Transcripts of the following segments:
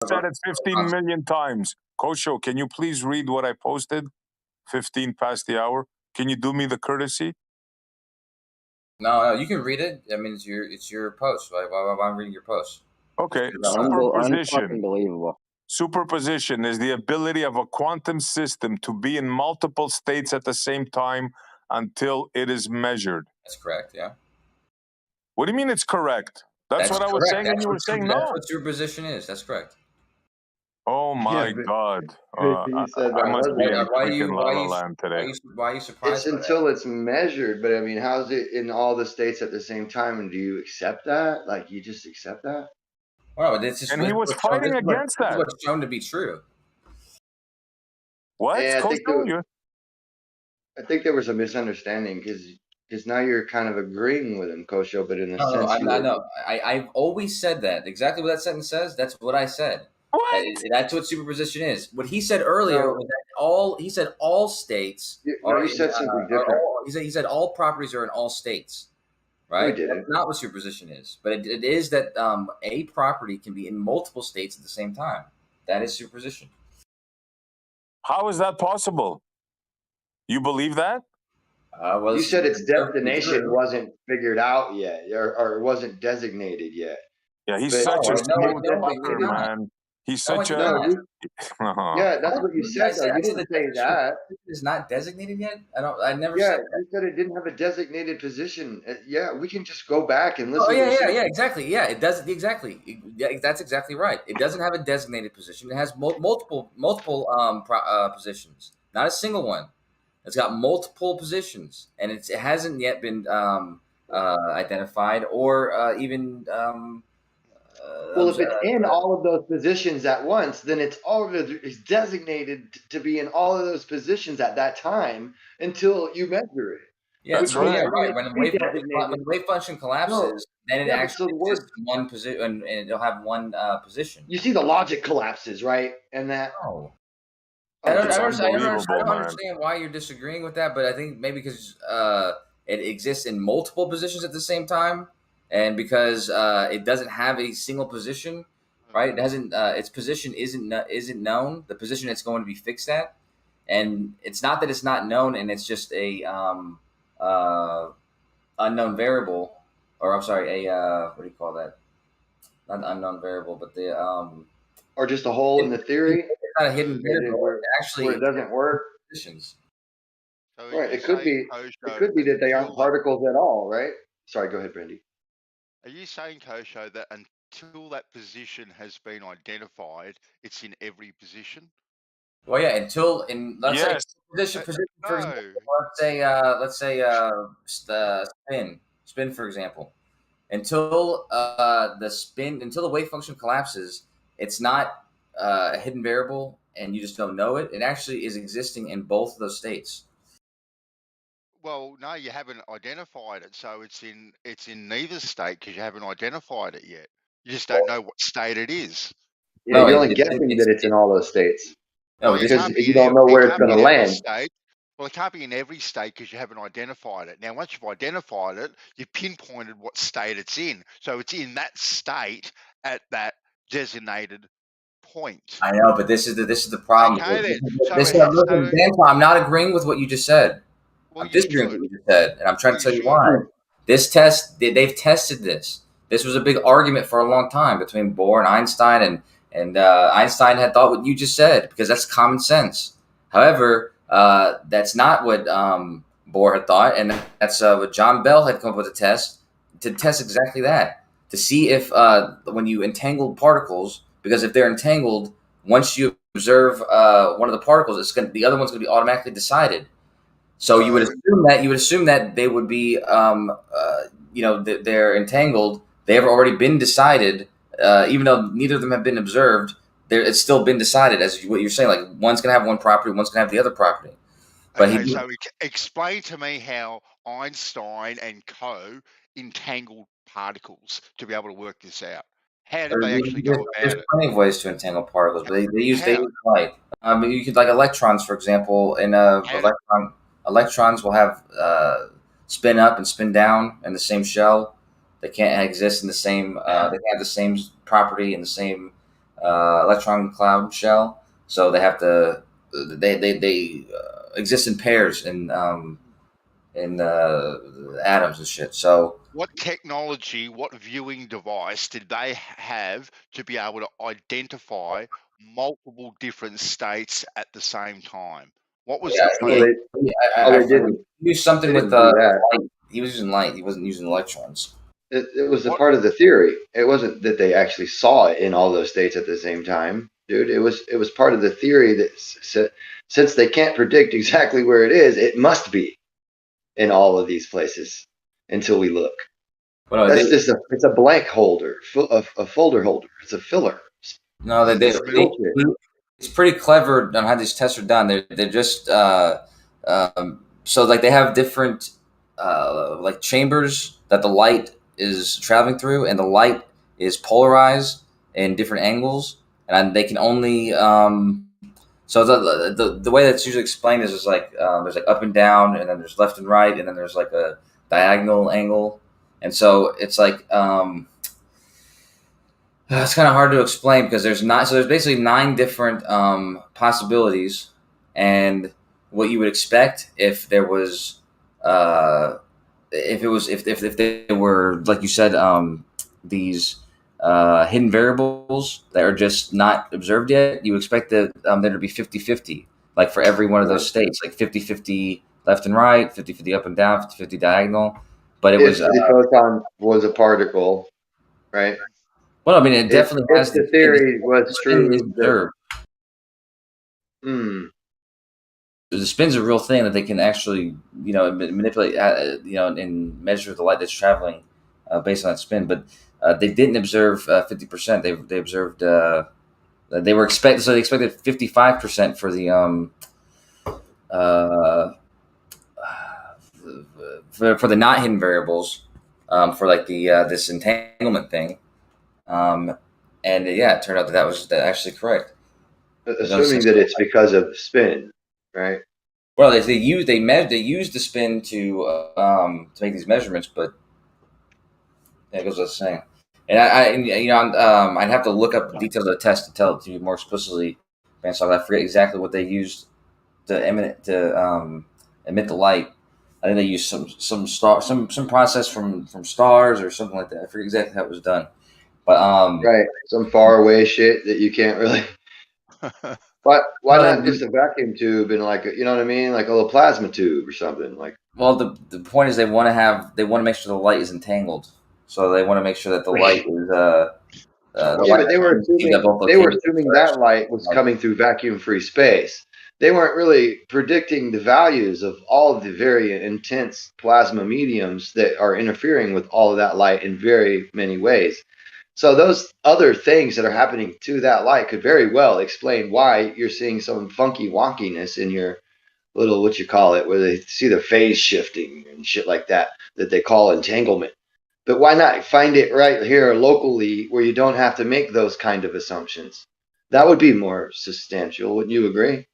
said it 15 million times. Kosho, can you please read what I posted? 15 past the hour. Can you do me the courtesy? No, you can read it. I mean, it's your post. Why I'm reading your post? Okay. Superposition. Unbelievable. Superposition is the ability of a quantum system to be in multiple states at the same time until it is measured. That's correct. Yeah. What do you mean it's correct? That's what I was saying, and you were saying no. That's what superposition is. That's correct. Oh my God! I must be in freaking La La Land today. Why are you surprised? It's until it's measured, but I mean, how's it in all the states at the same time? And do you accept that? Like, you just accept that? Well, this is And he was fighting against that. What's shown to be true. What? Yeah, I think there was a misunderstanding because now you're kind of agreeing with him, Kosho, but in a sense, no. I've always said that. Exactly what that sentence says. That's what I said. What? That's what superposition is. What he said earlier was that all states. No, he said something different. He said all properties are in all states. Right? That's not what superposition is. But it is that a property can be in multiple states at the same time. That is superposition. How is that possible? You believe that? Well, you said its destination wasn't figured out yet, or it wasn't designated yet. Yeah, he's such a smooth fucker, man. He's such a... Yeah, that's what you said, though. You didn't say that. It's not designated yet? I never said that. You said it didn't have a designated position. Yeah, we can just go back and listen. Oh, yeah, exactly. Yeah, it does, exactly. That's exactly right. It doesn't have a designated position. It has multiple positions, not a single one. It's got multiple positions, and it hasn't yet been identified or even... well, if it's in all of those positions at once, then it's designated to be in all of those positions at that time until you measure it. Yeah, that's right. Yeah, right. When the wave function collapses, then it actually exists in one position, and it'll have one position. You see the logic collapses, right? And that. Oh. I don't understand why you're disagreeing with that, but I think maybe because it exists in multiple positions at the same time. And because it doesn't have a single position, right? It hasn't. Its position isn't known. The position it's going to be fixed at, and it's not that it's not known, and it's just a unknown variable, or I'm sorry, what do you call that? Not an unknown variable, but the or just a hole in the theory. It's not a hidden variable. Where it doesn't work. Positions. So right. It could be. It could be that they aren't particles at all, right? Sorry. Go ahead, Brandy. Are you saying, Kosho, that until that position has been identified, it's in every position? Well, yeah. Until let's say position. For example, let's say spin for example. Until the wave function collapses, it's not a hidden variable, and you just don't know it. It actually is existing in both of those states. Well, no, you haven't identified it, so it's in neither state because you haven't identified it yet. You just don't know what state it is. Yeah, you're only guessing that it's in all those states. No, because you don't know where it's going to land. Well, it can't be in every state because you haven't identified it. Now, once you've identified it, you've pinpointed what state it's in. So it's in that state at that designated point. I know, but this is the problem. Okay, I'm not agreeing with what you just said. Well, I'm disagreeing with what you just said, and I'm trying to tell you why. This test, they've tested this. This was a big argument for a long time between Bohr and Einstein, and Einstein had thought what you just said because that's common sense. However, that's not what Bohr had thought, and that's what John Bell had come up with a test to test exactly that, to see if when you entangle particles, because if they're entangled, once you observe one of the particles, the other one's going to be automatically decided. So you would assume that they would be, they're entangled. They have already been decided, even though neither of them have been observed. It's still been decided, as what you're saying. Like one's going to have one property, one's going to have the other property. But so explain to me how Einstein and co. entangled particles to be able to work this out. How do they actually go about it? There's plenty of ways to entangle particles, but they use light. You could, like electrons, for example, in electrons will have spin up and spin down in the same shell. They can't exist in the same. They have the same property and the same electron cloud shell. So they have to they exist in pairs in atoms and shit. So what technology, what viewing device did they have to be able to identify multiple different states at the same time? What was the Well, key? they didn't use something they with didn't do that. light. He was using light. He wasn't using electrons. It was a What? part of the theory. It wasn't that they actually saw it in all those states at the same time, dude. It was part of the theory that since they can't predict exactly where it is, it must be in all of these places until we look. Well, no, That's just it's a blank holder, a folder holder. It's a filler. no, It's bullshit. it's pretty clever on how these tests are done. They're just so like they have different like chambers that the light is traveling through, and the light is polarized in different angles, and they can only so the way that's usually explained is like there's like up and down, and then there's left and right, and then there's like a diagonal angle, and so it's like it's kind of hard to explain because there's basically 9 different possibilities, and what you would expect if there was if they were, like you said, these hidden variables that are just not observed yet, you expect that there to be 50-50, like for every one of those states, like 50-50 left and right, 50-50 up and down, 50-50 diagonal. But it was the photon was a particle, right? well, I mean, it definitely has the theory was true. Observed. The spin's a real thing that they can actually, manipulate, and measure the light that's traveling based on that spin. But they didn't observe 50%. They observed they expected 55% for the for the not hidden variables, for like the this entanglement thing, and it turned out that was actually correct. Assuming that it's because of spin, right? Well, they use the spin to make these measurements, but that goes without saying. And I'd have to look up the details of the test to tell it to you more explicitly, man. So I forget exactly what they used to emit the light. I think they used some process from stars or something like that. I forget exactly how it was done, but right, some far away shit that you can't really. Why not just a vacuum tube and like you know what I mean, like a little plasma tube or something like? Well, the point is they want to make sure the light is entangled, so they want to make sure that the light is. But they were assuming that light was coming through vacuum-free space. They weren't really predicting the values of all of the very intense plasma mediums that are interfering with all of that light in very many ways. So those other things that are happening to that light could very well explain why you're seeing some funky wonkiness in your little, what you call it, where they see the phase shifting and shit like that they call entanglement. But why not find it right here locally where you don't have to make those kind of assumptions? That would be more substantial. Wouldn't you agree?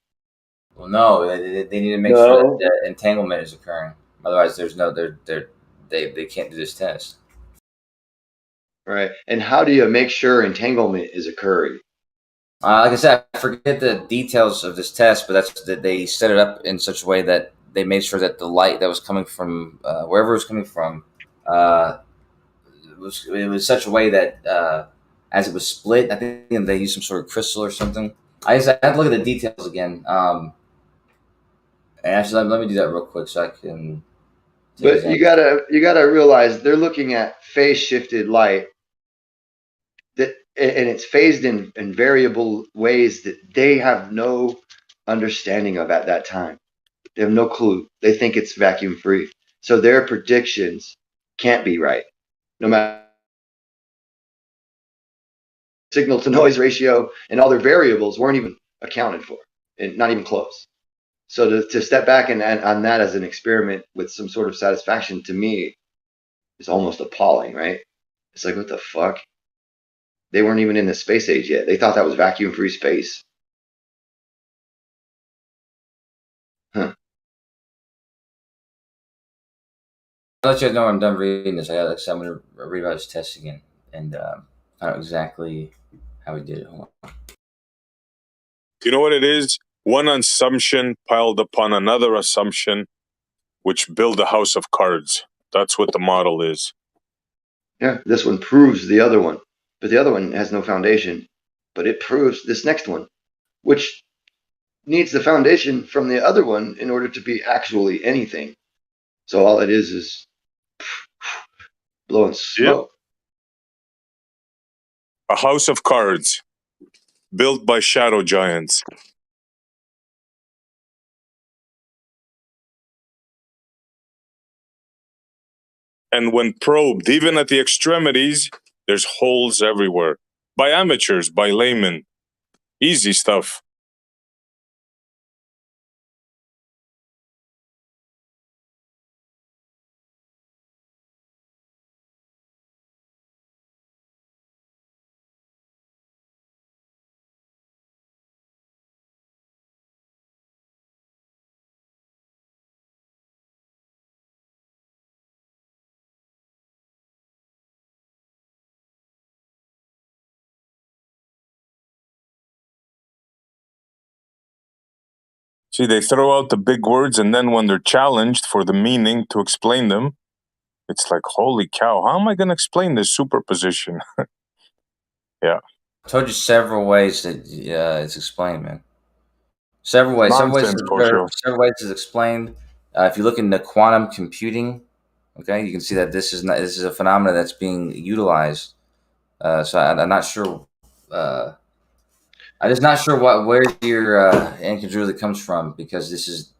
Well, no, they need to make sure that entanglement is occurring. Otherwise, they can't do this test. Right. And how do you make sure entanglement is occurring? Like I said, I forget the details of this test, but that's that they set it up in such a way that they made sure that the light that was coming from wherever it was coming from, it was such a way that as it was split, I think they used some sort of crystal or something. I have to look at the details again. And actually, let me do that real quick so I can. But you gotta realize they're looking at phase shifted light that, and it's phased in variable ways that they have no understanding of at that time. They have no clue. They think it's vacuum free, so their predictions can't be right, no matter signal to noise ratio and all their variables weren't even accounted for, and not even close. So to step back and on that as an experiment with some sort of satisfaction, to me, is almost appalling, right? It's like, what the fuck? They weren't even in the space age yet. They thought that was vacuum-free space. Huh. I'll let you know when I'm done reading this. I'm going to read about his test again, and I don't exactly how he did it. Hold on. You know what it is? One assumption piled upon another assumption, which build a house of cards. That's what the model is. Yeah, this one proves the other one, but the other one has no foundation. But it proves this next one, which needs the foundation from the other one in order to be actually anything. So all it is blowing smoke. Yep. A house of cards built by shadow giants. And when probed, even at the extremities, there's holes everywhere. By amateurs, by laymen. Easy stuff. See, they throw out the big words, and then when they're challenged for the meaning to explain them, it's like, holy cow, how am I going to explain this superposition? Yeah. I told you several ways that it's explained, man. Several ways. Nonsense, Several ways it's explained. If you look into quantum computing, okay, you can see that this is a phenomenon that's being utilized. So I'm not sure. I'm just not sure where your incredulity comes from, because this is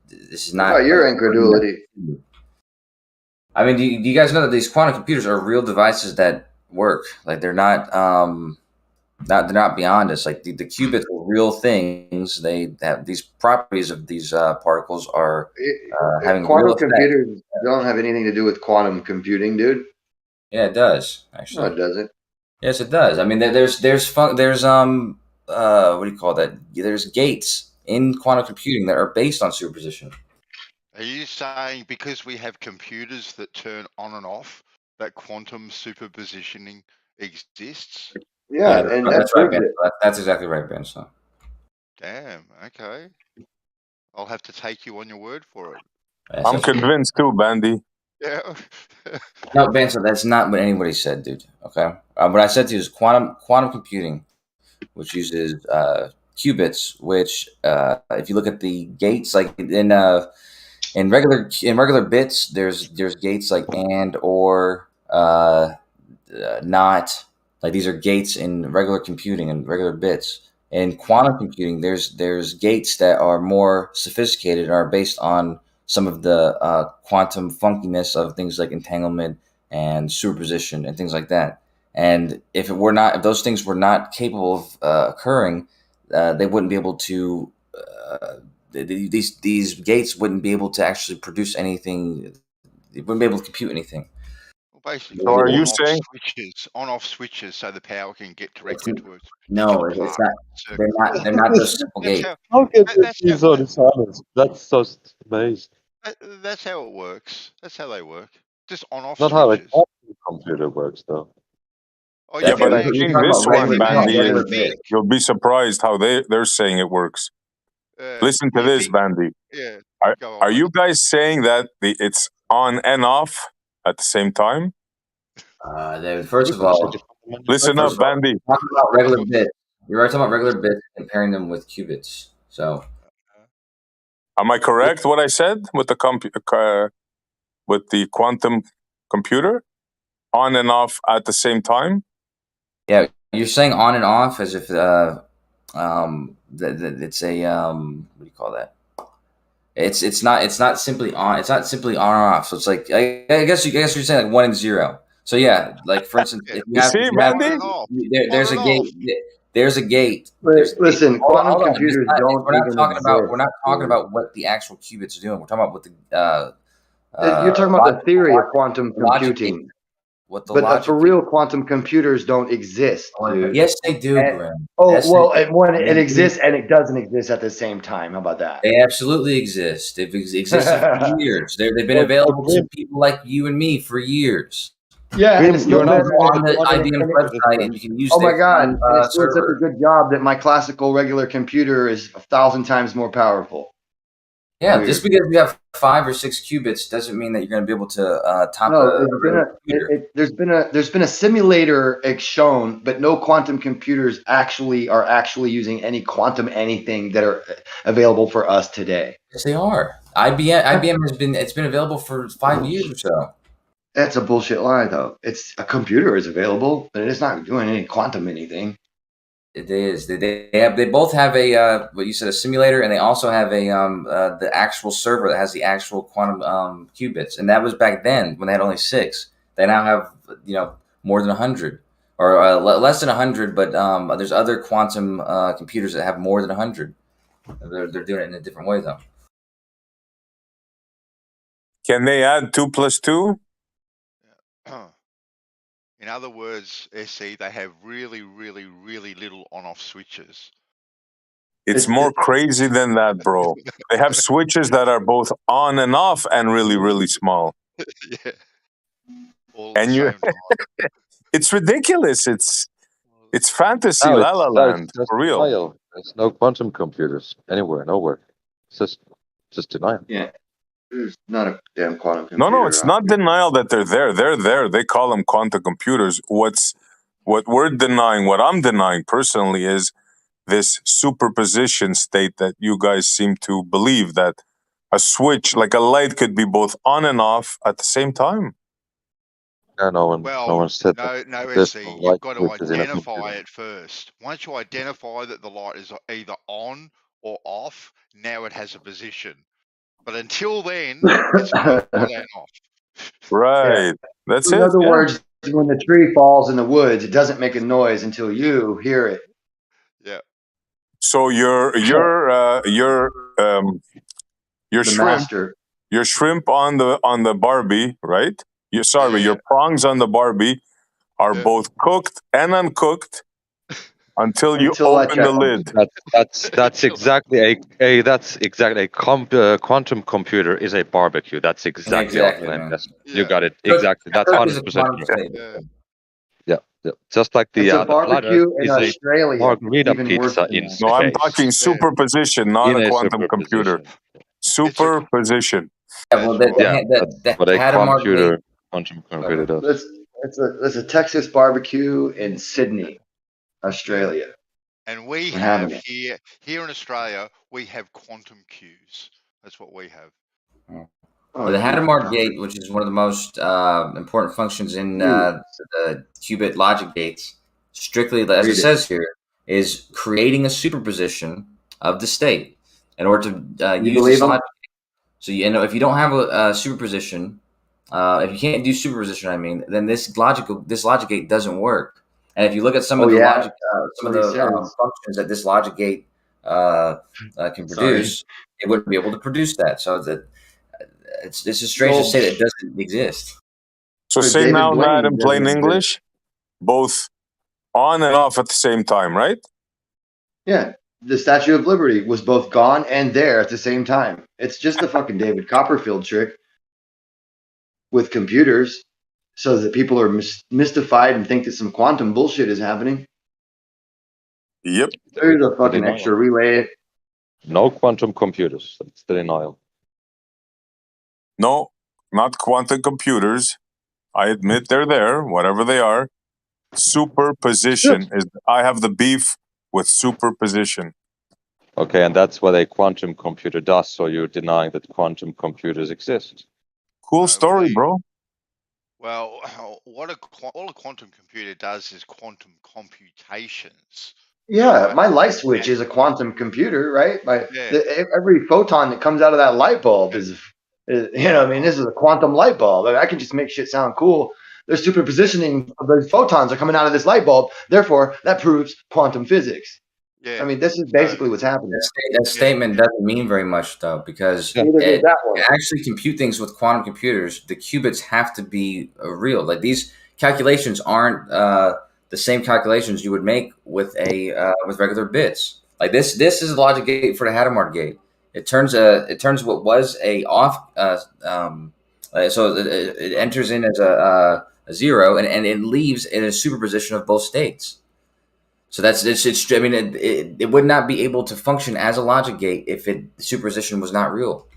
not. What about your incredulity? I mean, do you guys know that these quantum computers are real devices that work? Like, they're not they're not beyond us. Like, the qubits are real things. They have these properties of these particles are having quantum real computers don't have anything to do with quantum computing, dude. Yeah, it does, actually. No, it doesn't. Yes, it does. I mean, there's what do you call that? There's gates in quantum computing that are based on superposition. Are you saying because we have computers that turn on and off, that quantum superpositioning exists? Yeah, and that's right, Ben. That's exactly right, Ben. So. Damn. Okay. I'll have to take you on your word for it. I'm convinced too, Bandy. Yeah. No, Ben, so that's not what anybody said, dude. Okay. What I said to you is quantum computing, which uses qubits, which if you look at the gates, like in regular bits, there's gates like and, or, not. Like, these are gates in regular computing and regular bits. In quantum computing, there's gates that are more sophisticated and are based on some of the quantum funkiness of things like entanglement and superposition and things like that. And if those things were not capable of occurring, they wouldn't be able to. These gates wouldn't be able to actually produce anything. They wouldn't be able to compute anything. Well, basically, so are you saying on-off switches so the power can get directed to it? No, it's not. They're not those simple gates. How can this be so dishonest? That's so amazing. That's how it works. That's how they work. Just on-off Not switches. how a quantum computer works, though. Oh, yeah, but I you're think talking this about one, Bandy, regular you'll be surprised how they're saying it works. Listen to this, Bandy. Yeah. Are you guys saying that it's on and off at the same time? First of all, listen up, Bandy. Talking about regular bits. You're right, talking about regular bits, comparing them with qubits. So, am I correct? What I said with the with the quantum computer, on and off at the same time? Yeah, you're saying on and off as if it's a what do you call that? It's not simply on. It's not simply on or off. So it's like I guess you're saying like 1 and 0. So yeah, like for instance, if you see, Bandy? There's a gate. There's a gate. Listen, quantum computers don't. We're not talking about what the actual qubits are doing. We're talking about what the. You're talking about the theory of quantum computing. But for real, quantum computers don't exist, dude. Yes, they do, Grim. When it exists and it doesn't exist at the same time. How about that? They absolutely exist. They've existed for years. They've been available to people like you and me for years. Yeah, and it's You're no not better on the IBM website, and you can use. Oh my god! And it's doing such server. a good job that my classical regular computer is 1,000 times more powerful. Yeah, Weird. just because you have 5 or 6 qubits doesn't mean that you're going to be able to top there's been a simulator shown, but no quantum computers are actually using any quantum anything that are available for us today. Yes, they are. IBM has been available for 5 years or so. That's a bullshit lie, though. It's a computer is available, but it's not doing any quantum anything. It is. They both have a what you said, a simulator, and they also have a the actual server that has the actual quantum qubits. And that was back then when they had only 6. They now have more than 100, or less than 100. But there's other quantum computers that have more than 100. They're doing it in a different way, though. Can they add 2 + 2? In other words, SE, they have really, really, really little on-off switches. It's more crazy than that, bro. They have switches that are both on and off and really, really small. Yeah. And you, it's ridiculous. It's fantasy, La La Land, for real. Denial. There's no quantum computers anywhere, nowhere. It's just denial. Yeah. There's not a damn quantum computer. No, it's not denial that they're there. They're there. They call them quantum computers. What we're denying, what I'm denying personally, is this superposition state that you guys seem to believe, that a switch, like a light, could be both on and off at the same time. Yeah, no one said that. No, SC, you've got to identify it first. Once you identify that the light is either on or off, now it has a position. But until then, it's on and off. Right. Yeah. That's In it. other words, when the tree falls in the woods, it doesn't make a noise until you hear it. Yeah. So your shrimp on the Barbie, right? Your prongs on the Barbie are both cooked and uncooked until you open the lid. That's exactly a quantum computer is a barbecue. That's exactly our claim. Yes, you got it exactly. That's 100%. Yeah. Just like the barbecue in Australia, margarita pizza in space. No, I'm talking superposition, not a quantum computer. Superposition. Yeah, well, that's what a quantum computer does. It's a Texas barbecue in Sydney, Australia. And we have here in Australia, we have quantum Qs. That's what we have. Well, the Hadamard gate, which is one of the most important functions in the qubit logic gates, strictly, as it says here, is creating a superposition of the state in order to use this logic gate. So if you don't have a superposition, if you can't do superposition, then this logic gate doesn't work. And if you look at some of the logic, functions that this logic gate can produce, it wouldn't be able to produce that. So it's just strange to say that it doesn't exist. So say now that in plain English, both on and off at the same time, right? Yeah. The Statue of Liberty was both gone and there at the same time. It's just a fucking David Copperfield trick with computers so that people are mystified and think that some quantum bullshit is happening. Yep. There's a fucking extra relay. No quantum computers. That's the denial. No, not quantum computers. I admit they're there, whatever they are. Superposition is. I have the beef with superposition. Okay, and that's what a quantum computer does. So you're denying that quantum computers exist. Cool story, bro. Well, all a quantum computer does is quantum computations. Yeah, my light switch is a quantum computer, right? Every photon that comes out of that light bulb is this is a quantum light bulb. I can just make shit sound cool. There's superpositioning of those photons are coming out of this light bulb. Therefore, that proves quantum physics. Yeah. This is basically what's happening. That statement doesn't mean very much, though, because to actually compute things with quantum computers, the qubits have to be real. Like, these calculations aren't the same calculations you would make with with regular bits. Like this is a logic gate for the Hadamard gate. It turns what was a off. So it enters in as a zero, and it leaves in a superposition of both states. So it's I mean, it would not be able to function as a logic gate if the superposition was not real.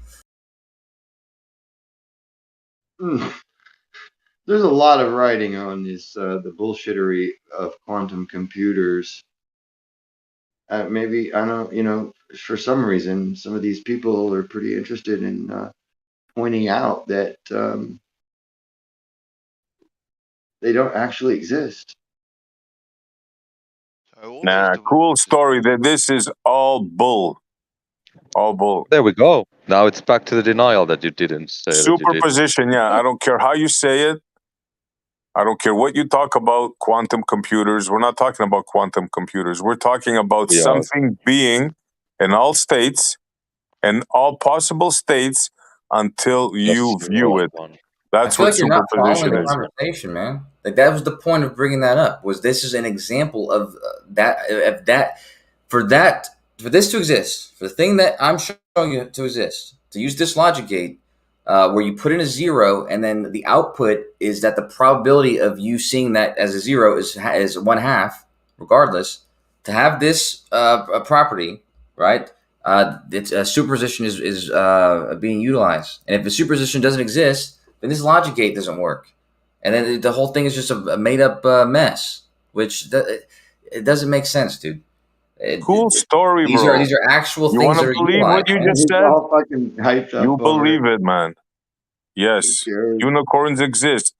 There's a lot of writing on this, the bullshittery of quantum computers. Maybe, I don't, for some reason, some of these people are pretty interested in pointing out that they don't actually exist. Nah, cool story. That this is all bull. All bull. There we go. Now it's back to the denial that you didn't say. Superposition, yeah. I don't care how you say it. I don't care what you talk about quantum computers. We're not talking about quantum computers. We're talking about something being in all states and all possible states until you view it. That's what superposition is. Conversation, man. Like that was the point of bringing that up. Was this is an example of that for this to exist, for the thing that I'm showing you to exist, to use this logic gate. Where you put in a zero, and then the output is that the probability of you seeing that as a zero is 1/2, regardless. To have this property, right? It's superposition is being utilized, and if the superposition doesn't exist, then this logic gate doesn't work, and then the whole thing is just a made up mess, which it doesn't make sense, dude. Cool story, these bro. These are actual you things that are believe what you just said? All fucking hyped up. You believe it, man. Yes. Unicorns exist.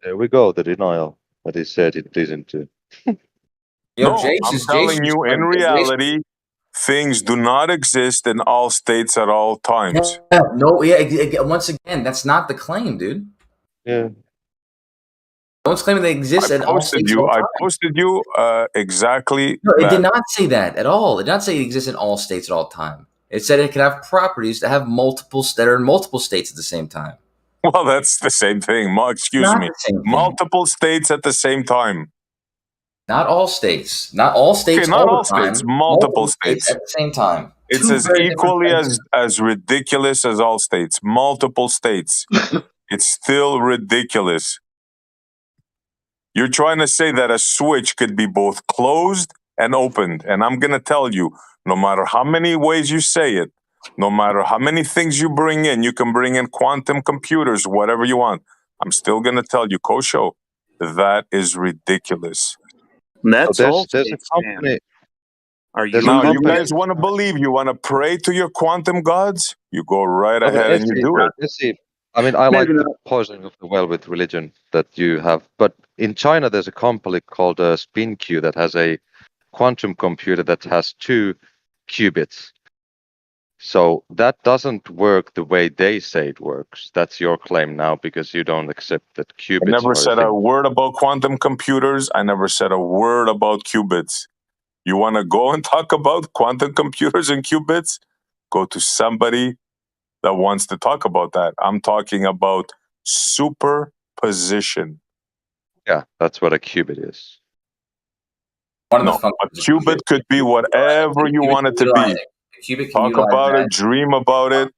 There we go, the denial that he said it isn't. No, I'm telling you, in reality, things do not exist in all states at all times. Once again, that's not the claim, dude. Yeah. No one's claiming they exist in all states. I posted you exactly. No, it did not say that at all. It did not say it exists in all states at all time. It said it could have properties that have that are in multiple states at the same time. Well, that's the same thing. Excuse me. Multiple states at the same time. Not all states. Not all states. Okay, not all states. Multiple states at the same time. It's as equally as ridiculous as all states. Multiple states. It's still ridiculous. You're trying to say that a switch could be both closed and opened. And I'm going to tell you, no matter how many ways you say it, no matter how many things you bring in, you can bring in quantum computers, whatever you want. I'm still going to tell you, Kosho, that is ridiculous. That's all. There's a company. Now, you guys want to believe, you want to pray to your quantum gods? You go right ahead and you do it. Let's see. I mean, I like the poisoning of the well with religion that you have. But in China, there's a company called SpinQ that has a quantum computer that has 2 qubits. So that doesn't work the way they say it works. That's your claim now because you don't accept that qubits. I never said a word about quantum computers. I never said a word about qubits. You want to go and talk about quantum computers and qubits? Go to somebody that wants to talk about that. I'm talking about superposition. Yeah, that's what a qubit is. No, a qubit could be whatever you want it to be. Talk about it, dream about it.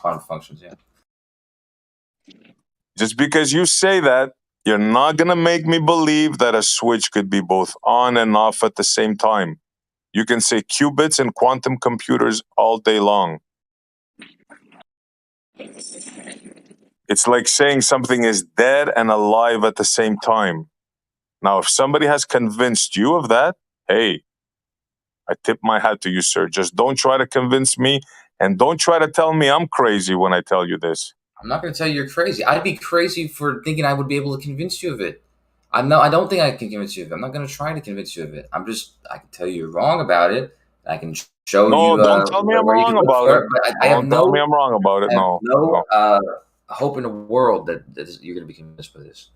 Quantum functions, yeah. Just because you say that, you're not going to make me believe that a switch could be both on and off at the same time. You can say qubits and quantum computers all day long. It's like saying something is dead and alive at the same time. Now, if somebody has convinced you of that, hey, I tip my hat to you, sir. Just don't try to convince me, and don't try to tell me I'm crazy when I tell you this. I'm not going to tell you you're crazy. I'd be crazy for thinking I would be able to convince you of it. I don't think I can convince you of it. I'm not going to try to convince you of it. I can tell you you're wrong about it. I can show you. No, don't tell me I'm wrong about it. Don't tell me I'm wrong about it. No. Hope in the world that you're going to be convinced by this.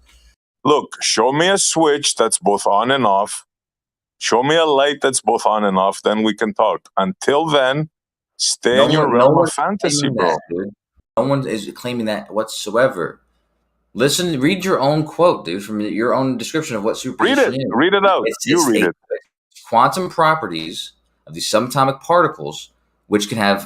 Look, show me a switch that's both on and off. Show me a light that's both on and off. Then we can talk. Until then, stay in your realm of fantasy, bro. No one is claiming that whatsoever. Listen, read your own quote, dude, from your own description of what superposition is. Read it out. Read it. Quantum properties of these subatomic particles, which can have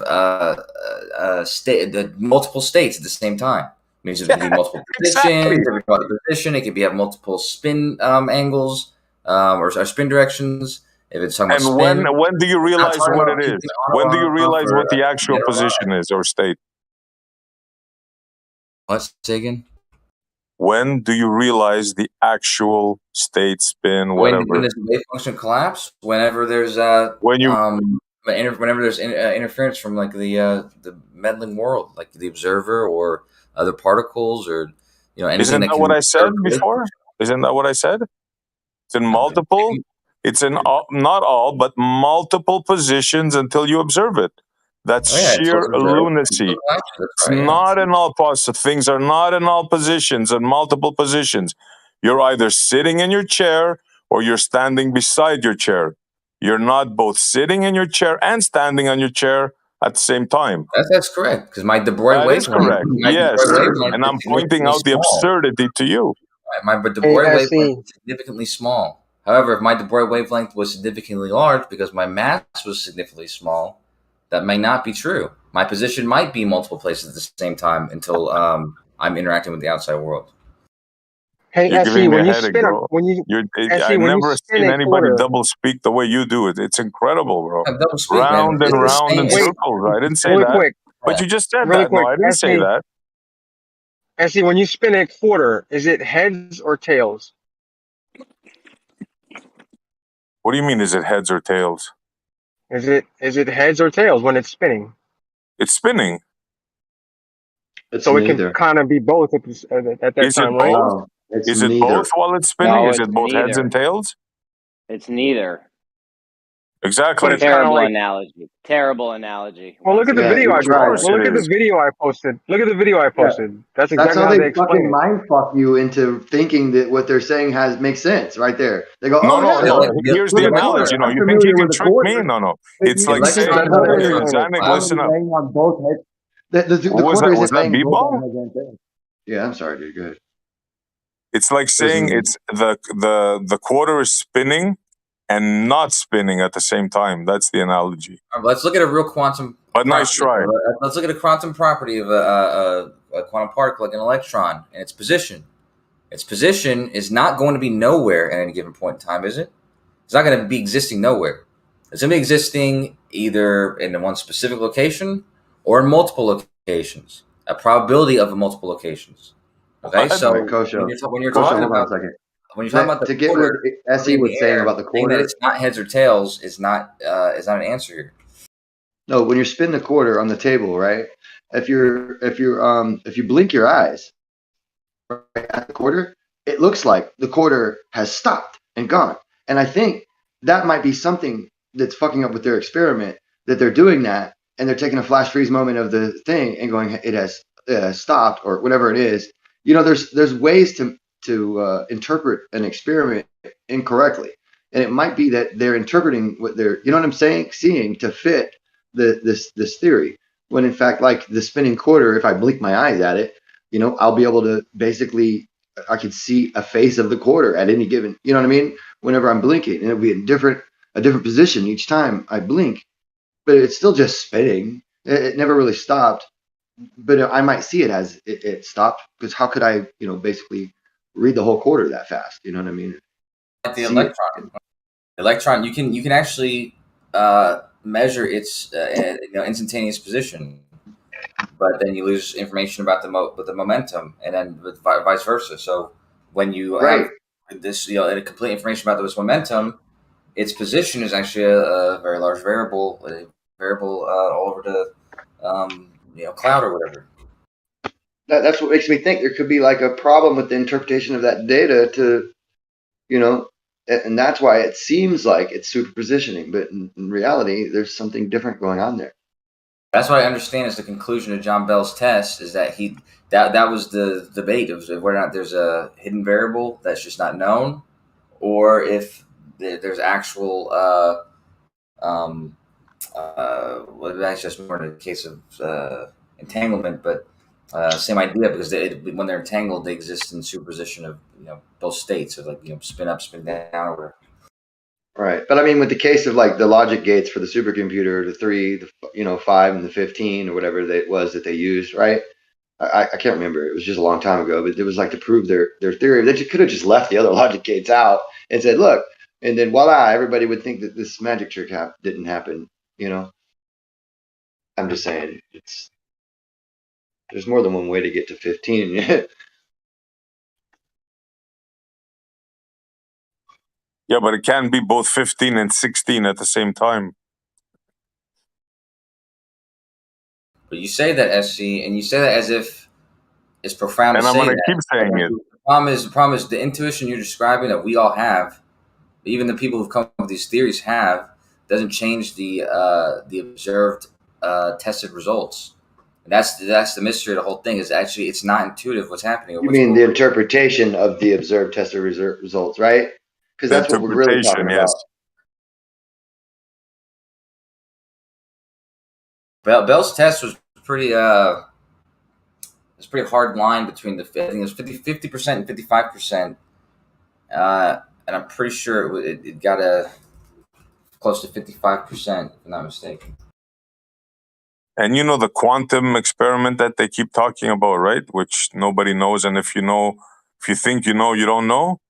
multiple states at the same time. means it could be multiple positions. It could have multiple spin angles or spin directions. If it's talking about spin, when do you realize what it is? When do you realize what the actual position is or state? What? Say again? When do you realize the actual state, spin, whatever? When there's a wave function collapse, whenever there's whenever there's interference from like the meddling world, like the observer or other particles, or anything. Isn't that what I said before? Isn't that what I said? It's in multiple. It's in not all, but multiple positions until you observe it. That's sheer lunacy. It's not in all positions. Things are not in all positions and multiple positions. You're either sitting in your chair or you're standing beside your chair. You're not both sitting in your chair and standing on your chair at the same time. That's correct, because my de Broglie wavelength. That is correct. Yes, and I'm pointing out the absurdity to you. My de Broglie wavelength is significantly small. However, if my de Broglie wavelength was significantly large because my mass was significantly small, that may not be true. My position might be multiple places at the same time until I'm interacting with the outside world. Hey, SE, when you spin, I've never seen anybody double speak the way you do it. It's incredible, bro. Round and round in circles. I didn't say that. Quick. But you just said that. No, I didn't say that. SE, when you spin a quarter, is it heads or tails? What do you mean? Is it heads or tails? Is it heads or tails when it's spinning? It's spinning. So it can kind of be both at that time, right? No, is it both while it's spinning? No, is it both heads and tails? It's neither. Exactly. It's terrible analogy. Terrible analogy. Well, look at the video I posted. Look at the video I posted. Look at the video I posted. Yeah. That's exactly how they fucking mind fuck you into thinking that what they're saying makes sense right there. They go, no. Here's the analogy. You think you can trick me? No. It's like saying, listen up. On both heads. The quarter is laying both heads. Yeah, I'm sorry, dude. Go ahead. It's like saying it's the quarter is spinning and not spinning at the same time. That's the analogy. Let's look at a real quantum. But nice try. Let's look at a quantum property of a quantum particle, like an electron, and its position. Its position is not going to be nowhere at any given point in time, is it? It's not going to be existing nowhere. It's going to be existing either in one specific location or in multiple locations. A probability of multiple locations. Okay, so when you're talking about to get what SE was saying about the quarter, it's not heads or tails is not an answer here. No, when you're spinning a quarter on the table, right? If you blink your eyes right at the quarter, it looks like the quarter has stopped and gone. And I think that might be something that's fucking up with their experiment, that they're doing that and they're taking a flash freeze moment of the thing and going, it has stopped or whatever it is. There's ways to interpret an experiment incorrectly, and it might be that they're interpreting what they're, seeing to fit this theory. When in fact, like the spinning quarter, if I blink my eyes at it, I'll be able to basically, I could see a face of the quarter at any given, whenever I'm blinking, and it'll be a different position each time I blink, but it's still just spinning. It never really stopped. But I might see it as it stopped, because how could I, basically read the whole quarter that fast? You know what I mean? Like the electron, you can actually measure its instantaneous position, but then you lose information about the momentum, and then vice versa. So when you have this, complete information about this momentum, its position is actually a very large variable, all over the cloud or whatever. That's what makes me think there could be like a problem with the interpretation of that data and that's why it seems like it's superpositioning, but in reality, there's something different going on there. That's what I understand is the conclusion of John Bell's test, is that that was the debate of whether or not there's a hidden variable that's just not known, or if there's actual well, that's just more in the case of entanglement, but same idea, because when they're entangled, they exist in superposition of both states of spin up, spin down, or whatever. Right, but I mean, with the case of like the logic gates for the supercomputer, the 3, the 5, and the 15, or whatever it was that they used, right? I can't remember. It was just a long time ago, but it was like to prove their theory. They could have just left the other logic gates out and said, look, and then voila, everybody would think that this magic trick didn't happen. You know, I'm just saying there's more than one way to get to 15. Yeah, but it can be both 15 and 16 at the same time. But you say that, SC, and you say that as if it's profound. And to I'm going to keep saying it. The problem is the intuition you're describing that we all have, even the people who've come up with these theories have, doesn't change the observed, tested results. And that's the mystery of the whole thing. Is actually it's not intuitive what's happening. You mean the interpretation of the observed tested results, right? Because that's what we're really talking about. Bell's test was pretty. It's a pretty hard line between I think it was 50% and 55%, and I'm pretty sure it got close to 55%, if I'm not mistaken. And you know the quantum experiment that they keep talking about, right? Which nobody knows, and if you think you know, you don't know.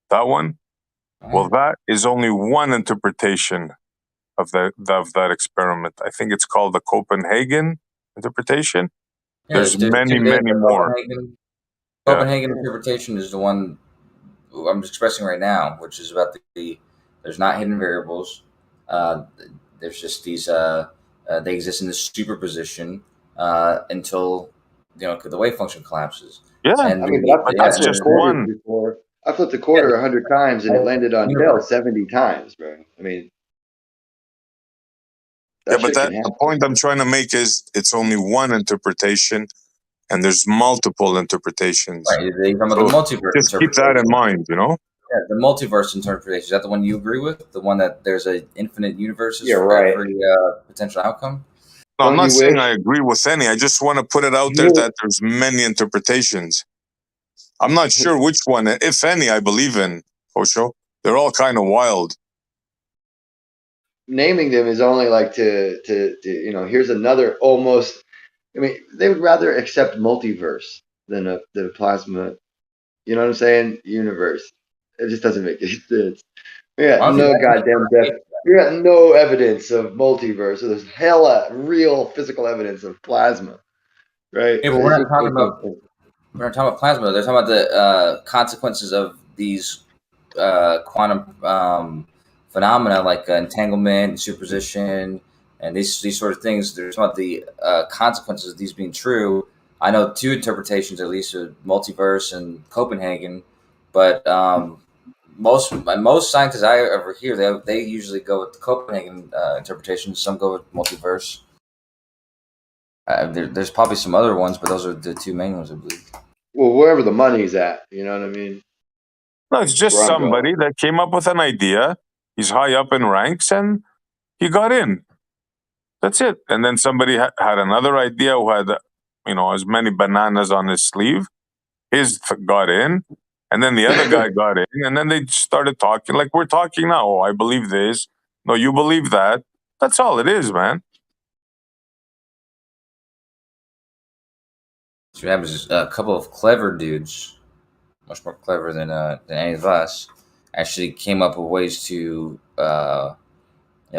That one. Well, that is only one interpretation of that experiment. I think it's called the Copenhagen interpretation. Yeah, there's many more. Copenhagen interpretation is the one I'm expressing right now, which is about there's not hidden variables. There's just these. They exist in this superposition until the wave function collapses. Yeah, and that's just one. Before. I flipped a quarter 100 times and it landed on Bell 70 times, bro. I mean, but the point I'm trying to make is it's only one interpretation, and there's multiple interpretations. Right, the multiverse. Just keep that in mind, Yeah, the multiverse interpretation. Is that the one you agree with? The one that there's an infinite universes for every potential outcome? No, I'm not saying I agree with any. I just want to put it out there that there's many interpretations. I'm not sure which one, if any, I believe in, Osho. They're all kind of wild. Naming them is only like to here's another almost. I mean, they would rather accept multiverse than a plasma. You know what I'm saying? Universe. It just doesn't make any sense. Yeah, no goddamn depth. We got no evidence of multiverse. So there's hella real physical evidence of plasma, right? Yeah, but we're not talking about plasma. They're talking about the consequences of these quantum phenomena like entanglement, superposition, and these sort of things. They're talking about the consequences of these being true. I know two interpretations at least of multiverse and Copenhagen, but most scientists I ever hear they usually go with the Copenhagen interpretation. Some go with multiverse. There's probably some other ones, but those are the two main ones, I believe. Well, wherever the money's at, you know what I mean? No, it's just somebody that came up with an idea. He's high up in ranks, and he got in. That's it. And then somebody had another idea who had, as many bananas on his sleeve. His got in, and then the other guy got in, and then they started talking like we're talking now. Oh, I believe this. No, you believe that. That's all it is, man. So what happens is a couple of clever dudes, much more clever than any of us, actually came up with ways to,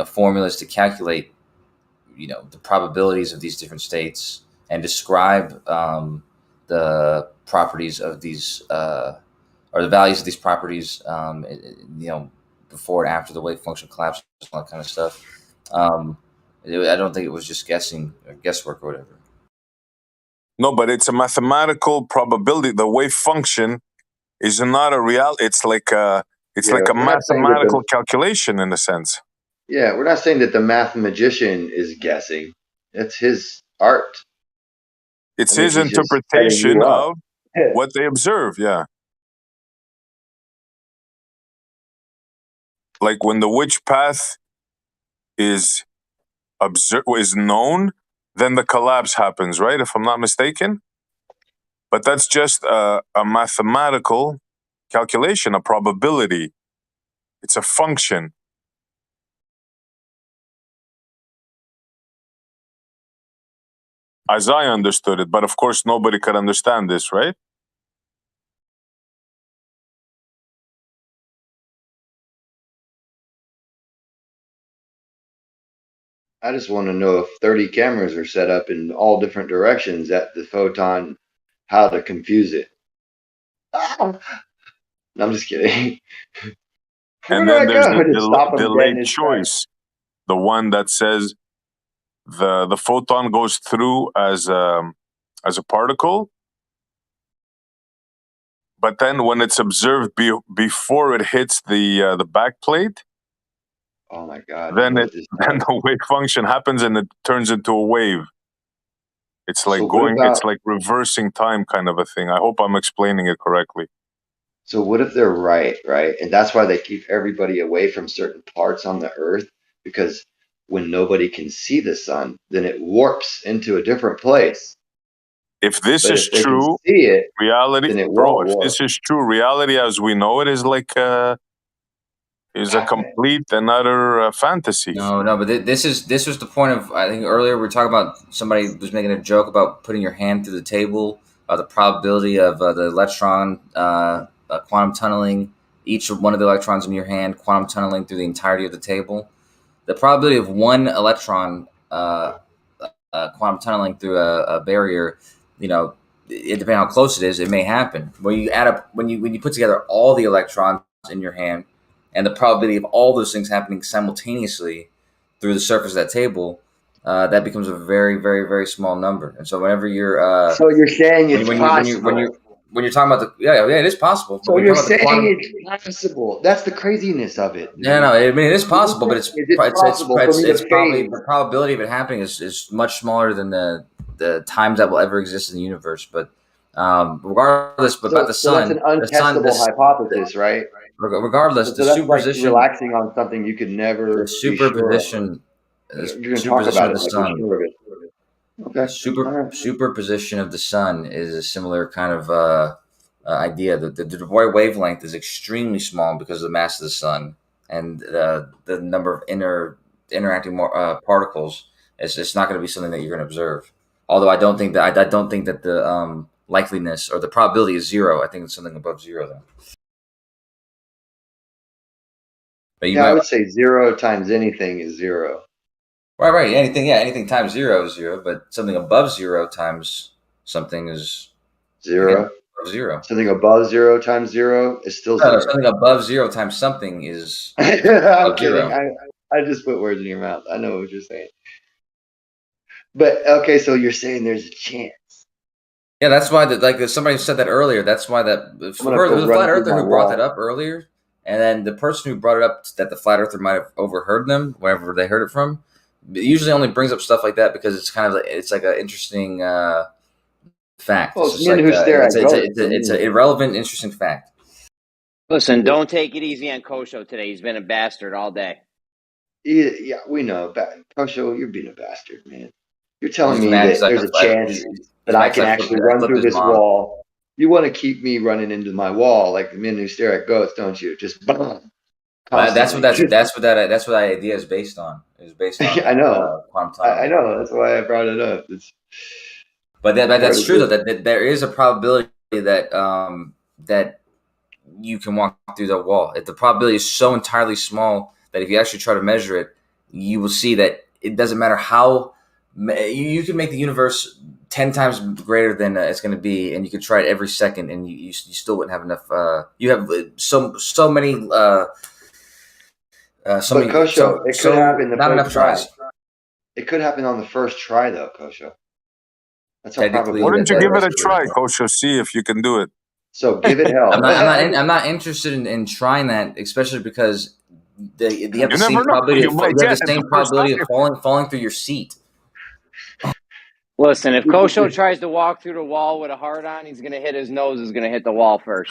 formulas to calculate, the probabilities of these different states and describe the properties of these, or the values of these properties, before and after the wave function collapse, all that kind of stuff. I don't think it was just guessing or guesswork or whatever. No, but it's a mathematical probability. The wave function is not a real. It's like a mathematical calculation in a sense. Yeah, we're not saying that the mathematician is guessing. It's his art. It's his interpretation of what they observe. Yeah. Like when the witch path is known, then the collapse happens, right? If I'm not mistaken. But that's just a mathematical calculation, a probability. It's a function. as I understood it. But of course, nobody could understand this, right? I just want to know if 30 cameras are set up in all different directions at the photon, how to confuse it. No, I'm just kidding. And then there's the delayed choice, the one that says the photon goes through as a particle, but then when it's observed before it hits the back plate, oh my god! Then the wave function happens and it turns into a wave. It's like it's like reversing time kind of a thing. I hope I'm explaining it correctly. So what if they're right? And that's why they keep everybody away from certain parts on the Earth, because when nobody can see the sun, then it warps into a different place. If this is true, reality, bro, if this is true, reality as we know it is like is a complete and utter fantasy. No, but this was the point of, I think earlier we were talking about, somebody was making a joke about putting your hand through the table, the probability of the electron quantum tunneling, each one of the electrons in your hand quantum tunneling through the entirety of the table. The probability of one electron quantum tunneling through a barrier, it depending on how close it is, it may happen. When you add up, when you put together all the electrons in your hand, and the probability of all those things happening simultaneously through the surface of that table, that becomes a very, very, very small number. And so whenever you're so you're saying it's possible. When you're talking about it is possible. So you're saying it's possible. That's the craziness of it. Yeah, no, I mean it is possible, but it's probably the probability of it happening is much smaller than the times that will ever exist in the universe. But regardless, about the sun, that's an untestable hypothesis, right? Regardless, the superposition, like relaxing on something you could never. The superposition. You're going to talk about it like sun. Sure. Okay. Superposition of the sun is a similar kind of idea. The wavelength is extremely small because of the mass of the sun and the number of interacting particles. It's not going to be something that you're going to observe. Although I don't think that the likeliness or the probability is zero. I think it's something above zero though. But I would say 0 times anything is 0. Right. Anything times 0 is 0, but something above 0 times something is 0. Above 0. Something above 0 times 0 is still 0. Something above 0 times something is I'm kidding. 0. I just put words in your mouth. I know what you're saying. But okay, so you're saying there's a chance. Yeah, that's why somebody said that earlier. That's why that the flat earther who brought that up earlier. And then the person who brought it up that the flat earther might have overheard them, wherever they heard it from, it usually only brings up stuff like that because it's kind of it's like an interesting fact. Well, it's an irrelevant, interesting fact. Listen, don't take it easy on Kosho today. He's been a bastard all day. Yeah, we know. Kosho, you're being a bastard, man. You're telling me that there's a chance that I can actually run through this wall. You want to keep me running into my wall like the men who stare at goats, don't you? Just boom. That's what that idea is based on. It's based on. I know. I know. That's why I brought it up. But that's true though. That there is a probability that you can walk through the wall. If the probability is so entirely small that if you actually try to measure it, you will see that it doesn't matter how you can make the universe 10 times greater than it's going to be, and you could try it every second, and you still wouldn't have enough. You have so many. Kosho, it could happen the first try. It could happen on the first try, though, Kosho. That's how probably. Why don't you give it a try, Kosho? See if you can do it. So give it hell. I'm not interested in trying that, especially because you have the same probability. You have the same probability of falling through your seat. Listen, if Kosho tries to walk through the wall with a heart on, he's going to hit his nose. Is going to hit the wall first.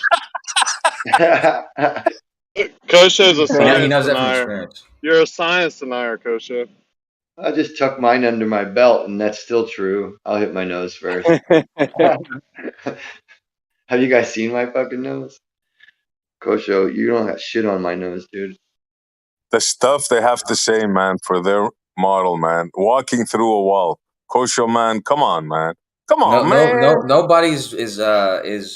Kosho's a science he knows that from denier. experience. You're a science denier, Kosho. I just tuck mine under my belt, and that's still true. I'll hit my nose first. Have you guys seen my fucking nose? Kosho, you don't have shit on my nose, dude. The stuff they have to say, man, for their model, man. Walking through a wall. Kosho, man, come on, man. Come on, man. Nobody's is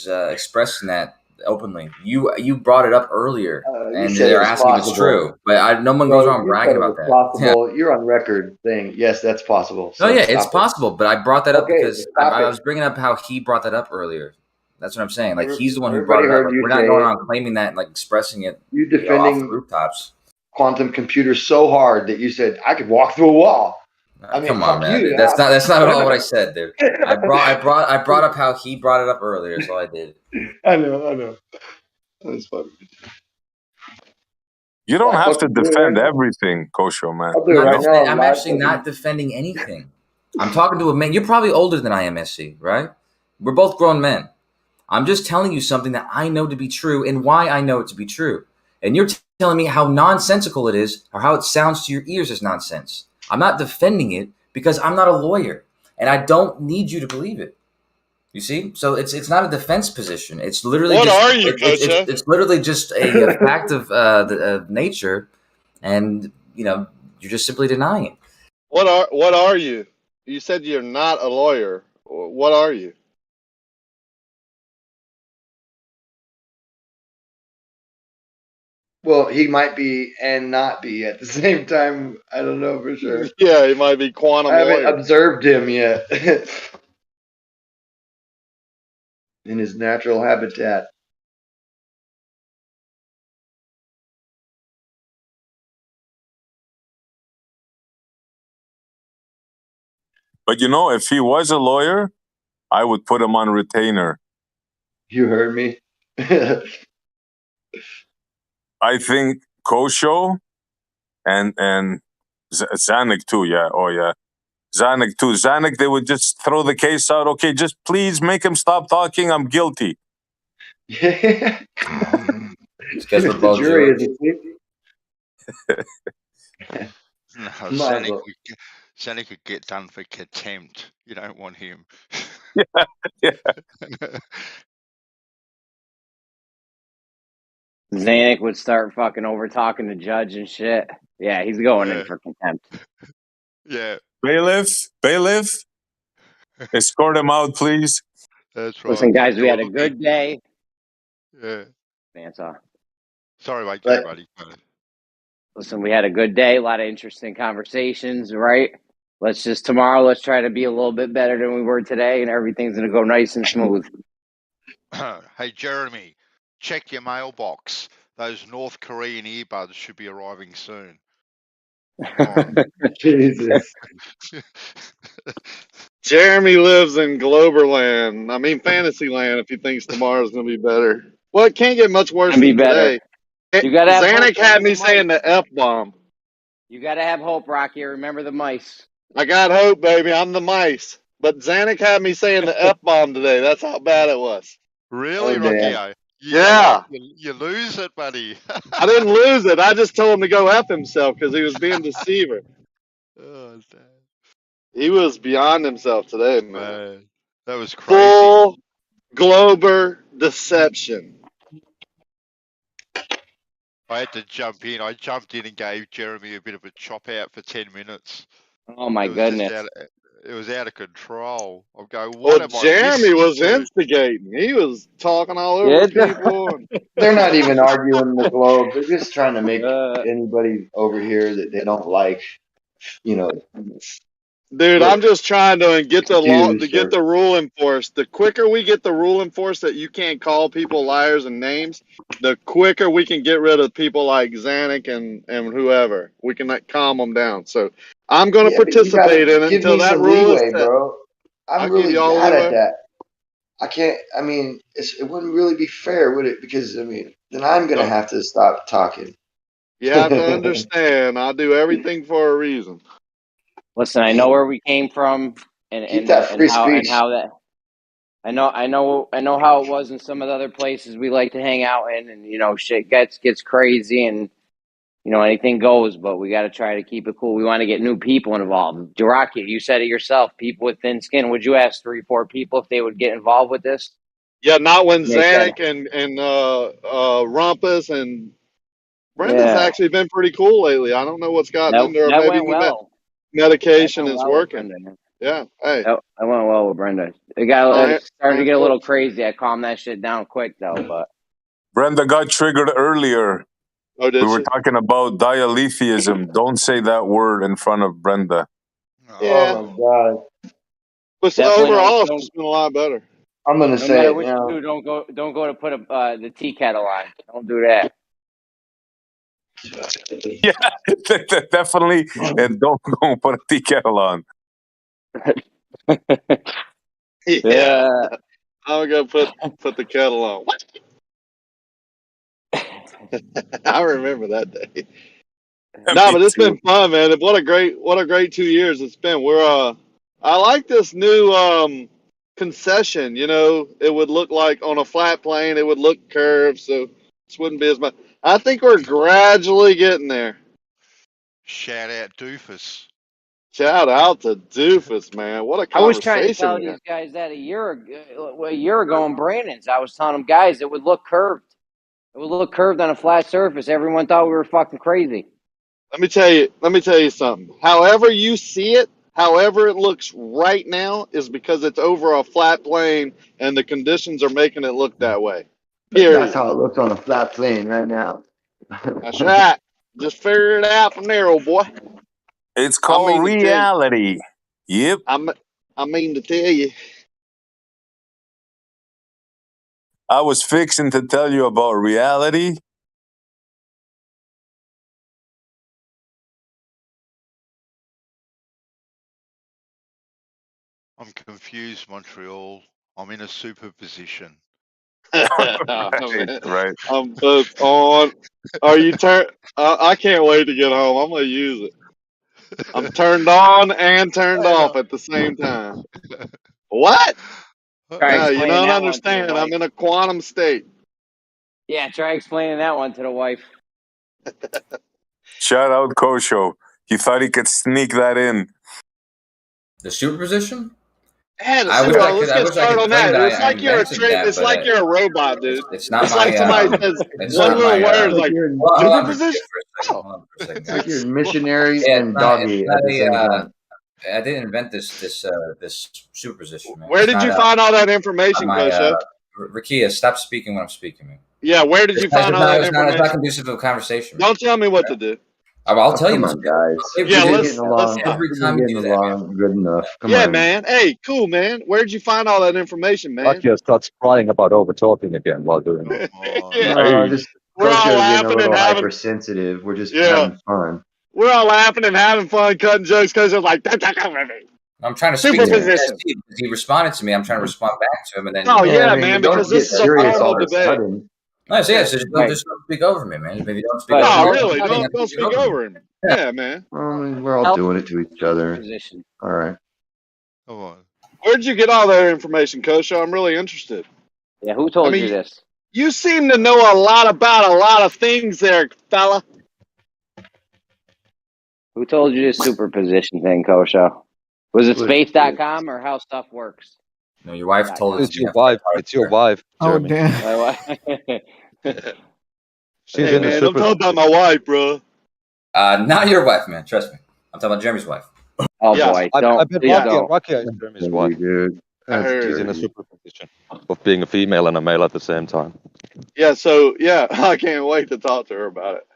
expressing that openly. You brought it up earlier, and they're asking if it's true. But no one goes around bragging about that. Possible. Yeah. You're on record saying yes, that's possible. So yeah, it's possible. But I brought that up because I was bringing up how he brought that up earlier. That's what I'm saying. Like he's the one who brought it up. Like, we're not going around claiming that, like expressing it. You defending off the rooftops. Quantum computers so hard that you said I could walk through a wall. I mean, come on, man. That's not at all what I said, dude. I brought up how he brought it up earlier, so I did. I know. That's funny. You don't have to defend everything, Kosho, man. I'm actually not defending anything. I'm talking to a man. You're probably older than I am, SC, right? We're both grown men. I'm just telling you something that I know to be true and why I know it to be true. And you're telling me how nonsensical it is or how it sounds to your ears as nonsense. I'm not defending it because I'm not a lawyer and I don't need you to believe it. You see? So it's not a defense position. It's literally it's literally just a fact of nature, and you're just simply denying it. What are you? You said you're not a lawyer. What are you? Well, he might be and not be at the same time. I don't know for sure. Yeah, he might be quantum lawyer. I haven't observed him yet in his natural habitat. But if he was a lawyer, I would put him on retainer. You heard me. I think Kosho and Zanuck too, yeah. Oh yeah. Zanuck too. Zanuck, they would just throw the case out. Okay, just please make him stop talking. I'm guilty. Yeah. The jury Zanuck could get done for contempt. You don't want him. Yeah. Zanuck would start fucking over talking the judge and shit. Yeah, he's going in for contempt. Yeah. Bailiff, escort him out, please. That's right. Listen, guys, we had a good day. Yeah. Bandsaw. Sorry, mate. Go, buddy. Listen, we had a good day. A lot of interesting conversations, right? Tomorrow, let's try to be a little bit better than we were today, and everything's going to go nice and smooth. Hey, Jeremy, check your mailbox. Those North Korean earbuds should be arriving soon. Jesus. Jeremy lives in Globerland. I mean, Fantasyland, if he thinks tomorrow's going to be better. Well, it can't get much worse than today. Zanuck had me saying the F-bomb. You got to have hope, Rocky. Remember the mice. I got hope, baby. I'm the mice. But Zanuck had me saying the F-bomb today. That's how bad it was. Really, Rocky? Yeah. You lose it, buddy. I didn't lose it. I just told him to go F himself because he was being deceiver. Oh, he was beyond himself today, man. That was crazy. Full Glober deception. I had to jump in. I jumped in and gave Jeremy a bit of a chop out for 10 minutes. Oh, my goodness. It was out of control. I'm going, Jeremy was instigating. He was talking all over people. They're not even arguing the globe. They're just trying to make anybody over here that they don't like, Dude, I'm just trying to get the law to get the rule enforced. The quicker we get the rule enforced that you can't call people liars and names, the quicker we can get rid of people like Zanuck and whoever. We can calm them down. So I'm going to participate in it until that rule is set. Bro. I'm really bad at that. I can't. I mean, it wouldn't really be fair, would it? Because then I'm going to have to stop talking. You have to understand. I do everything for a reason. Listen, I know where we came from, and how that. I know how it was in some of the other places we like to hang out in, and shit gets crazy, and anything goes. But we got to try to keep it cool. We want to get new people involved. Rocky, you said it yourself. People with thin skin. Would you ask 3-4 people if they would get involved with this? Yeah, not when Zanuck and Rumpus and Brendan's actually been pretty cool lately. I don't know what's gotten into her. That went well. Medication is working. Yeah. Hey. I went well with Brenda. It started to get a little crazy. I calmed that shit down quick though, but Brenda got triggered earlier. Oh, did We were she? talking about dialetheism. Don't say that word in front of Brenda. Yeah. Oh my god. But overall, it's been a lot better. I'm gonna say it what now. you do, don't go to put the tea kettle on. Don't do that. Yeah, definitely. And don't go put a tea kettle on. Yeah. I'm gonna put the kettle on. What? I remember that day. No, but it's been fun, man. What a great 2 years it's been. I like this new concession. You know, it would look like on a flat plane, it would look curved, so this wouldn't be as much. I think we're gradually getting there. Shout out Doofus. Shout out to Doofus, man. What a conversation. I was trying to tell these guys that a year ago in Brandon's. I was telling them, guys, it would look curved. It would look curved on a flat surface. Everyone thought we were fucking crazy. Let me tell you something. However you see it, however it looks right now, is because it's over a flat plane and the conditions are making it look that way. Period. That's how it looks on a flat plane right now. That's right. Just figure it out from there, old boy. It's called reality. Yep. I mean to tell you. I was fixing to tell you about reality. I'm confused, Montreal. I'm in a superposition. Right. I'm both on. Are you turned? I can't wait to get home. I'm gonna use it. I'm turned on and turned off at the same time. What? No, you don't understand. I'm in a quantum state. Yeah, try explaining that one to the wife. Shout out Kosho. He thought he could sneak that in. The superposition? Yeah, let's get started on that. It's like you're it's like you're a robot, dude. It's not it's like somebody says one little word is like superposition. It's like you're missionary and doggy at the same time. I didn't invent this superposition, man. Where did you find all that information, Kosho? Rakia, stop speaking when I'm speaking, man. Yeah, where did you find all that information? It's not conducive to a conversation. Don't tell me what to do. I'll tell you, guys. Yeah, let's every time you do that, good enough. Come on. Man. Hey, cool, man. Where did you find all that information, man? Rakia starts crying about over talking again while doing it. We're all laughing and having hypersensitive. We're just having fun. We're all laughing and having fun, cutting jokes because they're like, I'm trying to speak to him. He responded to me. I'm trying to respond back to him, and then. Oh yeah, man, because this is a formal debate. Nice, yeah. So just don't speak over me, man. Maybe don't speak. No, really, don't speak over him. Yeah, man. We're all doing it to each other. All right. Come on. Where'd you get all that information, Kosho? I'm really interested. Yeah, who told you this? You seem to know a lot about a lot of things there, fella. Who told you this superposition thing, Kosho? Was it space.com or how stuff works? No, your wife told us. It's your wife. It's your wife. Oh, Jeremy. damn. She's hey, in man, the I'm talking about my wife, bro. Not your wife, man. Trust me. I'm talking about Jeremy's wife. Oh, boy. I bet Rakia is Jeremy's wife. Dude. She's in a superposition of being a female and a male at the same time. Yeah, so, I can't wait to talk to her about it.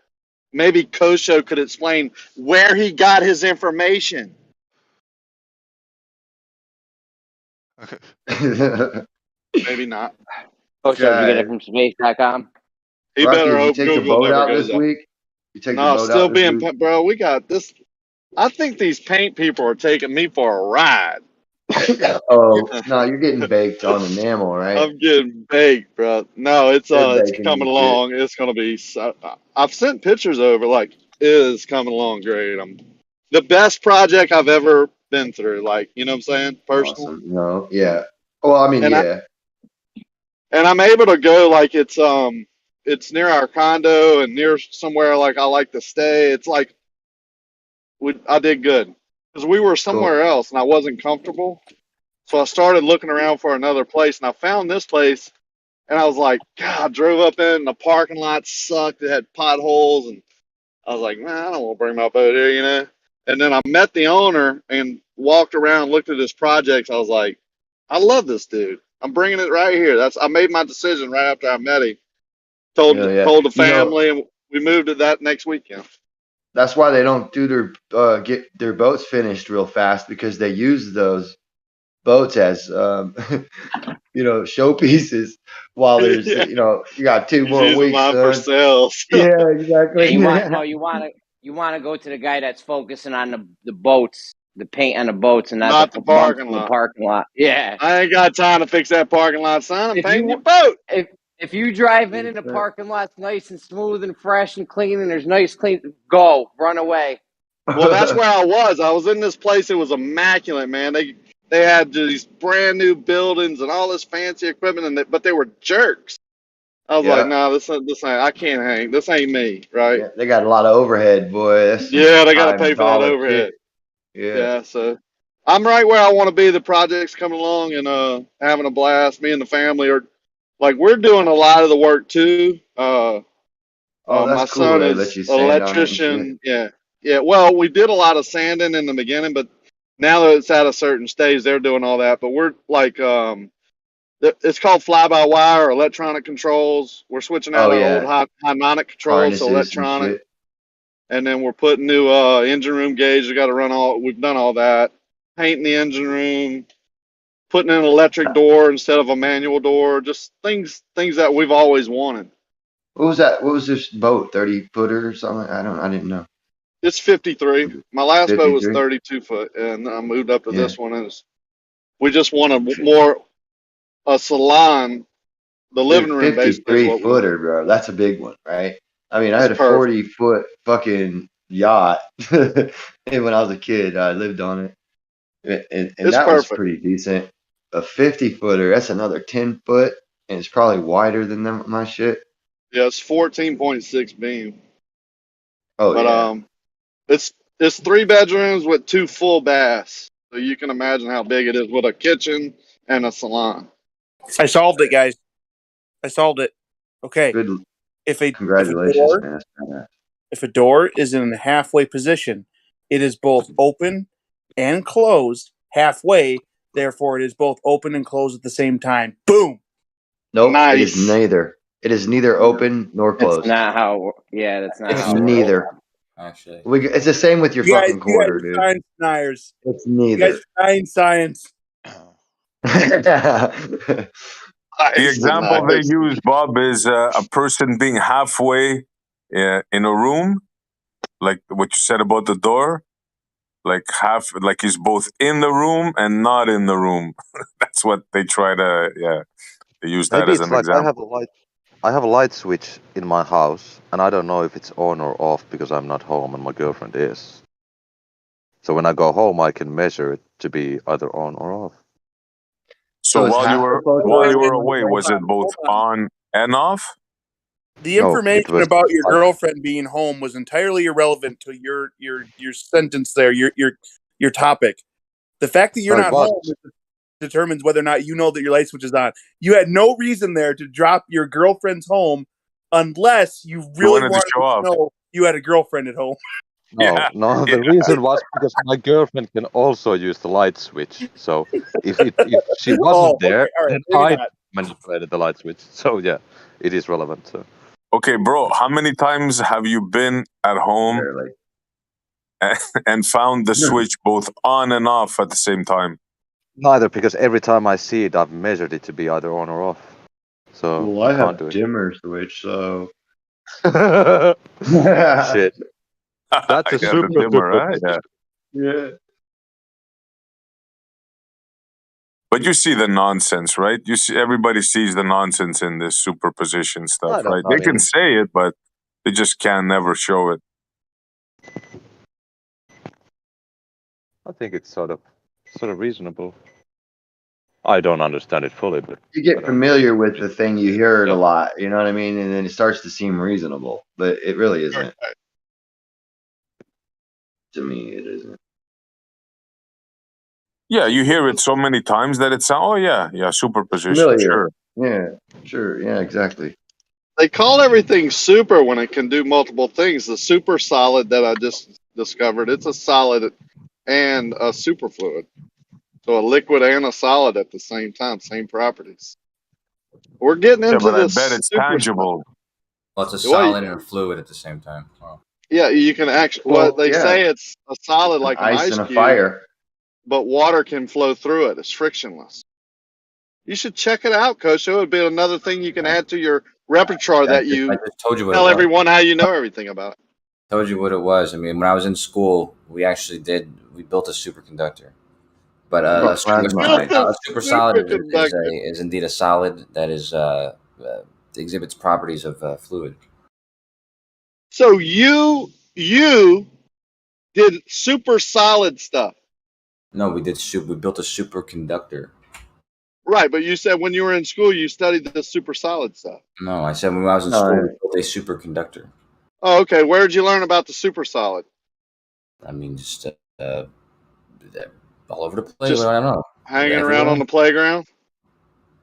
Maybe Kosho could explain where he got his information. Maybe not. Kosho, did you get it from space.com? He better hope you take the boat out this week? You take the boat still out being, week? bro, we got this. I think these paint people are taking me for a ride. Oh, no, you're getting baked on enamel, right? I'm getting baked, bro. No, it's coming along. It's gonna be. I've sent pictures over. Like, it is coming along great. The best project I've ever been through. Like, you know what I'm saying? Personal. Awesome. No, yeah. Well, I mean, yeah. And I'm able to go. Like, it's near our condo and near somewhere like I like to stay. It's like I did good because we were somewhere else and I wasn't comfortable. So I started looking around for another place and I found this place and I was like, God, I drove up in the parking lot sucked. It had potholes and I was like, man, I don't want to bring my boat here, you know? And then I met the owner and walked around, looked at his projects. I was like, I love this dude. I'm bringing it right here. I made my decision right after I met him. Told the family, and we moved it that next weekend. That's why they don't do get their boats finished real fast, because they use those boats as showpieces while there's you got 2 more weeks for sales. Yeah, exactly. You want to go to the guy that's focusing on the boats, the paint on the boats, and not the parking lot. The parking lot. Yeah, I ain't got time to fix that parking lot, son. I'm painting your boat. If you drive in the parking lot's nice and smooth and fresh and clean, and there's nice clean, run away. Well, that's where I was. I was in this place. It was immaculate, man. They had these brand new buildings and all this fancy equipment, but they were jerks. I was like, no, this ain't. I can't hang. This ain't me, right? Yeah, they got a lot of overhead, boy. They got to pay for that overhead. Yeah. So I'm right where I want to be. The project's coming along and having a blast. Me and the family are we're doing a lot of the work too. That's my cool. son is an electrician. Yeah. Well, we did a lot of sanding in the beginning, but now that it's at a certain stage, they're doing all that. But we're it's called fly-by-wire or electronic controls. We're switching out old harmonic controls to electronic. And then we're putting new engine room gauge. We've done all that. Painting the engine room, putting in an electric door instead of a manual door. Just things that we've always wanted. What was that? What was this boat? 30-footer or something? I didn't know. It's 53. My last boat was 32 foot, and I moved up to this one. And we just wanted a salon, the living room, basically. 53-footer, bro. That's a big one, right? I mean, I had a 40-foot fucking yacht when I was a kid. I lived on it, and that was pretty decent. A 50-footer, that's another 10-foot, and it's probably wider than my shit. Yeah, it's 14.6 beam. Oh, but it's 3 bedrooms with 2 full baths, so you can imagine how big it is with a kitchen and a salon. I solved it, guys. I solved it. Okay. Good. Congratulations, man. If a door is in a halfway position, it is both open and closed halfway. Therefore, it is both open and closed at the same time. Boom. Nope. Nice. It is neither. It is neither open nor closed. That's not how. Yeah, that's not. It's neither. Actually, it's the same with your fucking quarter, dude. Science deniers. It's neither. You guys science. The example they use, Bob, is a person being halfway in a room, like what you said about the door, like he's both in the room and not in the room. That's what they try to, they use that as an example. I have a light switch in my house, and I don't know if it's on or off because I'm not home and my girlfriend is. So when I go home, I can measure it to be either on or off. So while you were away, was it both on and off? The information about your girlfriend being home was entirely irrelevant to your sentence there, your topic. The fact that you're not home determines whether or not you know that your light switch is on. You had no reason there to drop your girlfriend's home unless you really wanted to know you had a girlfriend at home. No, the reason was because my girlfriend can also use the light switch. So if she wasn't there, then I manipulated the light switch. So yeah, it is relevant. So. Okay, bro, how many times have you been at home and found the switch both on and off at the same time? Neither, because every time I see it, I've measured it to be either on or off. So well, I have a dimmer switch, so shit. That's a super dimmer, right? Yeah. But you see the nonsense, right? Everybody sees the nonsense in this superposition stuff, right? They can say it, but they just can never show it. I think it's sort of reasonable. I don't understand it fully, but you get familiar with the thing, you hear it a lot, you know what I mean? And then it starts to seem reasonable, but it really isn't. To me, it isn't. Yeah, you hear it so many times that it's superposition. Familiar. Sure. Yeah, exactly. They call everything super when it can do multiple things. The super solid that I just discovered, it's a solid and a superfluid. So a liquid and a solid at the same time, same properties. We're getting into but this. I bet it's tangible. Well, it's a solid and a fluid at the same time. Oh. Yeah, you can actually. Well, they say it's a solid like an ice and a cube, fire, but water can flow through it. It's frictionless. You should check it out, Coach. It would be another thing you can add to your repertoire that you told you what tell everyone how you know everything about it. Told you what it was. I mean, when I was in school, we built a superconductor. But a super solid is indeed a solid that is exhibits properties of fluid. So you did super solid stuff. No, we built a superconductor. Right, but you said when you were in school you studied the super solid stuff. No, I said when I was in school we built a superconductor. Oh, okay. Where did you learn about the super solid? I mean, just all over the place. Just I don't know. Hanging around on the playground.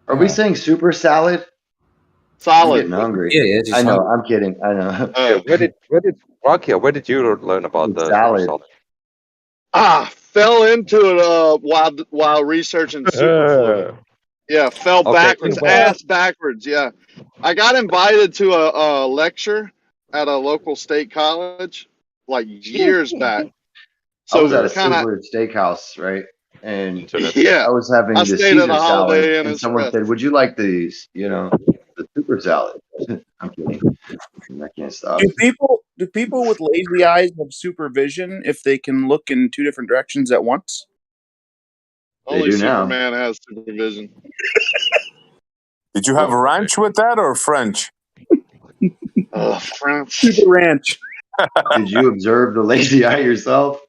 Are we saying super salad? Solid. I'm getting hungry. Yeah, I know. I'm kidding. I know. Where did you learn about the salad? Fell into it while researching superfluid. Yeah, fell backwards, ass backwards. Yeah, I got invited to a lecture at a local state college like years back. So I was at a Silver Steakhouse, right? And yeah, I was having the Caesar salad, and someone said, "Would you like these? You know, the super salad?" I'm kidding. I can't stop. Do people with lazy eyes have supervision if they can look in two different directions at once? Only Superman has supervision. Did you have a ranch with that or French? French. Super ranch. Did you observe the lazy eye yourself?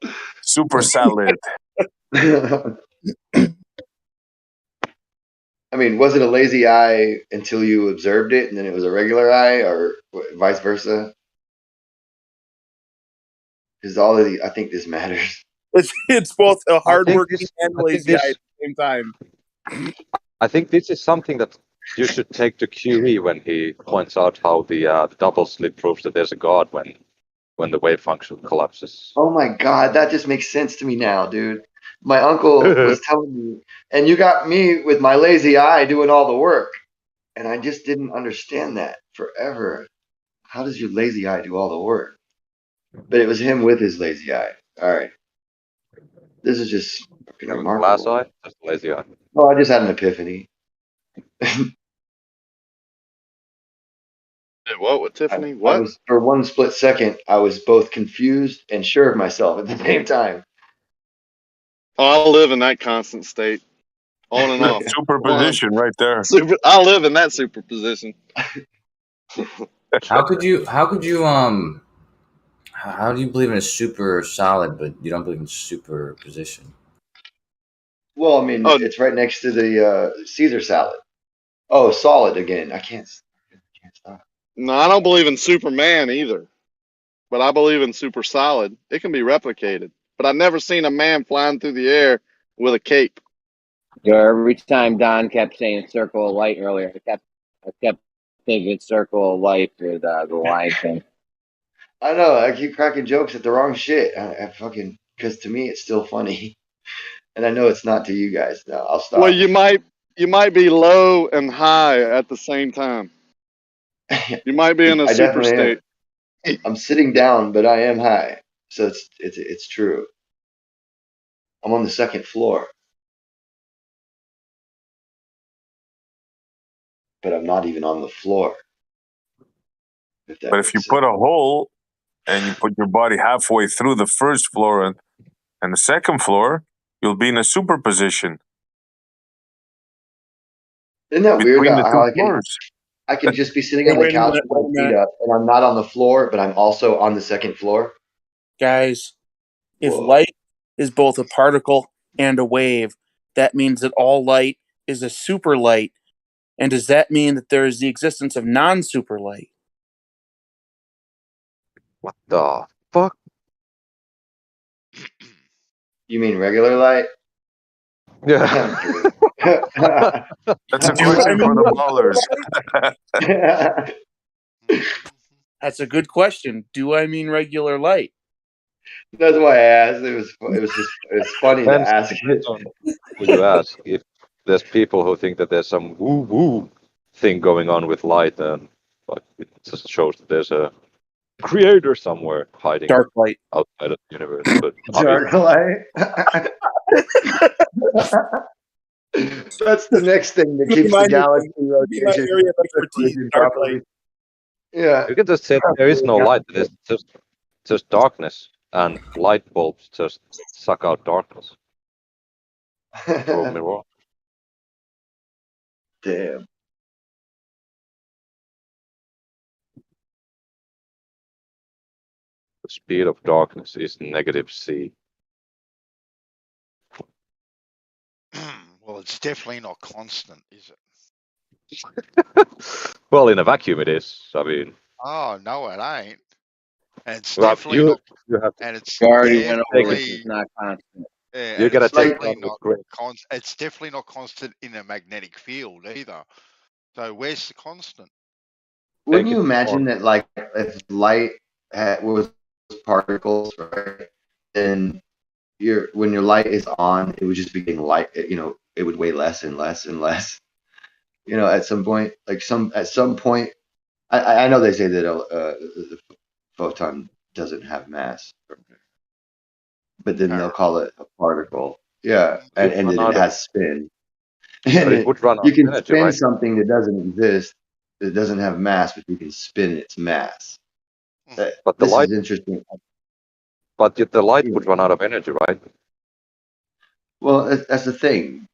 Super salad. I mean, was it a lazy eye until you observed it and then it was a regular eye, or vice versa? Because I think this matters. It's both a hardworking and lazy eye at the same time. I think this is something that you should take to QE when he points out how the double slit proves that there's a God when the wave function collapses. Oh my God, that just makes sense to me now, dude. My uncle was telling me, and you got me with my lazy eye doing all the work. And I just didn't understand that forever. How does your lazy eye do all the work? But it was him with his lazy eye. All right. This is just fucking remarkable. Glass eye? Just lazy eye. Oh, I just had an epiphany. What with Tiffany? What? For one split second, I was both confused and sure of myself at the same time. Oh, I live in that constant state, on and off. Superposition, right there. I live in that superposition. How do you believe in a super solid, but you don't believe in superposition? Well, I mean, it's right next to the Caesar salad. Oh, solid again. I can't stop. No, I don't believe in Superman either, but I believe in super solid. It can be replicated, but I've never seen a man flying through the air with a cape. Every time Don kept saying circle of light earlier, I kept thinking circle of light with the line thing. I know. I keep cracking jokes at the wrong shit. Because to me it's still funny, and I know it's not to you guys. No, I'll stop. Well, you might be low and high at the same time. You might be in a super state. I'm sitting down, but I am high, so it's true. I'm on the second floor, but I'm not even on the floor. But if you put a hole and you put your body halfway through the first floor and the second floor, you'll be in a superposition. Isn't that weird? How I can just be sitting on the couch with my feet up, and I'm not on the floor, but I'm also on the second floor. Guys, if light is both a particle and a wave, that means that all light is a super light. And does that mean that there is the existence of non-super light? What the fuck? You mean regular light? Yeah. That's a question for the ballers. That's a good question. Do I mean regular light? That's why I asked. It's funny to ask it. When you ask if there's people who think that there's some woo thing going on with light, and like it just shows that there's a creator somewhere hiding dark light outside of the universe. But dark light. That's the next thing that keeps the galaxy rotation properly. Yeah, you can just say there is no light. There's just darkness, and light bulbs just suck out darkness. Prove me wrong. Damn. The speed of darkness is -c. Well, it's definitely not constant, is it? Well, in a vacuum it is. I mean. Oh no, it ain't. And it's definitely not. You have. And it's definitely not constant. Yeah, you gotta take it's definitely not constant in a magnetic field either. So where's the constant? Wouldn't you imagine that, like, if light was particles, right? Then when your light is on, it would just be getting light. You know, it would weigh less and less and less. You know, at some point, I know they say that the photon doesn't have mass, but then they'll call it a particle. Yeah, and then it has spin. And it would run you can energy, spin right? something that doesn't exist, that doesn't have mass, but you can spin its mass. But the light is interesting. But the light would run out of energy, right? Well, that's the thing.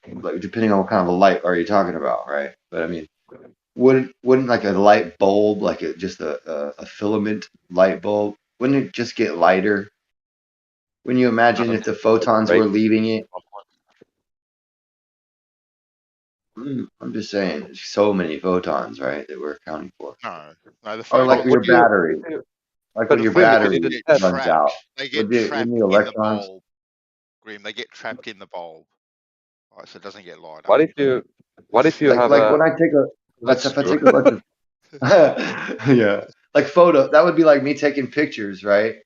Like, depending on what kind of a light are you talking about, right? But I mean, wouldn't like a light bulb, like just a filament light bulb, wouldn't it just get lighter? When you imagine if the photons were leaving it? I'm just saying, there's so many photons, right, that we're accounting for. No, the or like your battery. Like when your battery runs out. They get trapped in the bulb. Grim, they get trapped in the bulb. Right, so it doesn't get lighter. What if you have when I take a if I take a bunch of yeah, like photo, that would be like me taking pictures, right?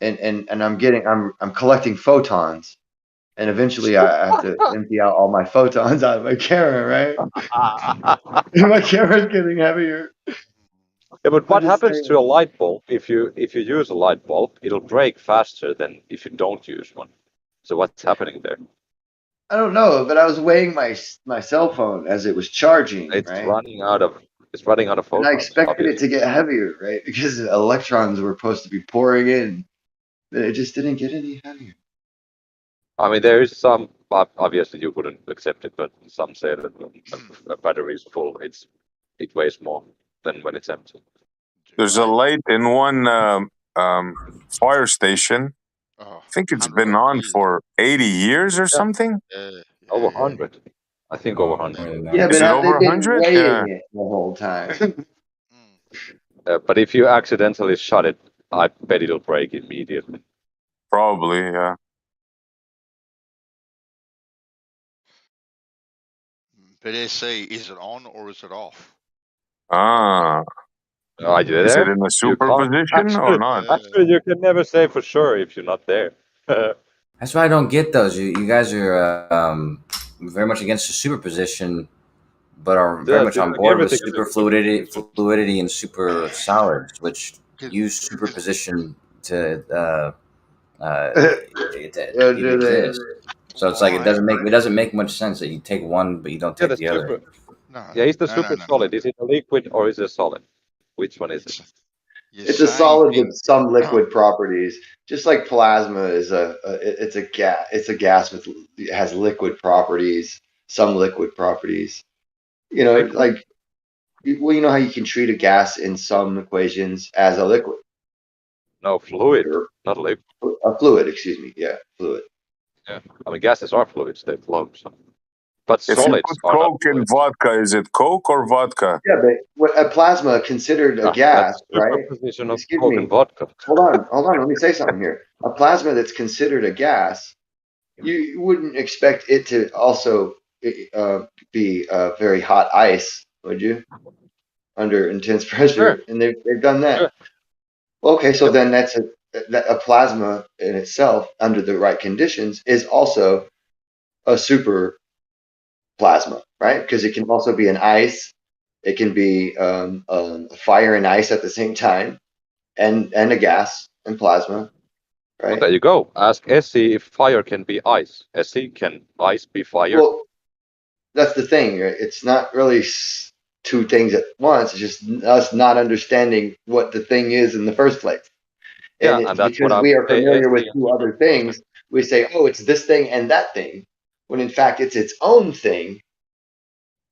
And I'm collecting photons, and eventually I have to empty out all my photons out of my camera, right? My camera's getting heavier. Yeah, but what happens to a light bulb if you use a light bulb? It'll break faster than if you don't use one. So what's happening there? I don't know, but I was weighing my cell phone as it was charging. It's right? running out of photons. And I expected it to get heavier, right? Because electrons were supposed to be pouring in, but it just didn't get any heavier. I mean, there is some. Obviously, you wouldn't accept it, but some say that when a battery is full, it weighs more than when it's empty. There's a light in one fire station. I think it's been on for 80 years or something. Over 100. I think over 100. Yeah, but is it over 100? Yeah. It the whole time. But if you accidentally shut it, I bet it'll break immediately. Probably, yeah. But SC, is it on or is it off? Are you there? Is it in a superposition or not? Actually, you can never say for sure if you're not there. That's why I don't get those. You guys are very much against the superposition, but are very much on board with super fluidity and super solids, which use superposition to exist. So it's like it doesn't make much sense that you take one but you don't take the other. Yeah, is the super solid? Is it a liquid or is it solid? Which one is it? It's a solid with some liquid properties, just like plasma is it's a gas. It's a gas it has liquid properties, some liquid properties. You know, like, well, you know how you can treat a gas in some equations as a liquid. No, fluid, not a liquid. A fluid, excuse me. Yeah, fluid. Yeah, I mean gases are fluids; they flow. So. But if solids you put Coke in vodka, is it Coke or vodka? Yeah, but a plasma considered a gas, right? Excuse Coke and vodka. Hold on. Let me say something here. A plasma that's considered a gas, you wouldn't expect it to also be very hot ice, would you? Under intense pressure, and they've done that. Sure. Okay, so then that's a plasma in itself, under the right conditions, is also a super plasma, right? Because it can also be an ice, it can be fire and ice at the same time, and a gas and plasma, right? Well, there you go. Ask SC if fire can be ice. SC, can ice be fire? Well, that's the thing, right? It's not really two things at once. It's just us not understanding what the thing is in the first place. And, and that's because we are familiar with two other things, we say, oh, it's this thing and that thing, when in fact it's its own thing.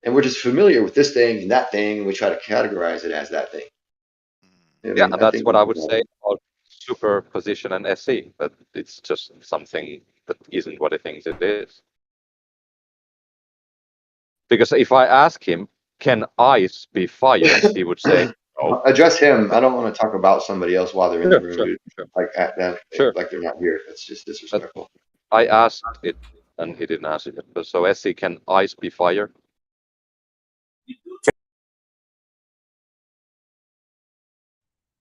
And we're just familiar with this thing and that thing, and we try to categorize it as that thing. And that's what I would say about superposition and SC, but it's just something that isn't what he thinks it is. Because if I ask him, can ice be fire? He would say, no. Address him. I don't want to talk about somebody else while they're in the room. Like at that, like they're not here. That's just disrespectful. I asked it, and he didn't answer it. So SC, can ice be fire?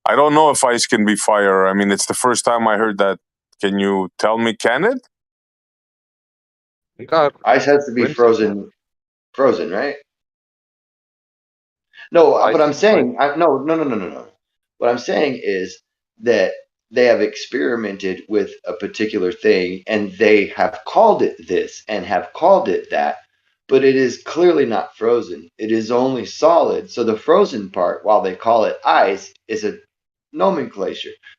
I don't know if ice can be fire. I mean, it's the first time I heard that. Can you tell me, can it? Ice has to be frozen, right? No, but I'm saying, no. What I'm saying is that they have experimented with a particular thing, and they have called it this and have called it that, but it is clearly not frozen. It is only solid. So the frozen part, while they call it ice, is a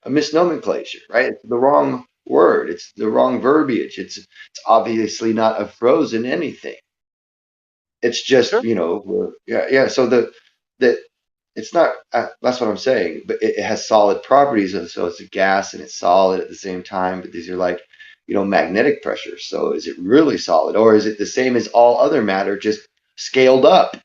misnomenclature, right? It's the wrong word. It's the wrong verbiage. It's obviously not a frozen anything. It's just, So that it's not. That's what I'm saying. But it has solid properties, and so it's a gas and it's solid at the same time. But these are like, magnetic pressure. So is it really solid, or is it the same as all other matter, just scaled up?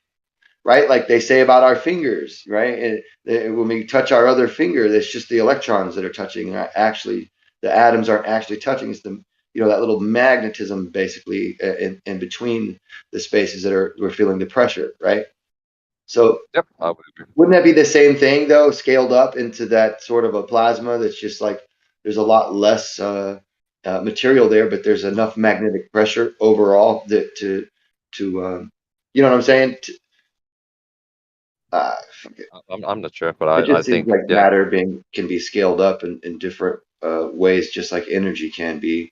Right, like they say about our fingers, right? And when we touch our other finger, it's just the electrons that are touching. Actually, the atoms aren't actually touching. It's the that little magnetism basically in between the spaces that we're feeling the pressure, right? So wouldn't that be the same thing though, scaled up into that sort of a plasma that's just like there's a lot less material there, but there's enough magnetic pressure overall that to you know what I'm saying? I'm not sure, but it just think seems like matter can be scaled up in different ways, just like energy can be.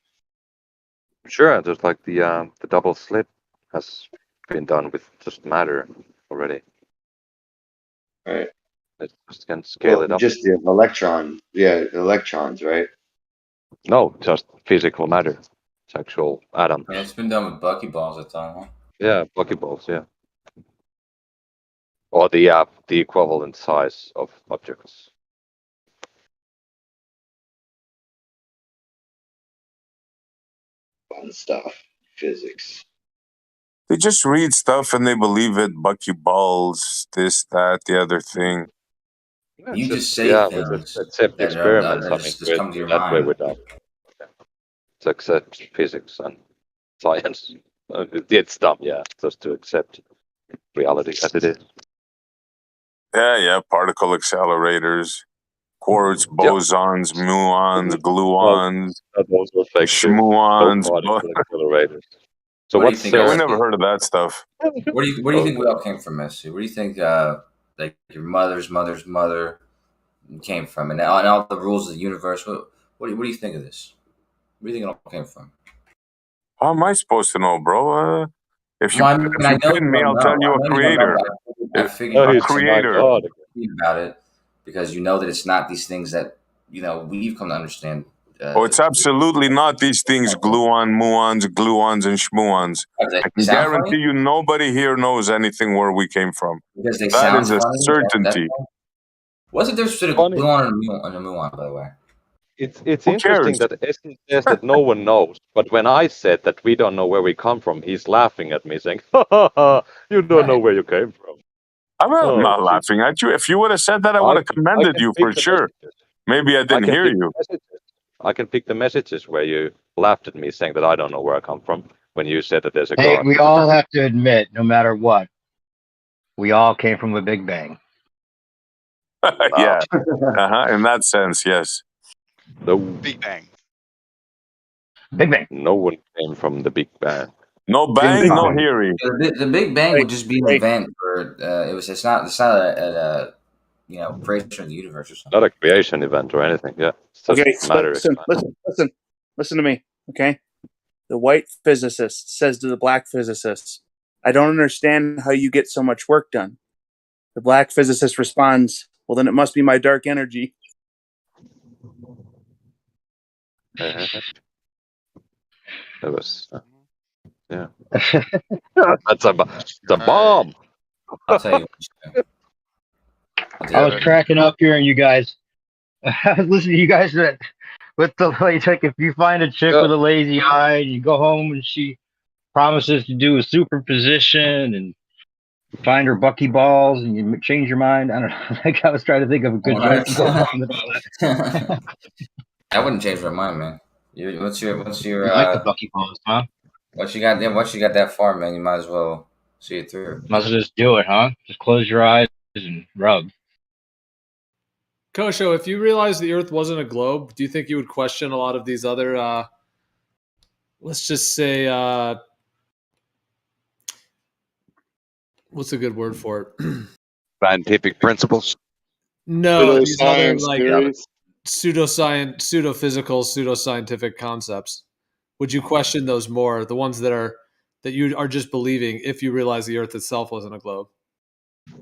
Sure, just like the double slit has been done with just matter already. Right. It just can scale it up. Just the electrons, right? No, just physical matter. It's actual atom. Yeah, it's been done with buckyballs at the time, huh? Yeah, buckyballs, yeah. Or the equivalent size of objects. Fun stuff. Physics. They just read stuff and they believe it. Buckyballs, this, that, the other thing. You just say things. Just accept experiments. Just come to your that mind. way we're done. To accept physics and science. It's dumb, just to accept reality as it is. Yeah, particle accelerators, quartz, bosons, muons, gluons, shmuons. Accelerators. So what do you think? We never heard of that stuff. Where do you think we all came from, Messi? Where do you think like your mother's mother came from, and all the rules of the universe? What do you think of this? Where do you think it all came from? How am I supposed to know, bro? If you pin me, I'll tell you a creator. I figured a creator about it because you know that it's not these things that we've come to understand. It's absolutely not these things: gluon, muons, gluons, and shmuons. I can guarantee you, nobody here knows anything where we came from. Because they that is a certainty. What's the difference between a gluon and a muon, by the way? It's interesting that Essen says that no one knows, but when I said that we don't know where we come from, he's laughing at me, saying, "Ha ha ha! You don't know where you came from." I'm not laughing at you. If you would have said that, I would have commended you for sure. Maybe I didn't hear you. I can pick the messages where you laughed at me, saying that I don't know where I come from when you said that there's a God. We all have to admit, no matter what, we all came from a Big Bang. Yeah. In that sense, yes. No. Big Bang. Big Bang. No one came from the Big Bang. No bang, no Harry. The Big Bang would just be an event for it's not a creation of the universe or something. Not a creation event or anything. Yeah. Okay, listen to me. Okay, the white physicist says to the black physicist, "I don't understand how you get so much work done." The black physicist responds, "Well, then it must be my dark energy." That was, yeah. That's a bomb. I'll tell you. I was cracking up hearing you guys. I was listening to you guys with the like if you find a chick with a lazy eye and you go home and she promises to do a superposition and find her buckyballs and you change your mind. I don't know. Like I was trying to think of a good joke to go along with all that. I wouldn't change my mind, man. What's your you like the buckyballs, huh? Once you got that far, man, you might as well see it through. Might as well just do it, huh? Just close your eyes and rub. Kosho, if you realized the Earth wasn't a globe, do you think you would question a lot of these other, let's just say, what's a good word for it? Scientific principles? No, these other like pseudoscience, pseudophysical, pseudoscientific concepts. Would you question those more? The ones that you are just believing if you realize the Earth itself wasn't a globe?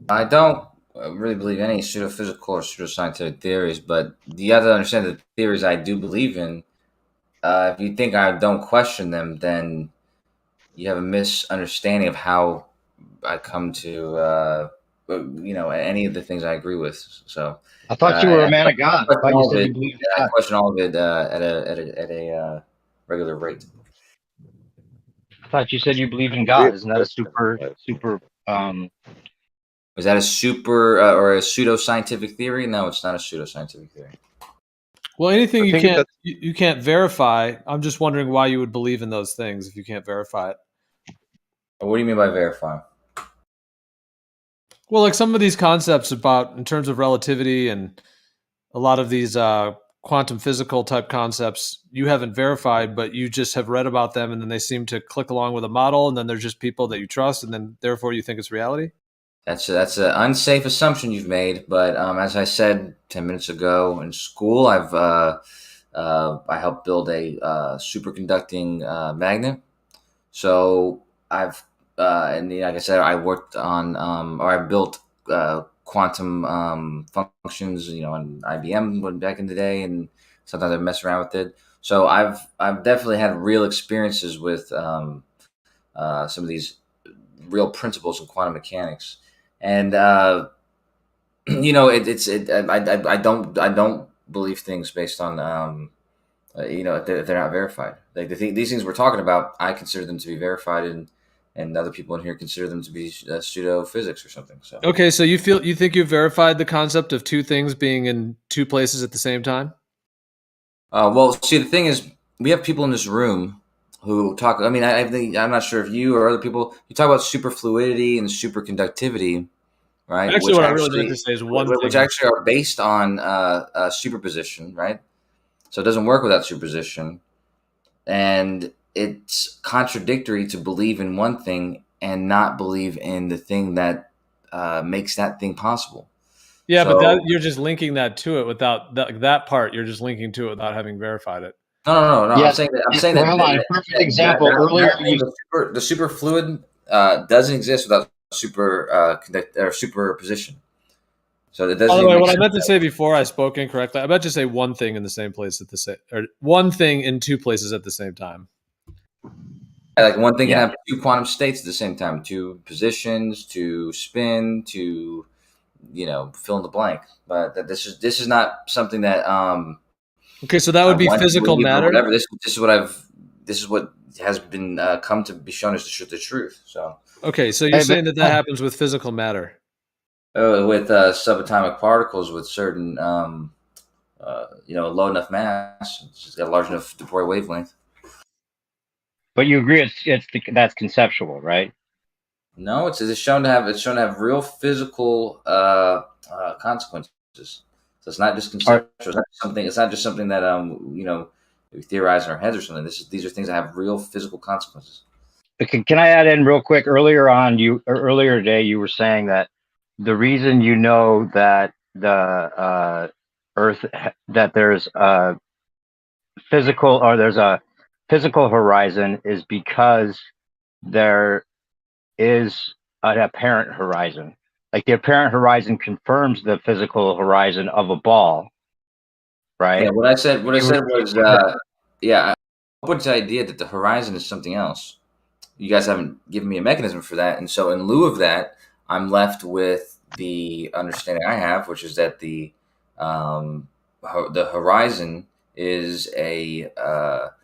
I don't really believe any pseudophysical or pseudoscientific theories, but you have to understand the theories I do believe in. If you think I don't question them, then you have a misunderstanding of how I come to, any of the things I agree with. So I thought you were a man of God. I question all of it at a regular rate. I thought you said you believed in God. Isn't that a super? Is that a super or a pseudoscientific theory? No, it's not a pseudoscientific theory. Well, anything you can't verify. I'm just wondering why you would believe in those things if you can't verify it. What do you mean by verify? Well, like some of these concepts about in terms of relativity and a lot of these quantum physical type concepts you haven't verified, but you just have read about them and then they seem to click along with a model and then they're just people that you trust and then therefore you think it's reality? That's an unsafe assumption you've made, but as I said 10 minutes ago in school, I helped build a superconducting magnet. So I've and like I said, I worked on or I built quantum functions, on IBM back in the day, and sometimes I mess around with it. So I've definitely had real experiences with some of these real principles of quantum mechanics. And I don't believe things based on if they're not verified. Like these things we're talking about, I consider them to be verified, and other people in here consider them to be pseudo physics or something. So okay, so you think you've verified the concept of two things being in two places at the same time? Well, see, the thing is, we have people in this room who talk. I mean, I think I'm not sure if you or other people you talk about superfluidity and superconductivity, right? Actually, what I really meant to say is which actually are based on superposition, right? So it doesn't work without superposition, and it's contradictory to believe in one thing and not believe in the thing that makes that thing possible. Yeah, so, but you're just linking that to it without that part. You're just linking to it without having verified it. No. Yes. I'm saying that. Perfect example. Earlier, the superfluid doesn't exist without superposition. So it doesn't. By the way, what I meant to say before I spoke incorrectly, I meant to say one thing in the same place at the same, or one thing in two places at the same time. Yeah, like one thing can have two quantum states at the same time, two positions, two spin, two. Fill in the blank, but this is not something that. Okay, so that would be physical matter. Whatever. This is what has been come to be shown as the truth. So. Okay, so you're saying that happens with physical matter. With subatomic particles with certain, low enough mass, it's just got a large enough de Broglie wavelength. But you agree that's conceptual, right? No, it's shown to have real physical consequences. So So it's not just conceptual. It's not just something that we theorize in our heads or something. These are things that have real physical consequences. Can I add in real quick? Earlier today, you were saying that the reason you know that the Earth, that there's a physical horizon is because there is an apparent horizon. Like the apparent horizon confirms the physical horizon of a ball, right? Yeah, what I said was, I put the idea that the horizon is something else. You guys haven't given me a mechanism for that, and so in lieu of that, I'm left with the understanding I have, which is that the horizon is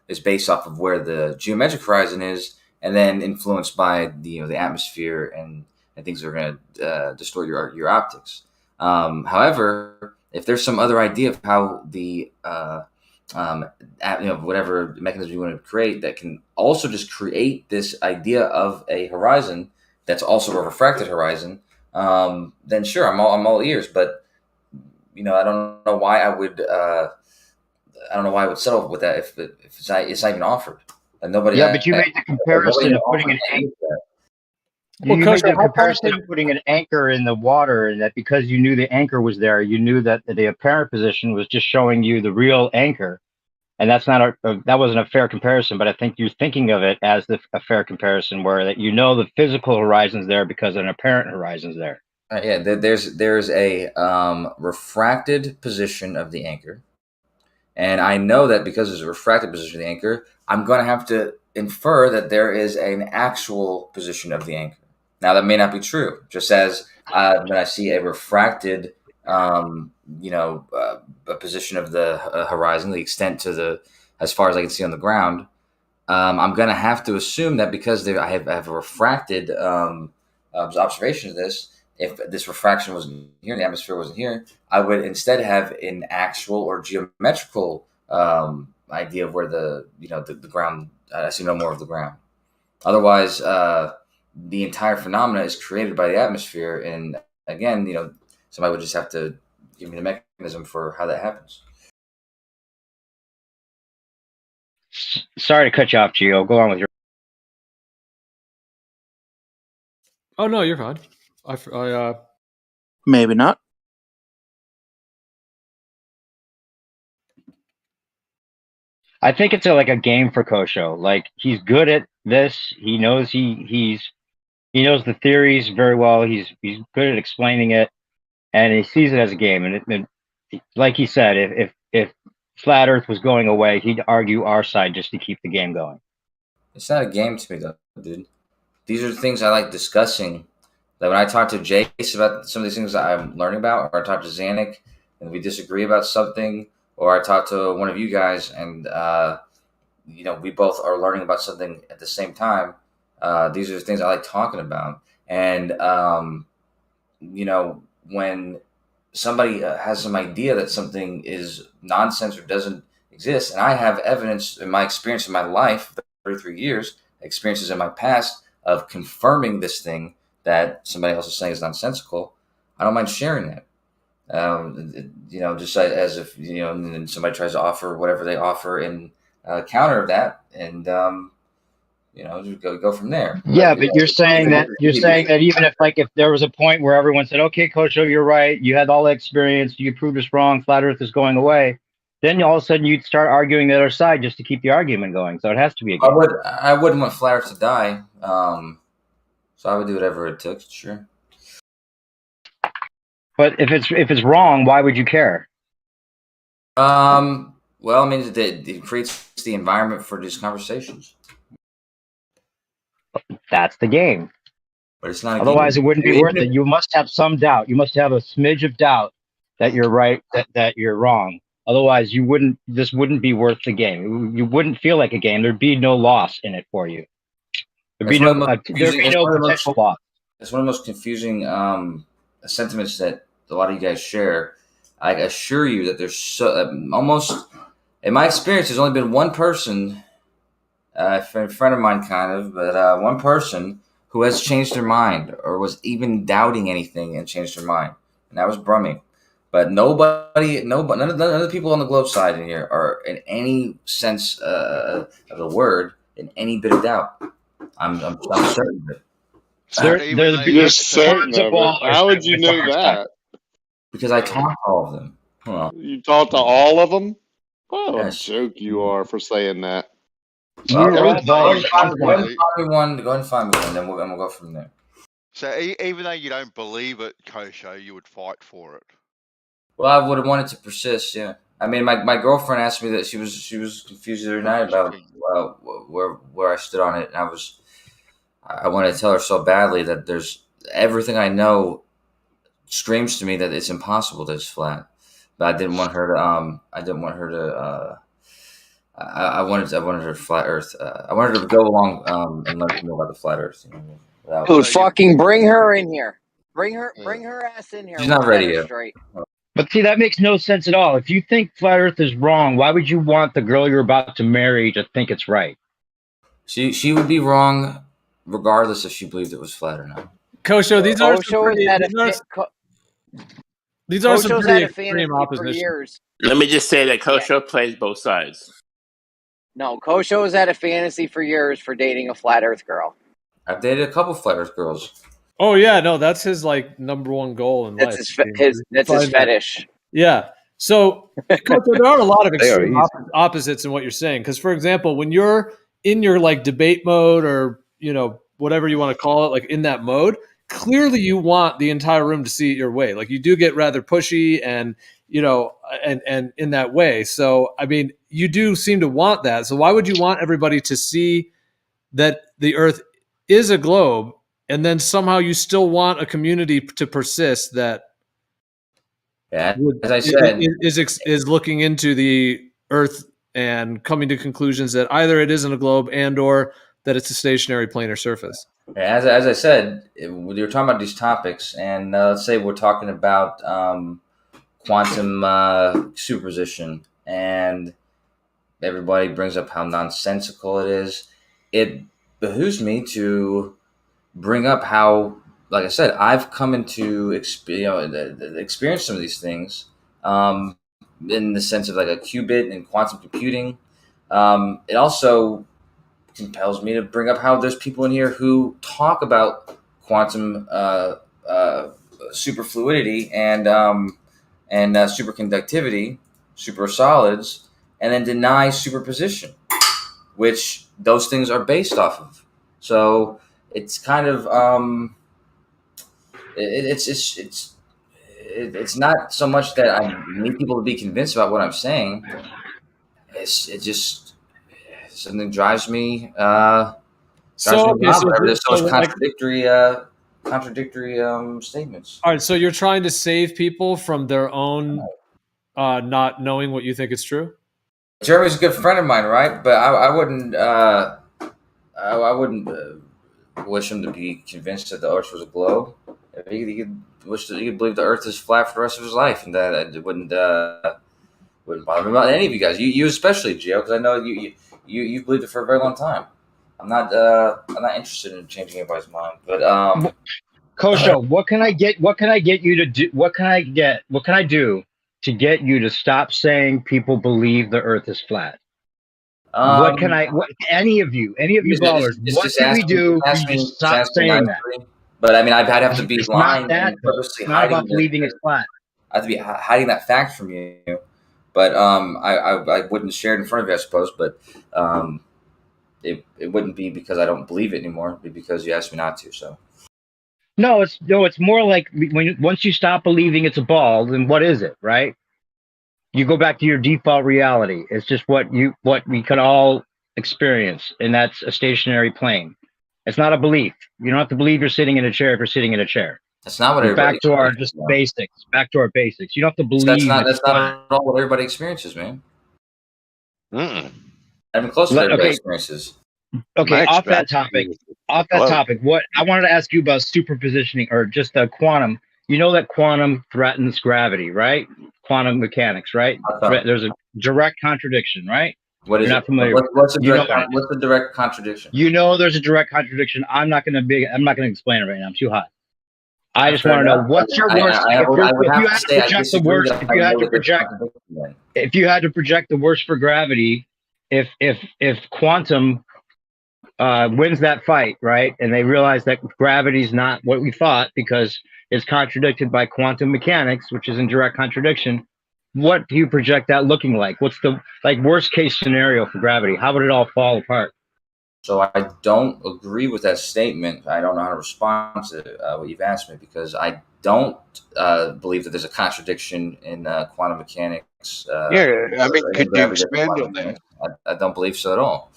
is based off of where the geometric horizon is, and then influenced by the atmosphere and things that are going to distort your optics. However, if there's some other idea of how the whatever mechanism you want to create that can also just create this idea of a horizon that's also a refracted horizon, then sure, I'm all ears. But I don't know why I would. I don't know why I would settle with that if it's not even offered. And nobody. Yeah, but you made the comparison of putting an anchor. You made the comparison of putting an anchor in the water, and that because you knew the anchor was there, you knew that the apparent position was just showing you the real anchor, and that's not that wasn't a fair comparison. But I think you're thinking of it as a fair comparison, where that the physical horizon's there because an apparent horizon's there. Yeah, there's a refracted position of the anchor, and I know that because there's a refracted position of the anchor, I'm going to have to infer that there is an actual position of the anchor. Now, that may not be true. Just as when I see a refracted, a position of the horizon, the extent to as far as I can see on the ground, I'm going to have to assume that because I have a refracted observation of this. If this refraction wasn't here and the atmosphere wasn't here, I would instead have an actual or geometrical idea of where the ground. I see no more of the ground. Otherwise, the entire phenomena is created by the atmosphere, and again, somebody would just have to give me the mechanism for how that happens. Sorry to cut you off, Gio. Go on with your. Oh no, you're fine. Maybe not. I think it's like a game for Kosho. Like he's good at this. He knows he knows the theories very well. He's good at explaining it, and he sees it as a game. And like he said, if Flat Earth was going away, he'd argue our side just to keep the game going. It's not a game to me, though, dude. These are the things I like discussing. Like when I talk to Jace about some of these things that I'm learning about, or I talk to Zanuck and we disagree about something, or I talk to one of you guys and we both are learning about something at the same time. These are the things I like talking about. And when somebody has some idea that something is nonsense or doesn't exist, and I have evidence in my experience in my life, 33 years, experiences in my past of confirming this thing that somebody else is saying is nonsensical, I don't mind sharing that. Just as if, and somebody tries to offer whatever they offer in counter of that, and just go from there. Yeah, but you're saying that even if there was a point where everyone said, "Okay, Kosho, you're right. You had all the experience. You proved us wrong. Flat Earth is going away," then all of a sudden you'd start arguing the other side just to keep the argument going. So it has to be a game. I wouldn't want Flat Earth to die. So I would do whatever it took. Sure. But if it's wrong, why would you care? Well, I mean, it creates the environment for these conversations. That's the game. But it's not. Otherwise, it wouldn't be worth it. You must have some doubt. You must have a smidge of doubt that you're right, that you're wrong. Otherwise, this wouldn't be worth the game. You wouldn't feel like a game. There'd be no loss in it for you. There'd be no potential loss. It's one of the most confusing sentiments that a lot of you guys share. I assure you that there's almost, in my experience, there's only been one person, a friend of mine kind of, but one person who has changed their mind or was even doubting anything and changed their mind. And that was Brummy. But none of the people on the globe side in here are in any sense of the word in any bit of doubt. I'm certain of it. You're certain of it. How would you know that? Because I talked to all of them. You talked to all of them? What a joke you are for saying that. Well, go ahead and find me one, then we'll go from there. So even though you don't believe it, Kosho, you would fight for it. Well, I would have wanted to persist. Yeah, I mean, my girlfriend asked me that she was confused the other night about where I stood on it, and I wanted to tell her so badly that there's everything I know screams to me that it's impossible that it's flat, but I didn't want her to. I wanted her flat Earth. I wanted her to go along and learn more about the flat Earth. Dude, fucking bring her in here. Bring her ass in here. She's not ready yet. But see, that makes no sense at all. If you think flat Earth is wrong, why would you want the girl you're about to marry to think it's right? She would be wrong, regardless if she believed it was flat or not. Kosho, these are some pretty extreme oppositions. Let me just say that Kosho plays both sides. No, Kosho has had a fantasy for years for dating a flat Earth girl. I've dated a couple flat Earth girls. Oh yeah, no, that's his number one goal in life. That's his fetish. Yeah. So there are a lot of extreme opposites in what you're saying. Because for example, when you're in your debate mode or whatever you want to call it, in that mode, clearly you want the entire room to see it your way. You do get rather pushy and and in that way. So I mean, you do seem to want that. So why would you want everybody to see that the Earth is a globe, and then somehow you still want a community to persist that as I said, is looking into the Earth and coming to conclusions that either it isn't a globe and or that it's a stationary planar surface? As I said, when you're talking about these topics, and let's say we're talking about quantum superposition, and everybody brings up how nonsensical it is, it behooves me to bring up how, like I said, I've come into experience some of these things in the sense of a qubit and quantum computing. It also compels me to bring up how there's people in here who talk about quantum superfluidity and superconductivity, super solids, and then deny superposition, which those things are based off of. So it's kind of it's not so much that I need people to be convinced about what I'm saying. It just something drives me. There's so much contradictory statements. All right, so you're trying to save people from their own not knowing what you think is true? Jeremy's a good friend of mine, right? But I wouldn't. I wouldn't wish him to be convinced that the Earth was a globe. He could believe the Earth is flat for the rest of his life, and that it wouldn't bother me about any of you guys. You especially, Gio, because I know you've believed it for a very long time. I'm not interested in changing anybody's mind. But Kosho, what can I get you to do? What can I do to get you to stop saying people believe the Earth is flat? Any of you ballers, what can we do to stop saying that? But I mean, I'd have to be lying and purposely hiding. Not about believing it's flat. I have to be hiding that fact from you. But I wouldn't share it in front of you, I suppose. But it wouldn't be because I don't believe it anymore. It'd be because you asked me not to. So. No, it's more like once you stop believing it's a ball, then what is it, right? You go back to your default reality. It's just what we could all experience, and that's a stationary plane. It's not a belief. You don't have to believe you're sitting in a chair if you're sitting in a chair. That's not what everybody. Back to our basics. Back to our basics. You don't have to believe. That's not at all what everybody experiences, man. I mean, close to everybody experiences. Okay, off that topic, what I wanted to ask you about superpositioning or just the quantum. You know that quantum threatens gravity, right? Quantum mechanics, right? There's a direct contradiction, right? What is not familiar? What's the direct contradiction? You know, there's a direct contradiction. I'm not going to explain it right now. I'm too hot. I just want to know what's your worst. If you had to project the worst for gravity, if quantum wins that fight, right, and they realize that gravity's not what we thought because it's contradicted by quantum mechanics, which is in direct contradiction. What do you project that looking like? What's the worst case scenario for gravity? How would it all fall apart? So I don't agree with that statement. I don't know how to respond to what you've asked me because I don't believe that there's a contradiction in quantum mechanics. Yeah, I mean, could you expand on that? I don't believe so at all.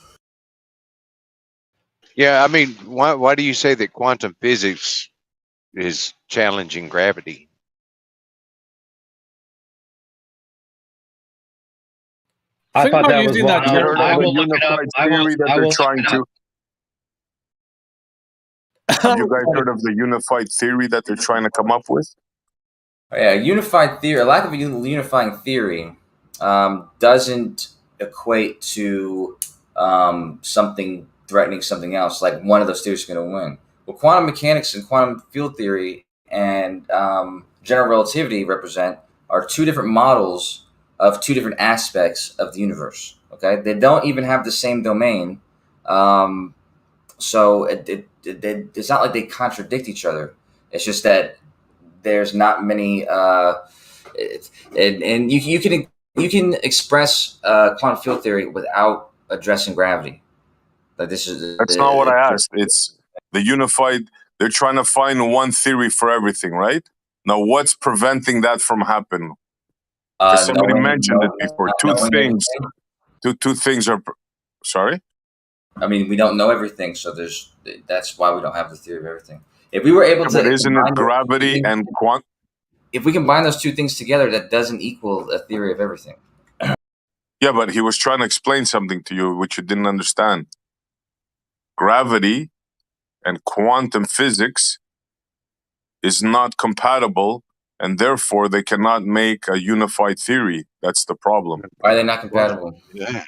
Yeah, I mean, why do you say that quantum physics is challenging gravity? I thought that was that I will look it up. Have you guys heard of the unified theory that they're trying to come up with? Yeah, unified theory. A lack of a unifying theory doesn't equate to something threatening something else. Like one of those theories is going to win. Well, quantum mechanics and quantum field theory and general relativity are two different models of two different aspects of the universe. Okay, they don't even have the same domain, so it's not like they contradict each other. It's just that there's not many, and you can express quantum field theory without addressing gravity. Like that's not what I asked. It's the unified. They're trying to find one theory for everything, right? Now, what's preventing that from happening? Somebody mentioned it before. Two things are. Sorry. I mean, we don't know everything, so that's why we don't have the theory of everything. If we were able to, but isn't it gravity and quantum? If we combine those two things together, that doesn't equal a theory of everything. Yeah, but he was trying to explain something to you which you didn't understand. Gravity and quantum physics is not compatible, and therefore they cannot make a unified theory. That's the problem. Why are they not compatible? Yeah.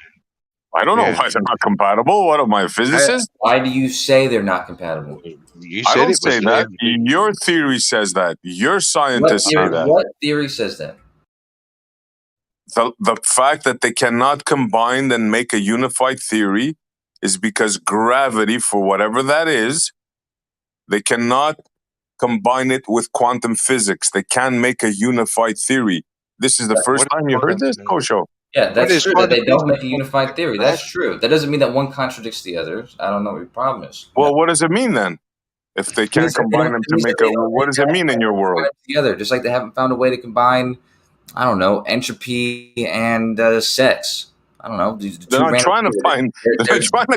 I don't know why they're not compatible. What am I, a physicist? Why do you say they're not compatible? You I said don't it was say that. Your theory says that. Your scientists say that. What theory says that? The fact that they cannot combine and make a unified theory is because gravity, for whatever that is, they cannot combine it with quantum physics. They can make a unified theory. This is the first time you heard this, Kosho? Yeah, that's true that they don't make a unified theory. That's true. That doesn't mean that one contradicts the other. I don't know what your problem is. Well, what does it mean then? If they can't combine them to make what does it mean in your world? Together, just like they haven't found a way to combine, I don't know, entropy and sex. I don't know. They're not trying to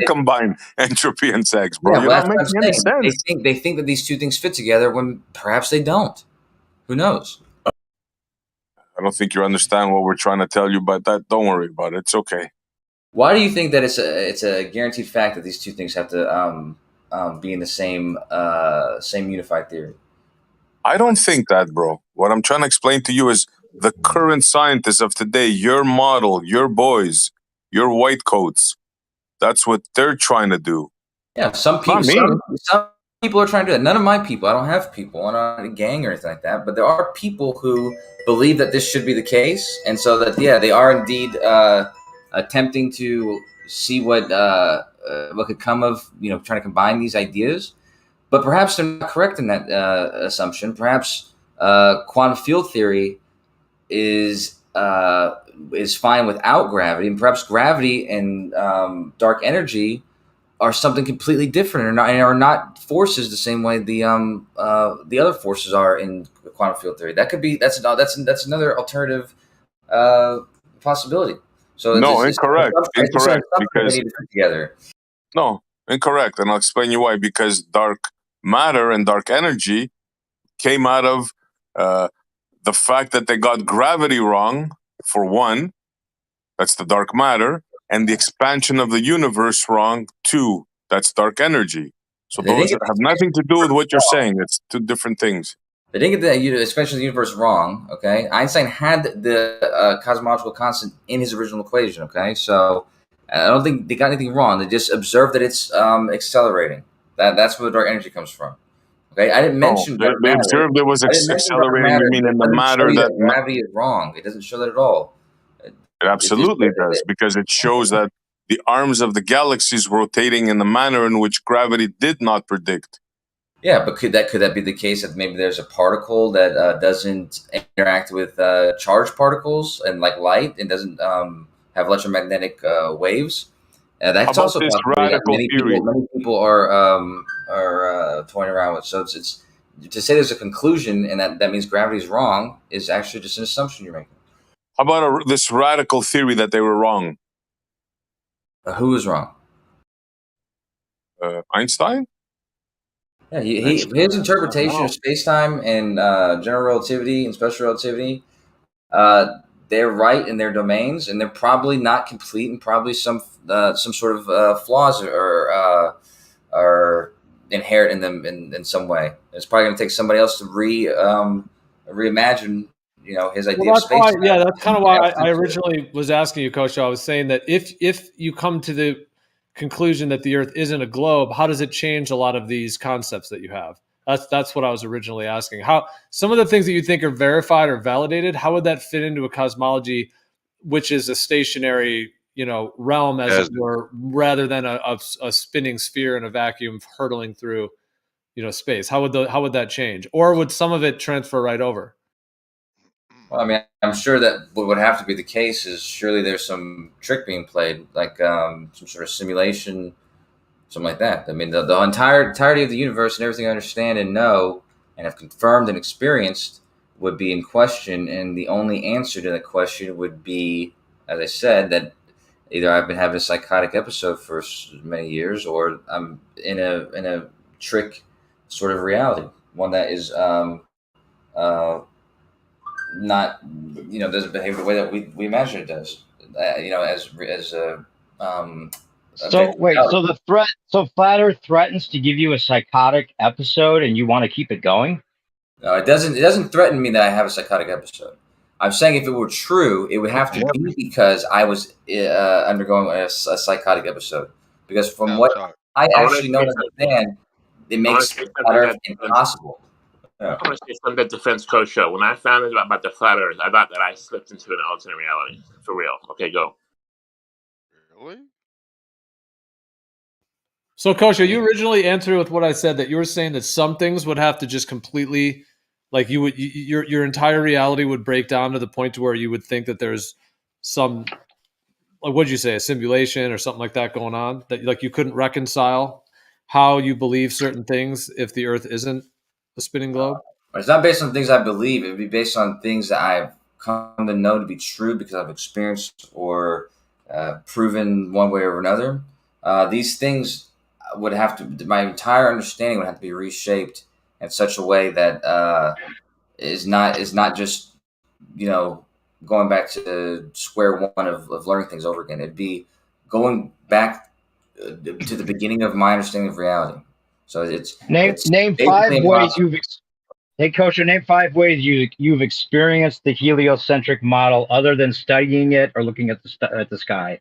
combine entropy and sex, bro. You're not making any sense. They think that these two things fit together when perhaps they don't. Who knows? I don't think you understand what we're trying to tell you about that. Don't worry about it. It's okay. Why do you think that it's a guaranteed fact that these two things have to be in the same unified theory? I don't think that, bro. What I'm trying to explain to you is the current scientists of today, your model, your boys, your white coats. That's what they're trying to do. Yeah, some people are trying to do that. None of my people. I don't have people. I'm not a gang or anything like that. But there are people who believe that this should be the case, and so that they are indeed attempting to see what could come of trying to combine these ideas. But perhaps they're not correct in that assumption. Perhaps quantum field theory is fine without gravity, and perhaps gravity and dark energy are something completely different, and are not forces the same way the other forces are in quantum field theory. That could be that's another alternative possibility. So incorrect. Incorrect because together. No, incorrect, and I'll explain you why. Because dark matter and dark energy came out of the fact that they got gravity wrong, for one. That's the dark matter. And the expansion of the universe wrong, two. That's dark energy. So those have nothing to do with what you're saying. It's two different things. They didn't get the expansion of the universe wrong, okay? Einstein had the cosmological constant in his original equation, okay? So I don't think they got anything wrong. They just observed that it's accelerating. That's where the dark energy comes from, Okay, I didn't mention dark they matter. observed it was accelerating. You mean in the matter that gravity is wrong? It doesn't show that at all. It absolutely does, because it shows that the arms of the galaxies rotating in the manner in which gravity did not predict. Yeah, but could that be the case that maybe there's a particle that doesn't interact with charged particles and like light and doesn't have electromagnetic waves? That's also this radical many people are toying around with. So it's to say there's a conclusion and that means gravity is wrong is actually just an assumption you're making. How about this radical theory that they were wrong? Who was wrong? Einstein? Yeah, his interpretation of space-time and general relativity and special relativity, they're right in their domains, and they're probably not complete, and probably some sort of flaws are inherent in them in some way. It's probably going to take somebody else to reimagine, his idea of space. That's kind of why I originally was asking you, Coach. I was saying that if you come to the conclusion that the Earth isn't a globe, how does it change a lot of these concepts that you have? That's what I was originally asking. How some of the things that you think are verified or validated, how would that fit into a cosmology which is a stationary, realm, as it were, rather than a spinning sphere in a vacuum hurtling through, space? How would that change, or would some of it transfer right over? Well, I mean, I'm sure that what would have to be the case is surely there's some trick being played, like some sort of simulation, something like that. I mean, the entirety of the universe and everything I understand and know and have confirmed and experienced would be in question, and the only answer to that question would be, as I said, that either I've been having a psychotic episode for many years, or I'm in a trick sort of reality, one that is not, doesn't behave the way that we imagine it does. So Flat Earth threatens to give you a psychotic episode, and you want to keep it going? No, it doesn't. It doesn't threaten me that I have a psychotic episode. I'm saying if it were true, it would have to be because I was undergoing a psychotic episode. Because from what I actually know and understand, it makes Flat Earth impossible. I'm going to say something that defends Coach Show. When I found out about the Flat Earth, I thought that I slipped into an alternate reality. For real. Okay, go. Really? So, Coach, you originally answered with what I said, that you were saying that some things would have to just completely, like your entire reality would break down to the point to where you would think that there's some, like, what'd you say, a simulation or something like that going on, that like you couldn't reconcile how you believe certain things if the Earth isn't a spinning globe? It's not based on things I believe. It would be based on things that I've come to know to be true because I've experienced or proven one way or another. These things would have to, my entire understanding would have to be reshaped in such a way that is not just, going back to square one of learning things over again. It'd be going back to the beginning of my understanding of reality. So name 5 ways you've. Hey, Coach, name 5 ways you've experienced the heliocentric model other than studying it or looking at the sky.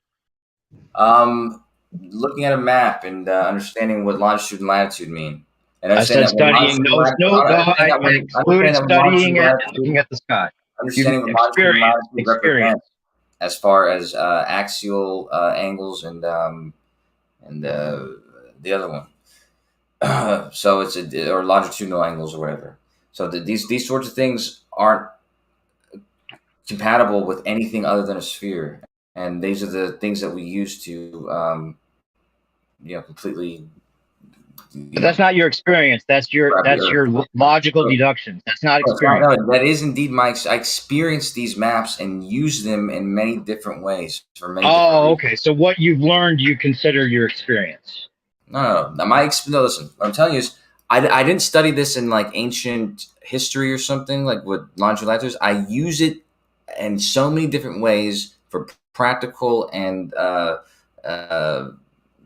Looking at a map and understanding what longitude and latitude mean. And I said studying. Exclude studying it and looking at the sky. Understanding what longitude and latitude represent as far as axial angles and the other one. So it's or longitudinal angles or whatever. So these sorts of things aren't compatible with anything other than a sphere, and these are the things that we use to, completely. But that's not your experience. That's your logical deductions. That's not experience. No, that is indeed my. I experienced these maps and use them in many different ways for many. Okay. So what you've learned, you consider your experience. No. Listen, what I'm telling you is, I didn't study this in like ancient history or something like what longitude latitude is. I use it in so many different ways for practical and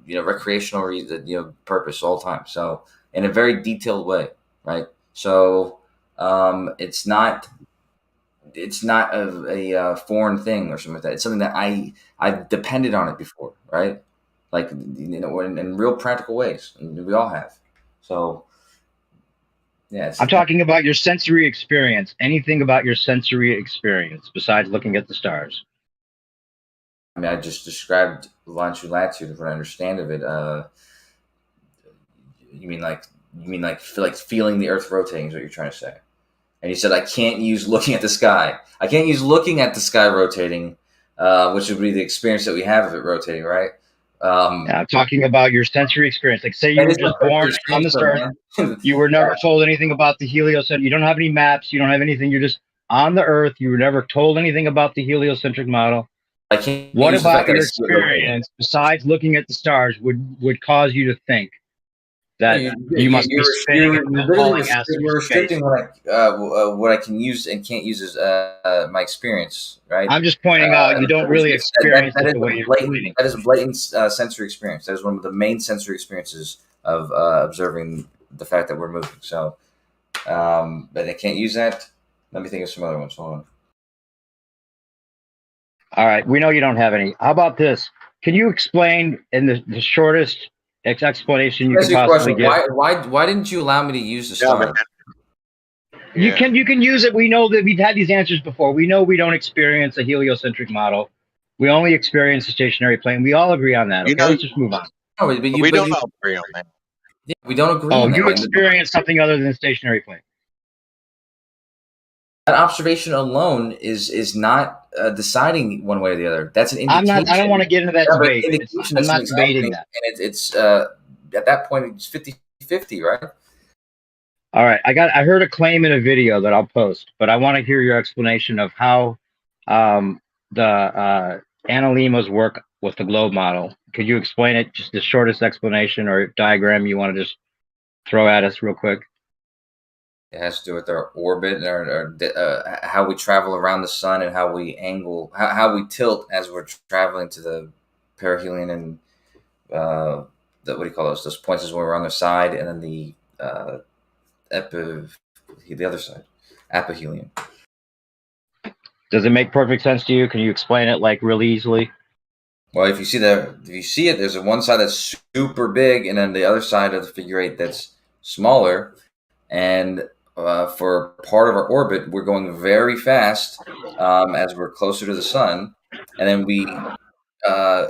recreational purpose all the time. So in a very detailed way, right? So it's not a foreign thing or something like that. It's something that I've depended on it before, right? Like in real practical ways, and we all have. So Yes. I'm talking about your sensory experience. Anything about your sensory experience besides looking at the stars? I mean, I just described longitude, latitude. If I understand of it, you mean like feeling the Earth rotating is what you're trying to say. And you said I can't use looking at the sky. I can't use looking at the sky rotating, which would be the experience that we have of it rotating, right? Yeah, I'm talking about your sensory experience. Like, say you were just born on this Earth. You were never told anything about the heliocentric. You don't have any maps. You don't have anything. You're just on the Earth. You were never told anything about the heliocentric model. I can't. What about your experience, besides looking at the stars, would cause you to think that you must be spinning and falling as You're restricting what I can use and can't use as my experience, right? I'm just pointing out you don't really experience it the way you're blatant. That is a blatant sensory experience. That is one of the main sensory experiences of observing the fact that we're moving. So, but I can't use that. Let me think of some other ones. Hold on. All right, we know you don't have any. How about this? Can you explain in the shortest explanation you can possibly give? Why didn't you allow me to use the star? You can use it. We know that we've had these answers before. We know we don't experience a heliocentric model. We only experience a stationary plane. We all agree on that. Okay, let's just move on. No, we don't all agree on that. Yeah, we don't agree. Oh, you experience something other than a stationary plane. That observation alone is not deciding one way or the other. That's an indication. I don't want to get into that debate. I'm not debating that. And it's at that point it's 50-50, right? All right, I heard a claim in a video that I'll post, but I want to hear your explanation of how the analemmas work with the globe model. Could you explain it? Just the shortest explanation or diagram you want to just throw at us real quick. It has to do with our orbit and how we travel around the sun and how we angle, how we tilt as we're traveling to the perihelion and what do you call those points when we're on the side, and then the other side, aphelion. Does it make perfect sense to you? Can you explain it like really easily? Well, if you see it, there's one side that's super big, and then the other side of the figure eight that's smaller. And for part of our orbit, we're going very fast as we're closer to the sun, and then we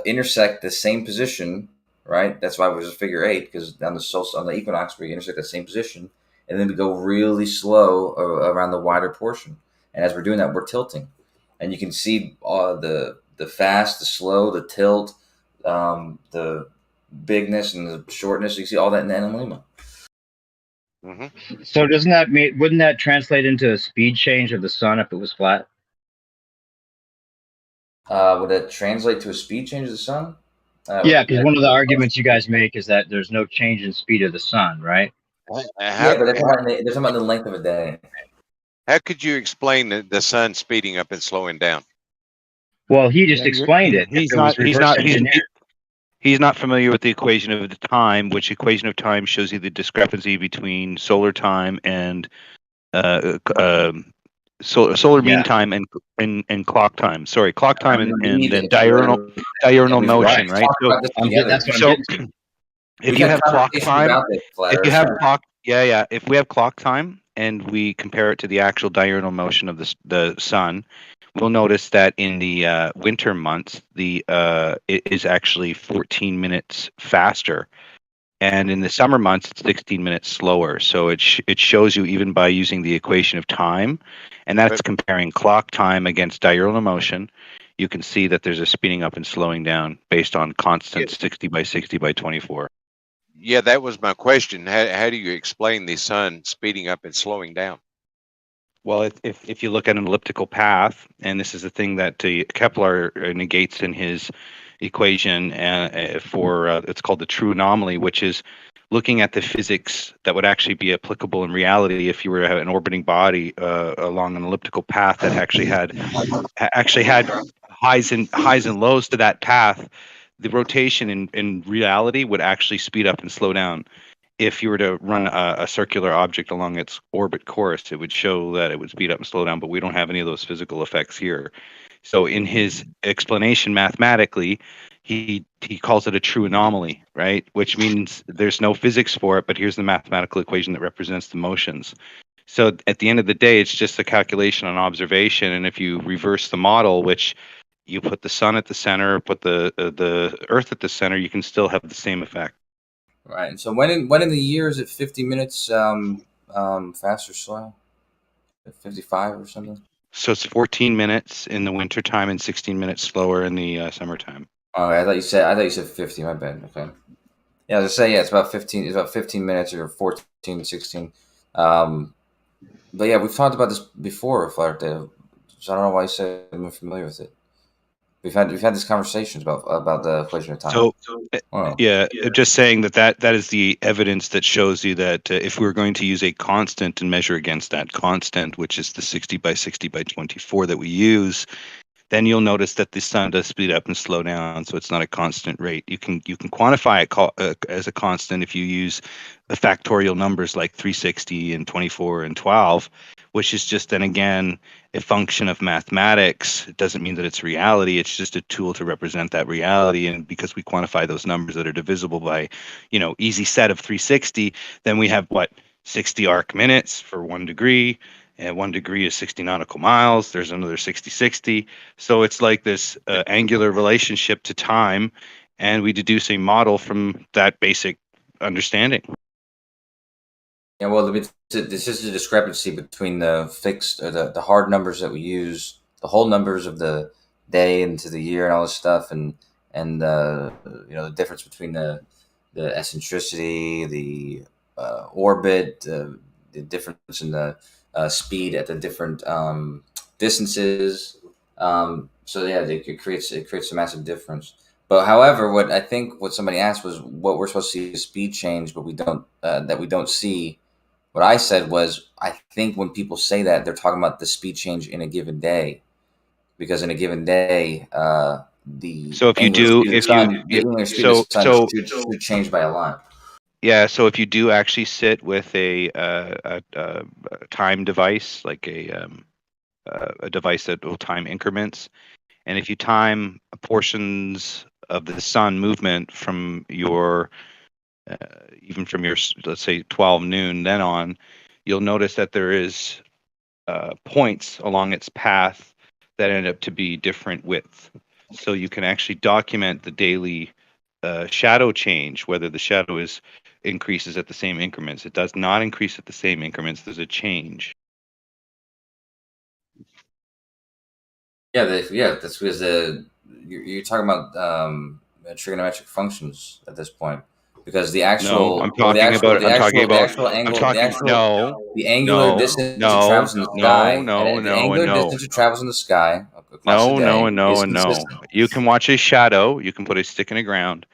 intersect the same position, right? That's why it was a figure eight, because on the equinox we intersect the same position, and then we go really slow around the wider portion. And as we're doing that, we're tilting, and you can see the fast, the slow, the tilt, the bigness and the shortness. You see all that in the analemma. Mm-hmm. So wouldn't that translate into a speed change of the sun if it was flat? Would that translate to a speed change of the sun? Yeah, because one of the arguments you guys make is that there's no change in speed of the sun, right? Yeah, but they're talking about the length of a day. How could you explain the sun speeding up and slowing down? Well, he just explained it. He's not familiar with the equation of the time, which equation of time shows you the discrepancy between solar time and solar mean time and clock time. Sorry, clock time and then diurnal motion, right? So if you have clock time, if we have clock time and we compare it to the actual diurnal motion of the sun, we'll notice that in the winter months, it is actually 14 minutes faster, and in the summer months, it's 16 minutes slower. So it shows you even by using the equation of time, and that's comparing clock time against diurnal motion. You can see that there's a speeding up and slowing down based on constant 60 by 60 by 24. Yeah, that was my question. How do you explain the sun speeding up and slowing down? Well, if you look at an elliptical path, and this is the thing that Kepler negates in his equation for it's called the true anomaly, which is looking at the physics that would actually be applicable in reality if you were to have an orbiting body along an elliptical path that actually had highs and lows to that path. The rotation in reality would actually speed up and slow down. If you were to run a circular object along its orbit course, it would show that it would speed up and slow down, but we don't have any of those physical effects here. So in his explanation mathematically, he calls it a true anomaly, right? Which means there's no physics for it, but here's the mathematical equation that represents the motions. So at the end of the day, it's just a calculation on observation. And if you reverse the model, which you put the sun at the center, put the Earth at the center, you can still have the same effect. Right. And so when in the year is it 50 minutes fast or slow? 55 or something? So it's 14 minutes in the wintertime and 16 minutes slower in the summertime. Oh, I thought you said 50. My bad. Okay. Yeah, I was gonna say it's about 15. It's about 15 minutes or 14, 16. But yeah, we've talked about this before, Flat Data. So I don't know why you said I'm familiar with it. We've had these conversations about the equation of time. So yeah, just saying that is the evidence that shows you that if we're going to use a constant and measure against that constant, which is the 60 by 60 by 24 that we use, then you'll notice that the sun does speed up and slow down. So it's not a constant rate. You can quantify it as a constant if you use the factorial numbers like 360 and 24 and 12, which is just then again a function of mathematics. It doesn't mean that it's reality. It's just a tool to represent that reality. And because we quantify those numbers that are divisible by, easy set of 360, then we have 60 arc minutes for 1 degree. And 1 degree is 60 nautical miles. There's another 60. So it's like this angular relationship to time, and we deduce a model from that basic understanding. Yeah, well, this is a discrepancy between the fixed or the hard numbers that we use, the whole numbers of the day into the year and all this stuff, and the difference between the eccentricity, the orbit, the difference in the speed at the different distances. So yeah, it creates a massive difference. But however, what somebody asked was what we're supposed to see is speed change, but we don't see. What I said was, I think when people say that, they're talking about the speed change in a given day, because in a given day, should change by a lot. Yeah, so if you do actually sit with a time device, like a device that will time increments, and if you time portions of the sun movement from your even from your, let's say, 12 noon then on, you'll notice that there is points along its path that end up to be different width. So you can actually document the daily shadow change, whether the shadow increases at the same increments. It does not increase at the same increments. There's a change. Yeah, that's because you're talking about trigonometric functions at this point. Because the actual, no, I'm talking about the angular distance it travels in the sky. The angular distance it travels in the sky. No. You can watch a shadow. You can put a stick in the ground.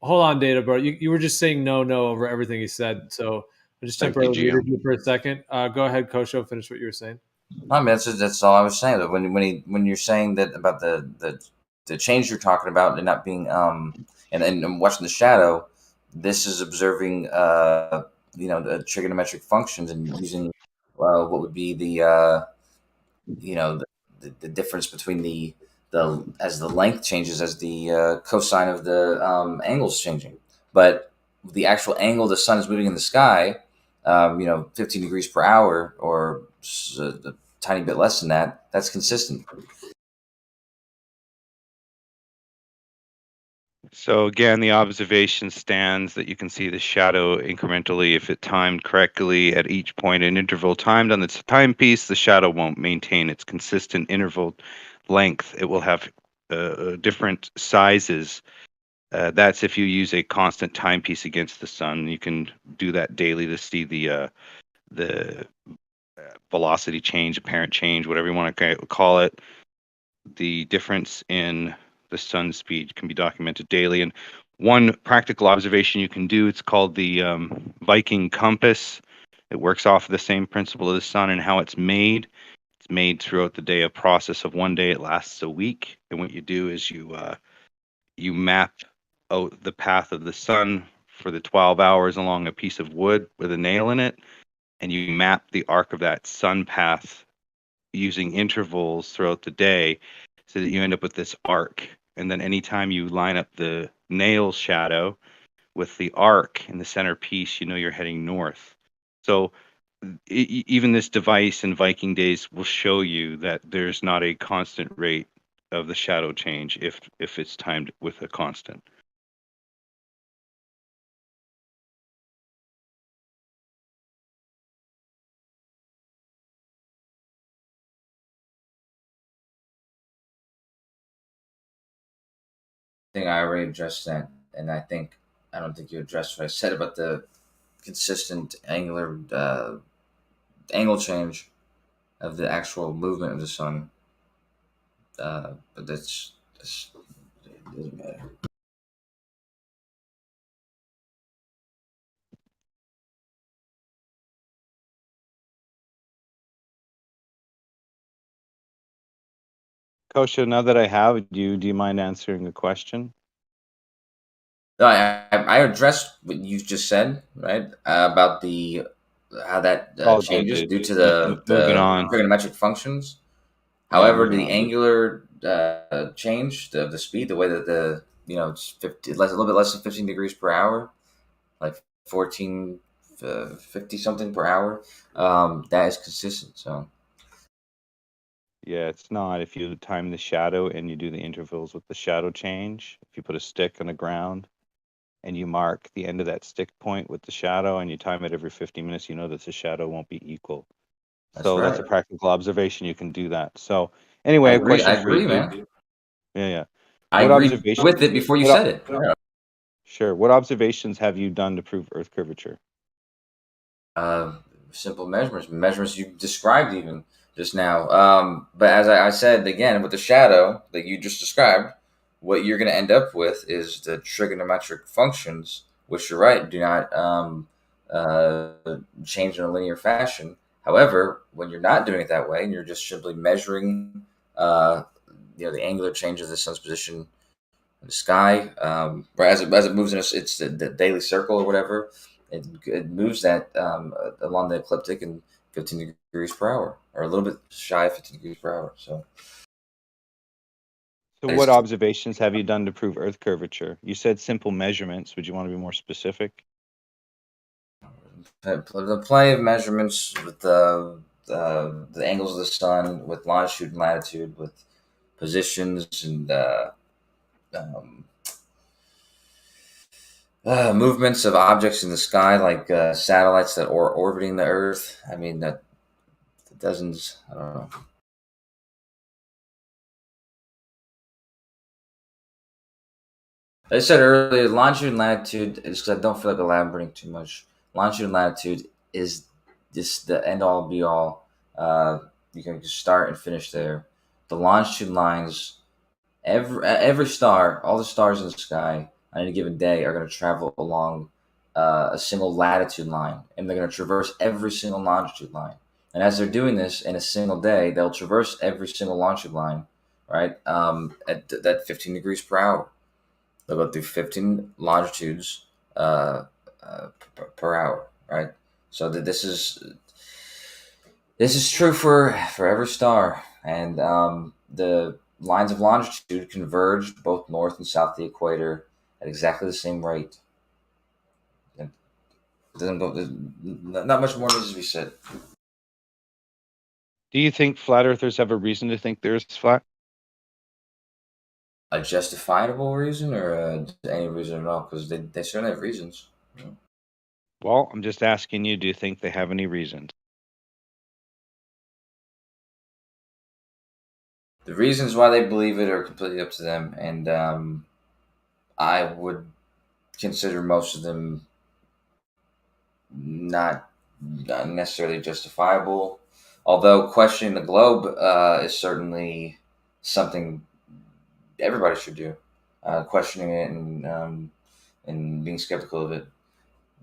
Hold on, Data Bro. You were just saying no over everything he said. So I just temporarily muted you for a second. Go ahead, Kosho. Finish what you were saying. I mean, that's all I was saying. That when you're saying that about the change you're talking about and not being and watching the shadow, this is observing the trigonometric functions and using what would be the difference between as the length changes, as the cosine of the angles changing. But the actual angle the sun is moving in the sky, 15 degrees per hour or a tiny bit less than that, that's consistent. So again, the observation stands that you can see the shadow incrementally if it timed correctly at each point in interval timed on the timepiece. The shadow won't maintain its consistent interval length. It will have different sizes. That's if you use a constant timepiece against the sun. You can do that daily to see the velocity change, apparent change, whatever you want to call it. The difference in the sun's speed can be documented daily. And one practical observation you can do, it's called the Viking compass. It works off of the same principle of the sun and how it's made. It's made throughout the day, a process of one day. It lasts a week. And what you do is you map out the path of the sun for the 12 hours along a piece of wood with a nail in it. And you map the arc of that sun path using intervals throughout the day so that you end up with this arc. And then anytime you line up the nail shadow with the arc in the center piece, you know you're heading north. So even this device in Viking days will show you that there's not a constant rate of the shadow change if it's timed with a constant. I think I already addressed that, and I don't think you addressed what I said about the consistent angular angle change of the actual movement of the sun. But that's it doesn't matter. Kosha, now that I have you, do you mind answering a question? No, I addressed what you just said, right? About how that changes due to the trigonometric functions. However, the angular change of the speed, the way that it's a little bit less than 15 degrees per hour, like 50 something per hour, that is consistent. So. Yeah, it's not. If you time the shadow and you do the intervals with the shadow change, if you put a stick on the ground and you mark the end of that stick point with the shadow and you time it every 50 minutes, you know that the shadow won't be equal. That's a practical observation. You can do that. So anyway, I agree, man. Yeah. I agreed with it before you said it. Yeah. Sure. What observations have you done to prove Earth curvature? Simple measurements you described even just now. But as I said again, with the shadow that you just described, what you're going to end up with is the trigonometric functions, which you're right, do not change in a linear fashion. However, when you're not doing it that way, and you're just simply measuring, the angular change of the sun's position in the sky, as it moves in it's the daily circle or whatever. It moves that along the ecliptic in 15 degrees per hour, or a little bit shy of 15 degrees per hour. So what observations have you done to prove Earth curvature? You said simple measurements. Would you want to be more specific? Plenty of measurements with the angles of the sun, with longitude and latitude, with positions and movements of objects in the sky, like satellites that are orbiting the Earth. I mean, that dozens. I don't know. I said earlier, longitude and latitude is because I don't feel like elaborating too much. Longitude and latitude is just the end all be all. You can just start and finish there. The longitude lines, every star, all the stars in the sky on any given day are going to travel along a single latitude line, and they're going to traverse every single longitude line. And as they're doing this in a single day, they'll traverse every single longitude line, right, at that 15 degrees per hour. They'll go through 15 longitudes per hour, right? So that this is true for every star, and the lines of longitude converge both north and south of the equator at exactly the same rate. It doesn't go. Not much more needs to be said. Do you think flat earthers have a reason to think the Earth's flat? A justifiable reason, or any reason at all? Because they certainly have reasons. Well, I'm just asking you, do you think they have any reasons? The reasons why they believe it are completely up to them, and I would consider most of them not necessarily justifiable. Although questioning the globe is certainly something everybody should do, questioning it and being skeptical of it.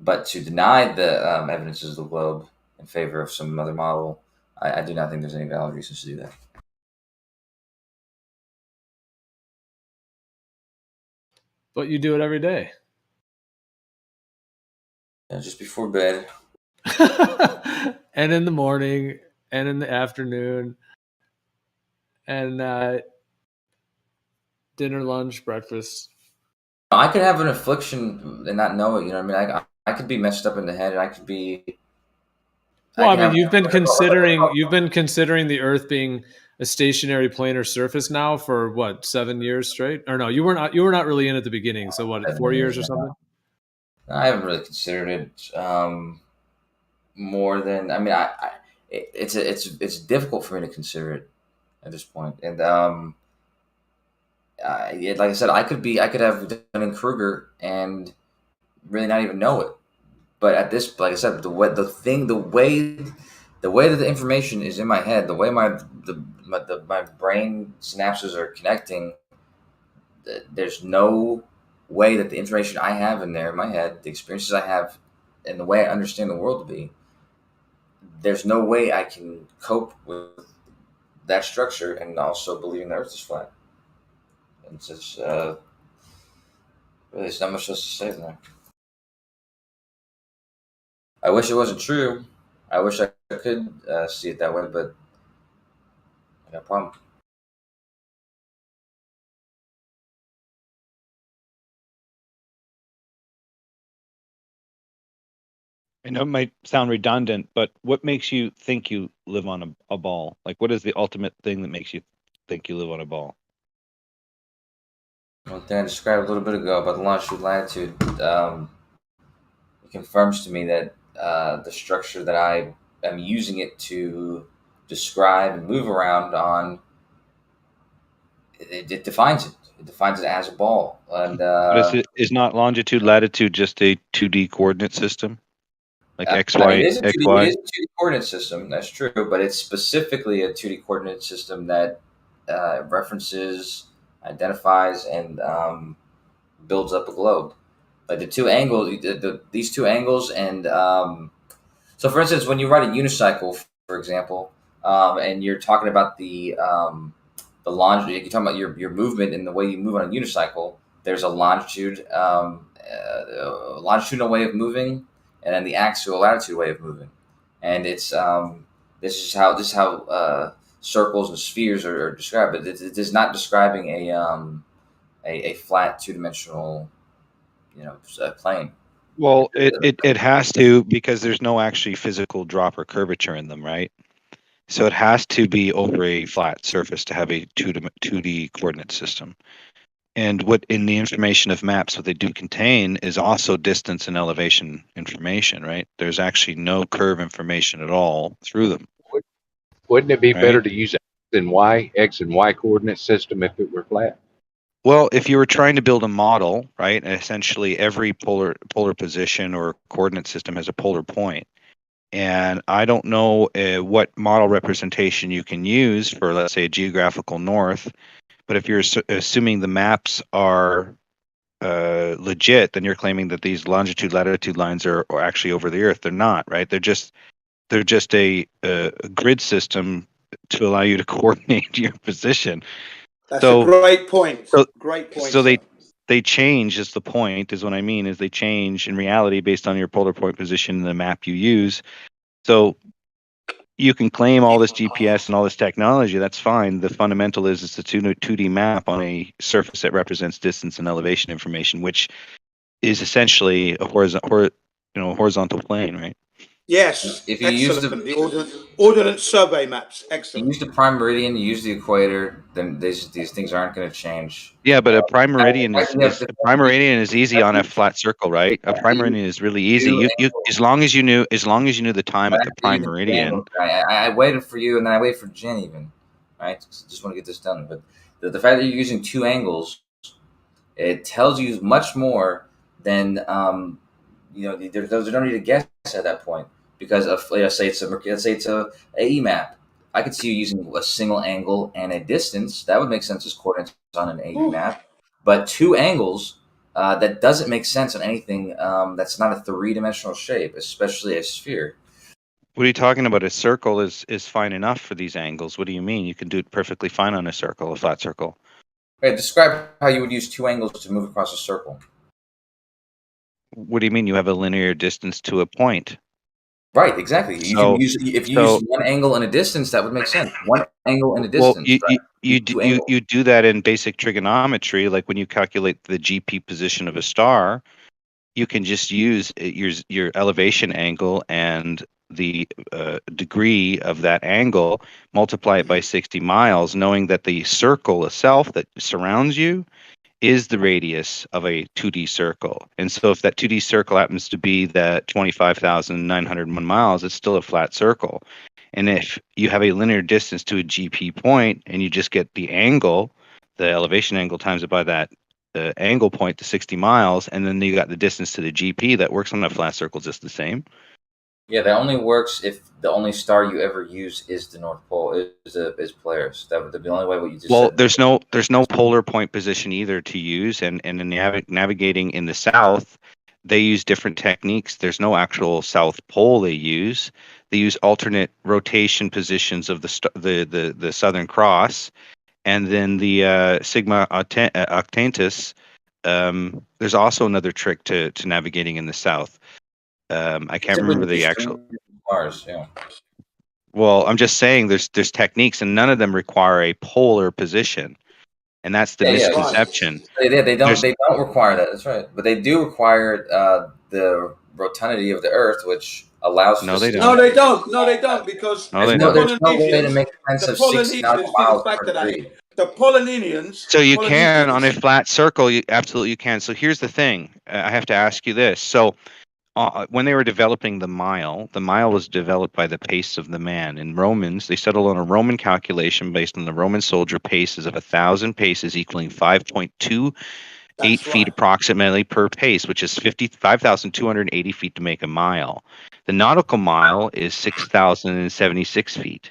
But to deny the evidences of the globe in favor of some other model, I do not think there's any valid reasons to do that. But you do it every day. Yeah, just before bed. And in the morning and in the afternoon. and dinner, lunch, breakfast. I could have an affliction and not know it. You know what I mean? I could be messed up in the head, and I could be. Well, I mean, you've been considering the Earth being a stationary planar surface now for what, 7 years straight? Or no, you were not really in at the beginning. So what, 4 years or something? I haven't really considered it more than, I mean, it's difficult for me to consider it at this point. And like I said, I could have Dunning-Kruger and really not even know it. But at this, like I said, the way that the information is in my head, the way my brain synapses are connecting, there's no way that the information I have in there in my head, the experiences I have, and the way I understand the world to be, there's no way I can cope with that structure and also believing the Earth is flat. It's just really, there's not much else to say there. I wish it wasn't true. I wish I could see it that way, but I got a problem. I know it might sound redundant, but what makes you think you live on a ball? Like, what is the ultimate thing that makes you think you live on a ball? One thing I described a little bit ago about the longitude latitude, it confirms to me that the structure that I am using it to describe and move around on, it defines it. It defines it as a ball. And is not longitude latitude just a 2D coordinate system? Like X, Y, it is a 2D, X, Y? It is a 2D coordinate system, that's true, but it's specifically a 2D coordinate system that references, identifies, and builds up a globe. Like the two angles, these two angles, and so for instance, when you ride a unicycle, for example, and you're talking about the longitude, you're talking about your movement and the way you move on a unicycle. There's a longitudinal way of moving, and then the axial latitude way of moving, and it's this is how circles and spheres are described, but it is not describing a flat two-dimensional plane. Well, it has to, because there's no actually physical drop or curvature in them, right? So it has to be over a flat surface to have a 2D coordinate system. And what in the information of maps, what they do contain is also distance and elevation information, right? There's actually no curve information at all through them. Wouldn't it be better to use X and Y coordinate system if it were flat? Well, if you were trying to build a model, right, and essentially every polar position or coordinate system has a polar point. And I don't know what model representation you can use for, let's say, a geographical north. But if you're assuming the maps are legit, then you're claiming that these longitude latitude lines are actually over the Earth. They're not, right? They're just a grid system to allow you to coordinate your position. That's a great point. So they change, is the point, is what I mean, is they change in reality based on your polar point position in the map you use. So you can claim all this GPS and all this technology, that's fine. The fundamental is it's a 2D map on a surface that represents distance and elevation information, which is essentially a horizontal plane, right? Yes, if you excellent. The ordnance survey maps, excellent. You use the prime meridian, you use the equator, then these things aren't going to change. Yeah, but a prime meridian is easy on a flat circle, right? A prime meridian is really easy. You as long as you knew the time at the prime meridian. I waited for you, and then I waited for Jen even. Right, just want to get this done. But the fact that you're using two angles, it tells you much more than there's no need to guess at that point. Because of, let's say it's a AE map. I could see you using a single angle and a distance. That would make sense as coordinates on an AE map. But two angles, that doesn't make sense on anything that's not a three-dimensional shape, especially a sphere. What are you talking about? A circle is fine enough for these angles. What do you mean? You can do it perfectly fine on a circle, a flat circle. Right, describe how you would use two angles to move across a circle. What do you mean? You have a linear distance to a point. Right, exactly. You So, can use if you use one angle and a distance, that would make sense. One angle and a distance. Well, you do that in basic trigonometry, like when you calculate the GP position of a star, you can just use your elevation angle and the degree of that angle, multiply it by 60 miles, knowing that the circle itself that surrounds you is the radius of a 2D circle. And so if that 2D circle happens to be that 25,901 miles, it's still a flat circle. And if you have a linear distance to a GP point and you just get the angle, the elevation angle times it by that angle point to 60 miles, and then you got the distance to the GP, that works on a flat circle just the same. Yeah, that only works if the only star you ever use is the North Pole, is Polaris. That would be the only way what you just said. There's no polar point position either to use, and in navigating in the south, they use different techniques. There's no actual South Pole they use. They use alternate rotation positions of the Southern Cross, and then the Sigma Octantis. There's also another trick to navigating in the south. I can't remember the actual. Stars, yeah. Well, I'm just saying there's techniques, and none of them require a polar position, and that's the misconception. Yeah, they don't require that. That's right, but they do require the rotundity of the Earth, which allows. No, they don't. No, they don't. No, they don't, because there's no way to make sense of 60 nautical miles per degree. The Polynesians. So you can on a flat circle. You absolutely can. So here's the thing. I have to ask you this. So. When they were developing the mile was developed by the pace of the man. In Romans, they settled on a Roman calculation based on the Roman soldier paces of 1,000 paces equaling 5.28 feet approximately per pace, which is 5,280 feet to make a mile. The nautical mile is 6,076 feet.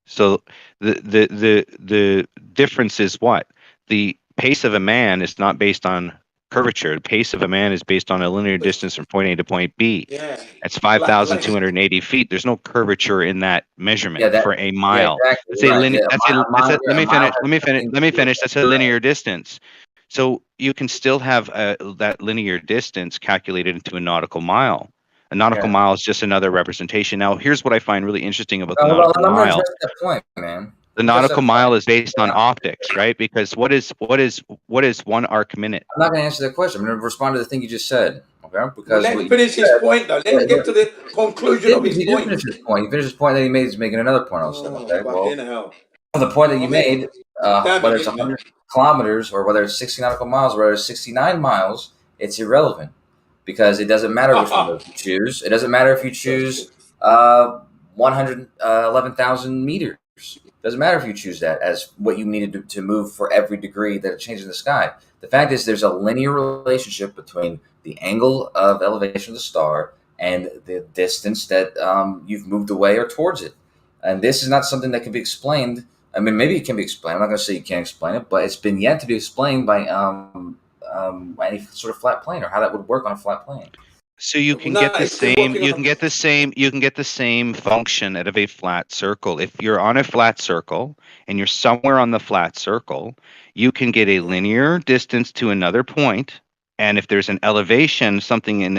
So the difference is what? The pace of a man is not based on curvature. The pace of a man is based on a linear distance from point A to point B. Yeah. That's 5,280 feet. There's no curvature in that measurement for a mile. Let me finish. That's a linear distance. So you can still have that linear distance calculated into a nautical mile. A nautical mile is just another representation. Now, here's what I find really interesting about the nautical mile. The nautical mile is based on optics, right? Because what is 1 arc minute? I'm not going to answer that question. I'm going to respond to the thing you just said. Okay? Because let him finish his point, though. Let him get to the conclusion of his point. He finished his point that he made. He's making another point also. Okay? Well, the point that you made, whether it's 100 kilometers or whether it's 60 nautical miles or whether it's 69 miles, it's irrelevant because it doesn't matter which one you choose. It doesn't matter if you choose 111,000 meters. Doesn't matter if you choose that as what you needed to move for every degree that it changes in the sky. The fact is there's a linear relationship between the angle of elevation of the star and the distance that you've moved away or towards it. And this is not something that can be explained. I mean, maybe it can be explained. I'm not going to say you can't explain it, but it's been yet to be explained by any sort of flat plane or how that would work on a flat plane. So you can get the same function out of a flat circle. If you're on a flat circle and you're somewhere on the flat circle, you can get a linear distance to another point. And if there's an elevation, something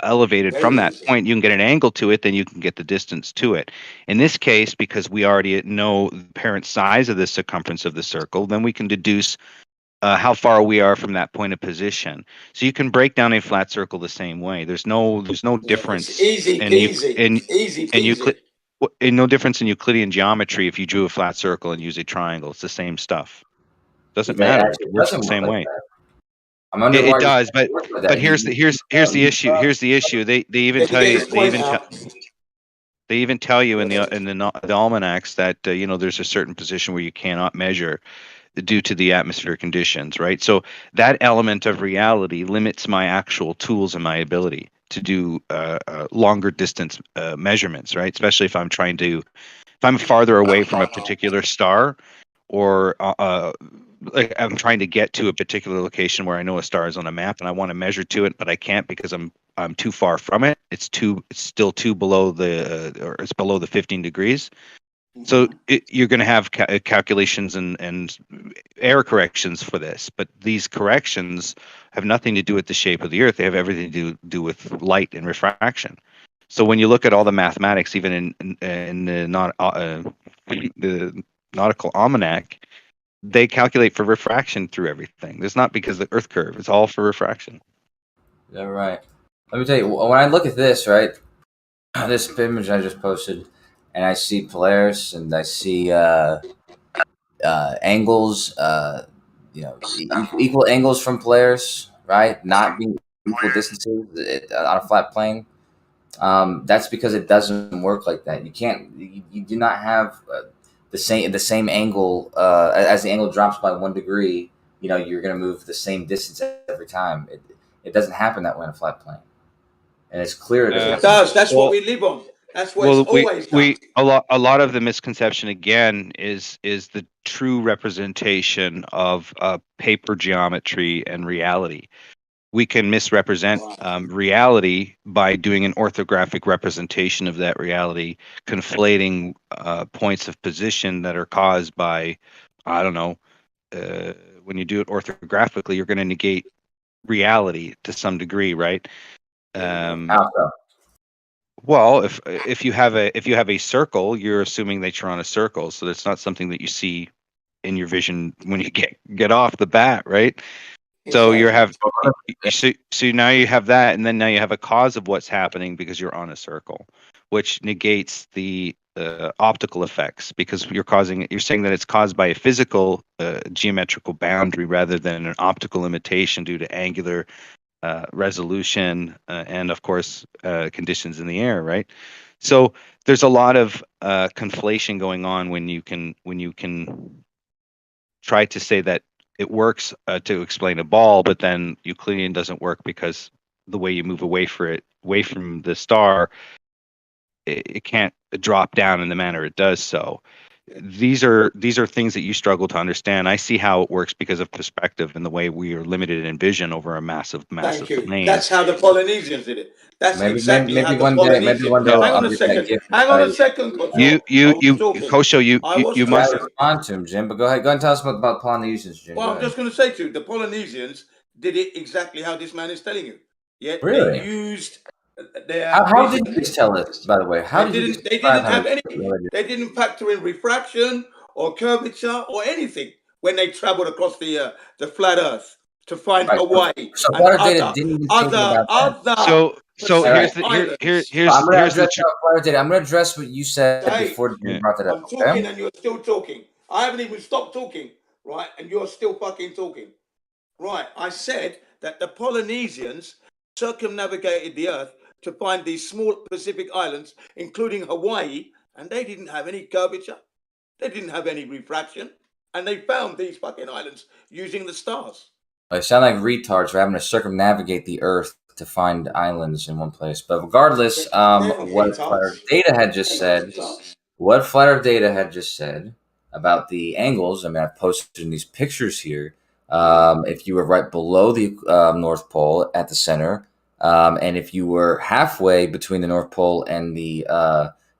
elevated from that point, you can get an angle to it, then you can get the distance to it. In this case, because we already know the apparent size of the circumference of the circle, then we can deduce how far we are from that point of position. So you can break down a flat circle the same way. There's no difference. No difference in Euclidean geometry if you drew a flat circle and use a triangle. It's the same stuff. Doesn't matter. It works the same way. It does, but here's the issue. Here's the issue. They even tell you. They even tell you in the almanacs that there's a certain position where you cannot measure due to the atmospheric conditions, right? So that element of reality limits my actual tools and my ability to do longer distance measurements, right? Especially if I'm farther away from a particular star, or like I'm trying to get to a particular location where I know a star is on a map and I want to measure to it, but I can't because I'm too far from it. It's still below it's below the 15 degrees. So you're going to have calculations and error corrections for this, but these corrections have nothing to do with the shape of the Earth. They have everything to do with light and refraction. So when you look at all the mathematics, even in the nautical almanac, they calculate for refraction through everything. It's not because of the Earth curve; it's all for refraction. Yeah, right. Let me tell you, when I look at this, right, this image I just posted, and I see Polaris, and I see angles, equal angles from Polaris, right, not being equal distances on a flat plane. That's because it doesn't work like that. You can't. You do not have the same angle as the angle drops by 1 degree. You're going to move the same distance every time. It doesn't happen that way on a flat plane, and it's clear it does. That's what we live on. That's what it's always done. A lot of the misconception again is the true representation of paper geometry and reality. We can misrepresent reality by doing an orthographic representation of that reality, conflating points of position that are caused by, I don't know, when you do it orthographically, you're going to negate reality to some degree, right? How so? Well, if you have a circle, you're assuming that you're on a circle, so that's not something that you see in your vision when you get off the bat, right? So so now you have that, and then now you have a cause of what's happening because you're on a circle, which negates the optical effects because you're saying that it's caused by a physical geometrical boundary rather than an optical limitation due to angular resolution and of course conditions in the air, right? So there's a lot of conflation going on when you can try to say that it works to explain a ball, but then Euclidean doesn't work because the way you move away from the star, it can't drop down in the manner it does. So these are things that you struggle to understand. I see how it works because of perspective and the way we are limited in vision over a massive Thank you. plane. That's how the Polynesians did it. That's exactly how the Polynesians. Hang on a second. Hang on a second. Kosho, you must respond to him, Jim. But go ahead and tell us about Polynesians, Jim. Well, I'm just going to say to you, the Polynesians did it exactly how this man is telling you. Yet really? They used. How did you tell us, by the way? They didn't have any. They didn't factor in refraction or curvature or anything when they traveled across the flat Earth to find Hawaii. So water data didn't even think about that. So here's I'm going to address what you said before you brought that up. I'm talking and you're still talking. I haven't even stopped talking, right? And you're still fucking talking. Right. I said that the Polynesians circumnavigated the Earth to find these small Pacific islands, including Hawaii, and they didn't have any curvature. They didn't have any refraction. And they found these fucking islands using the stars. They sound like retards for having to circumnavigate the Earth to find islands in one place. But regardless, what Flat Earth Data had just said about the angles, I mean, I've posted in these pictures here. If you were right below the North Pole at the center, and if you were halfway between the North Pole and the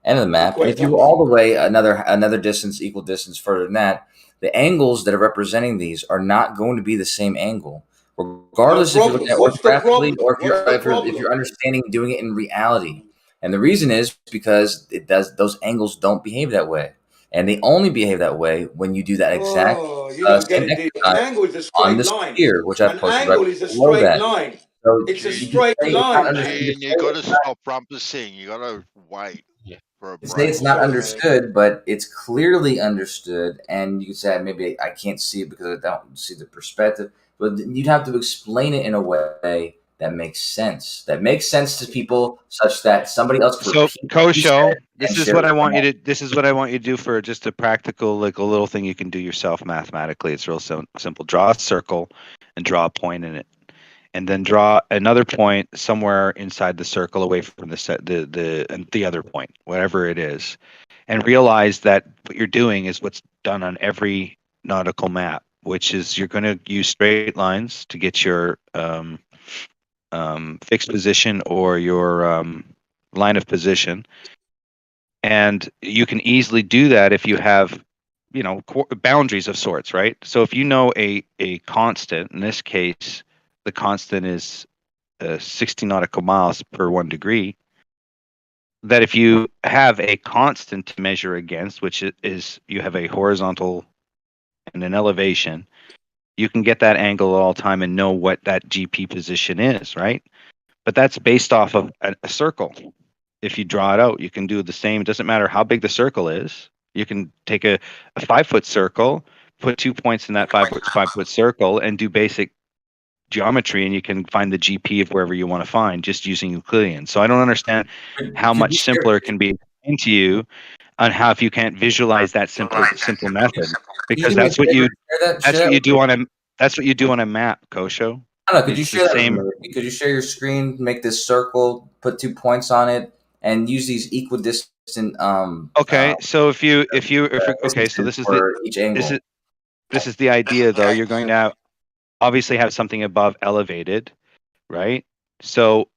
end of the map, and if you were all the way another distance, equal distance further than that, the angles that are representing these are not going to be the same angle, regardless if you're looking at orthographically or if you're understanding doing it in reality. And the reason is because those angles don't behave that way. And they only behave that way when you do that exact same exercise on the sphere, which I posted right below that. So it's a straight line. You got to stop rumpusing. You got to wait for a break. Say it's not understood, but it's clearly understood. And you can say maybe I can't see it because I don't see the perspective. But you'd have to explain it in a way that makes sense. That makes sense to people, such that somebody else. So, Kosho, this is what I want you to do for just a practical, like a little thing you can do yourself mathematically. It's real simple. Draw a circle and draw a point in it, and then draw another point somewhere inside the circle, away from the other point, whatever it is, and realize that what you're doing is what's done on every nautical map, which is you're going to use straight lines to get your fixed position or your line of position, and you can easily do that if you have, boundaries of sorts, right? So if you know a constant, in this case, the constant is 60 nautical miles per 1 degree, that if you have a constant to measure against, which is you have a horizontal and an elevation, you can get that angle at all time and know what that GP position is, right? But that's based off of a circle. If you draw it out, you can do the same. It doesn't matter how big the circle is. You can take a 5-foot circle, put 2 points in that 5-foot circle, and do basic geometry, and you can find the GP of wherever you want to find just using Euclidean. So I don't understand how much simpler it can be explained to you on how if you can't visualize that simple method, because that's what you do on a map, Kosho. I don't know. Could you share that? Could you share your screen, make this circle, put 2 points on it, and use these equidistant? Okay, so if okay, so this is the idea though. You're going to obviously have something above elevated, right? So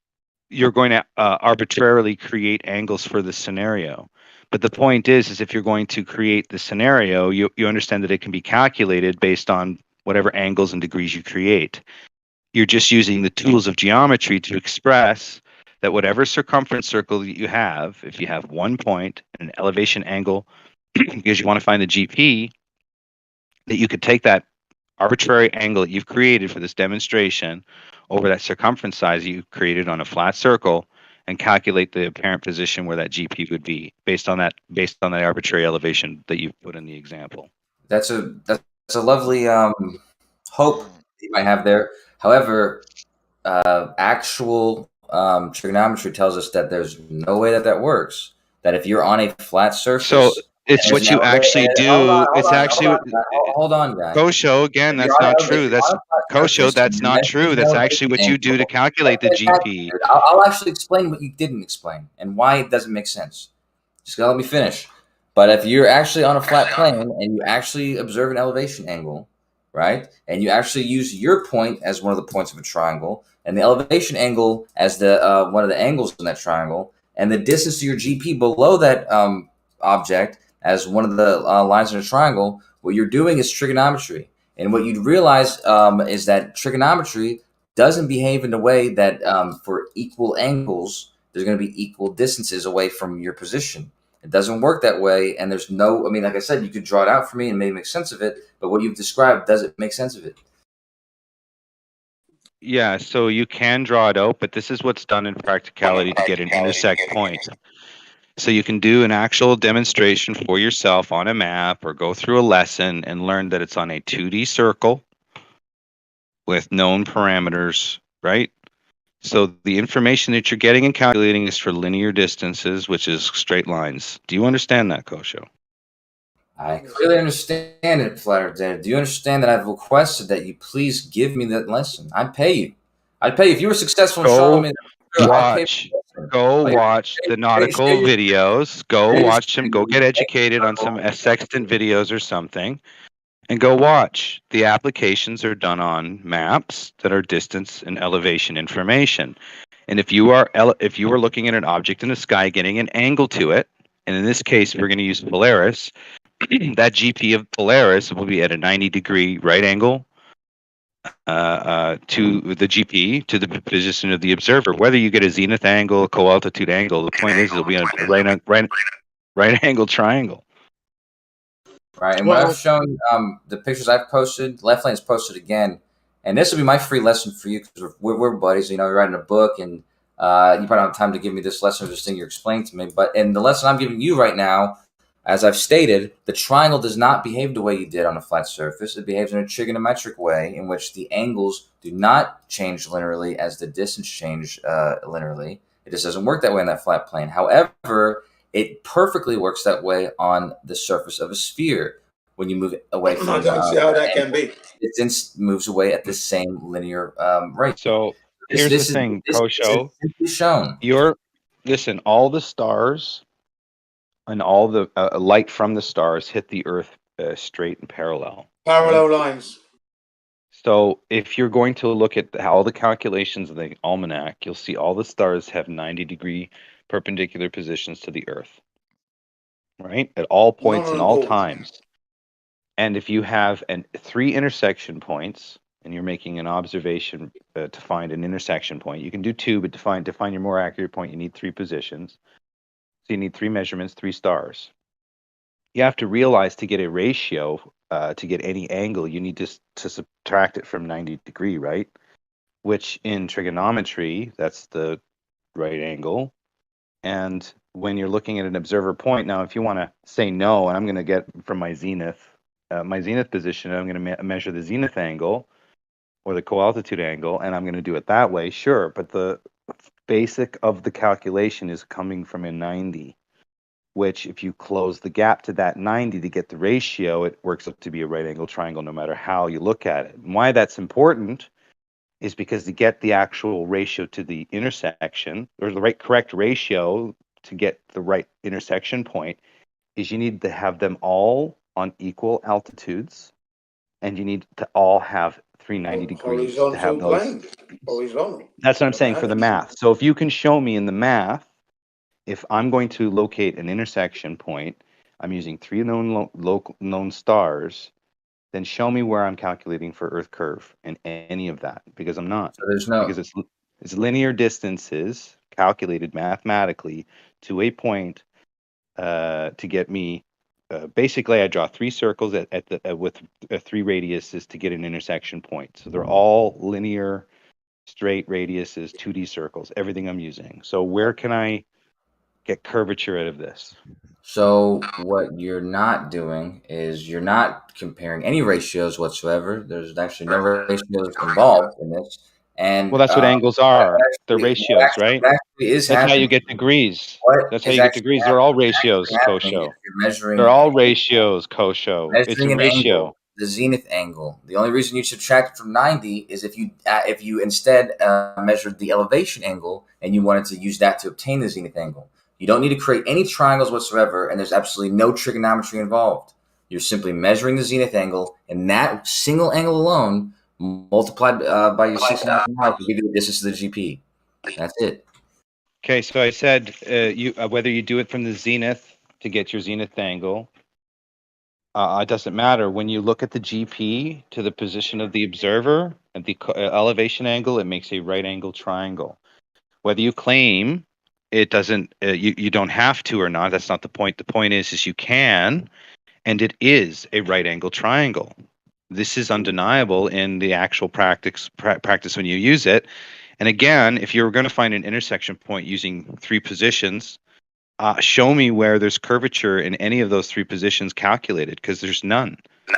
you're going to arbitrarily create angles for the scenario. But the point is if you're going to create the scenario, you understand that it can be calculated based on whatever angles and degrees you create. You're just using the tools of geometry to express that whatever circumference circle that you have, if you have 1 point and an elevation angle, because you want to find the GP, that you could take that arbitrary angle that you've created for this demonstration over that circumference size you created on a flat circle and calculate the apparent position where that GP would be based on that arbitrary elevation that you've put in the example. That's a lovely hope you might have there. However, actual trigonometry tells us that there's no way that works. That if you're on a flat surface, so it's what you actually do. It's actually hold on, guys. Kosho, again, that's not true. That's Kosho. That's not true. That's actually what you do to calculate the GP. I'll actually explain what you didn't explain and why it doesn't make sense. Just gotta let me finish. But if you're actually on a flat plane and you actually observe an elevation angle, right, and you actually use your point as one of the points of a triangle, and the elevation angle as the one of the angles in that triangle, and the distance to your GP below that object as one of the lines in a triangle, what you're doing is trigonometry. And what you'd realize is that trigonometry doesn't behave in a way that for equal angles, there's going to be equal distances away from your position. It doesn't work that way. And there's no, I mean, like I said, you could draw it out for me and maybe make sense of it. But what you've described doesn't make sense of it. Yeah, so you can draw it out, but this is what's done in practicality to get an intersect point. So you can do an actual demonstration for yourself on a map or go through a lesson and learn that it's on a 2D circle with known parameters, right? So the information that you're getting and calculating is for linear distances, which is straight lines. Do you understand that, Kosho? I clearly understand it, Flatter. Do you understand that I've requested that you please give me that lesson? I'd pay you. I'd pay you if you were successful in showing me. Go watch the nautical videos. Go watch them. Go get educated on some sextant videos or something, and go watch. The applications are done on maps that are distance and elevation information. And if you are looking at an object in the sky, getting an angle to it, and in this case we're going to use Polaris, that GP of Polaris will be at a 90-degree right angle to the GP, to the position of the observer. Whether you get a zenith angle, a co-altitude angle, the point is it'll be a right angle triangle. Right, and what I've shown, the pictures I've posted, Left Lane's posted again, and this will be my free lesson for you because we're buddies. You know, you're writing a book, and you probably don't have time to give me this lesson or this thing you're explaining to me. But in the lesson I'm giving you right now, as I've stated, the triangle does not behave the way you did on a flat surface. It behaves in a trigonometric way in which the angles do not change linearly as the distance change linearly. It just doesn't work that way on that flat plane. However, it perfectly works that way on the surface of a sphere. When you move it away from I don't see how that can be. It moves away at the same linear rate. So here's the thing, Kosho. Shown. Listen, all the stars and all the light from the stars hit the Earth straight and parallel. Parallel lines. So if you're going to look at all the calculations of the almanac, you'll see all the stars have 90-degree perpendicular positions to the Earth, right? At all points and all times. And if you have 3 intersection points, and you're making an observation to find an intersection point, you can do 2, but to find your more accurate point, you need 3 positions. So you need 3 measurements, 3 stars. You have to realize to get a ratio, to get any angle, you need to subtract it from 90 degree, right? Which in trigonometry, that's the right angle. And when you're looking at an observer point, now if you want to say no, and I'm going to get from my zenith position, I'm going to measure the zenith angle or the co-altitude angle, and I'm going to do it that way, sure. But the basic of the calculation is coming from a 90, which if you close the gap to that 90 to get the ratio, it works out to be a right angle triangle no matter how you look at it. And why that's important is because to get the actual ratio to the intersection, or the correct ratio to get the right intersection point, is you need to have them all on equal altitudes, and you need to all have 390 degrees to have those. Horizontal. That's what I'm saying for the math. So if you can show me in the math, if I'm going to locate an intersection point, I'm using 3 known stars, then show me where I'm calculating for Earth curve in any of that, because I'm not. So there's no, because it's linear distances calculated mathematically to a point to get me. Basically, I draw 3 circles with 3 radiuses to get an intersection point. So they're all linear, straight radiuses, 2D circles. Everything I'm using. So where can I get curvature out of this? So what you're not doing is you're not comparing any ratios whatsoever. There's actually no ratios involved in this. And well, that's what angles are. They're ratios, right? That's how you get degrees. That's how you get degrees. They're all ratios, Kosho. Measuring They're all ratios, Kosho. It's a ratio. Angle, the zenith angle. The only reason you subtract it from 90 is if you instead measured the elevation angle and you wanted to use that to obtain the zenith angle. You don't need to create any triangles whatsoever, and there's absolutely no trigonometry involved. You're simply measuring the zenith angle, and that single angle alone, multiplied by your 6.5 miles, will give you the distance to the GP. That's it. Okay, so I said whether you do it from the zenith to get your zenith angle, it doesn't matter. When you look at the GP to the position of the observer at the elevation angle, it makes a right angle triangle. Whether you claim it doesn't, you don't have to or not, that's not the point. The point is you can, and it is a right angle triangle. This is undeniable in the actual practice when you use it. And again, if you're going to find an intersection point using 3 positions, show me where there's curvature in any of those 3 positions calculated, because there's none.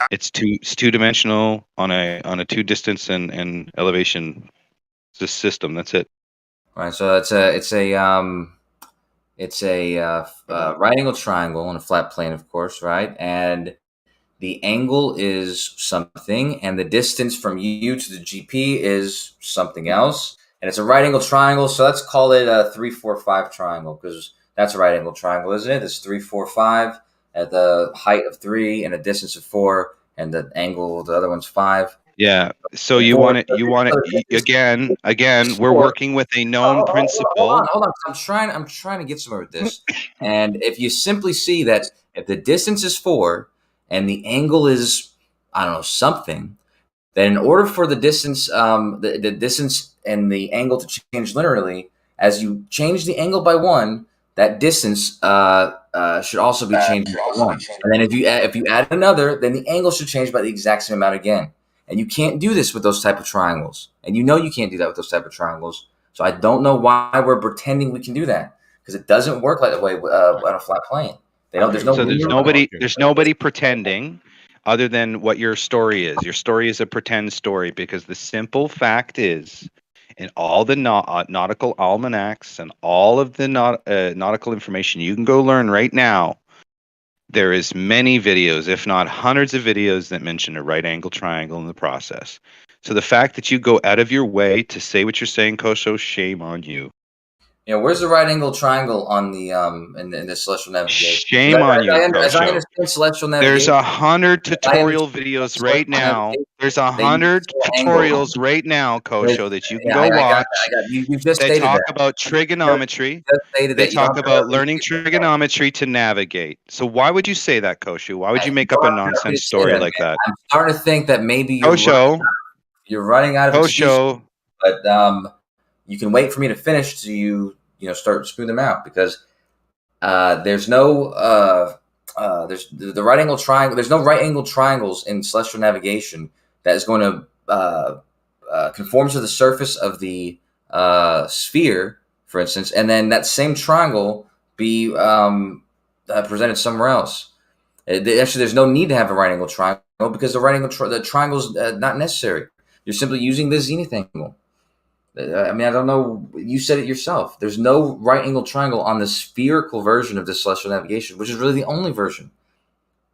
It's two-dimensional on a 2 distance and elevation system. That's it. All right, so it's a right angle triangle on a flat plane, of course, right? And the angle is something, and the distance from you to the GP is something else. And it's a right angle triangle, so let's call it a 3, 4, 5 triangle, because that's a right angle triangle, isn't it? It's 3, 4, 5 at the height of 3 and a distance of 4, and the angle, the other one's 5. Yeah. So you want it again. We're working with a known principle. Hold on. I'm trying to get somewhere with this. And if you simply see that if the distance is 4 and the angle is, I don't know, something, then in order for the distance, the distance and the angle to change linearly, as you change the angle by 1, that distance should also be changed by 1. And then if you add another, then the angle should change by the exact same amount again. And you can't do this with those type of triangles. And you know you can't do that with those type of triangles. So I don't know why we're pretending we can do that, because it doesn't work like that way on a flat plane. There's nobody pretending other than what your story is. Your story is a pretend story, because the simple fact is, in all the nautical almanacs and all of the nautical information you can go learn right now, there is many videos, if not hundreds of videos, that mention a right angle triangle in the process. So the fact that you go out of your way to say what you're saying, Kosho, shame on you. Yeah, where's the right angle triangle on the in the celestial navigation? Shame on you, as I understand celestial navigation, there's 100 tutorial videos right now. There's 100 tutorials right now, Kosho, that you can go watch. They talk about trigonometry. They talk about learning trigonometry to navigate. So why would you say that, Kosho? Why would you make up a nonsense story like that? I'm starting to think that maybe you're running out of Kosho, but you can wait for me to finish till you start smooth them out, because There's no there's the right angle triangle. There's no right angle triangles in celestial navigation that is going to conform to the surface of the sphere, for instance, and then that same triangle be presented somewhere else. Actually, there's no need to have a right angle triangle because the right angle the triangle is not necessary. You're simply using the zenith angle. I mean, I don't know. You said it yourself. There's no right angle triangle on the spherical version of this celestial navigation, which is really the only version.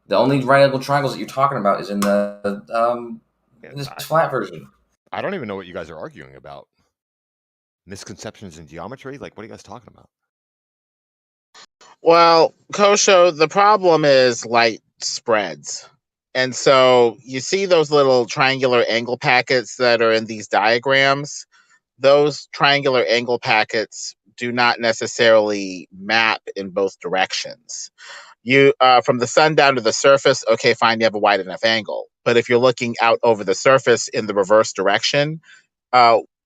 The only right angle triangles that you're talking about is in the in this flat version. I don't even know what you guys are arguing about. Misconceptions in geometry? Like, what are you guys talking about? Well, Kosho, the problem is light spreads. And so you see those little triangular angle packets that are in these diagrams. Those triangular angle packets do not necessarily map in both directions. You from the sun down to the surface, okay, fine, you have a wide enough angle. But if you're looking out over the surface in the reverse direction,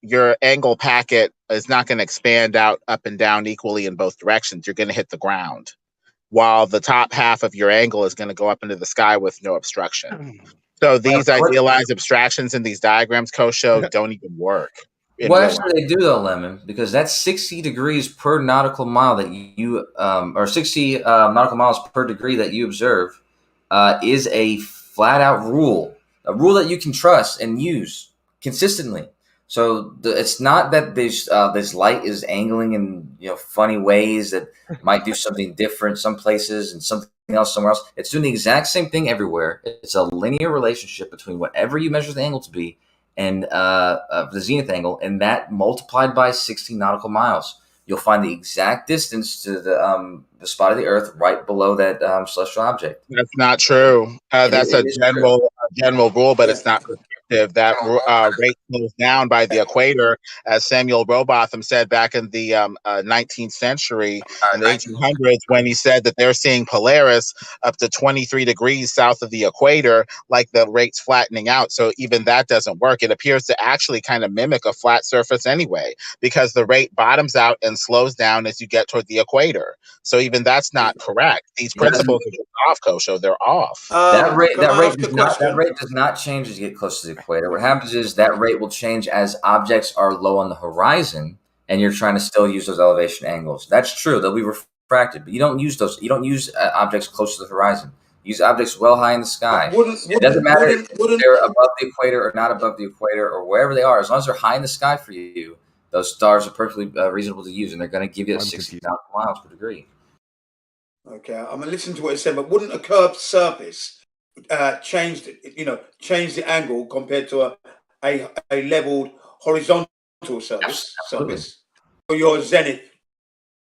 your angle packet is not going to expand out up and down equally in both directions. You're going to hit the ground, while the top half of your angle is going to go up into the sky with no obstruction. So these idealized abstractions in these diagrams, Kosho, don't even work. Well, actually, they do though, Lemon, because that's 60 degrees per nautical mile that you, or 60 nautical miles per degree that you observe, is a flat out rule, a rule that you can trust and use consistently. So it's not that this light is angling in funny ways that might do something different some places and something else somewhere else. It's doing the exact same thing everywhere. It's a linear relationship between whatever you measure the angle to be and the zenith angle, and that multiplied by 60 nautical miles, you'll find the exact distance to the spot of the Earth right below that celestial object. That's not true. That's a general rule, but it's not prescriptive. That rate goes down by the equator, as Samuel Rowbotham said back in the 19th century, in the 1800s, when he said that they're seeing Polaris up to 23 degrees south of the equator, like the rate's flattening out. So even that doesn't work. It appears to actually kind of mimic a flat surface anyway, because the rate bottoms out and slows down as you get toward the equator. So even that's not correct. These principles are just off, Kosho. They're off. That rate does not change as you get close to the equator. What happens is that rate will change as objects are low on the horizon, and you're trying to still use those elevation angles. That's true. They'll be refracted, but you don't use those. You don't use objects close to the horizon. You use objects well high in the sky. It doesn't matter if they're above the equator or not above the equator or wherever they are. As long as they're high in the sky for you, those stars are perfectly reasonable to use, and they're going to give you 60 miles per degree. Okay, I'm gonna listen to what it said, but wouldn't a curved surface change the angle compared to a leveled horizontal surface for your zenith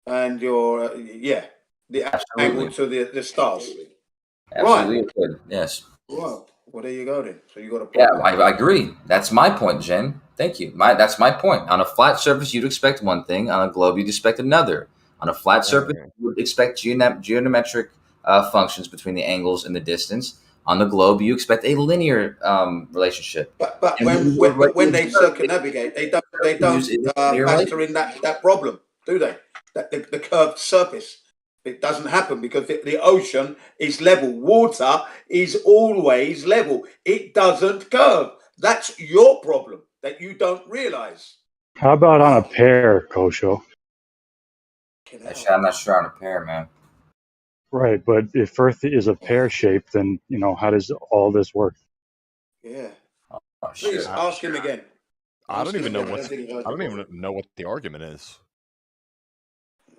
and your the angle to the stars? Absolutely, right. Good. Yes. Well, there you go then. So you got a point. Yeah, I agree. That's my point, Jen. Thank you. That's my point. On a flat surface, you'd expect one thing. On a globe, you'd expect another. On a flat surface, you would expect geometric functions between the angles and the distance. On the globe, you expect a linear relationship. But when they circumnavigate, they don't factor in that problem, do they? That the curved surface. It doesn't happen because the ocean is level. Water is always level. It doesn't curve. That's your problem that you don't realize. How about on a pear, Kosho? I'm not sure on a pear, man. Right, but if Earth is a pear shape, then how does all this work? Yeah. Please ask him again. I don't even know what the argument is.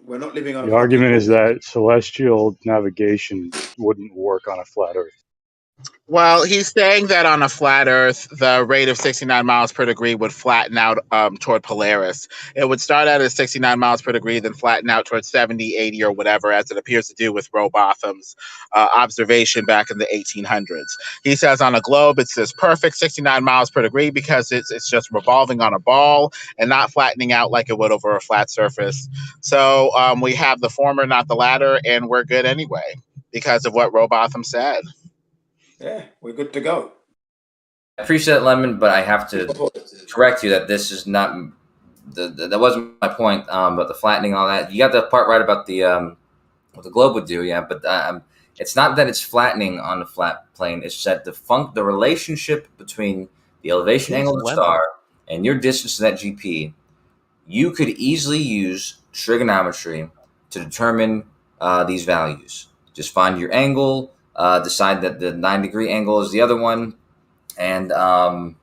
We're not living on. The argument is that celestial navigation wouldn't work on a flat Earth. Well, he's saying that on a flat Earth, the rate of 69 miles per degree would flatten out toward Polaris. It would start out at 69 miles per degree, then flatten out towards 70, 80, or whatever, as it appears to do with Rowbotham's observation back in the 1800s. He says on a globe, it's this perfect 69 miles per degree because it's just revolving on a ball and not flattening out like it would over a flat surface. So we have the former, not the latter, and we're good anyway because of what Rowbotham said. Yeah, we're good to go. I appreciate it, Lemon, but I have to correct you that this is not that wasn't my point. But the flattening and all that, you got the part right about the what the globe would do, yeah. But it's not that it's flattening on the flat plane. It's that the relationship between the elevation angle of the star and your distance to that GP, you could easily use trigonometry to determine these values. Just find your angle, decide that the 9-degree angle is the other one, and I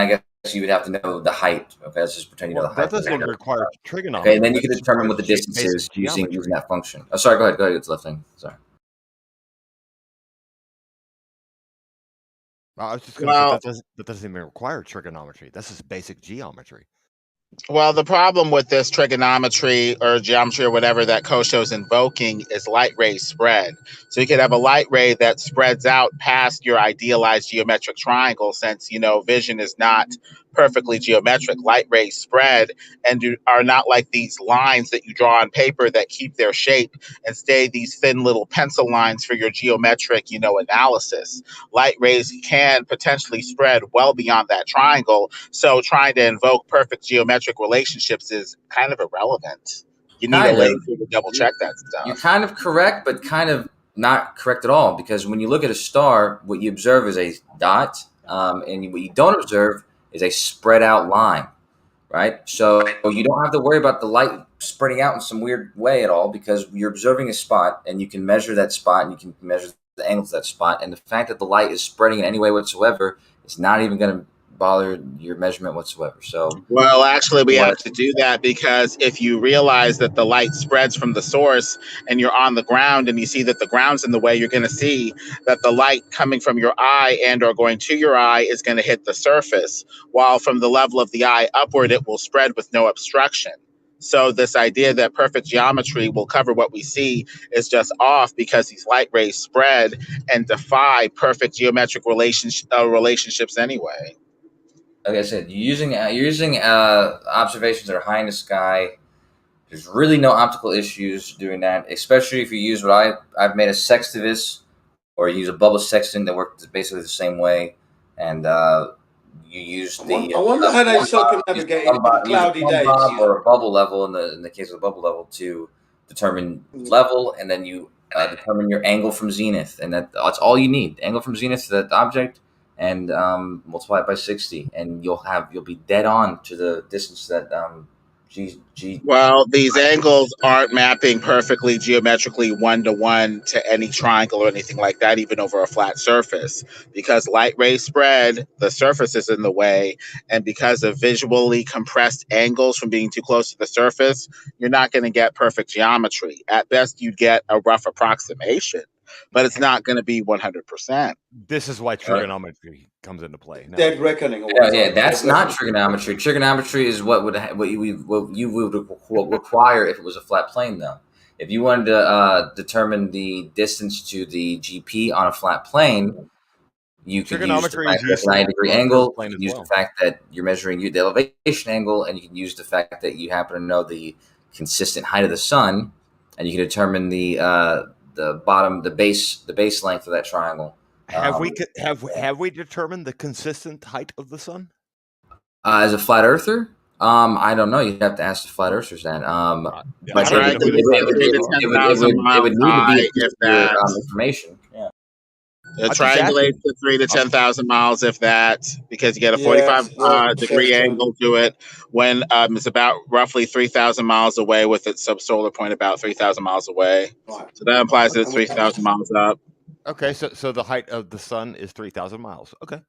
guess you would have to know the height. Okay, let's just pretend you know the height. That doesn't require trigonometry. Okay, and then you can determine what the distance is using that function. Oh, sorry, go ahead. It's left thing. Sorry. I was just going to say that doesn't even require trigonometry. That's just basic geometry. Well, the problem with this trigonometry or geometry or whatever that Kosho's invoking is light ray spread. So you could have a light ray that spreads out past your idealized geometric triangle, since, vision is not perfectly geometric. Light rays spread and are not like these lines that you draw on paper that keep their shape and stay these thin little pencil lines for your geometric, analysis. Light rays can potentially spread well beyond that triangle. So trying to invoke perfect geometric relationships is kind of irrelevant. You need a laser to double check that stuff. You're kind of correct, but kind of not correct at all, because when you look at a star, what you observe is a dot, and what you don't observe is a spread out line, right? So you don't have to worry about the light spreading out in some weird way at all, because you're observing a spot and you can measure that spot and you can measure the angles of that spot. And the fact that the light is spreading in any way whatsoever is not even going to bother your measurement whatsoever. So, well, actually, we have to do that, because if you realize that the light spreads from the source and you're on the ground and you see that the ground's in the way, you're going to see that the light coming from your eye and or going to your eye is going to hit the surface, while from the level of the eye upward, it will spread with no obstruction. So this idea that perfect geometry will cover what we see is just off, because these light rays spread and defy perfect geometric relationships anyway. Like I said, you're using observations that are high in the sky. There's really no optical issues doing that, especially if you use what I've made a sextivis, or you use a bubble sextant that works basically the same way, and you use the. I wonder how they circumnavigate in cloudy days. Or a bubble level in the case of the bubble level to determine level, and then you determine your angle from zenith, and that's all you need. Angle from zenith to that object, and multiply it by 60, and you'll be dead on to the distance that Well, these angles aren't mapping perfectly geometrically 1-to-1 to any triangle or anything like that, even over a flat surface, because light rays spread, the surface is in the way, and because of visually compressed angles from being too close to the surface, you're not going to get perfect geometry. At best, you'd get a rough approximation, but it's not going to be 100%. This is why trigonometry comes into play. Dead reckoning. Yeah, that's not trigonometry. Trigonometry is what you would require if it was a flat plane, though. If you wanted to determine the distance to the GP on a flat plane, you could use the fact that 90-degree angle. You can use the fact that you're measuring the elevation angle, and you can use the fact that you happen to know the consistent height of the sun, and you can determine the base length of that triangle. Have we determined the consistent height of the sun? As a flat earther, I don't know. You'd have to ask the flat earthers that. But it would need to be information. Yeah. It triangulates to 3 to 10,000 miles, if that, because you get a 45 degree angle to it when it's about roughly 3,000 miles away, with its subsolar point about 3,000 miles away. Right. So that implies that it's 3,000 miles up. Okay, so the height of the sun is 3,000 miles. Okay.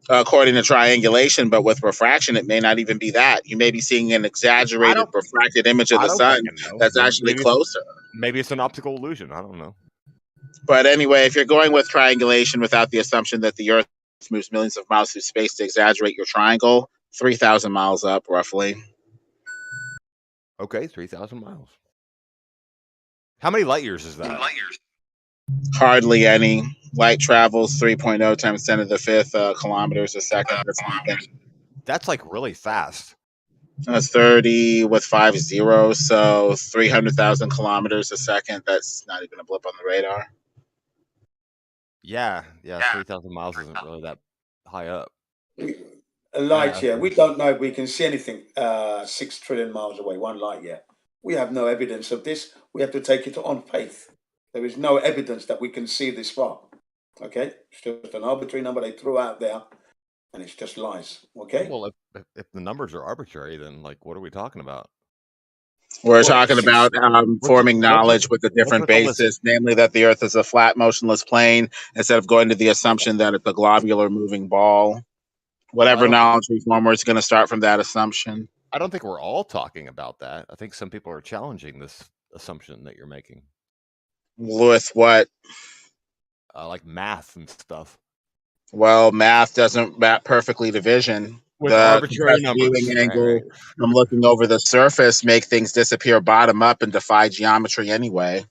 According to triangulation, but with refraction, it may not even be that. You may be seeing an exaggerated refracted image of the sun that's actually closer. Maybe it's an optical illusion. I don't know. But anyway, if you're going with triangulation without the assumption that the Earth moves millions of miles through space to exaggerate your triangle, 3,000 miles up, roughly. Okay, 3,000 miles. How many light years is that? Hardly any. Light travels 3.0 times 10 to the 5th kilometers a second. That's like really fast. 30 with 5 zeros, so 300,000 kilometers a second. That's not even a blip on the radar. Yeah, 3,000 miles isn't really that high up. A light year. We don't know if we can see anything 6 trillion miles away. 1 light year. We have no evidence of this. We have to take it on faith. There is no evidence that we can see this far. Okay? It's just an arbitrary number they threw out there, and it's just lies. Okay? Well, if the numbers are arbitrary, then like, what are we talking about? We're talking about forming knowledge with a different basis, namely that the Earth is a flat, motionless plane, instead of going to the assumption that it's a globular moving ball. Whatever knowledge we form, we're going to start from that assumption. I don't think we're all talking about that. I think some people are challenging this assumption that you're making. With what? Like math and stuff. Well, math doesn't map perfectly to vision. With arbitrary numbers. Viewing angle from looking over the surface make things disappear bottom up and defy geometry anyway.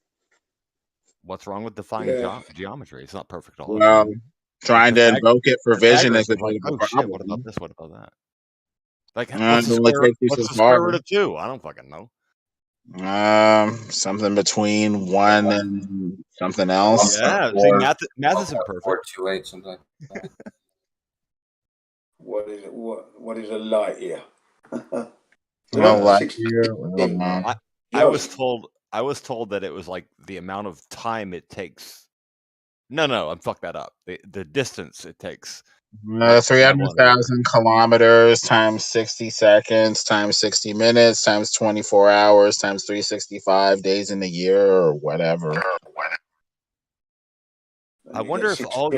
What's wrong with defying geometry? It's not perfect all the well, time. Trying to invoke it for vision is a like, oh problem. shit, what about this? What about that? Like, what's the square root of 2? I don't fucking know. Something between 1 and something else. Yeah, see, math isn't perfect. 428, something like that. What is it? What is a light year? Light year. I was told that it was like the amount of time it takes. No, I'm fucked that up. The distance it takes. 300,000 kilometers times 60 seconds times 60 minutes times 24 hours times 365 days in the year or whatever. I wonder if all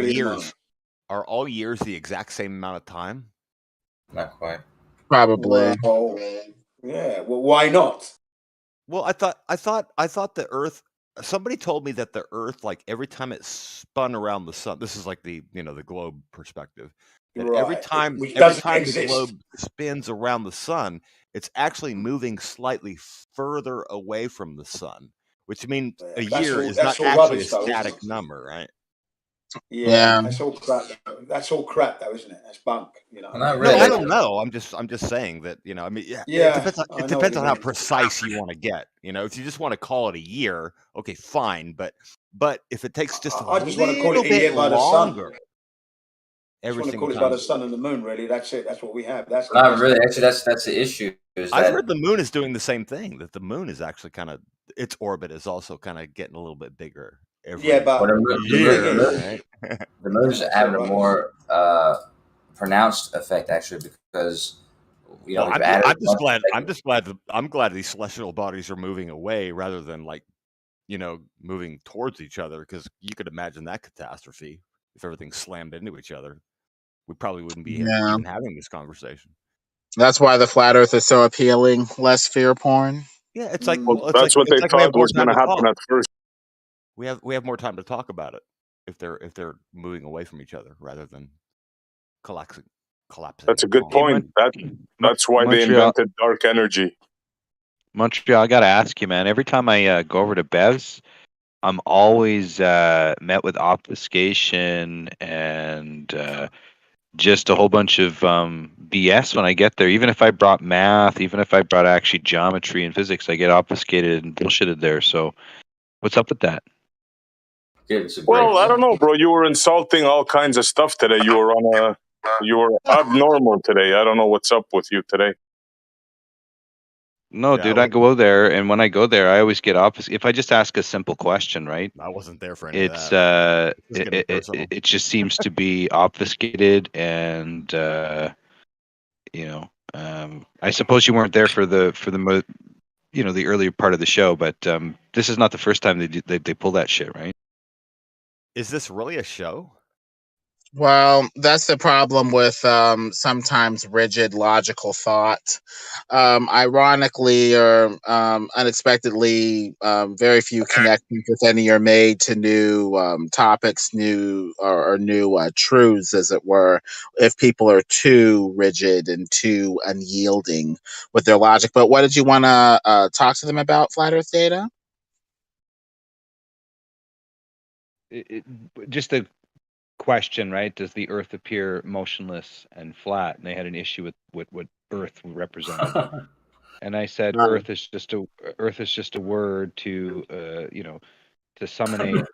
years the exact same amount of time. Not quite. Probably. Well, yeah. Well, why not? Well, I thought the Earth. Somebody told me that the Earth, like every time it spun around the sun, this is like the globe perspective. That every time the globe spins around the sun, it's actually moving slightly further away from the sun, which means a year is not actually a static number, right? Yeah, that's all crap. That's all crap, though, isn't it? That's bunk. Not really. No, I don't know. I'm just saying that. I mean, it depends on how precise you want to get. If you just want to call it a year, okay, fine. But if it takes just I just want to call it a year by the sun. I just want to call it by the sun and the moon. Really, that's it. That's what we have. That's not really. Actually, that's the issue. I've heard the moon is doing the same thing. That the moon is actually its orbit is also kind of getting a little bit bigger. But the moon's having a more pronounced effect actually because I'm glad these celestial bodies are moving away rather than moving towards each other, because you could imagine that catastrophe if everything slammed into each other. We probably wouldn't be even having this conversation. That's why the flat Earth is so appealing. Less fear porn. Yeah, it's like that's what they thought was going to happen at first. We have more time to talk about it if they're moving away from each other rather than collapsing. That's a good point. That's why they invented dark energy. Montreal, I gotta ask you, man. Every time I go over to Bev's, I'm always met with obfuscation and just a whole bunch of BS when I get there. Even if I brought math, even if I brought actually geometry and physics, I get obfuscated and bullshitted there. So, what's up with that? Well, I don't know, bro. You were insulting all kinds of stuff today. You were abnormal today. I don't know what's up with you today. No, dude, I go there, and when I go there, I always get obfuscated. If I just ask a simple question, right? I wasn't there for any of that. It just seems to be obfuscated, and I suppose you weren't there for the the earlier part of the show, but this is not the first time they pull that shit, right? Is this really a show? Well, that's the problem with sometimes rigid logical thought. Ironically or unexpectedly, very few connections, if any, are made to new topics, new truths, as it were, if people are too rigid and too unyielding with their logic. But what did you want to talk to them about, Flat Earth Data? Just a question, right? Does the Earth appear motionless and flat? And they had an issue with what Earth represented. And I said, Earth is just a word to to summate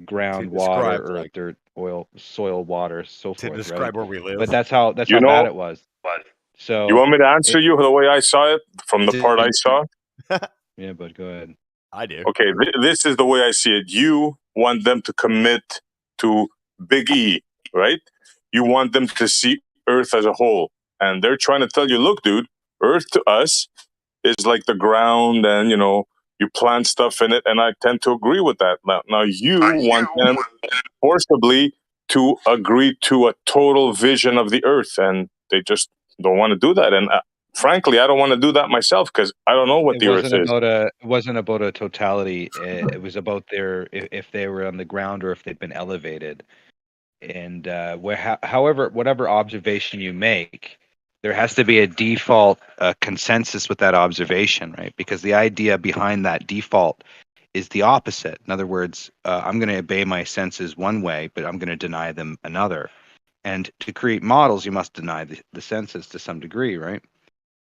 groundwater, earth, dirt, oil, soil, water, so forth. To describe where we live. But that's how bad it was. So you want me to answer you the way I saw it from the part I saw? Yeah, but go ahead. I do. Okay, this is the way I see it. You want them to commit to Big E, right? You want them to see Earth as a whole. And they're trying to tell you, look, dude, Earth to us is like the ground and, you know, you plant stuff in it. And I tend to agree with that. Now you want them forcibly to agree to a total vision of the Earth. And they just don't want to do that. And frankly, I don't want to do that myself because I don't know what the Earth is. It wasn't about a totality. It was about if they were on the ground or if they'd been elevated. And however, whatever observation you make, there has to be a default consensus with that observation, right? Because the idea behind that default is the opposite. In other words, I'm going to obey my senses one way, but I'm going to deny them another. And to create models, you must deny the senses to some degree, right?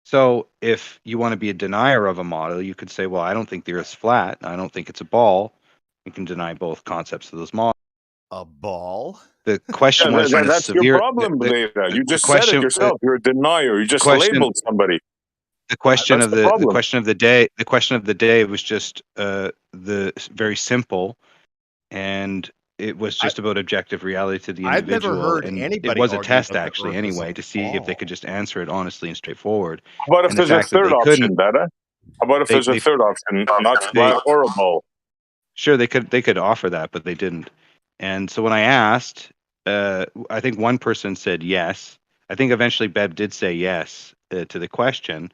So if you want to be a denier of a model, you could say, well, I don't think the Earth's flat. I don't think it's a ball. You can deny both concepts of those models. A ball? The question was that's your problem, Beta. You just said it yourself. You're a denier. You just labeled somebody. The question of the question of the day was just very simple, and it was just about objective reality to the individual. I've never heard and anybody. It was a test actually, anyway, to see if they could just answer it honestly and straightforward. How about if there's a third option, Beta? How about if there's a third option, not flat or a ball? Sure, they could offer that, but they didn't. And so when I asked, I think one person said yes. I think eventually Bev did say yes to the question,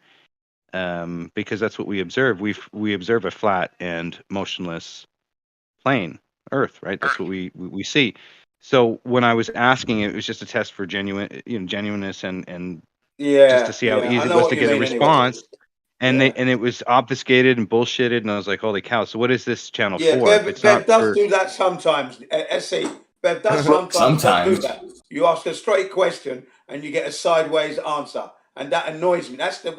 because that's what we observe. We observe a flat and motionless plane, Earth, right? That's what we see. So when I was asking, it was just a test for genuineness and just to see how easy it was to get a response. Anyway. And it was obfuscated and bullshitted, and I was like, holy cow! So what is this channel for? Bev does do that sometimes. SE, Bev does sometimes do that. You ask a straight question and you get a sideways answer, and that annoys me. That is the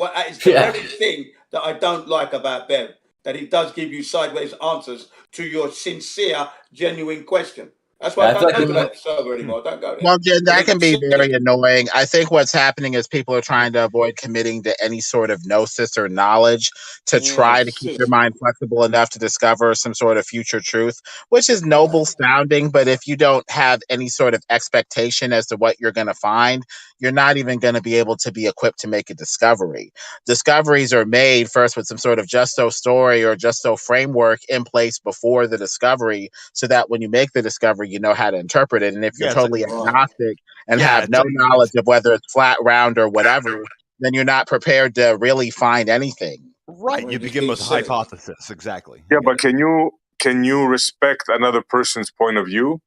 very thing that I don't like about Bev. That he does give you sideways answers to your sincere, genuine question. That's why I don't go to that server anymore. Don't go there. Well, yeah, that can be very annoying. I think what's happening is people are trying to avoid committing to any sort of gnosis or knowledge to try to keep their mind flexible enough to discover some sort of future truth, which is noble sounding. But if you don't have any sort of expectation as to what you're going to find, you're not even going to be able to be equipped to make a discovery. Discoveries are made first with some sort of just so story or just so framework in place before the discovery, so that when you make the discovery, you know how to interpret it. And if you're totally agnostic and have no knowledge of whether it's flat, round, or whatever, then you're not prepared to really find anything. Right. You begin with a hypothesis. Exactly. Yeah, but can you respect another person's point of view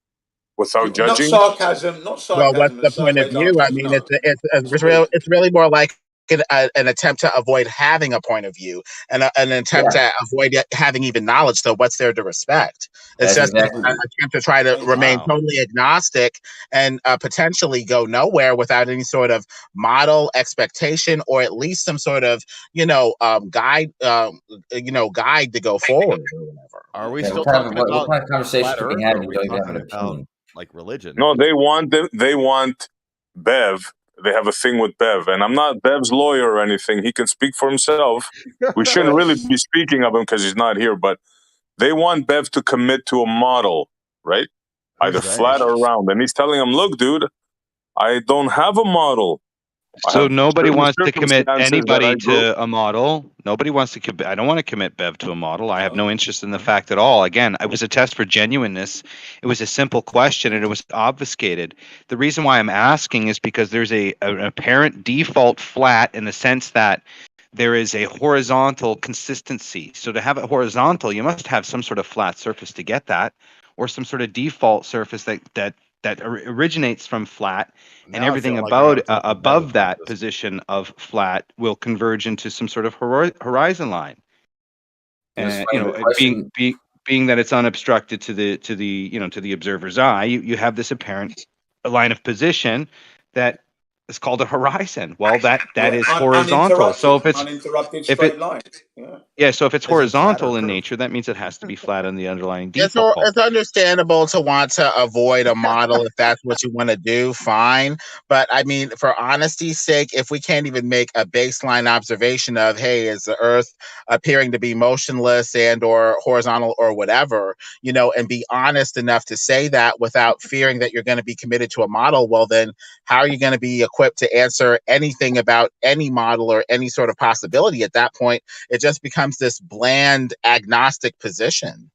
without judging? Not sarcasm. Well, what's the point of view? I mean, it's really more like an attempt to avoid having a point of view and an attempt to avoid having even knowledge. So what's there to respect? It's just an attempt to try to remain totally agnostic and potentially go nowhere without any sort of model, expectation, or at least some sort of guide to go forward or whatever. Are we still talking about what kind of conversation flat we Earth, had? or are we talking about like religion? No, they want Bev. They have a thing with Bev, and I'm not Bev's lawyer or anything. He can speak for himself. We shouldn't really be speaking of him because he's not here, but they want Bev to commit to a model, right? Either flat or round. And he's telling him, look, dude, I don't have a model. So nobody wants to commit anybody to a model. Nobody wants to commit. I don't want to commit Bev to a model. I have no interest in the fact at all. Again, it was a test for genuineness. It was a simple question and it was obfuscated. The reason why I'm asking is because there's an apparent default flat in the sense that there is a horizontal consistency. So to have it horizontal, you must have some sort of flat surface to get that, or some sort of default surface that originates from flat, and everything above that position of flat will converge into some sort of horizon line. And being that it's unobstructed to the observer's eye, you have this apparent line of position that It's called a horizon. Well, that is horizontal. So if it's uninterrupted straight line. Yeah, so if it's horizontal in nature, that means it has to be flat on the underlying default. It's understandable to want to avoid a model if that's what you want to do, fine. But I mean, for honesty's sake, if we can't even make a baseline observation of, hey, is the Earth appearing to be motionless and or horizontal or whatever, you know, and be honest enough to say that without fearing that you're going to be committed to a model, well, then how are you going to be equipped to answer anything about any model or any sort of possibility at that point? It just becomes this bland agnostic position.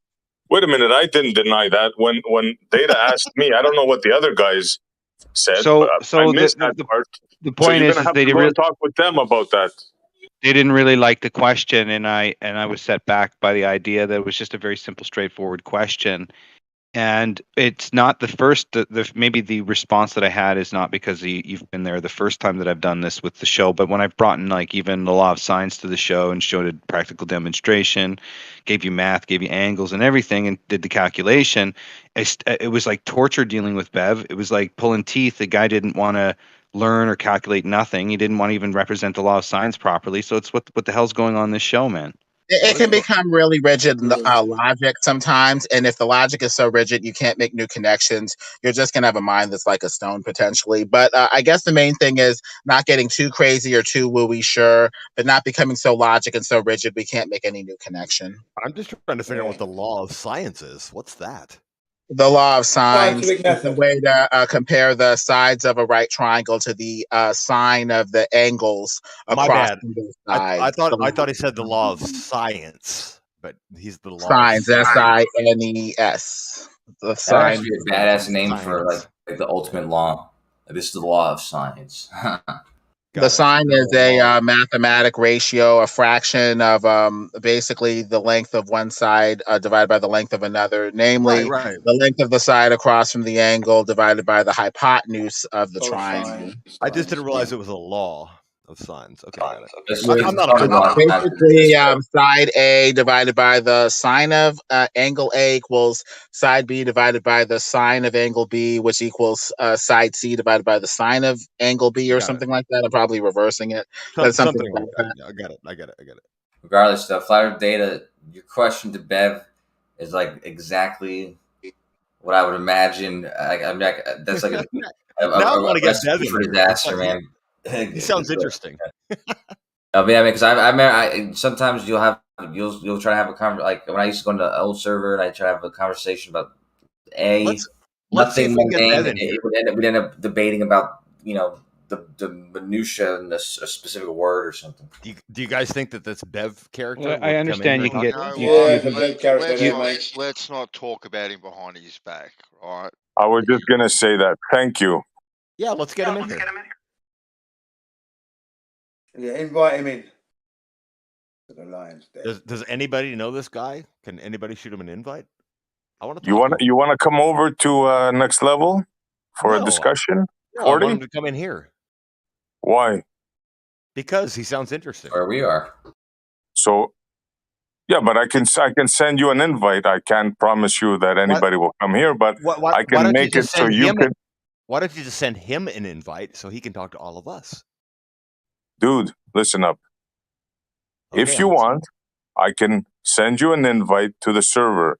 Wait a minute, I didn't deny that. When Data asked me, I don't know what the other guys said, but I missed that part. The point is they really talk with them about that. They didn't really like the question, and I was set back by the idea that it was just a very simple, straightforward question. And it's not the first. Maybe the response that I had is not because you've been there the first time that I've done this with the show, but when I've brought in like even the law of science to the show and showed a practical demonstration, gave you math, gave you angles and everything, and did the calculation, it was like torture dealing with Bev. It was like pulling teeth. The guy didn't want to learn or calculate nothing. He didn't want to even represent the law of science properly. So it's what the hell's going on in this show, man? It can become really rigid in the logic sometimes. And if the logic is so rigid, you can't make new connections. You're just going to have a mind that's like a stone potentially. But I guess the main thing is not getting too crazy or too woo-wee sure, but not becoming so logic and so rigid we can't make any new connection. I'm just trying to figure out what the law of science is. What's that? The law of sines is the way to compare the sides of a right triangle to the sine of the angles across. My bad. The sides. I thought he said the law of science, but he's the law sines. of science. S-I-N-E-S. The sign. That would be a badass name for like the ultimate law. This is the law of science. The sine is a mathematic ratio, a fraction of basically the length of one side divided by the length of another, namely the length of the side across from the angle divided by the hypotenuse of the triangle. I just didn't realize it was a law of sines. Okay, got it. I'm not a basically side A divided by the sine of angle A equals side B divided by the sine of angle B, which equals side C divided by the sine of angle B, or something like that. I'm probably reversing it. But something like that. I get it. Regardless, the flat Earth data, your question to Bev is like exactly what I would imagine. That's like a now I want to get Bev for disaster, man. He sounds interesting. I mean, because sometimes you'll try to have a conversation. Like when I used to go into the old server and I try to have a conversation about nothing mundane, we'd end up debating about the minutia in a specific word or something. Do you guys think that this Bev character? Well, I understand you can get. Let's not talk about him behind his back, right? I was just gonna say that. Thank you. Yeah, let's get him in here. Yeah, invite him in. To the Lions Den. Does anybody know this guy? Can anybody shoot him an invite? I want to. You want to come over to next level for a discussion? No, I want him to come in here. Why? Because he sounds interesting. Where we are. So, yeah, but I can send you an invite. I can't promise you that anybody will come here, but I can make it so you can. Why don't you just send him an invite so he can talk to all of us? Dude, listen up. Okay, if you want, I can send you an invite to the server.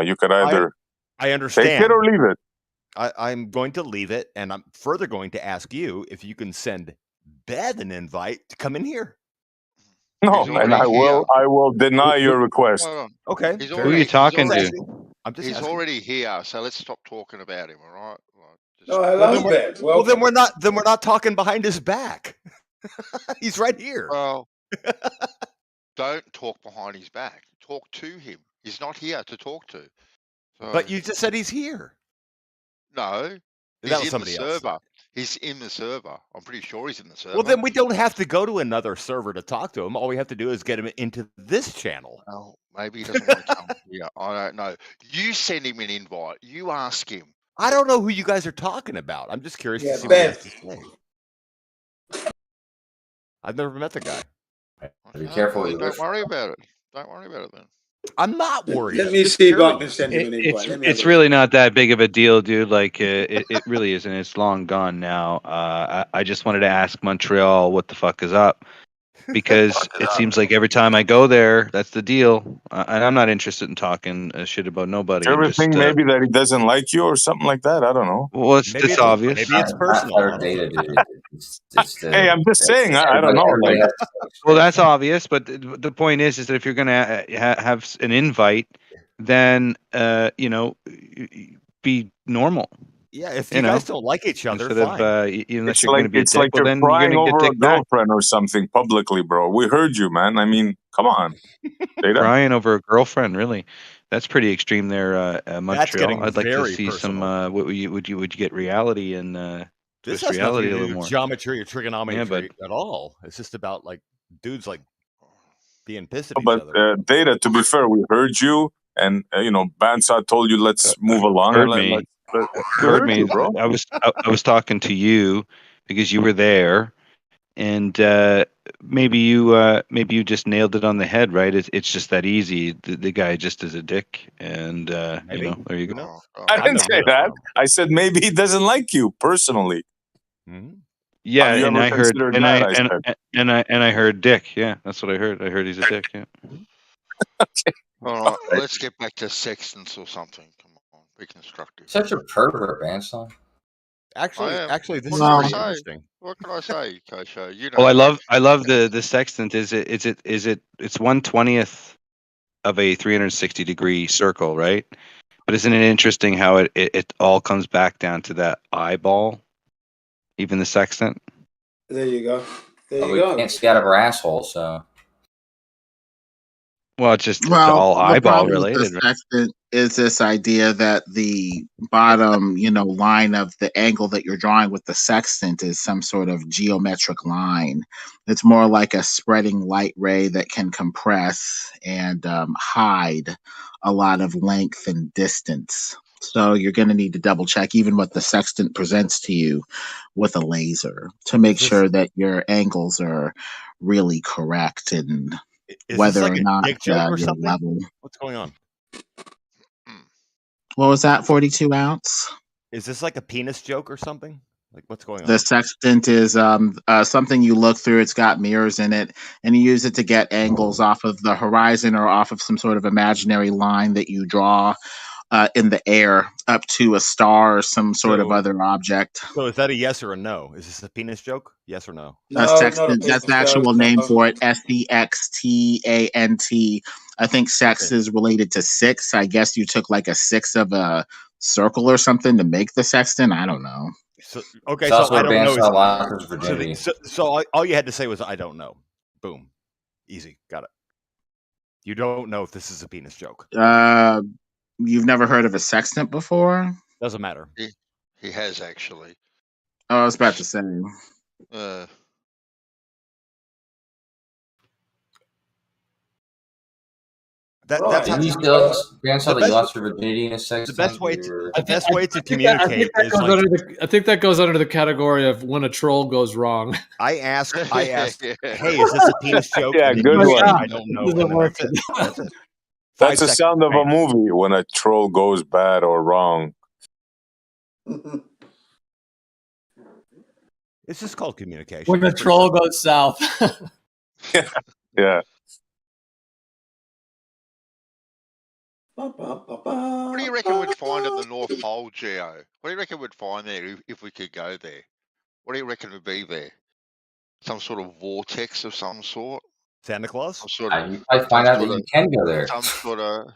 You could either I understand. Take it or leave it. I'm going to leave it, and I'm further going to ask you if you can send Bev an invite to come in here. No, and I will deny your request. Okay. Who are you talking to? He's already here, so let's stop talking about him. All right. Well, then we're not talking behind his back. He's right here. Well, don't talk behind his back. Talk to him. He's not here to talk to. So, but you just said he's here. No, that was somebody else. Server. He's in the server. I'm pretty sure he's in the server. Well, then we don't have to go to another server to talk to him. All we have to do is get him into this channel. Oh, maybe he doesn't want to come here. I don't know. You send him an invite. You ask him. I don't know who you guys are talking about. I'm just curious to see what he has to say. I've never met the guy. Be careful. Don't worry about it. Don't worry about it then. I'm not worried. Let me see if I can send him an invite. It's really not that big of a deal, dude. Like it really isn't. It's long gone now. I just wanted to ask Montreal what the fuck is up, because it seems like every time I go there, that's the deal. And I'm not interested in talking shit about nobody. Everything maybe that he doesn't like you or something like that. I don't know. Well, it's obvious. Maybe it's personal. Data, dude. Hey, I'm just saying. I don't know. Like, well, that's obvious. But the point is that if you're gonna have an invite, then be normal. Yeah, if you guys don't like each other, fine. Unless you're going to be a dick, you're then crying you're going over to a get back. girlfriend or something publicly, bro. We heard you, man. I mean, come on. Crying over a girlfriend, really? That's pretty extreme there, Montreal. I'd like to see personal. some. Would you get reality and this has reality a a little more geometry or trigonometry at all. It's just about like dudes like being pissed at each other. Data, to be fair, we heard you, and Bansat told you let's move along. Heard me. Heard me, bro. I was talking to you because you were there, and maybe you just nailed it on the head, right? It's just that easy. The guy just is a dick, and there you go. I didn't say that. I said maybe he doesn't like you personally. Mm-hmm. Yeah, Have you and ever I heard, considered and that, I heard dick. Yeah, that's what I heard. I heard he's a dick. Yeah. All right, let's get back to sextants or something. Come on, be constructive. Such a pervert, Bansal. Actually, this is interesting. What can I say, Kosho? You know. Well, I love the sextant. It's 1/20th of a 360-degree circle, right? But isn't it interesting how it all comes back down to that eyeball, even the sextant? There you go. We can't see out of our asshole, so. Well, it's just all eyeball related. The sextant is this idea that the bottom, line of the angle that you're drawing with the sextant is some sort of geometric line. It's more like a spreading light ray that can compress and hide a lot of length and distance. So you're going to need to double check even what the sextant presents to you with a laser to make sure that your angles are really correct and whether like or not or you're level. What's going on? What was that? 42 ounce? Is this like a penis joke or something? Like what's going on? The sextant is something you look through. It's got mirrors in it, and you use it to get angles off of the horizon or off of some sort of imaginary line that you draw in the air up to a star or some sort of other object. So is that a yes or a no? Is this a penis joke? Yes or no? Sextant, that's the actual name for it. SEXTANT. I think sex is related to six. I guess you took like a six of a circle or something to make the sextant. I don't know. So I don't know. So all you had to say was I don't know. Boom. Easy. Got it. You don't know if this is a penis joke. You've never heard of a sextant before? Doesn't matter. He has actually. Oh, I was about to say. That's how you Bansal that you lost your virginity in a sex. The best way to communicate is I think that goes under the category of when a troll goes wrong. I asked, hey, is this a penis joke? Yeah, good one. I don't know. That's the sound of a movie when a troll goes bad or wrong. It's just called communication. When the troll goes south. Yeah. What do you reckon we'd find at the North Pole, Geo? What do you reckon we'd find there if we could go there? What do you reckon would be there? Some sort of vortex of some sort? Santa Claus? I find out that you can go there. Some sort of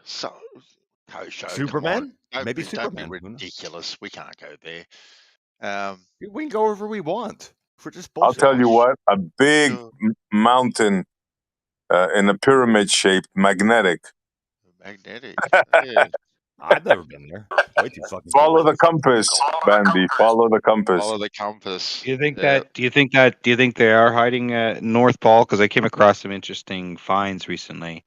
Superman? Maybe Superman. Superman. Don't be ridiculous. We can't go there. We can go wherever we want. For just I'll bullshit. tell you what, a big mountain in a pyramid shape, magnetic. Magnetic. I've never been there. Way too fucking. Follow the compass, Bandy. Follow the compass. Follow the compass. Do you think they are hiding North Pole? Because I came across some interesting finds recently.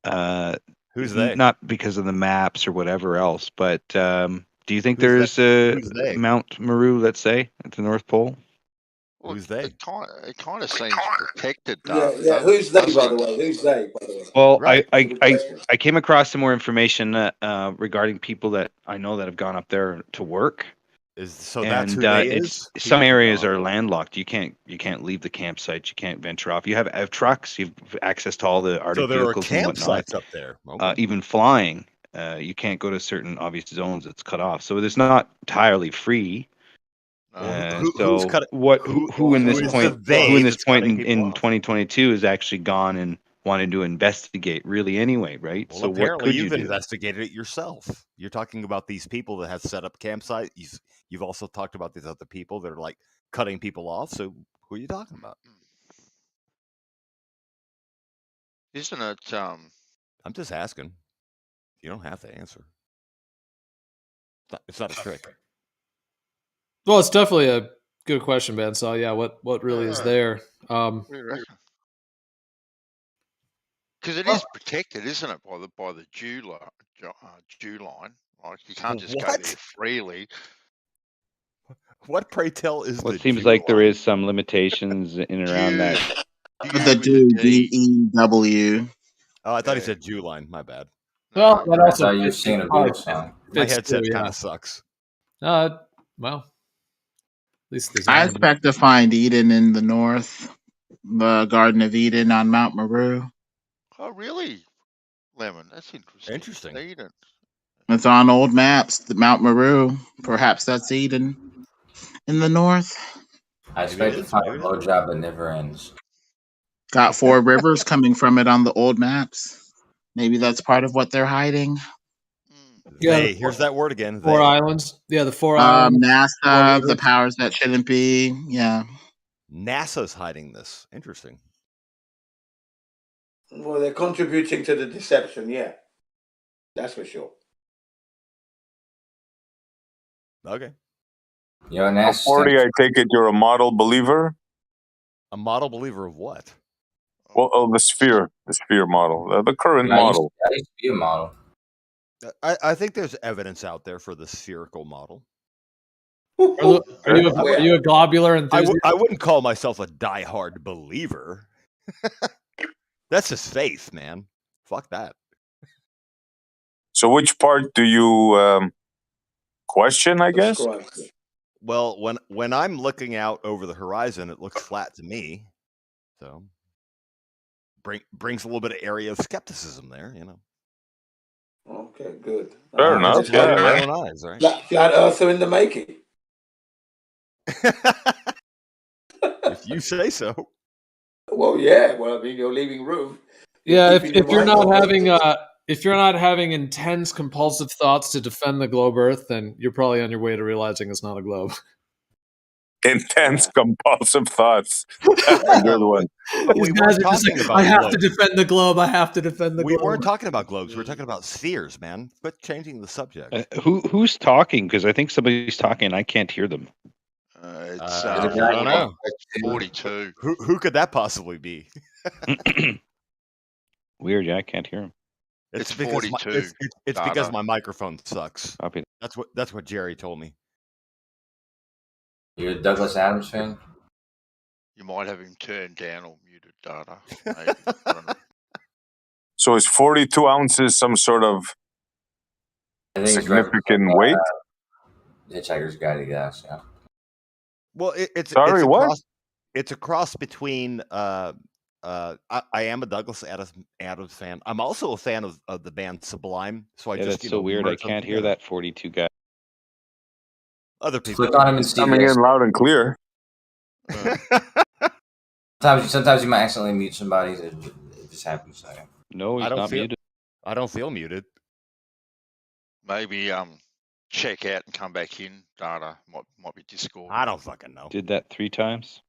Who's they? Not because of the maps or whatever else, but do you think there's Mount Meru, let's say, at the North Pole? Well, who's they? It kind of seems protected. Yeah. Who's they, by the way? Who's they, by the way? Well, Right. I came across some more information regarding people that I know that have gone up there to work. That's who they is? Some areas are landlocked. You can't leave the campsite. You can't venture off. You have trucks. You've access to all the Arctic vehicles and whatnot. Campsites up there. Okay. Even flying, you can't go to certain obvious zones. It's cut off. So it's not entirely free. Who in this point in 2022 has actually gone and wanted to investigate really anyway, right? Well, so apparently what could you you've do? investigated it yourself. You're talking about these people that have set up campsites. You've also talked about these other people that are like cutting people off. So who are you talking about? Isn't it? I'm just asking. You don't have to answer. It's not a trick. Well, it's definitely a good question, Ben. So yeah, what really is there? Because it is protected, isn't it, by the dew line? Like you can't just go there freely. What, pray tell, is Well, it seems like there is some limitations in and around that. The DEW. Oh, I thought he said Jew line. My bad. Well, that also you're seeing a video sound. My headset kind of sucks. Well, at least there's. I expect to find Eden in the north, the Garden of Eden on Mount Meru. Oh, really, Lemon? That's interesting. Interesting. Eden. It's on old maps. The Mount Meru. Perhaps that's Eden in the north. I expect to find a blowjob that never ends. Got 4 rivers coming from it on the old maps. Maybe that's part of what they're hiding. Yeah, here's that word again. 4 islands. Yeah, the 4 islands. NASA, the powers that shouldn't be. Yeah. NASA's hiding this. Interesting. Well, they're contributing to the deception. Yeah, that's for sure. Okay. You're an 40, I take it you're a model believer? A model believer of what? Well, the sphere model, the current model. I used to be a model. I think there's evidence out there for the spherical model. Are you a globular enthusiast? I wouldn't call myself a diehard believer. That's just faith, man. Fuck that. So which part do you question, I guess? Well, when I'm looking out over the horizon, it looks flat to me. So brings a little bit of area of skepticism there, you know. Okay, good. Fair enough. Yeah, my own eyes, right? Flat Earther in the making. If you say so. Well, yeah. Well, I mean, you're leaving room. Yeah, if you're not having intense compulsive thoughts to defend the globe Earth, then you're probably on your way to realizing it's not a globe. Intense compulsive thoughts. That's a good one. These guys are just like, I have to defend the globe. I have to defend the globe. We weren't talking about globes. We're talking about spheres, man. Quit changing the subject. Who's talking? Because I think somebody's talking and I can't hear them. I don't know. 42. Who could that possibly be? Weird, yeah, I can't hear him. It's because 42. It's because my microphone sucks. Copy. That's what Jerry told me. You're a Douglas Adams fan? You might have him turned down or muted, Data. Maybe. I don't know. So is 42 ounces some sort of significant weight? Hitchhiker's Guide to Gas, yeah. Well, it's a cross between. I am a Douglas Adams fan. I'm also a fan of the band Sublime. So that's so weird. I can't hear that 42 guy. Other people coming in loud and clear. Sometimes you might accidentally mute somebody. It just happens. So. No, he's not muted. I don't feel muted. Maybe check out and come back in. Data might be Discord. I don't fucking know. Did that 3 times.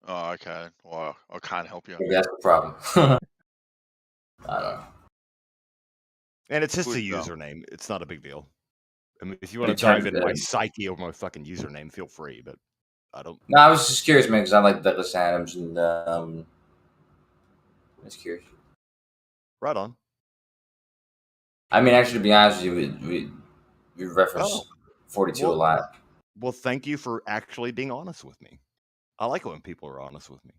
Oh, okay. Well, I can't help you. Maybe that's the problem. I don't know. And it's just a username. It's not a big deal. I mean, if you want to type in my psyche over my fucking username, feel free. But I don't. No, I was just curious, man, because I like Douglas Adams, and I was curious. Right on. I mean, actually, to be honest with you, we reference 42 a lot. Well, thank you for actually being honest with me. I like it when people are honest with me.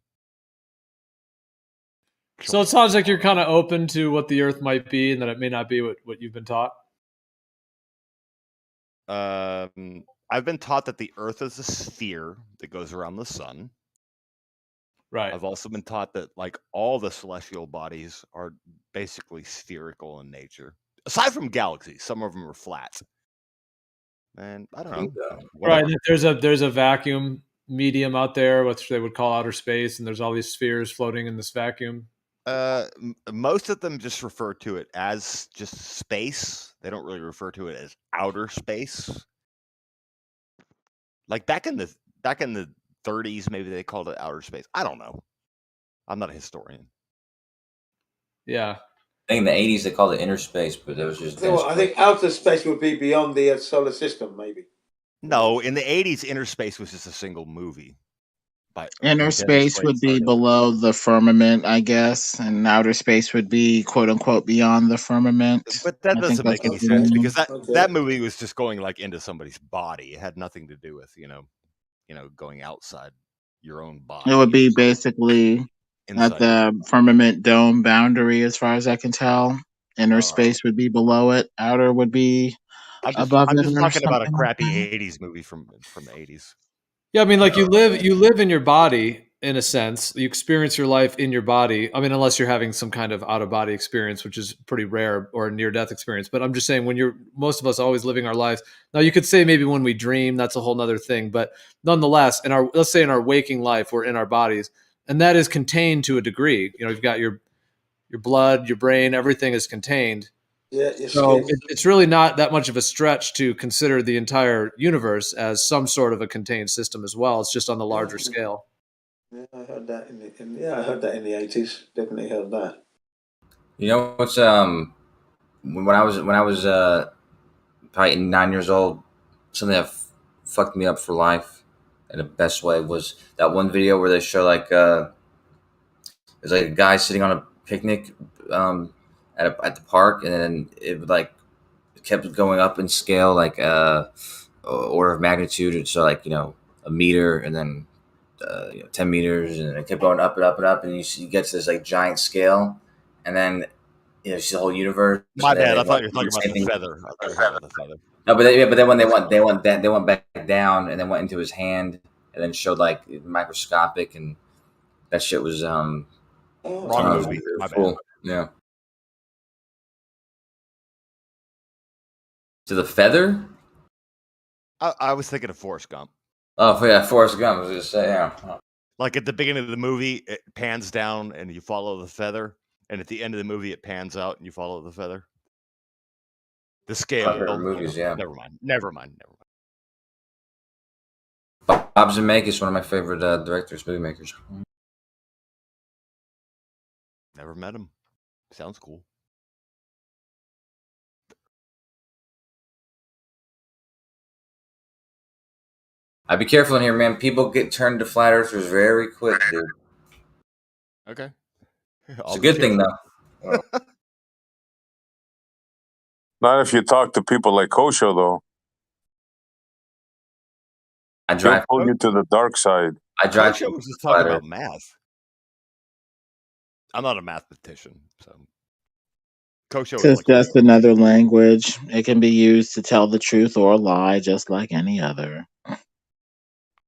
So it sounds like you're kind of open to what the Earth might be, and that it may not be what you've been taught. I've been taught that the Earth is a sphere that goes around the sun. Right. I've also been taught that like all the celestial bodies are basically spherical in nature, aside from galaxies. Some of them are flat. And I don't know. Right. There's a vacuum medium out there, which they would call outer space, and there's all these spheres floating in this vacuum. Most of them just refer to it as just space. They don't really refer to it as outer space. Like back in the 30s, maybe they called it outer space. I don't know. I'm not a historian. Yeah. I think in the 80s they called it inner space, but it was just. I think outer space would be beyond the solar system, maybe. No, in the 80s, inner space was just a single movie. Inner space would be below the firmament, I guess, and outer space would be "quote unquote" beyond the firmament. But that doesn't make any sense because that movie was just going like into somebody's body. It had nothing to do with going outside your own body. It would be basically at the firmament dome boundary, as far as I can tell. Inner space would be below it. Outer would be above it. I'm just talking about a crappy 80s movie from the 80s. Yeah, I mean, like you live in your body in a sense. You experience your life in your body. I mean, unless you're having some kind of out of body experience, which is pretty rare, or a near death experience. But I'm just saying, most of us always living our lives. Now, you could say maybe when we dream, that's a whole nother thing. But nonetheless, let's say in our waking life, we're in our bodies, and that is contained to a degree. You've got your blood, your brain, everything is contained. Yeah, so it's really not that much of a stretch to consider the entire universe as some sort of a contained system as well. It's just on the larger scale. Yeah, I heard that in the 80s. Definitely heard that. You know what's when I was probably 9 years old, something that fucked me up for life in the best way was that one video where they show like there's like a guy sitting on a picnic at the park, and then it kept going up in scale, like order of magnitude. So like a meter, and then 10 meters, and it kept going up and up and up, and you get to this like giant scale, and then you see the whole universe. My bad. I thought you were talking about the feather. No, but then when they went back down, and then went into his hand, and then showed like microscopic, and that shit was wrong movie. My cool. bad. Yeah. To the feather? I was thinking of Forrest Gump. Oh, yeah, Forrest Gump. I was just saying, yeah. Like at the beginning of the movie, it pans down and you follow the feather, and at the end of the movie, it pans out and you follow the feather. The scale. Movies, yeah. Never mind. Bob Zemeckis, one of my favorite directors, movie makers. Never met him. Sounds cool. I'd be careful in here, man. People get turned to flat earthers very quick, dude. Okay. It's a good thing, though. Not if you talk to people like Kosho, though. He'll pull you to the dark side. Kosho was just talking about math. I'm not a mathematician, so. Kosho It's just another language. It can be used to tell the truth or lie, just like any other.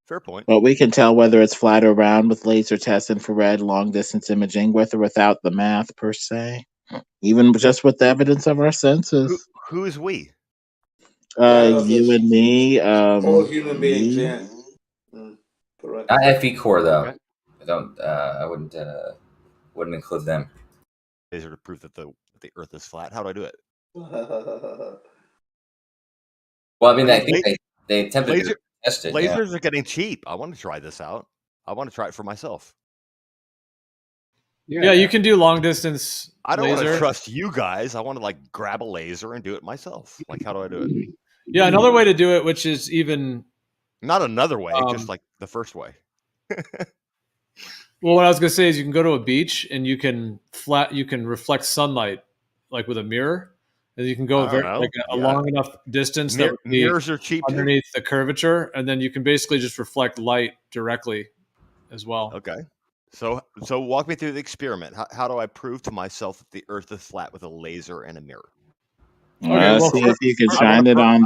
Fair point. But we can tell whether it's flat or round with laser tests, infrared, long distance imaging, with or without the math per se. Even just with the evidence of our senses. Who is we? You and me. All human beings, yeah. Correct. Not FE Core though. Okay. I don't. I wouldn't include them. Laser to prove that the Earth is flat. How do I do it? Well, I mean, I think they attempted to test it. Lasers are getting cheap. I want to try this out. I want to try it for myself. Yeah, you can do long distance. I don't want to trust you guys. I want to like grab a laser and do it myself. Like, how do I do it? Yeah, another way to do it, which is even not another way, just like the first way. Well, what I was gonna say is you can go to a beach and you can reflect sunlight like with a mirror, and you can go a long enough distance that mirrors are cheap underneath the curvature, and then you can basically just reflect light directly as well. Okay, So walk me through the experiment. How do I prove to myself that the Earth is flat with a laser and a mirror? See if you can shine it on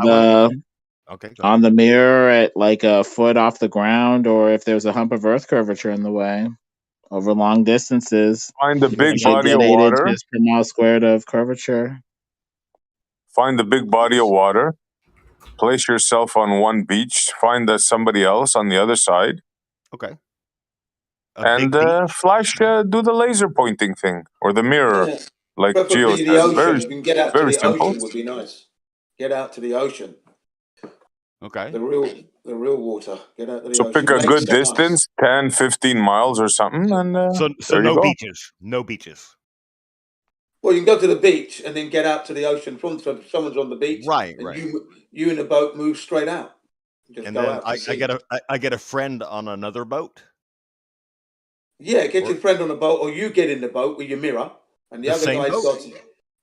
the mirror at like a foot off the ground, or if there's a hump of Earth curvature in the way over long distances. Find the big body of water. Per mile squared of curvature. Find the big body of water. Place yourself on one beach. Find somebody else on the other side. Okay. And flash, do the laser pointing thing or the mirror, like Geo said. Very, you can get out very to the simple. Ocean would be nice. Get out to the ocean. Okay. The real water. Get out to the ocean. So pick a good distance, 10, 15 miles or something, and so no beaches. No beaches. Well, you can go to the beach and then get out to the ocean from someone's on the beach. Right. You in a boat move straight out. Just go out I get a friend on another boat. Yeah, get your friend on the boat, or you get in the boat with your mirror, and the other guy's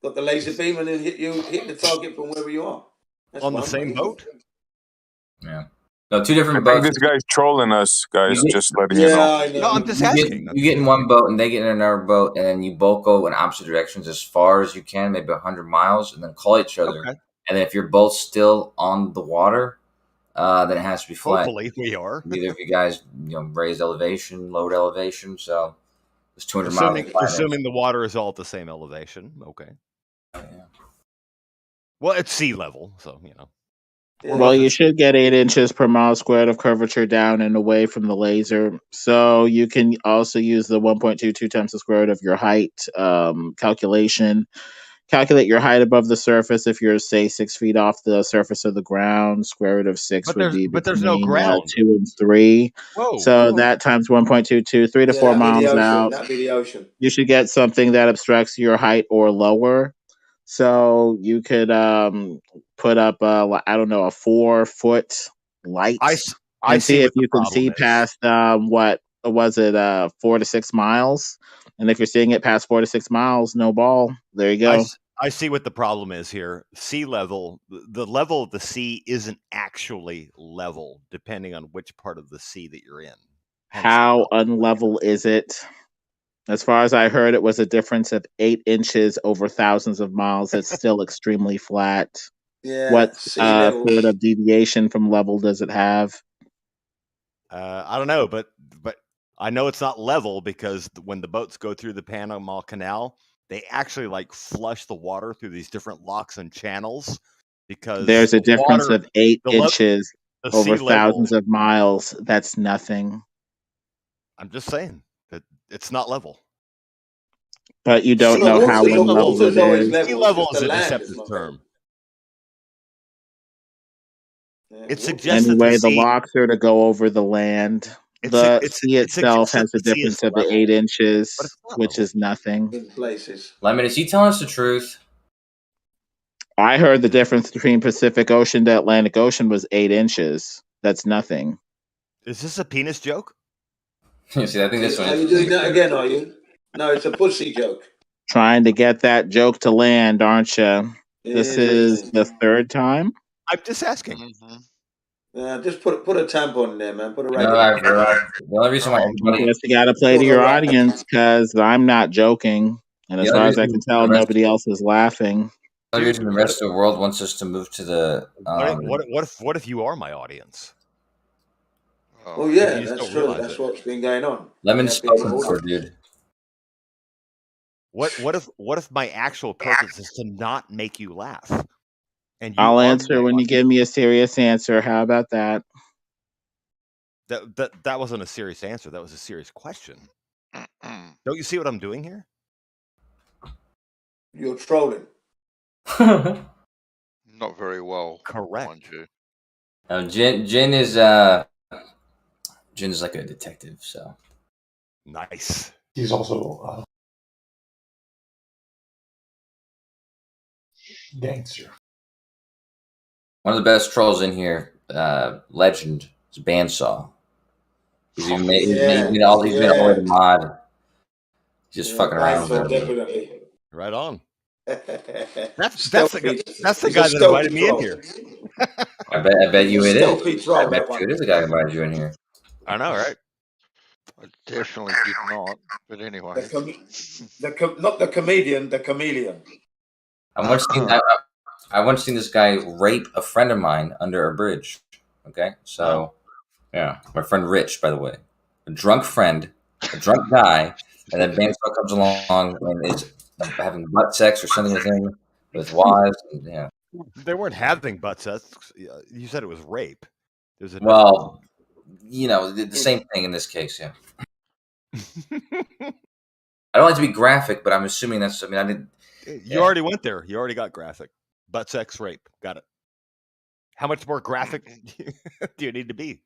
got the laser beam, and then hit the target from wherever you are. That's on the same boat. Yeah. No, two different boats. I think this guy's trolling us, guys. Just letting you know. I know. No, I'm just asking. You get in one boat, and they get in another boat, and then you both go in opposite directions as far as you can, maybe 100 miles, and then call each other. Okay. And then if you're both still on the water, then it has to be flat. Hopefully we are. Either of you guys, raised elevation, lowered elevation, so it's 200 miles. Assuming the water is all at the same elevation. Okay. Yeah. Well, it's sea level, so Well, you should get 8 inches per mile squared of curvature down and away from the laser. So you can also use the 1.22 times the square root of your height calculation. Calculate your height above the surface. If you're, say, 6 feet off the surface of the ground, square root of 6 would be but there's no ground. 2 and 3. Whoa, so that times 1.22, 3 to 4 miles out. That'd be the ocean. You should get something that obstructs your height or lower. So you could put up, a 4-foot light I see if you can see past, 4 to 6 miles. And if you're seeing it past 4 to 6 miles, no ball. There you go. I see what the problem is here. Sea level, the level of the sea isn't actually level, depending on which part of the sea that you're in. How unlevel is it? As far as I heard, it was a difference of 8 inches over thousands of miles. It's still extremely flat. Yeah. What sort of deviation from level does it have? I don't know, but I know it's not level because when the boats go through the Panama Canal, they actually flush the water through these different locks and channels because there's a difference of 8 inches over thousands of miles. That's nothing. I'm just saying that it's not level. But you don't know how unlevel it is. Sea level is a deceptive term. It suggests anyway, the locks are to go over the land. The sea itself has a difference of 8 inches, which is nothing. Lemon, is he telling us the truth? I heard the difference between Pacific Ocean to Atlantic Ocean was 8 inches. That's nothing. Is this a penis joke? See, I think this one. Are you doing that again? Are you? No, it's a pussy joke. Trying to get that joke to land, aren't you? This is the 3rd time. I'm just asking. Mm-hmm. Just put a tampon in there, man. Put a the only reason why you got to play to your audience because I'm not joking, and as far as I can tell, nobody else is laughing. The only reason the rest of the world wants us to move to the. What if you are my audience? Oh yeah, that's true. That's what's been going on. Lemon's spoken for, dude. What if my actual purpose is to not make you laugh? And I'll answer when you give me a serious answer. How about that? That wasn't a serious answer. That was a serious question. Don't you see what I'm doing here? You're trolling. Not very well. Correct. Jin is like a detective, so nice. He's also gangster. One of the best trolls in here, Legend, is Bandsaw. He's been all the way to mod. He's just fucking around with definitely. Right on. That's the guy that invited me in here. I bet you it is. I bet you it is the guy who invited you in here. I know, right? I definitely did not. But anyway, not the comedian, the chameleon. I once seen this guy rape a friend of mine under a bridge. Okay, so yeah, my friend Rich, by the way, a drunk friend, a drunk guy, and then Banstar comes along and is having butt sex or something with him, with wives. And, yeah, they weren't having butt sex. You said it was rape. There's a the same thing in this case. Yeah. I don't like to be graphic, but I'm assuming that's. I mean, I didn't. You already went there. You already got graphic. Butt sex, rape. Got it. How much more graphic do you need to be?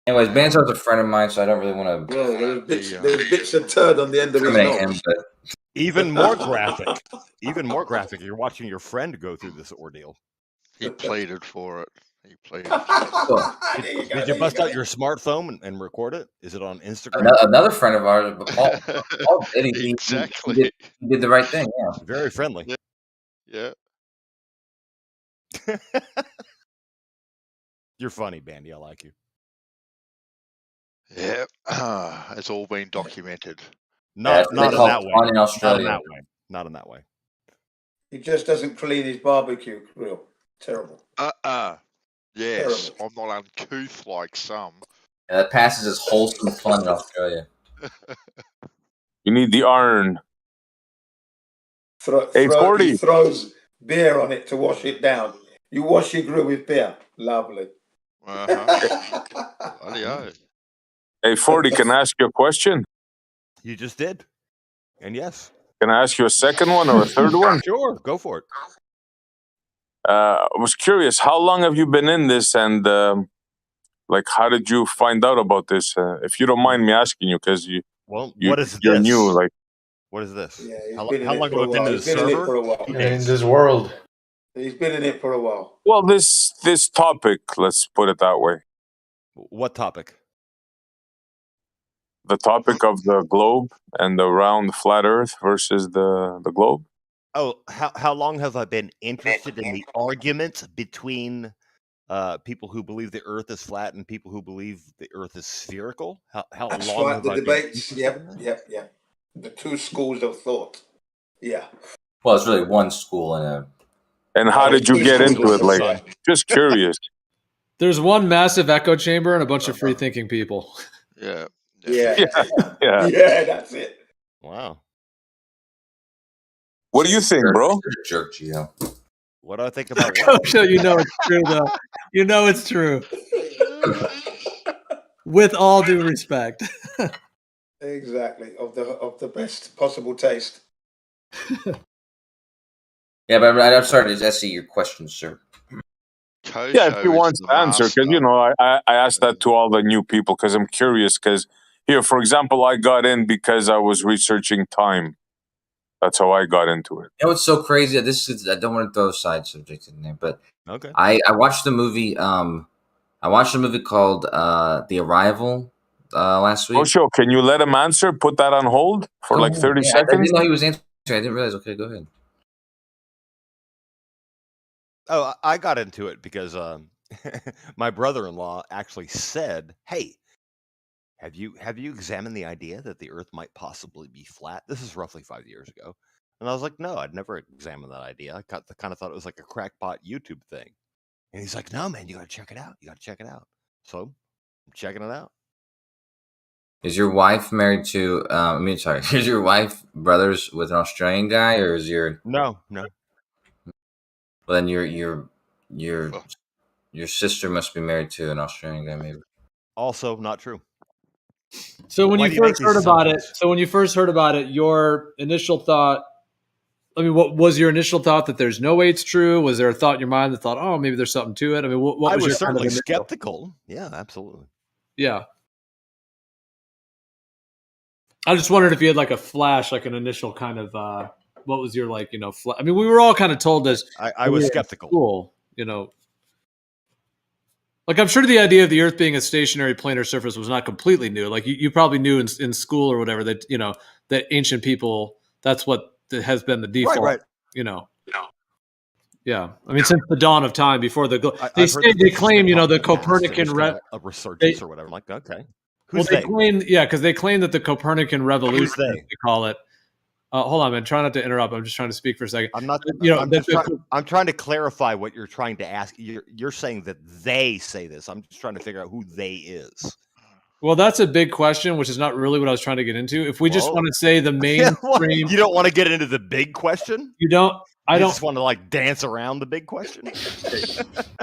Anyways, Banstar's a friend of mine, so I don't really want to. Well, there's bits of turd on the end of his nose. Even more graphic. Even more graphic. You're watching your friend go through this ordeal. He pleaded for it. He pleaded. Did you bust out your smartphone and record it? Is it on Instagram? Another friend of ours, Paul did. Exactly. He did the right thing. Yeah. Very friendly. Yeah. You're funny, Bandy. I like you. Yeah. It's all been documented. Not in that way. In Australia. Not in that way. He just doesn't clean his barbecue grill. Terrible. Yes, Terrible. I'm not uncouth like some. Yeah, that passes as wholesome fun in Australia. You need the iron. 40. He throws beer on it to wash it down. You wash your grill with beer. Lovely. Hey, 40, can I ask you a question? You just did. And yes. Can I ask you a second one or a third one? Sure, go for it. I was curious, how long have you been in this, and how did you find out about this? If you don't mind me asking you, because what is you're this? new, like. What is this? Yeah, how long have you been in the server? In this world. He's been in it for a while. Well, this topic, let's put it that way. What topic? The topic of the globe and the round flat Earth versus the globe. Oh, how long have I been interested in the argument between people who believe the Earth is flat and people who believe the Earth is spherical? How That's long right, have the I debates. been? Yep. The two schools of thought. Yeah. Well, it's really one school and a. And how did you get into it? Like, just curious. There's one massive echo chamber and a bunch of free thinking people. Yeah. Yeah, that's it. Wow. What do you think, bro? Jerk, Gio. What do I think about what? So you know it's true, though. You know it's true. With all due respect. Exactly. Of the best possible taste. Yeah, but I'm sorry to see your question, sir. Yeah, if he wants to answer, because I asked that to all the new people because I'm curious. Because here, for example, I got in because I was researching time. That's how I got into it. You know what's so crazy? I don't want to throw side subjects in there, but okay. I watched the movie. I watched a movie called The Arrival last week. Oh, sure. Can you let him answer? Put that on hold for 30 seconds. I didn't know he was answering. I didn't realize. Okay, go ahead. Oh, I got into it because my brother-in-law actually said, "Hey, have you examined the idea that the Earth might possibly be flat?" This is roughly 5 years ago, and I was like, "No, I'd never examined that idea. I kind of thought it was like a crackpot YouTube thing." And he's like, "No, man, you got to check it out. You got to check it out." So I'm checking it out. Is your wife married to? Is your wife brothers with an Australian guy, or is your? No. Well, then your sister must be married to an Australian guy, maybe. Also, not true. So when you first heard about it, your initial thought. I mean, what was your initial thought that there's no way it's true? Was there a thought in your mind that thought, oh, maybe there's something to it? I mean, what was your certainly kind of skeptical. Yeah, absolutely. Yeah. I just wondered if you had like a flash, like an initial kind of, what was your I mean, we were all kind of told this. I was skeptical. School, Like, I'm sure the idea of the Earth being a stationary planar surface was not completely new. Like, you probably knew in school or whatever that, that ancient people, that's what has been the default, right. Yeah. I mean, since the dawn of time, before they claim, the Copernican a resurgence or whatever. I'm like, okay. Well, they claim, because they claim that the Copernican revolution, as they call it. Hold on, man. Try not to interrupt. I'm just trying to speak for a second. I'm not. I'm trying to clarify what you're trying to ask. You're saying that they say this. I'm just trying to figure out who they is. Well, that's a big question, which is not really what I was trying to get into. If we just want to say the mainstream, you don't want to get into the big question. You don't. I don't just want to like dance around the big question.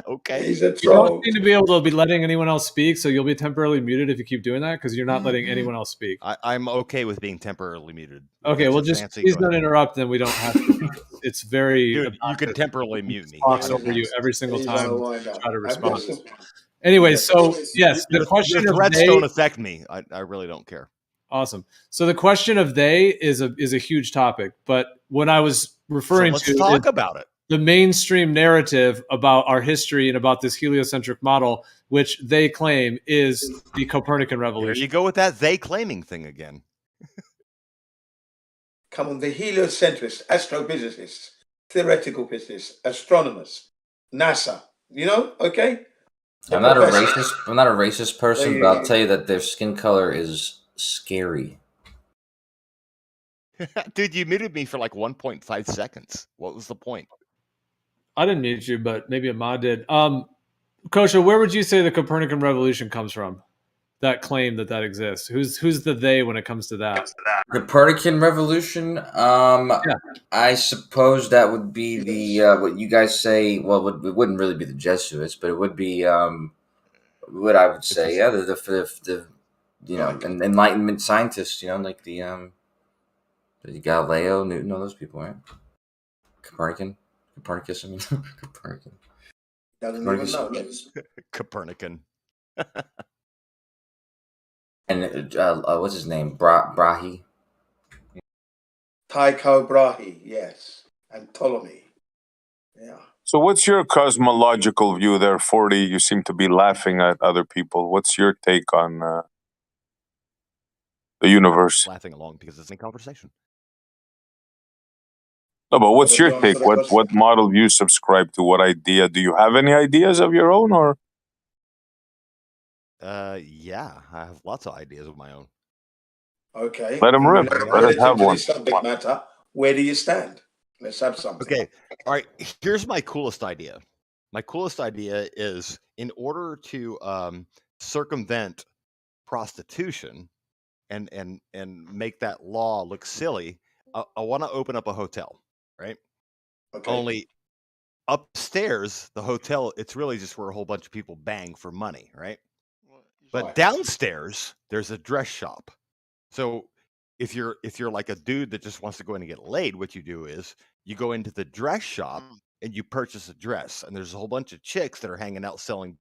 Okay. You don't seem to be able to be letting anyone else speak, so you'll be temporarily muted if you keep doing that because you're not letting anyone else speak. I'm okay with being temporarily muted. Okay, well, just please don't interrupt. Then we don't have to. It's very. Dude, you can temporarily mute me. Talks over you every single time. Try to respond. Anyway, so yes, the question your of threats they don't affect me. I really don't care. Awesome. So the question of they is a huge topic, but when I was referring let's talk about it. The mainstream narrative about our history and about this heliocentric model, which they claim is the Copernican revolution. There you go with that they claiming thing again. Come on, the heliocentrists, astrophysicists, theoretical physicists, astronomers, NASA. Okay. I'm not a racist person, but I'll tell you that their skin color is scary. Dude, you muted me for like 1.5 seconds. What was the point? I didn't mute you, but maybe Ahmad did. Kosha, where would you say the Copernican revolution comes from? That claim that exists. Who's the they when it comes to that? Copernican revolution. I suppose that would be the what you guys say. Well, it wouldn't really be the Jesuits, but it would be what I would say. Yeah, the Enlightenment scientists. Like the Galileo, Newton, all those people, right? Copernicus. I mean, Copernican. Copernican. And what's his name? Brahe. Tycho Brahe, yes, and Ptolemy. Yeah. So, what's your cosmological view there, 40? You seem to be laughing at other people. What's your take on the universe? Laughing along because it's a conversation. No, but what's your take? What model do you subscribe to? What idea? Do you have any ideas of your own, or? Yeah, I have lots of ideas of my own. Okay. Let them rip. Let us have one. Subject matter. Where do you stand? Let's have something. Okay. All right. Here's my coolest idea. My coolest idea is in order to circumvent prostitution and make that law look silly, I want to open up a hotel, right? Okay. Only upstairs, the hotel, it's really just where a whole bunch of people bang for money, right? But downstairs, there's a dress shop. So if you're like a dude that just wants to go in and get laid, what you do is you go into the dress shop and you purchase a dress, and there's a whole bunch of chicks that are hanging out selling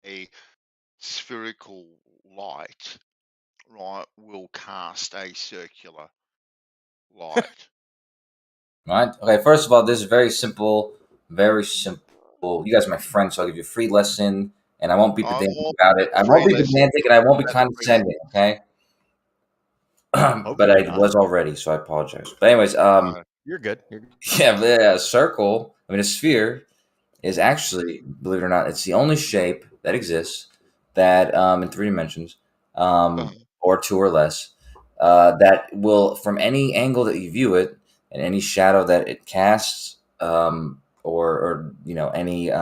a spherical light, right, will cast a circular light. Right? Okay, first of all, this is very simple, very simple. You guys are my friends, so I'll give you a free lesson, and I won't be pedantic about it. I won't be pedantic, and I won't be condescending, okay? But I was already, so I apologize. But anyways, you're good. You're good. Yeah, a circle, I mean, a sphere is actually, believe it or not, it's the only shape that exists that in 3 dimensions, or 2 or less, that will, from any angle that you view it, and any shadow that it casts, or you know, any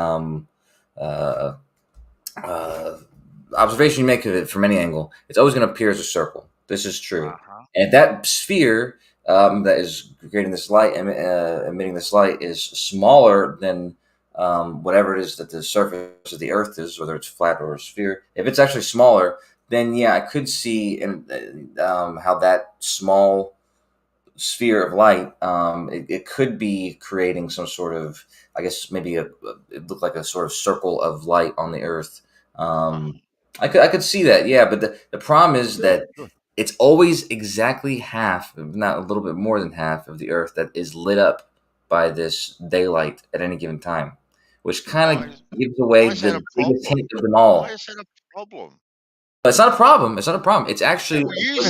observation you make of it from any angle, it's always going to appear as a circle. This is true. And if that sphere that is creating this light, emitting this light, is smaller than whatever it is that the surface of the Earth is, whether it's flat or a sphere, if it's actually smaller, then yeah, I could see how that small sphere of light, it could be creating some sort of, I guess maybe it looked like a sort of circle of light on the Earth. I could see that, yeah, but the problem is that it's always exactly half, if not a little bit more than half, of the Earth that is lit up by this daylight at any given time, which kind of gives away the biggest hint of them all. Why is that a problem? It's not a problem. It's not a problem. It's actually. Well, you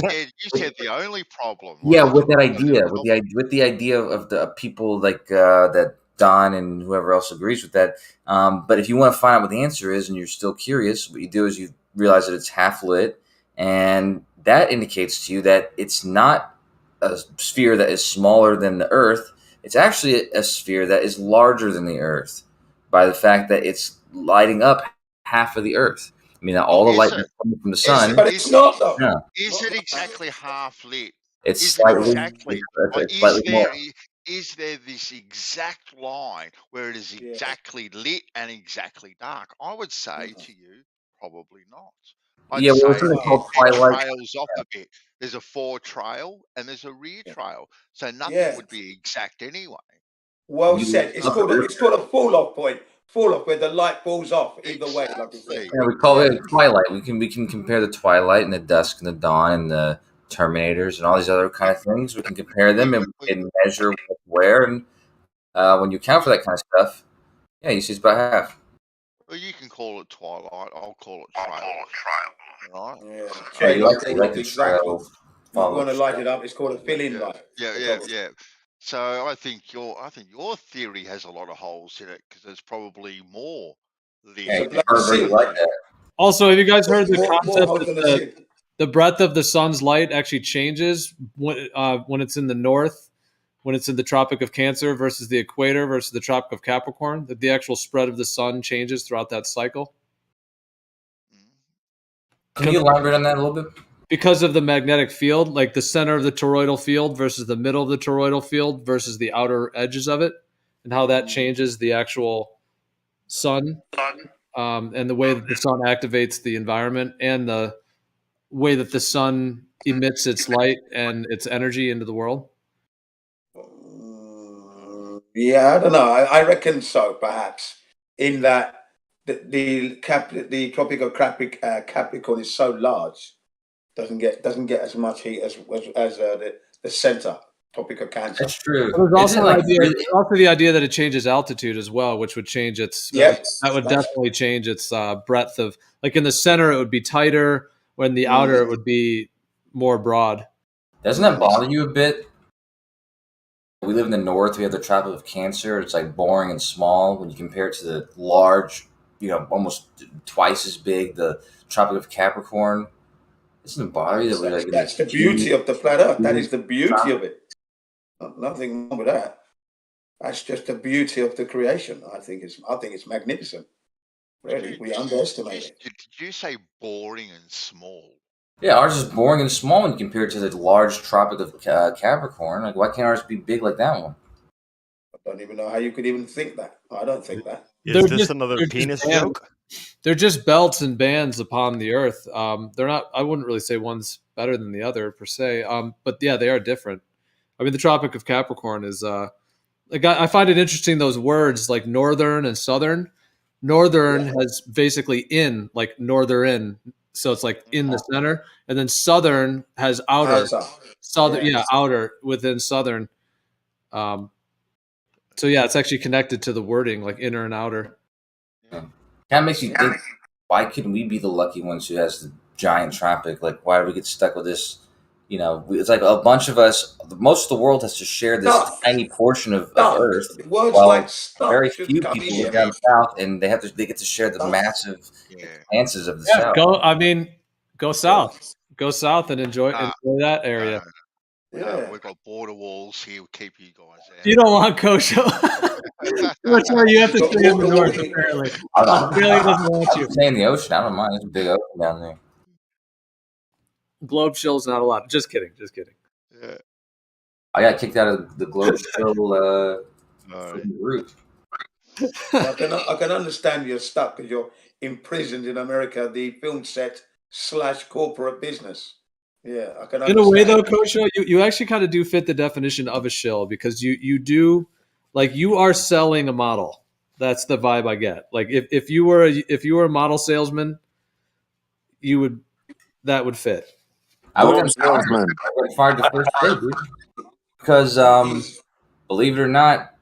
said the only problem. Yeah, with that idea, with the idea of the people like that Don and whoever else agrees with that. But if you want to find out what the answer is, and you're still curious, what you do is you realize that it's half lit, and that indicates to you that it's not a sphere that is smaller than the Earth. It's actually a sphere that is larger than the Earth, by the fact that it's lighting up half of the Earth. I mean, all the light that's coming from the sun. But it's not, though. Yeah. Is it exactly half lit? It's is slightly, it exactly? Or is there this exact line where it is exactly lit and exactly dark? I would say to you, probably not. I'd say it trails off a bit. There's a fore trail and there's a rear trail, so nothing would be exact anyway. Well said. It's called a fall off point. Fall off where the light falls off either way. Like yeah, we call it twilight. We can compare the twilight and the dusk and the dawn and the Terminators and all these other kind of things. We can compare them and we can measure where, and when you account for that kind of stuff, yeah, you see it's about half. Well, you can call it twilight. I'll call it trail. Right? Yeah, you like the trail. You want to light it up? It's called a fill-in light. Yeah. So I think your theory has a lot of holes in it because there's probably more. Also, have you guys heard the concept that the breadth of the sun's light actually changes when it's in the north, when it's in the Tropic of Cancer versus the equator versus the Tropic of Capricorn? That the actual spread of the sun changes throughout that cycle. Can you elaborate on that a little bit? Because of the magnetic field, like the center of the toroidal field versus the middle of the toroidal field versus the outer edges of it, and how that changes the actual sun, and the way that the sun activates the environment, and the way that the sun emits its light and its energy into the world. Yeah, I don't know. I reckon so, perhaps, in that the Tropic of Capricorn is so large. Doesn't get as much heat as the center Tropic of Cancer. That's true. There's also, the idea that it changes altitude as well, which would change its. That would definitely change its breadth of. Like in the center, it would be tighter. When the outer, it would be more broad. Doesn't that bother you a bit? We live in the north. We have the Tropic of Cancer. It's like boring and small when you compare it to the large, almost twice as big, the Tropic of Capricorn. Doesn't it bother you that that's the beauty of the flat Earth. That is the beauty of it. Nothing wrong with that. That's just the beauty of the creation. I think it's magnificent. Really, we underestimate it. Did you say boring and small? Yeah, ours is boring and small when you compare it to the large Tropic of Capricorn. Like, why can't ours be big like that one? I don't even know how you could even think that. I don't think that. Is this another penis joke? They're just belts and bands upon the Earth. They're not. I wouldn't really say one's better than the other per se. But yeah, they are different. I mean, the Tropic of Capricorn is. I find it interesting, those words like northern and southern. Northern has basically in, like northern, so it's like in the center, and then southern has outer. Southern, outer within southern. So yeah, it's actually connected to the wording, like inner and outer. That makes you think, why couldn't we be the lucky ones who has the giant tropic? Like, why do we get stuck with this? You know, it's like a bunch of us, most of the world has to share this tiny portion of Earth, while very few people live down south, and they get to share the massive expanses of the south. Go south. Go south and enjoy that area. We've got border walls here. We'll keep you guys out. You don't want kosher. That's why you have to stay in the north, apparently. Australia doesn't want you. Stay in the ocean. I don't mind. There's a big ocean down there. Globe shill's not allowed. Just kidding. Just kidding. Yeah. I got kicked out of the globe shill route. I can understand you're stuck because you're imprisoned in America, the film set / corporate business. Yeah, I can understand. In a way, though, Kosho, you actually kind of do fit the definition of a shill, because you do, like, you are selling a model. That's the vibe I get. Like, if you were a model salesman, that would fit. I would have fired the first day, dude. Because believe it or not,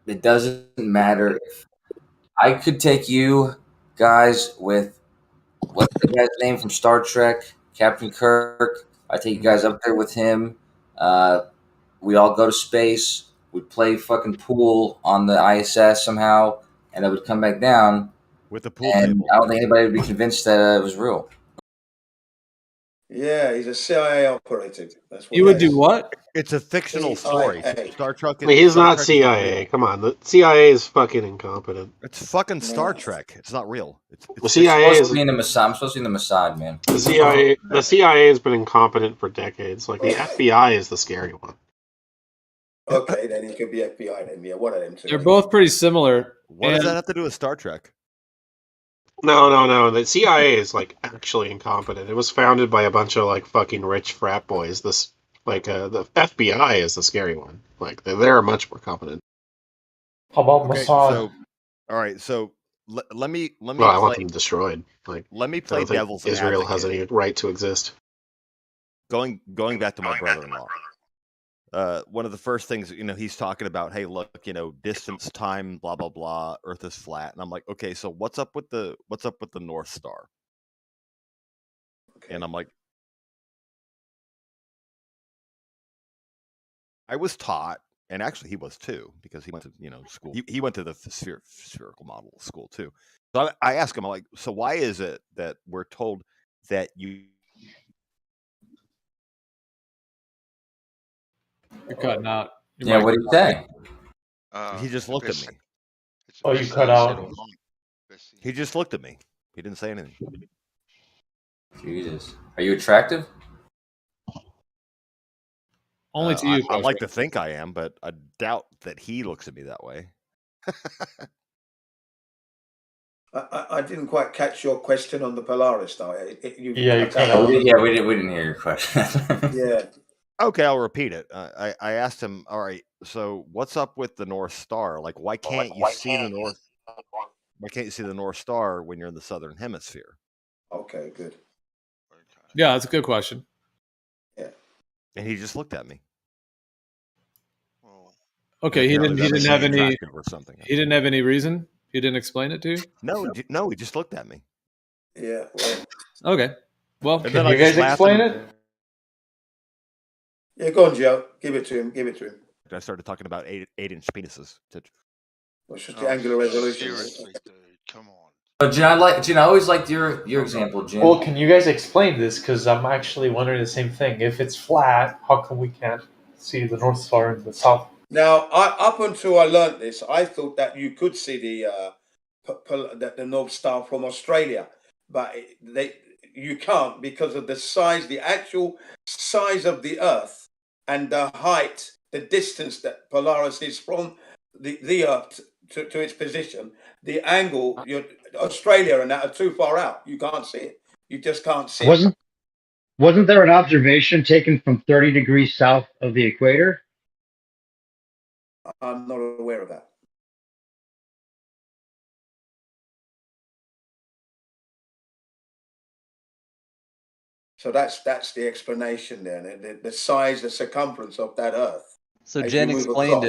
it doesn't matter if I could take you guys with what's the guy's name from Star Trek, Captain Kirk. I take you guys up there with him. We all go to space. We'd play fucking pool on the ISS somehow, and it would come back down with the pool and table. I don't think anybody would be convinced that it was real. Yeah, he's a CIA operative. That's what you would do what? It's a fictional story. Star Trek. He's not CIA. Come on, the CIA is fucking incompetent. It's fucking Star Trek. It's not real. The CIA I'm is. supposed to be in the Mossad, man. The CIA has been incompetent for decades. Like, the FBI is the scary one. Okay, then he could be FBI. Then one of them two. They're both pretty similar. What does that have to do with Star Trek? No. The CIA is, like, actually incompetent. It was founded by a bunch of, like, fucking rich frat boys. The FBI is the scary one. Like, they're much more competent. How about Mossad? Let me. Well, I want them destroyed. Like, let me play devil's advocate. Israel has any right to exist. Going back to my brother-in-law. One of the first things, he's talking about, hey, look, distance, time, blah blah blah, Earth is flat, and I'm like, okay, so what's up with the North Star? Okay. And I'm like, I was taught, and actually he was too, because he went to school. He went to the spherical model school too. So I asked him, I'm like, so why is it that we're told that you? You're cutting out. What did he say? He just looked at me. Oh, you cut out. He just looked at me. He didn't say anything. Jesus. Are you attractive? Only to you. I'd like to think I am, but I doubt that he looks at me that way. I didn't quite catch your question on the Polaris, though. You cut out. We didn't hear your question. Yeah. Okay, I'll repeat it. I asked him, all right, so what's up with the North Star? Like, why can't you see the North? Why can't you see the North Star when you're in the Southern Hemisphere? Okay, good. Yeah, that's a good question. Yeah. And he just looked at me. Okay, he didn't have any. Or something. He didn't have any reason. He didn't explain it to you. No, he just looked at me. Yeah. Well. Okay. Well, can you guys explain it? Yeah, go on, Joe. Give it to him. I started talking about 8-inch penises. What's just the angular resolution? Seriously, dude, come on. Jen, I always liked your example, Jen. Well, can you guys explain this? Because I'm actually wondering the same thing. If it's flat, how come we can't see the North Star in the south? Now, up until I learned this, I thought that you could see the North Star from Australia, but you can't because of the actual size of the Earth and the height, the distance that Polaris is from the Earth to its position. The angle, Australia and that are too far out. You can't see it. You just can't see it. Wasn't there an observation taken from 30 degrees south of the equator? I'm not aware of that. So that's the explanation there. The size, the circumference of that Earth. So Jen explained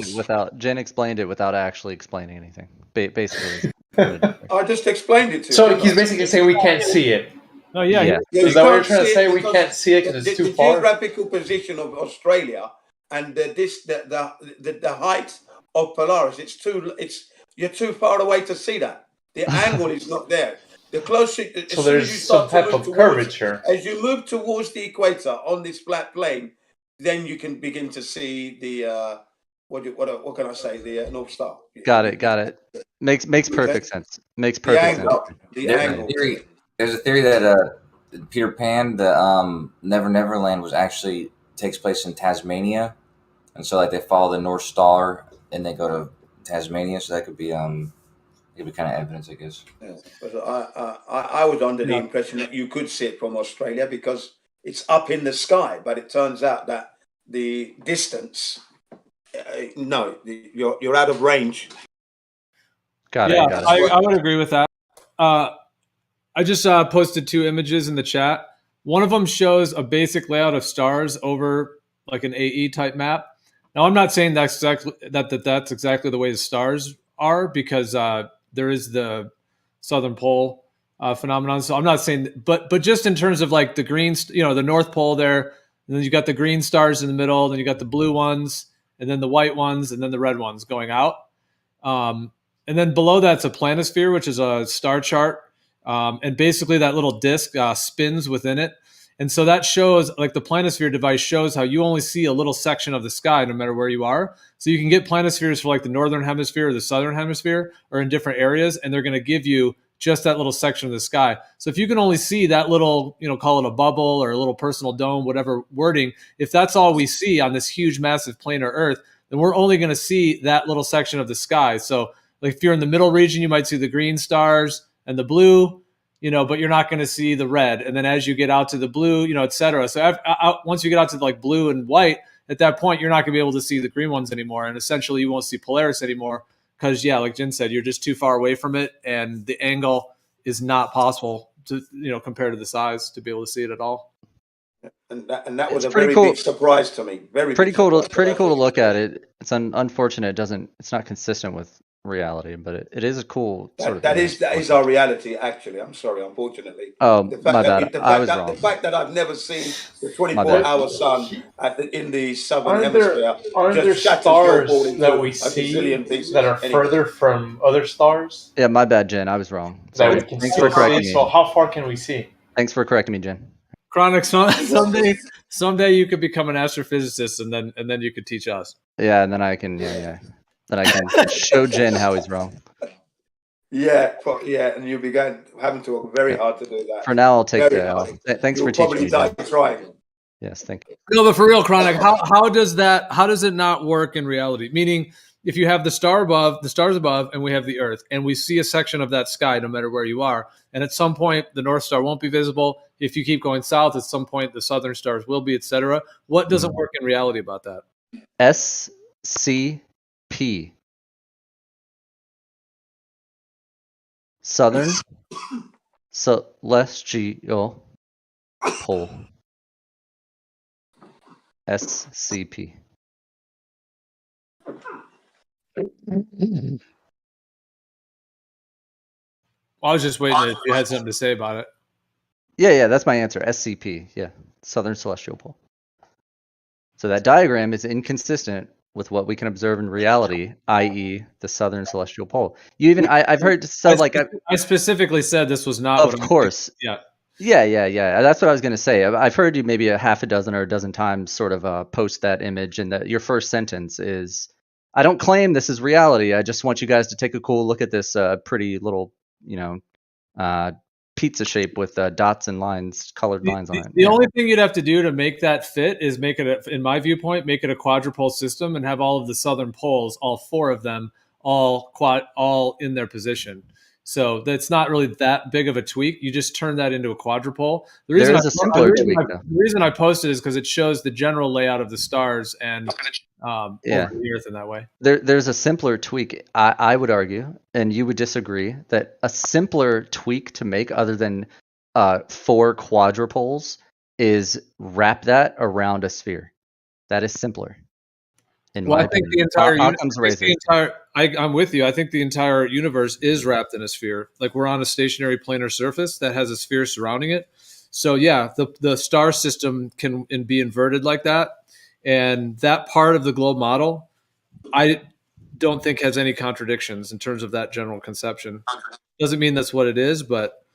it without actually explaining anything. Basically, I just explained it to you. So he's basically saying we can't see it. Oh yeah. Is that what you're trying to say? We can't see it because it's too far. The geographical position of Australia and the height of Polaris. You're too far away to see that. The angle is not there. The closer, so there's some type of curvature. As you move towards the equator on this flat plane, then you can begin to see the what can I say? The North Star. Got it. Makes perfect sense. Makes perfect sense. There's a theory that Peter Pan, the Never Never Land, takes place in Tasmania, and so like they follow the North Star and they go to Tasmania. So that could be kind of evidence, I guess. Yeah. But I was under the impression that you could see it from Australia because it's up in the sky, but it turns out that the distance, you're out of range. Got it. I would agree with that. I just posted 2 images in the chat. One of them shows a basic layout of stars over like an AE type map. Now, I'm not saying that's exactly the way the stars are because there is the Southern Pole phenomenon. So I'm not saying, but just in terms of like the green, the North Pole there, and then you got the green stars in the middle, then you got the blue ones, and then the white ones, and then the red ones going out. And then below that's a planisphere, which is a star chart. And basically that little disk spins within it. And so that shows, like the planisphere device shows how you only see a little section of the sky no matter where you are. So you can get planispheres for like the northern hemisphere or the southern hemisphere or in different areas, and they're going to give you just that little section of the sky. So if you can only see that little, call it a bubble or a little personal dome, whatever wording, if that's all we see on this huge, massive planar Earth, then we're only going to see that little section of the sky. So like if you're in the middle region, you might see the green stars and the blue, but you're not going to see the red. And then as you get out to the blue, et cetera. So once you get out to like blue and white, at that point, you're not going to be able to see the green ones anymore. And essentially you won't see Polaris anymore because, like Jen said, you're just too far away from it. And the angle is not possible to, compared to the size to be able to see it at all. And that was a very big surprise to me. Pretty cool to look at it. It's unfortunate it's not consistent with reality, but it is a cool sort of that is our reality, actually. I'm sorry, unfortunately. Oh, my bad. I was wrong. The fact that I've never seen the 24-hour sun in the southern hemisphere. Aren't there stars that we see that are further from other stars? Yeah, my bad, Jen. I was wrong. Sorry. Thanks for correcting me. So how far can we see? Thanks for correcting me, Jen. Chronic, someday you could become an astrophysicist, and then you could teach us. Yeah, and then I can Then I can show Jen how he's wrong. Yeah, and you'll be having to work very hard to do that. For now, I'll take the L. Thanks for teaching me. Probably die trying. Yes, thank you. No, but for real, Chronic, how does it not work in reality? Meaning, if you have the stars above, and we have the Earth, and we see a section of that sky, no matter where you are, and at some point the North Star won't be visible. If you keep going south, at some point the Southern stars will be, etc. What doesn't work in reality about that? SCP. Southern Celestial Pole. SCP. I was just waiting if you had something to say about it. Yeah, that's my answer. SCP. Yeah, Southern Celestial Pole. So that diagram is inconsistent with what we can observe in reality, i.e., the Southern Celestial Pole. I've heard I specifically said this was not. Of course. Yeah. That's what I was going to say. I've heard you maybe a half a dozen or a dozen times sort of post that image, and that your first sentence is, "I don't claim this is reality. I just want you guys to take a cool look at this pretty little, pizza shape with dots and lines, colored lines on it." The only thing you'd have to do to make that fit is make it, in my viewpoint, make it a quadrupole system and have all of the southern poles, all 4 of them, all in their position. So that's not really that big of a tweak. You just turn that into a quadrupole. The reason I posted is because it shows the general layout of the stars and over the Earth in that way. There's a simpler tweak. I would argue, and you would disagree, that a simpler tweak to make other than 4 quadrupoles is wrap that around a sphere. That is simpler. Well, I think the entire Occam's razor. I'm with you. I think the entire universe is wrapped in a sphere. Like we're on a stationary planar surface that has a sphere surrounding it. So yeah, the star system can be inverted like that, and that part of the globe model, I don't think has any contradictions in terms of that general conception. Doesn't mean that's what it is, but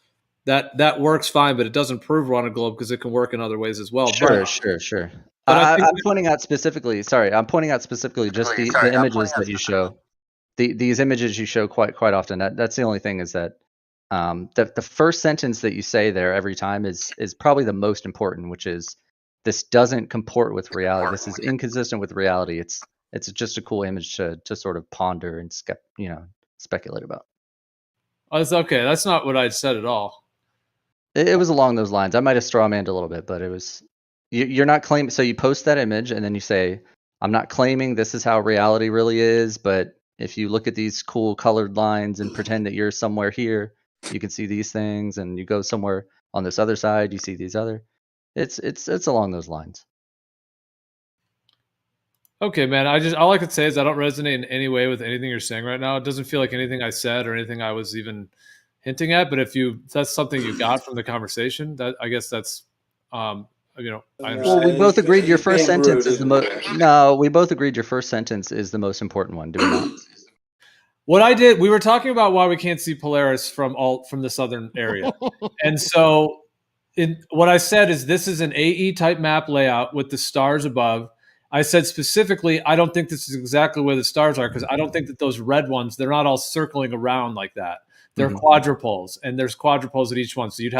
that works fine. But it doesn't prove we're on a globe because it can work in other ways as well. Sure. But I'm pointing out specifically. Sorry, I'm pointing out specifically just the images that you show. These images you show quite often. That's the only thing is that the first sentence that you say there every time is probably the most important, which is this doesn't comport with reality. This is inconsistent with reality. It's just a cool image to sort of ponder and speculate about. Oh, that's okay. That's not what I'd said at all. It was along those lines. I might have strawmanned a little bit, but it was. You're not claiming. So you post that image and then you say, "I'm not claiming this is how reality really is, but if you look at these cool colored lines and pretend that you're somewhere here, you can see these things, and you go somewhere on this other side, you see these other." It's along those lines. Okay, man. All I could say is I don't resonate in any way with anything you're saying right now. It doesn't feel like anything I said or anything I was even hinting at. But if that's something you got from the conversation, that I guess that's, I understand. Well, we both agreed your first sentence is the most. No, we both agreed your first sentence is the most important one. Do we not? What I did, we were talking about why we can't see Polaris from the southern area, and so what I said is this is an AE type map layout with the stars above. I said specifically, I don't think this is exactly where the stars are because I don't think that those red ones, they're not all circling around like that. They're quadrupoles, and there's quadrupoles at each one. So you'd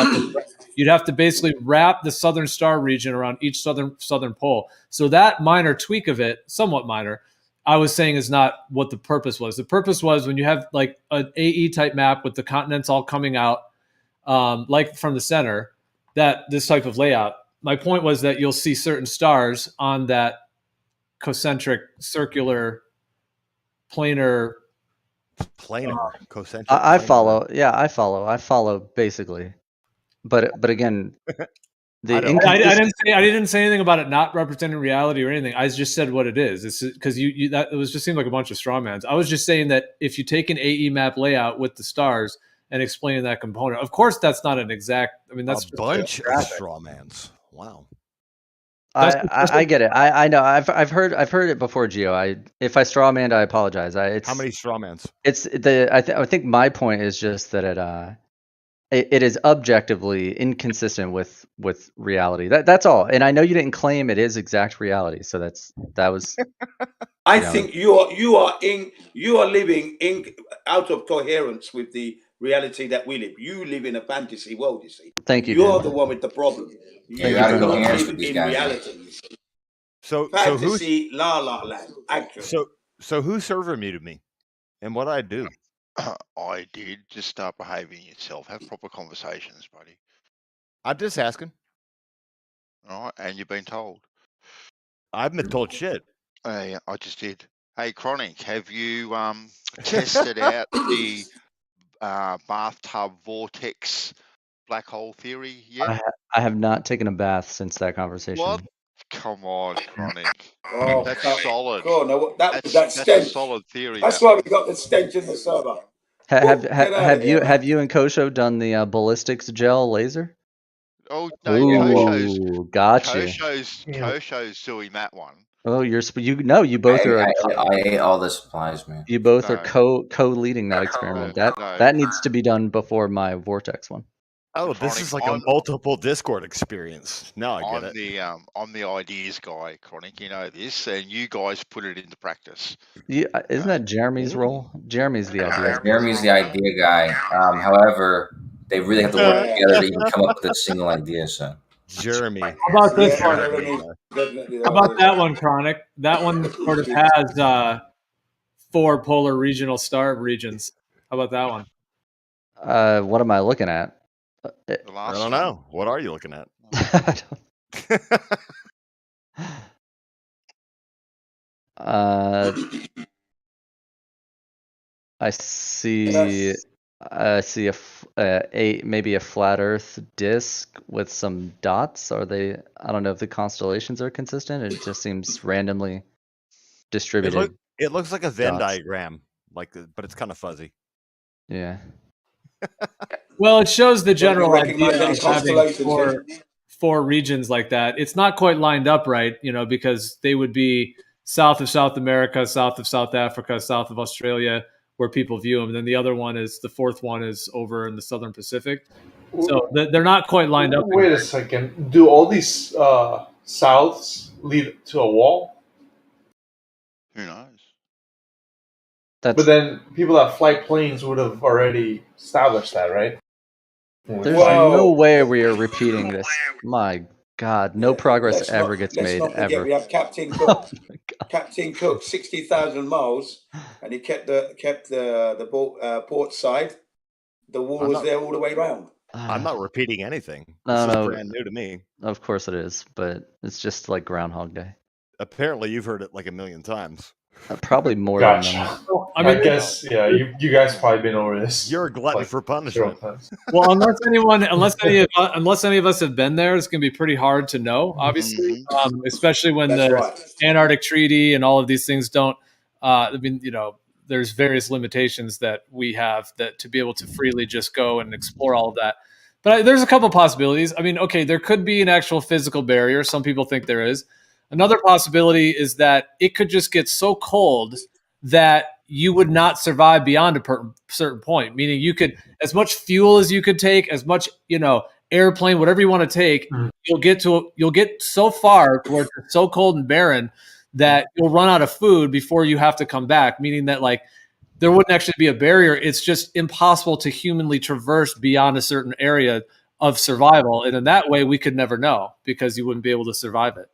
have to basically wrap the southern star region around each southern pole. So that minor tweak of it, somewhat minor, I was saying is not what the purpose was. The purpose was when you have like an AE type map with the continents all coming out, like from the center, that this type of layout. My point was that you'll see certain stars on that concentric, circular, planar. Concentric. I follow. Yeah, I follow basically, but again, I didn't say anything about it not representing reality or anything. I just said what it is. It's because it was just seemed like a bunch of straw mans. I was just saying that if you take an AE map layout with the stars and explaining that component, of course that's not an exact. I mean, that's a bunch of straw mans. Wow. I get it. I know. I've heard it before, Gio. If I strawmanned, I apologize. How many strawmans? I think my point is just that it is objectively inconsistent with reality. That's all. And I know you didn't claim it is exact reality. So that was. I think you are living out of coherence with the reality that we live. You live in a fantasy world. You see. Thank you. You're the one with the problem. You got to go live in reality. So fantasy, la la land. Actually. So who server muted me, and what I do? I did. Just start behaving yourself. Have proper conversations, buddy. I'm just asking. All right, and you've been told. I've been told shit. I just did. Hey, Chronic, have you tested out the bathtub vortex black hole theory yet? I have not taken a bath since that conversation. What? Come on, Chronic. Oh, that's solid. Oh, no, that's a solid theory. That's why we got the stench in the server. Have you and Kosho done the ballistics gel laser? Oh no, gotcha. Kosho's doing that one. Oh, you both are. I ate all the supplies, man. You both are co-leading that experiment. That needs to be done before my vortex one. Oh, this is like a multiple Discord experience. Now I get it. I'm the ideas guy, Chronic. You know this, and you guys put it into practice. Yeah, isn't that Jeremy's role? Jeremy's the idea. Jeremy's the idea guy. However, they really have to work together to even come up with a single idea. So, Jeremy, how about this one? How about that one, Chronic? That one sort of has 4 polar regional star regions. How about that one? What am I looking at? I don't know. What are you looking at? I see I see maybe a flat Earth disk with some dots. Are they? I don't know if the constellations are consistent. It just seems randomly distributed. It looks like a Venn dots. diagram, but it's kind of fuzzy. Yeah. Well, it shows the general recognize idea any of having constellations, four regions like that. It's not quite lined up right, because they would be south of South America, south of South Africa, south of Australia, where people view them. And then the fourth one is over in the Southern Pacific. So they're not quite lined up. Wait a second. Do all these souths lead to a wall? Who knows? But then people that fly planes would have already established that, right? There's no way we are repeating this. My God, no progress ever gets made. Let's not forget Ever. we have Captain Cook. Captain Cook, 60,000 miles, and he kept the port side. The wall was there all the way around. I'm not repeating anything. No, This no. is brand new to me. Of course it is, but it's just like Groundhog Day. Apparently, you've heard it like a million times. Probably more Gotcha. than that. I guess, yeah, you guys probably been over this. You're a glutton for punishment. Well, unless any of us have been there, it's going to be pretty hard to know, obviously, especially when Antarctic Treaty and all of these things don't. There's various limitations that we have that to be able to freely just go and explore all of that. But there's a couple possibilities. I mean, okay, there could be an actual physical barrier. Some people think there is. Another possibility is that it could just get so cold that you would not survive beyond a certain point. Meaning, you could, as much fuel as you could take, as much airplane, whatever you want to take, you'll get so far where it's so cold and barren that you'll run out of food before you have to come back. Meaning that there wouldn't actually be a barrier. It's just impossible to humanly traverse beyond a certain area of survival, and in that way, we could never know because you wouldn't be able to survive it.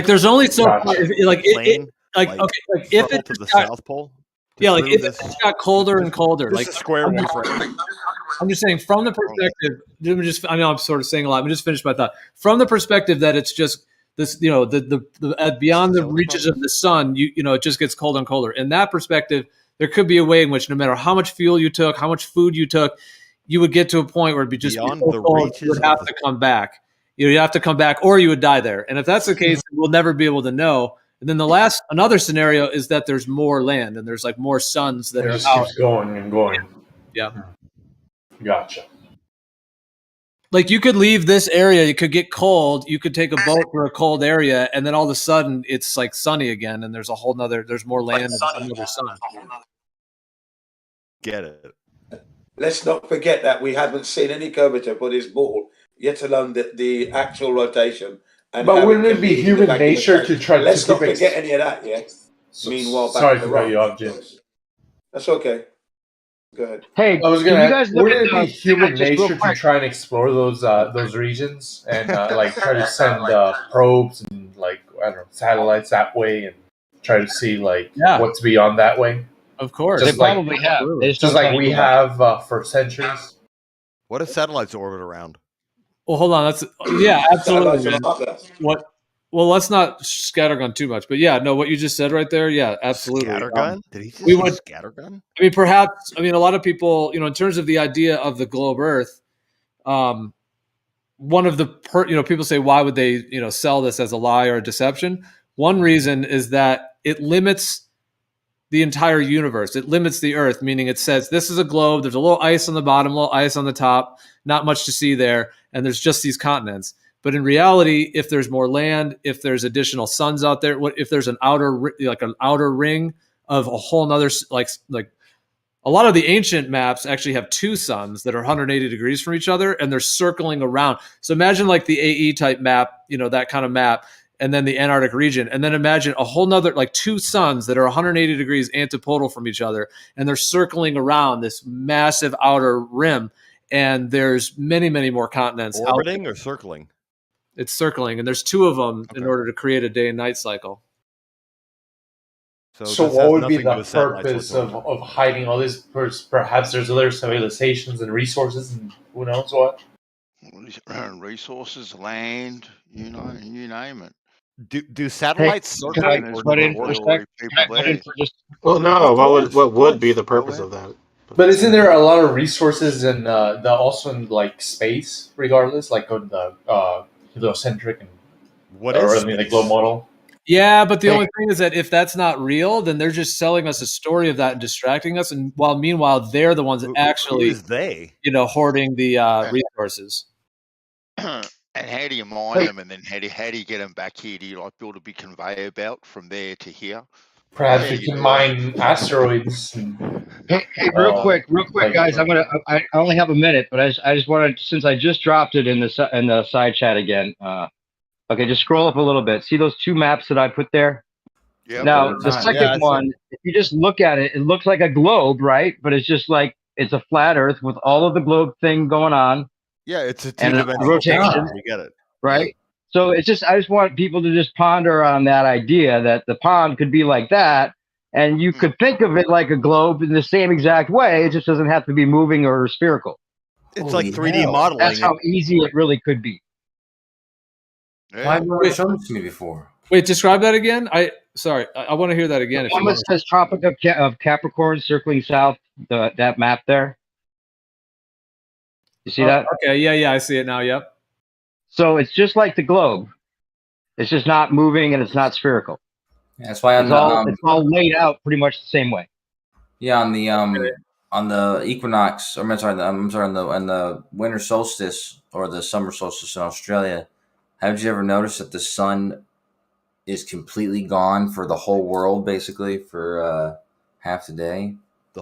There's only so far, if it to the South Pole. If it got colder and colder, This is square one for everything. I'm just saying, from the perspective. I know I'm sort of saying a lot. I'm just finished my thought. From the perspective that it's just this, the beyond the reaches of the sun, it just gets colder and colder. In that perspective, there could be a way in which no matter how much fuel you took, how much food you took, you would get to a point where it'd be just beyond so the cold, reaches you would have to come back. You have to come back, or you would die there. And if that's the case, we'll never be able to know. And then another scenario is that there's more land and there's more suns that It are just out. keeps going and going. Yeah. Gotcha. You could leave this area, it could get cold, you could take a boat through a cold area, and then all of a sudden it's sunny again, and there's more land and another sun. Get it. Let's not forget that we haven't seen any curvature for this ball, yet alone the actual rotation. But wouldn't it be human nature to try to Let's not keep forget any of that, yeah? Meanwhile, sorry back to to cut you off, Jim. That's okay. Go ahead. Hey, I was gonna ask, wouldn't it be human just real nature to quick. try and explore those regions and try to send probes and I don't know, satellites that way and try to see what's beyond that way? Of course, Just They probably have. They just just don't like tell we you about have for centuries. What if satellites orbit around? Well, hold on. Absolutely. Satellites are up there. What? Well, let's not scattergun too much, but yeah, no, what you just said right there, yeah, absolutely. Scattergun? Did he just we say would scattergun? I mean, perhaps. I mean, a lot of people, in terms of the idea of the globe Earth, one of the people say, why would they sell this as a lie or a deception? One reason is that it limits the entire universe. It limits the Earth, meaning it says this is a globe. There's a little ice on the bottom, a little ice on the top, not much to see there, and there's just these continents. But in reality, if there's more land, if there's additional suns out there, if there's an outer ring of a whole nother, like a lot of the ancient maps actually have two suns that are 180 degrees from each other, and they're circling around. So imagine the AE type map, that kind of map, and then the Antarctic region. And then imagine a whole nother, two suns that are 180 degrees antipodal from each other, and they're circling around this massive outer rim. And there's many, many more continents. Orbiting or circling? It's circling, and there's two of them in order to create a day and night cycle. So what would be the purpose of hiding all this? Perhaps there's other civilizations and resources and who knows what? Resources, land, you name it. Do satellites circle? Well, no. What would be the purpose of that? But isn't there a lot of resources in also in like space, regardless, like on the heliocentric and the globe model? Yeah, but the only thing is that if that's not real, then they're just selling us a story of that and distracting us. And meanwhile, they're the ones that actually, who is they? Hoarding the resources. And how do you mine them, and then how do you get them back here? Do you like build a big conveyor belt from there to here? Perhaps we can mine asteroids. Hey, real quick, guys. I only have a minute, but I just wanted, since I just dropped it in the side chat again. Okay, just scroll up a little bit. See those two maps that I put there? Yeah. Now the second one, if you just look at it, it looks like a globe, right? But it's just like it's a flat Earth with all of the globe thing going on. Yeah, it's a and a rotation. You get it, right? So it's just, I just want people to just ponder on that idea that the pond could be like that, and you could think of it like a globe in the same exact way. It just doesn't have to be moving or spherical. It's like 3D modeling. That's how easy it really could be. Why haven't you shown this to me before? Wait, describe that again. I want to hear that again. The one that says Tropic of Capricorn circling south, that map there. You see that? Okay, yeah, I see it now. Yep. So it's just like the globe. It's just not moving and it's not spherical. Yeah, that's why it's all laid out pretty much the same way. Yeah, on the equinox, on the winter solstice or the summer solstice in Australia, haven't you ever noticed that the sun is completely gone for the whole world, basically for half the day?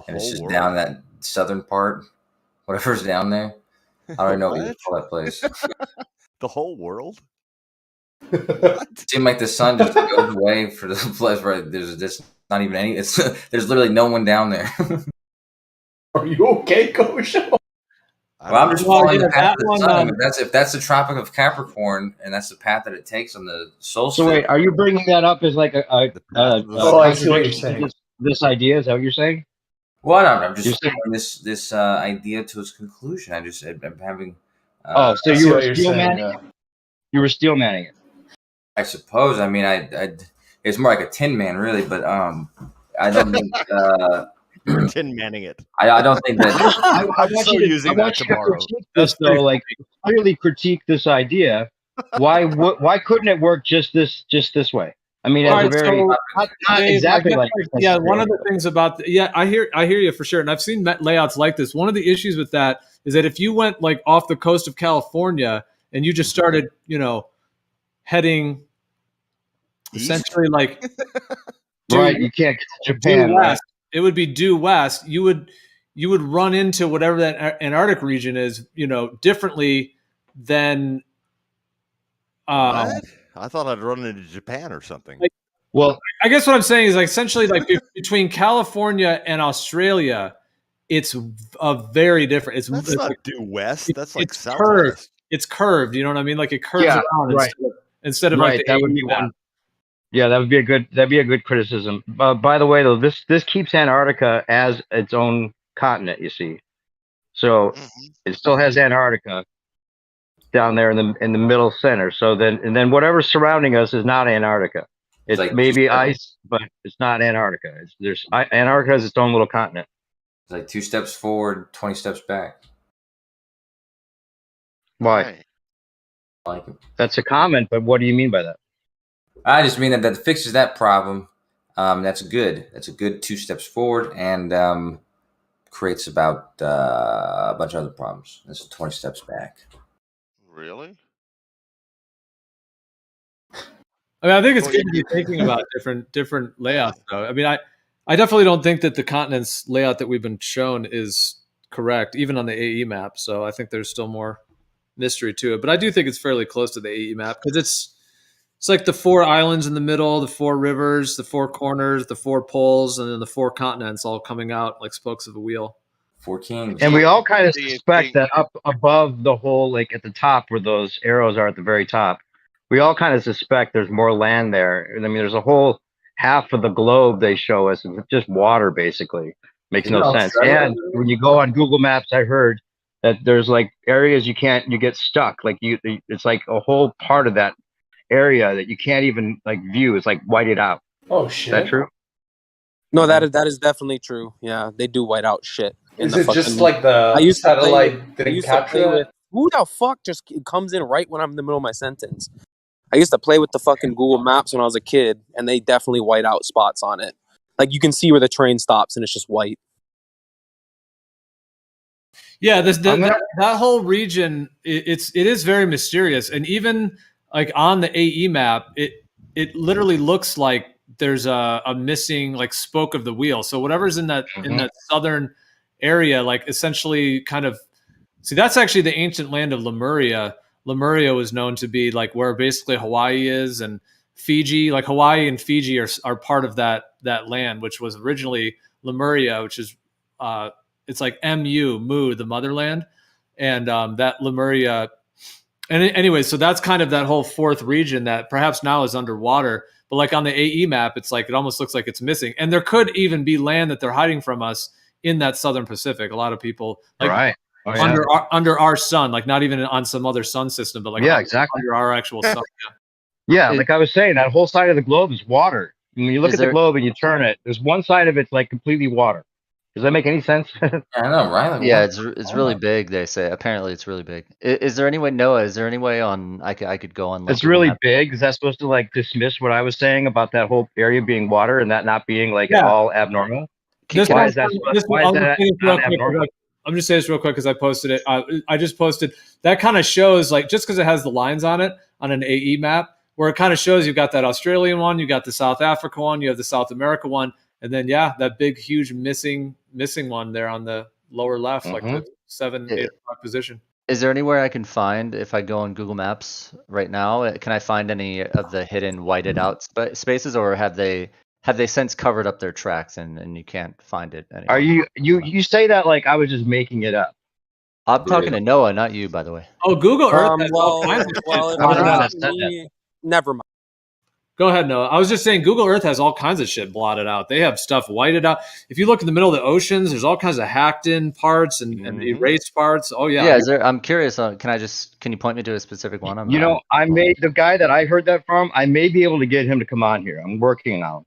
It's just down that southern part, whatever's down there. I don't know what you call that place. The whole world? It seemed like the sun just goes away for the place where there's just not even any. There's literally no one down there. Are you okay, Coach? Well, I'm just following the path of the sun. If that's the Tropic of Capricorn, and that's the path that it takes on the solstice. So wait, are you bringing that up as like I see what you're saying. This idea, is that what you're saying? Well, I'm just taking this idea to its conclusion. I'm having. So you were steel manning it? You were steel manning it. I suppose. I mean, it's more like a Tin Man, really. But I don't think. You're Tin Manning it. I don't think that. I'm so using that tomorrow. This though, like clearly critique this idea. Why couldn't it work just this way? I mean, not exactly like one of the things about I hear you for sure, and I've seen layouts like this. One of the issues with that is that if you went like off the coast of California and you just started, heading essentially like right, you can't get to Japan. West, it would be due west. You would run into whatever that Antarctic region is, differently than. What? I thought I'd run into Japan or something. Well, I guess what I'm saying is like essentially like between California and Australia, it's a very different. That's not due west. That's like it's southwest. Curved. It's curved. You know what I mean? Like it curves around right. instead of like the that would be one. Yeah, that'd be a good criticism. By the way, though, this keeps Antarctica as its own continent. You see, so it still has Antarctica down there in the middle center. So then whatever's surrounding us is not Antarctica. It's like maybe ice, but it's not Antarctica. Antarctica is its own little continent. It's like 2 steps forward, 20 steps back. Why? I like it. That's a comment, but what do you mean by that? I just mean that fixes that problem. That's good. That's a good 2 steps forward and creates about a bunch of other problems. That's 20 steps back. Really? I mean, I think it's good to be thinking about different layouts, though. I mean, I definitely don't think that the continent's layout that we've been shown is correct, even on the AE map. So I think there's still more mystery to it. But I do think it's fairly close to the AE map because it's like the 4 islands in the middle, the 4 rivers, the 4 corners, the 4 poles, and then the 4 continents all coming out like spokes of a wheel. 4 kings. And we all kind of suspect that up above the whole, like at the top where those arrows are at the very top, we all kind of suspect there's more land there. I mean, there's a whole half of the globe they show us, it's just water basically. Makes no sense. And when you go on Google Maps, I heard that there's like areas you get stuck. Like it's like a whole part of that area that you can't even like view. It's like whited out. Oh shit! Is that true? No, that is definitely true. Yeah, they do white out shit. Is it just like the satellite didn't capture that? With who the fuck just comes in right when I'm in the middle of my sentence? I used to play with the fucking Google Maps when I was a kid, and they definitely white out spots on it. Like you can see where the train stops, and it's just white. Yeah, that whole region, it is very mysterious, and even like on the AE map, it literally looks like there's a missing like spoke of the wheel. So whatever's in that southern area, like essentially kind of see, that's actually the ancient land of Lemuria. Lemuria was known to be like where basically Hawaii is, and Fiji, like Hawaii and Fiji are part of that land, which was originally Lemuria, which is it's like Mu, the motherland, and that Lemuria. And anyway, so that's kind of that whole fourth region that perhaps now is underwater. But like on the AE map, it's like it almost looks like it's missing. And there could even be land that they're hiding from us in that southern Pacific. A lot of people like under our sun, like not even on some other sun system, but like under our actual sun. Yeah, like I was saying, that whole side of the globe is water. When you look at the globe and you turn it, there's one side of it's like completely water. Does that make any sense? I know, right? Like, yeah, it's really big. They say apparently it's really big. Is there any way, Noah? Is there any way on I could go on? Like, it's really big. Is that supposed to like dismiss what I was saying about that whole area being water and that not being like at all abnormal? Why is that not abnormal? I'm just saying this real quick because I posted it. I just posted that kind of shows like just because it has the lines on it on an AE map where it kind of shows you've got that Australian one, you got the South Africa one, you have the South America one. And then, that big, huge missing one there on the lower left, like the 7, 8 o'clock position. Is there anywhere I can find, if I go on Google Maps right now, can I find any of the hidden whited out spaces, or have they since covered up their tracks and you can't find it anymore? Are you say that like I was just making it up? I'm talking to Noah, not you, by the way. Oh, Google Earth has all kinds of shit. Never mind. Go ahead, Noah. I was just saying Google Earth has all kinds of shit blotted out. They have stuff whited out. If you look in the middle of the oceans, there's all kinds of hacked in parts and erased parts. Oh yeah. Yeah, I'm curious. Can you point me to a specific one? I made the guy that I heard that from. I may be able to get him to come on here. I'm working on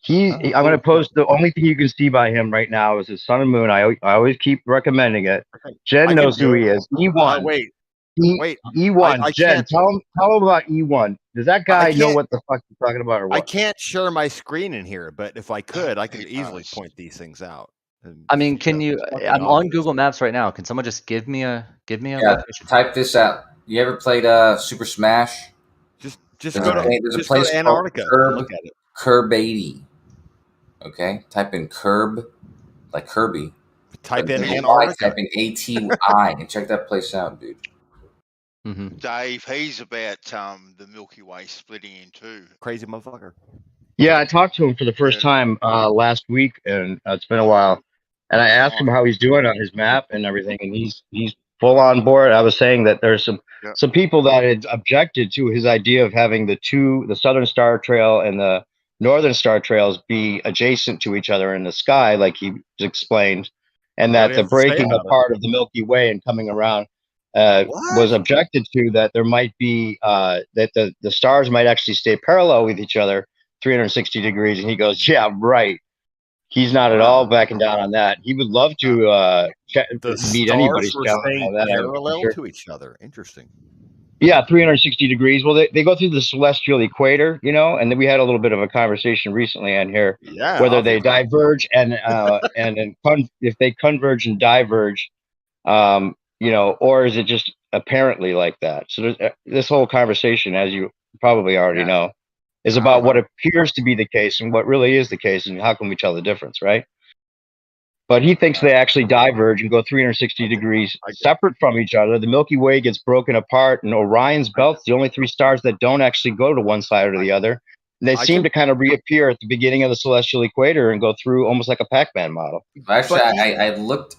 him. I'm going to post the only thing you can see by him right now is his sun and moon. I always keep recommending it. Jen knows who he is. E1. Wait, E1. Jen, tell him about E1. Does that guy know what the fuck you're talking about or what? I can't share my screen in here, but if I could, I could easily point these things out. I mean, can you? I'm on Google Maps right now. Can someone just give me a location? Type this out. You ever played Super Smash? Just go to Antarctica. Look at it. Curb 80. Okay, type in Curb, like Kirby. Type in Antarctica. Type in ATI and check that place out, dude. Mm-hmm. Dave, he's about the Milky Way splitting in two. Crazy motherfucker. Yeah, I talked to him for the first time last week, and it's been a while. And I asked him how he's doing on his map and everything, and he's full on board. I was saying that there's some people that had objected to his idea of having the Southern Star Trail and the Northern Star Trails be adjacent to each other in the sky, like he explained, and that the breaking apart of the Milky Way and coming around was objected to, that there might be that the stars might actually stay parallel with each other 360 degrees. And he goes, yeah, right. He's not at all backing down on that. He would love to meet anybody's challenge. Parallel to each other. Interesting. Yeah, 360 degrees. Well, they go through the celestial equator, and then we had a little bit of a conversation recently on here, whether they diverge and if they converge and diverge, or is it just apparently like that? So there's, this whole conversation, as you probably already know, is about what appears to be the case and what really is the case, and how can we tell the difference, right? But he thinks they actually diverge and go 360 degrees separate from each other. The Milky Way gets broken apart, and Orion's belt's the only three stars that don't actually go to one side or the other. And they seem to kind of reappear at the beginning of the celestial equator and go through almost like a Pac-Man model. Actually, I looked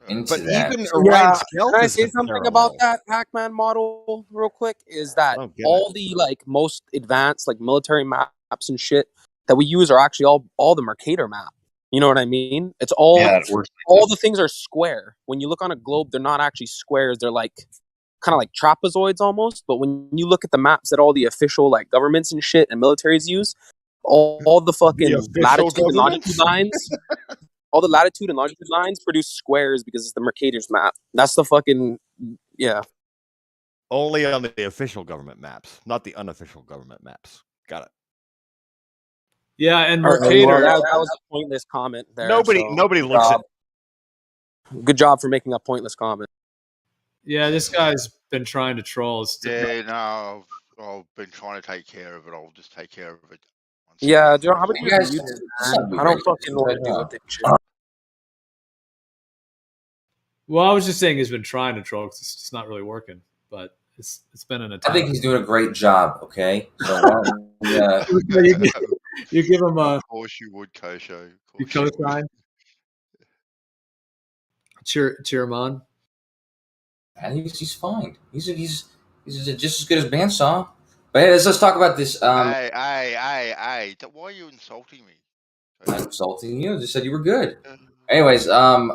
into that. Even Orion's belt. Can I say something about that Pac-Man model real quick? Is that all the most advanced military maps and shit that we use are actually all the Mercator map. You know what I mean? It's all all the things are square. When you look on a globe, they're not actually squares. They're like kind of like trapezoids almost. But when you look at the maps that all the official like governments and shit and militaries use, all the fucking latitude and longitude lines, all the latitude and longitude lines produce squares because it's the Mercator's map. That's the fucking Only on the official government maps, not the unofficial government maps. Got it. Yeah, and Mercator. Mercator. That was a pointless comment there. Nobody looks at. Good job for making a pointless comment. Yeah, this guy's been trying to troll us. Yeah, no, I've been trying to take care of it. I'll just take care of it. Yeah, Joe, how many You years guys, you did, man? I don't fucking know what to do with it. Shit. Well, I was just saying he's been trying to troll because it's just not really working, but it's been an attempt. I think he's doing a great job. Okay, so you give him a. Of course you would, Kosho. You co-sign. Cheer him on. And he's fine. He's just as good as Bandsaw. But hey, let's talk about this. Hey, why are you insulting me? I'm not insulting you. I just said you were good. Anyways, I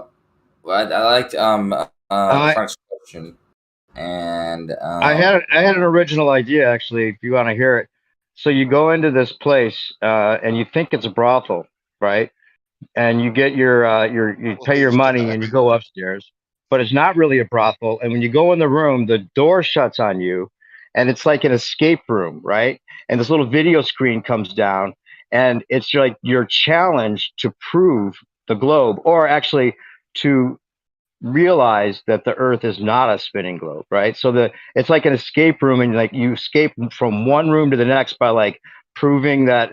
liked Frank's question, and I had an original idea actually. If you want to hear it, so you go into this place and you think it's a brothel, right? And you get you pay your money and you go upstairs, but it's not really a brothel. And when you go in the room, the door shuts on you, and it's like an escape room, right? And this little video screen comes down, and it's like you're challenged to prove the globe, or actually to realize that the Earth is not a spinning globe, right? So it's like an escape room, and like you escape from one room to the next by like proving that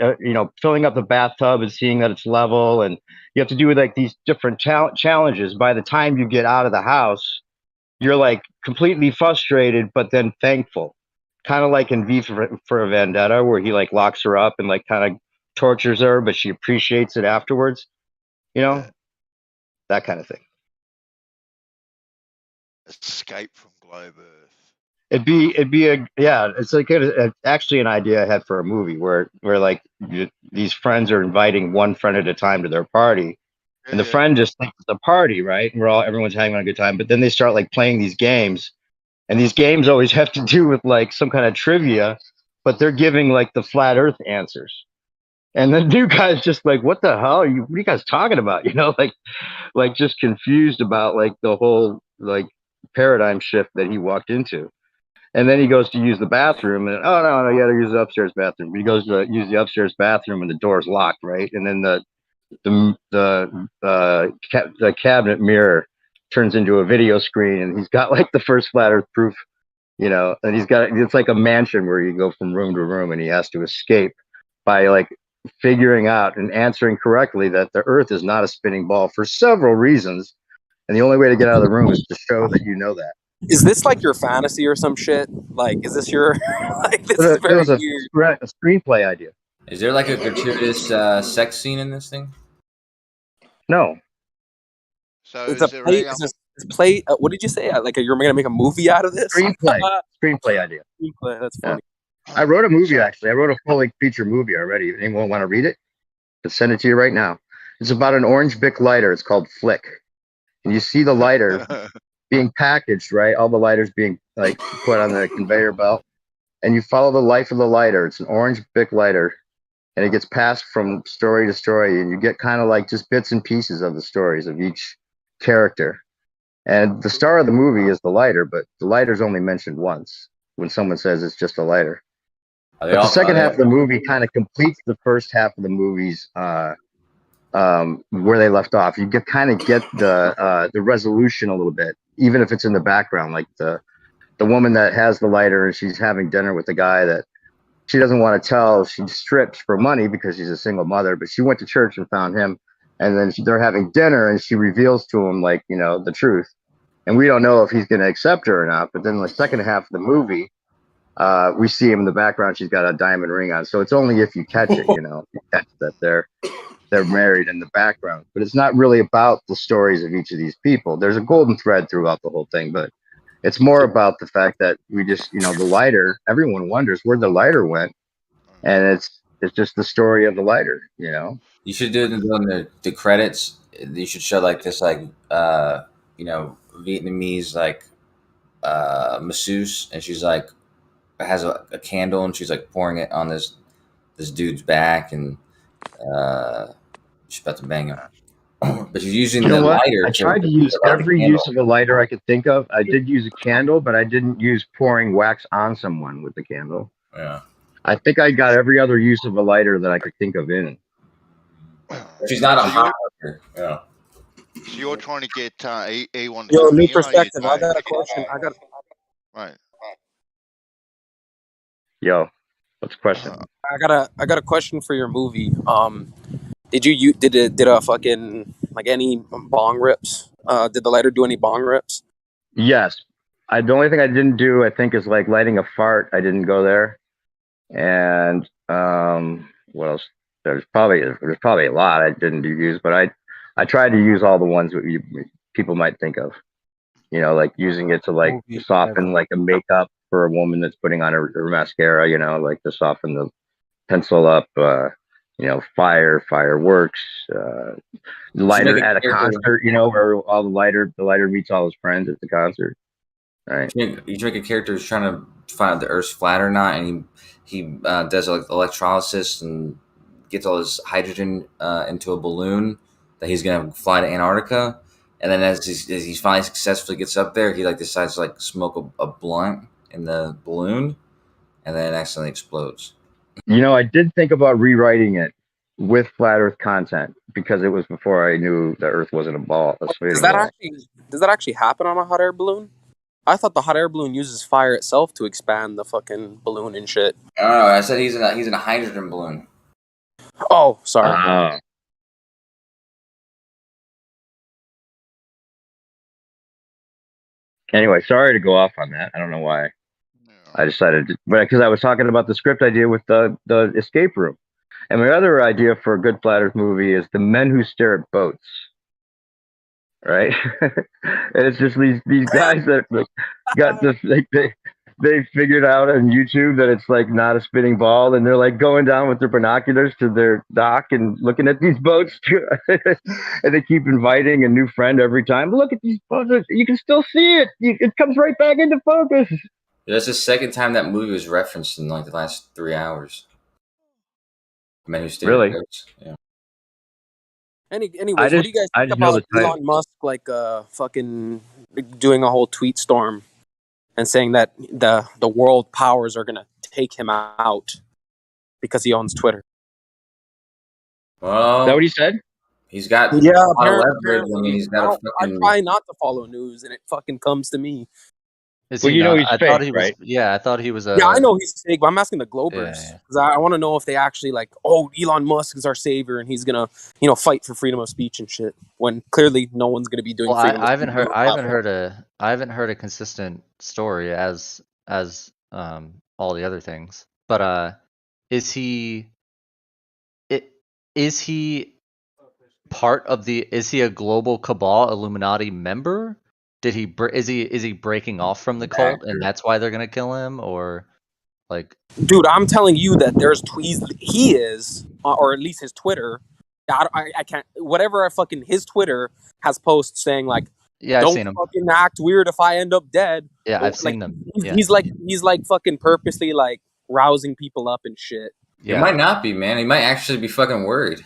filling up the bathtub and seeing that it's level, and you have to do like these different challenges. By the time you get out of the house, you're like completely frustrated, but then thankful, kind of like in V for a Vendetta, where he like locks her up and like kind of tortures her, but she appreciates it afterwards, that kind of thing. Escape from globe Earth. It'd be it's like actually an idea I had for a movie where like these friends are inviting one friend at a time to their party, and the friend just thinks it's a party, right? And everyone's having a good time, but then they start like playing these games, and these games always have to do with like some kind of trivia, but they're giving like the flat Earth answers, and the new guy's just like, "What the hell? What are you guys talking about?" Like just confused about like the whole like paradigm shift that he walked into. And then he goes to use the bathroom, and oh no, you got to use the upstairs bathroom. He goes to use the upstairs bathroom, and the door's locked, right? And then the cabinet mirror turns into a video screen, and he's got like the first flat Earth proof, and it's like a mansion where you go from room to room, and he has to escape by like figuring out and answering correctly that the Earth is not a spinning ball for several reasons, and the only way to get out of the room is to show that you know that. Is this like your fantasy or some shit? Like, is this your like? This is very weird. A screenplay idea. Is there like a gratuitous sex scene in this thing? No. So it's a play. What did you say? Like you're gonna make a movie out of this? Screenplay idea. Screenplay. That's funny. Yeah. I wrote a movie actually. I wrote a full-length feature movie already. If anyone want to read it, I'll send it to you right now. It's about an orange Bic lighter. It's called Flick, and you see the lighter being packaged, right? All the lighters being like put on the conveyor belt, and you follow the life of the lighter. It's an orange Bic lighter, and it gets passed from story to story, and you get kind of like just bits and pieces of the stories of each character. And the star of the movie is the lighter, but the lighter's only mentioned once when someone says it's just a lighter. But the second half of the movie kind of completes the first half of the movie's where they left off. You kind of get the resolution a little bit, even if it's in the background. Like the woman that has the lighter and she's having dinner with the guy that she doesn't want to tell. She strips for money because she's a single mother, but she went to church and found him, and then they're having dinner and she reveals to him like the truth, and we don't know if he's going to accept her or not. But then in the second half of the movie, we see him in the background. She's got a diamond ring on, so it's only if you catch it, you catch that they're married in the background. But it's not really about the stories of each of these people. There's a golden thread throughout the whole thing, but it's more about the fact that we just, the lighter, everyone wonders where the lighter went, and it's just the story of the lighter, You should do it in the credits. You should show like this, like Vietnamese, like masseuse, and she's like has a candle, and she's like pouring it on this dude's back, and she's about to bang him. But she's using You know the what? lighter I tried to use light the every candle. use of a lighter I could think of. I did use a candle, but I didn't use pouring wax on someone with the candle. Yeah. I think I got every other use of a lighter that I could think of in. She's not a hot worker. Yeah. So you're trying to get A1 to Yo, come new here? perspective. I got a question. Right. Yo, what's the question? I got a question for your movie. Did a fucking like any bong rips? Did the lighter do any bong rips? Yes. The only thing I didn't do, I think, is like lighting a fart. I didn't go there. And what else? There's probably a lot I didn't use, but I tried to use all the ones that people might think of. You know, like using it to like soften like a makeup for a woman that's putting on her mascara. You know, like to soften the pencil up. You know, fireworks. Lighter at a concert. You know, where all the lighter meets all his friends at the concert. Right. You make a character who's trying to find out the Earth's flat or not, and he does like electrolysis and gets all his hydrogen into a balloon that he's gonna fly to Antarctica. And then as he finally successfully gets up there, he like decides to like smoke a blunt in the balloon, and then it accidentally explodes. You know, I did think about rewriting it with flat Earth content because it was before I knew the Earth wasn't a ball. Does that actually happen on a hot air balloon? I thought the hot air balloon uses fire itself to expand the fucking balloon and shit. I don't know. I said he's in a hydrogen balloon. Oh, sorry. Anyway, sorry to go off on that. I don't know why. I decided to, but because I was talking about the script idea with the escape room. And my other idea for a good flat Earth movie is the men who stare at boats. Right? And it's just these guys that like, got this like they figured out on YouTube that it's like not a spinning ball, and they're like going down with their binoculars to their dock and looking at these boats too. And they keep inviting a new friend every time. Look at these boats, you can still see it. It comes right back into focus. Yeah, that's the second time that movie was referenced in like the last 3 hours. Men Who Stare at Boats. Yeah. Anyways, what do you guys think about Elon Musk like fucking doing a whole tweet storm and saying that the world powers are gonna take him out because he owns Twitter? Well, is that what he said? He's got apparently. He's got I try not to follow news, and it fucking comes to me. Well, you know he's fake, right? Yeah, I thought he was. Yeah, I know he's fake, but I'm asking the Globers because I want to know if they actually like, oh, Elon Musk is our savior and he's gonna, fight for freedom of speech and shit. When clearly no one's gonna be doing. Well, I haven't heard a consistent story as all the other things. But is he part of the? Is he a global cabal Illuminati member? Is he breaking off from the cult and that's why they're gonna kill him, or like? Dude, I'm telling you that there's he is, or at least his Twitter. I can't. Whatever his Twitter has posts saying like, yeah, don't I've seen him. fucking act weird if I end up dead. Yeah, I've seen them. He's like fucking purposely like rousing people up and shit. Yeah. It might not be, man. He might actually be fucking worried.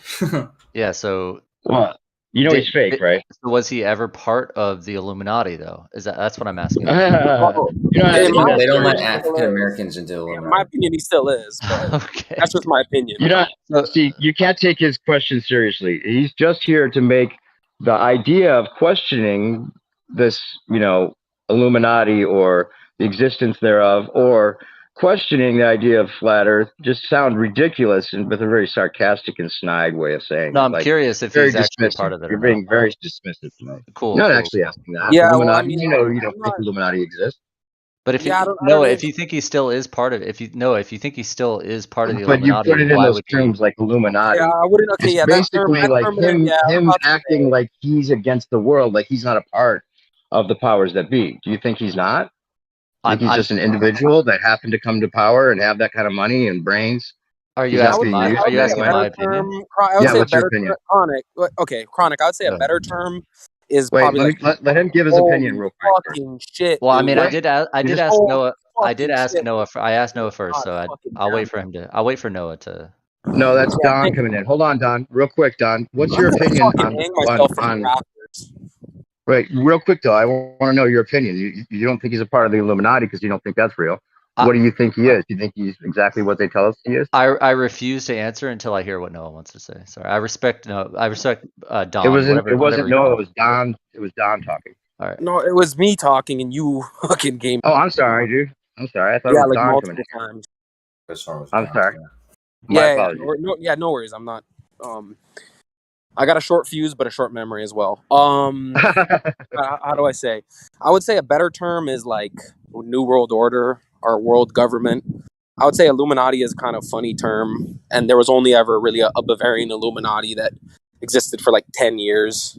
Yeah. So. What? He's fake, right? So was he ever part of the Illuminati, though? That's what I'm asking. They don't let African Americans into the Illuminati. In my opinion, he still is. But okay. That's just my opinion. You can't take his question seriously. He's just here to make the idea of questioning this, Illuminati or the existence thereof, or questioning the idea of flat Earth just sound ridiculous and with a very sarcastic and snide way of saying. No, I'm curious if he's actually part of it. You're being very dismissive tonight. Cool. You're not actually asking that. Yeah, Illuminati, you don't think Illuminati exists. But if you think he still is part of, if you think he still is part of the but Illuminati, you put it in those terms like Illuminati. Yeah, I wouldn't. Okay, it's basically like him acting like he's against the world, like he's not a part of the powers that be. Do you think he's not? He's just an individual that happened to come to power and have that kind of money and brains. Are you asking my opinion? I would say a better term, Chronic. Okay, Chronic. I would say a better term is Wait, probably like, let him give his opinion holy real quick. fucking shit, Well, I dude. mean, I did ask Holy Noah. I did fucking ask shit, Noah. I asked Noah first, God so fucking I'll wait damn for it. him to. I'll wait for Noah to. No, that's Yeah, Don thank coming in. Hold on, Don. Real quick, Don. What's I'm your gonna opinion fucking hang myself from the rafters. Right, real quick though, I want to know your opinion. You don't think he's a part of the Illuminati because you don't think that's real. What do you think he is? Do you think he's exactly what they tell us he is? I refuse to answer until I hear what Noah wants to say. Sorry, I respect Don. It wasn't Noah. It was Don. It was Don talking. All right. No, it was me talking and you fucking game. Oh, I'm sorry, dude. I'm sorry. I thought Yeah, it was like Don coming multiple in. times. I'm sorry. My apologies. No worries. I'm not. I got a short fuse, but a short memory as well. How do I say? I would say a better term is like New World Order or world government. I would say Illuminati is kind of a funny term, and there was only ever really a Bavarian Illuminati that existed for like 10 years,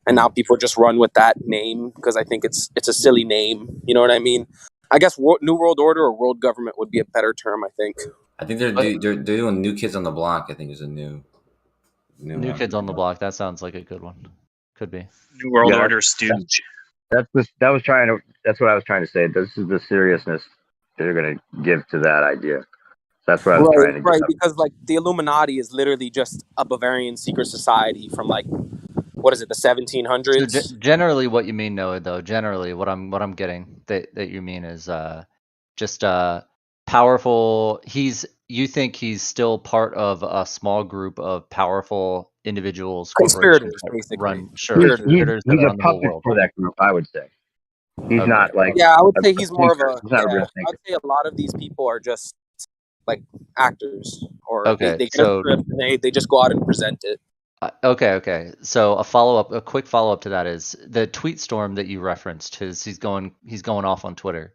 and now people just run with that name because I think it's a silly name. You know what I mean? I guess New World Order or world government would be a better term. I think. I think they're doing New Kids on the Block. I think is a new one. Kids on the Block. That sounds like a good one. Could be. New World Order stooge. That's what I was trying to say. This is the seriousness they're going to give to that idea. That's what I was trying to get. Right, because like the Illuminati is literally just a Bavarian secret society from like, what is it, the 1700s? So generally, what you mean, Noah, though, generally, what I'm getting that you mean is just powerful. You think he's still part of a small group of powerful individuals, conspirators, basically. Conspirators he's a puppet for that group, I would say. He's not like. Yeah, I would say he's more of a. He's not a real I would say a lot of these people are just like actors, or Okay, they get a script and they just go out and present it. Okay. So a quick follow up to that is the tweet storm that you referenced. He's going off on Twitter.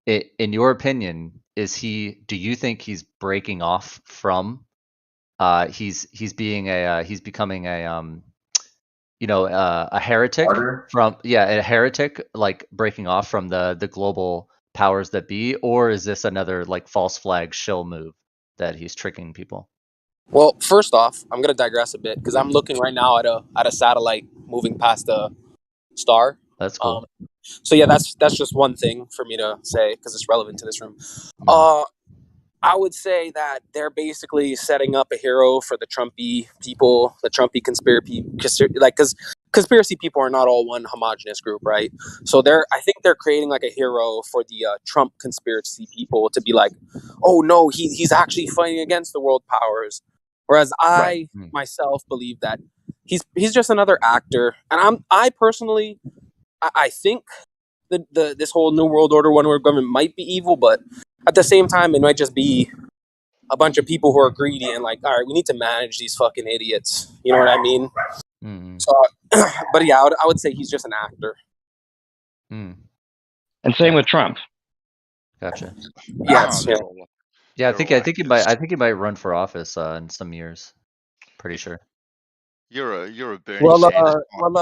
In your opinion, do you think he's breaking off from? He's becoming a a heretic a heretic, like breaking off from the global powers that be, or is this another like false flag shill move that he's tricking people? Well, first off, I'm gonna digress a bit because I'm looking right now at a satellite moving past a star. That's cool. So yeah, that's just one thing for me to say because it's relevant to this room. I would say that they're basically setting up a hero for the Trumpy people, the Trumpy conspiracy, like because conspiracy people are not all one homogenous group, right? So I think they're creating like a hero for the Trump conspiracy people to be like, oh no, he's actually fighting against the world powers, whereas I myself believe that he's just another actor, and I personally I think this whole New World Order, one world government might be evil, but at the same time, it might just be a bunch of people who are greedy and like, all right, we need to manage these fucking idiots. You know what I mean? So, but yeah, I would say he's just an actor. And same with Trump. Gotcha. Yes. Yeah, I think he might run for office in some years. Pretty sure. You're a Bernie Sanders type of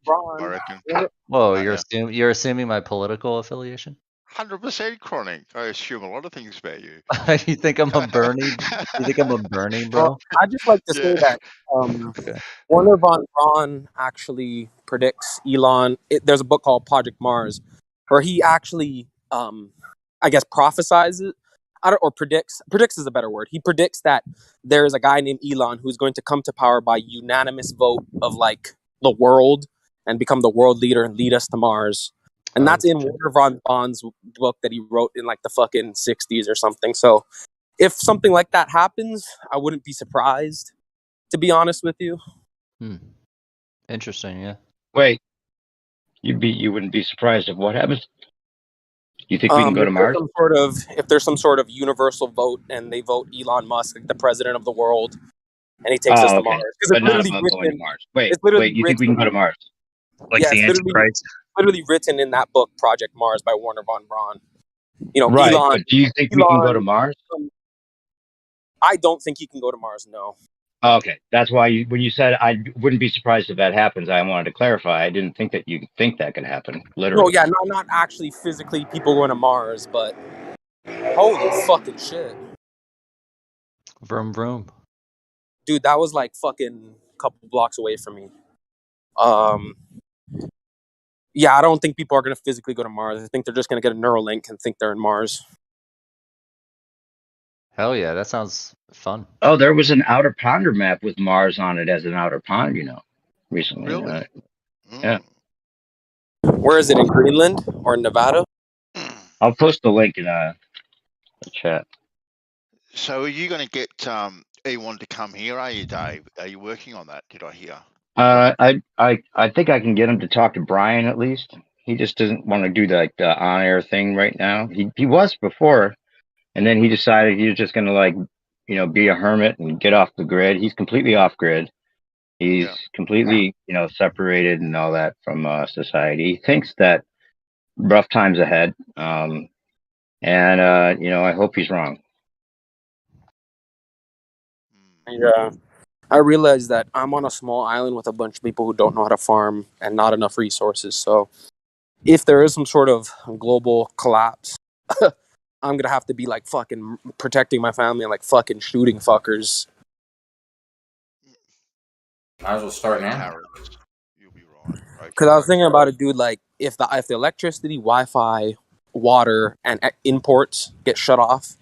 guy, I reckon. Whoa, you're assuming my political affiliation? 100% Chronic. I assume a lot of things about you. You think I'm a Bernie? You think I'm a Bernie, bro? I just like to say that Warner von Braun actually predicts Elon. There's a book called Project Mars, where he actually, I guess, prophesizes it. Or predicts is a better word. He predicts that there is a guy named Elon who's going to come to power by unanimous vote of like the world and become the world leader and lead us to Mars. And that's in Warner von Braun's book that he wrote in like the fucking 60s or something. So if something like that happens, I wouldn't be surprised, to be honest with you. Interesting, yeah. Wait, you wouldn't be surprised if what happens? You think we can go to Mars? If there's some sort of universal vote and they vote Elon Musk, like the president of the world, and he takes us to Mars. But not about going to Mars. Wait, you think we can go to Mars? Like the Antichrist? Literally written in that book, Project Mars by Warner von Braun. You know, right, Elon. But do you think we can go to Mars? I don't think he can go to Mars, no. Okay, that's why when you said I wouldn't be surprised if that happens, I wanted to clarify. I didn't think that you think that could happen, literally. No, yeah, not actually physically people going to Mars, but holy fucking shit. Vroom vroom. Dude, that was like fucking a couple blocks away from me. Yeah, I don't think people are going to physically go to Mars. I think they're just going to get a Neuralink and think they're in Mars. Hell yeah, that sounds fun. Oh, there was an outer ponder map with Mars on it as an outer pond, recently. Really? Yeah. Where is it, in Greenland or in Nevada? I'll post the link in the chat. So are you going to get E1 to come here, are you, Dave? Are you working on that, did I hear? I think I can get him to talk to Brian at least. He just doesn't want to do the on-air thing right now. He was before, and then he decided he was just going to be a hermit and get off the grid. He's completely off grid. He's completely separated and all that from society. He thinks that rough times ahead, and I hope he's wrong. Yeah. I realize that I'm on a small island with a bunch of people who don't know how to farm and not enough resources. So if there is some sort of global collapse, I'm going to have to be like fucking protecting my family and like fucking shooting fuckers. Might as well start now. You'll be right. Because I was thinking about it, dude, like if the electricity, Wi-Fi, water, and imports get shut off,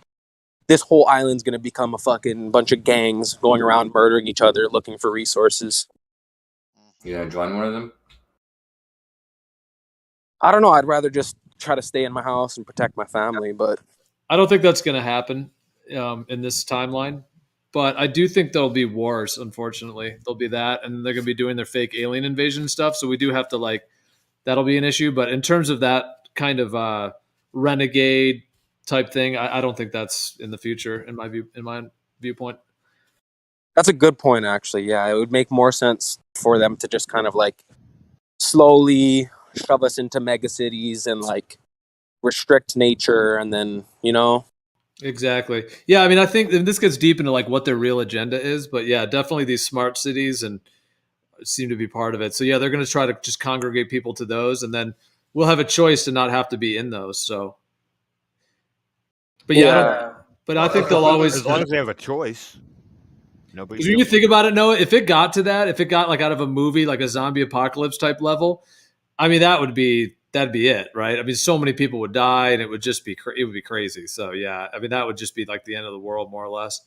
this whole island's going to become a fucking bunch of gangs going around murdering each other, looking for resources. You gonna join one of them? I don't know. I'd rather just try to stay in my house and protect my family, but I don't think that's going to happen in this timeline. But I do think there'll be wars, unfortunately. There'll be that, and they're going to be doing their fake alien invasion stuff. So we do have to, that'll be an issue. But in terms of that kind of renegade type thing, I don't think that's in the future, in my viewpoint. That's a good point, actually. Yeah, it would make more sense for them to just kind of slowly shove us into megacities and restrict nature, and then Exactly. Yeah, I mean, I think this gets deep into what their real agenda is, but yeah, definitely these smart cities and seem to be part of it. So yeah, they're going to try to just congregate people to those, and then we'll have a choice to not have to be in those. So, but I think they'll always, as long as they have a choice. When you think about it, Noah, if it got to that, if it got out of a movie, like a zombie apocalypse type level, I mean, that'd be it, right? I mean, so many people would die, and it would just be it would be crazy. So yeah, I mean, that would just be the end of the world, more or less.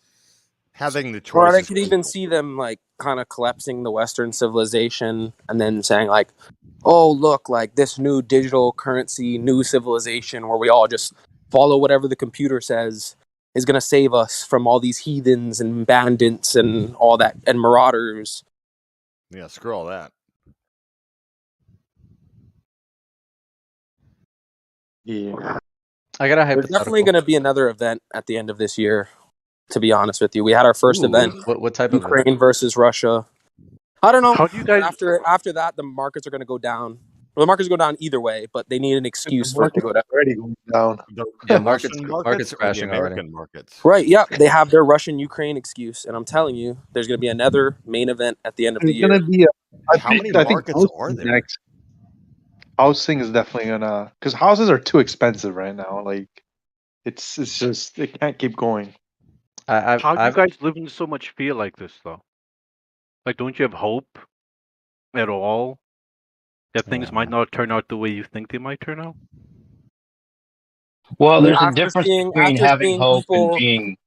Having the choice. Or I could even see them kind of collapsing the Western civilization, and then saying oh look, this new digital currency, new civilization where we all just follow whatever the computer says is going to save us from all these heathens and bandits and all that, and marauders. Yeah, screw all that. Yeah, I got a hypothetical. There's definitely going to be another event at the end of this year. To be honest with you, we had our first event. What type of Ukraine versus Russia? I don't know. How do you guys? After that, the markets are going to go down. Well, the markets go down either way, but they need an excuse for it to go down. Already going down. The market's crashing already. Markets. Right? Yeah, they have their Russian-Ukraine excuse, and I'm telling you, there's going to be another main event at the end of the year. Going to be. How many markets are there? Housing is definitely gonna, because houses are too expensive right now. It's just it can't keep going. How do you guys live in so much fear like this, though? Don't you have hope at all that things might not turn out the way you think they might turn out? Well, there's a difference between having hope and being.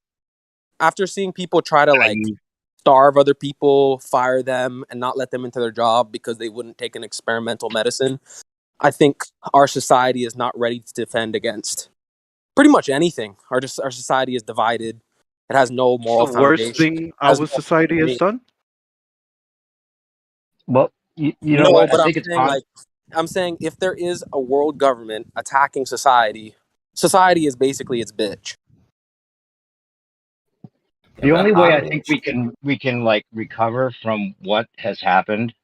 After seeing people try to starve other people, fire them, and not let them into their job because they wouldn't take an experimental medicine, I think our society is not ready to defend against pretty much anything. Our society is divided. It has no moral the foundation. Worst thing our society has done? Well, you know what? But I think I'm saying if there is a world government attacking society, society is basically its bitch. The only way I think we can recover from what has happened,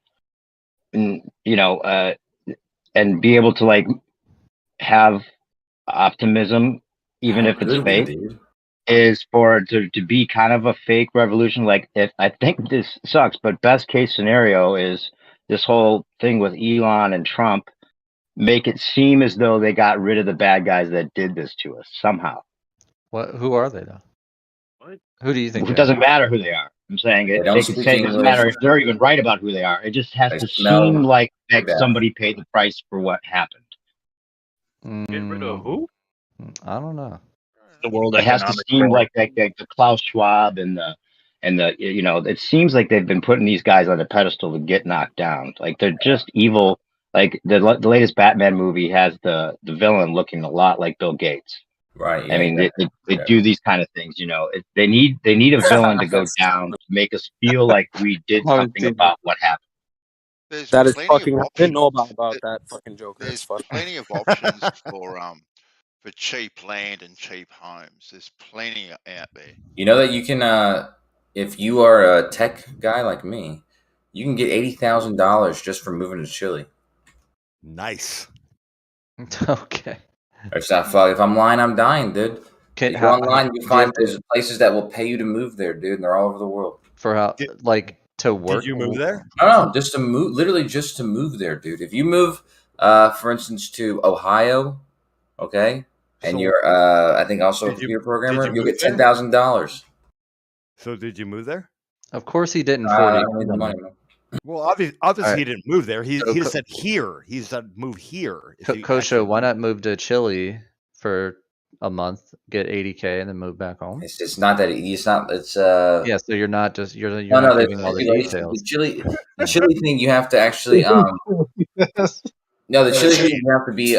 and and be able to have optimism, even if it's fake, is for it to be kind of a fake revolution. If I think this sucks, but best case scenario is this whole thing with Elon and Trump make it seem as though they got rid of the bad guys that did this to us somehow. Who are they though? What? Who do you think? It doesn't matter who they are. I'm saying They it. don't They could speak say it doesn't English. matter if they're even right about who they are. It just has They to smell seem like very bad. somebody paid the price for what happened. Get rid of who? I don't know. The world. It has to seem like the Klaus Schwab and the you know. It seems like they've been putting these guys on a pedestal to get knocked down. Like they're just evil. Like the latest Batman movie has the villain looking a lot like Bill Gates. Right. Yeah, I mean, yeah, they do these kind of things. You know, they need a villain to go down to make us feel like we did something about what happened. There's That is plenty fucking. of I didn't know options. about that fucking joke. That's There's funny. plenty of options for cheap land and cheap homes. There's plenty out there. You know that you can, if you are a tech guy like me, you can get $80,000 just for moving to Chile. Nice. Okay. It's not fuck. If I'm lying, I'm dying, dude. You go online, you find there's places that will pay you to move there, dude, and they're all over the world. For how, like, to work? Did you move there? No, just to move. Literally, just to move there, dude. If you move, for instance, to Ohio, okay, and So, you're, I think also a computer programmer, you'll get move there? $10,000. So did you move there? Of course he didn't. 40. I don't need the money, man. Well, obviously right. he didn't move there. He So just said here. He said move here. If he Kosho, actually- why not move to Chile for a month, get 80K, and then move back home? It's not that. It's not. It's Yeah, so you're not just you're no, not no. giving all the details. The Chile thing, you have to actually no, the Chile thing, you have to be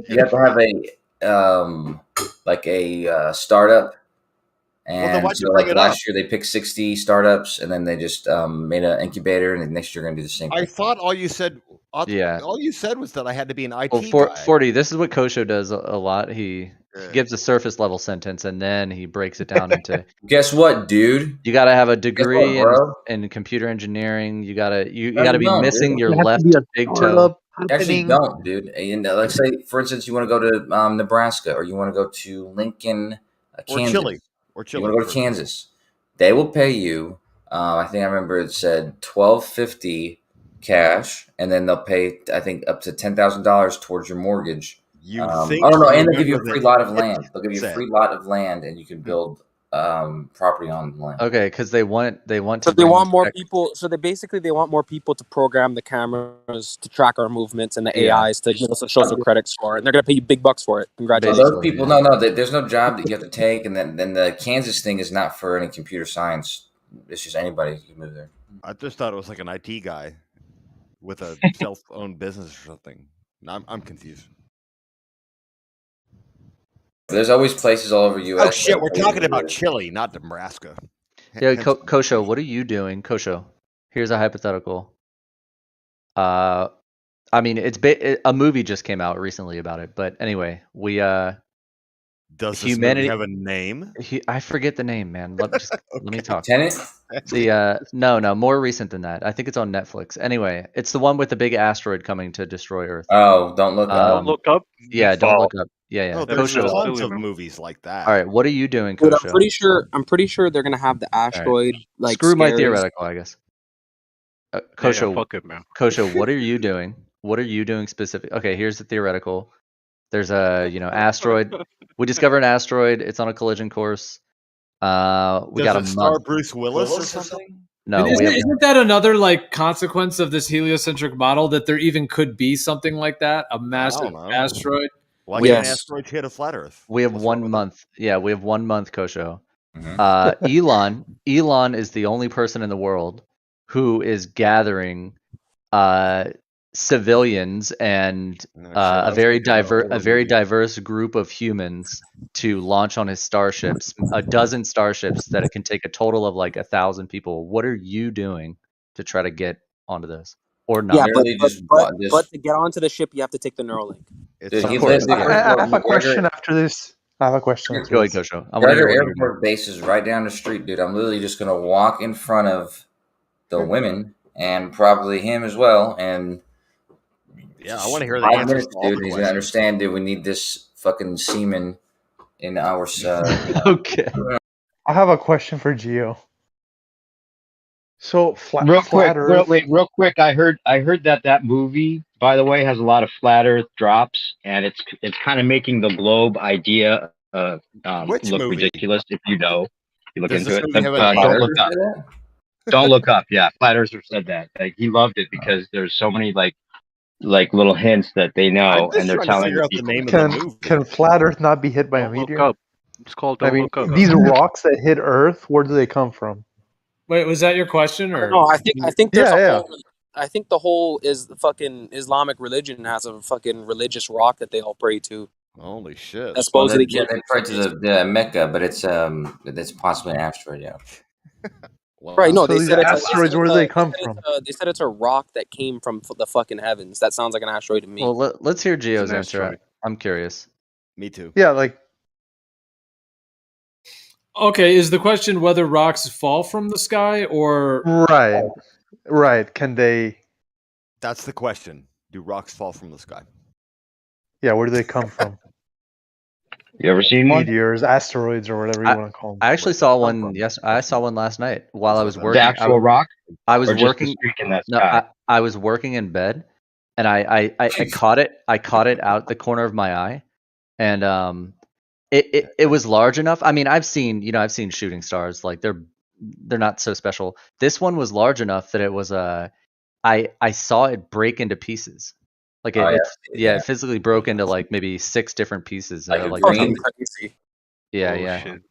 you have to have a like a startup. And why'd you so, bring like it up? last year, they picked 60 startups, and then they just made an incubator. And then next year, you're going to do the same I thing. thought all you said. Yeah. All you said was that I had to be an IT Well, guy. 40. This is what Kosho does a lot. He gives a surface level sentence, and then he breaks it down into. Guess what, dude? You got to have a degree bro? in computer engineering. You gotta you No, got to you be don't, missing dude. your You have to left be a big toe. startup. Actually, don't, dude. And let's say, for instance, you want to go to Nebraska, or you want to go to Lincoln, Kansas, or You want to go to Kansas. They will pay you. I think I remember it said $1,250 cash, and then they'll pay, I think, up to $10,000 towards your mortgage. You think? think Oh no, you and they'll give you a remember free that lot of it land. They'll give you a said. free lot of land, and you can build property on the land. Okay, because they want to. So they want more people. So they want more people to program the cameras to track our movements and the AIs to give us a social credit score, and they're gonna pay you big bucks for it. Congratulations. Those people, no, there's no job that you have to take, and then the Kansas thing is not for any computer science. It's just anybody who can move there. I just thought it was like an IT guy with a self-owned business or something. I'm confused. There's always places all over U.S. Oh shit, we're talking about Chile, not Nebraska. Yeah, Kosho, what are you doing? Kosho, here's a hypothetical. I mean, a movie just came out recently about it, but anyway, we Does humanity this movie have a name? I forget the name, man. Let me talk. Tenet? No, more recent than that. I think it's on Netflix. Anyway, it's the one with the big asteroid coming to destroy Earth. Oh, Don't Look Up. Don't Look Up? Yeah, Don't Look Up. Yeah. Oh, there's Kosho. tons of movies like that. All right, what are you doing, Dude, Kosho? I'm pretty sure they're gonna have the asteroid like Screw my scares. theoretical, I guess. Kosho, fuck it, man. Kosho, what are you doing? What are you doing specific? Okay, here's the theoretical. There's a asteroid. We discover an asteroid. It's on a collision course. We got a star month. Bruce Willis or something? No, isn't that another like consequence of this heliocentric model that there even could be something like that? A massive asteroid? Why can't asteroids hit a flat Earth? We have 1 month. Yeah, we have 1 month, Kosho. Mm-hmm. Elon is the only person in the world who is gathering civilians and a very diverse group of humans to launch on his starships, a dozen starships that it can take a total of like 1,000 people. What are you doing to try to get onto this or not? Yeah, but to get onto the ship, you have to take the Neuralink. I have a question after this. I have a question. Go ahead, Kosho. Gregor Airport base is right down the street, dude. I'm literally just gonna walk in front of the women and probably him as well. And yeah, I want to hear the 5 answers minutes, to all dude. the He's gonna questions. understand, dude. We need this fucking semen in our. Okay. I have a question for Gio. So real quick. I heard that movie, by the way, has a lot of flat Earth drops, and it's kind of making the globe idea Which look movie? ridiculous. If you know, You look Does into this it. movie have any Don't look aliens up. in it? Don't look up. Yeah, Flat Earther said that. Like he loved it because there's so many like little hints that they I'm know, just and they're trying to telling figure the out the people. name of the movie. Can flat Earth not be hit by a meteor? Up. It's called I Don't mean, Look Up. these rocks that hit Earth, where do they come from? Wait, was that your question or? No, I think there's Yeah, a whole. I think the whole is the fucking Islamic religion has a fucking religious rock that they all pray to. Holy shit! That supposedly they pray to the Mecca, but it's possibly an asteroid. Yeah. Right? No, So these asteroids, where do they come from? They said it's a rock that came from the fucking heavens. That sounds like an asteroid to me. Well, let's hear Gio's an answer. asteroid. I'm curious. Me too. Yeah, like Okay, is the question whether rocks fall from the sky or right. Can they? That's the question. Do rocks fall from the sky? Yeah, where do they come from? You ever seen one? Meteors, asteroids, or whatever you want to call them. I actually saw one. Yes, I saw one last night while I was working. The actual rock? I was Or just working. the streak in that No, sky? I was working in bed, and I caught it. I caught it out the corner of my eye, and it was large enough. I mean, I've seen shooting stars, like they're not so special. This one was large enough that it was I saw it break into pieces. Like it physically broke into like maybe 6 different pieces. Like a like green? Crazy. Yeah, Oh, yeah. shit.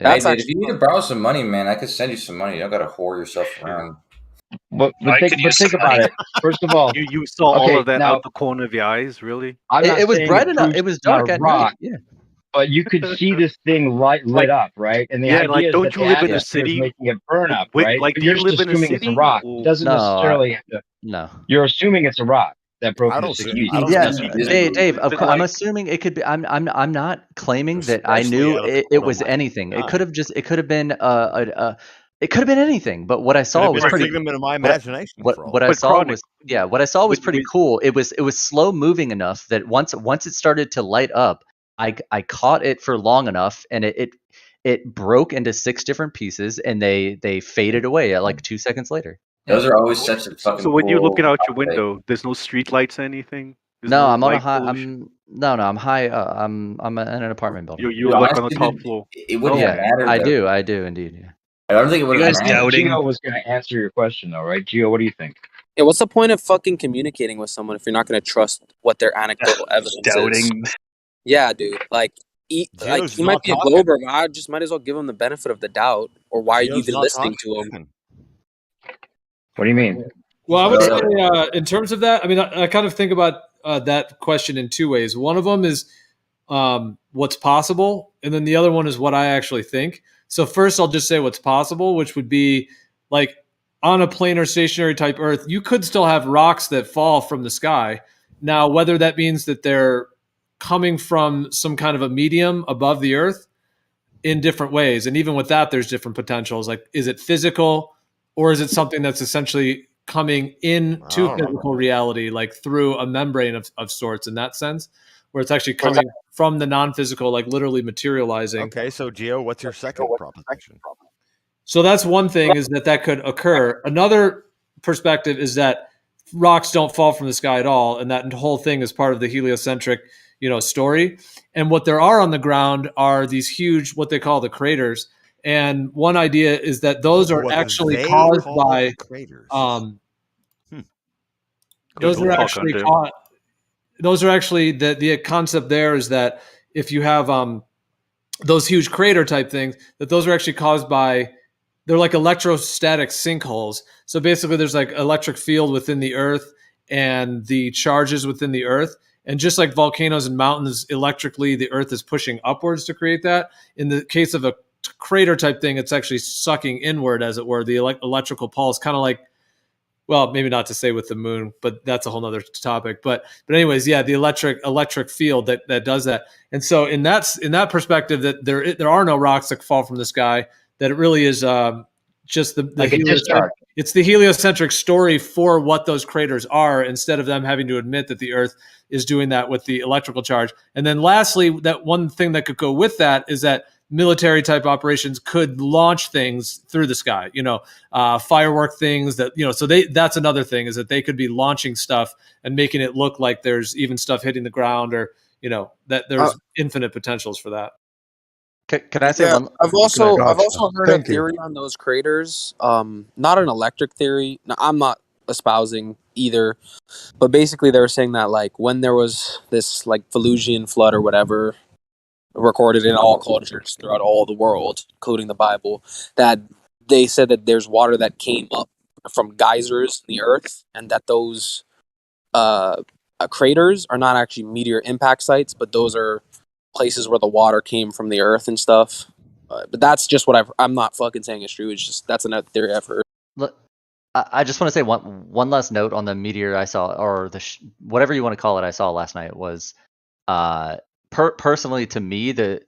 That's Hey, dude, if you need to borrow some money, man, I could send you some money. You don't got to whore yourself around. But think about it. First of all, you saw all okay, of that now, out the corner of your eyes, really? I'm not it was saying bright enough. proves It was it's not dark a at rock, night. Yeah. but you could see this thing lit up, right? And the Yeah, idea like, is don't that you the live in a atmosphere is city? making it burn up, Wait, right? like, But do you're you just live in a assuming it's a city? rock. It doesn't necessarily have to. No. You're assuming it's a rock that broke I into don't 6 see- pieces. I don't Yeah, see- Dave. Of But course, I'm like- assuming it could be. I'm not claiming that I Especially knew out of the it corner was of my anything. It eye. could have been it could have been anything. But what I saw was It's a pretty. figment of my What imagination. for all what I But saw Chronic, was what I saw was pretty cool. It was slow moving enough that once it started to light up, I caught it for long enough, and it broke into 6 different pieces, and they faded away at like 2 seconds later. Those are always such a fucking. So when you're looking cool out your update. window, there's no street lights, anything? There's No, no I'm on a light high. pollution? I'm high. I'm in an apartment building. You're No, like on the honestly, top floor. It wouldn't Yeah, have mattered. I though. do indeed. Yeah. I don't think it would You have guys mattered. doubting? Gio was going to answer your question, though, right? Gio, what do you think? Yeah, what's the point of fucking communicating with someone if you're not going to trust what their anecdotal evidence is? Doubting. Yeah, dude. Like, he Gio's might not be a talking. Glober, but I just might as well give him the benefit of the doubt. Or why are you Gio's even not listening to talking. him? What do you mean? Well, I would say in terms of that, I mean, I kind of think about that question in 2 ways. One of them is what's possible, and then the other one is what I actually think. So first, I'll just say what's possible, which would be like on a planar stationary type Earth, you could still have rocks that fall from the sky. Now, whether that means that they're coming from some kind of a medium above the Earth in different ways, and even with that, there's different potentials. Like, is it physical, or is it something that's essentially coming into physical reality, like through a membrane of sorts in that sense, where it's actually coming from the non-physical, like literally materializing. Okay, so Gio, what's your second proposition? So that's one thing, is that could occur. Another perspective is that rocks don't fall from the sky at all, and that whole thing is part of the heliocentric, story. And what there are on the ground are these huge, what they call the craters. And one idea is that those are actually caused by craters. Those are actually the concept there is that if you have those huge crater type things, that those are actually caused by, they're like electrostatic sinkholes. So basically there's like electric field within the earth and the charges within the earth. And just like volcanoes and mountains, electrically, the earth is pushing upwards to create that. In the case of a crater type thing, it's actually sucking inward, as it were, the electrical pulse, kind of like, well, maybe not to say with the moon, but that's a whole nother topic. But anyways, yeah, the electric field that does that. And so in that perspective, that there are no rocks that fall from the sky, that it really is just the Like a discharge. it's the heliocentric story for what those craters are, instead of them having to admit that the Earth is doing that with the electrical charge. And then lastly, that one thing that could go with that is that military type operations could launch things through the sky, firework things that, so that's another thing, is that they could be launching stuff and making it look like there's even stuff hitting the ground, or, that there's infinite potentials for that. Can I say Yeah, one? I've Go also ahead. heard a Thank you. theory on those craters. Not an electric theory. No, I'm not espousing either, but basically they were saying that like when there was this like Velusian flood or whatever recorded in all cultures throughout all the world, including the Bible, that they said that there's water that came up from geysers in the earth, and that those uh, craters are not actually meteor impact sites, but those are places where the water came from the earth and stuff. But that's just what I'm not fucking saying it's true. It's just that's another theory I've heard. Look, I just want to say one last note on the meteor I saw, or whatever you want to call it, I saw last night was, personally to me the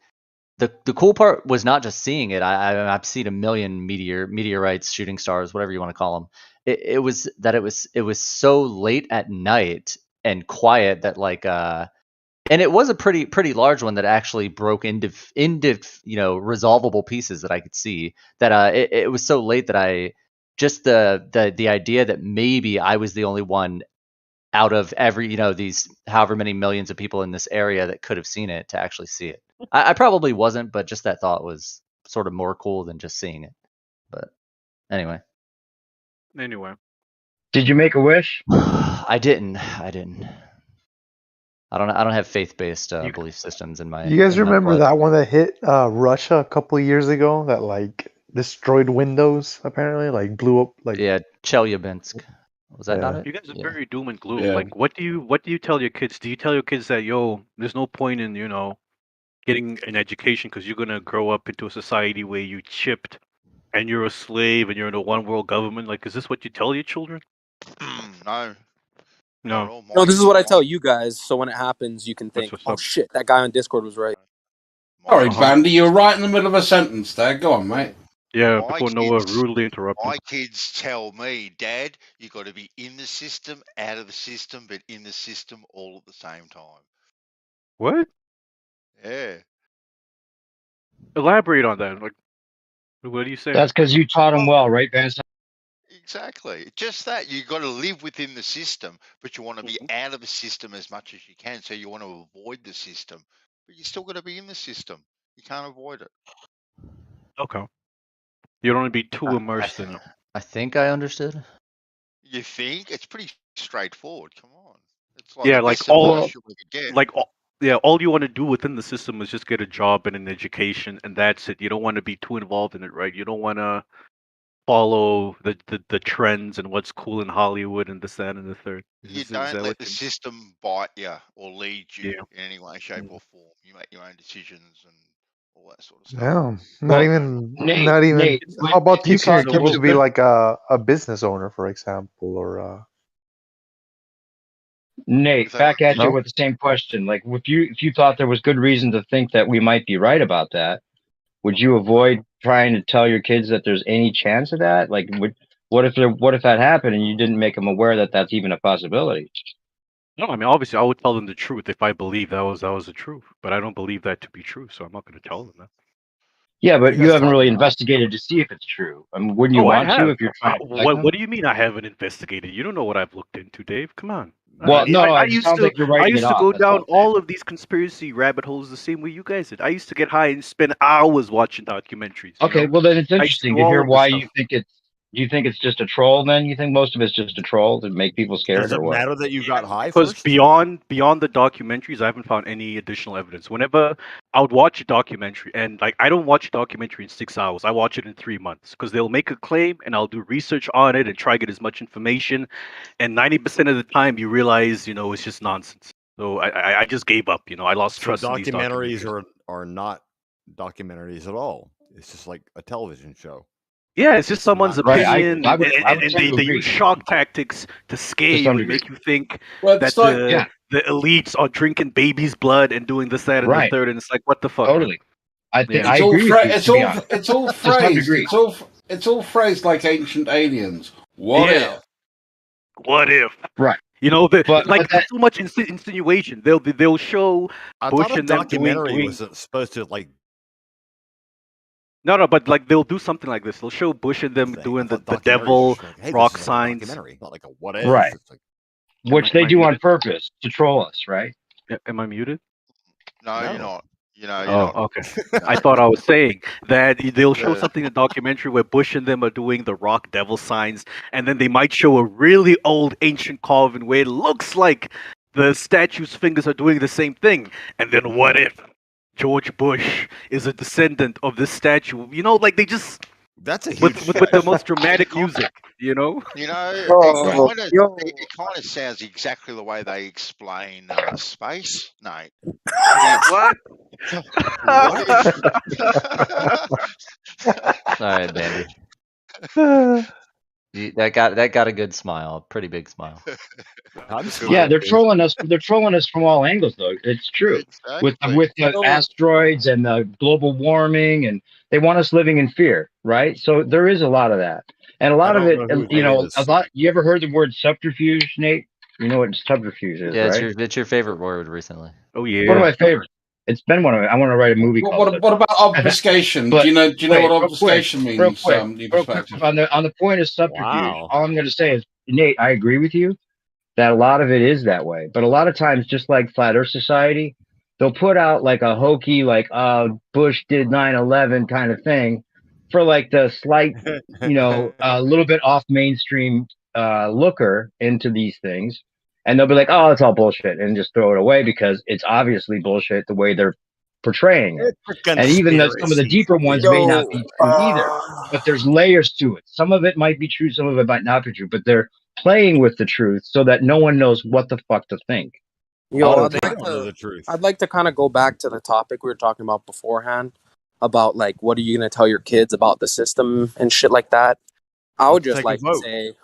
cool part was not just seeing it. I've seen a million meteorites, shooting stars, whatever you want to call them. It was that it was so late at night and quiet that like and it was a pretty large one that actually broke into resolvable pieces that I could see. That it was so late that I just the idea that maybe I was the only one out of every these however many millions of people in this area that could have seen it to actually see it. I probably wasn't, but just that thought was sort of more cool than just seeing it. But anyway. Did you make a wish? I didn't. I don't have faith-based belief systems in my. You guys in my remember blood. that one that hit Russia a couple of years ago that like destroyed Windows? Apparently, like blew up. Like yeah, Chelyabinsk. Was that not it? You guys are very doom and gloom. Like, what do you tell your kids? Do you tell your kids that there's no point in getting an education because you're gonna grow up into a society where you chipped and you're a slave and you're in a one world government? Like, is this what you tell your children? No. No. No, this is what I tell you guys. So when it happens, you can think, "Oh shit, that guy on Discord was right." Sorry, Bandy, you're right in the middle of a sentence there. Go on, mate. Yeah, My before Noah kids- rudely interrupted. My kids tell me, Dad, you got to be in the system, out of the system, but in the system all at the same time. What? Yeah. Elaborate on that. Like, what do you say? That's because you taught them well, right, Vance? Exactly. Just that you got to live within the system, but you want to be out of the system as much as you can. So you want to avoid the system, but you still got to be in the system. You can't avoid it. Okay. You don't want to be too immersed in it. I think I understood. You think it's pretty straightforward? Come on. It's Yeah, the like best all, advice you'll ever get. all you want to do within the system is just get a job and an education, and that's it. You don't want to be too involved in it, right? You don't want to follow the trends and what's cool in Hollywood and this, that, and the third. You Is don't that let what the you- system bite you or lead you Yeah. in any way, shape, or form. You make your own decisions and all that sort of stuff. no, Well, not even. Nate, How about you teaching your thought there kids was to be good- like a business owner, for example, or Nate, back at you with the same question. Like, if you thought there was good reason to think that we might be right about that, would you avoid trying to tell your kids that there's any chance of that? Like, what if that happened and you didn't make them aware that that's even a possibility? No, I mean obviously I would tell them the truth if I believe that was the truth, but I don't believe that to be true, so I'm not going to tell them that. Yeah, but you haven't really investigated to see if it's true. I mean, wouldn't you I want to have. if you're trying to protect them? What do you mean I haven't investigated? You don't know what I've looked into, Dave. Come on. Well, it used sounds to, like you're writing I used it to off, go that's down all. all of these conspiracy rabbit holes the same way you guys did. I used to get high and spend hours watching documentaries. Okay, well then it's I used to interesting do to all hear of this why stuff. you think it's. Do you think it's just a troll? Then you think most of it's just a troll to make people scared, Does or it what? matter that you got high Because first? beyond the documentaries, I haven't found any additional evidence. Whenever I would watch a documentary, and like I don't watch a documentary in 6 hours, I watch it in 3 months because they'll make a claim, and I'll do research on it and try to get as much information. And 90% of the time, you realize, it's just nonsense. So I just gave up. I lost So trust in these documentaries documentaries. are not documentaries at all. It's just like a television show. Yeah, it's just someone's Right, opinion, I would and tend they to agree. use shock tactics to scare To you some and degree. make you think Well, that it's like the elites are drinking baby's blood and doing this, that, and the Right. third, and it's like, what the fuck? Totally. I think Yeah. I it's all agree with you. To be honest, it's all to some phrased. degree. It's all phrased like ancient aliens. What Yeah. if? What if? Right. There's that- so much insinuation. They'll show I Bush thought a and them documentary doing. was supposed to like. No, but like they'll do something like this. They'll show Bush and them doing the devil rock signs. Documentary, not like a what if. Right. It's like, Which they am I do on muted? purpose to troll us, right? Am I muted? No, you're not. Okay. I thought I was saying that they'll show something in the documentary where Bush and them are doing the rock devil signs, and then they might show a really old ancient carving where it looks like the statue's fingers are doing the same thing. And then what if George Bush is a descendant of this statue? You know, like they just that's a huge with the most dramatic music. You know, it kind of sounds exactly the way they explain space, Nate. What? Sorry, Bandy. That got a good smile, a pretty big smile. Yeah, they're trolling us. They're trolling us from all angles, though. It's true. With the asteroids and the global warming, and they want us living in fear, right? So there is a lot of that, and a lot of it, a lot. You ever heard the word subterfuge, Nate? You know what subterfuge is, Yeah, right? it's your favorite word recently. Oh yeah, one of my favorites. It's been one of my. I want to write a movie. What about obfuscation? Do you know what obfuscation means? Real quick, on the point of subterfuge, all I'm going to say is, Nate, I agree with you that a lot of it is that way. But a lot of times, just like Flat Earth Society, they'll put out like a hokey, like Bush did 9/11 kind of thing for like the slight, a little bit off mainstream looker into these things. And they'll be like, oh, it's all bullshit, and just throw it away because it's obviously bullshit the way they're portraying it. And even though some of the deeper ones may not be true either, but there's layers to it. Some of it might be true, some of it might not be true, but they're playing with the truth so that no one knows what the fuck to think. I'd like to kind of go back to the topic we were talking about beforehand about like what are you going to tell your kids about the system and shit like that. I would just like to say,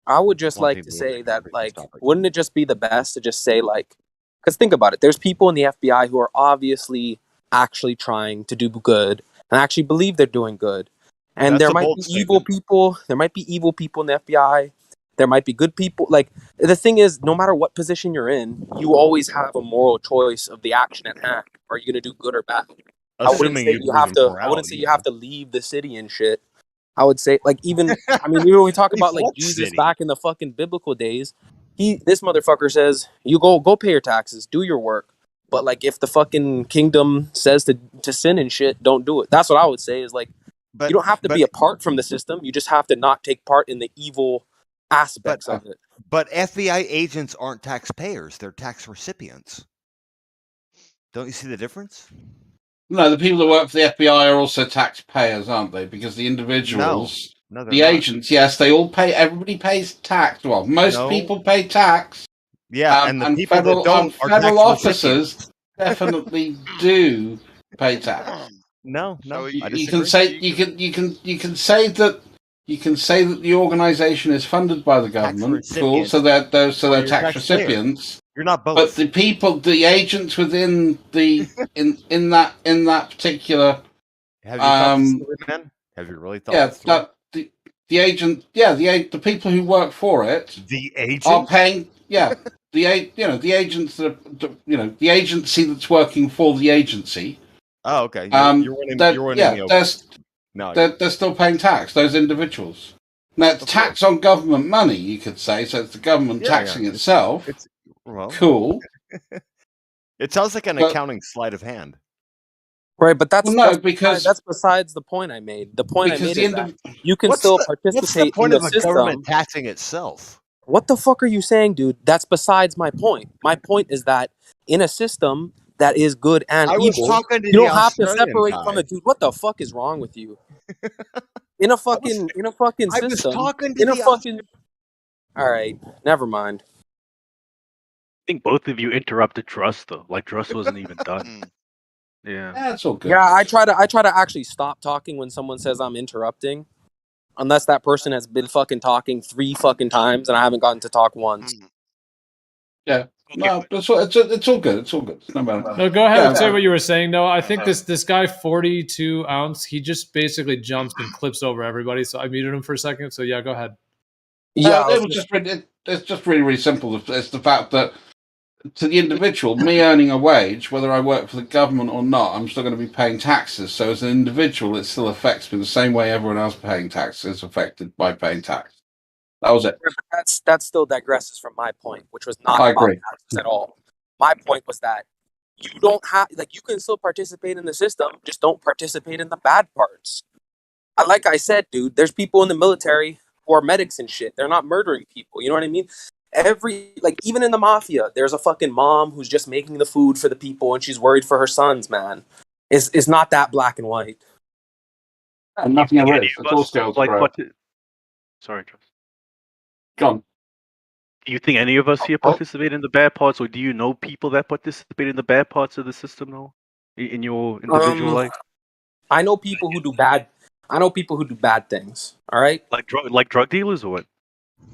I would just like to say that, like, wouldn't it just be the best to just say, like, because think about it, there's people in the FBI who are obviously actually trying to do good and actually believe they're doing good. And there might be evil people. There might be evil people in the FBI. There might be good people. Like, the thing is, no matter what position you're in, you always have a moral choice of the action at hand. Are you going to do good or bad? I wouldn't say you have to leave the city and shit. I would say, like, even, I mean, we talk about, like, Jesus back in the fucking biblical days. This motherfucker says, you go pay your taxes, do your work. But, like, if the fucking kingdom says to sin and shit, don't do it. That's what I would say is, like, you don't have to be apart from the system. You just have to not take part in the evil aspects of it. But FBI agents aren't taxpayers. They're tax recipients. Don't you see the difference? No, the people that work for the FBI are also taxpayers, aren't they? Because the individuals, the agents, yes, they all pay. Everybody pays tax. Well, most people pay tax. Yeah, and the people federal, that don't are federal tax officers definitely do pay tax. No, you can say that the organization is funded by the government. Cool, so they're tax recipients. You're not both. But the people, the agents within the in that particular. Have you thought this through, man? Have you really thought? Yeah, the agent. Yeah, the people who work for it. The agent are paying. Yeah, the agents that are, the agency that's working for the agency. Oh, okay. You're winning. They're still paying tax. Those individuals. Now it's tax on government money, you could say. So it's the government taxing itself. Cool. It sounds like an accounting sleight of hand. Right, but that's besides the point I made. The point I made is that you can still participate what's the point in the of a system. government taxing itself? What the fuck are you saying, dude? That's besides my point. My point is that in a system that is good and evil, you don't have to separate from it, dude. What the fuck is wrong with you? In a fucking system. All right, never mind. I think both of you interrupted Druss though. Like Druss wasn't even done. Yeah, that's all good. Yeah, I try to actually stop talking when someone says I'm interrupting, unless that person has been fucking talking 3 fucking times and I haven't gotten to talk once. Yeah, no, it's all good. It's all good. It's no matter. No, go ahead and say what you were saying. No, I think this guy 42 ounce, he just basically jumps and clips over everybody. So I muted him for a second. So yeah, go ahead. Yeah, it's just really simple. It's the fact that to the individual, me earning a wage, whether I work for the government or not, I'm still going to be paying taxes. So as an individual, it still affects me the same way everyone else paying taxes is affected by paying tax. That was it. That still digresses from my point, which was not I about agree. taxes at all. My point was that you don't have, like, you can still participate in the system, just don't participate in the bad parts. Like I said, dude, there's people in the military who are medics and shit. They're not murdering people. You know what I mean? Even in the mafia, there's a fucking mom who's just making the food for the people and she's worried for her sons, man. It's not that black and white. And nothing ever is. It's all scales, bro. Sorry, Josh. Go on. Do you think any of us here participate in the bad parts, or do you know people that participate in the bad parts of the system now, in your individual life? I know people who do bad. I know people who do bad things. All right, like drug dealers or what?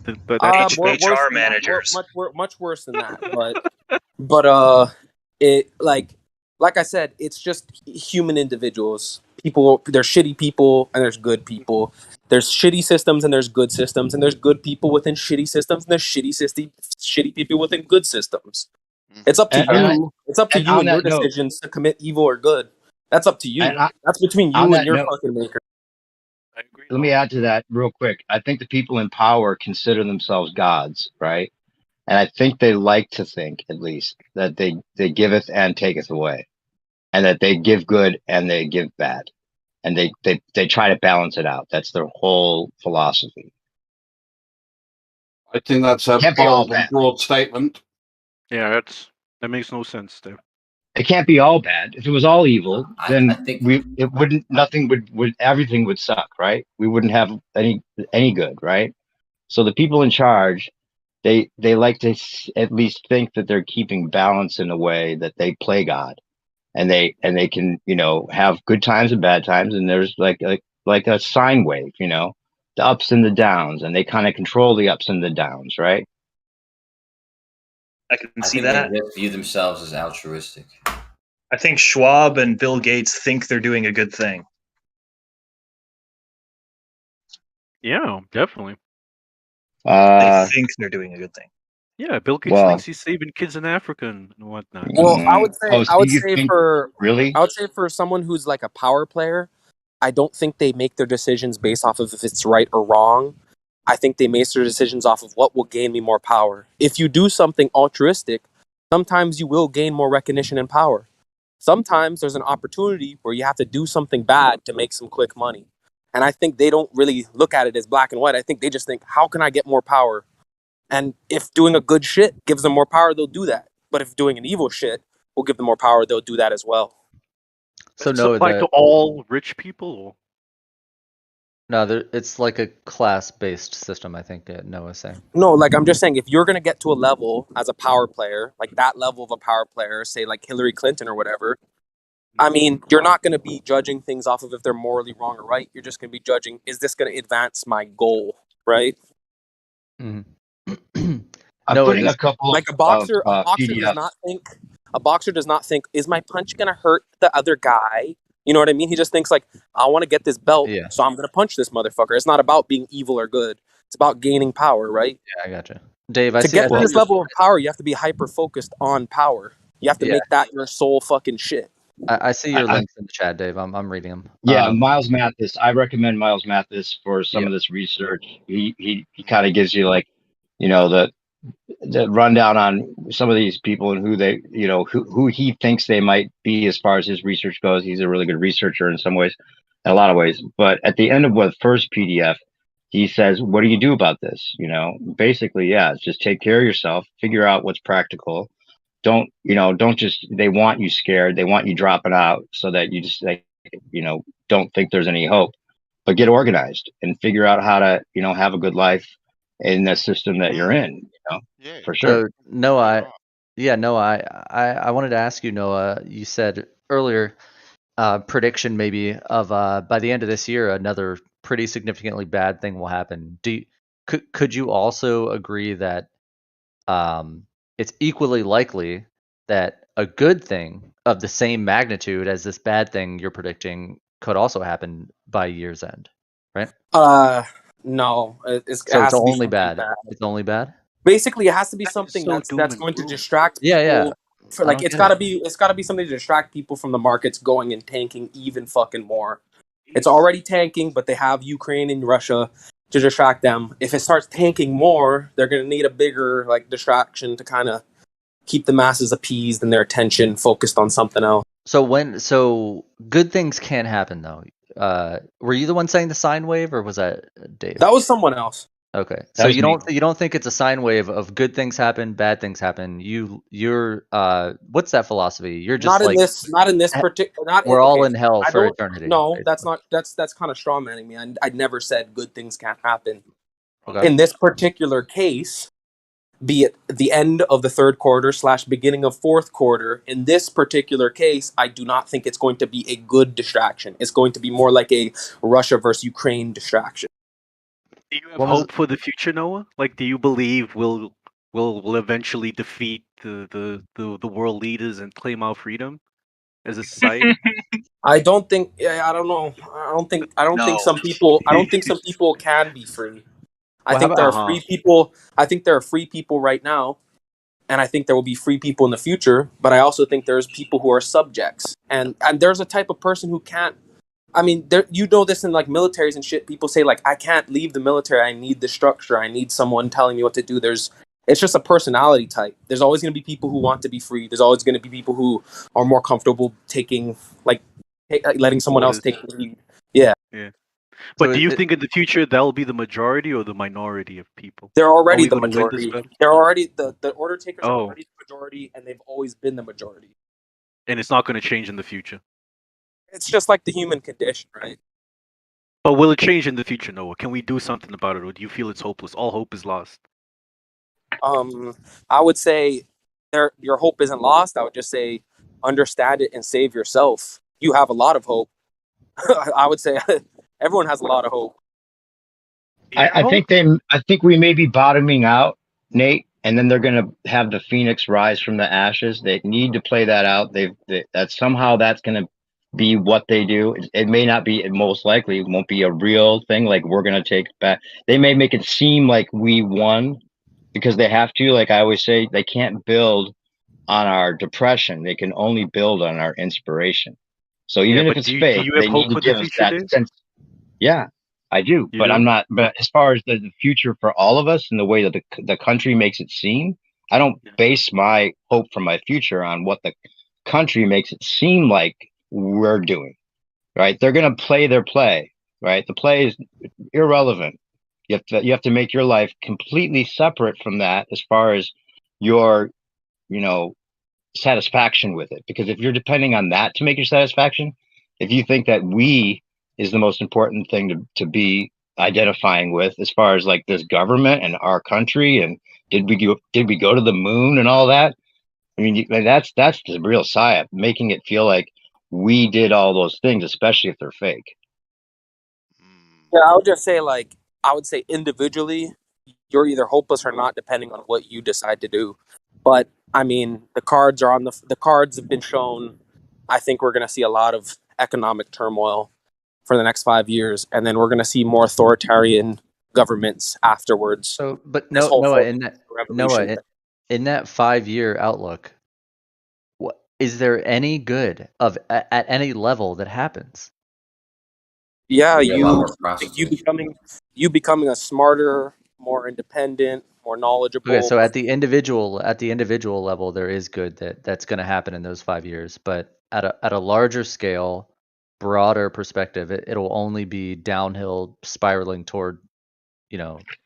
HR managers. Much worse than that. But it like I said, it's just human individuals. People, there's shitty people and there's good people. There's shitty systems and there's good systems, and there's good people within shitty systems, and there's shitty people within good systems. It's up to you. It's up to you and your decisions to commit evil or good. That's up to you. That's between you and your fucking maker. Let me add to that real quick. I think the people in power consider themselves gods, right? And I think they like to think, at least, that they giveth and taketh away, and that they give good and they give bad, and they try to balance it out. That's their whole philosophy. I think that's a bold and broad statement. Yeah, that makes no sense, Dave. It can't be all bad. If it was all evil, then everything would suck, right? We wouldn't have any good, right? So the people in charge, they like to at least think that they're keeping balance in a way that they play God, and they can, have good times and bad times, and there's like a sine wave, the ups and the downs, and they kind of control the ups and the downs, right? I can see that. They view themselves as altruistic. I think Schwab and Bill Gates think they're doing a good thing. Yeah, definitely. They think they're doing a good thing. Yeah, Bill Gates thinks he's saving kids in Africa and whatnot. Well, I would say for someone who's like a power player, I don't think they make their decisions based off of if it's right or wrong. I think they make their decisions off of what will gain me more power. If you do something altruistic, sometimes you will gain more recognition and power. Sometimes there's an opportunity where you have to do something bad to make some quick money. And I think they don't really look at it as black and white. I think they just think, how can I get more power? And if doing a good shit gives them more power, they'll do that. But if doing an evil shit will give them more power, they'll do that as well. So no, apply to all rich people? Or? No, it's like a class-based system, I think Noah's saying. No, like I'm just saying, if you're going to get to a level as a power player, like that level of a power player, say like Hillary Clinton or whatever, I mean, you're not going to be judging things off of if they're morally wrong or right. You're just going to be judging, is this going to advance my goal, right? I'm putting a couple like a boxer does not think. A boxer does not think, is my punch going to hurt the other guy? You know what I mean? He just thinks like, I want to get this belt, so I'm going to punch this motherfucker. It's not about being evil or good. It's about gaining power, right? Yeah, I gotcha. Dave, to get to this level of power, you have to be hyper-focused on power. You have to make that your sole fucking shit. I see your links in the chat, Dave. I'm reading them. Yeah, Miles Mathis. I recommend Miles Mathis for some of this research. He kind of gives you like, the rundown on some of these people and who they, who he thinks they might be as far as his research goes. He's a really good researcher in some ways, in a lot of ways. But at the end of the first PDF, he says, what do you do about this? Basically, just take care of yourself, figure out what's practical. Don't just, they want you scared. They want you dropping out so that you just don't think there's any hope, but get organized and figure out how to, have a good life in the system that you're in, for sure. So Noah, I wanted to ask you, Noah, you said earlier, prediction maybe of by the end of this year, another pretty significantly bad thing will happen. Could you also agree that it's equally likely that a good thing of the same magnitude as this bad thing you're predicting could also happen by year's end, right? No, it's only bad. It's only bad. Basically, it has to be something that's going to distract people. Yeah. For, like it's gotta be something to distract people from the markets going and tanking even fucking more. It's already tanking, but they have Ukraine and Russia to distract them. If it starts tanking more, they're gonna need a bigger distraction to kind of keep the masses appeased and their attention focused on something else. So good things can happen though. Were you the one saying the sine wave, or was that Dave? That was someone else. Okay, so you don't think it's a sine wave of good things happen, bad things happen. You're what's that philosophy? You're just not in this particular. We're all in hell for eternity. No, that's kind of straw manning me. I never said good things can't happen. Okay. In this particular case, be it the end of the third quarter / beginning of fourth quarter, in this particular case, I do not think it's going to be a good distraction. It's going to be more like a Russia versus Ukraine distraction. Do you have hope for the future, Noah? Like, do you believe we'll eventually defeat the world leaders and claim our freedom as a society? I don't think. I don't know. I don't think some people. I don't think some people can be free. I think there are free people. I think there are free people right now, and I think there will be free people in the future. But I also think there's people who are subjects, and there's a type of person who can't. I mean, you know this in like militaries and shit. People say like, I can't leave the military. I need the structure. I need someone telling me what to do. It's just a personality type. There's always going to be people who want to be free. There's always going to be people who are more comfortable letting someone else take the lead. Yeah. Yeah. But do you think in the future that'll be the majority or the minority of people? They're already the majority. They're already the order takers are already the majority, and they've always been the majority. And it's not going to change in the future. It's just like the human condition, right? But will it change in the future, Noah? Can we do something about it, or do you feel it's hopeless? All hope is lost. I would say your hope isn't lost. I would just say understand it and save yourself. You have a lot of hope. I would say everyone has a lot of hope. I think we may be bottoming out, Nate, and then they're going to have the phoenix rise from the ashes. They need to play that out. That somehow that's going to be what they do. It may not be. It most likely won't be a real thing. Like we're going to take back. They may make it seem like we won because they have to. Like I always say, they can't build on our depression. They can only build on our inspiration. So even if it's fake, they need to give us that sense. Yeah, I do, but I'm not. But as far as the future for all of us and the way that the country makes it seem, I don't base my hope for my future on what the country makes it seem like we're doing. Right? They're going to play their play. Right? The play is irrelevant. You have to make your life completely separate from that as far as your, satisfaction with it. Because if you're depending on that to make your satisfaction, if you think that we is the most important thing to be identifying with as far as like this government and our country and did we go to the moon and all that? I mean, that's the real psyop, making it feel like we did all those things, especially if they're fake. Yeah, I would just say I would say individually, you're either hopeless or not, depending on what you decide to do. But I mean, the cards have been shown. I think we're going to see a lot of economic turmoil for the next 5 years, and then we're going to see more authoritarian governments afterwards. So, but Noah, in that 5-year outlook, is there any good at any level that happens? Yeah, you becoming a smarter, more independent, more knowledgeable. Okay, so at the individual level, there is good that's going to happen in those 5 years, but at a larger scale, broader perspective, it'll only be downhill, spiraling toward,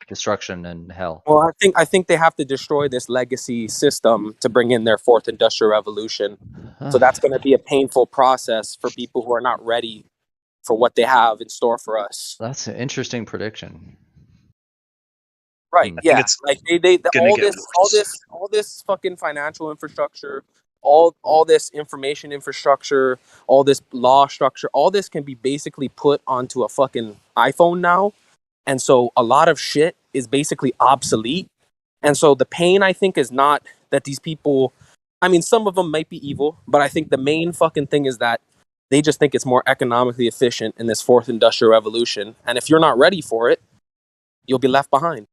destruction and hell. Well, I think they have to destroy this legacy system to bring in their fourth industrial revolution. So that's going to be a painful process for people who are not ready for what they have in store for us. That's an interesting prediction. Right. Yeah. Like all this fucking financial infrastructure, all this information infrastructure, all this law structure, all this can be basically put onto a fucking iPhone now. And so a lot of shit is basically obsolete. And so the pain, I think, is not that these people, I mean, some of them might be evil, but I think the main fucking thing is that they just think it's more economically efficient in this fourth industrial revolution. And if you're not ready for it, you'll be left behind.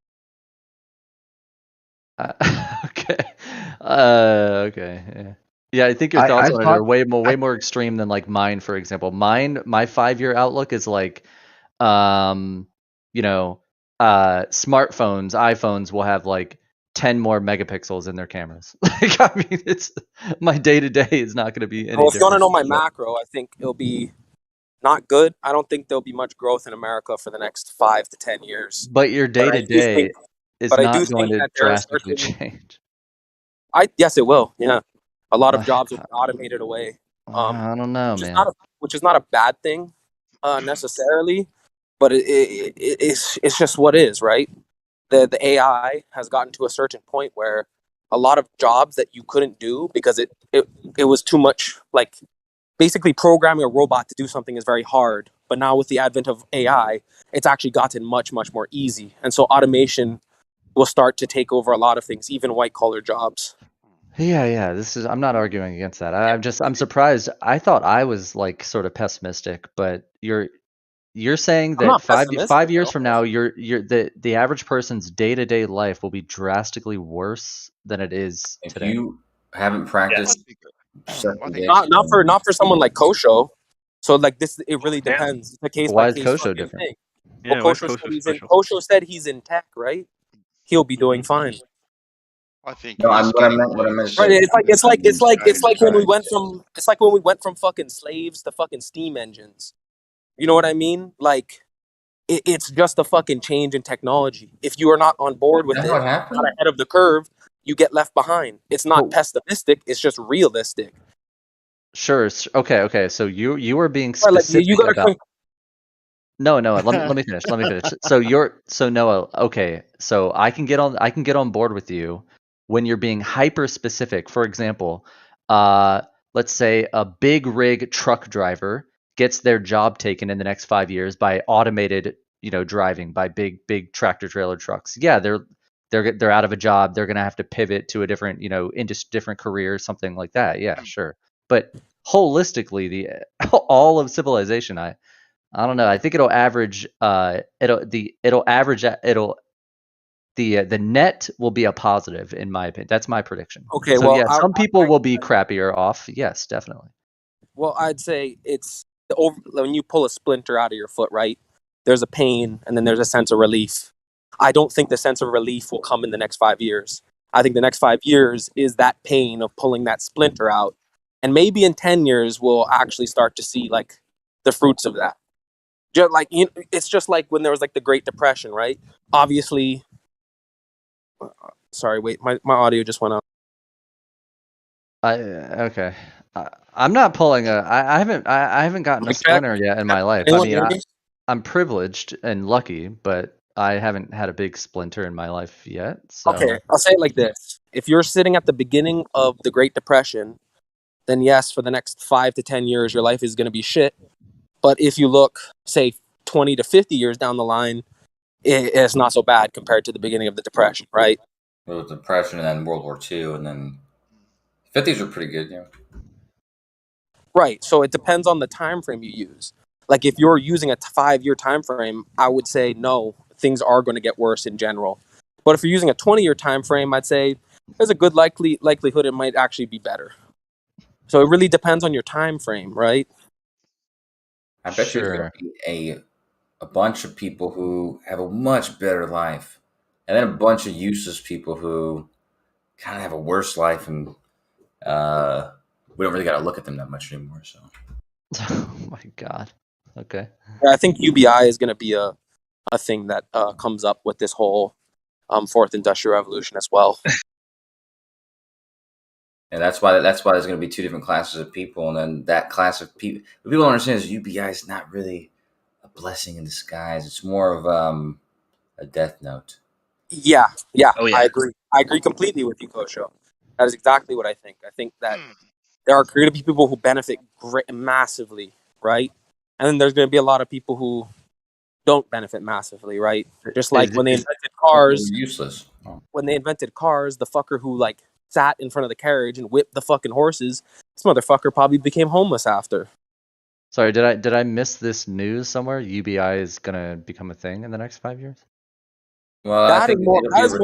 Okay. Okay. Yeah, I think your thoughts on it are way more extreme than like mine, for example. My 5-year outlook is like, smartphones, iPhones will have like 10 more megapixels in their cameras. Like, I mean, it's my day to day is not going to be any Well, if you want to different. know my macro, I think it'll be not good. I don't think there'll be much growth in America for the next 5 to 10 years. But your day to day is But I do not going think to that there are drastically certain. change. Yes, it will. Yeah, a lot of jobs will be automated away. I don't know, man. Which is not a bad thing, necessarily, but it's just what is, right? The AI has gotten to a certain point where a lot of jobs that you couldn't do because it was too much, like basically programming a robot to do something is very hard. But now with the advent of AI, it's actually gotten much, much more easy. And so automation will start to take over a lot of things, even white collar jobs. Yeah. I'm not arguing against that. I'm surprised. I thought I was like sort of pessimistic, but you're saying that 5 years from now, the average person's day-to-day life will be drastically worse than it is If today. you haven't practiced, not for someone like Kosho. So like this, it really depends. It's a case Why by is case Kosho fucking different? thing. Yeah, Well, why is Kosho said he's in tech, right? He'll be doing fine. I think No, what I meant Right, it's like when we went from fucking slaves to fucking steam engines. You know what I mean? Like it's just a fucking change in technology. If you are not on board with it, what not happened? ahead of the curve, you get left behind. It's not pessimistic; it's just realistic. Sure. Okay. So you were being Right, like specific you gotta about. No. Let me finish. So Noah. Okay. So I can get on board with you when you're being hyper specific. For example, let's say a big rig truck driver gets their job taken in the next 5 years by automated, driving by big tractor trailer trucks. Yeah, they're out of a job. They're gonna have to pivot to a different, different career, something like that. Yeah, sure. But holistically, all of civilization, I don't know. I think it'll average. The net will be a positive in my opinion. That's my prediction. Okay, So well, yeah, some people will be crappier off. Yes, definitely. Well, I'd say it's when you pull a splinter out of your foot, right? There's a pain and then there's a sense of relief. I don't think the sense of relief will come in the next 5 years. I think the next 5 years is that pain of pulling that splinter out. And maybe in 10 years, we'll actually start to see like the fruits of that. Just like, it's just like when there was like the Great Depression, right? Obviously, sorry, wait, my audio just went out. Okay. I'm not pulling I haven't gotten a splinter yet in my life. I mean, I'm privileged and lucky, but I haven't had a big splinter in my life yet. So. Okay, I'll say it like this. If you're sitting at the beginning of the Great Depression, then yes, for the next 5 to 10 years, your life is going to be shit. But if you look, say, 20 to 50 years down the line, it's not so bad compared to the beginning of the Depression, right? Well, the Depression and then World War II, and then 50s are pretty good, yeah. Right. So it depends on the time frame you use. Like if you're using a 5-year time frame, I would say no, things are going to get worse in general. But if you're using a 20-year time frame, I'd say there's a good likelihood it might actually be better. So it really depends on your time frame, right? I bet you there's going to be a bunch of people who have a much better life, and then a bunch of useless people who kind of have a worse life, and we don't really got to look at them that much anymore. So, oh my god. Okay. Yeah, I think UBI is going to be a thing that comes up with this whole fourth industrial revolution as well. And that's why there's going to be two different classes of people, and then that class of people. What people don't understand is UBI is not really a blessing in disguise. It's more of a death note. Yeah. I agree. I agree completely with you, Kosho. That is exactly what I think. I think that there are going to be people who benefit massively, right? And then there's going to be a lot of people who don't benefit massively, right? Just like when they invented cars, useless. When they invented cars, the fucker who like sat in front of the carriage and whipped the fucking horses, this motherfucker probably became homeless after. Sorry, did I miss this news somewhere? UBI is gonna become a thing in the next 5 years? Well, I'd say that's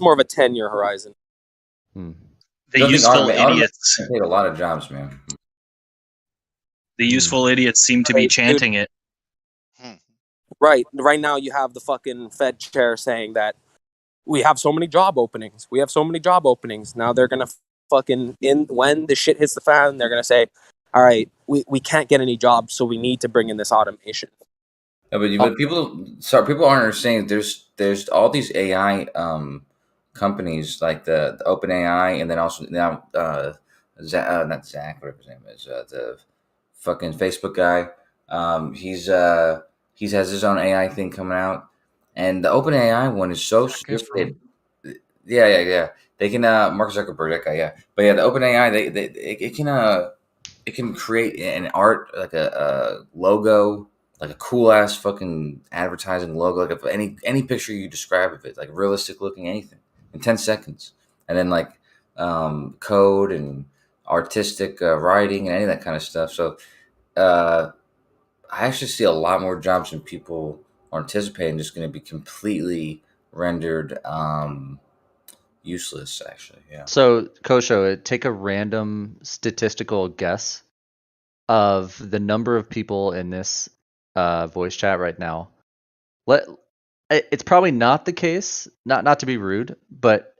more of a 10-year horizon. The useful idiots take a lot of jobs, man. The useful idiots seem to be chanting it. Right now you have the fucking Fed chair saying that we have so many job openings. We have so many job openings. Now they're gonna fucking when the shit hits the fan, they're gonna say, all right, we can't get any jobs, so we need to bring in this automation. Yeah, but people aren't understanding. There's all these AI companies like the OpenAI, and then also now not Zach, whatever his name is, the fucking Facebook guy. He has his own AI thing coming out, and the OpenAI one is so sophisticated. Yeah. They can Mark Zuckerberg, that guy, yeah. But yeah, the OpenAI, it can create an art like a logo, like a cool ass fucking advertising logo, like any picture you describe of it, like realistic looking anything in 10 seconds, and then like code and artistic writing and any of that kind of stuff. So I actually see a lot more jobs than people are anticipating just going to be completely rendered useless. Actually, yeah. So Kosho, take a random statistical guess of the number of people in this voice chat right now. It's probably not the case, not to be rude, but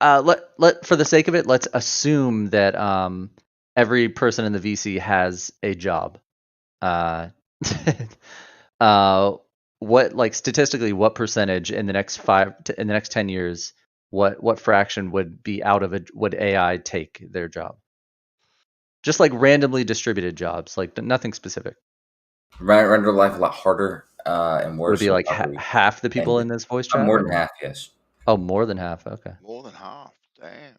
let for the sake of it, let's assume that every person in the VC has a job. What, like, statistically, what percentage in the next 10 years, what fraction would be out of it? Would AI take their job? Just like randomly distributed jobs, like nothing specific. Render life a lot harder and worse. Would it be like half the people in this voice chat? More than half, yes. Oh, more than half. Okay. More than half. Damn.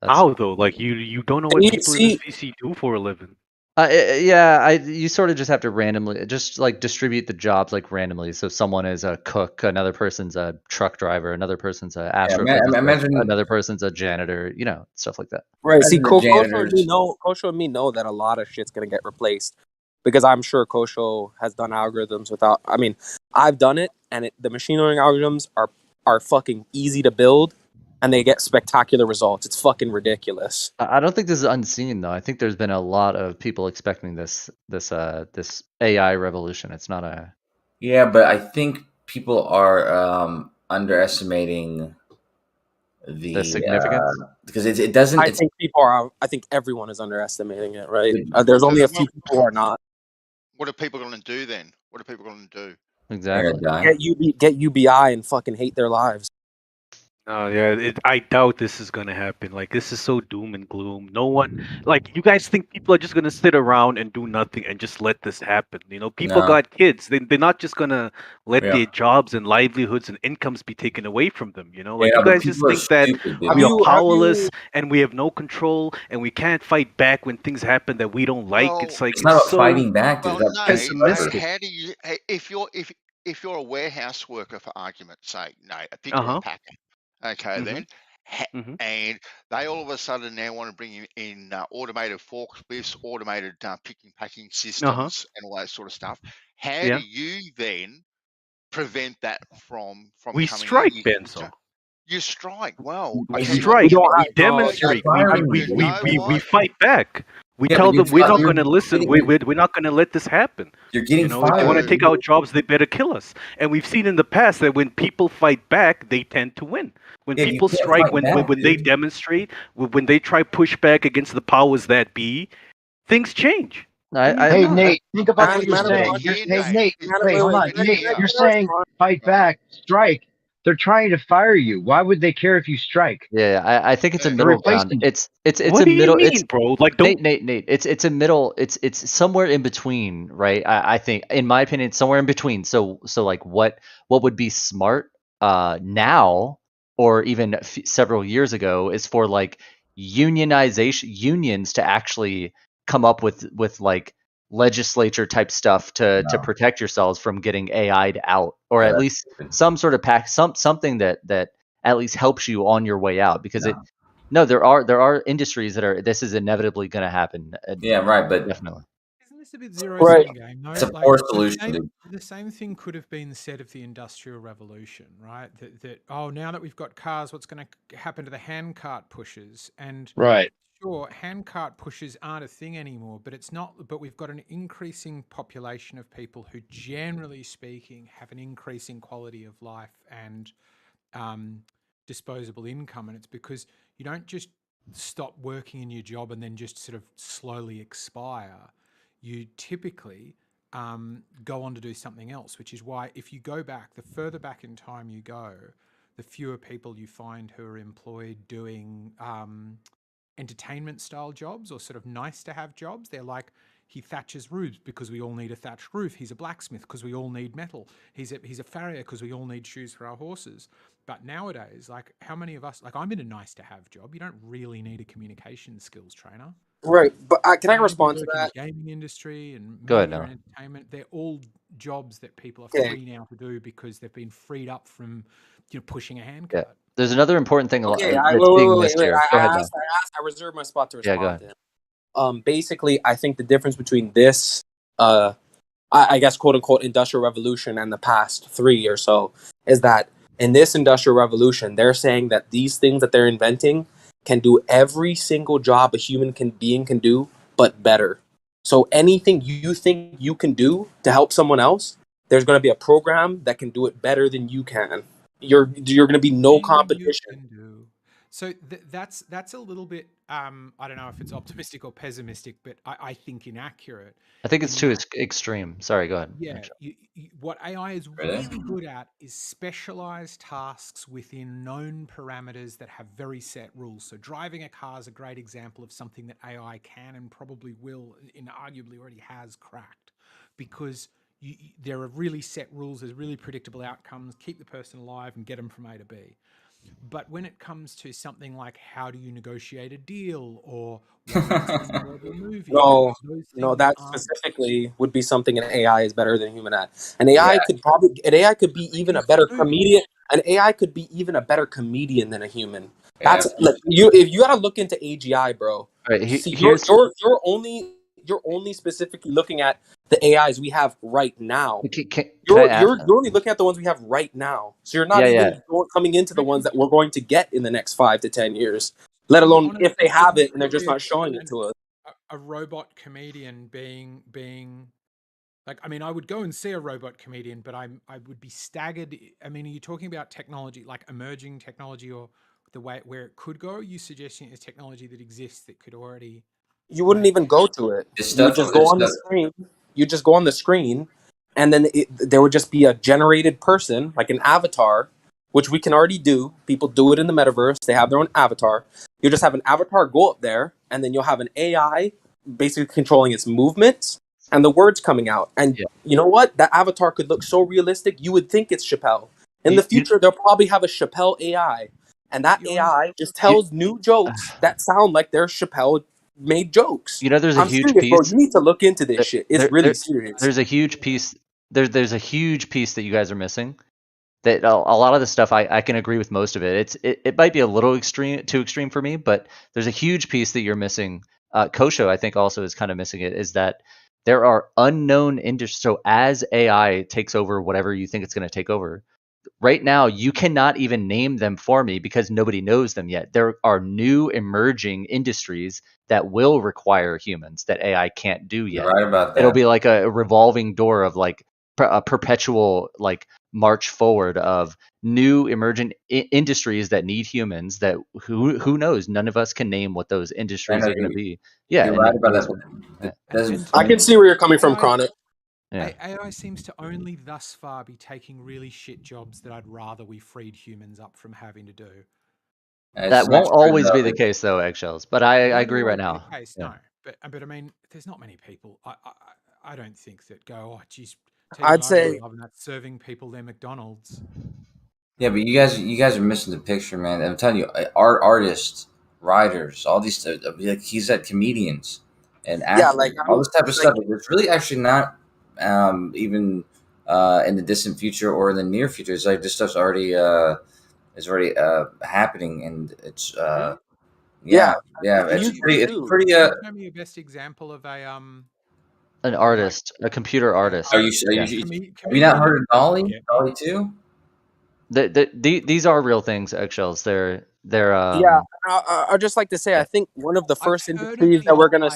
How though? Like you don't know what people in this VC do for a living. You sort of just have to randomly just like distribute the jobs like randomly. So someone is a cook, another person's a truck driver, another person's a astrophysicist, another person's a janitor, stuff like that. Right. See, Kosho and me know that a lot of shit's gonna get replaced because I'm sure Kosho has done algorithms without. I mean, I've done it, and the machine learning algorithms are fucking easy to build. And they get spectacular results. It's fucking ridiculous. I don't think this is unseen though. I think there's been a lot of people expecting this AI revolution. It's not a. Yeah, but I think people are underestimating the significance because it doesn't. I think people are. I think everyone is underestimating it. Right? There's only a few people who are not. What are people going to do then? What are people going to do? Exactly. Get UBI and fucking hate their lives. I doubt this is gonna happen. Like, this is so doom and gloom. No one, like, you guys think people are just gonna sit around and do nothing and just let this happen? People got kids. They're not just gonna let their jobs and livelihoods and incomes be taken away from them. You guys just think that we are powerless and we have no control and we can't fight back when things happen that we don't like. It's like it's not about fighting back. Pessimistic. How do you? If you're a warehouse worker, for argument's sake, a picker and packer. Okay, then, and they all of a sudden now want to bring in automated forklifts, automated picking, packing systems, and all that sort of stuff. How do you then prevent that from we coming strike, in? Benzo. You strike. Well, we strike. We demonstrate. We fight back. We tell them we're not going to listen. We're not going to let this happen. You're getting fired. If they want to take our jobs, they better kill us. And we've seen in the past that when people fight back, they tend to win. When people strike, when they demonstrate, when they try push back against the powers that be, things change. Hey, Nate, think about what you're saying. Nate, hold on. Nate, you're saying fight back, strike. They're trying to fire you. Why would they care if you strike? Yeah, I think it's a middle ground. It's what a do middle. You mean, bro? Like, don't... Nate. It's a middle. It's somewhere in between, right? I think, in my opinion, it's somewhere in between. So like, what would be smart now, or even several years ago, is for like unions to actually come up with like legislature type stuff to protect yourselves from getting AI'd out, or at least some sort of something that at least helps you on your way out, because there are industries that this is inevitably going to happen. But Isn't definitely. this a bit zero-sum game? No, it's a poor solution. The same thing could have been said of the Industrial Revolution, right? That now that we've got cars, what's going to happen to the handcart pushers? And sure, handcart pushers aren't a thing anymore, but it's not. But we've got an increasing population of people who, generally speaking, have an increasing quality of life and disposable income, and it's because you don't just stop working in your job and then just sort of slowly expire. You typically go on to do something else, which is why if you go back, the further back in time you go, the fewer people you find who are employed doing entertainment style jobs or sort of nice to have jobs. They're like, he thatches roofs because we all need a thatched roof. He's a blacksmith because we all need metal. He's a farrier because we all need shoes for our horses. But nowadays, like, how many of us, like, I'm in a nice to have job. You don't really need a communication skills trainer. Right, but can I respond to that? In the gaming industry and Go ahead, media Noah. and entertainment, they're all jobs that people are Okay. free now to do because they've been freed up from, pushing a handcart. Yeah. There's another important thing Okay, that's being missed here. Go ahead, Noah. I reserve my spot to Yeah, respond go ahead. to him. Basically, I think the difference between this, I guess, quote unquote, industrial revolution and the past 3 or so is that in this industrial revolution, they're saying that these things that they're inventing can do every single job a human being can do, but better. So anything you think you can do to help someone else, there's going to be a program that can do it better than you can. You're going to be no competition. So that's a little bit, I don't know if it's optimistic or pessimistic, but I think inaccurate. I think it's too extreme. Sorry, go ahead. Yeah, what AI is really good at is specialized tasks within known parameters that have very set rules. So driving a car is a great example of something that AI can and probably will, and arguably already has cracked, because there are really set rules, there's really predictable outcomes, keep the person alive and get them from A to B. But when it comes to something like how do you negotiate a deal or what makes a memorable movie, no, that specifically would be something an AI is better than human at. An AI could be even a better comedian. An AI could be even a better comedian than a human. That's like, if you got to look into AGI, bro. Right, See, you're only specifically looking at the AIs we have right now. You're only looking at the ones we have right now. So you're not coming into the ones that we're going to get in the next 5 to 10 years, let alone if they have it and they're just not showing it to us. A robot comedian being like, I mean, I would go and see a robot comedian, but I would be staggered. I mean, are you talking about technology, like emerging technology, or the way where it could go? Are you suggesting it's technology that exists that could already? You wouldn't even go to it. You would just go on the screen. You just go on the screen, and then there would just be a generated person, like an avatar, which we can already do. People do it in the metaverse. They have their own avatar. You just have an avatar go up there, and then you'll have an AI basically controlling its movements and the words coming out. And you know what? That avatar could look so realistic, you would think it's Chappelle. In the future, they'll probably have a Chappelle AI, and that AI just tells new jokes that sound like they're Chappelle made jokes. There's a huge serious, piece. bro. You need to look into this shit. It's really serious. There's a huge piece. There's a huge piece that you guys are missing. That a lot of the stuff I can agree with most of it. It might be a little too extreme for me, but there's a huge piece that you're missing. Kosho, I think, also is kind of missing it. Is that there are unknown industries. So as AI takes over whatever you think it's going to take over, right now you cannot even name them for me because nobody knows them yet. There are new emerging industries that will require humans that AI can't do yet. You're right about that. It'll be like a revolving door of like a perpetual like march forward of new emergent industries that need humans. That who knows? None of us can name what those industries are going to be. Yeah, you're right about that. I can see where you're coming from, Chronic. Yeah. AI seems to only thus far be taking really shit jobs that I'd rather we freed humans up from having to do. That won't always be the case, though, Eggshells. But I agree right now. No, but I mean, there's not many people. I don't think that go. Oh, geez. I'd say loving that serving people their McDonald's. Yeah, but you guys are missing the picture, man. I'm telling you, artists, writers, all these, like he said, comedians, and actors, like all this type of stuff. It's really actually not even in the distant future or in the near future. It's like this stuff's already happening, and it's it's pretty. Show me your best example of an artist, a computer artist. Have you not heard of Dolly? Dolly too? These are real things, Eggshells. They're I'd just like to say I think one of the first industries that we're gonna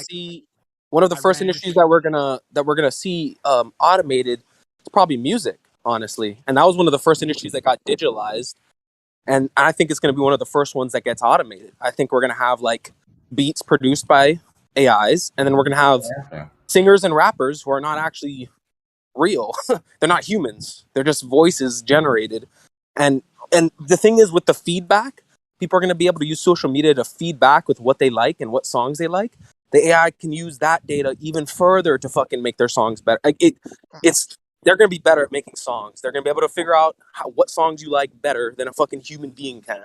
see, automated is probably music, honestly. And that was one of the first industries that got digitalized. And I think it's going to be one of the first ones that gets automated. I think we're going to have like beats produced by AIs, and then we're going to have singers and rappers who are not actually real. They're not humans. They're just voices generated. And the thing is, with the feedback, people are going to be able to use social media to feedback with what they like and what songs they like. The AI can use that data even further to fucking make their songs better. Like they're going to be better at making songs. They're going to be able to figure out what songs you like better than a fucking human being can.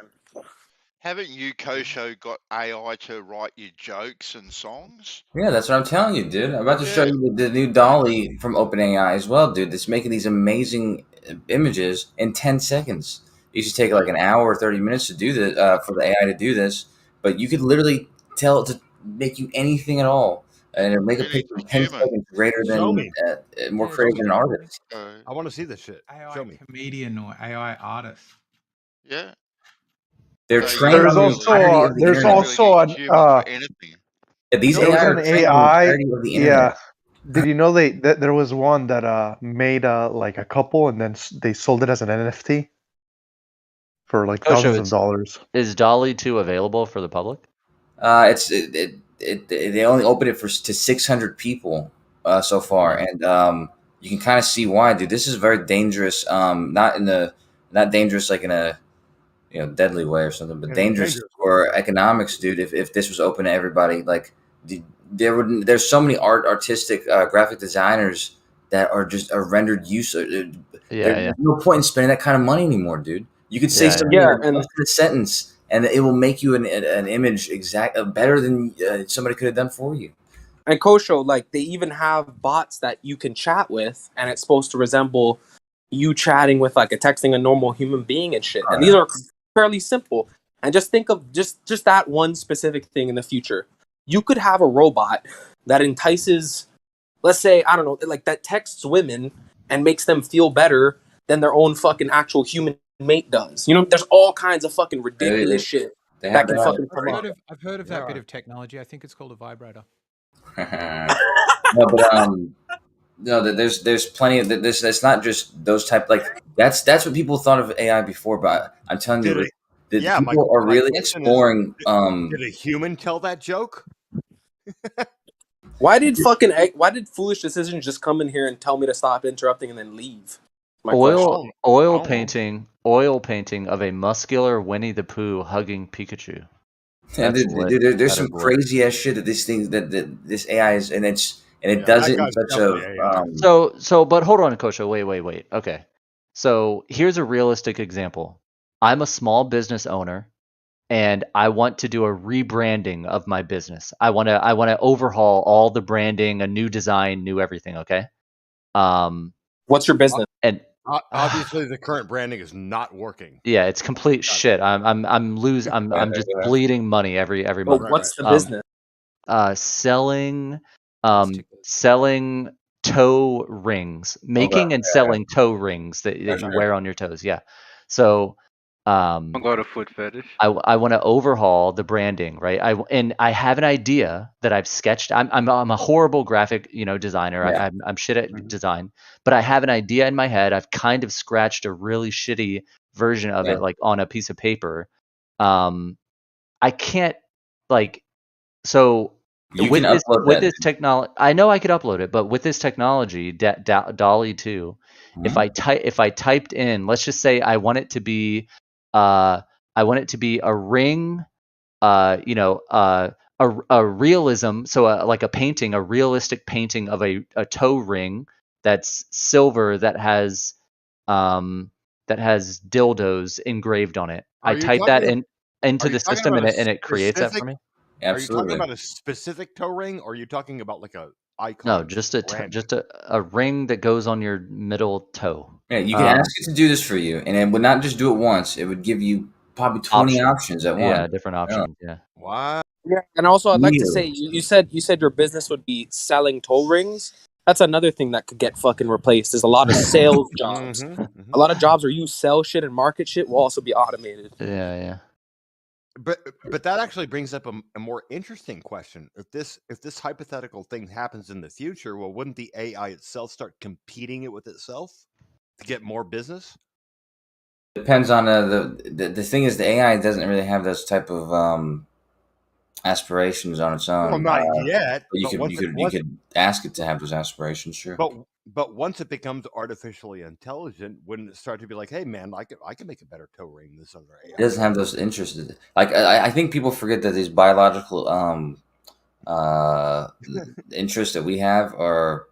Haven't you, Kosho, got AI to write you jokes and songs? Yeah, that's what I'm telling you, dude. I'm about to show you the new Dolly from OpenAI as well, dude. That's making these amazing images in 10 seconds. It used to take like an hour or 30 minutes to do this for the AI to do this, but you could literally tell it to make you anything at all, and it'll make a picture in 10 seconds greater Show than me. more creative than an artist. I want to see this shit. Show me. Comedian or AI artist. Yeah. They're trained on the entirety of the there's internet. also an Yeah, these there was AI are an trained on the AI. entirety of the internet. Did you know that there was one that made like a couple and then they sold it as an NFT for like thousands of dollars? Is Dolly 2 available for the public? They only opened it to 600 people so far, and you can kind of see why, dude. This is very dangerous. Not dangerous like in a deadly way or something, but dangerous for economics, dude. If this was open to everybody, like there's so many artistic graphic designers that are just rendered useless. There's no point in spending that kind of money anymore, dude. You could say something in a sentence, and it will make you an image better than somebody could have done for you. And Kosho, like they even have bots that you can chat with, and it's supposed to resemble you chatting with like texting a normal human being and shit. And these are fairly simple. And just think of just that one specific thing in the future. You could have a robot that entices, let's say, I don't know, like that texts women and makes them feel better than their own fucking actual human mate does. You know, there's all kinds of fucking ridiculous shit that can fucking come up. I've heard of that bit of technology. I think it's called a vibrator. No, but no, there's plenty of this. That's not just those type. Like that's what people thought of AI before. But I'm telling you, people are really exploring. Did a human tell that joke? Why did Foolish Decisions just come in here and tell me to stop interrupting and then leave? Oil painting of a muscular Winnie the Pooh hugging Pikachu. Yeah, dude, there's some crazy ass shit that this AI is, and it does it in such a but hold on, Kosho, wait. Okay, so here's a realistic example. I'm a small business owner, and I want to do a rebranding of my business. I want to overhaul all the branding, a new design, new everything. Okay. What's your business? And obviously, the current branding is not working. Yeah, it's complete shit. I'm losing. I'm just bleeding money every month. What's the business? Selling toe rings, making and selling toe rings that you wear on your toes. Yeah. So I'll go to foot fetish. I want to overhaul the branding, right? I have an idea that I've sketched. I'm a horrible graphic, designer. Yeah. I'm shit at design, but I have an idea in my head. I've kind of scratched a really shitty version of it, like on a piece of paper. I can't with this technology. I know I could upload it, but with this technology, Dolly 2, if I typed in, let's just say I want it to be a ring, a realism. So like a painting, a realistic painting of a toe ring that's silver that has dildos engraved on it. I type that into the system and it creates that for me. Absolutely. Are you talking about a specific toe ring, or are you talking about like a icon? No, just a ring that goes on your middle toe. Yeah, you can ask it to do this for you, and it would not just do it once. It would give you probably 20 options at once. Yeah, different options. Yeah. Wow. Yeah, and also I'd like to say you said your business would be selling toe rings. That's another thing that could get fucking replaced. There's a lot of sales jobs. A lot of jobs where you sell shit and market shit will also be automated. Yeah. But that actually brings up a more interesting question. If this hypothetical thing happens in the future, well, wouldn't the AI itself start competing it with itself to get more business? Depends on the thing is the AI doesn't really have those type of aspirations on its own. Well, not yet. But But once you could ask it to have those aspirations, sure. But once it becomes artificially intelligent, wouldn't it start to be like, hey man, I can make a better toe ring than this other AI? It doesn't have those interests. Like I think people forget that these biological interests that we have are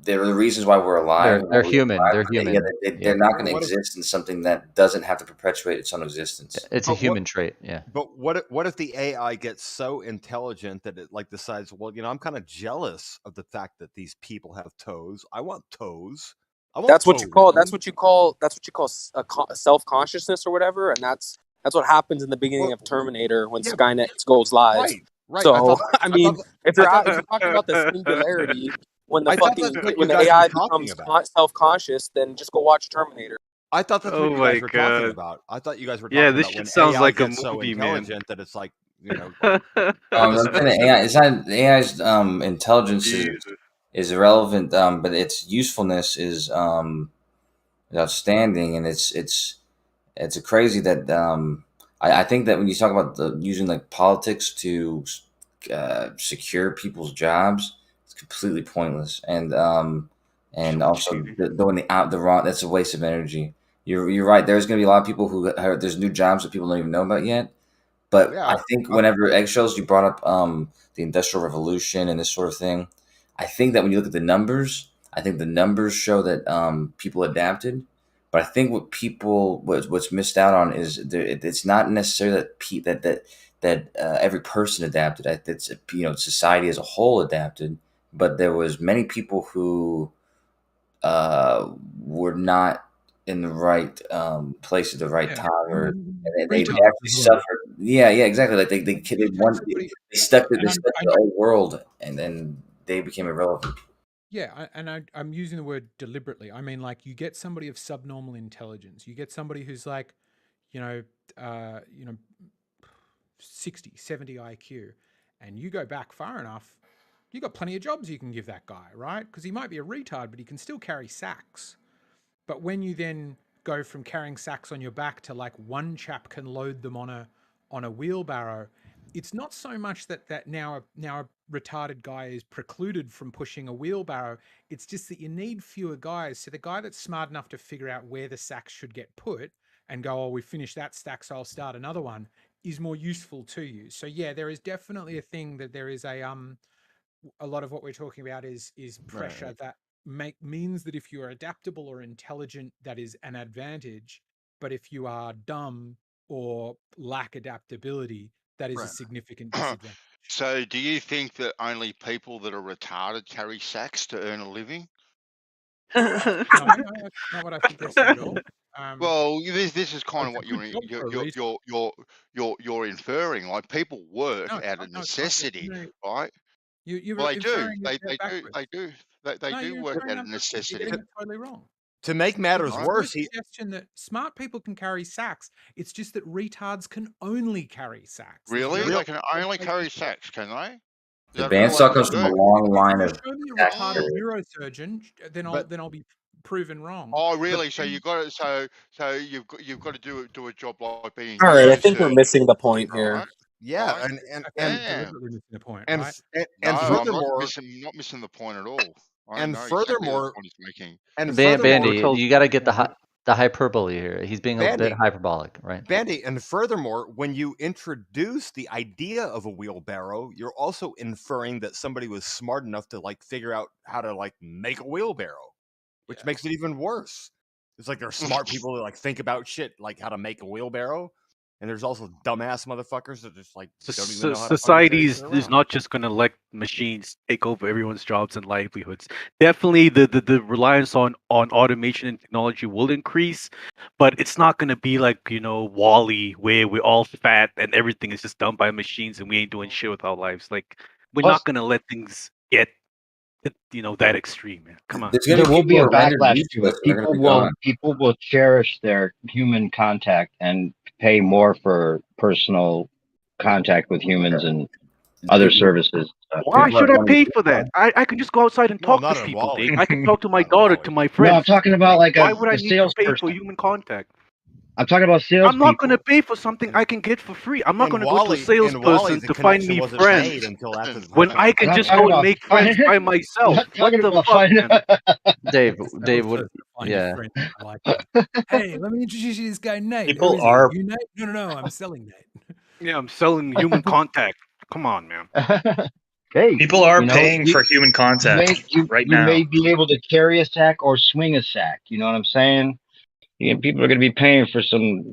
they're the reasons why we're alive. They're human. They're human. They're not going to exist in something that doesn't have to perpetuate its own existence. It's a human trait. Yeah. But what if the AI gets so intelligent that it like decides, well, I'm kind of jealous of the fact that these people have toes. I want toes. That's what you call self-consciousness or whatever, and that's what happens in the beginning of Terminator when Skynet goes live. Right. So if you're talking about the singularity, when the AI becomes self-conscious, then just go watch Terminator. I thought that's what you guys were talking about. I thought you guys were talking Yeah, this about when shit sounds AI like a gets so movie, man. intelligent that it's like, AI, it's not AI's intelligence is irrelevant, but its usefulness is outstanding, and it's crazy that I think that when you talk about using like politics to secure people's jobs, it's completely pointless, and also going the wrong. That's a waste of energy. You're right. There's going to be a lot of people who there's new jobs that people don't even know about yet. But I think whenever Eggshells, you brought up the Industrial Revolution and this sort of thing. I think that when you look at the numbers, I think the numbers show that people adapted. But I think what's missed out on is it's not necessarily that every person adapted. It's society as a whole adapted, but there was many people who were not in the right place at the right time, or they actually suffered. Yeah, exactly. Like they stuck to the old world, and then they became irrelevant. Yeah, and I'm using the word deliberately. I mean, like, you get somebody of subnormal intelligence. You get somebody who's like, 60, 70 IQ, and you go back far enough, you got plenty of jobs you can give that guy, right? Because he might be a retard, but he can still carry sacks. But when you then go from carrying sacks on your back to like one chap can load them on a wheelbarrow, it's not so much that now a retarded guy is precluded from pushing a wheelbarrow. It's just that you need fewer guys. So the guy that's smart enough to figure out where the sacks should get put and go, oh, we finished that stack, so I'll start another one, is more useful to you. So yeah, there is definitely a thing that there is a lot of what we're talking about is pressure that means that if you are adaptable or intelligent, that is an advantage. But if you are dumb or lack adaptability, that is a significant disadvantage. So do you think that only people that are retarded carry sacks to earn a living? No, that's not what I suggested at all. Well, this is kind of what you're inferring. Like, people work out of necessity, right? Well, they do. They do work out of necessity. You're getting it totally wrong. To make matters worse, the suggestion that smart people can carry sacks. It's just that retards can only carry sacks. Really? They can only carry sacks, can they? The bandsaw comes from a long line of. Show me a retarded neurosurgeon, then I'll be proven wrong. Oh, really? So you've got to. So you've got to do a job like being. All right, I think we're missing the point here. Right? Yeah, right? and missing the point, and right? and no, furthermore, I'm not missing the point at all. And furthermore, Bandy, you got to get the hyperbole here. He's being a bit hyperbolic, right? Bandy, and furthermore, when you introduce the idea of a wheelbarrow, you're also inferring that somebody was smart enough to like figure out how to like make a wheelbarrow, which makes it even worse. It's like there's smart people that like think about shit like how to make a wheelbarrow. And there's also dumbass motherfuckers that just like don't even know how to society is not just going to let machines take over everyone's jobs and livelihoods. Definitely, the reliance on automation and technology will increase, but it's not going to be like WALL-E, where we're all fat and everything is just done by machines and we ain't doing shit with our lives. Like, we're not going to let things get that extreme, man. Come on. There will be a backlash to it. People will cherish their human contact and pay more for personal contact with humans and other services. Why should I pay for that? I can just go outside and talk to people. I can talk to my daughter, to my friends. No, I'm talking about like why would I need to pay salesperson. for human contact? I'm talking about sales. I'm not going to pay for something I can get for free. I'm not going to go to a salesperson to find me friends when I can just go and make friends by myself. What the fuck, man? Dave, yeah. Hey, let me introduce you to this guy, Nate. People Who is he? are- You Nate? No, I'm selling Nate. Yeah, I'm selling human contact. Come on, man. Hey, People are you know, paying you- for human contact right you now. may be able to carry a sack or swing a sack. You know what I'm saying? People are going to be paying for some,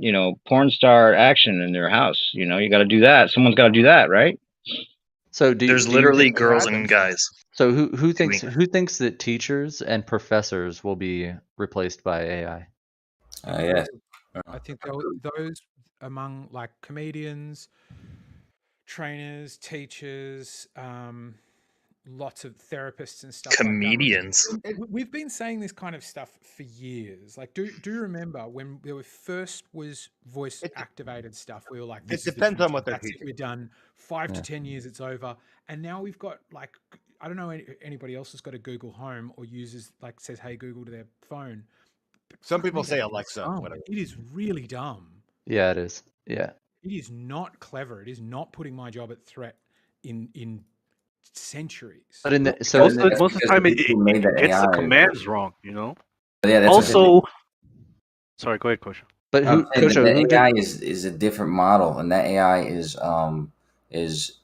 porn star action in their house. You got to do that. Someone's got to do that, right? So There's literally girls and guys. So who thinks that teachers and professors will be replaced by AI? Yeah. I think those among like comedians, trainers, teachers, lots of therapists and stuff. Comedians. Like that. We've been saying this kind of stuff for years. Like, do you remember when there first was voice activated stuff? We were like, it depends on what they're teaching. We're done. 5 to 10 years, it's over. And now we've got like, I don't know anybody else has got a Google Home or uses like says, "Hey Google" to their phone. Some people say Alexa. Whatever. It is really dumb. Yeah, it is. Yeah. It is not clever. It is not putting my job at threat in centuries. But in the most of the time, it gets the commands wrong. Yeah, that's also. Sorry, go ahead, Kosha. But the AI is a different model, and that AI is it's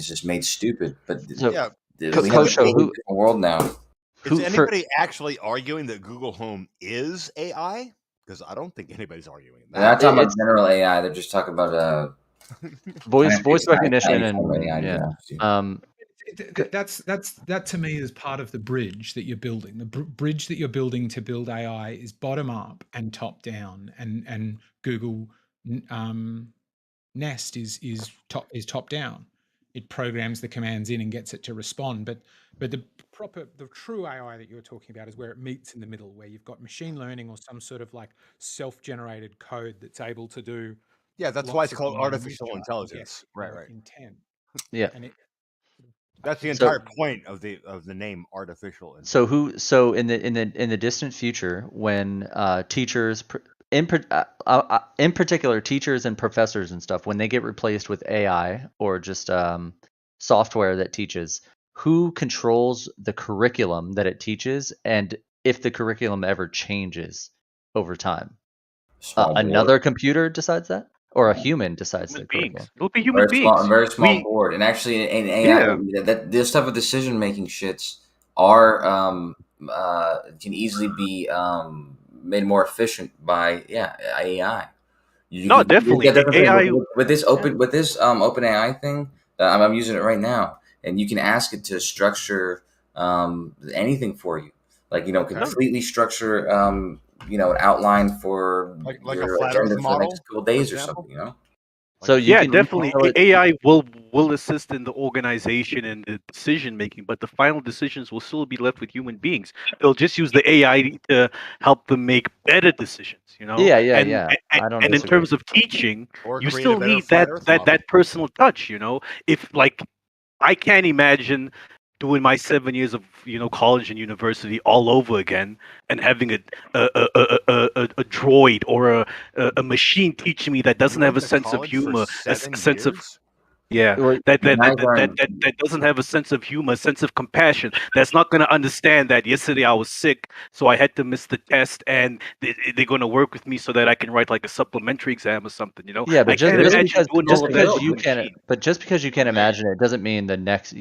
just made stupid. But we have a different world now. Is anybody actually arguing that Google Home is AI? Because I don't think anybody's arguing that. They're not talking about general AI. They're just talking about voice recognition that to me is part of the bridge that you're building. The bridge that you're building to build AI is bottom up and top down, and Google Nest is top down. It programs the commands in and gets it to respond. But the true AI that you're talking about is where it meets in the middle, where you've got machine learning or some sort of like self-generated code that's able to do. Yeah, that's why it's called artificial intelligence. Right. Intent. Yeah. And that's the entire point of the name artificial So intelligence. so in the distant future, when teachers in particular teachers and professors and stuff, when they get replaced with AI or just software that teaches, who controls the curriculum that it teaches, and if the curriculum ever changes over time? Another computer decides that, or a human decides the curriculum? It'll be human beings. Very small board, and actually in AI, that this type of decision making shits are can easily be made more efficient by AI. Definitely AI with this open AI thing. I'm using it right now, and you can ask it to structure anything for you, like completely structure an outline for like your a flat agenda earth for the model, next couple days or something. So definitely AI will assist in the organization and the decision making, but the final decisions will still be left with human beings. They'll just use the AI to help them make better decisions. Yeah. I don't. And in terms of teaching, you still need that personal touch. If like I can't imagine doing my 7 years of college and university all over again and having a droid or a machine teaching me that doesn't have a sense of humor, a sense of that doesn't have a sense of humor, a sense of compassion. That's not going to understand that yesterday I was sick, so I had to miss the test, and they're going to work with me so that I can write like a supplementary exam or something. Yeah, but just because you can't imagine it doesn't mean the next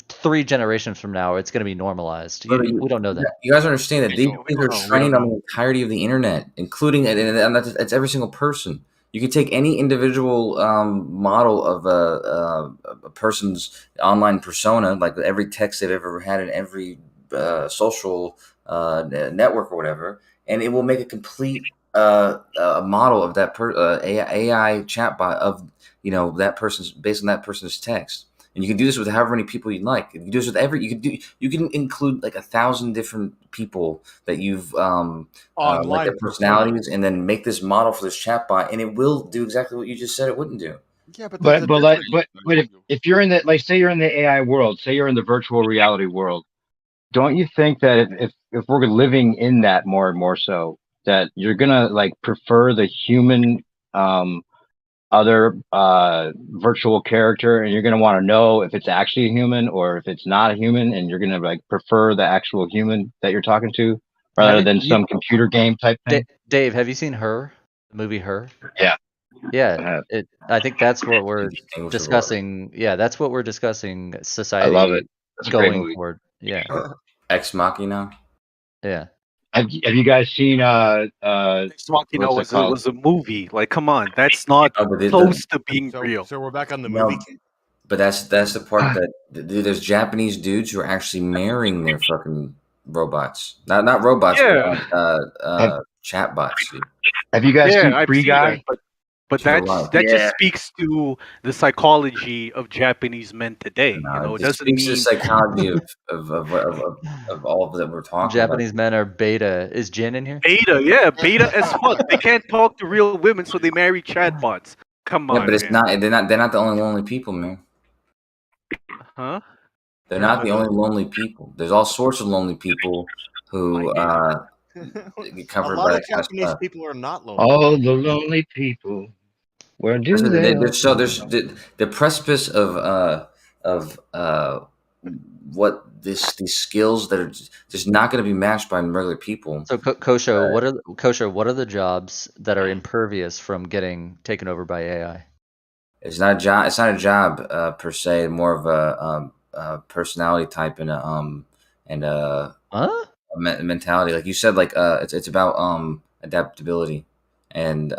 3 generations from now it's going to be normalized. We don't know that. You guys understand that these things are trained on the entirety of the internet, including and it's every single person. You can take any individual model of a person's online persona, like every text they've ever had in every social network or whatever, and it will make a complete a model of that AI chatbot of that person's based on that person's text. And you can do this with however many people you'd like. You can do this with you can include like 1,000 different people that you've like their personalities, and then make this model for this chatbot, and it will do exactly what you just said it wouldn't do. Yeah, but if you're in the say you're in the AI world, say you're in the virtual reality world, don't you think that if we're living in that more and more so, that you're gonna like prefer the human other virtual character, and you're gonna want to know if it's actually a human or if it's not a human, and you're gonna like prefer the actual human that you're talking to rather than some computer game type thing. Dave, have you seen Her? The movie Her? Yeah. Yeah. I think that's what we're discussing. Yeah, that's what we're discussing. Society. I love it. That's a great going movie. toward. Yeah. Ex Machina. Yeah. Have you guys seen Ex Machina what's it was a movie. Like, come on, that's not close to being real. So we're back on the No, movie. but that's the part that there's Japanese dudes who are actually marrying their fucking robots. Not robots, Yeah. but chatbots. Dude. Have you guys seen I've Free seen Guy? that, but that just speaks to the psychology of Japanese men today. No, you know, it it doesn't speaks to mean the psychology of all of that we're talking Japanese men are beta. Is Jin in here? beta. Yeah, beta as fuck. They can't talk to real women, so they marry chatbots. Come on, Yeah, but it's man. not. They're not the only lonely people, man. Huh? They're not the only lonely people. There's all sorts of lonely people who get covered A by lot that of kind of Japanese stuff. people are not lonely. Oh, the lonely people. Where do they? There's the precipice of what these skills that are just not going to be matched by regular people. So Kosho, what are the jobs that are impervious from getting taken over by AI? It's not a job. It's not a job per se. More of a personality type and a mentality. Like you said, like it's about adaptability and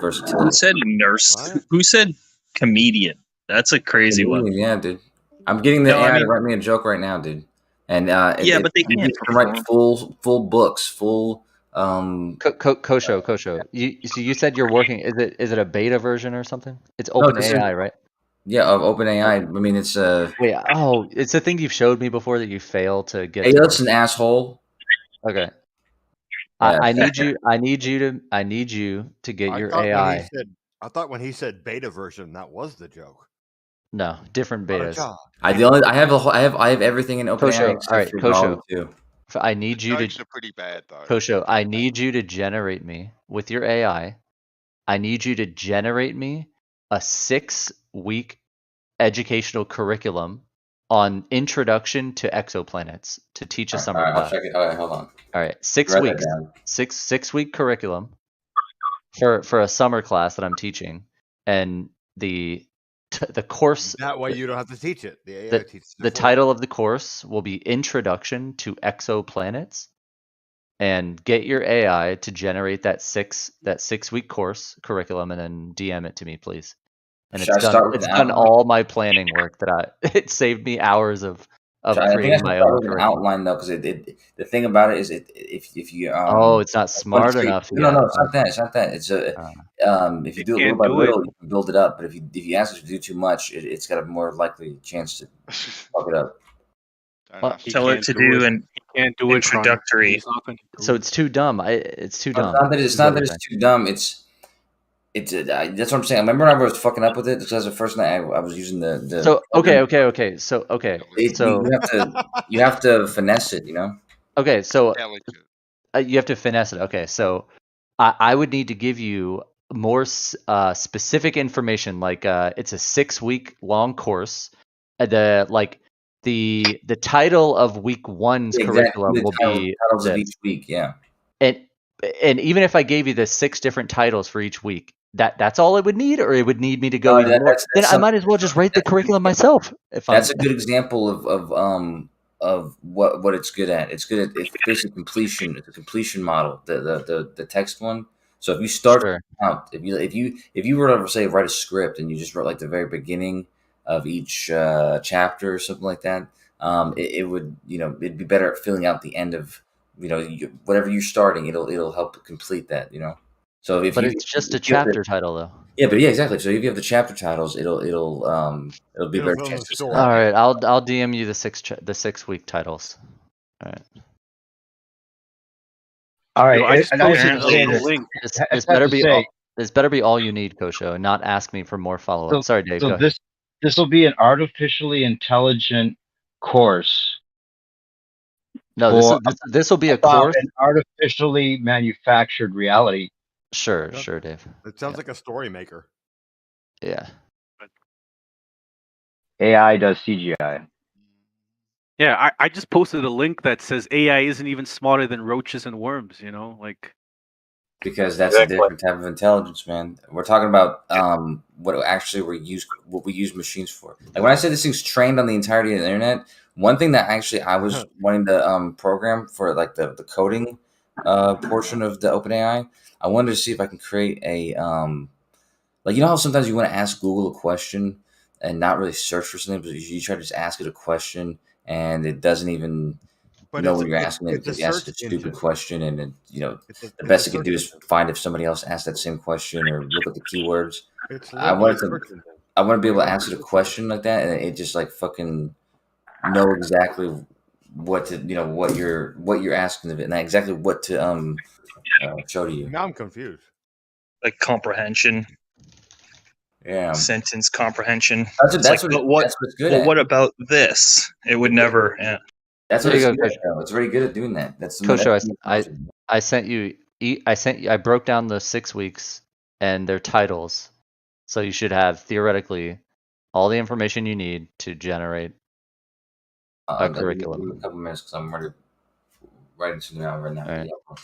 versatility. Who said nurse? Who said comedian? That's a crazy one. Yeah, dude. I'm getting the AI to write me a joke right now, dude. And but they can't can write full books, full. Kosho. You said you're working. Is it a beta version or something? It's OpenAI, right? Yeah, of OpenAI. I mean, it's Wait, it's a thing you've showed me before that you failed to get. Hey, listen, asshole. Okay. Yeah. I need you to get your AI. I thought when he said beta version, that was the joke. No, different betas. I have everything in OpenAI. Kosho, all right, Kosho. Too. I need you Jokes to. are pretty bad though. Kosho, I need you to generate me with your AI. I need you to generate me a 6-week educational curriculum on introduction to exoplanets to teach a summer class. I'll check it. All right, hold on. All right, 6 Write weeks. that down. 6-week curriculum for a summer class that I'm teaching, and the course. That way you don't have to teach it. The AI teaches it The for title of the course will be Introduction to Exoplanets, and get your AI to generate that 6-week course curriculum, and then DM it to me, please. And Should I start with it's an done outline? all my planning work it saved me hours of I think I creating should my start own with an curriculum. outline though, because the thing about it is if you it's not smart enough. No, it's not that. It's not that. It's if you do it little by little, you can build it up. But if you ask it to do too much, it's got a more likely chance to fuck it up. Tell it to do an introductory. So it's too dumb. It's too dumb. It's not that it's too dumb. It's that's what I'm saying. I remember when I was fucking up with it because the first night I was using the. So okay. So you have to finesse it, you know. Okay, so you have to finesse it. Okay, so I would need to give you more specific information, like it's a 6-week long course. The title of week 1's curriculum will be titles of each week, yeah. And even if I gave you the 6 different titles for each week, that's all it would need, or it would need me to go even more. Then I might as well just write the curriculum myself. That's a good example of what it's good at. It's good at it's basically completion. It's a completion model. The text one. So if you start out, if you were to say write a script and you just wrote like the very beginning of each chapter or something like that, it would it'd be better at filling out the end of whatever you're starting. It'll help complete that. So it's just a chapter title though. Yeah, but exactly. So if you have the chapter titles, it'll be a better chance. All right, I'll DM you the 6-week titles. All right. All right, and I should say this better be all you need, Kosho, and not ask me for more follow up. Sorry, Dave. So this will be an artificially intelligent course No, this will be a about course. an artificially manufactured reality. Sure, Dave. It sounds like a story maker. Yeah. AI does CGI. Yeah, I just posted a link that says AI isn't even smarter than roaches and worms. Like. Because that's a different type of intelligence, man. We're talking about what we use machines for. Like when I said this thing's trained on the entirety of the internet, one thing that actually I was wanting to program for like the coding portion of the OpenAI, I wanted to see if I can create a like how sometimes you want to ask Google a question and not really search for something, but you try to just ask it a question and it doesn't even know when you're asking it because you ask a stupid question, and then the best it can do is find if somebody else asked that same question or look at the keywords. I want to be able to ask it a question like that, and it just like fucking know exactly what to what you're asking of it, and exactly what to show to you. Now I'm confused. Like comprehension. Yeah. Sentence comprehension. That's what's good at. What about this? It would never. Yeah. That's what it's good at, though. It's very good at doing that. That's Kosho, I sent you. I broke down the 6 weeks and their titles, so you should have theoretically all the information you need to generate a curriculum. A couple minutes because I'm ready writing something out right now. Right. Yeah.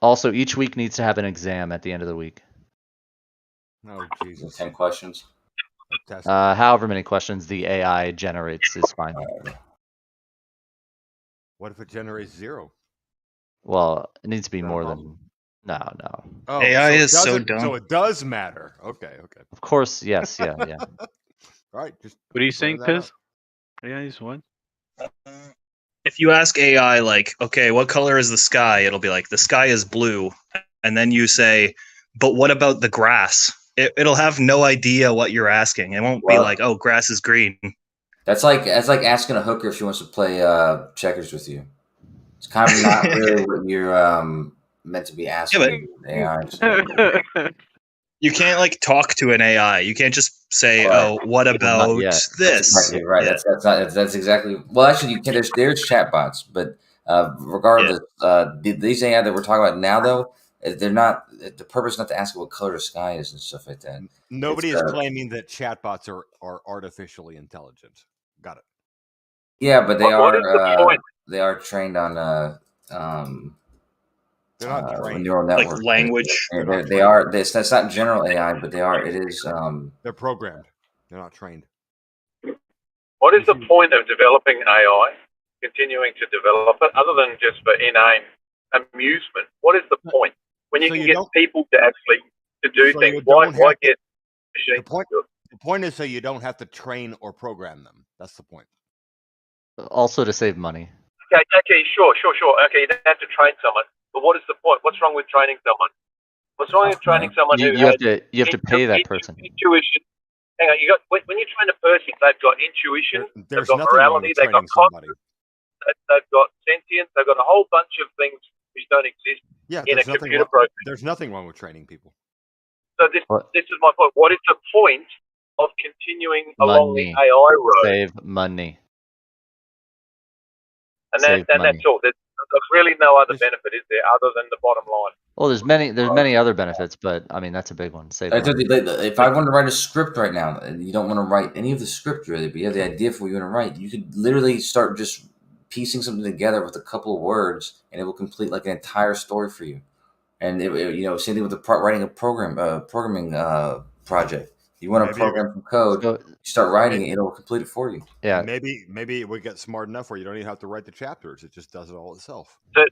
Also, each week needs to have an exam at the end of the week. Oh Jesus! 10 questions. However many questions the AI generates is fine. What if it generates 0? Well, it needs to be more than. No. Oh, AI is so dumb. So it does matter. Okay. Of course, yes, yeah. All right. What are you saying, Piz? AI is what? If you ask AI, like, okay, what color is the sky? It'll be like, the sky is blue. And then you say, but what about the grass? It'll have no idea what you're asking. It won't be like, oh, grass is green. That's like asking a hooker if she wants to play checkers with you. It's kind of not really what you're meant to be asking. AI. You can't like talk to an AI. You can't just say, "Oh, what about this?" That's exactly right. Yeah. That's exactly. Well, actually, you can. There's chatbots, but regardless, these AI that we're talking about now, though, they're not. The purpose is not to ask what color the sky is and stuff like that. Nobody is claiming that chatbots are artificially intelligent. Got it. Yeah, but they are trained on they're not trained. neural network like language. They are. That's not general AI, but they are. It is. They're programmed. They're not trained. What is the point of developing AI? Continuing to develop it, other than just for inane amusement? What is the point when you can get people to actually do things? Why get machines? The point is so you don't have to train or program them. That's the point. Also to save money. Okay, sure. Okay, you don't have to train someone, but what is the point? What's wrong with training someone? What's wrong with training someone you have to pay that person? Intuition. Hang on, when you train a person, they've got intuition, they've got morality, they've got conscience, they've got sentience, they've got a whole bunch of things which don't exist in a computer program. There's nothing wrong with training people. So this is my point. What is the point of continuing along the AI road? Save money. And that's all. There's really no other benefit, is there, other than the bottom line? Well, there's many other benefits, but I mean that's a big one. Save money. If I want to write a script right now, and you don't want to write any of the script really, but you have the idea for what you want to write, you could literally start just piecing something together with a couple of words, and it will complete like an entire story for you. And same thing with writing a programming project. You want to program some code, you start writing it, it'll complete it for you. Yeah. Maybe it would get smart enough where you don't even have to write the chapters. It just does it all itself. So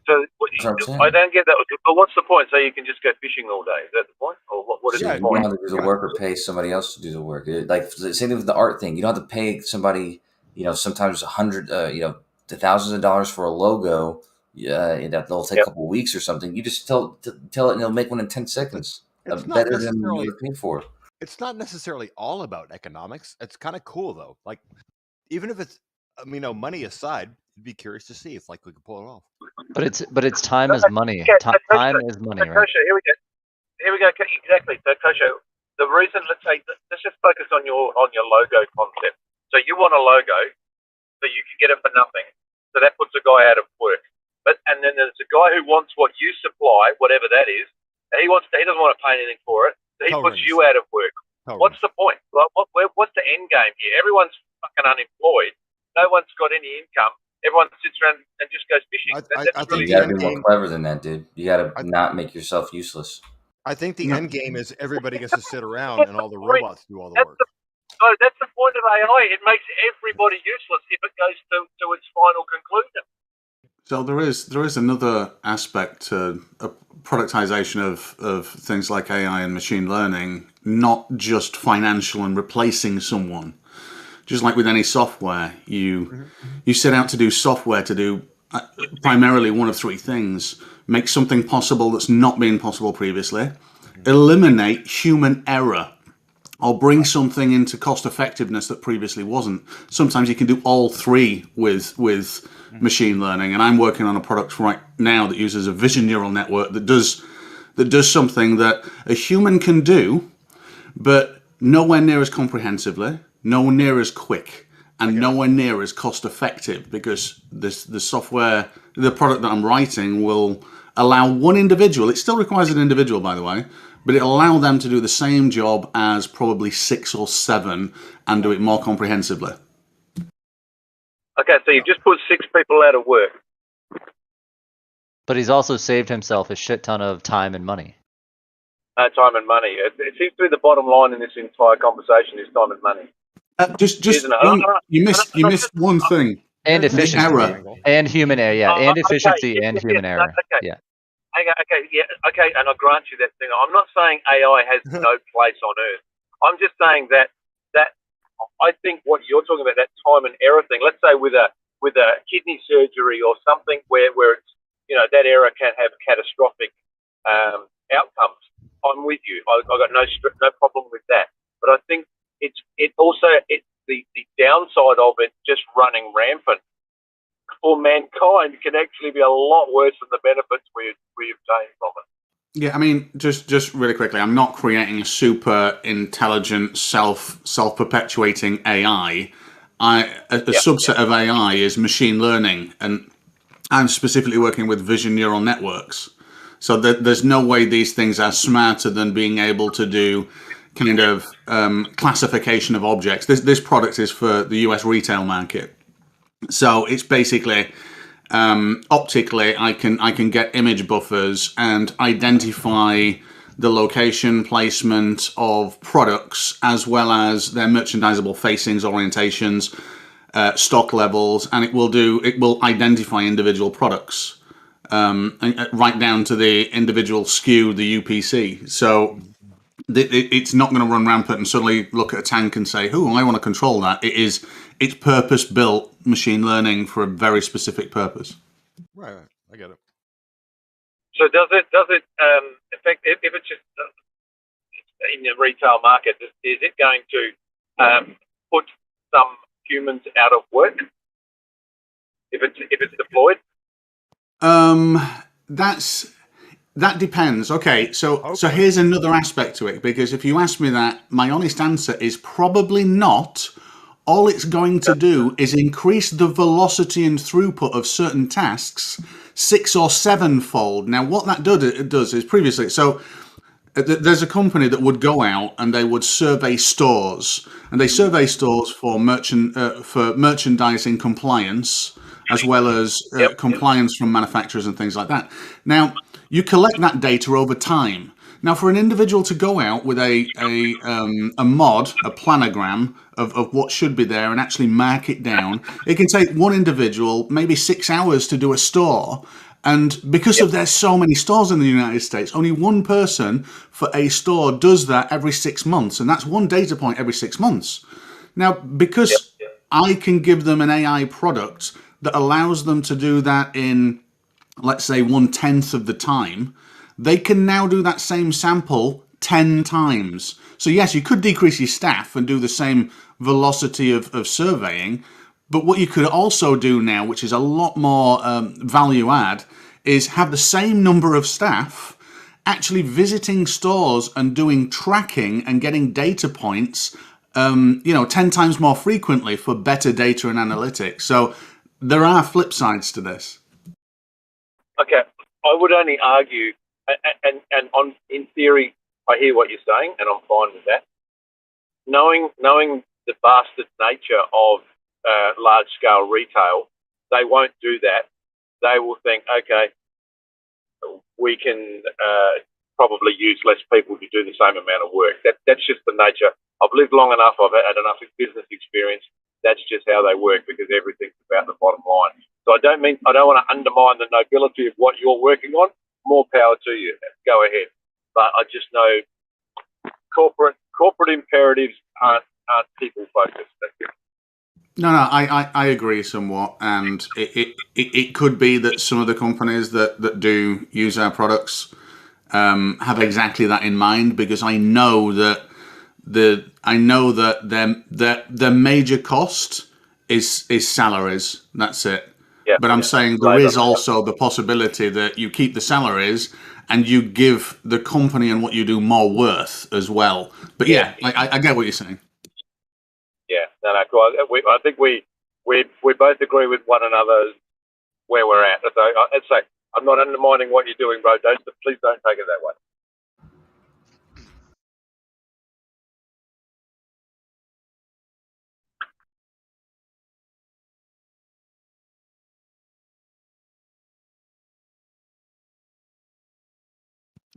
I don't get that. But what's the point? So you can just go fishing all day? Is that the point? Or what is the point? You don't have to do the work or pay somebody else to do the work. Like the same thing with the art thing. You don't have to pay somebody, sometimes to thousands of dollars for a logo. That'll take a couple of weeks or something. You just tell it, and it'll make one in 10 seconds. Better than you're paid for. It's not necessarily all about economics. It's kind of cool though. Like, even if it's, money aside, you'd be curious to see if we could pull it off. But it's time is money. Time is money, right? Kosho, here we go. Exactly. So Kosho, the reason, let's just focus on your logo concept. So you want a logo that you can get it for nothing. So that puts a guy out of work. And then there's a guy who wants what you supply, whatever that is, and he doesn't want to pay anything for it, so he puts you out of work. What's the point? Like, what's the end game here? Everyone's fucking unemployed. No one's got any income. Everyone sits around and just goes fishing. I think you got to be more clever than that, dude. You got to not make yourself useless. I think the end game is everybody gets to sit around and all the robots do all the work. No, that's the point of AI. It makes everybody useless if it goes to its final conclusion. So there is another aspect to productization of things like AI and machine learning, not just financial and replacing someone. Just like with any software, you set out to do software to do primarily one of three things: make something possible that's not been possible previously, eliminate human error, or bring something into cost effectiveness that previously wasn't. Sometimes you can do all three with machine learning, and I'm working on a product right now that uses a vision neural network that does something that a human can do, but nowhere near as comprehensively, nowhere near as quick, and nowhere near as cost effective, because the software, the product that I'm writing, will allow one individual, it still requires an individual, by the way, but it'll allow them to do the same job as probably 6 or 7 and do it more comprehensively. Okay, so you've just put 6 people out of work. But he's also saved himself a shit ton of time and money. Time and money. It seems to be the bottom line in this entire conversation is time and money. You missed one thing. And efficiency. Error. And human error, yeah. And efficiency and human error. Yeah. Okay, and I grant you that thing. I'm not saying AI has no place on Earth. I'm just saying that I think what you're talking about, that time and error thing. Let's say with a kidney surgery or something where it's, that error can have catastrophic outcomes. I'm with you. I've got no problem with that. But I think the downside of it just running rampant for mankind can actually be a lot worse than the benefits we obtain from it. Yeah, I mean, just really quickly, I'm not creating a super intelligent, self-perpetuating AI. A subset of AI is machine learning, and I'm specifically working with vision neural networks. So there's no way these things are smarter than being able to do kind of classification of objects. This product is for the US retail market. So it's basically optically, I can get image buffers and identify the location, placement of products, as well as their merchandisable facings, orientations, stock levels, and it will identify individual products, right down to the individual SKU, the UPC. So it's not going to run rampant and suddenly look at a tank and say, "Oh, I want to control that." It's purpose-built machine learning for a very specific purpose. Right. I get it. So does it affect if it's just in the retail market? Is it going to put some humans out of work if it's deployed? That depends. Okay, so here's another aspect to it, because if you ask me that, my honest answer is probably not. All it's going to do is increase the velocity and throughput of certain tasks 6 or 7-fold. Now, what that does is previously, so there's a company that would go out and they would survey stores, and they survey stores for merchandising compliance, as well as compliance from manufacturers and things like that. Now, you collect that data over time. Now, for an individual to go out with a mod, a planogram of what should be there and actually mark it down, it can take one individual maybe 6 hours to do a store. And because of there's so many stores in the United States, only one person for a store does that every 6 months. And that's one data point every 6 months. Now, because I can give them an AI product that allows them to do that in, let's say, 1/10 of the time, they can now do that same sample 10 times. So yes, you could decrease your staff and do the same velocity of surveying, but what you could also do now, which is a lot more value add, is have the same number of staff actually visiting stores and doing tracking and getting data points 10 times more frequently for better data and analytics. So there are flip sides to this. Okay, I would only argue, and on in theory, I hear what you're saying, and I'm fine with that. Knowing the bastard nature of large scale retail, they won't do that. They will think, okay, we can probably use less people to do the same amount of work. That's just the nature. I've lived long enough. I've had enough business experience. That's just how they work, because everything's about the bottom line. So I don't want to undermine the nobility of what you're working on. More power to you. Go ahead. But I just know corporate imperatives aren't people focused. That's it. No, I agree somewhat, and it could be that some of the companies that do use our products have exactly that in mind, because I know that their major cost is salaries. That's it. Yeah, but I'm saying there is also the possibility that you keep the salaries and you give the company and what you do more worth as well. But yeah, I get what you're saying. Yeah, no, cool. I think we both agree with one another where we're at. So I'd say I'm not undermining what you're doing, bro. Please don't take it that way.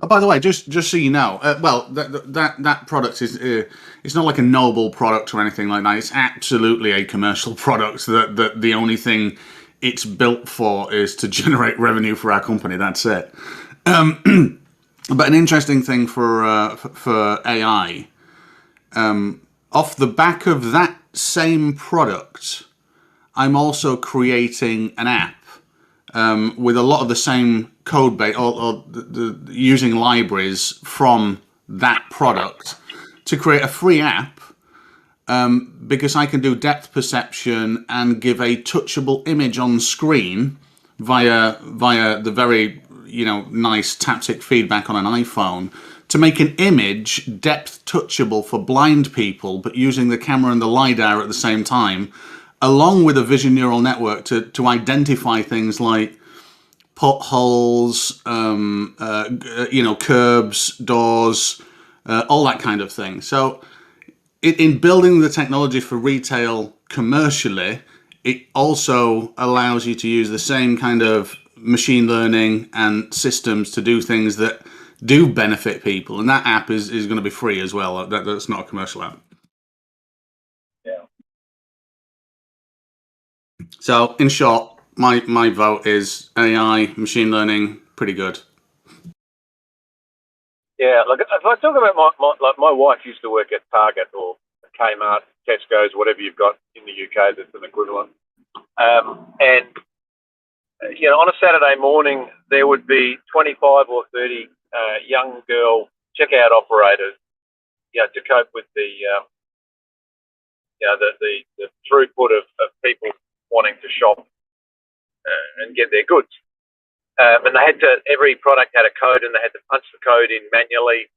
Oh, by the way, just so you know, well, that product is it's not like a noble product or anything like that. It's absolutely a commercial product. That the only thing it's built for is to generate revenue for our company. That's it. But an interesting thing for AI, off the back of that same product, I'm also creating an app with a lot of the same code base, or using libraries from that product to create a free app, because I can do depth perception and give a touchable image on screen via the very nice taptic feedback on an iPhone, to make an image depth touchable for blind people, but using the camera and the LiDAR at the same time, along with a vision neural network to identify things like potholes, curbs, doors, all that kind of thing. So in building the technology for retail commercially, it also allows you to use the same kind of machine learning and systems to do things that do benefit people. And that app is going to be free as well. That's not a commercial app. Yeah. So in short, my vote is AI, machine learning, pretty good. Yeah, like if I talk about my wife used to work at Target or Kmart, Tesco's, whatever you've got in the UK that's an equivalent. And on a Saturday morning there would be 25 or 30 young girl checkout operators, to cope with the throughput of people wanting to shop and get their goods. And they had to, every product had a code and they had to punch the code in manually.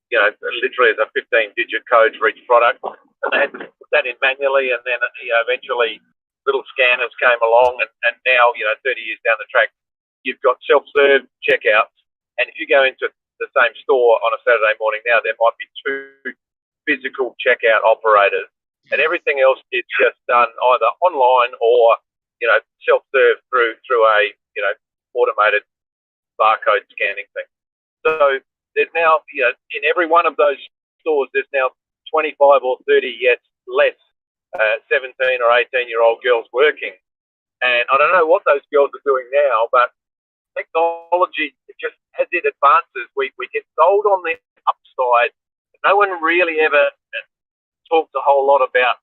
Literally as a 15-digit code for each product. And they had to put that in manually, and then, eventually little scanners came along, and now, 30 years down the track, you've got self-serve checkouts. And if you go into the same store on a Saturday morning now, there might be 2 physical checkout operators, and everything else is just done either online or, self-serve through a, automated barcode scanning thing. So there's now, in every one of those stores, there's now 25 or 30 less 17 or 18-year-old girls working. And I don't know what those girls are doing now, but technology, just as it advances, we get sold on the upside. No one really ever talks a whole lot about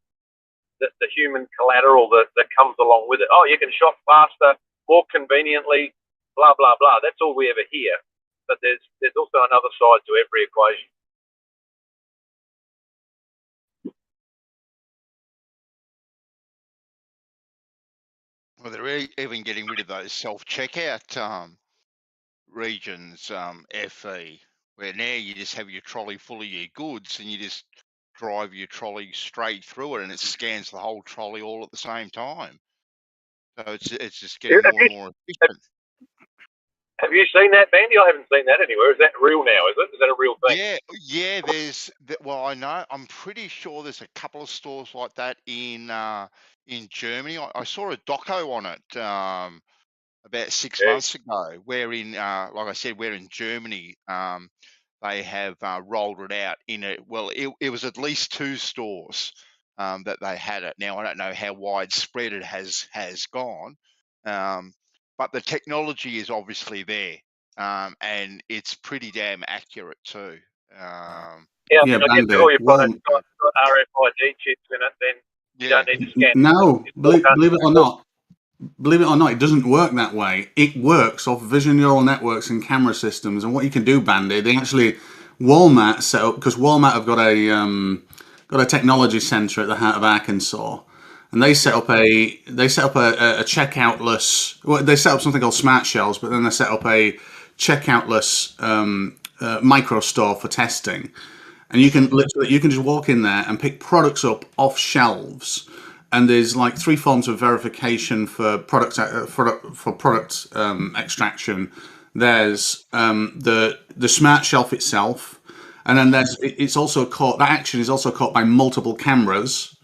the human collateral that comes along with it. Oh, you can shop faster, more conveniently, blah, blah, blah. That's all we ever hear. But there's also another side to every equation. Well, they're even getting rid of those self-checkout regions, FE, where now you just have your trolley full of your goods and you just drive your trolley straight through it and it scans the whole trolley all at the same time. So it's just getting more and more efficient. Have you seen that, Bandy? I haven't seen that anywhere. Is that real now? Is it? Is that a real thing? Yeah. Well, I know. I'm pretty sure there's a couple of stores like that in Germany. I saw a doco on it about 6 months ago. Where in, like I said, where in Germany they have rolled it out in it. Well, it was at least 2 stores that they had it. Now I don't know how widespread it has gone. But the technology is obviously there, and it's pretty damn accurate too. I guess if all your products got RFID chips in it, then you don't need to scan. No, believe it or not, it doesn't work that way. It works off vision neural networks and camera systems. And what you can do, Bandy, Walmart set up, because Walmart have got a technology center at the heart of Arkansas. And they set up a checkoutless. Well, they set up something called smart shelves, but then they set up a checkoutless micro store for testing. And you can just walk in there and pick products up off shelves. And there's like 3 forms of verification for product extraction. There's the smart shelf itself, and then it's also caught. That action is also caught by multiple cameras.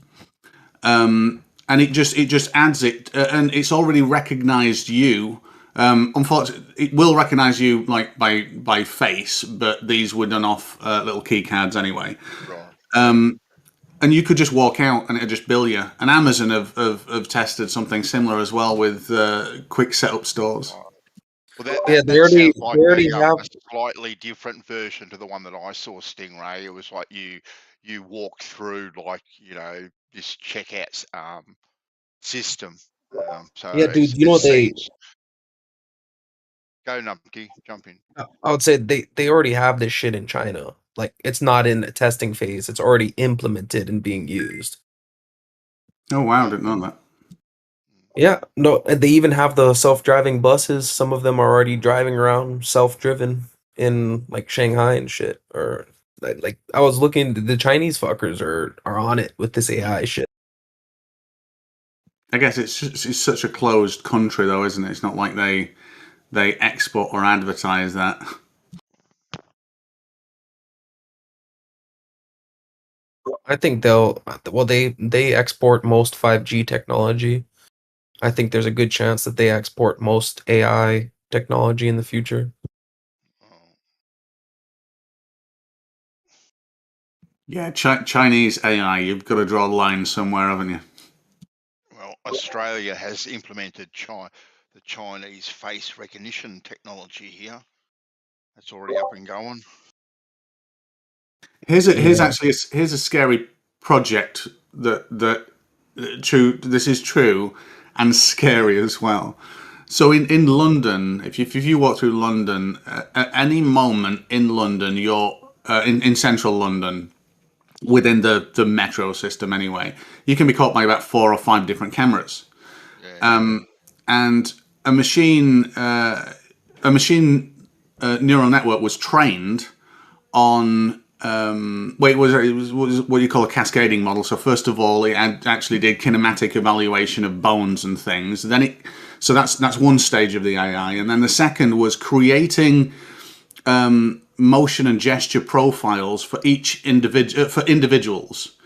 And it just adds it, and it's already recognized you. Unfortunately, it will recognize you like by face, but these were done off little key cards anyway. And you could just walk out and it'll just bill you. And Amazon have tested something similar as well with quick setup stores. Well, they already have a slightly different version to the one that I saw, Stingray. It was like you walk through this checkout system. So yeah, dude, you know they. Go Numpty, jump in. I would say they already have this shit in China. Like, it's not in the testing phase; it's already implemented and being used. Oh wow, I didn't know that. Yeah, no, and they even have the self-driving buses. Some of them are already driving around self-driven in like Shanghai and shit. Or like I was looking, the Chinese fuckers are on it with this AI shit. I guess it's such a closed country, though, isn't it? It's not like they export or advertise that. I think they export most 5G technology. I think there's a good chance that they export most AI technology in the future. Yeah, Chinese AI, you've got to draw the line somewhere, haven't you? Well, Australia has implemented the Chinese face recognition technology here. That's already up and going. Here's a scary project that true. This is true and scary as well. So in London, if you walk through London, at any moment in London, you're in central London, within the metro system anyway, you can be caught by about 4 or 5 different cameras. And a machine neural network was trained on it was what you call a cascading model. So first of all, it actually did kinematic evaluation of bones and things. Then so that's one stage of the AI, and then the second was creating motion and gesture profiles for each individuals,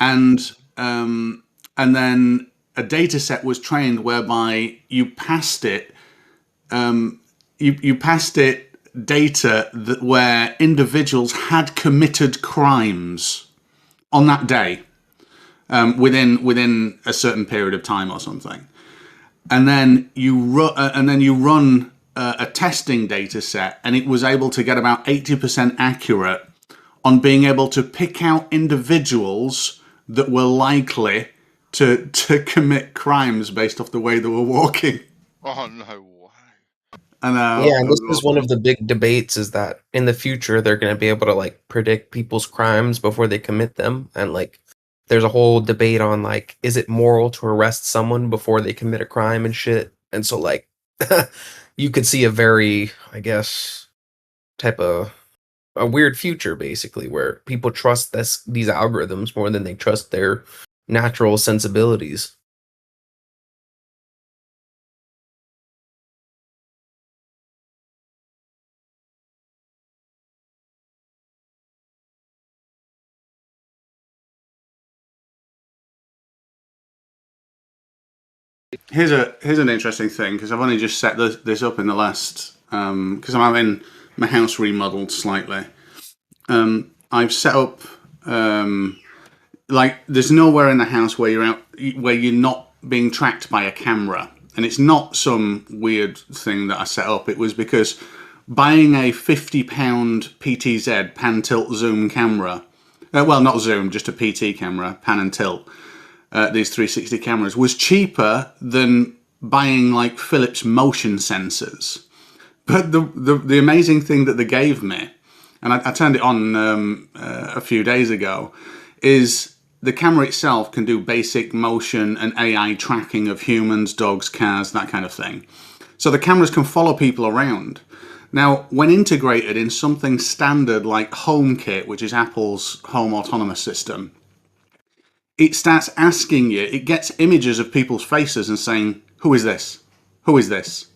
and then a data set was trained whereby you passed it data where individuals had committed crimes on that day, within a certain period of time or something, and then you run a testing data set, and it was able to get about 80% accurate on being able to pick out individuals that were likely to commit crimes based off the way they were walking. Oh no. Yeah, and this is one of the big debates, is that in the future they're going to be able to like predict people's crimes before they commit them, and like there's a whole debate on like, is it moral to arrest someone before they commit a crime and shit. And so like you could see a very, I guess, type of a weird future basically, where people trust these algorithms more than they trust their natural sensibilities. Here's an interesting thing, because I've only just set this up in the last because I'm having my house remodeled slightly. I've set up like there's nowhere in the house where you're not being tracked by a camera, and it's not some weird thing that I set up. It was because buying a £50 PTZ pan tilt zoom camera, well, not zoom, just a PT camera, pan and tilt. These 360 cameras was cheaper than buying like Philips motion sensors. But the amazing thing that they gave me, and I turned it on a few days ago, is the camera itself can do basic motion and AI tracking of humans, dogs, cars, that kind of thing. So the cameras can follow people around. Now, when integrated in something standard like HomeKit, which is Apple's home autonomous system, it starts asking you, it gets images of people's faces and saying, who is this? Who is this?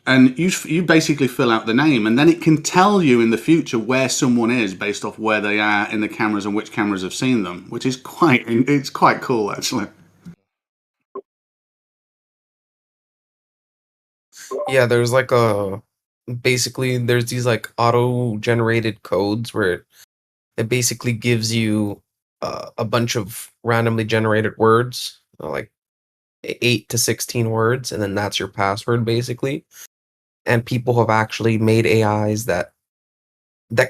And you basically fill out the name, and then it can tell you in the future where someone is based off where they are in the cameras and which cameras have seen them, which is quite cool, actually. Yeah, there's like basically there's these like auto-generated codes where it basically gives you a bunch of randomly generated words, like 8 to 16 words, and then that's your password basically. And people have actually made AIs that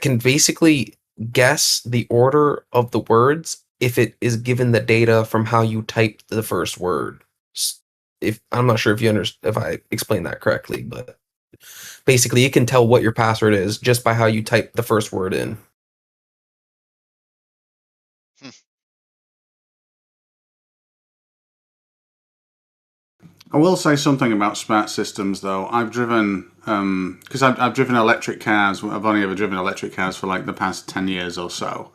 can basically guess the order of the words if it is given the data from how you typed the first word. If I'm not sure if I explained that correctly, but basically it can tell what your password is just by how you type the first word in. I will say something about smart systems, though. I've driven, because I've driven electric cars. I've only ever driven electric cars for like the past 10 years or so.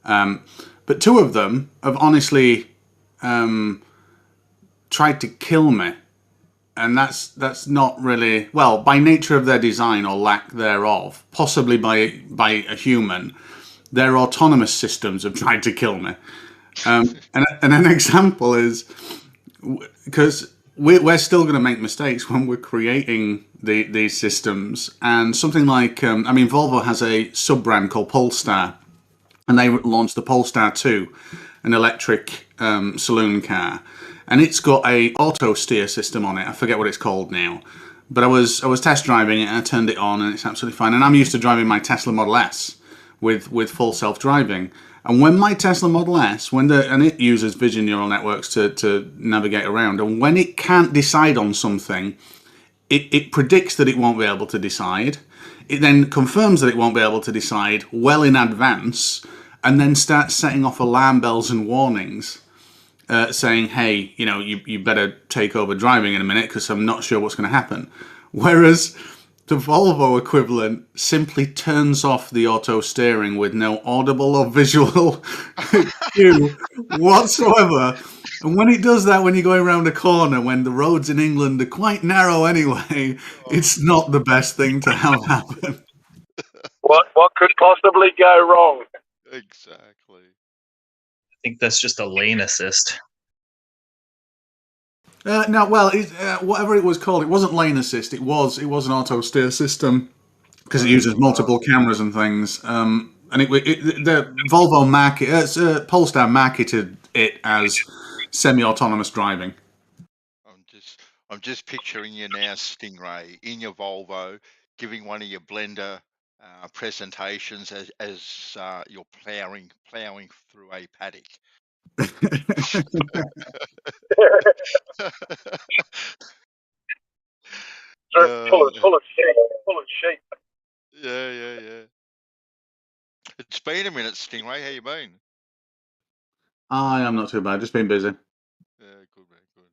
But two of them have honestly tried to kill me. And that's not really, well, by nature of their design or lack thereof, possibly by a human, their autonomous systems have tried to kill me. And an example is, because we're still going to make mistakes when we're creating these systems. And something like, Volvo has a sub-brand called Polestar, and they launched the Polestar 2, an electric saloon car. And it's got a auto steer system on it. I forget what it's called now. But I was test driving it, and I turned it on, and it's absolutely fine. And I'm used to driving my Tesla Model S with full self-driving. And when my Tesla Model S, and it uses vision neural networks to navigate around, and when it can't decide on something, it predicts that it won't be able to decide. It then confirms that it won't be able to decide well in advance, and then starts setting off alarm bells and warnings, saying, hey, you better take over driving in a minute because I'm not sure what's going to happen. Whereas the Volvo equivalent simply turns off the auto steering with no audible or visual cue whatsoever. And when it does that, when you're going around a corner, when the roads in England are quite narrow anyway, it's not the best thing to have happen. What could possibly go wrong? Exactly. I think that's just a lane assist. No, well, whatever it was called, it wasn't lane assist. It was an auto steer system because it uses multiple cameras and things. And the Volvo Polestar marketed it as semi-autonomous driving. I'm just picturing you now, Stingray, in your Volvo, giving one of your blender presentations as you're plowing through a paddock. Full of sheep. Yeah. It's been a minute, Stingray. How you been? I am not too bad. Just been busy. Yeah, good man, good.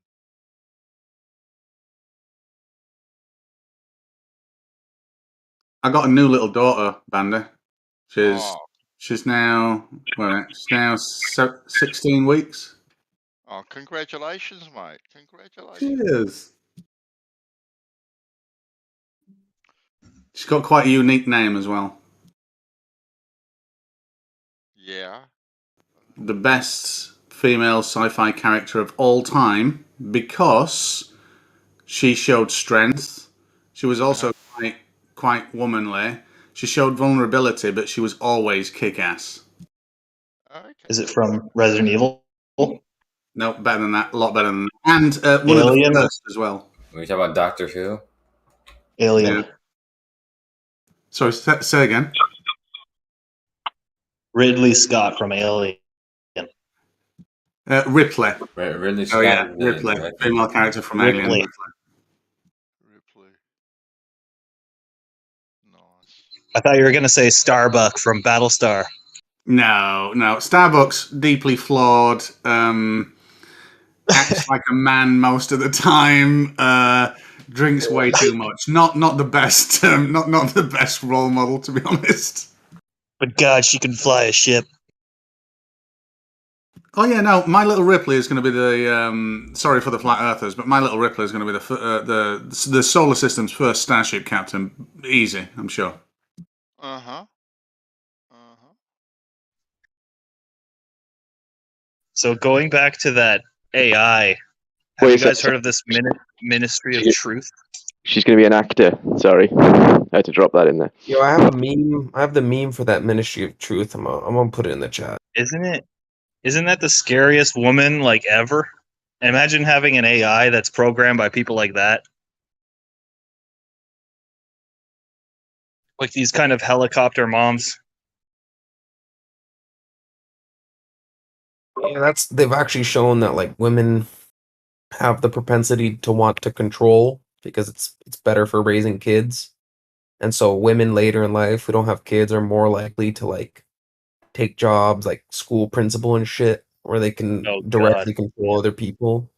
I got a new little daughter, Bandy. She's now 16 weeks. Oh, congratulations, mate! Congratulations. Cheers. She's got quite a unique name as well. Yeah. The best female sci-fi character of all time because she showed strength. She was also quite womanly. She showed vulnerability, but she was always kick-ass. Is it from Resident Evil? No, better than that. A lot better than that. And one Alien? of the first as well. Are we talking about Doctor Who? Alien. Yeah. Sorry, say again. Ridley Scott from Alien. Ripley. Ridley Scott. Oh yeah, Ripley, female character from Alien. Ripley. I thought you were going to say Starbuck from Battlestar. No. Starbuck's deeply flawed. Acts like a man most of the time. Drinks way too much. Not the best. Not the best role model, to be honest. But God, she can fly a ship. Oh yeah, no. My Little Ripley is going to be the. Sorry for the flat earthers, but My Little Ripley is going to be the solar system's first starship captain. Easy, I'm sure. So going back to that AI, have you guys heard of this Ministry of Truth? She's going to be an actor. Sorry, I had to drop that in there. Yo, I have a meme. I have the meme for that Ministry of Truth. I'm gonna put it in the chat. Isn't that the scariest woman like ever? Imagine having an AI that's programmed by people like that. Like these kind of helicopter moms. Yeah, they've actually shown that like women have the propensity to want to control because it's better for raising kids. And so women later in life who don't have kids are more likely to like take jobs like school principal and shit where they can directly control other people.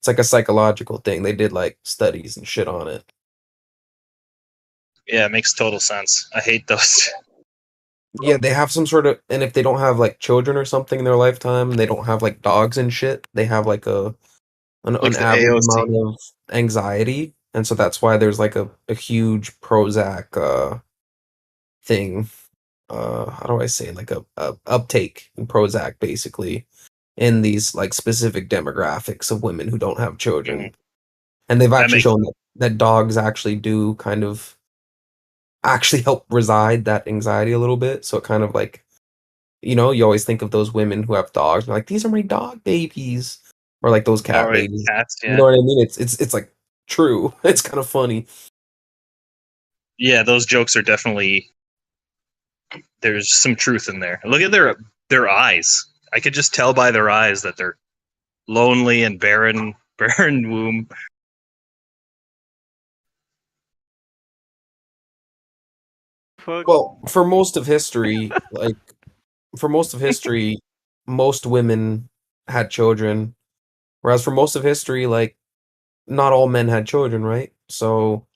It's like a psychological thing. They did like studies and shit on it. Yeah, it makes total sense. I hate those. Yeah, they have some sort of, and if they don't have like children or something in their lifetime, they don't have like dogs and shit. They have like an Like average AOC. amount of anxiety, and so that's why there's like a huge Prozac thing. How do I say like a uptake in Prozac basically in these like specific demographics of women who don't have children, and they've actually shown that dogs actually do kind of actually help reside that anxiety a little bit. So it kind of like, you always think of those women who have dogs, like these are my dog babies, or like those cat babies. Cats, yeah. You know what I mean? It's like true. It's kind of funny. Yeah, those jokes are definitely. There's some truth in there. Look at their eyes. I could just tell by their eyes that they're lonely and barren womb. Well, for most of history, most women had children, whereas for most of history, like not all men had children, right? So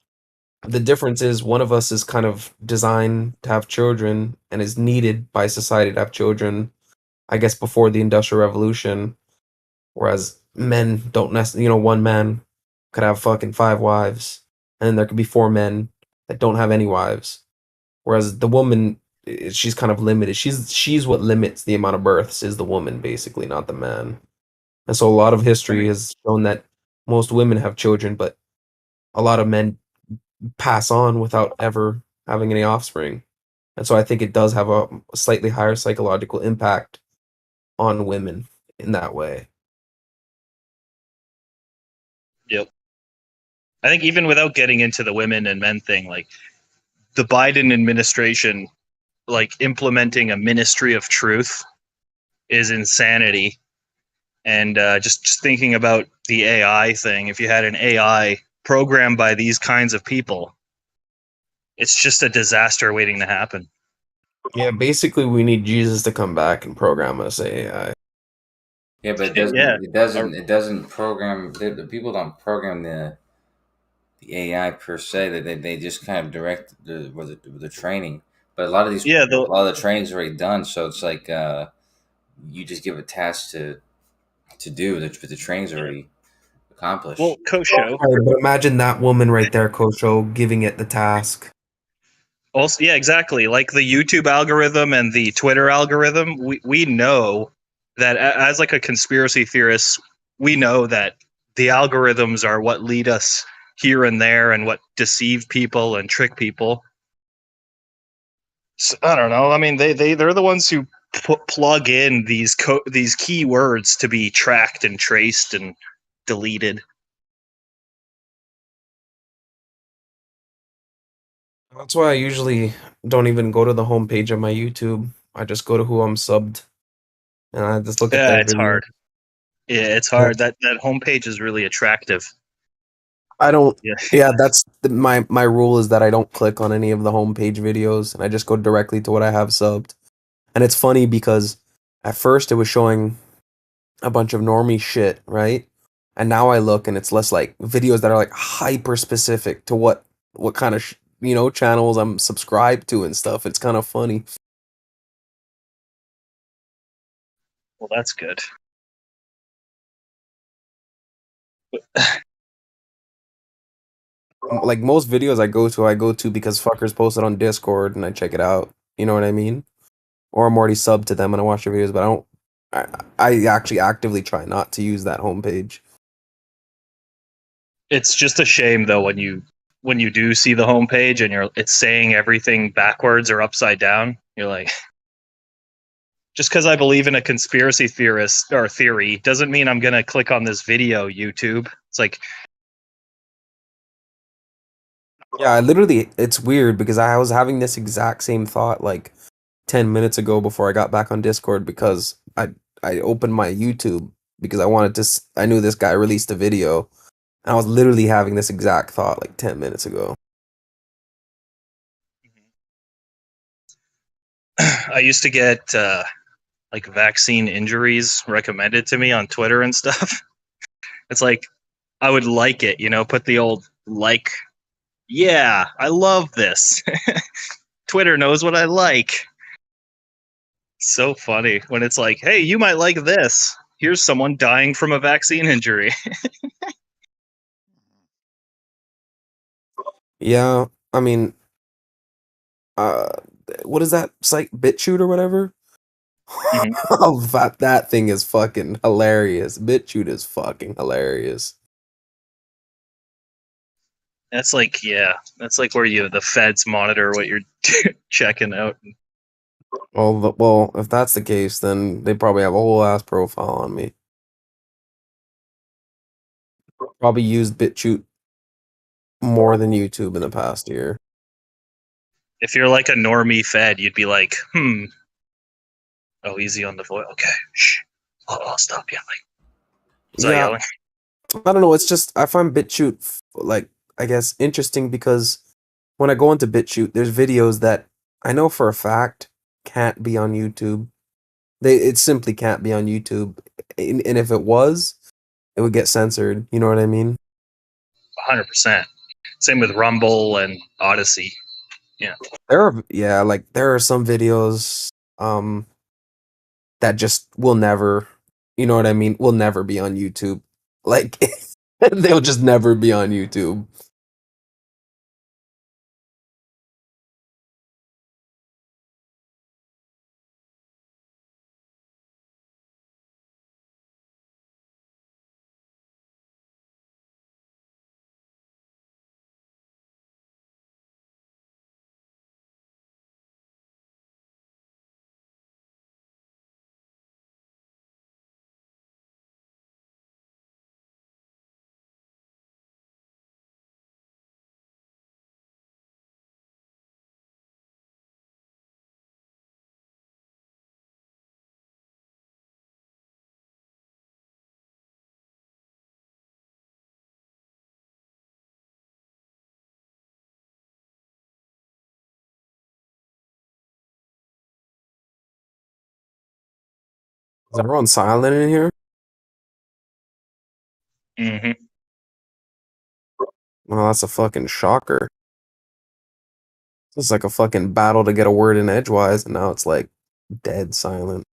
the difference is one of us is kind of designed to have children and is needed by society to have children, I guess before the Industrial Revolution, whereas men don't necessarily, one man could have fucking 5 wives, and then there could be 4 men that don't have any wives. Whereas the woman, she's kind of limited. She's what limits the amount of births is the woman, basically, not the man. And so a lot of history has shown that most women have children, but a lot of men pass on without ever having any offspring. And so I think it does have a slightly higher psychological impact on women in that way. Yep. I think even without getting into the women and men thing, like the Biden administration, like implementing a Ministry of Truth is insanity. And just thinking about the AI thing, if you had an AI programmed by these kinds of people, it's just a disaster waiting to happen. Yeah, basically we need Jesus to come back and program us AI. Yeah, but it doesn't program. The people don't program the AI per se. They just kind of direct the training. But a lot of these, a lot of the training's already done. So it's like you just give a task to do. The training's already accomplished. Well, Kosho. Right, but imagine that woman right there, Kosho, giving it the task. Also, yeah, exactly. Like the YouTube algorithm and the Twitter algorithm, we know that as like a conspiracy theorist, we know that the algorithms are what lead us here and there and what deceive people and trick people. So, I don't know. I mean, they're the ones who plug in these keywords to be tracked and traced and deleted. That's why I usually don't even go to the homepage of my YouTube. I just go to who I'm subbed, and I just look at their It's video. hard. Yeah, it's hard. That homepage is really attractive. I don't. Yeah. Yeah, that's my rule is that I don't click on any of the homepage videos, and I just go directly to what I have subbed. And it's funny because at first it was showing a bunch of normie shit, right? And now I look and it's less like videos that are like hyper specific to what kind of channels I'm subscribed to and stuff. It's kind of funny. Well, that's good. Like most videos I go to because fuckers post it on Discord and I check it out. You know what I mean? Or I'm already subbed to them and I watch their videos, but I actually actively try not to use that homepage. It's just a shame though when you do see the homepage and it's saying everything backwards or upside down. You're like, just because I believe in a conspiracy theorist or theory doesn't mean I'm gonna click on this video. YouTube. It's like, yeah, it's weird because I was having this exact same thought like 10 minutes ago before I got back on Discord because I opened my YouTube because I knew this guy released a video and I was literally having this exact thought like 10 minutes ago. I used to get like vaccine injuries recommended to me on Twitter and stuff. It's like I would like it, put the old like. Yeah, I love this. Twitter knows what I like. So funny when it's like, hey, you might like this. Here's someone dying from a vaccine injury. Yeah, I mean, what is that site, BitChute or whatever? Oh, that thing is fucking hilarious. BitChute is fucking hilarious. That's like, that's like where the feds monitor what you're checking out. Well, if that's the case, then they probably have a whole ass profile on me. Probably used BitChute more than YouTube in the past year. If you're like a normie fed, you'd be like, oh, easy on the voice. Okay, shh. I'll stop yelling. Stop yelling. I don't know. It's just I find BitChute like I guess interesting because when I go into BitChute, there's videos that I know for a fact can't be on YouTube. It simply can't be on YouTube, and if it was, it would get censored. You know what I mean? 100%. Same with Rumble and Odyssey. Yeah. There are some videos that just will never, you know what I mean, will never be on YouTube. Like they'll just never be on YouTube. Is everyone silent in here? Mm-hmm. Well, that's a fucking shocker. It's like a fucking battle to get a word in edgewise, and now it's like dead silent.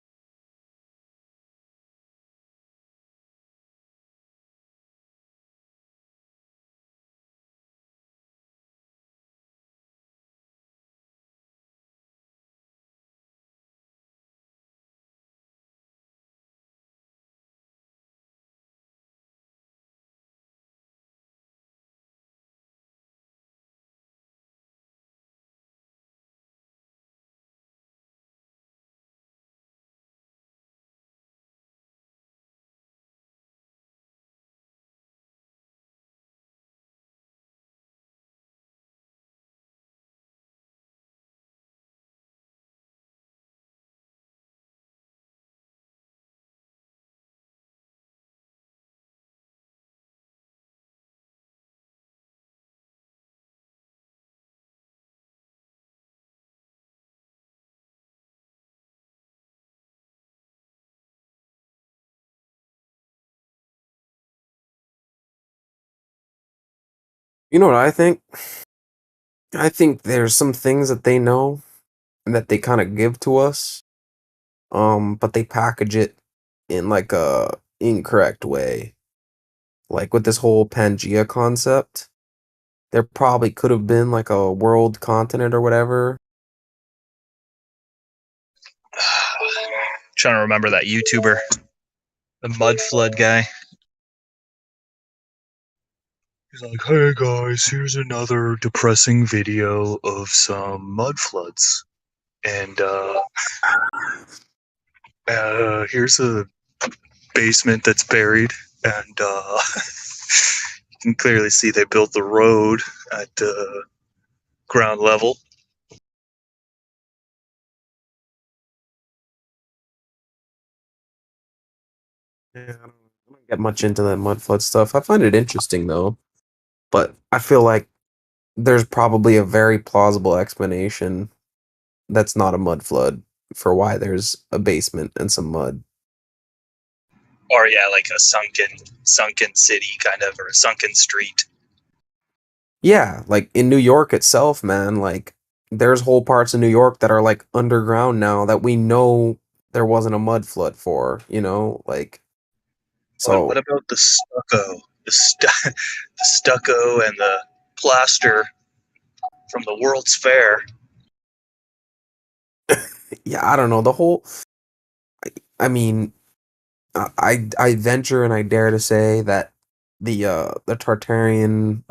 You know what I think? I think there's some things that they know and that they kind of give to us, but they package it in like a incorrect way. Like with this whole Pangea concept, there probably could have been like a world continent or whatever. Trying to remember that YouTuber, the mud flood guy. He's like, hey guys, here's another depressing video of some mud floods. And here's a basement that's buried. And you can clearly see they built the road at ground level. Yeah, I don't get much into that mud flood stuff. I find it interesting though, but I feel like there's probably a very plausible explanation that's not a mud flood for why there's a basement and some mud. Or yeah, like a sunken city kind of, or a sunken street. Yeah, like in New York itself, man, like there's whole parts of New York that are like underground now that we know there wasn't a mud flood for, you know, like so What about the stucco? The stucco and the plaster from the World's Fair. yeah, I don't know, the whole I mean, I venture and I dare to say that the Tartarian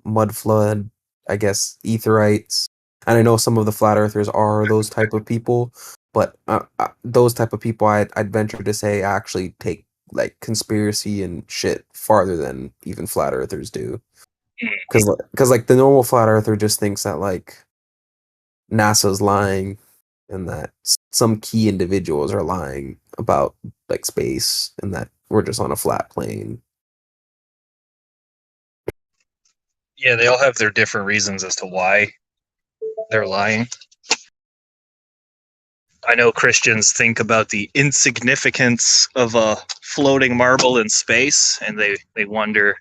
mud flood, I guess Etherites, and I know some of the flat earthers are those type of people, but those type of people I'd venture to say actually take like conspiracy and shit farther than even flat earthers do. Cuz like the normal flat earther just thinks that like NASA's lying and that some key individuals are lying about like space and that we're just on a flat plane. Yeah, they all have their different reasons as to why they're lying. I know Christians think about the insignificance of a floating marble in space, and they wonder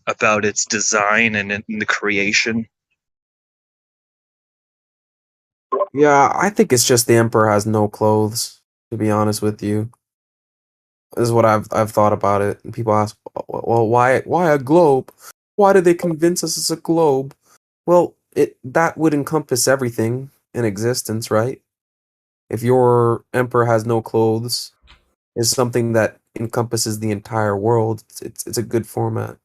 about its design and in the creation. Yeah, I think it's just the Emperor has no clothes, to be honest with you. This is what I've thought about it. And people ask, well, why a globe? Why did they convince us it's a globe? Well, that would encompass everything in existence, right? If your Emperor has no clothes, is something that encompasses the entire world. It's a good format.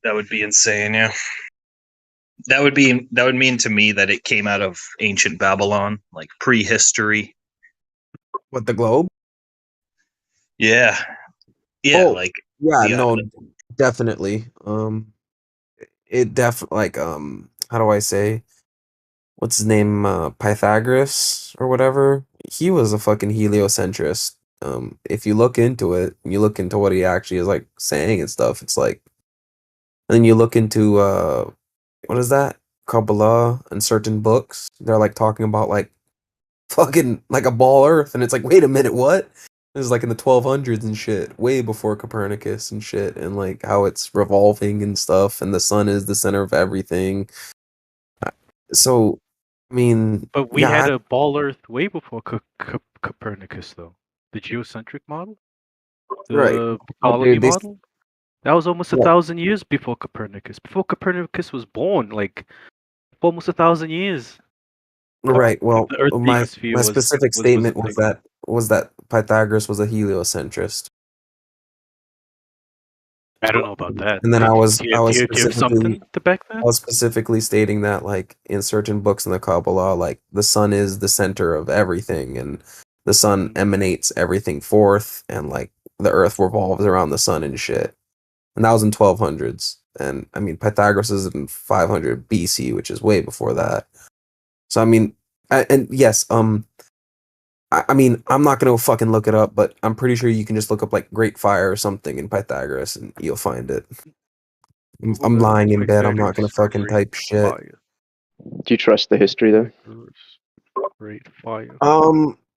That would be insane, yeah. That would mean to me that it came out of ancient Babylon, like prehistory. What, the globe? Yeah. Yeah, Oh, like yeah, no, definitely. It like how do I say? What's his name? Pythagoras or whatever. He was a fucking heliocentrist. If you look into it, you look into what he actually is like saying and stuff. It's like, and then you look into what is that? Kabbalah and certain books. They're like talking about like fucking like a ball Earth, and it's like, wait a minute, what? This is like in the 1200s and shit, way before Copernicus and shit, and like how it's revolving and stuff, and the sun is the center of everything. So, I mean, But we had a ball Earth way before Copernicus, though. The geocentric model, the Ptolemy model. That was almost 1,000 years before Copernicus. Before Copernicus was born, like almost 1,000 years. Right. Well, The Earth my sphere specific statement was that Pythagoras was a heliocentrist. I don't know about that. And then I was Do you give something to back that? I was specifically stating that like in certain books in the Kabbalah, like the sun is the center of everything, and the sun emanates everything forth, and like the earth revolves around the sun and shit. And that was in 1200s. And I mean, Pythagoras is in 500 BC, which is way before that. So I mean, and yes, I mean, I'm not gonna fucking look it up, but I'm pretty sure you can just look up like Great Fire or something in Pythagoras, and you'll find it. I'm lying in bed. I'm not gonna fucking type shit. Do you trust the history though? Great fire.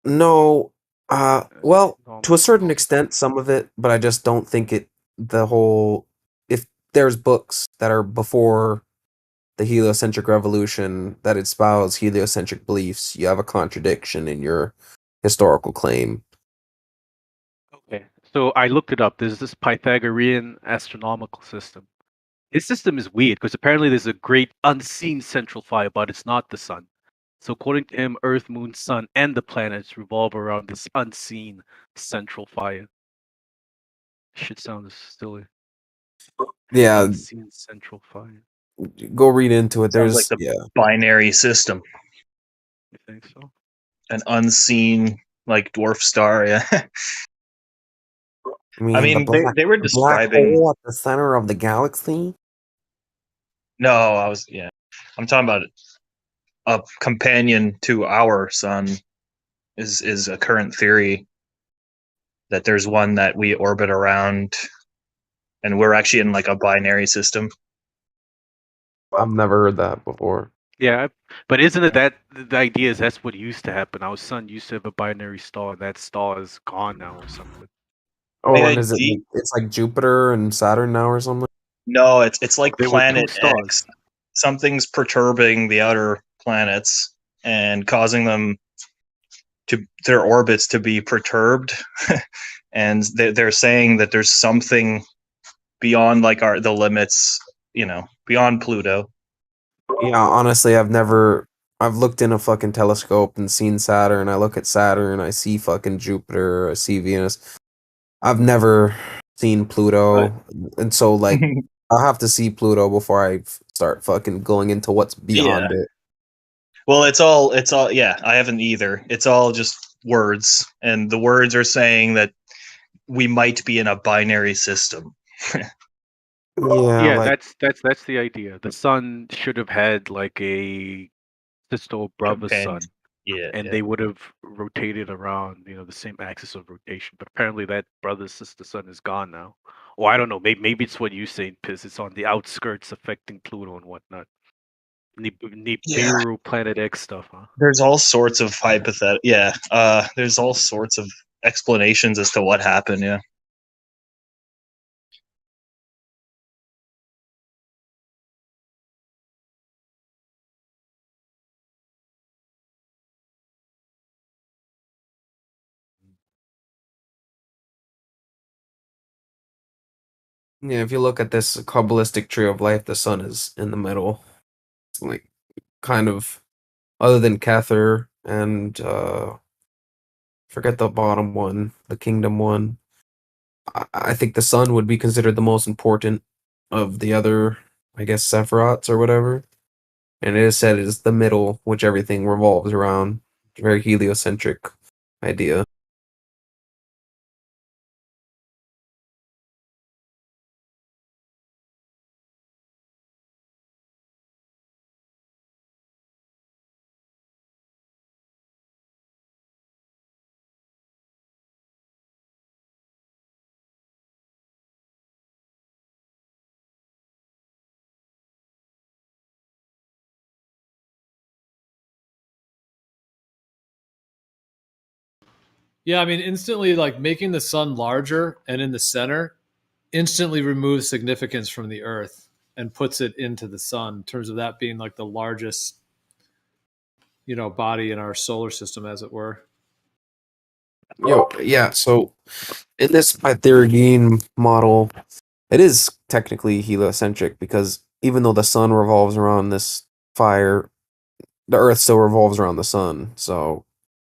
No, Well, to a certain extent, some of it, but I just don't think it. The whole, if there's books that are before the heliocentric revolution that espouse heliocentric beliefs, you have a contradiction in your historical claim. Okay, so I looked it up. There's this Pythagorean astronomical system. This system is weird because apparently there's a great unseen central fire, but it's not the sun. So according to him, Earth, Moon, Sun, and the planets revolve around this unseen central fire. Shit sounds silly. Yeah, Unseen central fire. go read into it. Sounds like There's the binary system. You think so? An unseen like dwarf star. Yeah. I mean, I mean, they were the black describing. hole at the center of the galaxy. No, I'm talking about a companion to our sun. Is a current theory that there's one that we orbit around, and we're actually in like a binary system. I've never heard that before. Yeah, but isn't it that the idea is that's what used to happen? Our sun used to have a binary star. That star is gone now, or something. Oh, The and is it? idea- It's like Jupiter and Saturn now, or something. No, it's like There were two Planet stars. X. Something's perturbing the outer planets and causing them to their orbits to be perturbed, and they're saying that there's something beyond like the limits, beyond Pluto. Yeah, honestly, I've looked in a fucking telescope and seen Saturn. I look at Saturn, I see fucking Jupiter, I see Venus. I've never seen Pluto, and so like I'll have to see Pluto before I start fucking going into what's beyond Yeah. it. Well, it's all yeah, I haven't either. It's all just words, and the words are saying that we might be in a binary system. Yeah, like that's the idea. The sun should have had like a sister or brother Companion. sun, Yeah, and they would have rotated around, the same axis of rotation. But apparently, that brother sister sun is gone now. Or I don't know. Maybe it's what you say, Piss. It's on the outskirts, affecting Pluto and whatnot. Nibiru Planet X stuff, huh? There's all sorts of hypothetical. Yeah, there's all sorts of explanations as to what happened. Yeah. Yeah, if you look at this Kabbalistic tree of life, the sun is in the middle. It's like kind of other than Cather and forget the bottom one, the kingdom one. I think the sun would be considered the most important of the other, I guess, Sephirots or whatever. And it is said it is the middle, which everything revolves around. Very heliocentric idea. Yeah, I mean, instantly, like making the sun larger and in the center instantly removes significance from the Earth and puts it into the sun in terms of that being like the largest, body in our solar system, as it were. Yeah, so in this Pythagorean model, it is technically heliocentric because even though the sun revolves around this fire, the Earth still revolves around the sun. So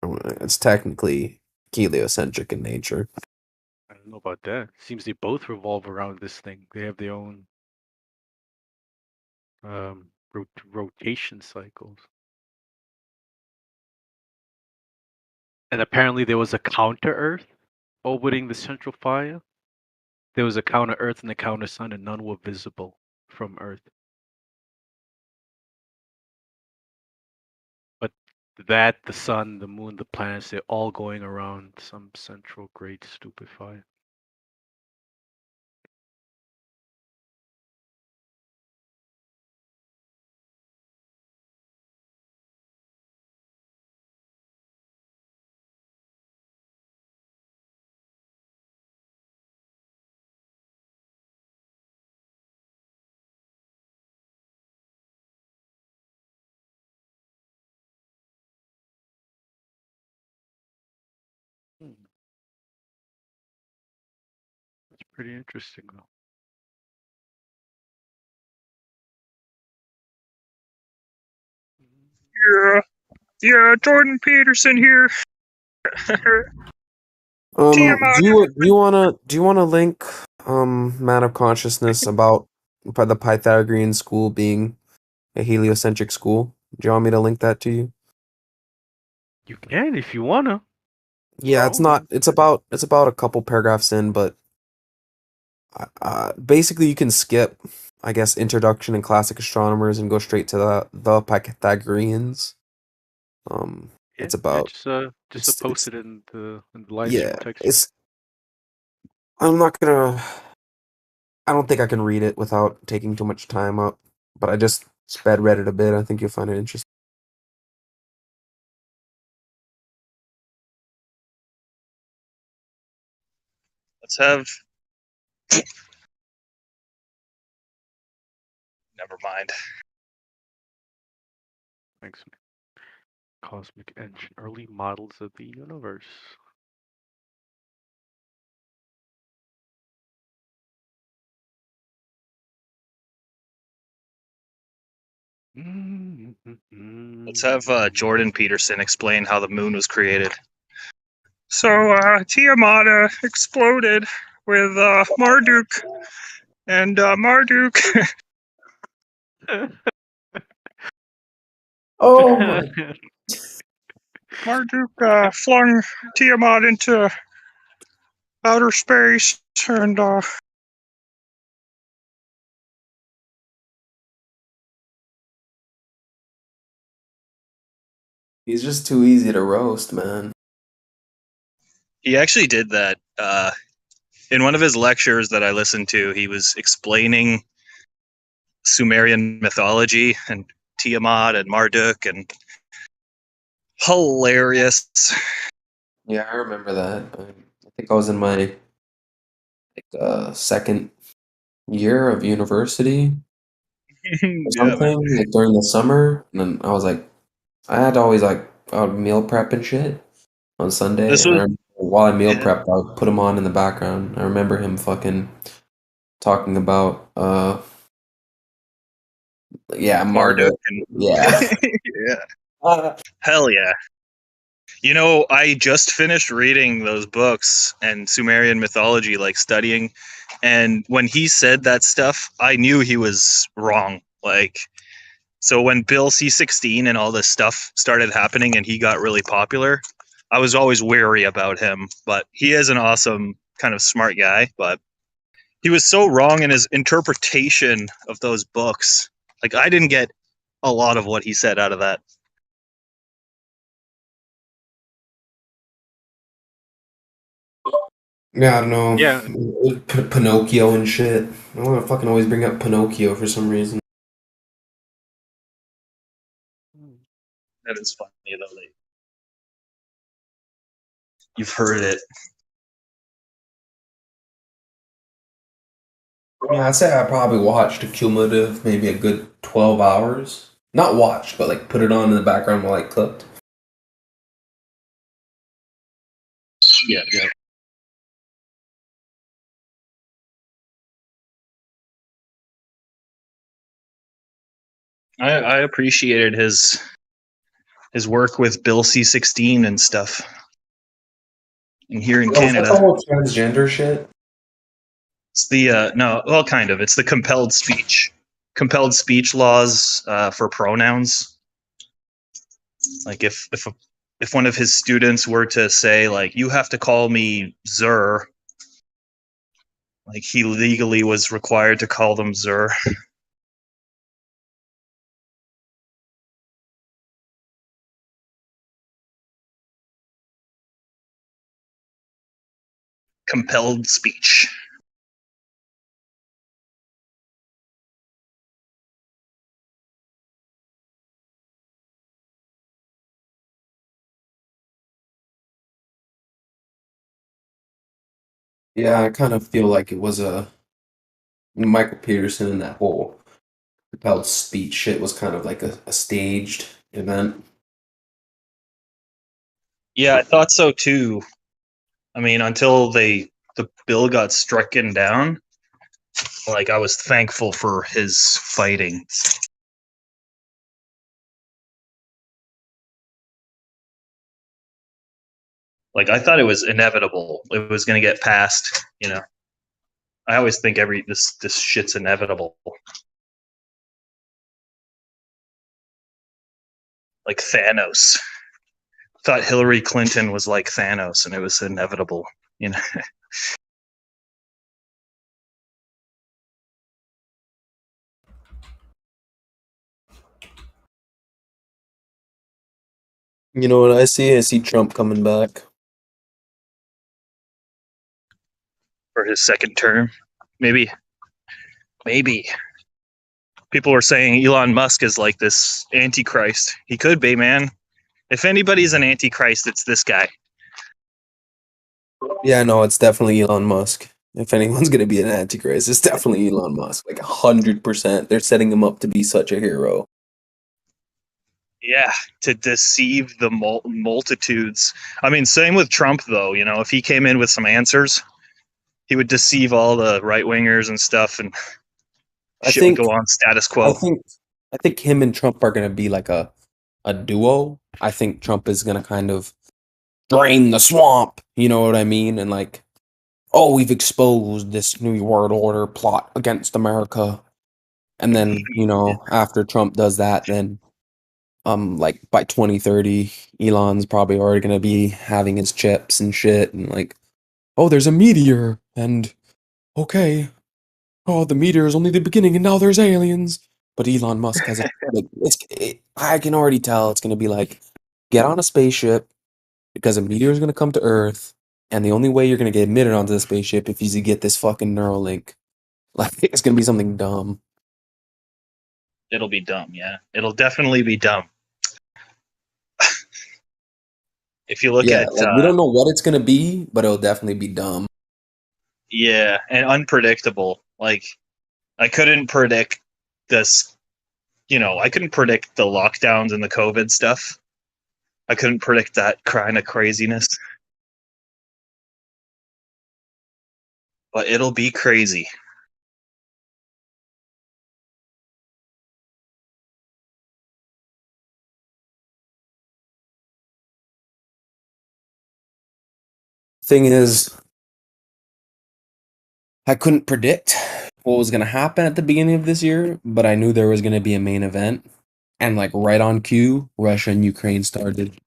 it's technically heliocentric in nature. I don't know about that. Seems they both revolve around this thing. They have their own rotation cycles. And apparently there was a counter Earth orbiting the central fire. There was a counter Earth and a counter Sun, and none were visible from Earth. But that, the Sun, the Moon, the planets, they're all going around some central great stupid fire. That's pretty interesting, though. Yeah, Jordan Peterson here. Do you wanna link man of consciousness about the Pythagorean school being a heliocentric school? Do you want me to link that to you? You can if you wanna. Yeah, it's not. It's about a couple paragraphs in, but basically you can skip, I guess, introduction and classic astronomers and go straight to the Pythagoreans. It's about just post it in the live yeah. stream text. It's I'm not gonna. I don't think I can read it without taking too much time up, but I just sped read it a bit. I think you'll find it interesting. Let's have. Never mind. Thanks, man. Cosmic engine, early models of the universe. Let's have Jordan Peterson explain how the moon was created. So Tiamat exploded with Marduk, and Marduk. Oh my! Marduk flung Tiamat into outer space, and He's just too easy to roast, man. he actually did that in one of his lectures that I listened to. He was explaining Sumerian mythology and Tiamat and Marduk, and hilarious. Yeah, I remember that. I think I was in my second year of university or something, like during the summer, and then I was like, I had to always I would meal prep and shit on Sunday. This And I was- remember while I meal prepped, I would put him on in the background. I remember him fucking talking about Marduk. Yeah. Yeah. Hell yeah. You know, I just finished reading those books and Sumerian mythology, like studying, and when he said that stuff, I knew he was wrong. Like, so when Bill C-16 and all this stuff started happening and he got really popular, I was always wary about him, but he is an awesome, kind of smart guy, but he was so wrong in his interpretation of those books. Like, I didn't get a lot of what he said out of that. Yeah, I don't know. Yeah. Pinocchio and shit. I want to fucking always bring up Pinocchio for some reason. That is funny, though. Like, you've heard it. Yeah, I'd say I probably watched a cumulative, maybe a good 12 hours. Not watched, but like put it on in the background while I cooked. Yeah. I appreciated his work with Bill C-16 and stuff. And here in Canada, That's all transgender shit. it's the no, well, kind of. It's the compelled speech laws for pronouns. Like if one of his students were to say, like, you have to call me Zur, like, he legally was required to call them Zur. Compelled speech. Yeah, I kind of feel like it was a Michael Peterson and that whole compelled speech shit was kind of like a staged event. Yeah, I thought so too. I mean, until the bill got stricken down, like I was thankful for his fighting. Like I thought it was inevitable. It was going to get passed, you know. I always think this shit's inevitable. Like Thanos. Thought Hillary Clinton was like Thanos and it was inevitable, you know. You know what I see? I see Trump coming back. For his second term. Maybe. People were saying Elon Musk is like this antichrist. He could be, man. If anybody's an antichrist, it's this guy. Yeah, no, it's definitely Elon Musk. If anyone's gonna be an antichrist, it's definitely Elon Musk. Like 100%. They're setting him up to be such a hero. Yeah, to deceive the multitudes. I mean, same with Trump, though. You know, if he came in with some answers, he would deceive all the right wingers and stuff, and shit would go on status quo. I think him and Trump are gonna be like a duo. I think Trump is gonna kind of drain the swamp. You know what I mean? And like, oh, we've exposed this New World Order plot against America. And then, you know, after Trump does that, then like by 2030, Elon's probably already gonna be having his chips and shit, and like, oh, there's a meteor, and okay, oh, the meteor is only the beginning, and now there's aliens. But Elon Musk has I can already tell it's gonna be like, get on a spaceship because a meteor is gonna come to Earth, and the only way you're gonna get admitted onto the spaceship if you get this fucking Neuralink. Like, it's gonna be something dumb. It'll be dumb, yeah. It'll definitely be dumb. If you look at... like, we don't know what it's going to be, but it'll definitely be dumb. Yeah, and unpredictable. Like, I couldn't predict this... You know, I couldn't predict the lockdowns and the COVID stuff. I couldn't predict that kind of craziness. But it'll be crazy. Thing is, I couldn't predict what was going to happen at the beginning of this year, but I knew there was going to be a main event. And like right on cue, Russia and Ukraine started.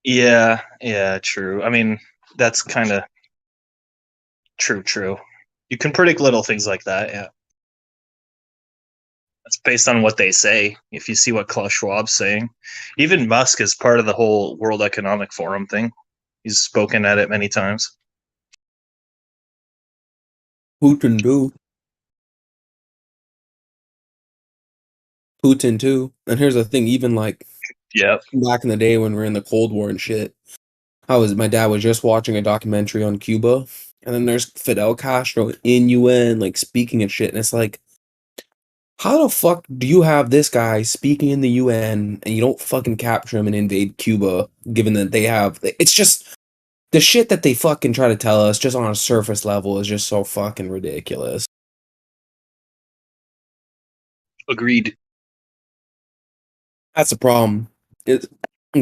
Yeah, true. I mean, that's kind of true. You can predict little things like that, yeah. That's based on what they say. If you see what Klaus Schwab's saying. Even Musk is part of the whole World Economic Forum thing. He's spoken at it many times. Putin too. Putin too. And here's the thing, even like back in the day when we were in the Cold War and shit, my dad was just watching a documentary on Cuba, and then there's Fidel Castro in UN like speaking and shit, and it's like, how the fuck do you have this guy speaking in the UN and you don't fucking capture him and invade Cuba, given that they have... It's just... The shit that they fucking try to tell us just on a surface level is just so fucking ridiculous. Agreed. That's the problem. Is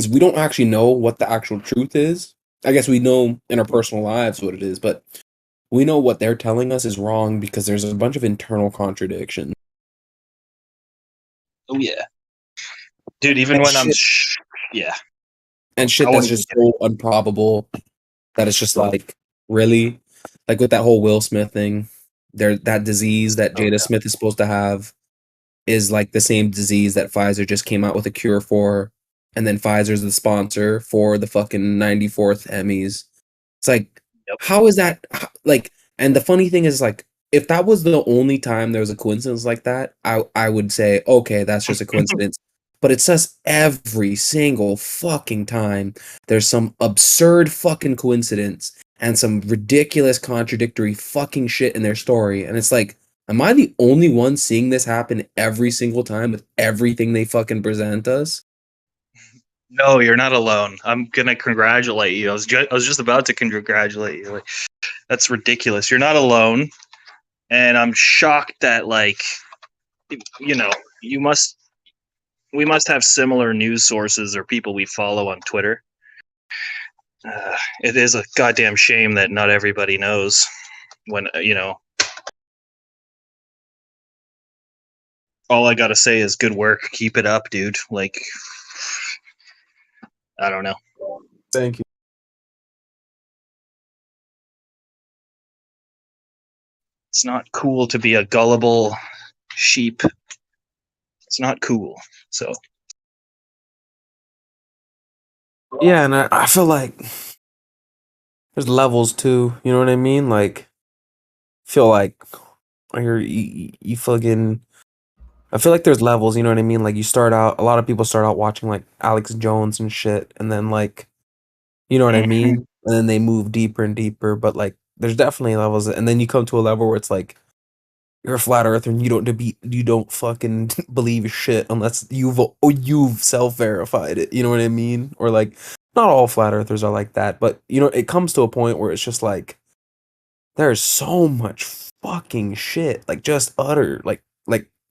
we don't actually know what the actual truth is. I guess we know in our personal lives what it is, but we know what they're telling us is wrong because there's a bunch of internal contradictions. Oh yeah, dude. Even when I'm, yeah, and shit that's just so improbable that it's just like, really, like with that whole Will Smith thing. That disease that Jada Smith is supposed to have is like the same disease that Pfizer just came out with a cure for, and then Pfizer's the sponsor for the fucking 94th Emmys. It's like, how is that like? And the funny thing is, like, if that was the only time there was a coincidence like that, I would say, okay, that's just a coincidence. But it's just every single fucking time there's some absurd fucking coincidence and some ridiculous contradictory fucking shit in their story. And it's like, am I the only one seeing this happen every single time with everything they fucking present us? No, you're not alone. I'm gonna congratulate you. I was just about to congratulate you. Like, that's ridiculous. You're not alone, and I'm shocked that we must have similar news sources or people we follow on Twitter. It is a goddamn shame that not everybody knows when all I gotta say is good work. Keep it up, dude. Like, I don't know. Thank you. It's not cool to be a gullible sheep. It's not cool. So Yeah, and I feel like there's levels too. You know what I mean? Like, feel like you fucking. I feel like there's levels. You know what I mean? Like, you start out. A lot of people start out watching like Alex Jones and shit, and then like, you know what I mean? And then they move deeper and deeper. But like, there's definitely levels, and then you come to a level where it's like, you're a flat earther and you don't fucking believe shit unless you've self-verified it. You know what I mean? Or like, not all flat earthers are like that, but you know, it comes to a point where it's just like, there's so much fucking shit, like just utter like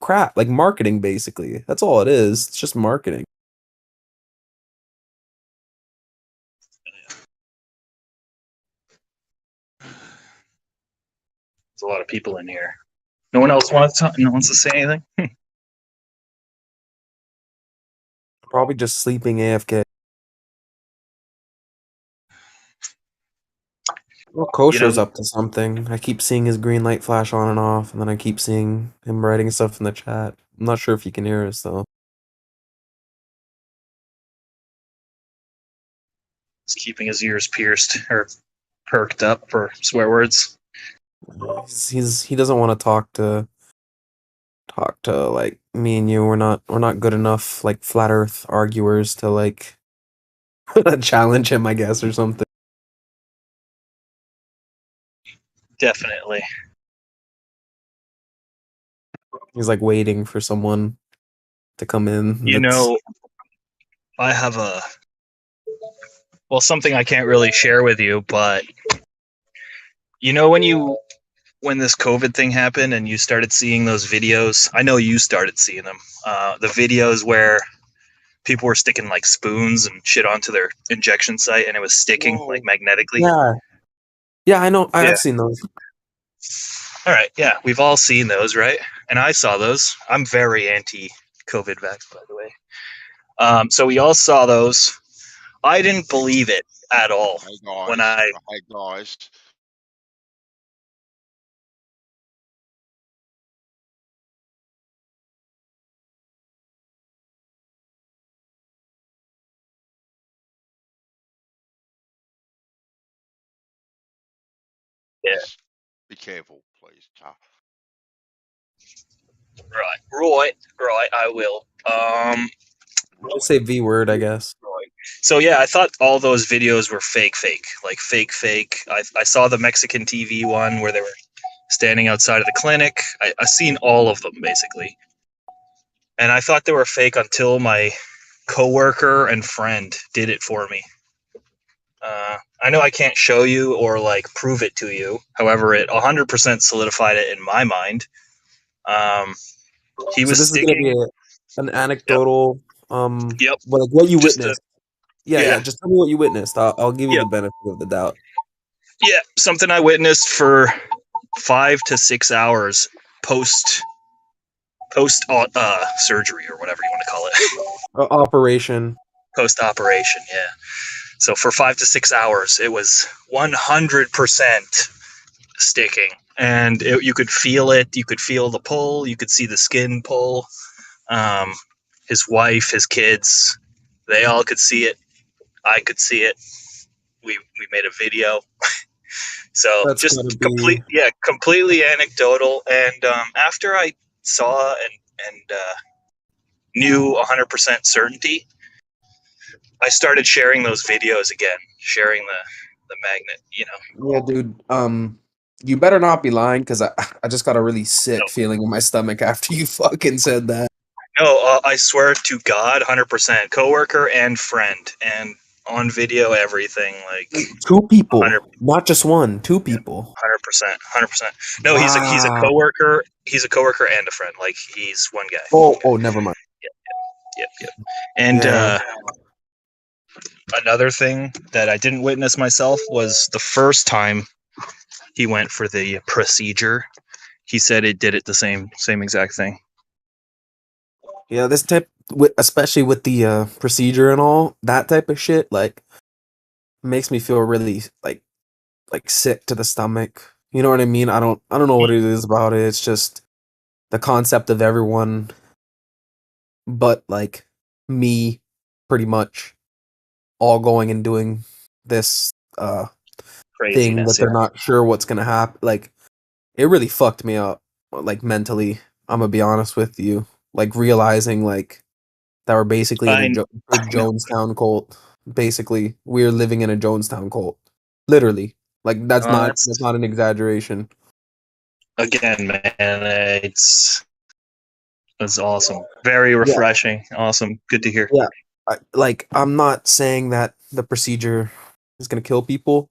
crap, like marketing basically. That's all it is. It's just marketing. there's a lot of people in here. No one else wants to say anything. Probably just sleeping AFK. Well, Kosher's up to something. I keep seeing his green light flash on and off, and then I keep seeing him writing stuff in the chat. I'm not sure if you can hear us though. He's keeping his ears pierced or perked up for swear words. He doesn't want to talk to like me and you. We're not good enough like flat earth arguers to like challenge him, I guess, or something. Definitely. He's like waiting for someone to come in. You know, I have something I can't really share with you, but you know, when this COVID thing happened and you started seeing those videos, I know you started seeing them, the videos where people were sticking like spoons and shit onto their injection site and it was sticking like magnetically. Yeah, I know. I've seen those. All right, yeah, we've all seen those, right? And I saw those. I'm very anti-COVID vax, by the way. So we all saw those. I didn't believe it at all when I. Hey guys. Yeah. Be careful, please. Right. I will. I'll say V word, I guess. So yeah, I thought all those videos were fake, like fake. I saw the Mexican TV one where they were standing outside of the clinic. I seen all of them basically, and I thought they were fake until my coworker and friend did it for me. I know I can't show you or like prove it to you. However, it 100% solidified it in my mind. He was this sticking. Is gonna be an anecdotal. Yep. Like what you witnessed. Yeah. Just tell me what you witnessed. I'll give you the benefit of the doubt. Yeah, something I witnessed for 5 to 6 hours post surgery or whatever you want to call it. Operation. Post operation, yeah. So for 5 to 6 hours, it was 100% sticking, and you could feel it. You could feel the pull. You could see the skin pull. His wife, his kids, they all could see it. I could see it. We made a video. So that's just completely anecdotal. And after I saw and knew 100% certainty, I started sharing those videos again, sharing the magnet. You know. Yeah, dude. You better not be lying because I just got a really sick feeling in my stomach after you fucking said that. No, I swear to God, 100%. Coworker and friend, and on video, everything. Like 2 people, not just 1. 2 people. 100%. 100%. No, he's a Wow. coworker. He's a coworker and a friend. Like he's one guy. Oh, never mind. Yep. And Yeah. another thing that I didn't witness myself was the first time he went for the procedure. He said it did it the same exact thing. Yeah, this type, especially with the procedure and all that type of shit, like makes me feel really like sick to the stomach. You know what I mean? I don't know what it is about it. It's just the concept of everyone, but like me, pretty much all going and doing this thing that Craziness, they're yeah. not sure what's gonna happen. Like it really fucked me up, like mentally. I'm gonna be honest with you. Like realizing like that we're basically in a big Jonestown cult. Basically, we're living in a Jonestown cult. Literally, like that's not an exaggeration. Again, man, it's awesome. Very refreshing. Yeah. Awesome. Good to hear. Yeah, I'm not saying that the procedure is gonna kill people,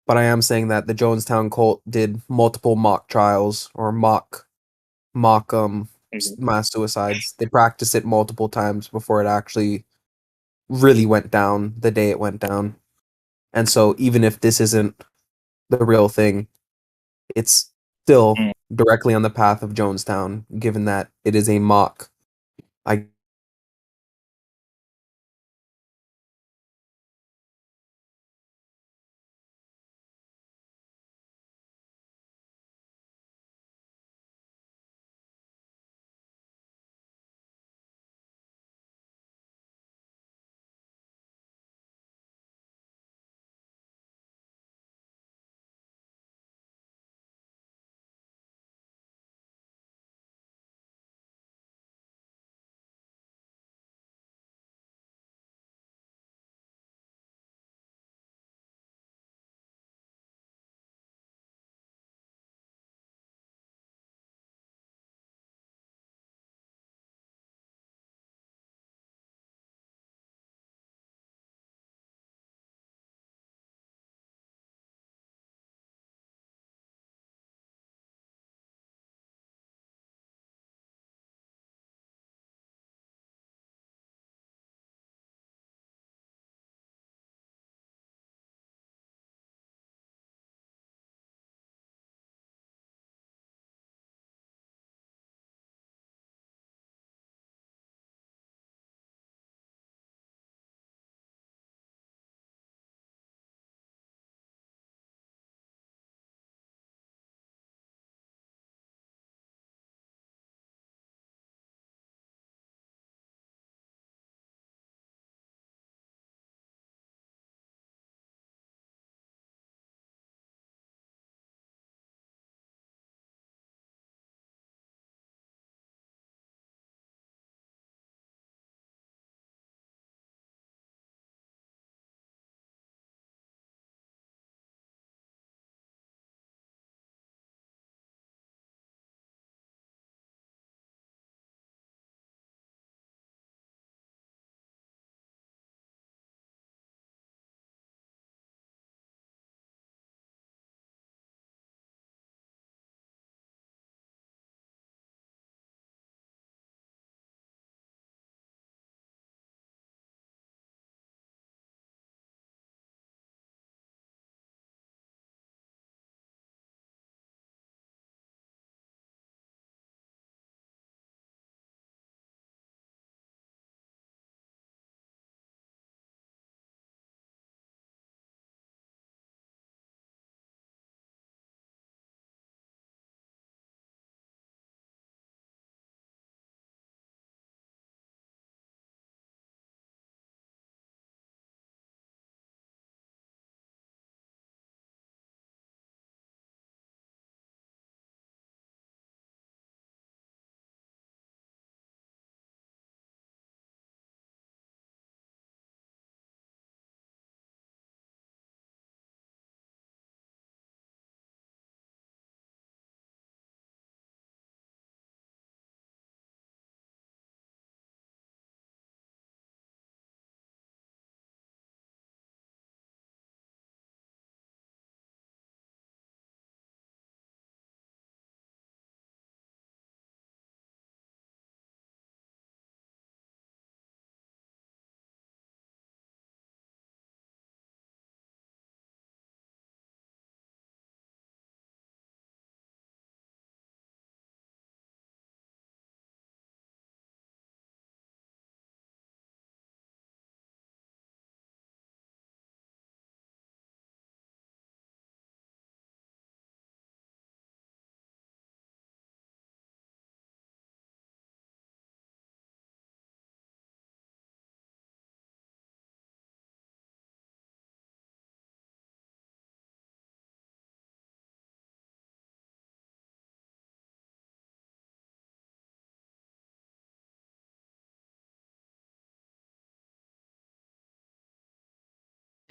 but I am saying that the Jonestown cult did multiple mock trials or mock mass suicides. They practiced it multiple times before it actually really went down the day it went down. And so even if this isn't the real thing, it's still directly on the path of Jonestown, given that it is a mock. I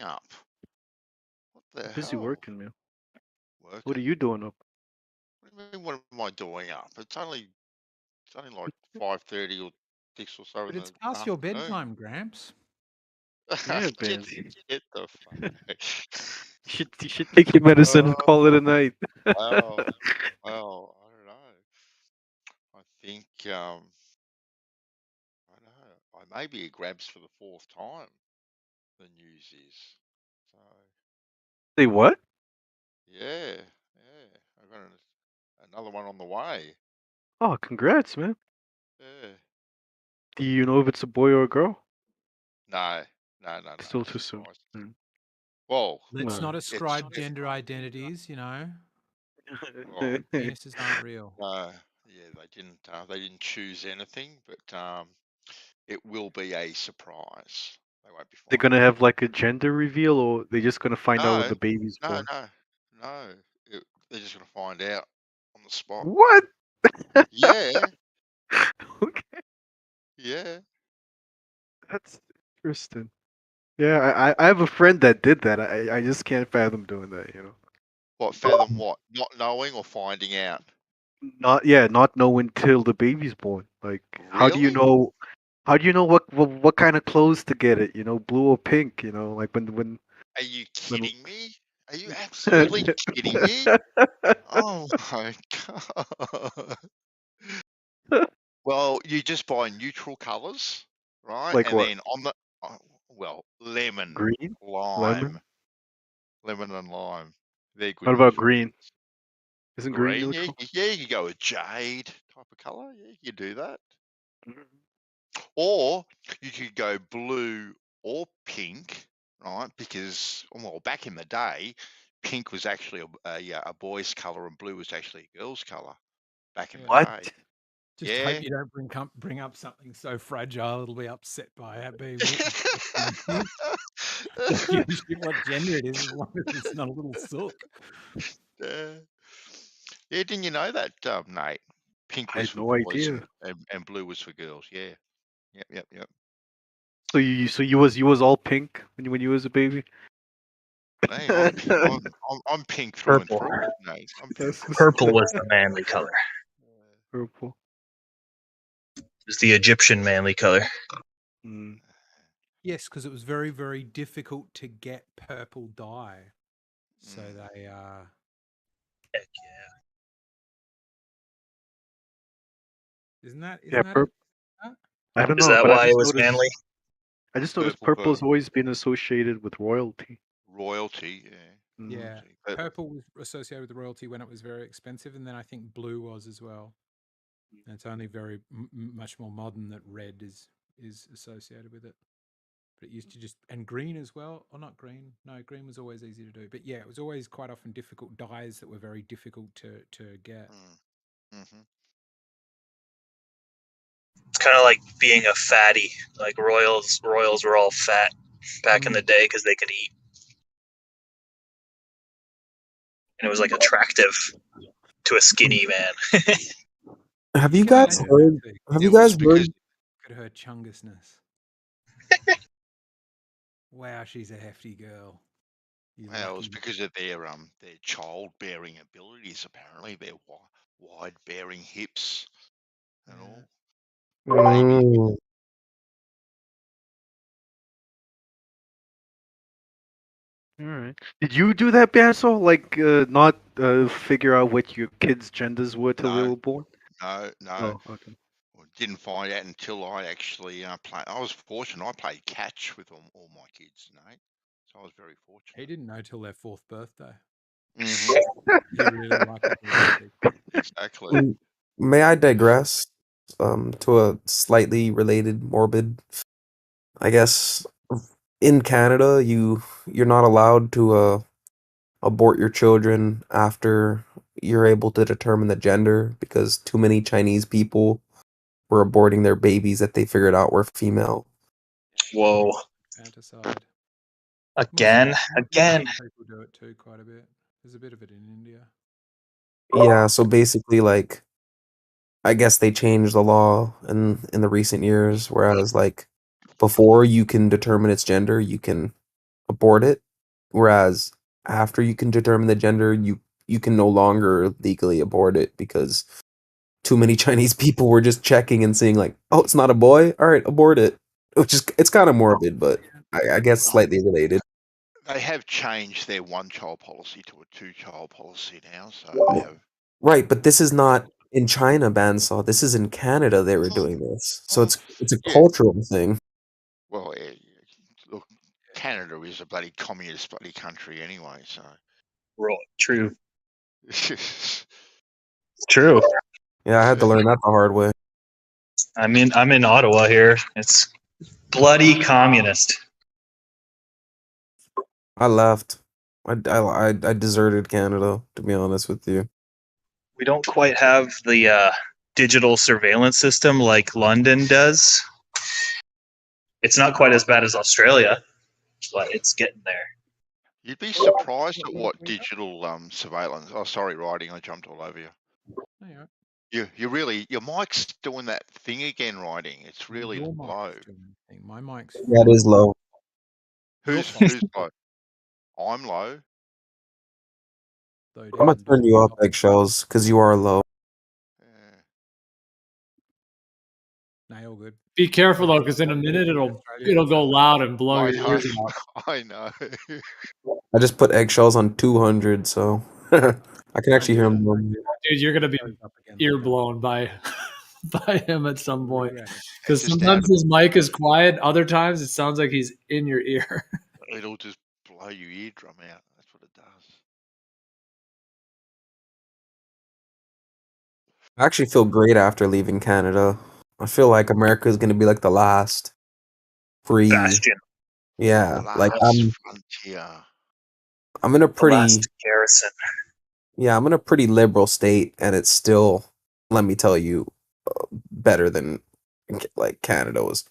up? What the Busy hell? working, man. What are Working? you doing up? What do you mean? What am I doing up? It's only like 5:30 or 6 or so But in it's the past your afternoon. bedtime, Gramps. Yeah, get, man. get the fuck. You should take your medicine and call it a night. Well, I don't know. I think I don't know. I may be a grabs for the 4th time. The news is so. Say what? Yeah. I've got another one on the way. Oh, congrats, man. Yeah. Do you know if it's a boy or a girl? No. Still too soon. Surprise. Well, Let's not it's ascribe gender identities, well, penises aren't real. yeah, they didn't choose anything, but it will be a surprise. They won't be They're gonna have like a gender reveal, or they're just gonna find out when the baby's born? No. They're just gonna find out on the spot. What? Yeah. Okay. Yeah. That's interesting. Yeah, I have a friend that did that. I just can't fathom doing that, you know. What, fathom what? Not knowing or finding out? Not knowing till the baby's born. Like, how do you Really? know? How do you know what kind of clothes to get it? You know, blue or pink? You know, like when. Are you kidding me? Are you absolutely kidding me? Oh my god. Well, you just buy neutral colours, right? Like And what? then on the lemon, Green, lime, lemon. lemon and lime. They're good What about neutral. green? Isn't green Green, neutral? yeah, you go with jade type of colour. Yeah, you do that. Mm-hmm. Or you could go blue or pink, right? Because back in the day, pink was actually a boy's color and blue was actually a girl's color. Back in the day. Just hope you don't bring up something so fragile it'll be upset by it being what gender it is, as long as it's not a little sook. Yeah, didn't you know that, Nate? Pink I was had for no boys idea. and blue was for girls. Yeah. Yep. So you was all pink when you was a baby? Hey, I'm pink through and through, Nate. I'm pink. Purple was the manly color. Purple. It's the Egyptian manly color. Mm. Yes, because it was very, very difficult to get purple dye. So they Heck yeah. Isn't that purple. I don't know. Is that but why it was manly? I just noticed purple has always been associated with royalty. Royalty, yeah. Yeah, purple was associated with royalty when it was very expensive, and then I think blue was as well. And it's only very much more modern that red is associated with it. But it used to and green as well, or not green? No, green was always easy to do. But yeah, it was always quite often difficult dyes that were very difficult to get. Mm-hmm. It's kind of like being a fatty. Like royals were all fat back in the day because they could eat, and it was like attractive to a skinny man. Have you guys heard? Have you guys heard? Look at her chungusness. Wow, she's a hefty girl. Well, it's because of their childbearing abilities. Apparently, their wide bearing hips and all. Mm. All right. Did you do that, Bansol? Like, not figure out what your kids' genders were till they were born? No. Oh, okay. Didn't find out until I actually played. I was fortunate. I played catch with all my kids, Nate. So I was very fortunate. He didn't know till their 4th birthday. Mm-hmm. He really liked it. Exactly. May I digress to a slightly related morbid? I guess in Canada, you're not allowed to abort your children after you're able to determine the gender because too many Chinese people were aborting their babies that they figured out were female. Whoa. Fanticide. Again. People do it too quite a bit. There's a bit of it in India. Yeah, so basically, like, I guess they changed the law in the recent years, whereas, like, before you can determine its gender, you can abort it, whereas after you can determine the gender, you can no longer legally abort it because too many Chinese people were just checking and seeing like, oh, it's not a boy, all right, abort it. Which is it's kind of morbid, but I guess slightly related. They have changed their one-child policy to a two-child policy now, so they have. Right, but this is not in China, bandsaw. This is in Canada. They were doing this, so it's a cultural thing. Well, look, Canada is a bloody communist bloody country anyway, so. Right, true. It's true. Yeah, I had to learn that the hard way. I'm in Ottawa here. It's bloody communist. I left. I deserted Canada, to be honest with you. We don't quite have the digital surveillance system like London does. It's not quite as bad as Australia, but it's getting there. You'd be surprised at what digital surveillance. Oh, sorry, writing. I jumped all over you. Your mic's doing that thing again, writing. It's really low. My mic's. That is low. Who's low? I'm low. I'm gonna turn you up, eggshells, because you are low. All good. Be careful though, because in a minute it'll go loud and blow your ears out. I know. I just put eggshells on 200, so I can actually hear him. Dude, you're gonna be ear blown by him at some point. Because sometimes his mic is quiet, other times it sounds like he's in your ear. It'll just blow your eardrum out. That's what it does. I actually feel great after leaving Canada. I feel like America is going to be like the last free bastion. Yeah, The like last frontier. I'm in a pretty last garrison. Yeah, I'm in a pretty liberal state, and it's still, let me tell you, better than like Canada was.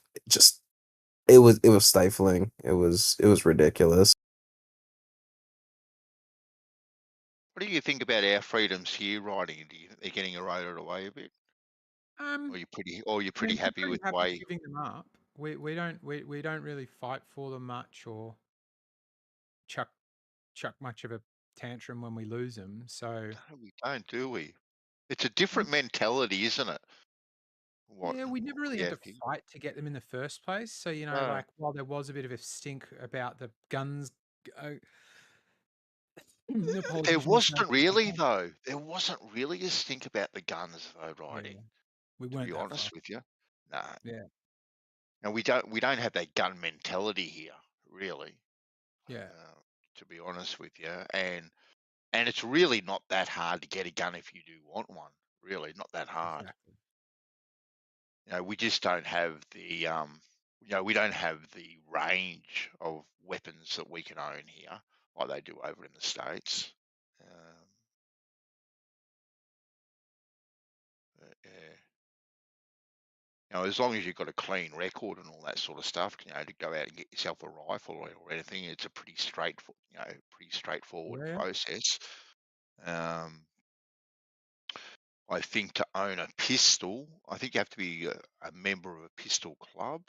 It was stifling. It was ridiculous. What do you think about our freedoms here, writing? Do you think they're getting eroded away a bit? Or you're pretty happy with the way? Giving them up. We don't really fight for them much or chuck much of a tantrum when we lose them. So No, we don't, do we? It's a different mentality, isn't it? Yeah, we never really had to here. fight to get them in the first place. So No. like while there was a bit of a stink about the guns. There wasn't really though. There wasn't really a stink about the guns though, writing. We to weren't be that honest far. with you. No. Yeah. And we don't have that gun mentality here, really. Yeah. To be honest with you, and it's really not that hard to get a gun if you do want one. Really, not that hard. Exactly. We just don't have the we don't have the range of weapons that we can own here like they do over in the States. As long as you've got a clean record and all that sort of stuff, to go out and get yourself a rifle or anything, it's a pretty straightforward process. I think to own a pistol, I think you have to be a member of a pistol club.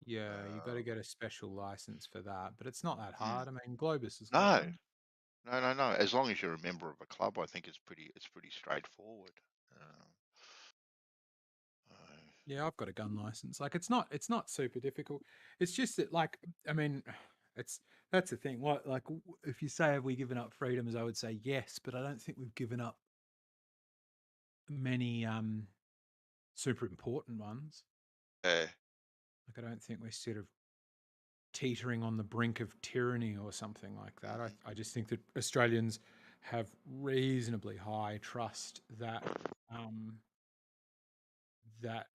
Yeah, you got to get a special license for that, but it's not that hard. I mean, Globus is No. As long as you're a member of a club, I think it's pretty straightforward. Yeah, I've got a gun license. Like, it's not super difficult. It's just that, like, I mean, that's the thing. What, like, if you say have we given up freedoms, I would say yes, but I don't think we've given up many super important ones. Like, I don't think we're sort of teetering on the brink of tyranny or something like that. I just think that Australians have reasonably high trust that that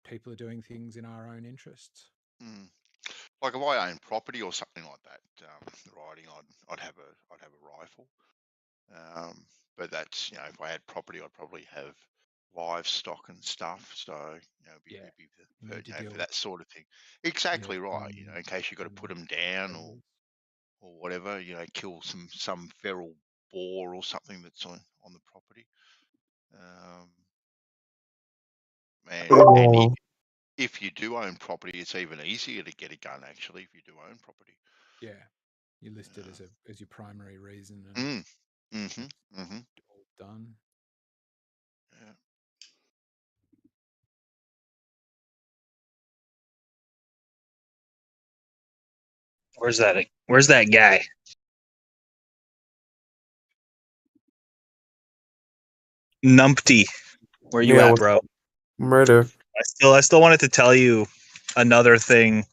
people are doing things in our own interests. Like if I own property or something like that, riding, I'd have a rifle. But that's if I had property, I'd probably have livestock and stuff. So be for that sort of thing. Exactly right. In case you've got to put them down or whatever. Kill some feral boar or something that's on the property. if you do own property, it's even easier to get a gun. Actually, if you do own property. Yeah, you list it as your primary reason, and all done. Yeah. Where's that guy? Numpty, where you at, bro? Murder. I still wanted to tell you another thing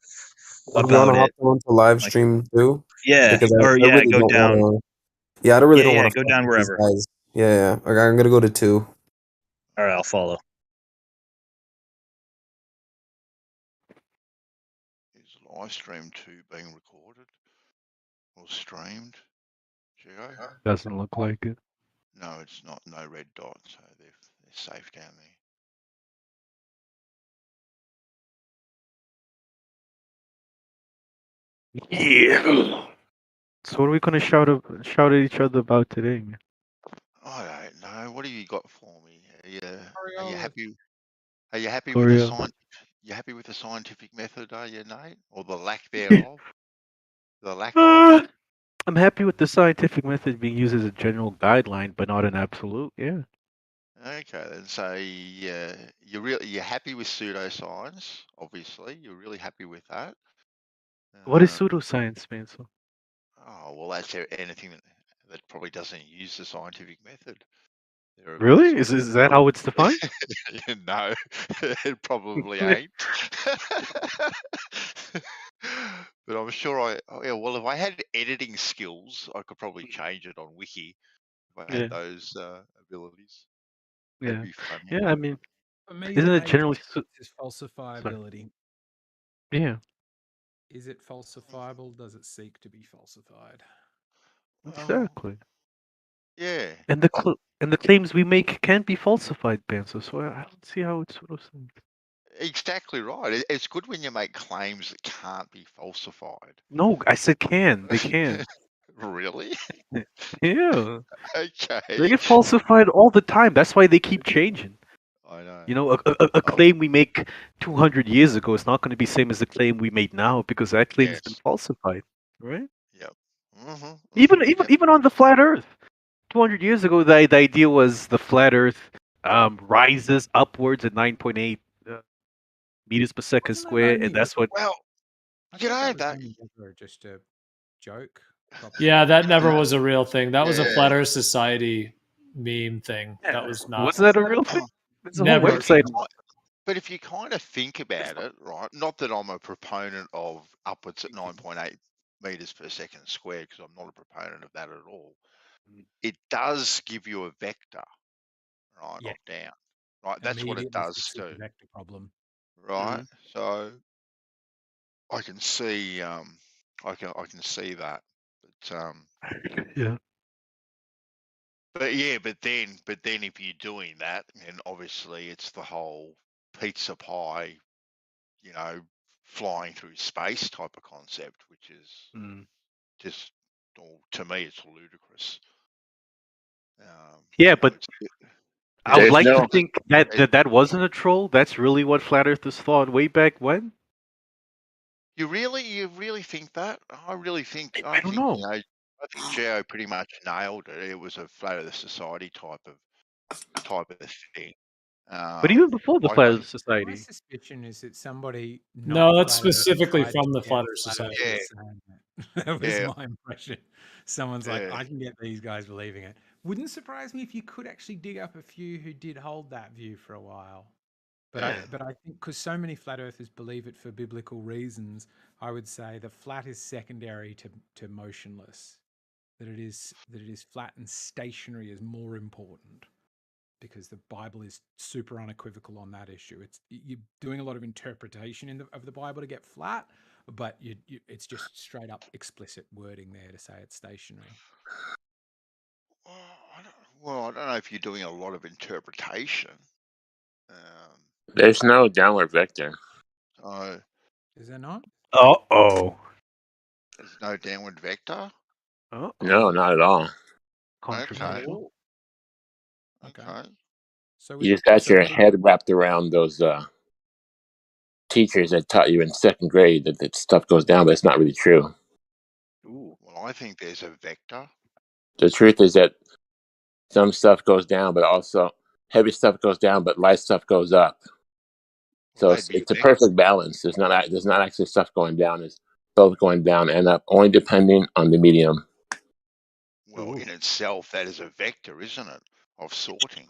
about You want to hop it. onto live stream too? Yeah, Because or I yeah, really go don't down. want to. Yeah, I don't really don't want to go down these wherever. guys. Yeah. Okay, I'm gonna go to 2. All right, I'll follow. Is Livestream 2 being recorded or streamed? Geo? Doesn't look like it. No, it's not. No red dots, so they're safe down there. Yeah. So what are we gonna shout at each other about today, man? I don't know. What have you got for me? Are you happy? Are you happy Gloria. with you happy with the scientific method? Are you, Nate, or the lack thereof? The lack of? I'm happy with the scientific method being used as a general guideline, but not an absolute. Yeah. Okay, then. So you're happy with pseudoscience? Obviously, you're really happy with that. What is pseudoscience, man? So Oh well, that's anything that probably doesn't use the scientific method. really? Is that how it's defined? No, it probably ain't. But I'm sure well, if I had editing skills, I could probably change it on Wiki if I had those abilities. That'd be funny. Yeah, I mean, For me, isn't the it generally is falsifiability. Yeah. Is it falsifiable? Does it seek to be falsified? Exactly. Yeah. And the claims we make can't be falsified, Benzo. So I don't see how it's pseudoscience. Exactly right. It's good when you make claims that can't be falsified. No, I said can. They can. Really? Yeah. Okay. They get falsified all the time. That's why they keep changing. I know. You know, a claim we make 200 years ago is not going to be same as the claim we made now because that claim has been falsified, right? Yep. Even on the flat Earth, 200 years ago, the idea was the flat Earth rises upwards at 9.8 meters per second square, and that's what. Well, you know that. Just a joke. Yeah, that never was a real thing. That was a Flat Earth Society meme thing. Yeah. That was not. Wasn't that a real thing? It's a Never. whole website. But if you kind of think about it, right? Not that I'm a proponent of upwards at 9.8 meters per second square, because I'm not a proponent of that at all. It does give you a vector, right, of down. Right, that's what it does do. do. Vector problem. Right, so I can see, I can see that, but yeah. But then if you're doing that, then obviously it's the whole pizza pie, you know, flying through space type of concept, which is just, to me, it's ludicrous. Yeah, but I would like to think that wasn't a troll. That's really what flat earthers thought way back when. You really think that? I really think. I don't know. You know, I think Geo pretty much nailed it. It was a flat Earth society type of thing. But even before the Flat Earth Society, my suspicion is that somebody. No, that's specifically from the Flat Earth Society. That was my impression. Someone's like, I can get these guys believing it. Wouldn't surprise me if you could actually dig up a few who did hold that view for a while. But I think because so many flat earthers believe it for biblical reasons, I would say the flat is secondary to motionless. That it is flat and stationary is more important, because the Bible is super unequivocal on that issue. You're doing a lot of interpretation of the Bible to get flat, but it's just straight up explicit wording there to say it's stationary. Well, I don't know if you're doing a lot of interpretation. There's no downward vector. Is there not? Uh-oh. There's no downward vector? Uh-oh. No, not at all. Controversial. Okay. So you just got your head wrapped around those teachers that taught you in second grade that stuff goes down, but it's not really true. Well, I think there's a vector. The truth is that some stuff goes down, but also heavy stuff goes down, but light stuff goes up. So it's a perfect balance. There's not actually stuff going down. It's both going down and up, only depending on the medium. Well, in itself, that is a vector, isn't it, of sorting?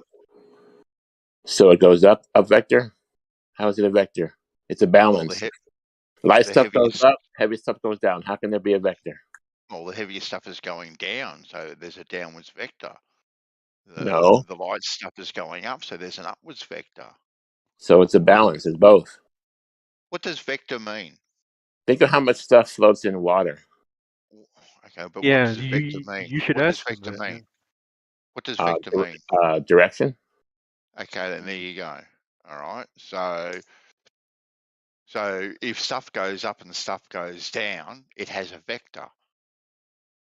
So it goes up a vector. How is it a vector? It's a balance. Light stuff goes up, heavy stuff goes down. How can there be a vector? Well, the heavier stuff is going down, so there's a downwards vector. No. The light stuff is going up, so there's an upwards vector. So it's a balance. It's both. What does vector mean? Think of how much stuff floats in water. Okay, but what does vector mean? You should ask vector mean? What does vector mean? Direction. Okay, then there you go. All right. So if stuff goes up and stuff goes down, it has a vector.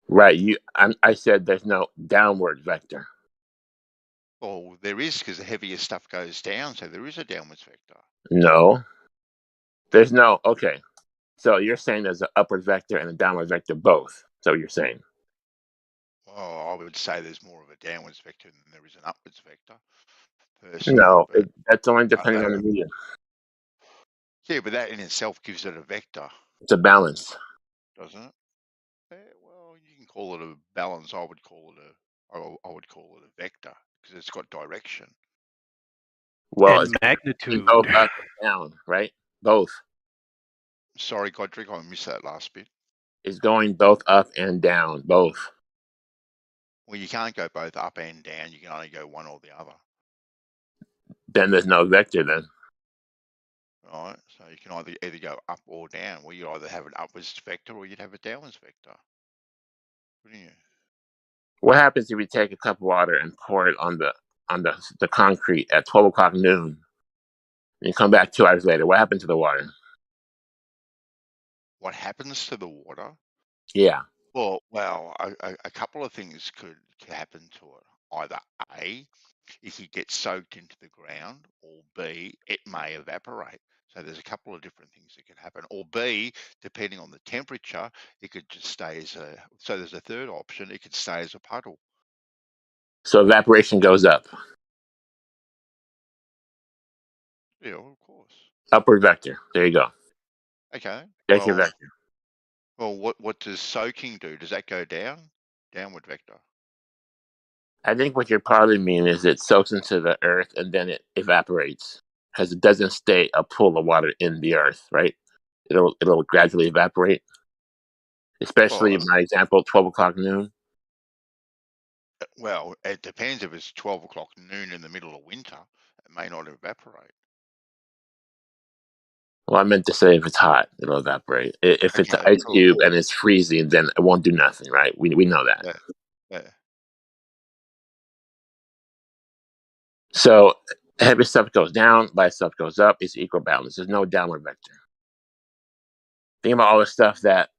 Right. I said there's no downward vector. Well, there is, because the heavier stuff goes down, so there is a downwards vector. No. There's no. Okay. So you're saying there's an upward vector and a downward vector both. So you're saying. Well, I would say there's more of a downwards vector than there is an upwards vector. Personally, No, that's only depending on the medium. Yeah, but that in itself gives it a vector. It's a balance. Doesn't it? Yeah, well, you can call it a balance. I would call it a vector because it's got direction. Well, and it's magnitude. Both up and down, right? Both. Sorry, Godric, I missed that last bit. It's going both up and down, both. Well, you can't go both up and down. You can only go one or the other. Then there's no vector then. Right, so you can either go up or down. Well, you either have an upwards vector or you'd have a downwards vector. Wouldn't you? What happens if you take a cup of water and pour it on the concrete at 12 o'clock noon? And you come back 2 hours later. What happens to the water? What happens to the water? Yeah. Well, a couple of things could happen to it. Either A, it could get soaked into the ground, or B, it may evaporate. So there's a couple of different things that could happen. Or B, depending on the temperature, it could just stay as a. So there's a third option. It could stay as a puddle. So evaporation goes up. Yeah, of course. Upward vector. There you go. Okay. That's your vector. Well, what does soaking do? Does that go down? Downward vector. I think what you're probably meaning is it soaks into the earth and then it evaporates because it doesn't stay a pool of water in the earth, right? It'll gradually evaporate. Especially my example, 12 o'clock noon. Well, it depends. If it's 12 o'clock noon in the middle of winter, it may not evaporate. Well, I meant to say if it's hot, it'll evaporate. If it's an ice cube and it's freezing, then it won't do nothing, right? We know that. Yeah. So heavy stuff goes down, light stuff goes up. It's equal balance. There's no downward vector. Think about all the stuff that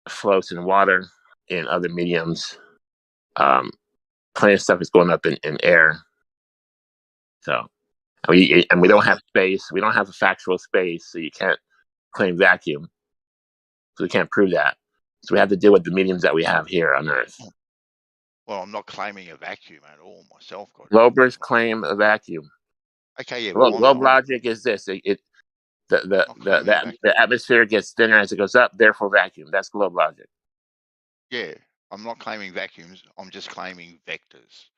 floats in water, in other mediums. Plenty of stuff is going up in air. So, we don't have space. We don't have a factual space, so you can't claim vacuum. So we can't prove that. So we have to deal with the mediums that we have here on Earth. Well, I'm not claiming a vacuum at all myself. Globers claim a vacuum. Okay, yeah. Globe logic is this: the atmosphere gets thinner as it goes up, therefore vacuum. That's globe logic. Yeah, I'm not claiming vacuums. I'm just claiming vectors.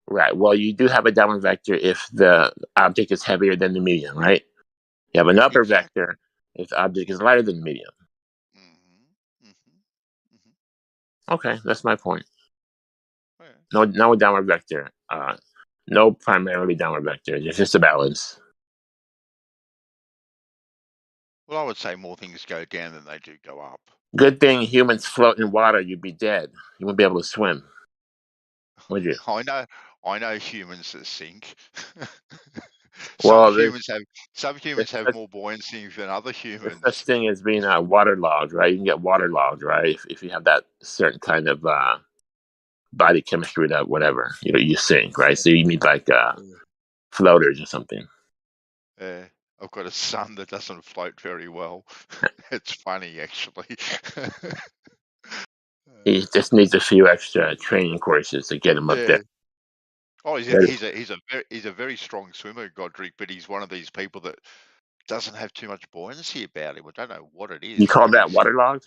Right. Well, you do have a downward vector if the object is heavier than the medium, right? You have an upper vector if the object is lighter than the medium. Okay, that's my point. No downward vector. No primarily downward vector. It's just a balance. Well, I would say more things go down than they do go up. Good thing humans float in water. You'd be dead. You wouldn't be able to swim. Would you? I know humans that sink. Well, some humans have more buoyancy than other humans. There's such thing as being waterlogged, right? You can get waterlogged, right? If you have that certain kind of body chemistry, that whatever, you sink, right? So you need like floaters or something. Yeah. I've got a son that doesn't float very well. It's funny, actually. He just needs a few extra training courses to get him up there. Oh, he's a very strong swimmer, Godric, but he's one of these people that doesn't have too much buoyancy about him. I don't know what it is. You call that waterlogged?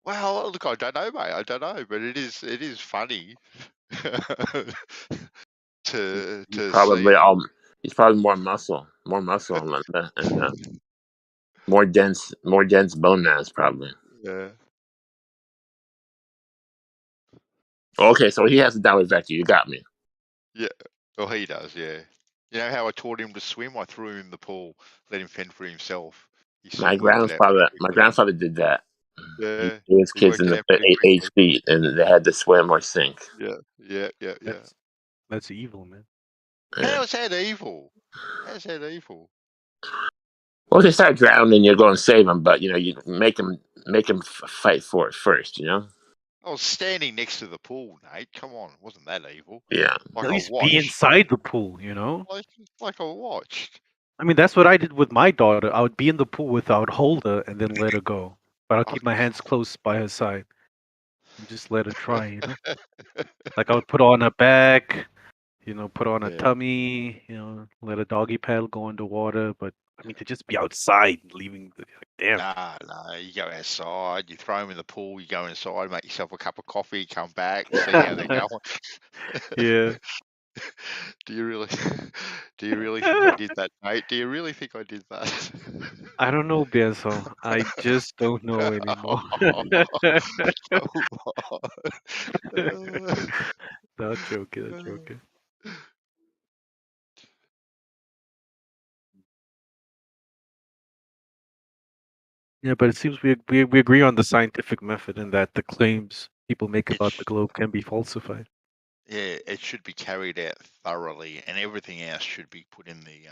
Well, look, I don't know, mate. I don't know, but it is funny to Probably see. he's probably more muscle and more dense bone mass probably. Yeah. Okay, so he has a downward vector. You got me. Yeah. Well, he does. Yeah. You know how I taught him to swim? I threw him in the pool, let him fend for himself. He My soon worked it out pretty grandfather did that. Yeah, He was he kids worked in it the out pretty 8 quickly. feet, and they had to swim or sink. Yeah. That's evil, man. How is that evil? How's that evil? Well, if they start drowning, you go and save them, but you make them fight for it first. I was standing next to the pool, Nate. Come on, wasn't that evil? Yeah. Like At I least be watched. inside the pool, Like I watched. I mean, that's what I did with my daughter. I would be in the pool I would hold her and then let her go. But I'll keep my hands close by her side and just let her try, Like I would put her on her back, put her on her tummy, let a doggy paddle go underwater. But I mean, to just be outside, leaving, damn. Nah, you go outside, you throw them in the pool, you go inside, make yourself a cup of coffee, come back, see how they're going. Yeah. Do you really think I did that, mate? Do you really think I did that? I don't know, Bienso. I just don't know anymore. Not joking. Yeah, but it seems we agree on the scientific method and that the claims people make about the globe can be falsified. Yeah, it should be carried out thoroughly, and everything else should be put in the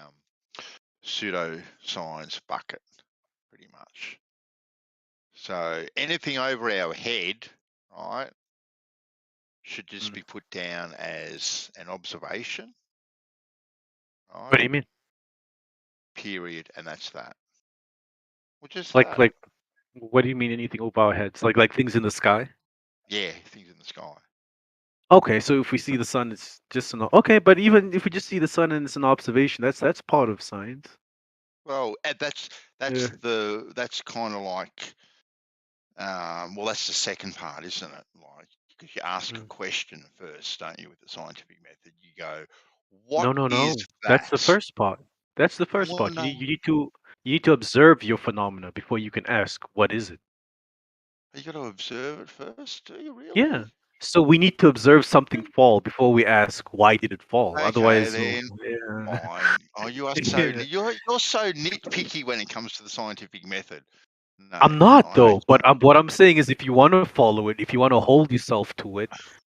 pseudoscience bucket, pretty much. So anything over our head, right, should just be put down as an observation. Right? What do you mean? Period, and that's that. Which is like what do you mean anything over our heads? Like things in the sky? Yeah, things in the sky. Okay, so if we see the sun, it's just an okay. But even if we just see the sun and it's an observation, that's part of science. Well, that's kind of like, well, that's the second part, isn't it? Like, because you ask a question first, don't you? With the scientific method, you go, "What No. is That's the that?" first part. That's the first Well, part. no. You need to observe your phenomena before you can ask what is it. You got to observe it first. Do you really? Yeah. So we need to observe something fall before we ask why did it fall. Okay, Otherwise, then. yeah. Fine. Oh, you are so Yeah. you're so nitpicky when it comes to the scientific method. No, I'm not I though. hate But what I'm saying is, if you want to follow it, if you want to hold yourself to it,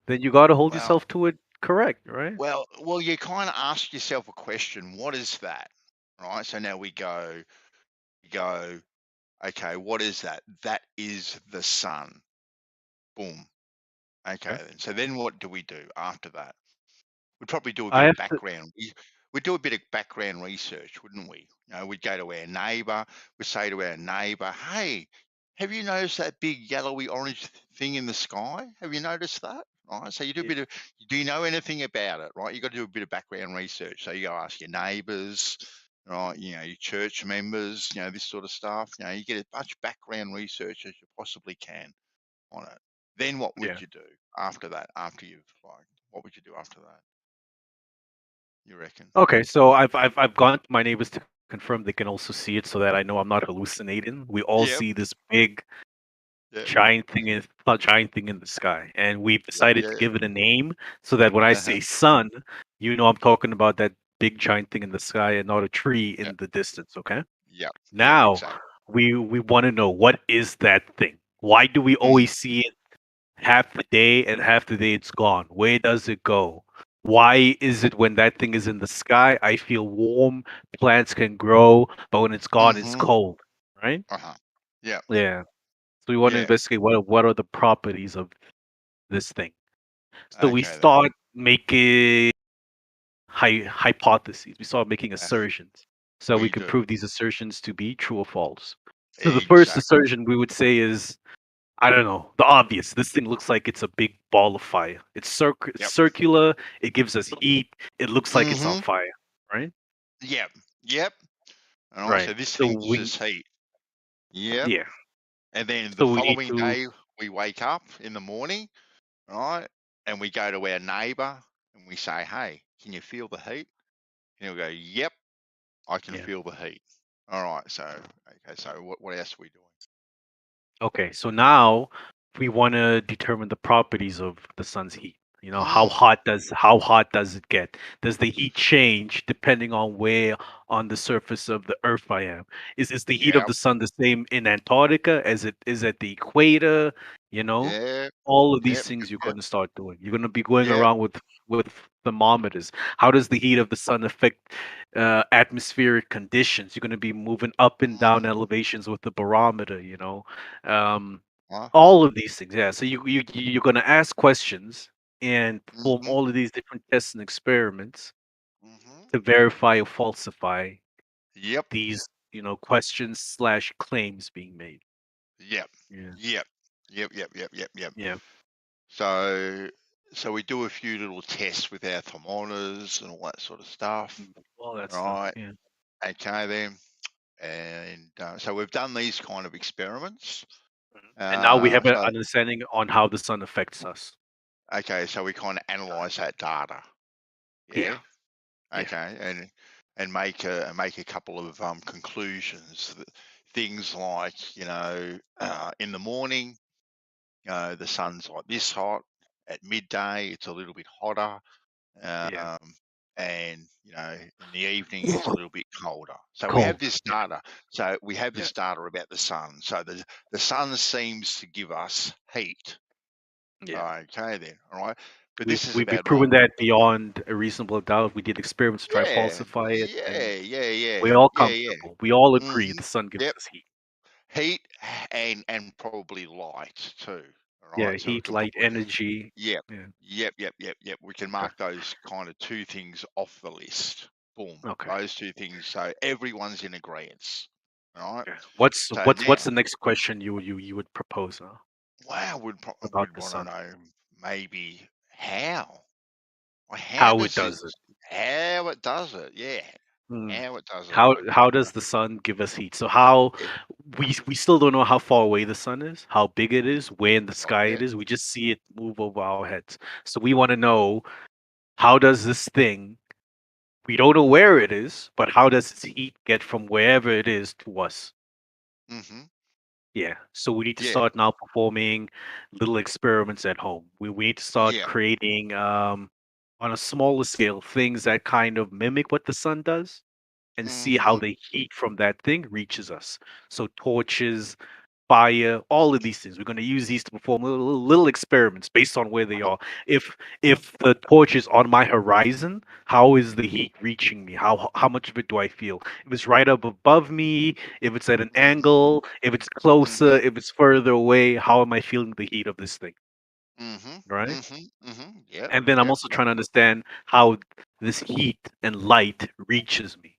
then you got to hold Well- yourself to it correct, right? Well, you kind of ask yourself a question. What is that? Right. So now we go. Okay, what is that? That is the sun. Boom. Okay, then. So then what do we do after that? We'd probably do a I bit of have to- background. We'd do a bit of background research, wouldn't we? We'd go to our neighbour. We'd say to our neighbour, "Hey, have you noticed that big yellowy orange thing in the sky? Have you noticed that?" Right. So you do a bit of. Do you know anything about it? Right. You got to do a bit of background research. So you go ask your neighbours, right? Your church members. This sort of stuff. You get as much background research as you possibly can on it. Then what would you do after that? After you've what would you do after that? You reckon? Okay, so I've gone to my neighbors to confirm they can also see it, so that I know I'm not hallucinating. We all Yep. see this big giant thing in the sky, and we've decided to give it a name so that when I say sun, I'm talking about that big giant thing in the sky and not a tree in the distance. Okay. Yep. Now exactly. we want to know, what is that thing? Why do we always see it half the day and half the day it's gone? Where does it go? Why is it when that thing is in the sky, I feel warm, plants can grow, but when it's gone, it's cold, right? Yeah. Yeah. So we want to investigate what are the properties of this thing. So we Okay, then. start making hypotheses. We start making assertions. so we We can do. prove these assertions to be true or false. So the first Exactly. assertion we would say is, I don't know, the obvious. This thing looks like it's a big ball of fire. It's Yep. circular. It gives us heat. It looks like it's on Mm-hmm. fire, right? Yep. Yep. And I Right. say this So heat's just heat. Yep. yeah. And then the So we need following to, day, we wake up in the morning, right? And we go to our neighbor and we say, hey, can you feel the heat? And he'll go, yep, I can yeah. feel the heat. All right. So, okay. So what else are we doing? Okay, so now we want to determine the properties of the sun's heat. You know, how hot does it get? Does the heat change depending on where on the surface of the Earth I am? Is the heat of Yep. the sun the same in Antarctica as it is at the equator? You know, Yep. all of these Yep. things you're Yep. going to start doing. You're going to be going Yep. around with thermometers. How does the heat of the sun affect atmospheric conditions? You're going to be moving up and down elevations with the barometer. You know. Huh? All of these things, yeah. So you're gonna ask questions and perform Mm-hmm. all of these different tests and experiments Mm-hmm. to verify or falsify Yep. these, questions slash claims being made. Yep. Yeah. Yep. Yep. Yep. Yep. Yep. Yep. Yeah. So we do a few little tests with our thermometers and all that sort of stuff. All that Right. stuff. Yeah. Okay then. And so we've done these kind of experiments. And now we have an So understanding on how the sun affects us. okay, so we kind of analyze that data. Yeah. Yeah. Okay, and make a couple of conclusions. Things like in the morning, the sun's like this hot. At midday, it's a little bit hotter. Yeah. And in the evening it's a little bit colder. So we have Cold. this Yeah. data. So we have Yeah. this data about the sun. So the sun seems to give us heat. Yeah. Okay then, all right. But We've this is we've about proven that beyond a reasonable doubt. We did experiments to try to yeah, falsify it, and yeah, we're all yeah. comfortable. We all agree hmm the sun gives Yep, us heat. heat and probably light too. All Yeah, right, so we heat, can light, put energy. yep, Yeah. yep. We can Okay. mark those kind of two things off the list. Boom, Okay. those two things. So everyone's in agreement. All right. Okay. What's So what's now, what's the next question you would propose wow, about we'd the want to sun? know maybe how. Or how How it does does it? how it does it? Yeah, Hmm. how it does it. How does the sun give us heat? So how we still don't know how far away the sun is, how big it is, where in the Not sky it yet. is. We just see it move over our heads. So we want to know, how does this thing, we don't know where it is, but how does its heat get from wherever it is to us? Mm-hmm. Yeah. So we need to Yeah. start now performing little experiments at home. We need to start Yeah. creating on a smaller scale things that kind of mimic what the sun does, and see how Mm-hmm. the heat from that thing reaches us. So torches, fire, all of these things. We're going to use these to perform little experiments based on where they are. If the torch is on my horizon, how is the heat reaching me? How much of it do I feel? If it's right up above me, if it's at an angle, if it's closer, Mm-hmm. if it's further away, how am I feeling the heat of this thing? Mm-hmm. Right? Mm-hmm. Mm-hmm. Yep. And then I'm Yep. also trying to understand how this heat and light reaches me.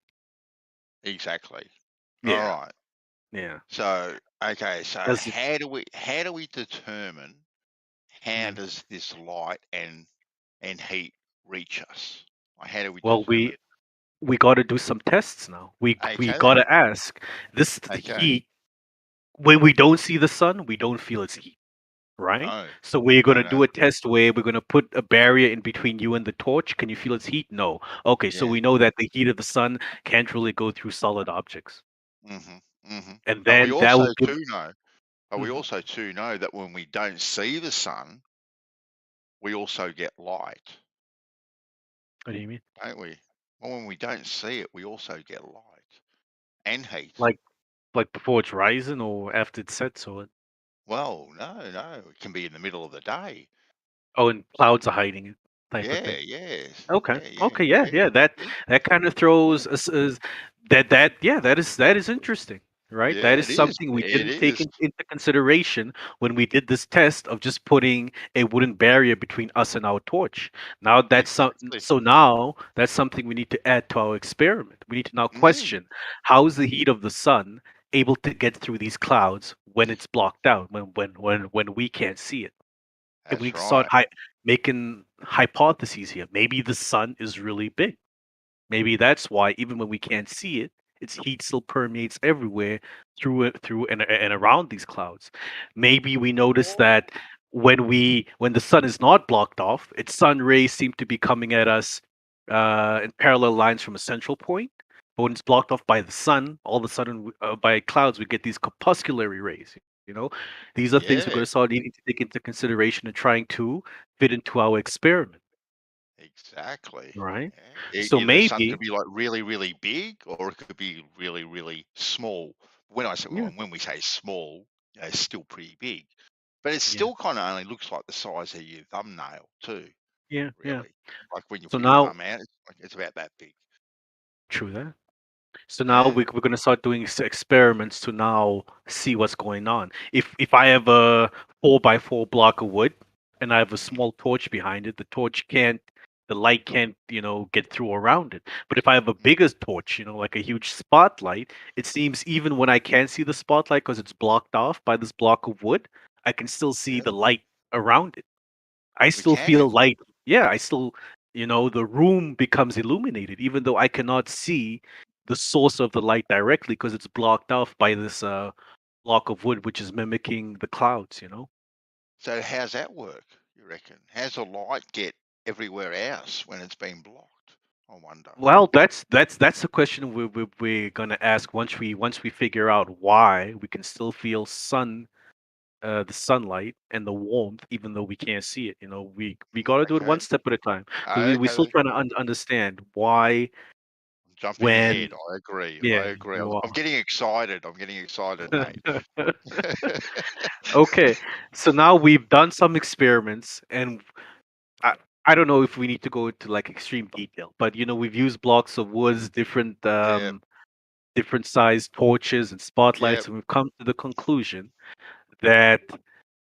Exactly. All Yeah. right. Yeah. So okay. So Does it, how do we determine how does this light and heat reach us? Like, how do we well, determine? we got to do some tests now. We Okay got then. to ask this Okay. heat. When we don't see the sun, we don't feel its heat, right? No. So we're No. gonna do No. a test where we're gonna put a barrier in between you and the torch. Can you feel its heat? No. Okay, so Yeah. we know that the heat of the sun can't really go through solid objects, Mm-hmm. Mm-hmm. and But we then that will also give. too know. But we Mhm. also too know that when we don't see the sun, we also get light, What do you mean? don't we? Well, when we don't see it, we also get light and heat. Like before it's rising or after it's set, so it. Well, no, it can be in the middle of the day. Oh, and clouds are hiding it, type of Yeah, thing. yes, Okay. yeah, Okay. Yeah. yeah, Yeah. That yeah. that kind of throws us. Yeah. That is interesting. right? Yeah, That is it is. something we It didn't take is. into consideration when we did this test of just putting a wooden barrier between us and our torch. Now that's Exactly. so now that's something we need to add to our experiment. We need to now Mm. question how is the heat of the sun able to get through these clouds when it's blocked out, when we can't see it. And we That's start right. making hypotheses here. Maybe the sun is really big. Maybe that's why even when we can't see it, its heat still permeates everywhere through and around these clouds. Maybe we notice that when the sun is not blocked off, its sun rays seem to be coming at us in parallel lines from a central point. But when it's blocked off by the sun, all of a sudden by clouds we get these corpusculary rays. You know, these are things we're Yeah. going to start needing to take into consideration and trying to fit into our experiment. Exactly. Right. Yeah. So The sun maybe could be like really, really big, or it could be really, really small. When I say when we say small, it's still pretty big, but it still kind of only looks like the size of your thumbnail too. Yeah, yeah. Really, like when you So put your now, thumb out, it's about that big. true that. So now we're going to start doing experiments to now see what's going on. If I have a 4x4 block of wood and I have a small torch behind it, the light can't, get through around it. But if I have a bigger torch, like a huge spotlight, it seems even when I can't see the spotlight because it's blocked off by this block of wood, I can still see the light around it. I still feel light. Yeah, I still, the room becomes illuminated, even though I cannot see the source of the light directly because it's blocked off by this block of wood, which is mimicking the clouds. So how's that work? You reckon? How's the light get everywhere else when it's been blocked? I wonder. Well, that's the question we're gonna ask once we figure out why we can still feel the sunlight and the warmth, even though we can't see it. We got to do it one step at a time. So we're still trying to understand why. Jumping ahead. I Yeah, agree. you I'm getting excited. Mate. Okay, so now we've done some experiments, and I don't know if we need to go into like extreme detail, but we've used blocks of woods, different sized torches and spotlights, and we've come to the conclusion that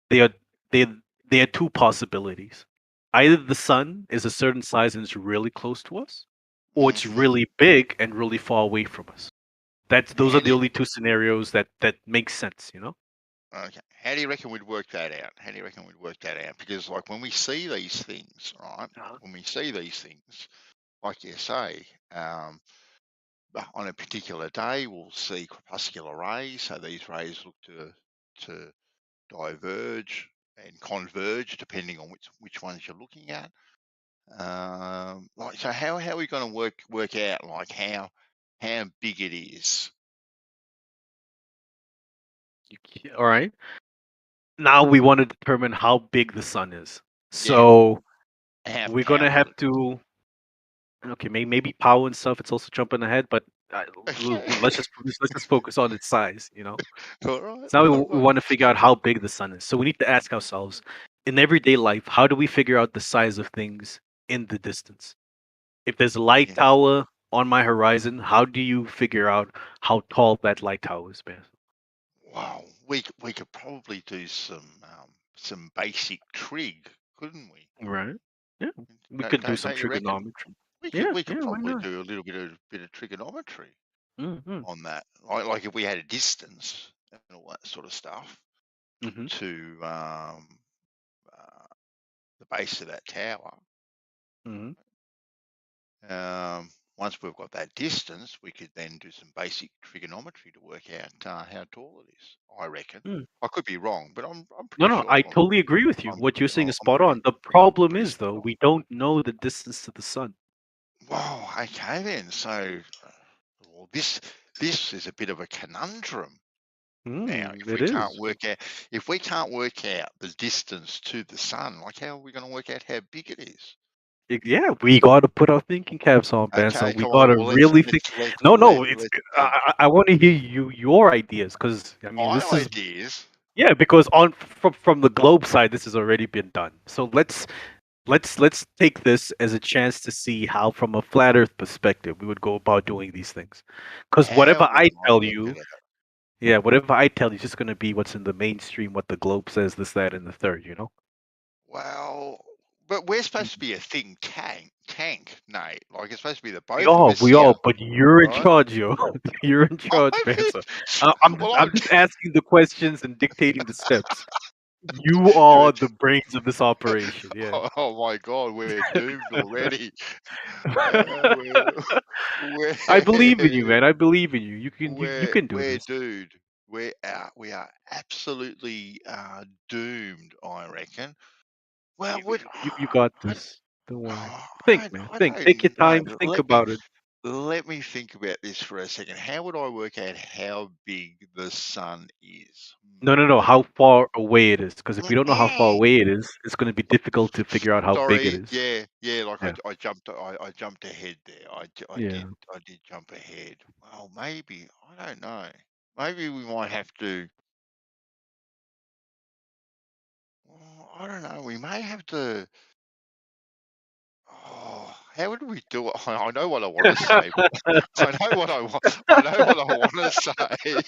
there are there there are two possibilities. Either the sun is a certain size and it's really close to us, or it's really big and really far away from us. Those are the only two scenarios that make sense. Okay. How do you reckon we'd work that out? Because like when we see these things, right? When we see these things, like you say, on a particular day, we'll see corpuscular rays. So these rays look to diverge and converge depending on which ones you're looking at. So how are we going to work out like how big it is? All right. Now we want to determine how big the sun is. So we're gonna have to. Okay, maybe power and stuff. It's also jumping ahead, but let's just focus on its size. All right. So now we want to figure out how big the sun is. So we need to ask ourselves, in everyday life, how do we figure out the size of things in the distance? If there's a light tower on my horizon, how do you figure out how tall that light tower is, man? Wow, we could probably do some basic trig, couldn't we? Right. Yeah, we could do some Don't you reckon? trigonometry. We Yeah, could why probably not? do a little bit of trigonometry Mm-hmm. on that. Like if we had a distance and all that sort of stuff Mm-hmm. to the base of that tower. Mm-hmm. Once we've got that distance, we could then do some basic trigonometry to work out how tall it is. I reckon. I could be wrong, but I'm pretty No, sure. I totally agree with you. What you're saying is spot on. The problem is, though, we don't know the distance to the sun. Wow. Okay then. So, well, this is a bit of a conundrum. Now, if we can't work out the distance to the sun, like how are we going to work out how big it is? Yeah, we got to put our thinking caps on, Ben. So we come got on, to well, really let's- think. let's- No, let's- it's. let's I want to hear your ideas because I mean My this is. ideas. Yeah, because from the globe side, this has already been done. So let's take this as a chance to see how, from a flat Earth perspective, we would go about doing these things. Because whatever How we I might tell work you, it out. Yeah, whatever I tell you is just gonna be what's in the mainstream, what the Globe says, this, that, and the third. You know. Well, but we're supposed to be a think tank, Nate. Like it's supposed to be the We both of all, us we here, all, but you're in right? charge, yo. You're in charge, man. So Well, I'm just asking the questions and dictating the steps. You are the brains of this operation. Yeah. Oh my God, we're doomed already. We're I believe in you, man. I believe in you. You can do we're this. dude. We are absolutely doomed, I reckon. Well, You got this. Don't worry. I Think, man. I Think. Take your don't time. know. Think about it. Let me think about this for a second. How would I work out how big the sun is? No. How far away it is? Because if we don't know how far away it is, it's going to be difficult to figure out how big it Sorry, is. yeah. Like Yeah. I jumped ahead there. I Yeah. did jump ahead. Well, maybe I don't know. Maybe we might have to. Well, I don't know. We may have to. Oh, how would we do it? I know what I want to say. I know what I want. I know what I want to say.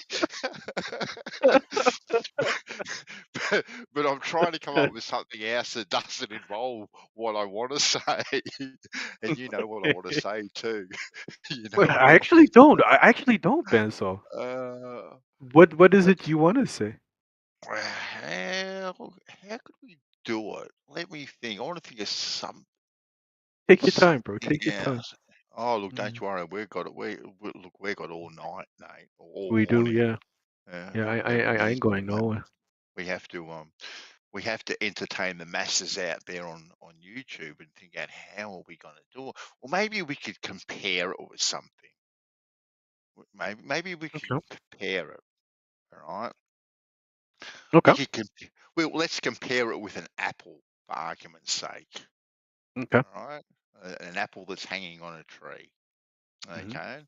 but I'm trying to come up with something else that doesn't involve what I want to say. And you know what I want to say too. You know Well, what I actually don't. I actually don't, Ben. So, what is it you want to say? how could we do it? Let me think. I want to think of some. Take your time, bro. Take your time. Else. Oh, look, don't you worry. We've got it. We've got all night, Nate, or all We do, morning. yeah. Yeah, Yeah, we I need. ain't going nowhere. We have to. We have to entertain the masses out there on YouTube and think out how are we going to do it. Or maybe we could compare it with something. Maybe we could compare it. All right. Okay. We could. Well, let's compare it with an apple, for argument's sake. Okay. All right. An apple that's hanging on a tree. Okay. Mm-hmm.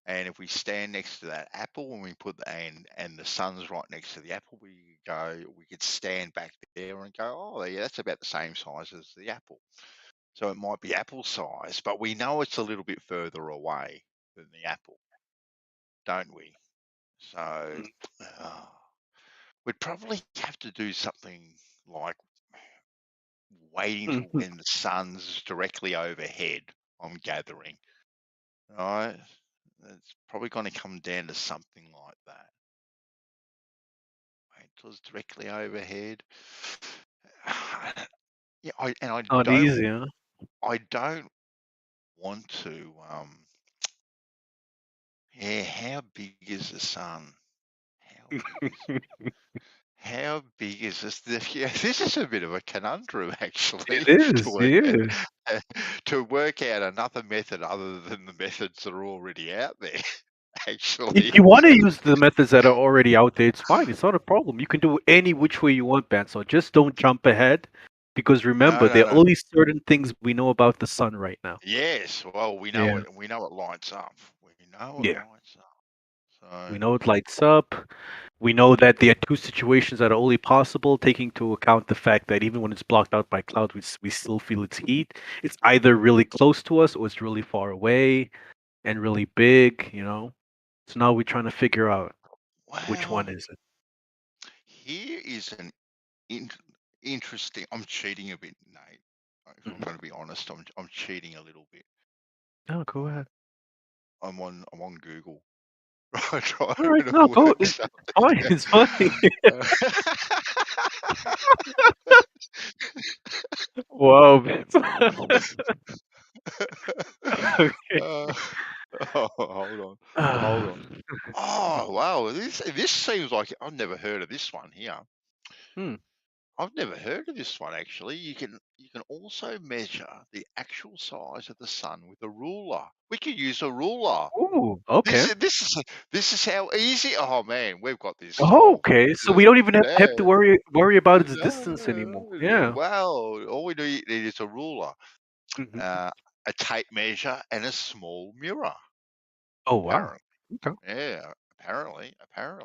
And if we stand next to that apple and we put and the sun's right next to the apple, we could stand back there and go, oh yeah, that's about the same size as the apple. So it might be apple size, but we know it's a little bit further away than the apple, don't we? So we'd probably have to do something like waiting till when the sun's directly overhead, I'm gathering. Right? It's probably going to come down to something like that. Wait till it's directly overhead. Yeah, I Not don't. easy, huh? I don't want to. Yeah, how big is the sun? How big is this? Yeah, this is a bit of a conundrum, actually. It is, To work out another method other than the methods that are already out there. Actually, If you want to use the methods that are already out there, it's fine. It's not a problem. You can do any which way you want, Ben. So just don't jump ahead, because remember, there are No. only certain things we know about the sun right now. Yes, well, we know it. We know it lights up. We know it Yeah. lights up. So We know it lights up. We know that there are two situations that are only possible, taking into account the fact that even when it's blocked out by clouds, we still feel its heat. It's either really close to us or it's really far away and really big, you know? So now we're trying to figure out which one is it. Here is an interesting. I'm cheating a bit, Nate. If I'm going to be honest, I'm cheating a little bit. Oh, go ahead. I'm on Google. Trying All right, to no, go. work It's something fine. It's fine. Whoa, man. Okay. Hold on. Oh wow, this seems like I've never heard of this one here. I've never heard of this one actually. You can also measure the actual size of the sun with a ruler. We could use a ruler. Ooh, okay. This is how easy. Oh man, we've got this Oh, solved. okay. So we don't even have to worry about its distance anymore. Yeah. Well, all we need is a ruler, Mm-hmm. a tape measure, and a small mirror. Oh wow. Apparently. Okay. Yeah, apparently, right.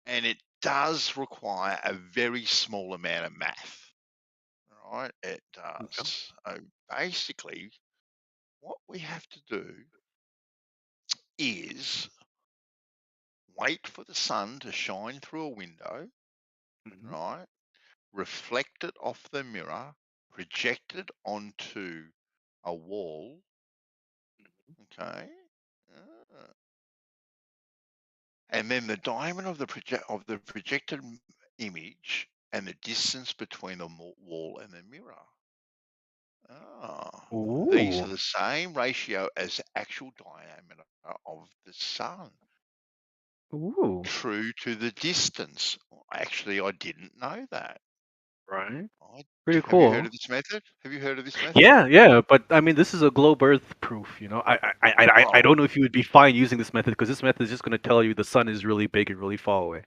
And it does require a very small amount of math, right? It does. So basically, what we have to do is wait for the sun to shine through a window, right? Reflect it off the mirror, project it onto a wall, okay? And then the diameter of the projected image and the distance between the wall and the mirror. These are Ooh. the same ratio as the actual diameter of the sun. Ooh. True to the distance. Actually, I didn't know that. Right. Have Pretty you heard cool. of this method? Have you heard of this method? Yeah, yeah, but I mean, this is a globe Earth proof. You know, I don't know if you would be fine using this method because this method is just going to tell you the sun is really big and really far away.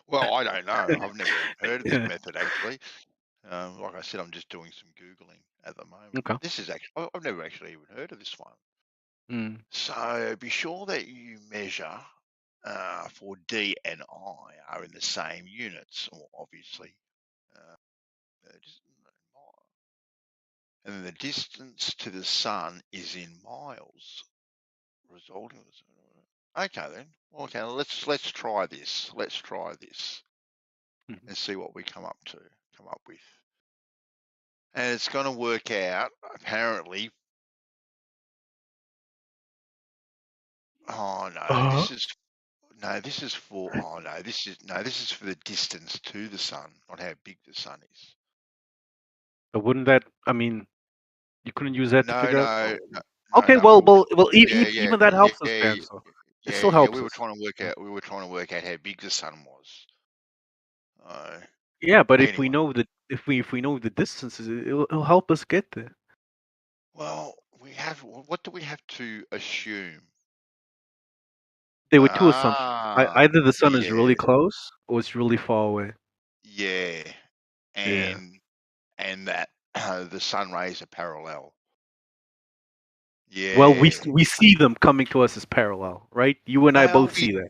Well, I don't know. I've never even heard of this Yeah. method actually. Like I said, I'm just doing some googling at the moment. Okay. This is actually I've never actually even heard of this one. Mm. So be sure that you measure for D and I are in the same units, obviously. And then the distance to the sun is in miles. Resulting. Okay then. Okay, let's try this. Let's try this and see what we come up with. And it's going to work out apparently. Oh no, this is for this is for the distance to the sun, not how big the sun is. But wouldn't that? I mean, you couldn't use that to No, figure out. no, no, Okay, no. well, Yeah, even that helps us, yeah, Dan. So it still helps We were us. trying to work out how big the sun was. Yeah, but if we Anyway, know the distances, it'll help us get there. well, what do we have to assume? There were two assumptions. Either the sun is Yeah, really close or it's really far away. yeah, Yeah. and that the sun rays are parallel. Well, Yeah. we see them coming to us as parallel, right? You and I Well, both see that.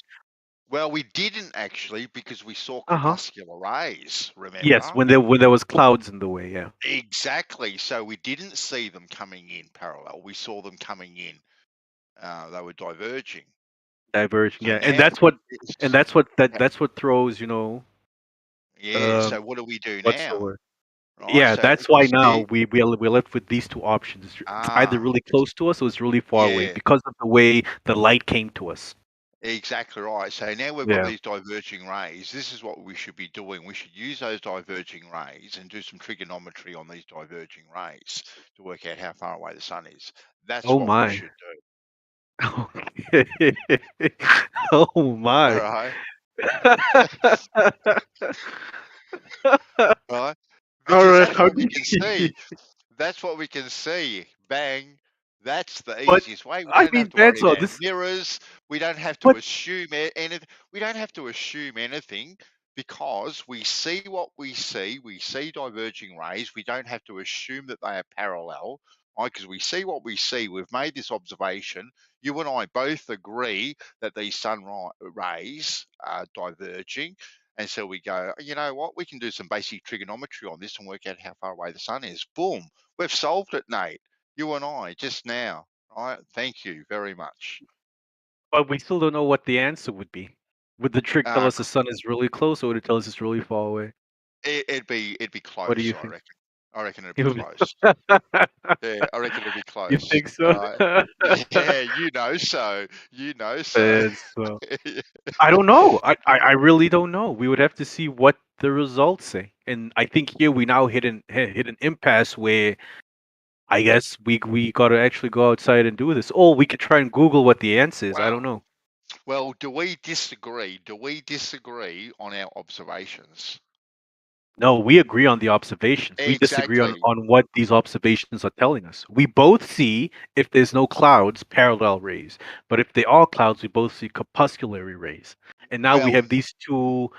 Well, we didn't actually because we saw Uh-huh. corpuscular rays. Remember? Yes, when there was clouds in the way, yeah. Exactly. So we didn't see them coming in parallel. We saw them coming in. They were diverging. Diverging, So yeah, and now that's what throws, you know. Yeah. So what do we do What's the now? word? Right. Yeah, So that's why now we're left with these two options. It's either really close to us or it's really far away Yeah. because of the way the light came to us. Exactly right. So now we've got Yeah. these diverging rays. This is what we should be doing. We should use those diverging rays and do some trigonometry on these diverging rays to work out how far away the sun is. That's Oh what we my. should do. Oh All my. right. Right. All Because right. that's what we can see. That's what we can see. Bang. That's the But easiest way. We I don't mean, have to worry Benzo, about this. mirrors. We don't have to But assume anything. We don't have to assume anything because we see what we see. We see diverging rays. We don't have to assume that they are parallel, right? Because we see what we see. We've made this observation. You and I both agree that these sun rays are diverging. And so we go, you know what? We can do some basic trigonometry on this and work out how far away the sun is. Boom. We've solved it, Nate. You and I, just now. Right? Thank you very much. But we still don't know what the answer would be. Would the trick tell Uh, us the sun is really close, or would it tell us it's really far away? it'd be close, What do you I think? reckon. I reckon it'd It be would be- close. Yeah, I reckon it'd be You close. think so? Yeah, you know so. You know so. And so I don't know. I really don't know. We would have to see what the results say. And I think here we now hit an impasse where I guess we gotta actually go outside and do this. Or we could try and Google what the answer is. I don't know. Well, do we disagree? Do we disagree on our observations? No, we agree on the observations. We disagree Exactly. on what these observations are telling us. We both see, if there's no clouds, parallel rays. But if there are clouds, we both see corpusculary rays. And now we Well, have these two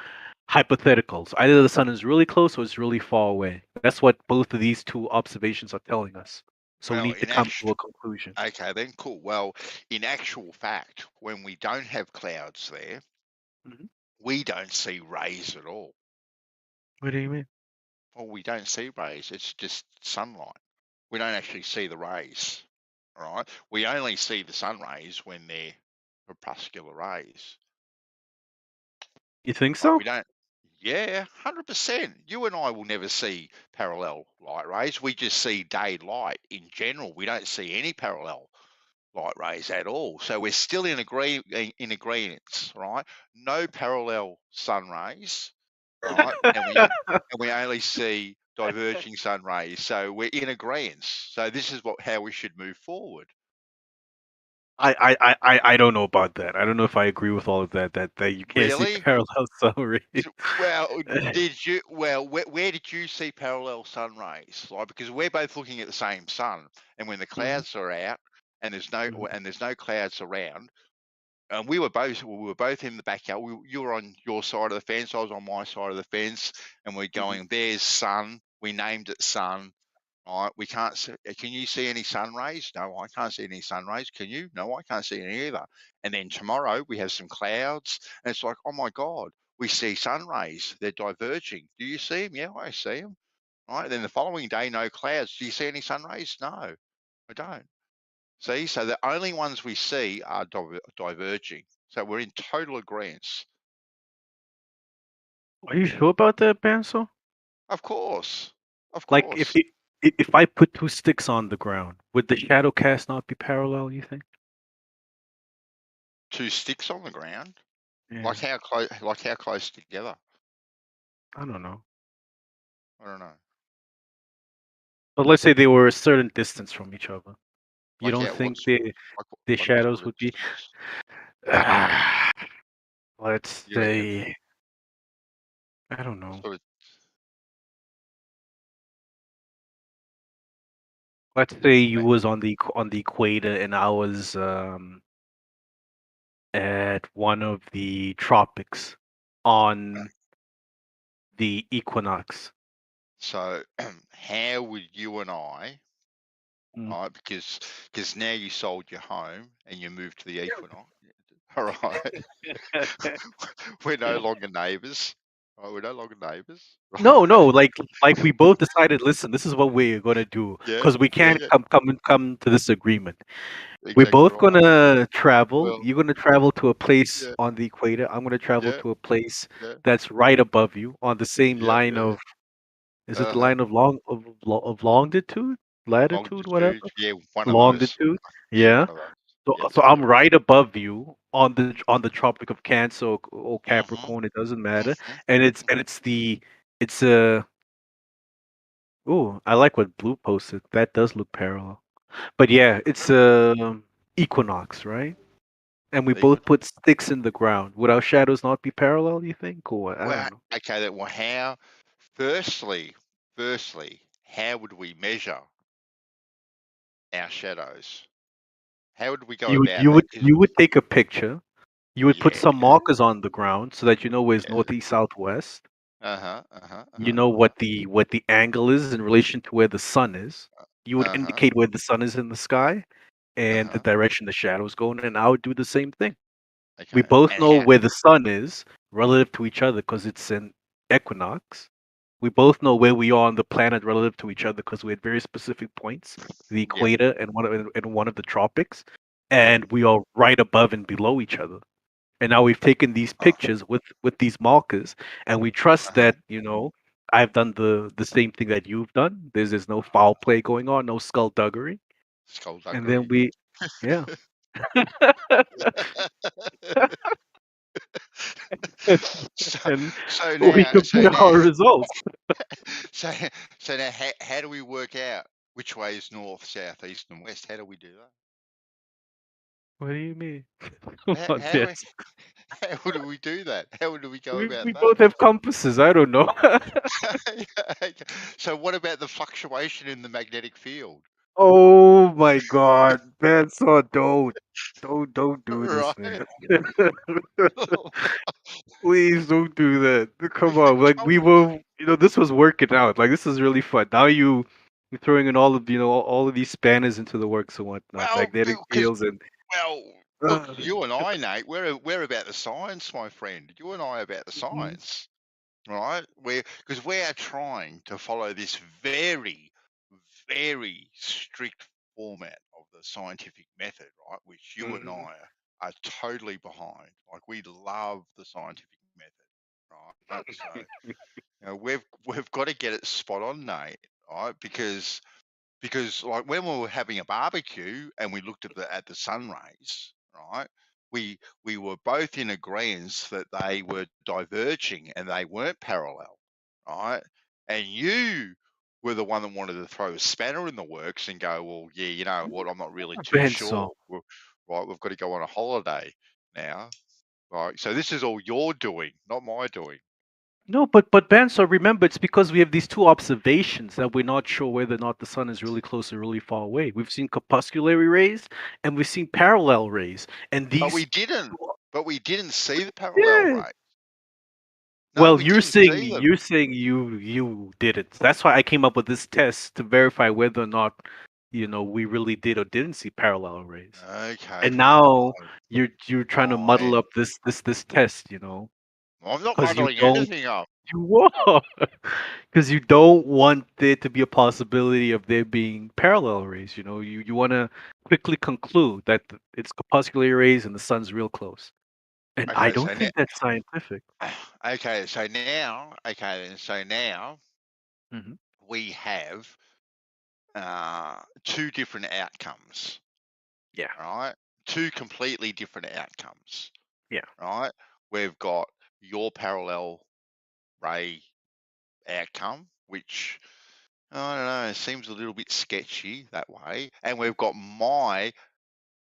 hypotheticals. Either the sun is really close or it's really far away. That's what both of these two observations are telling us. So we well, need to come to a conclusion. Okay, then cool. Well, in actual fact, when we don't have clouds there, we don't see rays at all. What do you mean? Well, we don't see rays. It's just sunlight. We don't actually see the rays. All right. We only see the sun rays when they're corpuscular rays. You think Like, so? we don't. Yeah, 100%. You and I will never see parallel light rays. We just see daylight in general. We don't see any parallel light rays at all. So we're still in agreement, right? No parallel sun rays, right? And we only see diverging sun rays. So we're in agreement. So this is how we should move forward. I don't know about that. I don't know if I agree with all of that. That you can't see Really? parallel sun rays. Well, did you? Well, where did you see parallel sun rays? Like, because we're both looking at the same sun, and when the clouds are out, and there's no clouds around, and we were both in the backyard. You were on your side of the fence. I was on my side of the fence, and we're going. There's sun. We named it sun. Right? We can't see. Can you see any sun rays? No, I can't see any sun rays. Can you? No, I can't see any either. And then tomorrow we have some clouds, and it's like, oh my God, we see sun rays. They're diverging. Do you see them? Yeah, I see them. Right. Then the following day, no clouds. Do you see any sun rays? No, I don't. See, so the only ones we see are diverging. So we're in total agreement. Are you sure about that, Bansel? Of course. Of Like course. if I put two sticks on the ground, would the shadow cast not be parallel? You think? Two sticks on the ground. Yeah. Like how close? Like how close together? I don't know. I don't know. But let's say they were a certain distance from each other. You Like don't how? think What's the what shadows sort of would be? distance? Let's You reckon? say I don't know. Sort of, Let's say you was on the equator and I was at one of the tropics on the equinox. so how would you and I? Right, because now you sold your home and you moved to the equinox. All right. We're no longer neighbours. Right, we're no longer neighbours. No, like we both decided. Listen, this is what we're gonna do Yeah, because we yeah, can't yeah. come to this agreement. We're Exactly both right. gonna travel. Well, You're gonna travel to a place yeah, on the equator. I'm gonna travel yeah, to a place yeah, that's right above you on the same yeah, line yeah. of. Is it the Uh-huh. line of longitude, latitude, whatever? Longitude, yeah, one of those. Longitude. Yeah, Yeah. one of those. So, Yeah, so I'm right above you on the Tropic of Cancer or Mm-hmm. Capricorn. It doesn't matter. And it's a. Oh, I like what Blue posted. That does look parallel. But yeah, it's equinox, right? And we both Equinox. put sticks in the ground. Would our shadows not be parallel, you think? Or what? I Well, don't know. okay. That well, how? Firstly, how would we measure our shadows? How would we go You would about you that? would you would take a picture. You would put Yeah. some markers on the ground so that you know where's Yeah. northeast, southwest. Uh-huh. Uh-huh. You Uh-huh. know what the angle is in relation to where the sun is. You would Uh-huh. indicate where the sun is in the sky and the Uh-huh. direction the shadow's going, and I would do the same thing. We Okay. both And know how? where the sun is relative to each other because it's an equinox. We both know where we are on the planet relative to each other because we're at very specific points, the Yep. equator and one of the tropics, Yep. and we are right above and below each other. And now we've taken these pictures with these markers, and we trust that I've done the same thing that you've done. There's no foul play going on, no skullduggery, and then Skullduggery. yeah. so, And so we now, compare our results. so, so now, how do we work out which way is north, south, east, and west? How do we do that? What do you mean? How do we do that? How do we go about We that? both have compasses. I don't know. So what about the fluctuation in the magnetic field? Oh my God, man! So don't do this, Right. man. Please don't do that. Come on, like we were, this was working out. Like this is really fun. Now you're throwing in all of all of these spanners into the works and whatnot, Well, magnetic because fields and. look, you and I, Nate, we're about the science, my friend. You and I are about the Mhm. science, right? Because we are trying to follow this very, very strict format of the scientific method, right? Which you and I are totally behind. Like we love the scientific method. So we've got to get it spot on, Nate. Right? Because like when we were having a barbecue and we looked at the sun rays, right? We were both in agreement that they were diverging and they weren't parallel, right? And you were the one that wanted to throw a spanner in the works and go, well, yeah, you know what? I'm not really too sure. Right, we've got to go on a holiday now, right? So this is all you're doing, not my doing. No, but Ben, so remember, it's because we have these two observations that we're not sure whether or not the sun is really close or really far away. We've seen corpusculary rays and we've seen parallel rays, and But we these. didn't see the parallel Yeah. ray. No, Well, we you're didn't saying see them. you did it. That's why I came up with this test to verify whether or not we really did or didn't see parallel rays. Okay. And now you're trying to muddle up this test, I'm not 'cause you muddling don't. anything up. You are, because you don't want there to be a possibility of there being parallel rays. You want to quickly conclude that it's corpusculary rays and the sun's real close, and I Okay, don't think that's scientific. Okay, so now, Mhm. we have two different outcomes. Yeah. Right? Two completely different outcomes. Yeah. Right? We've got your parallel ray outcome, which I don't know, it seems a little bit sketchy that way. And we've got my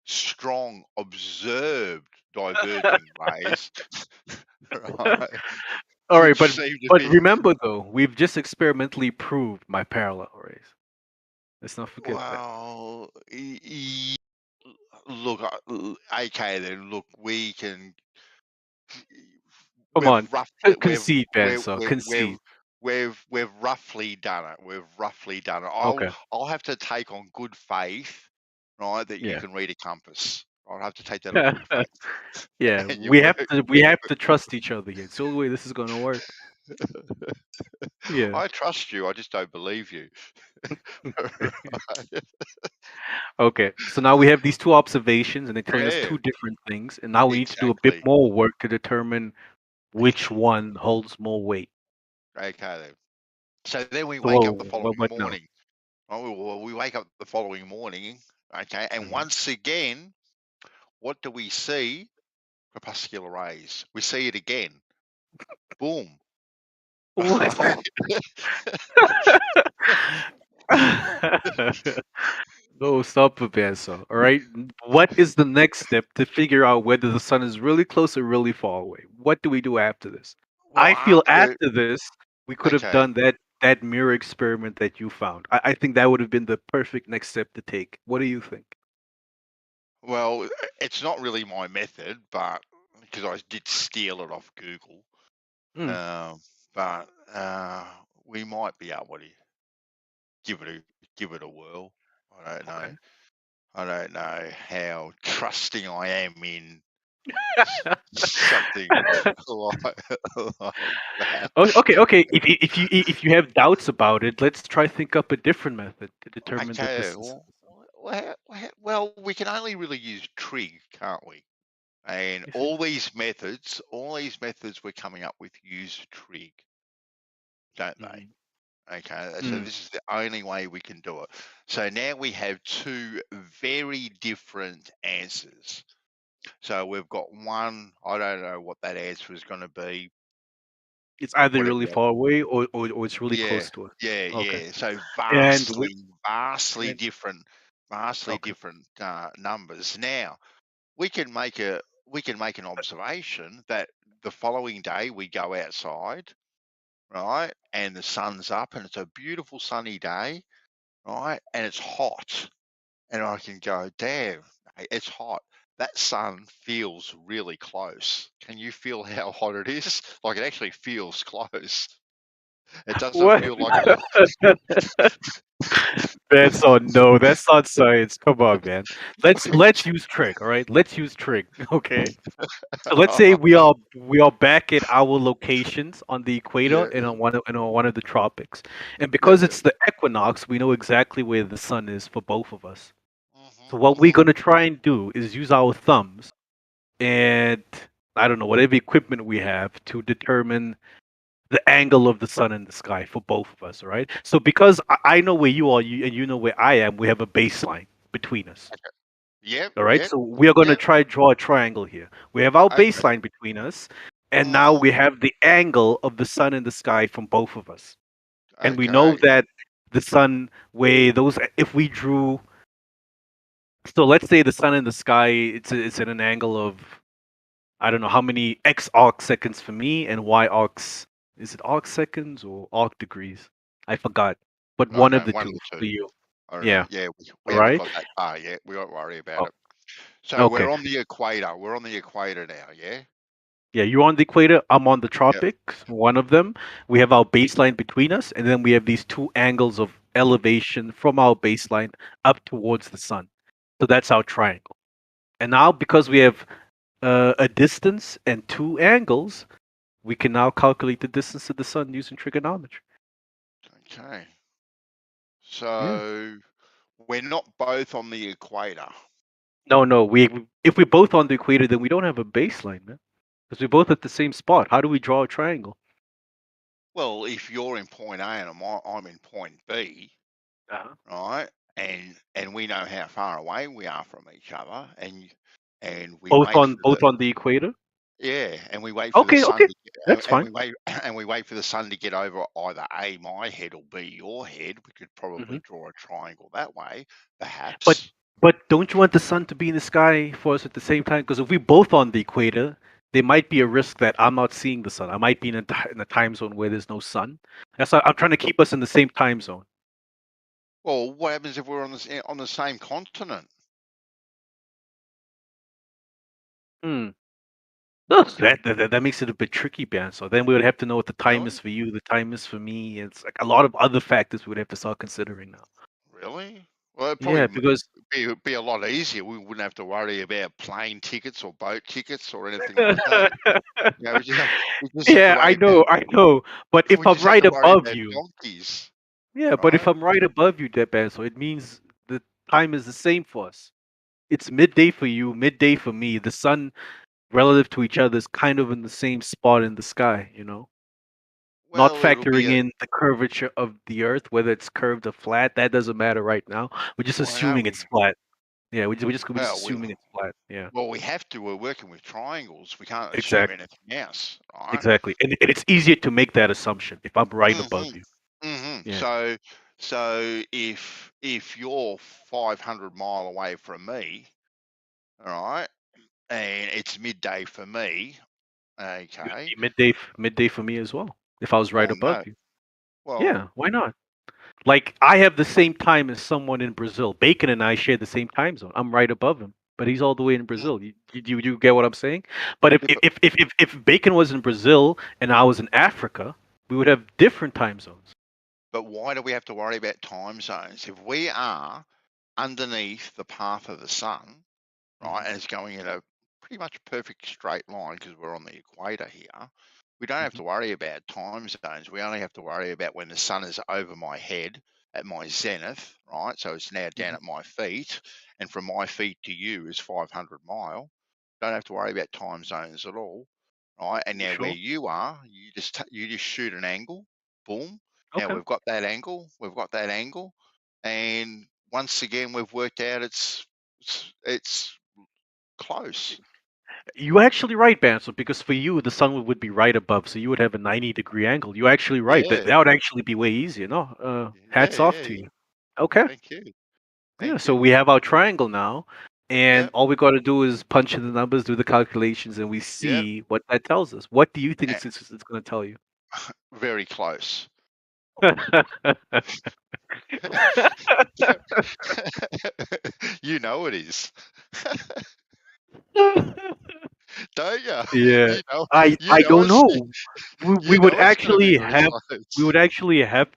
strong observed diverging rays. Right? All right, Which but seem to but be remember though, we've just experimentally proved my parallel rays. Let's not forget that. well, look, okay then. Look, we can. Come We've on, roughly concede, Ben. So concede. we've roughly done it. We've roughly done it. Okay. I'll have to take on good faith, right, that you Yeah. can read a compass. I'll have to take that on good faith. Yeah, And you we have work- to trust each other here. It's the only way this is gonna work. Yeah. I trust you. I just don't believe you. Okay, so now we have these two observations, and they're telling us Yeah. two different things, and now we need to do a bit more work to determine which one holds more weight. Okay then. So then we So wake up the what following now? morning. We wake up the following morning, okay, and Mhm. once again, what do we see? Corpuscular rays. We see it again. Boom. What? No, stop it, Banso. All right. What is the next step to figure out whether the sun is really close or really far away? What do we do after this? Well, I feel after this, we could have Okay. done that mirror experiment that you found. I think that would have been the perfect next step to take. What do you think? Well, it's not really my method, but because I did steal it off Google. But we might be able to give it a whirl. I don't know. Okay. I don't know how trusting I am in something like that. Okay. If you have doubts about it, let's try think up a different method to determine the Okay, distance. well, we can only really use trig, can't we? And all these methods we're coming up with use trig, don't they? Okay, so this is the only way we can do it. So now we have two very different answers. So we've got one, I don't know what that answer is going to be. It's either Whatever really that- far away or it's really Yeah, close to us. yeah, Okay. yeah. So And vastly different numbers. Now we can make an observation that the following day we go outside, right, and the sun's up and it's a beautiful sunny day, right, and it's hot, and I can go, damn, it's hot. That sun feels really close. Can you feel how hot it is? Like it actually feels close. It doesn't what? feel like That's no, that's not science. Come on, man. Let's use trig, all right? Let's use trig. Okay. So let's say we are back at our locations on the equator and on one of the tropics. And because it's the equinox, we know exactly where the sun is for both of us. So what we're gonna try and do is use our thumbs and I don't know, whatever equipment we have to determine the angle of the sun in the sky for both of us, all right? So because I know where you are, and you know where I am, we have a baseline between us. Yep. All right, Yep. so we are going to Yep. draw a triangle here. We have our Okay. baseline between us, and now we have the angle of the sun in the sky from both of us. And we know Okay. that the sun, where those, if we drew, so let's say the sun in the sky, it's at an angle of, I don't know how many x arc seconds for me and y arcs. Is it arc seconds or arc degrees? I forgot, but one of the One of two the for two. you. All right. Yeah. Yeah, we All haven't right. got that far yet. We won't worry about Oh, it. So okay. we're on the equator. We're on the equator now, yeah? Yeah, you're on the equator, I'm on the Yep. tropics, one of them. We have our baseline between us, and then we have these two angles of elevation from our baseline up towards the sun. So that's our triangle. And now, because we have a distance and two angles, we can now calculate the distance to the sun using trigonometry. Okay. Yeah. So we're not both on the equator. No, if we're both on the equator, then we don't have a baseline, man. Because we're both at the same spot. How do we draw a triangle? Well, if you're in point A and I'm in point B, right? And we know how far away we are from each other, and we Both wait for on the equator? yeah, and we wait for the Okay, sun okay. to That's and fine. we wait and we wait for the sun to get over either A, my head, or B, your head. We could probably draw a triangle that way, perhaps. But don't you want the sun to be in the sky for us at the same time? Because if we're both on the equator, there might be a risk that I'm not seeing the sun. I might be in a time zone where there's no sun. That's why I'm trying to keep us in the same time zone. Well, what happens if we're on the same continent? That makes it a bit tricky, Ben. So then we would have to know what the time is for you, the time is for me. It's like a lot of other factors we would have to start considering now. Really? Well, it'd Yeah, probably because be a lot easier. We wouldn't have to worry about plane tickets or boat tickets or anything like that. You know, we just have to yeah, worry about I know. But if we I'm just have right to worry above about you, donkeys, yeah, but if right? I'm right above you, Ben, so it means the time is the same for us. It's midday for you, midday for me. The sun, relative to each other, is kind of in the same spot in the sky, Not Well, it'll be factoring in the curvature of the Earth, whether it's curved or flat. That doesn't matter right now. We're just well, no, assuming it's flat. Yeah, we're just well, assuming it's flat. Yeah, we have to. We're working with triangles. We can't assume exactly, anything else, right? exactly. And it's easier to make that assumption if I'm right above Mm-hmm. you. Mm-hmm. Yeah. So if you're 500 mile away from me, all right, and it's midday for me, okay. Midday for me as well. If I was right Well, above no. you. Well, Yeah, why not? Like I have the same time as someone in Brazil. Bacon and I share the same time zone. I'm right above him, but he's all the way in Brazil. You get what I'm saying? But if Bacon was in Brazil and I was in Africa, we would have different time zones. but why do we have to worry about time zones if we are underneath the path of the sun, right, and it's going in a pretty much perfect straight line because we're on the equator here? We don't have to worry about time zones. We only have to worry about when the sun is over my head at my zenith, right? So it's now down at my feet, and from my feet to you is 500 mile. Don't have to worry about time zones at all, right? And now where Sure. you are, you just shoot an angle, boom. Now Okay. we've got that angle, and once again we've worked out it's close. You're actually right, Bansel, because for you the sun would be right above, so you would have a 90-degree angle. You're actually right. Yeah. That would actually be way easier. No, hats off to you. Okay. Thank you. Yeah, so we have our triangle now, and all we got to do is punch in the numbers, do the calculations, and we see what that tells us. What do you think it's going to tell you? Very close. You know it is. Don't you? Yeah, You know, I don't know. We would it's going to be actually very have close.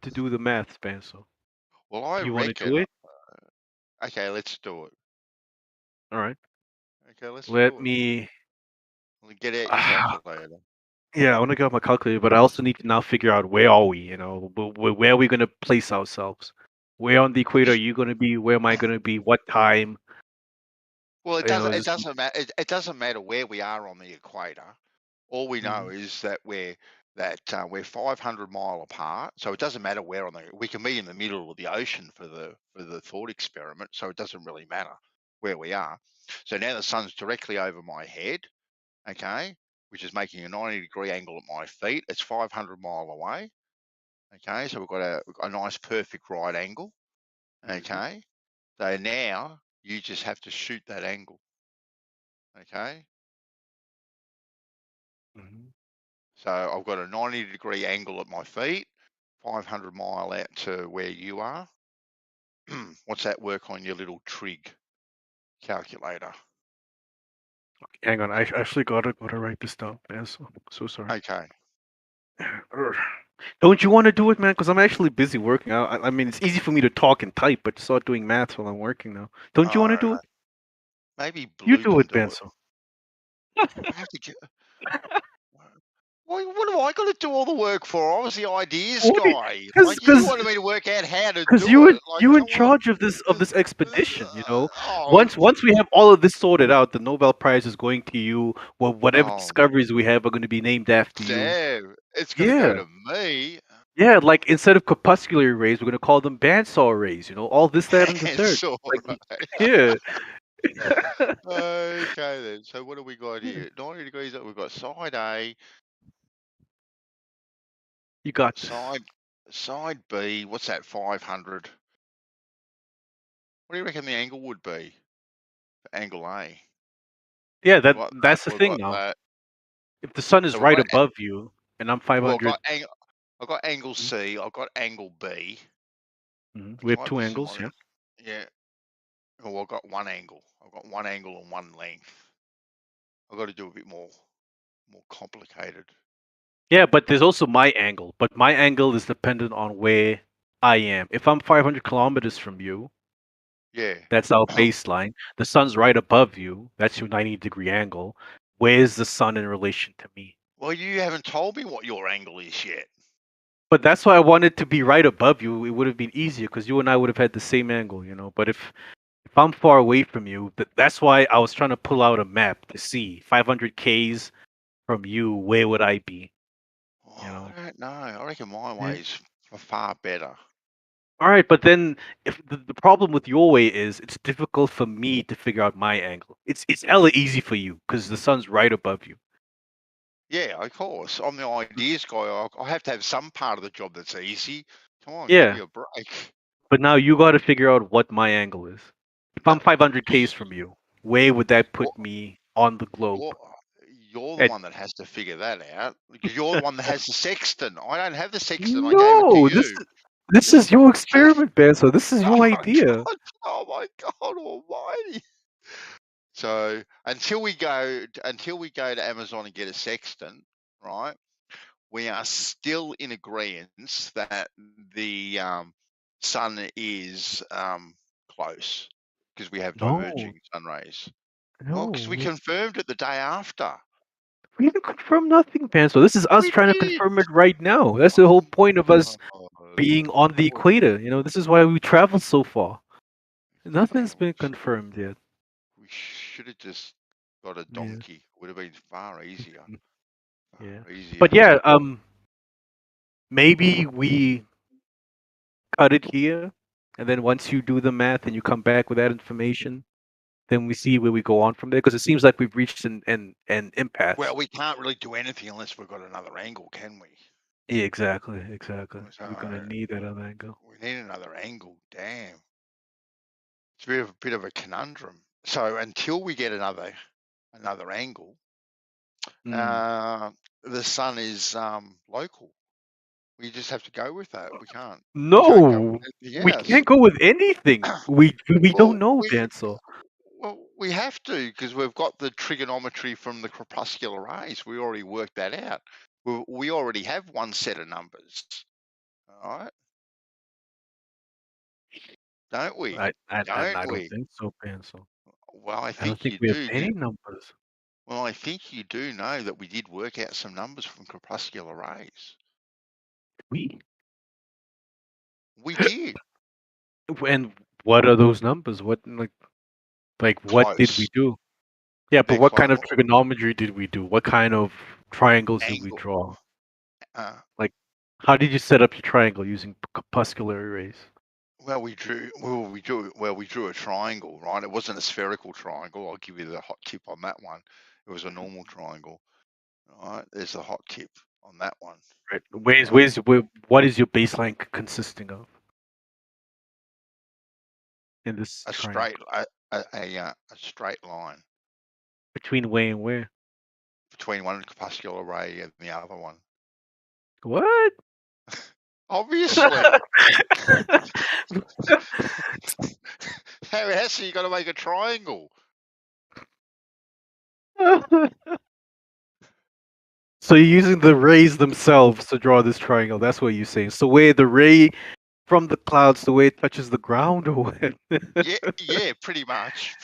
to do the math, Spencer. Well, I Do you want to reckon. do it? Okay, let's do it. All right. Okay, let's Let do it. me. Get out your calculator. Yeah, I want to get out my calculator, but I also need to now figure out where are we. Where are we going to place ourselves? Where on the equator are you going to be? Where am I going to be? What time? Well, it doesn't matter. It doesn't matter where we are on the equator. All we know is that we're that we're 500 mile apart, so it doesn't matter where we can be in the middle of the ocean for the thought experiment, so it doesn't really matter where we are. So now the sun's directly over my head, okay, which is making a 90-degree angle at my feet. It's 500 mile away, okay, so we've got a nice perfect right angle, okay. So now you just have to shoot that angle, okay. So I've got a 90-degree angle at my feet, 500 mile out to where you are. What's that work on your little trig calculator? Hang on, I actually gotta write this down, man. So sorry. Okay. Don't you want to do it, man? Because I'm actually busy working. I mean, it's easy for me to talk and type, but start doing math while I'm working now. Don't you want to do it? Maybe Blue You do it, can Benzo. I have to get... What do I got to do all the work for? I was the ideas guy. Like you wanted me to work out how to do Because it. you in charge of this expedition, you know. Once we have all of this sorted out, the Nobel Prize is going to you. Well, whatever discoveries we have are going to be named after you. Damn, it's going to go to me. Yeah, like instead of corpuscular rays, we're going to call them bandsaw rays. You know, all this, that, and the third. Like, yeah. Okay then. So what do we got here? 90 degrees. We've got side A. You got this. Side B. What's that? 500. What do you reckon the angle would be? Angle A. Yeah, that's the thing now. If the sun is right above you, and I'm 500. I've got angle C. I've got angle B. We have two angles, yeah. Yeah. Well, I've got one angle. I've got one angle and one length. I've got to do a bit more complicated. Yeah, but there's also my angle. But my angle is dependent on where I am. If I'm 500 kilometers from you, yeah, that's our baseline. The sun's right above you. That's your 90-degree angle. Where's the sun in relation to me? Well, you haven't told me what your angle is yet. But that's why I wanted to be right above you. It would have been easier because you and I would have had the same angle, you know. But if I'm far away from you, that's why I was trying to pull out a map to see 500 Ks from you. Where would I be? You know? I don't know. I reckon my way's far better. All right, but then if the problem with your way is it's difficult for me to figure out my angle. It's hella easy for you because the sun's right above you. Yeah, of course. I'm the ideas guy. I have to have some part of the job that's easy. Come on, Yeah. give me a break. But now you got to figure out what my angle is. If I'm 500 Ks from you, where would that put me on the globe? You're the one that has to figure that out. Because you're the one that has the sextant. I don't have the sextant. No, I gave it to you. This is your experiment, Benzo. This is your idea. God, oh my God Almighty! So until we go to Amazon and get a sextant, right? We are still in agreement that the sun is close because we have diverging sun rays. No, because we confirmed it the day after. We didn't confirm nothing, Benzo. This is us trying to confirm it right now. That's the whole point of us being on the equator. You know, this is why we traveled so far. Nothing's been confirmed yet. We should have just got a donkey. Would have been far easier. But yeah, maybe we cut it here, and then once you do the math and you come back with that information, then we see where we go on from there. Because it seems like we've reached an impasse. Well, we can't really do anything unless we've got another angle, can we? Yeah, exactly. So, We're gonna need that other angle. We need another angle. Damn, it's a bit of a conundrum. So until we get another angle, the sun is local. We just have to go with that. We can't. No, we can't go with anything. We don't know, Benzo. Well, we have to because we've got the trigonometry from the corpuscular rays. We already worked that out. We already have one set of numbers. All right. Don't we? I don't think so, Benzo. Well, I don't think you we do. have any numbers. Well, I think you do know that we did work out some numbers from corpuscular rays. We did. And what are those numbers? What what did we do? Yeah, but what kind of trigonometry did we do? What kind of triangles did we draw? Like, how did you set up your triangle using corpuscular rays? Well, we drew a triangle, right? It wasn't a spherical triangle. I'll give you the hot tip on that one. It was a normal triangle, right? There's the hot tip on that one. Right. What is your baseline consisting of? In this triangle? A straight line Between where and where? between one corpuscular ray and the other one. What? Obviously. How else are you going to make a triangle? So you're using the rays themselves to draw this triangle. That's what you're saying. So where the ray from the clouds, the way it touches the ground, or what? yeah, pretty much.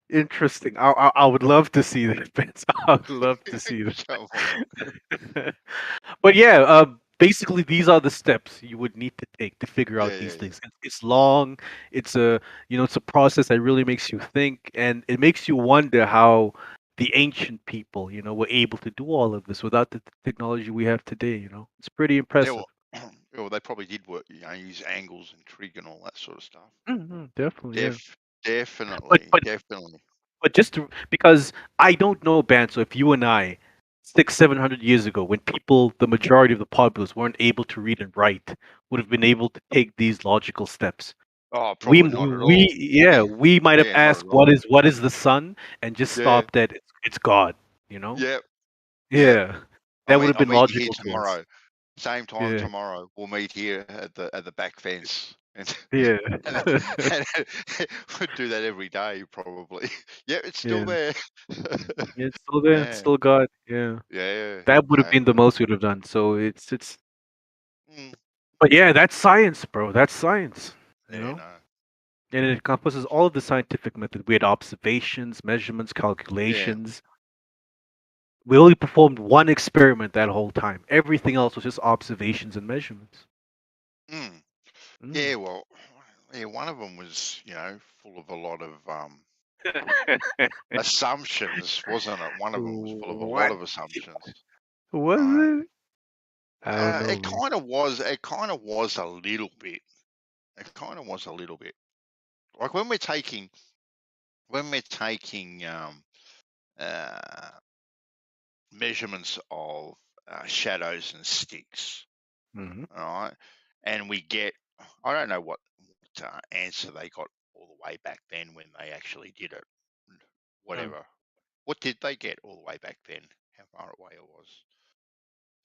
Interesting. I would love to see that, Vince. I would love to see that. But yeah, basically these are the steps you would need to take to figure out these things. It's long. It's it's a process that really makes you think, and it makes you wonder how the ancient people, were able to do all of this without the technology we have today. It's pretty impressive. Well, they probably did work, use angles and trig and all that sort of stuff. Definitely. Definitely. But because I don't know, Ben, so if you and I, 600-700 years ago, when the majority of the populace weren't able to read and write, would have been able to take these logical steps. Oh, probably not at all. We might have asked what is the sun, and just stopped at it's God. Yep. Yeah. That would have been logical. Here tomorrow. Same time tomorrow. We'll meet here at the back fence. Yeah. We'd do that every day, probably. Yeah, it's still there. It's still there. It's still God. Yeah. Yeah. That would have been the most we'd have done. So it's. But yeah, that's science, bro. That's science. You know. And it encompasses all of the scientific method. We had observations, measurements, calculations. We only performed one experiment that whole time. Everything else was just observations and measurements. Yeah, well, one of them was, full of a lot of assumptions, wasn't it? One of them was full of a lot of assumptions. Was it? It kind of was. It kind of was a little bit. Like when we're taking measurements of shadows and sticks, all right, and we get, I don't know what answer they got all the way back then when they actually did it. Whatever. What did they get all the way back then? How far away it was?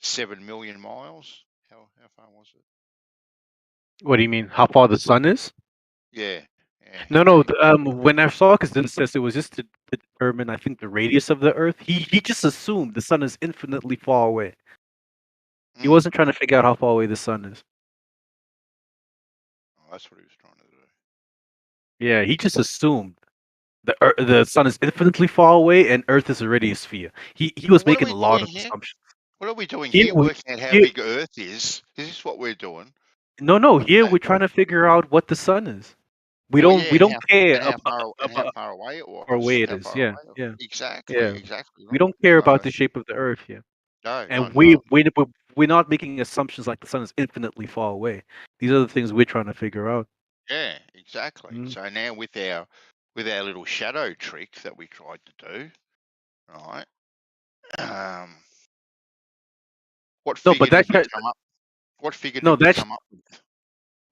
7 million miles? How far was it? What do you mean? How far the sun is? Yeah. No. When Arsarchus did this, it was just to determine, I think, the radius of the Earth. He just assumed the sun is infinitely far away. He wasn't trying to figure out how far away the sun is. Oh, that's what he was trying to do. Yeah, he just assumed the sun is infinitely far away and Earth is already a sphere. He was making a lot of assumptions. What are we doing here? Working out how big Earth is. Is this what we're doing? No. Here we're trying to figure out what the sun is. We don't care how far away it was. Or away it is. Yeah. Exactly. We don't care about the shape of the Earth here. No. And we're not making assumptions like the sun is infinitely far away. These are the things we're trying to figure out. Yeah, exactly. So now with our little shadow trick that we tried to do, right? What figure did we come up? What figure did we come up with?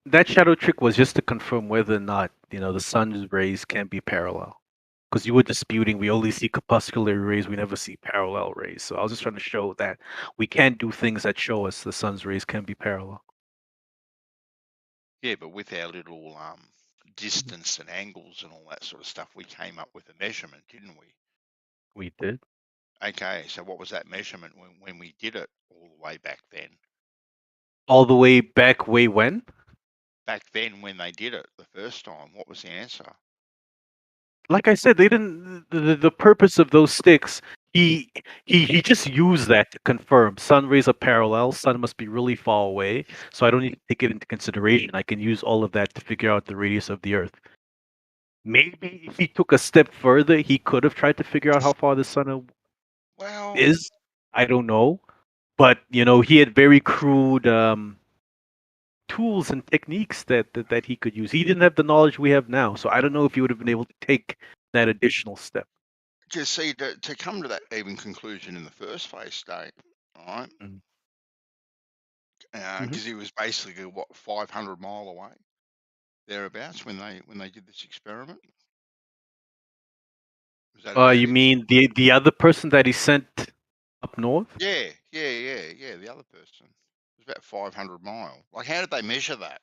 That shadow trick was just to confirm whether or not, the sun's rays can be parallel. Because you were disputing we only see corpuscular rays, we never see parallel rays. So I was just trying to show that we can do things that show us the sun's rays can be parallel. Yeah, but with our little distance and angles and all that sort of stuff, we came up with a measurement, didn't we? We did. Okay, so what was that measurement when we did it all the way back then? All the way back when? Back then when they did it the first time, what was the answer? Like I said, they didn't. The purpose of those sticks, he just used that to confirm sun rays are parallel. Sun must be really far away, so I don't need to take it into consideration. I can use all of that to figure out the radius of the Earth. Maybe if he took a step further, he could have tried to figure out how far the sun Well, is. I don't know, but he had very crude tools and techniques that he could use. He didn't have the knowledge we have now, so I don't know if he would have been able to take that additional step. just see to come to that even conclusion in the first place, Dave, right? Because he was basically what 500 mile away, thereabouts, when they did this experiment. Was that about You it? mean the other person that he sent up north? Yeah. The other person. It was about 500 mile. Like, how did they measure that?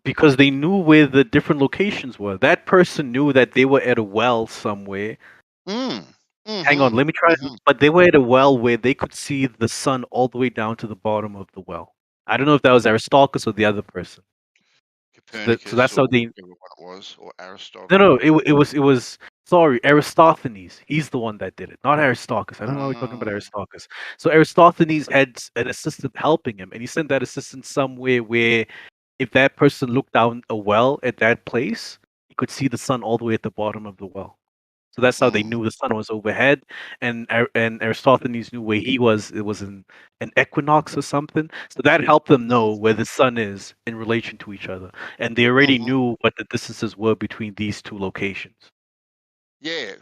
Because they knew where the different locations were. That person knew that they were at a well somewhere. Hang on, let me try. But they were at a well where they could see the sun all the way down to the bottom of the well. I don't know if that was Aristarchus or the other person. Copernicus, So that's how they. What it was, or Aristotle. No, it was. Sorry, Aristophanes. He's the one that did it, not Aristarchus. I don't know why we're talking about Aristarchus. So Aristophanes had an assistant helping him, and he sent that assistant somewhere where, if that person looked down a well at that place, he could see the sun all the way at the bottom of the well. So that's how they knew the sun was overhead, and Aristophanes knew where he was. It was an equinox or something. So that helped them know where the sun is in relation to each other, and they already knew what the distances were between these two locations. Yeah,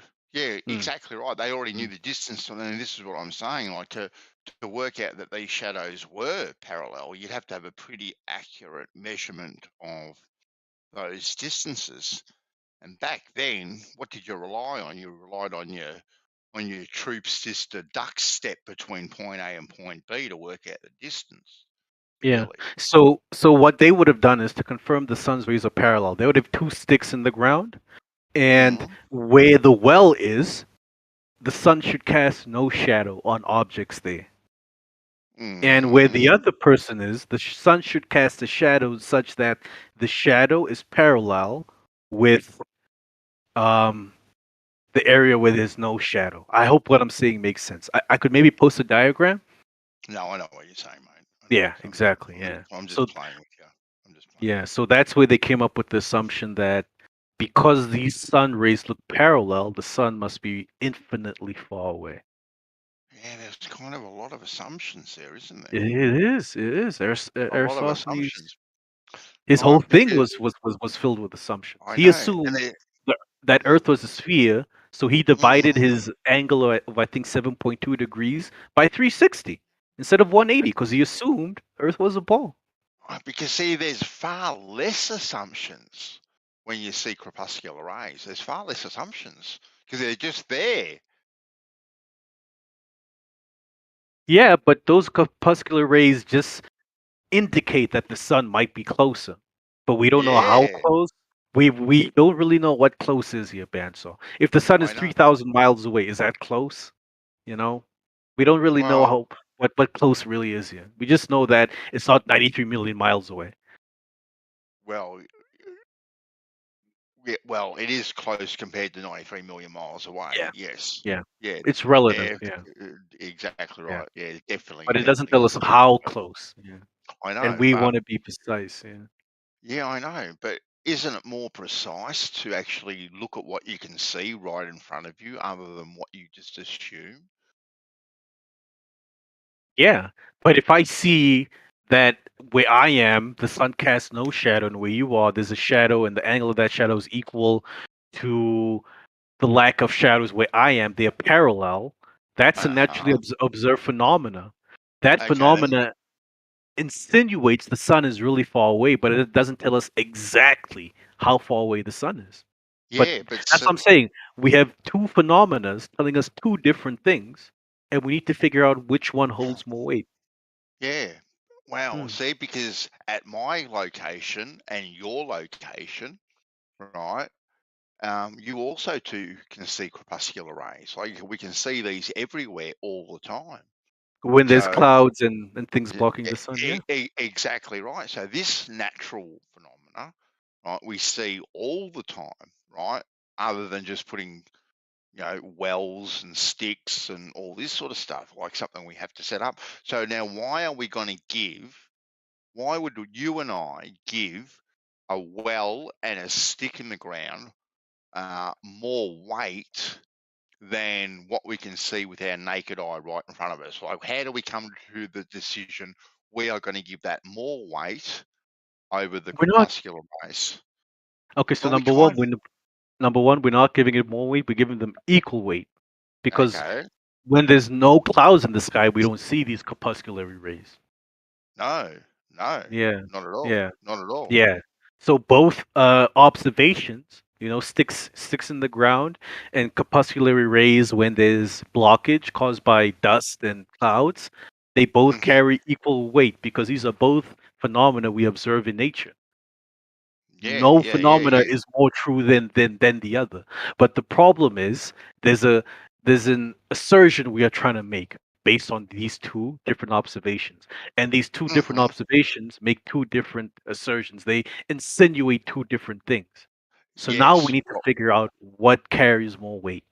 exactly right. They already knew the distance, and this is what I'm saying. Like, to work out that these shadows were parallel, you'd have to have a pretty accurate measurement of those distances. And back then, what did you rely on? You relied on your troop sister duck step between point A and point B to work out the distance. Yeah. Really. So what they would have done is, to confirm the sun's rays are parallel, they would have 2 sticks in the ground, and where the well is, the sun should cast no shadow on objects there. And where the other person is, the sun should cast a shadow such that the shadow is parallel with the area where there's no shadow. I hope what I'm saying makes sense. I could maybe post a diagram. No, I know what you're saying, mate. Yeah, exactly. Yeah. I'm just playing with you. Yeah, so that's where they came up with the assumption that because these sun rays look parallel, the sun must be infinitely far away. Yeah, there's kind of a lot of assumptions there, isn't there? It is. A lot of Aristophanes. assumptions. His whole thing was filled with assumptions. I He know, assumed that Earth was a sphere, so he divided his angle of, I think, 7.2 degrees by 360 instead of 180, because he assumed Earth was a ball. Because, see, there's far less assumptions when you see crepuscular rays. There's far less assumptions because they're just there. Yeah, but those crepuscular rays just indicate that the sun might be closer, but we don't know how close. We don't really know what close is here, Banso. If the sun is 3,000 miles away, is that close? We don't really know what close really is here. We just know that it's not 93 million miles away. Well, it is close compared to 93 million miles away. Yeah. Yes. Yeah. Yeah. It's relative. Yeah. Exactly right. Yeah, definitely. But it doesn't tell us how close. Yeah. I know. And we want to be precise. Yeah. Yeah, I know. But isn't it more precise to actually look at what you can see right in front of you, other than what you just assume? Yeah, but if I see that where I am, the sun casts no shadow, and where you are, there's a shadow, and the angle of that shadow is equal to the lack of shadows where I am, they're parallel. That's a naturally observed phenomena. That phenomena insinuates the sun is really far away, but it doesn't tell us exactly how far away the sun is. Yeah, but that's what I'm saying. We have two phenomena telling us two different things, and we need to figure out which one holds more weight. Yeah. Wow. See, because at my location and your location, right, you also too can see crepuscular rays. Like, we can see these everywhere all the time. When there's clouds and things blocking the sun, yeah. Exactly right. So this natural phenomena, right, we see all the time, right? Other than just putting, wells and sticks and all this sort of stuff, like something we have to set up. So now, why would you and I give a well and a stick in the ground more weight than what we can see with our naked eye right in front of us. Like, how do we come to the decision we are going to give that more weight over the We're not crepuscular rays? okay. So Well, we kind number one, we're not giving it more weight. We're giving them equal weight because okay. when there's no clouds in the sky, we don't see these corpusculary rays. No, Yeah, not at all. yeah, Not at all. yeah. So both observations, sticks in the ground, and corpusculary rays when there's blockage caused by dust and clouds, they both Mm-hmm. carry equal weight because these are both phenomena we observe in nature. No phenomena is more true than the other. But the problem is there's an assertion we are trying to make based on these two different observations. And these two different Mm-hmm. observations make two different assertions. They insinuate two different things. So now we Yes. need to figure out what carries more weight.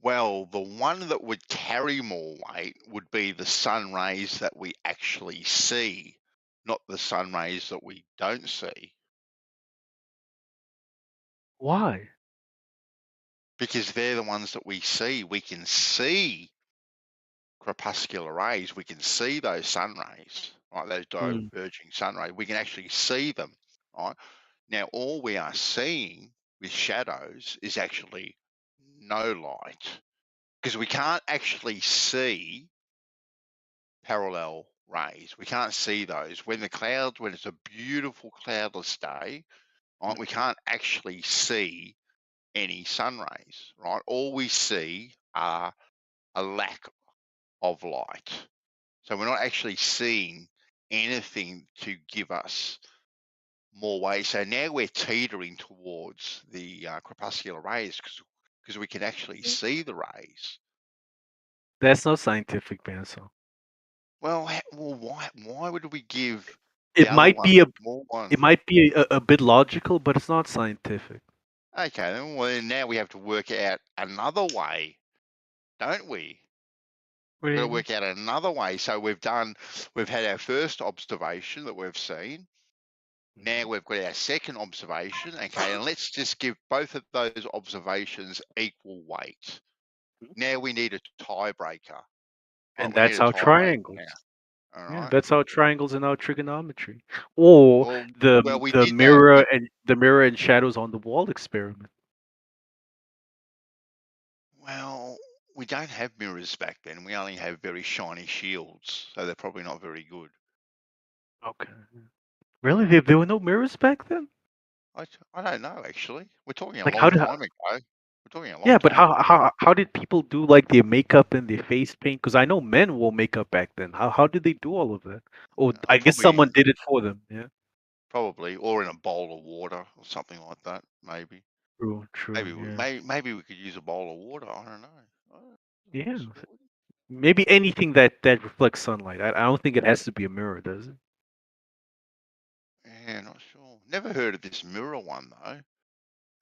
Well, the one that would carry more weight would be the sun rays that we actually see, not the sun rays that we don't see. Why? Because they're the ones that we see. We can see crepuscular rays. We can see those sun rays, right? Those diverging sun rays. We can actually see them, right? Now, all we are seeing with shadows is actually no light, because we can't actually see parallel rays. We can't see those. When it's a beautiful cloudless day, right, we can't actually see any sun rays, right? All we see are a lack of light. So we're not actually seeing anything to give us more weight. So now we're teetering towards the crepuscular rays because we can actually see the rays. That's not scientific, Benson. Well, why would we give It might be more one? it might be a bit logical, but it's not scientific. Okay, then now we have to work out another way, don't we? We've got to work out another way. So we've had our first observation that we've seen. Now we've got our second observation. Okay, and let's just give both of those observations equal weight. Now we need a tiebreaker. And We need that's a our tiebreaker triangles. now. All Yeah, right. that's our triangles in our trigonometry, or Well, we the did mirror that. and the mirror and shadows on the wall experiment. Well, we don't have mirrors back then. We only have very shiny shields, so they're probably not very good. Okay. Really, there were no mirrors back then. I don't know actually. We're talking a Like long time ago. We're talking a long Yeah, but time ago. how did people do like their makeup and their face paint? Because I know men wore makeup back then. How did they do all of that? Or I guess Probably, someone did it for them. Yeah. probably, or in a bowl of water or something like that. Maybe. True. Yeah. Maybe we could use a bowl of water. I don't know. Yeah. Maybe anything that reflects sunlight. I don't think it has to be a mirror, does it? Yeah, not sure. Never heard of this mirror one though.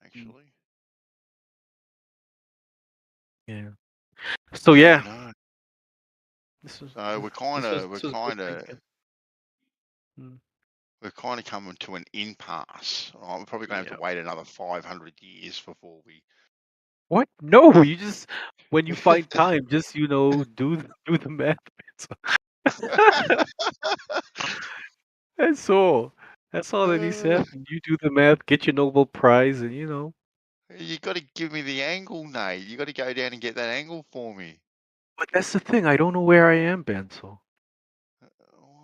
Actually. Yeah. So yeah. No. So we're kind of coming to an impasse. Right? We're probably going to have to wait another 500 years before we. What? No, you just when you find time, just do the math. That's all. That's all that he said. You do the math, get your Nobel Prize, and You got to give me the angle, Nate. You got to go down and get that angle for me. But that's the thing. I don't know where I am, Benzo.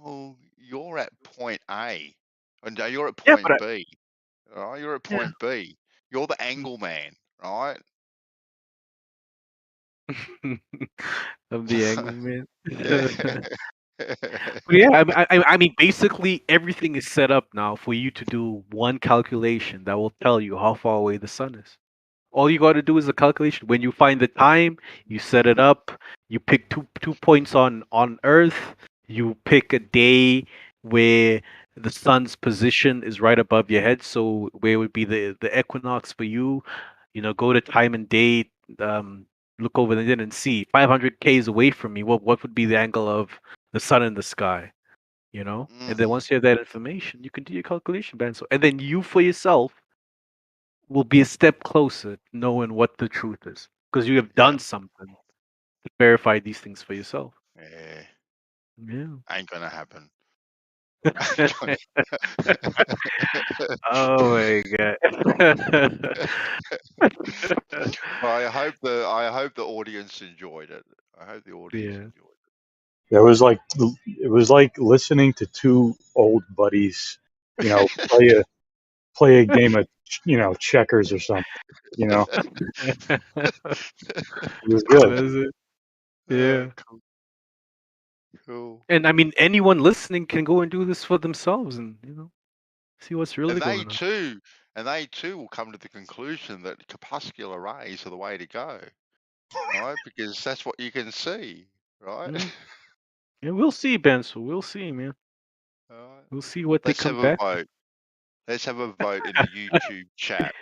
Well, you're at point A. No, you're at point B. All right, you're at point B. You're the angle man, right? I'm the angle man. But yeah, I mean, basically everything is set up now for you to do one calculation that will tell you how far away the sun is. All you got to do is a calculation. When you find the time, you set it up. You pick two points on Earth. You pick a day where the sun's position is right above your head. So where would be the equinox for you? Go to time and date. Look over the net and see 500 k's away from me. What would be the angle of the sun in the sky? And then once you have that information, you can do your calculation, Benzo. And then you for yourself will be a step closer knowing what the truth is. because you have done something to verify these things for yourself. Yeah. Yeah. Ain't gonna happen. Oh my god. Well, I hope the audience enjoyed it. I hope the audience Yeah. enjoyed it. It was like listening to two old buddies, play a game of checkers or something. It was good. That is it. Yeah. Cool. And I mean, anyone listening can go and do this for themselves, and see what's really And going on. they too will come to the conclusion that corpuscular rays are the way to go, right? Because that's what you can see, right? Yeah, we'll see, Benson. We'll see, man. Alright. We'll see what they Let's come have a back with. vote. Let's have a vote in the YouTube chat.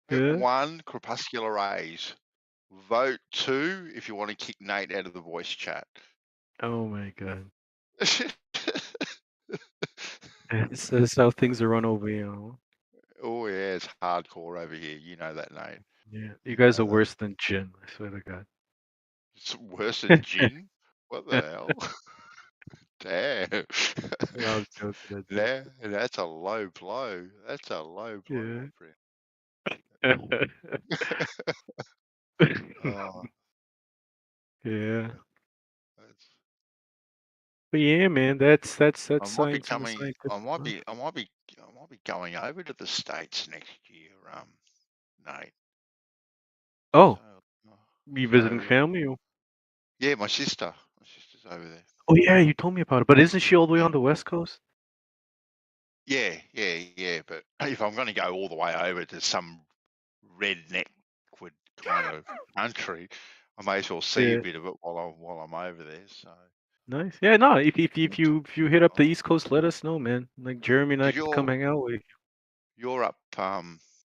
Vote Yeah. 1, corpuscular rays. Vote 2 if you want to kick Nate out of the voice chat. Oh my god. That's how things are run over here. Oh yeah, it's hardcore over here. You know that, Nate. Yeah, you guys are worse than Jin. I swear to God. It's worse than gin? What the hell? Damn. I was joking. That's a low blow. That's a low blow, Yeah. my friend. Oh, Yeah. But yeah, man, that's I might be science on the coming. scientific I might front. be going over to the States next year, Nate. Oh, So, you visiting family? Or? yeah, my sister's over there. Oh yeah, you told me about it. But isn't she all the way on the West Coast? Yeah. But if I'm going to go all the way over to some redneck kind of country, I may as well see a bit of it while I'm over there. So Nice. Yeah, no. If you hit up the East Coast, let us know, man. Like Jeremy and I could come hang out with you. You're up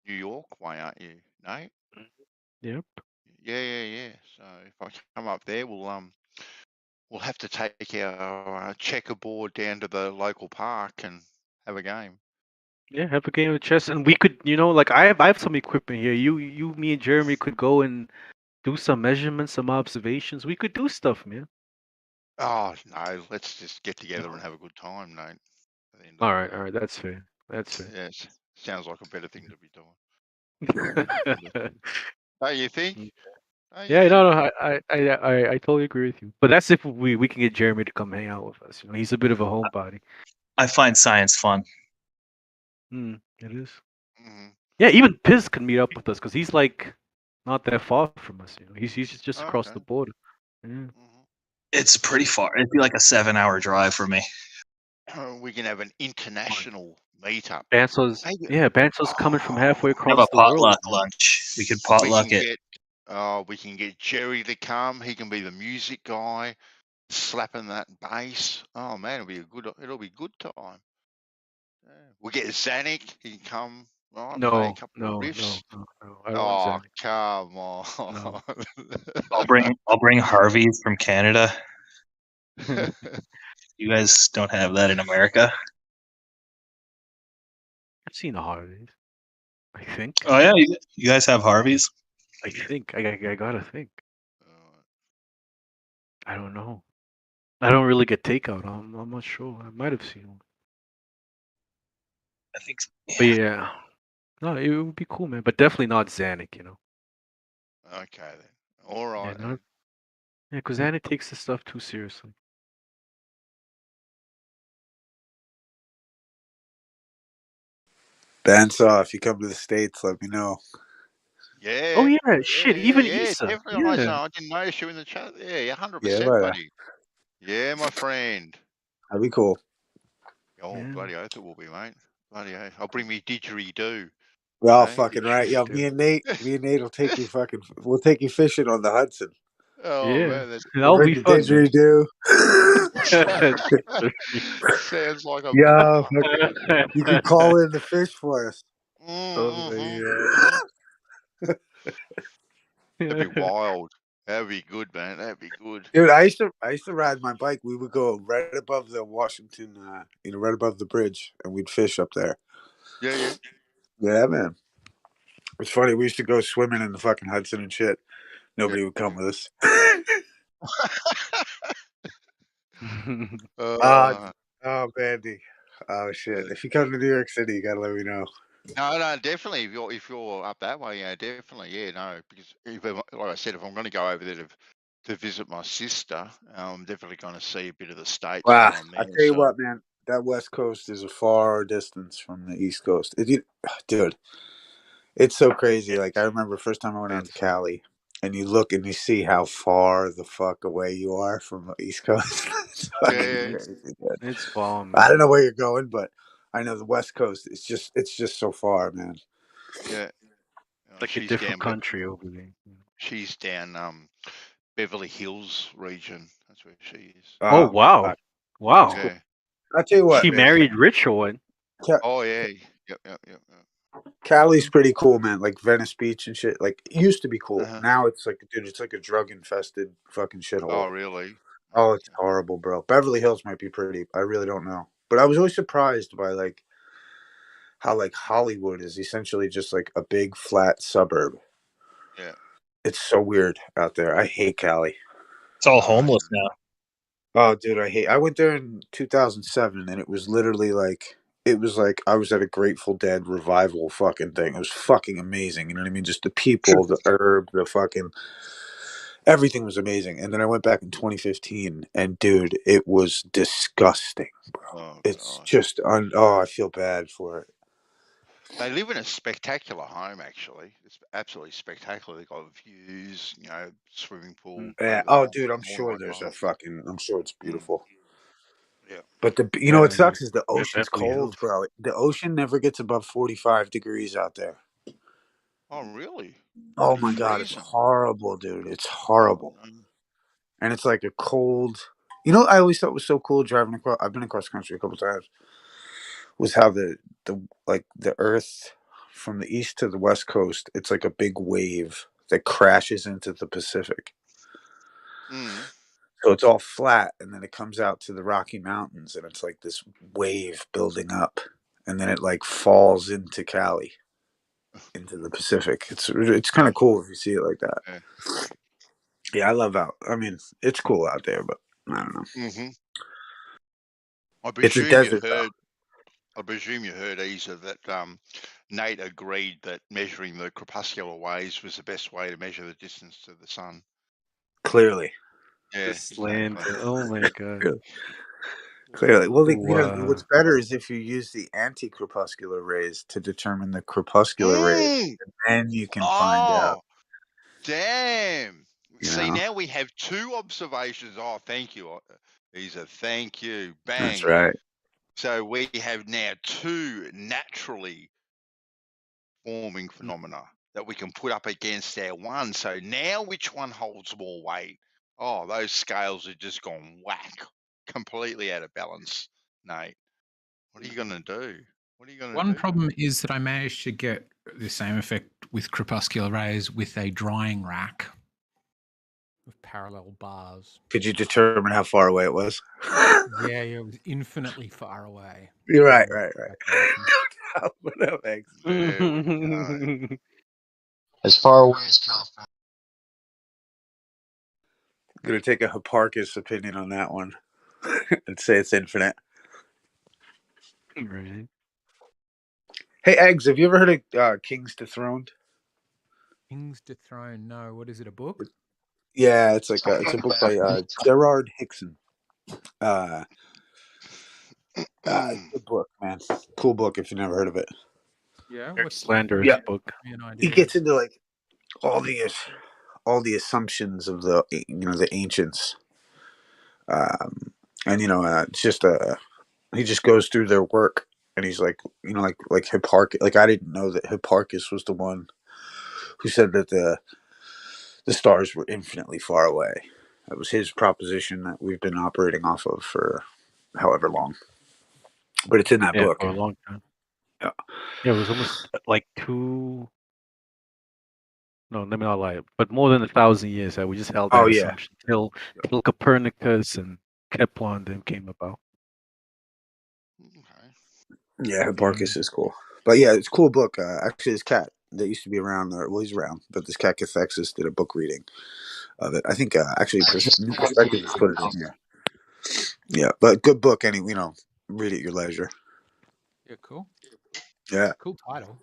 New York way, aren't you, Nate? Yep. Yeah. So if I come up there, we'll have to take our checkerboard down to the local park and have a game. Yeah, have a game of chess, and we could, like I have some equipment here. You, me, and Jeremy could go and do some measurements, some observations. We could do stuff, man. Oh no, let's just get together and have a good time, Nate. All right, that's fair. That's fair. Yes, sounds like a better thing to be doing. Don't you think? Yeah, no, I totally agree with you. But that's if we can get Jeremy to come hang out with us. He's a bit of a homebody. I find science fun. It is. Yeah, even Piz can meet up with us because he's like not that far from us. He's just across the border. Yeah. It's pretty far. It'd be like a 7-hour drive for me. We can have an international meetup. Banso's coming from halfway across Have a the world. potluck lunch. We could potluck it. We can get Jerry to come. He can be the music guy, slapping that bass. Oh man, it'll be a good time. Yeah. We'll get Zanuck. He can come. Right, play a couple of riffs. No. I don't want Zanuck. Come on. No. I'll bring Harvey's from Canada. You guys don't have that in America. I've seen the Harveys. I think. Oh yeah, you guys have Harveys. I think. I gotta think. I don't know. I don't really get takeout. I'm not sure. I might have seen one. I think so. Yeah. But yeah. No, it would be cool, man. But definitely not Zanuck, Okay then. All right. Yeah, because Zanuck takes this stuff too seriously. Bandsaw, if you come to the States, let me know. Yeah. Oh yeah, shit. Even Issa. Definitely. Yeah. I didn't notice you in the chat. Yeah, 100%, Yeah, brother. buddy. Yeah, my friend. That'd be cool. Oh, bloody oath it will be, mate. Bloody oath. I'll bring me didgeridoo. We're all fucking right. Yo, me and Nate will take you we'll take you fishing on the Hudson. Oh man, that's that'll be fun. Didgeridoo. Sounds like a you can call in the fish for us. That'd be wild. That'd be good, man. That'd be good. Dude, I used to ride my bike. We would go right above the Washington, right above the bridge, and we'd fish up there. Yeah. Yeah, man. It's funny. We used to go swimming in the fucking Hudson and shit. nobody would come with us. Uh, Oh, Bandy. Oh shit! If you come to New York City, you gotta let me know. No, definitely. If you're up that way, yeah, definitely, yeah, no. Because like I said, if I'm going to go over there to visit my sister, I'm definitely going to see a bit of the states Wow, while I'm I there. tell you So what, man, that West Coast is a far distance from the East Coast. Dude, it's so crazy. Like I remember first time I went out to Cali, and you look and you see how far the fuck away you are from the East Coast. It's fucking crazy, dude. It's far, I don't man. know where you're going, but I know the West Coast. It's just so far, man. yeah, Like a she's different down. country over there. She's down Beverly Hills region. That's where she is. Oh wow, God. wow. Cool. Yeah. I tell you what, She man. married rich or what? Oh yeah. Yep. Cali's pretty cool, man. Like Venice Beach and shit. Like it used to be cool. Uh-huh. Now it's like, dude, it's like a drug infested fucking shithole. Oh really? Oh, it's horrible, bro. Beverly Hills might be pretty. I really don't know, but I was always surprised by like how like Hollywood is essentially just like a big flat suburb. Yeah. It's so weird out there. I hate Cali. It's all homeless now. Oh, dude, I went there in 2007, and it was literally like I was at a Grateful Dead revival fucking thing. It was fucking amazing. You know what I mean? Just the people, the herb, the fucking everything was amazing. And then I went back in 2015, and dude, it was disgusting, bro. Oh, It's just I feel bad for it. They live in a spectacular home, actually. It's absolutely spectacular. They've got views, swimming pool. Yeah. Pool, Oh, dude, I'm all sure night there's long. I'm sure it's beautiful. Yeah. But you know what sucks is the ocean's cold, bro. The ocean never gets above 45 degrees out there. Oh, really? Oh Be my god, it's freezing. horrible, dude. It's Oh, horrible. no. And it's like a cold. You know what I always thought was so cool driving across. I've been across country a couple times. Was how the Earth from the east to the west coast. It's like a big wave that crashes into the Pacific. Mm. So it's all flat, and then it comes out to the Rocky Mountains, and it's like this wave building up, and then it like falls into Cali, into the Pacific. It's kind of cool if you see it like that. Yeah. Yeah, I love out. I mean, it's cool out there, but I don't know. Mm-hmm. I It's a presume desert, you though. heard. I presume you heard, Isa, that Nate agreed that measuring the crepuscular waves was the best way to measure the distance to the sun. Clearly. Yeah, The slander. Oh my god. Clearly. Well, Wow. what's better is if you use the anti-crepuscular rays to determine the crepuscular rays, and then you can find out. Damn. See, know? now we have two observations. Oh, thank you, Isa. Thank you. Bang. That's right. So we have now two naturally forming phenomena that we can put up against our one. So now which one holds more weight? Oh, those scales are just gone whack, completely out of balance, Nate. What are you going to do? What are you going to do? One problem is that I managed to get the same effect with crepuscular rays with a drying rack with parallel bars. Could you determine how far away it was? Yeah, it was infinitely far away. You're right. As far away as California. I'm going to take a Hipparchus opinion on that one and say it's infinite. Right. Hey, Eggs, have you ever heard of Kings Dethroned? Kings Dethroned? No. What is it, a book? Yeah, it's like it's a book by Gerard Hickson. Good book, man. Cool book if you never heard of it. Yeah, Very slanderous book. He gets into like all the assumptions of the the ancients, and it's just he just goes through their work, and he's like like Hipparchus. Like I didn't know that Hipparchus was the one who said that the stars were infinitely far away. That was his proposition that we've been operating off of for however long. But it's in that book. For a long time. Yeah. Yeah, it was almost like no, let me not lie, but more than 1,000 years that we just held that assumption till Copernicus and Kepler and them came about. Yeah, Hipparchus is cool. But yeah, it's a cool book. Actually, his cat that used to be around. Well, he's around, but this cat Cathexis did a book reading of it. I think actually New Perspective just put it in here. Yeah, but good book. Read at your leisure. Yeah, cool. Yeah. Cool title.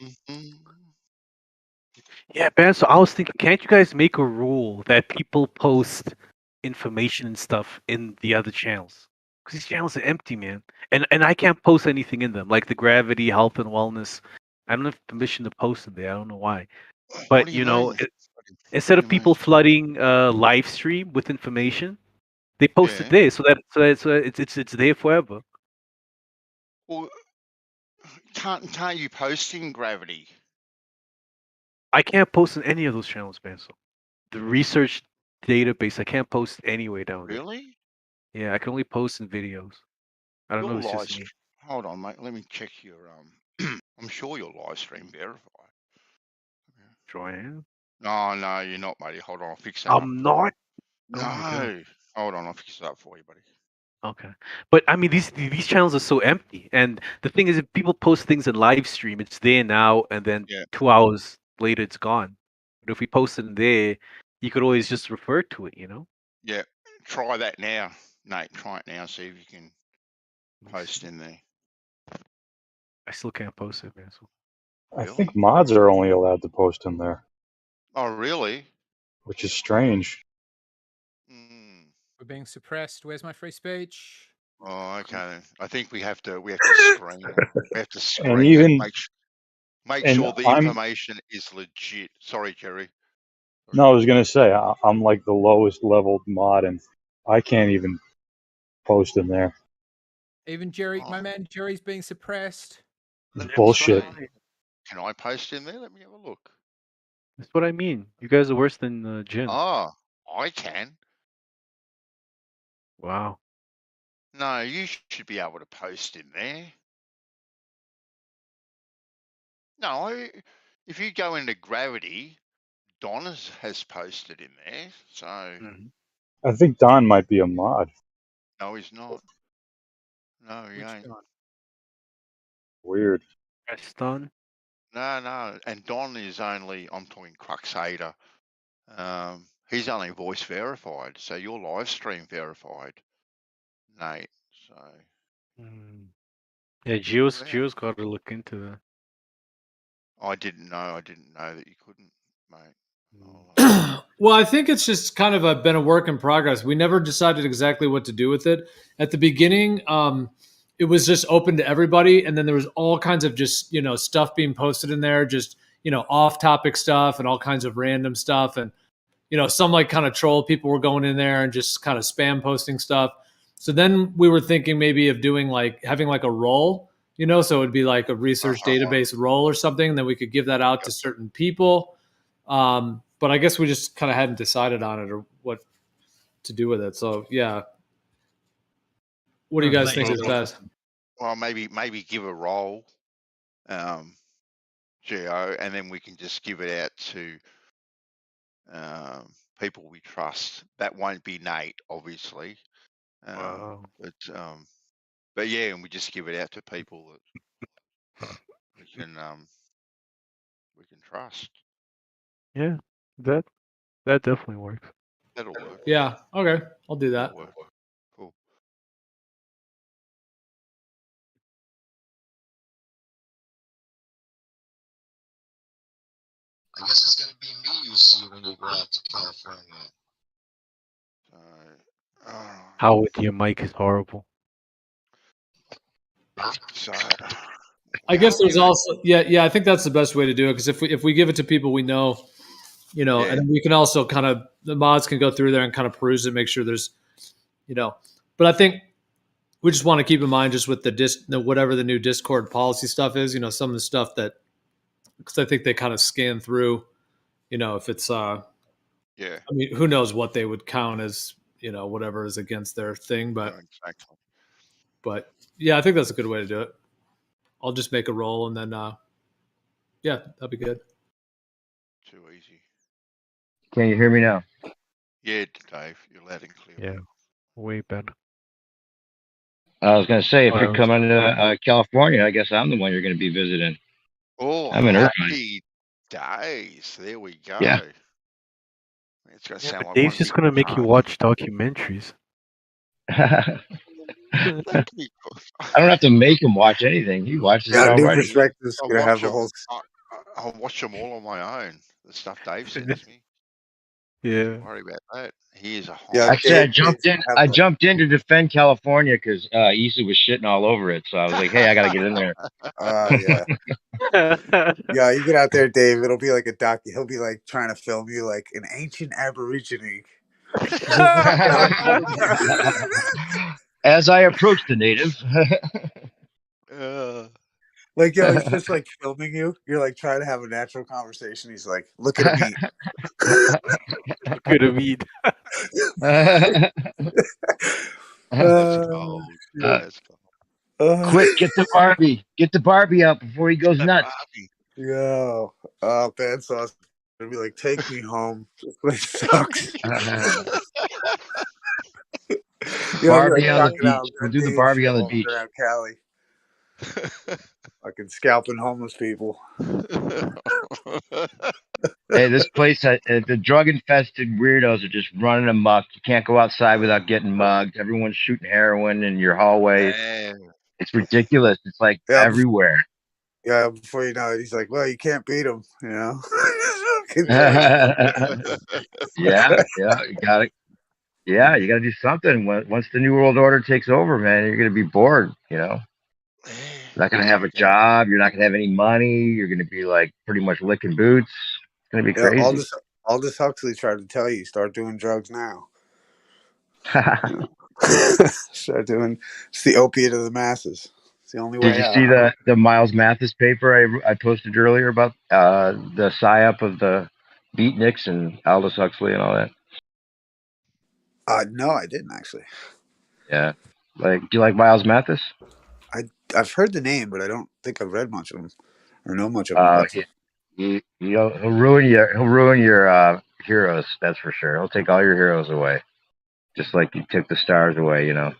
Yeah, Ben. So I was thinking, can't you guys make a rule that people post information and stuff in the other channels? Because these channels are empty, man. And I can't post anything in them, like the gravity, health, and wellness. I don't have permission to post in there. I don't know why. But do you mean? instead of people flooding Livestream with information, they post it there, so it's there forever. Well, can't you post in Gravity? I can't post in any of those channels, man. So the research database, I can't post anyway down there. Really? Yeah, I can only post in videos. I don't know if it's just me. Hold on, mate. Let me check your I'm sure your live stream verified. Sure I am. No, you're not, buddy. Hold on, I'll fix that. I'm not. No. Hold on, I'll fix it up for you, buddy. Okay, but I mean these channels are so empty, and the thing is, if people post things in live stream, it's there now, and then 2 hours later it's gone. But if we post it in there, you could always just refer to it, you know. Yeah, try that now, Nate. Try it now. See if you can post in there. I still can't post it, man. So. I think mods are only allowed to post in there, Oh, really? which is strange. We're being suppressed. Where's my free speech? Oh, okay. I think we have to screen. We have to screen. And even make and sure the information is legit. Sorry, Jerry. No, I was gonna say I'm like the lowest leveled mod, and I can't even post in there. Even Jerry, my man Jerry's being suppressed. It's bullshit. Can I post in there? Let me have a look. That's what I mean. You guys are worse than Jin. Oh, I can. Wow. No, you should be able to post in there. No, if you go into Gravity, Don has posted in there. So I think Don might be a mod. no, he's not. No, he ain't. Weird. That's Don. No, and Don is only. I'm talking Cruxader. He's only voice verified, so you're live stream verified, Nate. So yeah, Gio's got to look into that. I didn't know that you couldn't, mate. Well, I think it's just kind of been a work in progress. We never decided exactly what to do with it. At the beginning, it was just open to everybody, and then there was all kinds of just stuff being posted in there, just off-topic stuff and all kinds of random stuff, and some like kind of troll people were going in there and just kind of spam posting stuff. So then we were thinking maybe of doing having like a role, so it would be like a research database role or something, and then we could give that out to certain people. But I guess we just kind of hadn't decided on it or what to do with it. So yeah, what do you guys think is best? Well, maybe give a role, Gio, and then we can just give it out to people we trust. That won't be Nate, obviously. But yeah, and we just give it out to people that we can trust. Yeah, that definitely works. That'll work. Yeah. Okay, I'll do that. Cool. I guess it's gonna be me you see when you go out to California. Howard, your mic is horrible. So I guess there's also I think that's the best way to do it, because if we give it to people we know, and then we can also kind of, the mods can go through there and kind of peruse it, make sure there's, but I think we just want to keep in mind, just with the whatever the new Discord policy stuff is, some of the stuff that, because I think they kind of scan through, if it's I mean, who knows what they would count as, whatever is against their thing, but exactly. But yeah, I think that's a good way to do it. I'll just make a roll, and then that'd be good. Too easy. Can you hear me now? Yeah, Dave, you're loud and clear. Yeah, way better. I was going to say, if you're coming to California, I guess I'm the one you're going to be visiting. Oh, I'm in Irvine. days. There we go. Yeah. It's going to Yeah, sound but like Dave's one just big gonna make you party. watch documentaries. I don't have to make him watch anything. He watches it Yeah, New already. Perspective's I'll gonna watch have a them. whole. I'll watch them all on my own. The stuff Dave sends me. Yeah. Don't worry about that. He is a Yeah, high. Actually, I Dave jumped in. have I a- jumped in to defend California because Issa was shitting all over it. So I was like, "Hey, I got to get in there." Yeah. Yeah, you get out there, Dave. It'll be like a doc. He'll be like trying to film you like an ancient Aborigine. As I approach the native. Like, yo, he's just like filming you. You're like trying to have a natural conversation. He's like, look at him eat. Look at him eat. Quick, get the Barbie. Get the Barbie out before he goes nuts. Yo, oh, bad sauce. It'll be like, take me home. This place sucks. Barbie on the beach. We'll do the Barbie on the beach. Around Cali. Fucking scalping homeless people. Hey, this place, the drug-infested weirdos are just running amok. You can't go outside without getting mugged. Everyone's shooting heroin in your hallways. It's ridiculous. It's like everywhere. Yeah, before you know it, he's like, well, you can't beat him, you know? Yeah, you got it. Yeah, you got to do something. Once the New World Order takes over, man, you're going to be bored, you know? You're not going to have a job. You're not going to have any money. You're going to be like pretty much licking boots. It's going to be crazy. Aldous Huxley tried to tell you, start doing drugs now. Start doing, it's the opiate of the masses. It's the only way Did you out. see the Miles Mathis paper I posted earlier about the psyop of the beatniks and Aldous Huxley and all that? No, I didn't actually. Yeah. Like, do you like Miles Mathis? I've heard the name, but I don't think I've read much of him or know much of him. He'll ruin your heroes. That's for sure. He'll take all your heroes away, just like he took the stars away. You know.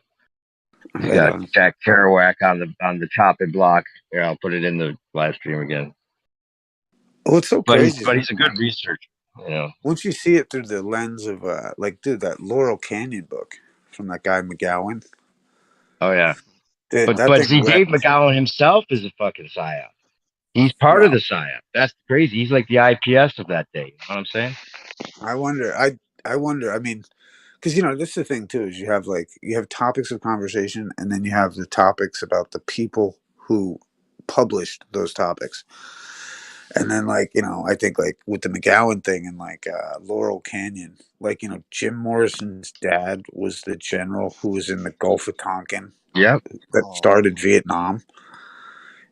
You got Jack Kerouac on the chopping block. Here, I'll put it in the live stream again. Well, it's so crazy. But he's a good researcher. You know. Once you see it through the lens of like, dude, that Laurel Canyon book from that guy McGowan. Oh yeah. Dude, But see, Dave McGowan himself is a fucking psyop. He's part of the psyop. That's crazy. He's like the IPS of that day. You know what I'm saying? I wonder. I mean, because you know, this is the thing too. Is you have topics of conversation, and then you have the topics about the people who published those topics. And then, like, you know, I think like with the McGowan thing and like Laurel Canyon, like, you know, Jim Morrison's dad was the general who was in the Gulf of Tonkin. Yep. That started Vietnam.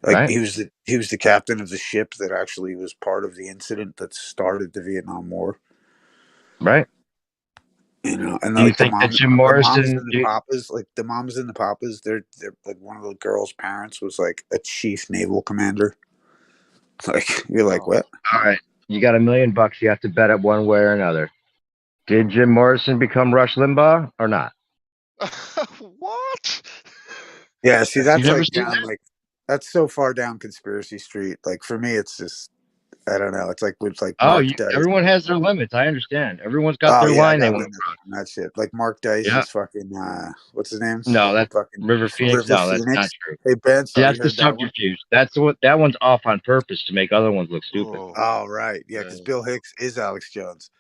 Like Right. he was the captain of the ship that actually was part of the incident that started the Vietnam War. Right. You know, and do you like think that Jim Morrison, the moms and the papas, they're like, one of the girls' parents was like a chief naval commander. Like, you're like, what? All right, you got $1 million. You have to bet it one way or another. Did Jim Morrison become Rush Limbaugh or not? What? Yeah, see, that's never like seen down, like that's so far down conspiracy street. Like for me, it's just, I don't know. It's like with like Mark Dice. Everyone has their limits. I understand. Everyone's got their line they want. That shit. Like Mark Dice is fucking. What's his name? No, that's fucking River Phoenix. No, that's not true. Hey Ben, so that's the subterfuge. That's that one's off on purpose to make other ones look stupid. Oh right, yeah, because Bill Hicks is Alex Jones.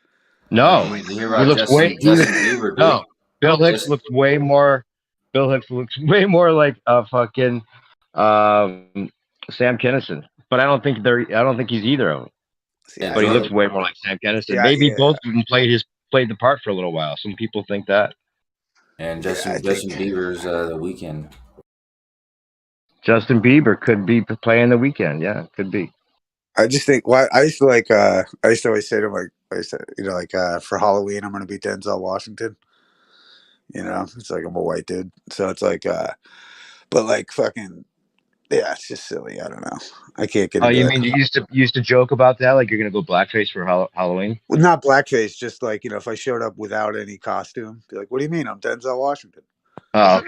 No, he looks way. No, Bill Hicks looks way more. Bill Hicks looks way more like a fucking Sam Kinison. But I don't think he's either of them. Yeah, but he looks way more like Sam Kinison. Yeah, Maybe yeah. both of them played the part for a little while. Some people think that. And Justin Bieber's The Weeknd. Justin Bieber could be playing The Weeknd. Yeah, could be. I just think. Well, I used to like. I used to always say to him, like, I used to, you know, like for Halloween, I'm gonna be Denzel Washington. You know, it's like I'm a white dude, so it's like. But like fucking. Yeah, it's just silly. I don't know. I can't get. Oh, you into mean you used to joke about that? Like you're gonna go blackface for Halloween? Well, not blackface, just like, you know, if I showed up without any costume, be like, "What do you mean? I'm Denzel Washington." Oh.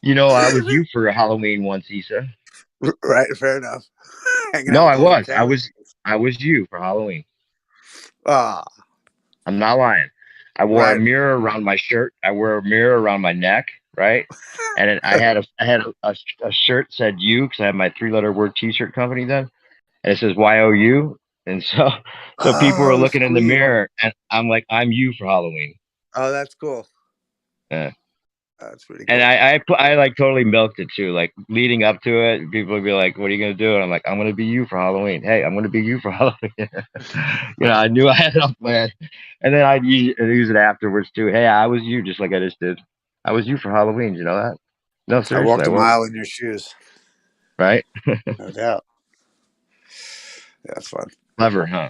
You know, I was you for Halloween once, Issa. Right, fair enough. Hanging out No, with I all the was. camera. I was you for Halloween. Ah, I'm not lying. I wore a right. mirror around my shirt. I wore a mirror around my neck, right? And I had a shirt that said "you" because I had my 3-letter word T-shirt company then, and it says YOU. And so people were Oh, looking in the sweet. mirror, and I'm like, I'm you for Halloween. Oh, that's cool. Yeah. That's pretty And cool. I like totally milked it too. Like leading up to it, people would be like, "What are you gonna do?" And I'm like, "I'm gonna be you for Halloween." Hey, I'm gonna be you for Halloween. I knew I had it all planned, and then I'd use it afterwards too. Hey, I was you, just like I just did. I was you for Halloween. You know that? No, I seriously, walked I a was. mile in your shoes. Right? No doubt. Yeah, that's fun. Clever, huh?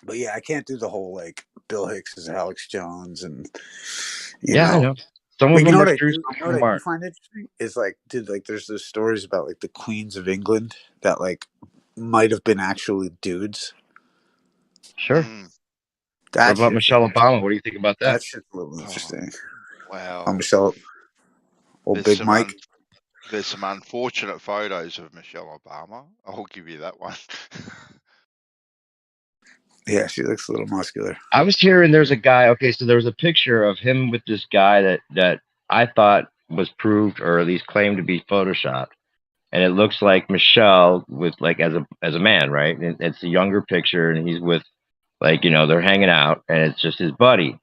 But yeah, I can't do the whole like Bill Hicks as Alex Jones and I know. Some But of you them know are what I true, do? some You know of what them I do aren't. find interesting is like, dude, like there's those stories about like the queens of England that like might have been actually dudes. Sure. Mm. That What about shit's Michelle Obama? What do you think about that? That shit's a little interesting. Wow. Michelle, old Big Mike. There's some unfortunate photos of Michelle Obama. I'll give you that one. Yeah, she looks a little muscular. I was hearing there's a guy. Okay, so there was a picture of him with this guy that I thought was proved or at least claimed to be photoshopped, and it looks like Michelle with like as a man, right? And it's a younger picture, and he's with like they're hanging out, and it's just his buddy.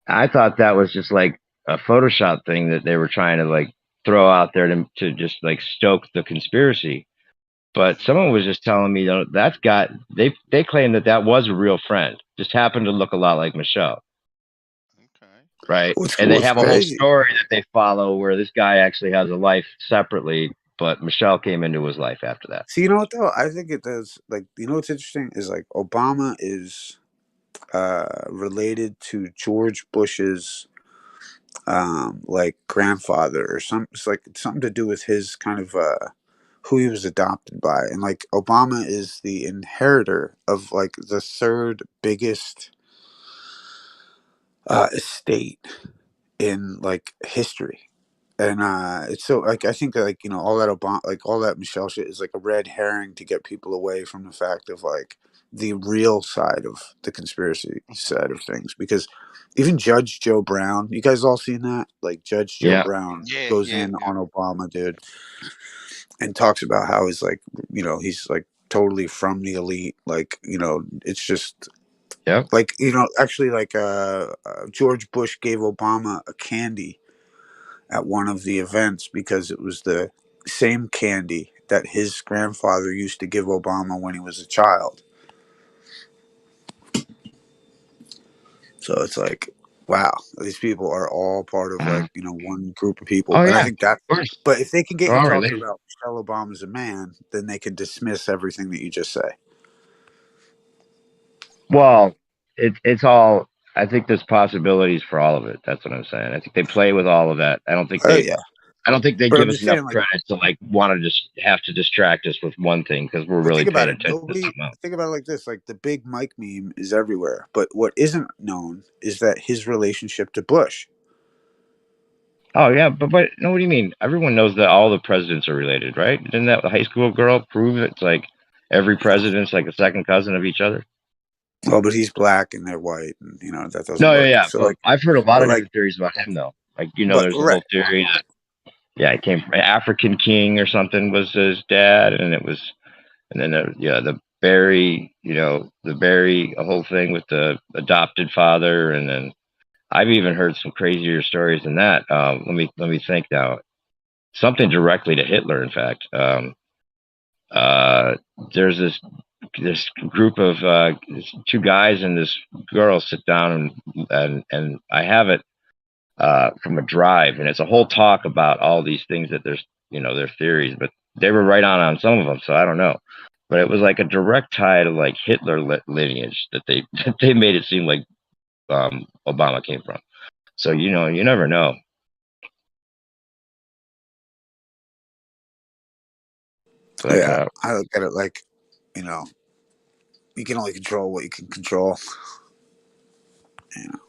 I thought that was just like a Photoshop thing that they were trying to like throw out there to just like stoke the conspiracy. But someone was just telling me that's got they claim that was a real friend, just happened to look a lot like Michelle. Right. And they have a whole story that they follow where this guy actually has a life separately, but Michelle came into his life after that. See, you know what though? I think it does. Like, you know what's interesting is like Obama is related to George Bush's like grandfather or some. It's like something to do with his kind of who he was adopted by, and like Obama is the inheritor of like the third biggest estate in like history. And it's so like I think that like all that Obama like all that Michelle shit is like a red herring to get people away from the fact of like the real side of the conspiracy side of things, because even Judge Joe Brown, you guys all seen that? Like Judge Joe Brown goes in on Obama, dude, and talks about how he's like he's like totally from the elite, like it's just like actually like George Bush gave Obama a candy at one of the events because it was the same candy that his grandfather used to give Obama when he was a child. So it's like, wow, these people are all part of like, one group of people. Oh, and I yeah, think that, of course. but if they can get They're you all talking related. about Michelle Obama's a man, then they can dismiss everything that you just say. Well, it's all. I think there's possibilities for all of it. That's what I'm saying. I think they play with all of that. I don't think they But give I'm us just enough saying, like, credit to like want to just have to distract us with one thing because we're but really think about paying it. attention to Nobody something else. think about it like this: like the Big Mike meme is everywhere, but what isn't known is that his relationship to Bush. Oh yeah, but no, what do you mean? Everyone knows that all the presidents are related, right? Didn't that high school girl prove it's like every president's like a second cousin of each other? Oh, but he's black and they're white, and that doesn't No, work. yeah. So But like, I've heard a lot but of like, different theories about him though. Like but there's a right, whole theory that it came from African king or something was his dad, and then the Barry, the Barry, a whole thing with the adopted father, and then I've even heard some crazier stories than that. Let me think now. Something directly to Hitler, in fact. There's this group of two guys and this girl sit down and I have it from a drive, and it's a whole talk about all these things that there's their theories, but they were right on some of them, so I don't know. But it was like a direct tie to like Hitler lineage that they that they made it seem like Obama came from. So you never know. But, yeah, I look at it like, you can only control what you can control,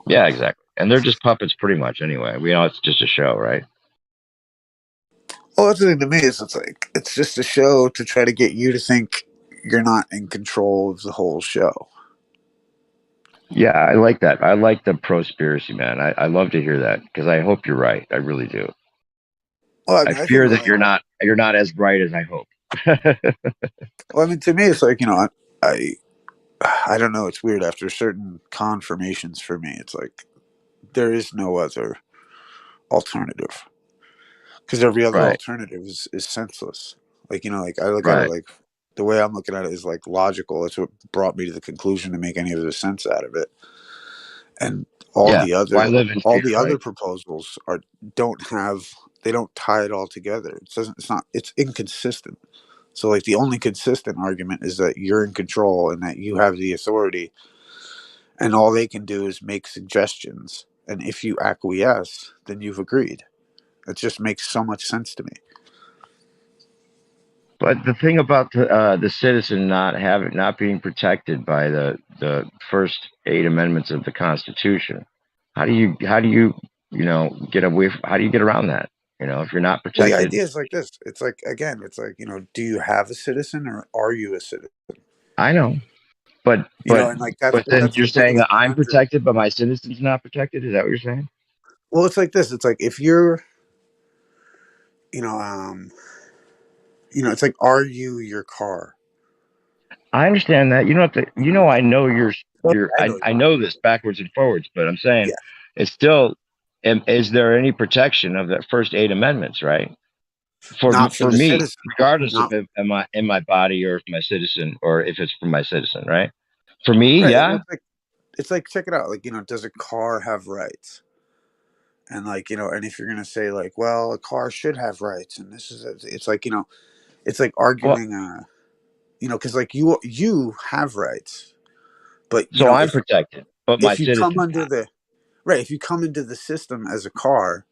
Yeah, exactly. And they're just puppets pretty much anyway. We know it's just a show, right? Well, that's the thing to me is it's just a show to try to get you to think you're not in control of the whole show. Yeah, I like that. I like the prospiracy, man. I love to hear that because I hope you're right. I really do. Well, I fear that you're not as bright as I hope. Well, I mean, to me, it's like, I don't know. It's weird. After certain confirmations for me, it's like there is no other alternative because every other alternative is senseless. Like, I look at it like the way I'm looking at it is like logical. It's what brought me to the conclusion to make any of the sense out of it. And all the other proposals don't tie it all together. It's inconsistent. So like the only consistent argument is that you're in control and that you have the authority, and all they can do is make suggestions. And if you acquiesce, then you've agreed. It just makes so much sense to me. But the thing about the citizen not being protected by the first 8 amendments of the Constitution, how do you get away? How do you get around that? If you're not protected. Well, the idea is like this. It's like, again, do you have a citizen or are you a citizen? I know, but and like but then you're saying that I'm protected, but my citizen's not protected. Is that what you're saying? Well, it's like this. It's like if you're, it's like, are you your car? I understand that. You don't have to. I know I know this backwards and forwards, but I'm saying it's still. Is there any protection of the first 8 amendments? Right. For me, citizen. Regardless of if am I in my body or if my citizen or if it's for my citizen, right? For me, yeah. It's like, check it out. Like, does a car have rights? And like, and if you're gonna say like, well, a car should have rights, and it's like, it's like arguing, because like you have rights, but so I'm protected, but my citizen. If you come into the system as a car,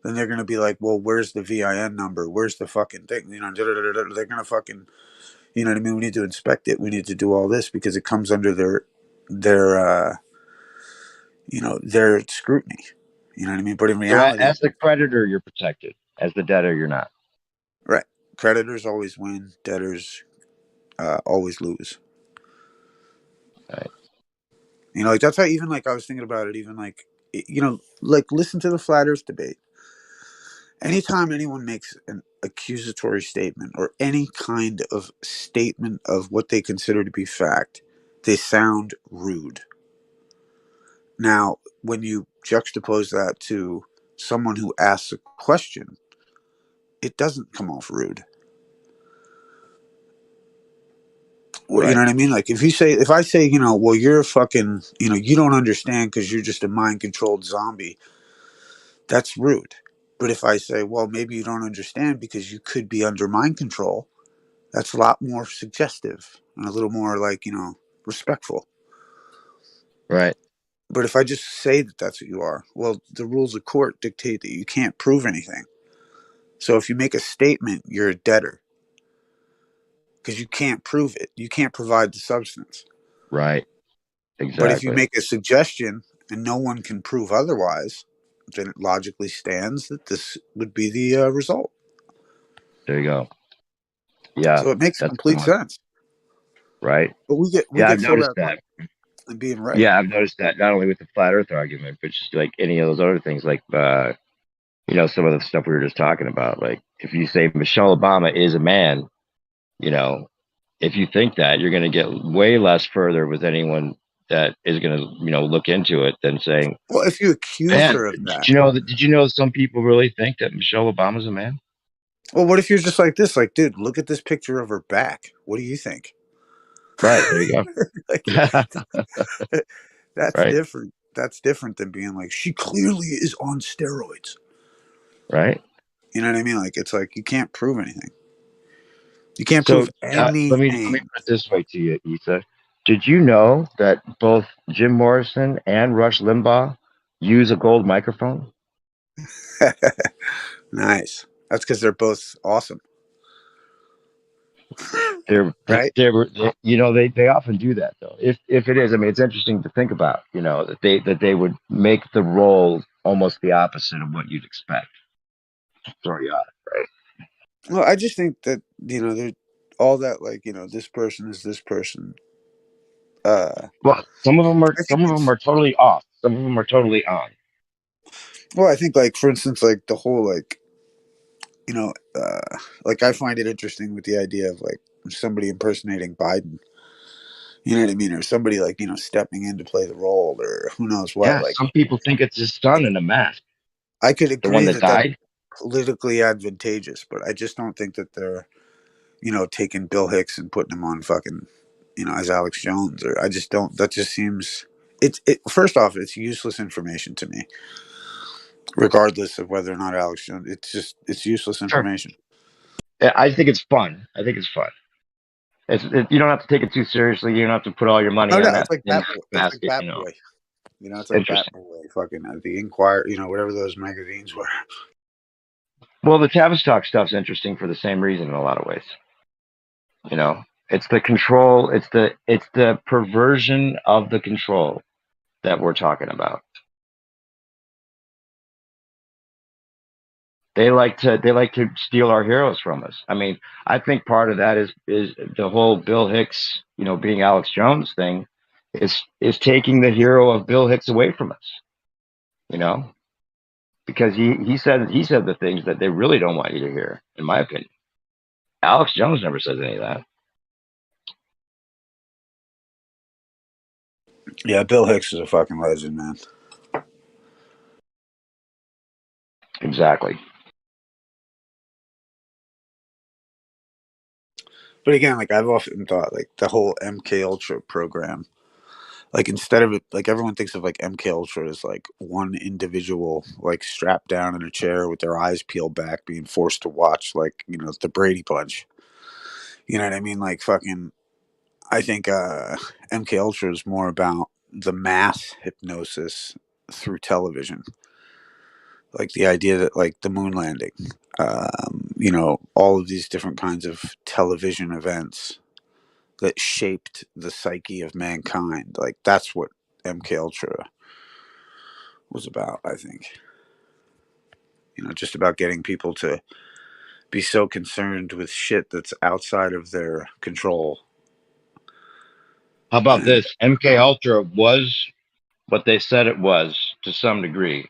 then they're gonna be like, well, where's the VIN number? Where's the fucking thing? They're gonna fucking, you know what I mean? We need to inspect it. We need to do all this because it comes under their scrutiny. You know what I mean? But in reality, as the creditor, you're protected. As the debtor, you're not. Right. Creditors always win. Debtors always lose. Right. Like that's how, even like I was thinking about it, even like, like listen to the flat earth debate. Anytime anyone makes an accusatory statement or any kind of statement of what they consider to be fact, they sound rude. Now, when you juxtapose that to someone who asks a question, it doesn't come off rude. Well, you know what I mean? Like if I say, well, you're a fucking, you don't understand because you're just a mind controlled zombie, that's rude. But if I say, well, maybe you don't understand because you could be under mind control, that's a lot more suggestive and a little more like, respectful. Right. But if I just say that that's what you are, well, the rules of court dictate that you can't prove anything. So if you make a statement, you're a debtor because you can't prove it. You can't provide the substance. Right. Exactly. But if you make a suggestion and no one can prove otherwise, then it logically stands that this would be the result. There you go. Yeah. So it makes complete sense. Right. But we get I've so noticed that. And being right. Yeah, I've noticed that not only with the flat Earth argument, but just like any of those other things, like some of the stuff we were just talking about. Like if you say Michelle Obama is a man, if you think that, you're going to get way less further with anyone that is going to look into it than saying, well, if you accuse her of that. Did you know some people really think that Michelle Obama's a man? Well, what if you're just like this? Like, dude, look at this picture of her back. What do you think? Right. There you go. That's different. That's different than being like, she clearly is on steroids. Right. You know what I mean? Like, it's like, you can't prove anything. You can't prove anything. Let me put it this way to you, Issa. Did you know that both Jim Morrison and Rush Limbaugh use a gold microphone? Nice. That's because they're both awesome. Right. They often do that though. If it is, I mean, it's interesting to think about, that they would make the role almost the opposite of what you'd expect. Throw you out, right? Well, I just think that there's all that this person is this person. Well, some of them are totally off. Some of them are totally on. Well, I think for instance, the whole I find it interesting with the idea of somebody impersonating Biden. You know what I mean? Or somebody stepping in to play the role, or who knows what. Yeah, some people think it's his son in a mask. I could The one agree that that's died. politically advantageous, but I just don't think that they're, taking Bill Hicks and putting him on fucking, as Alex Jones, or I just don't. That just seems first off, it's useless information to me, regardless of whether or not Alex Jones. It's useless information. Yeah, I think it's fun. You don't have to take it too seriously. You don't have to put all your money on that. It's like Bat Boy. It's like Bat Boy. It's like Bat Boy. Fucking the Inquirer. Whatever those magazines were. Well, the Tavistock stuff's interesting for the same reason in a lot of ways. It's the control. It's the perversion of the control that we're talking about. They like to steal our heroes from us. I mean, I think part of that is the whole Bill Hicks, being Alex Jones thing, is taking the hero of Bill Hicks away from us. Because he said the things that they really don't want you to hear, in my opinion. Alex Jones never says any of that. Yeah, Bill Hicks is a fucking legend, man. Exactly. But again, I've often thought, the whole MK Ultra program, instead of it, everyone thinks of MK Ultra as one individual strapped down in a chair with their eyes peeled back, being forced to watch the Brady Bunch. You know what I mean? I think MK Ultra is more about the mass hypnosis through television, the idea that the moon landing, all of these different kinds of television events that shaped the psyche of mankind. That's what MK Ultra was about, I think. Just about getting people to be so concerned with shit that's outside of their control. How about this? MK Ultra was what they said it was to some degree,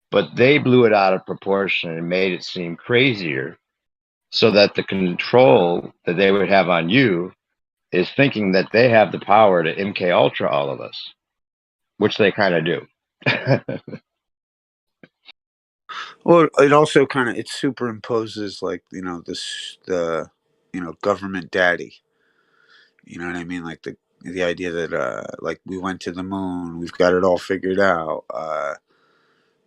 but they blew it out of proportion and made it seem crazier, so that the control that they would have on you is thinking that they have the power to MK Ultra all of us, which they kind of do. Well, it also it superimposes the government daddy. You know what I mean? The idea that we went to the moon, we've got it all figured out.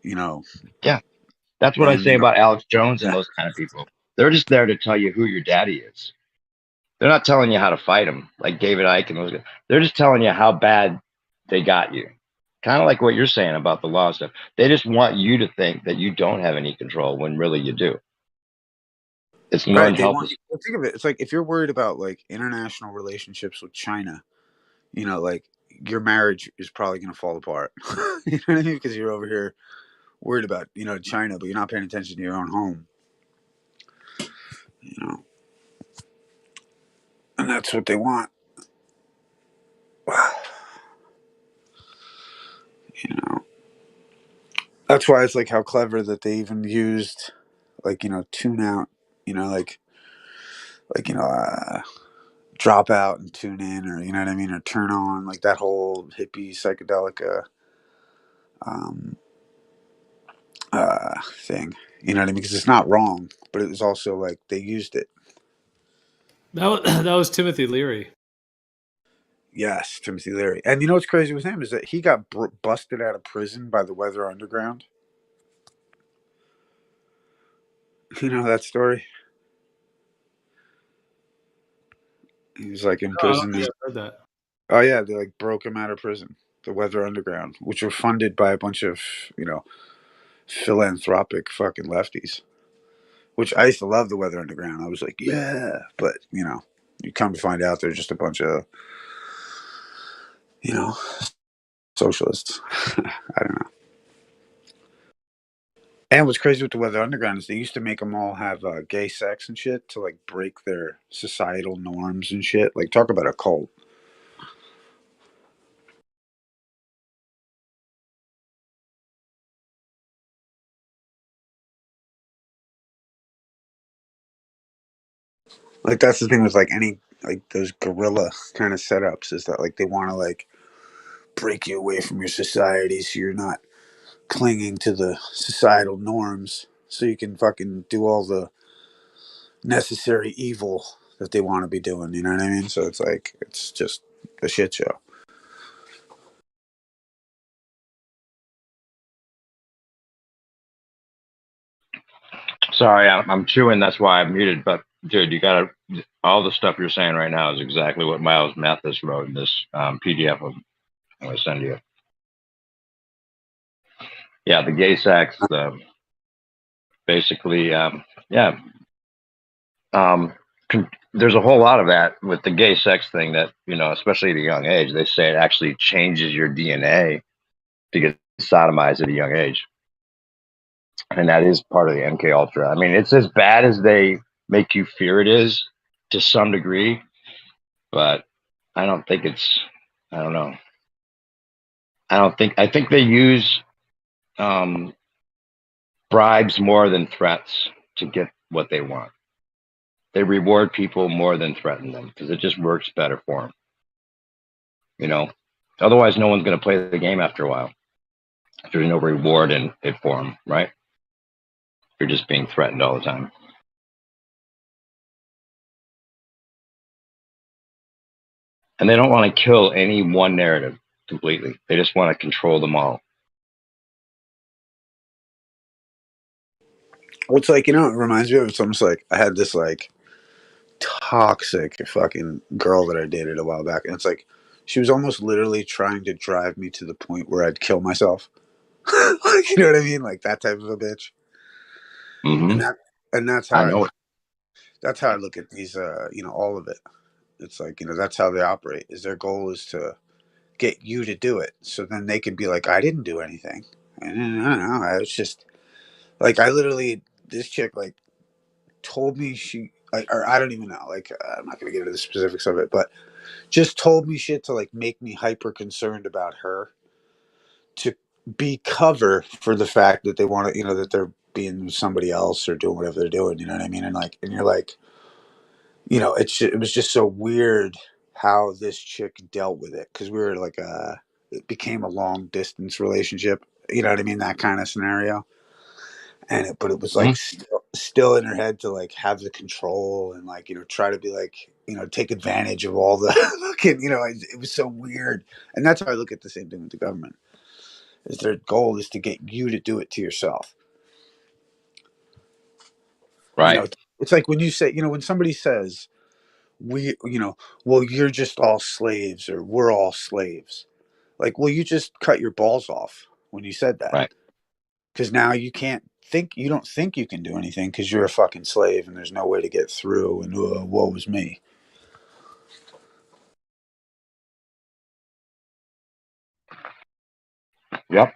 Yeah, that's what I say about Alex Jones and those kind of people. They're just there to tell you who your daddy is. They're not telling you how to fight him, like David Icke and those guys. They're just telling you how bad they got you. Kind of like what you're saying about the law stuff. They just want you to think that you don't have any control when really you do. It's right. helpless. Think of it. It's if you're worried about international relationships with China, your marriage is probably going to fall apart. You know what I mean? Because you're over here worried about China, but you're not paying attention to your own home. And that's what they want. That's why it's how clever that they even used tune out, drop out and tune in, or you know what I mean, or turn on, that whole hippie psychedelic thing. You know what I mean? Because it's not wrong, but it was also they used it. That was Timothy Leary. Yes, Timothy Leary. And you know what's crazy with him is that he got busted out of prison by the Weather Underground. You know that story? He was in prison. I heard that. Oh yeah, they broke him out of prison. The Weather Underground, which were funded by a bunch of philanthropic fucking lefties. which I used to love the Weather Underground. I was like, yeah, but you know, you come to find out they're just a bunch of, you know, socialists. I don't know. And what's crazy with the Weather Underground is they used to make them all have gay sex and shit to like break their societal norms and shit. Like, talk about a cult. Like, that's the thing with like any like those guerrilla kind of setups is that like they want to like break you away from your society so you're not clinging to the societal norms so you can fucking do all the necessary evil that they want to be doing. You know what I mean? So it's like it's just a shit show. Sorry, I'm chewing. That's why I'm muted. But dude, you gotta. All the stuff you're saying right now is exactly what Miles Mathis wrote in this PDF I'm gonna send you. Yeah, the gay sex. Basically, yeah. There's a whole lot of that with the gay sex thing that, you know, especially at a young age, they say it actually changes your DNA to get sodomized at a young age. And that is part of the MK Ultra. I mean, it's as bad as they make you fear it is to some degree, but I don't think it's, I don't know. I think they use bribes more than threats to get what they want. They reward people more than threaten them because it just works better for them. You know, otherwise no one's going to play the game after a while. If there's no reward in it for them, right? You're just being threatened all the time. And they don't want to kill any one narrative completely. They just want to control them all. Well, it's like, you know, it reminds me of, it's almost like I had this like toxic fucking girl that I dated a while back, and it's like she was almost literally trying to drive me to the point where I'd kill myself. Like, you know what I mean? Like that type of a bitch. Mm-hmm. And that's how that's how I look at these you know, all of it. It's like, you know, that's how they operate. Is their goal is to get you to do it. So then they can be like, I didn't do anything. And I don't know. I was just like, I literally, this chick like told me she, like, or I don't even know. Like, I'm not going to get into the specifics of it, but just told me shit to like make me hyper concerned about her to be cover for the fact that they want to, you know, that they're being somebody else or doing whatever they're doing. You know what I mean? And like, and you're like, you know, it was just so weird how this chick dealt with it, because we were like it became a long distance relationship, you know what I mean, that kind of scenario. And but it was like still in her head to like have the control and like, you know, try to be like, you know, take advantage of all the fucking, you know, it was so weird. And that's how I look at the same thing with the government, is their goal is to get you to do it to yourself, right? You know, it's like when you say, you know, when somebody says, we, you know, well, you're just all slaves or we're all slaves. Like, well, you just cut your balls off when you said that. Right. Because now you can't think, you don't think you can do anything because you're a fucking slave and there's no way to get through and woe was me. Yep.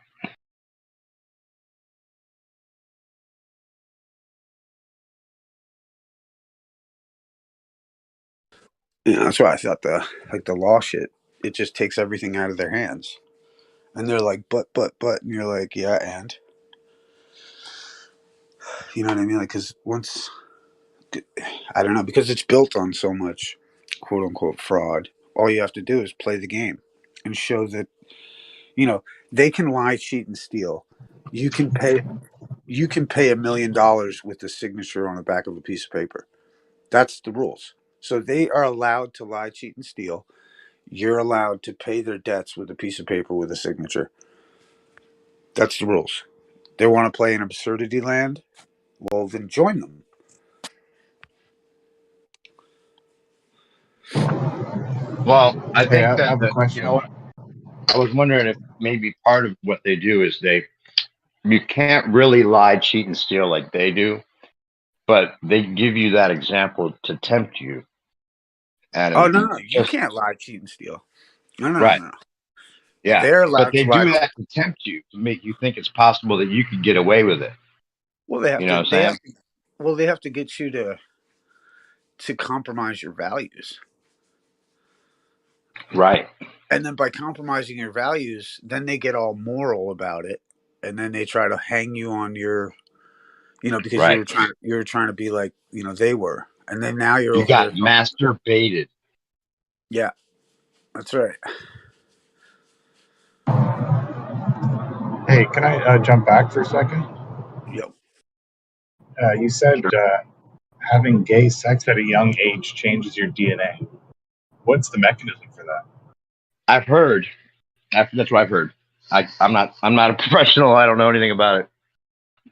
You know, that's why I thought the law shit, it just takes everything out of their hands. And they're like, but, and you're like, yeah, and you know what I mean? Like, because once, I don't know, because it's built on so much quote unquote fraud, all you have to do is play the game and show that, you know, they can lie, cheat, and steal. You can pay $1 million with the signature on the back of a piece of paper. That's the rules. So they are allowed to lie, cheat, and steal. You're allowed to pay their debts with a piece of paper with a signature. That's the rules. They want to play in absurdity land? Well, then join them. Well, I Hey, think I that have a question. you know, I was wondering if maybe part of what they do is you can't really lie, cheat, and steal like they do, but they give you that example to tempt you. And Oh no, you can't lie, cheat, and steal. No, right. no. Yeah, They're but allowed they to lie. do that to tempt you, to make you think it's possible that you could get away with it. Well, they have You to. know what I'm saying? They have to get you to compromise your values. Right. And then by compromising your values, then they get all moral about it, and then they try to hang you on your, because Right. you were trying to be like they were, and then now you're You over got there. masturbated. Yeah, that's right. Hey, can I jump back for a second? Yep. You said having gay sex at a young age changes your DNA. What's the mechanism for that? I've heard. That's what I've heard. I'm not a professional. I don't know anything about it,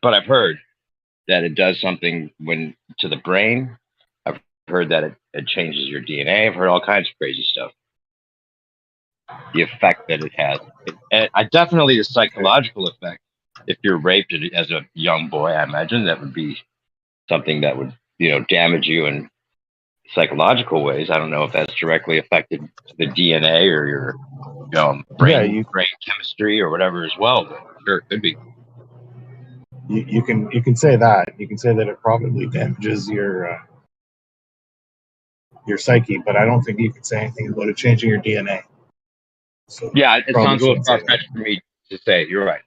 but I've heard that it does something to the brain. I've heard that it changes your DNA. I've heard all kinds of crazy stuff. The effect that it has. Definitely the psychological effect. If you're raped as a young boy, I imagine that would be something that would damage you in psychological ways. I don't know if that's directly affected the DNA or your brain chemistry or whatever as well, but sure it could be. You can say that. You can say that it probably damages your psyche, but I don't think you can say anything about it changing your DNA. So yeah, it sounds a little far-fetched for me to say. You're right.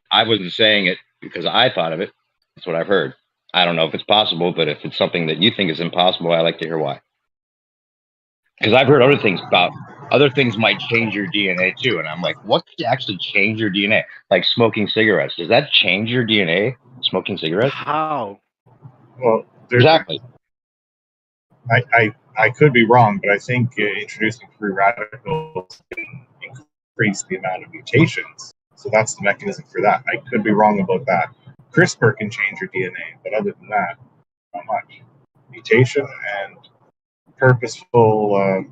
I wasn't saying it because I thought of it. That's what I've heard. I don't know if it's possible, but if it's something that you think is impossible, I like to hear why. Because I've heard other things might change your DNA too, and I'm like, what could actually change your DNA? Like smoking cigarettes. Does that change your DNA? Smoking cigarettes? How? Well, exactly. I could be wrong, but I think introducing free radicals can increase the amount of mutations. So that's the mechanism for that. I could be wrong about that. CRISPR can change your DNA, but other than that, not much. Mutation and purposeful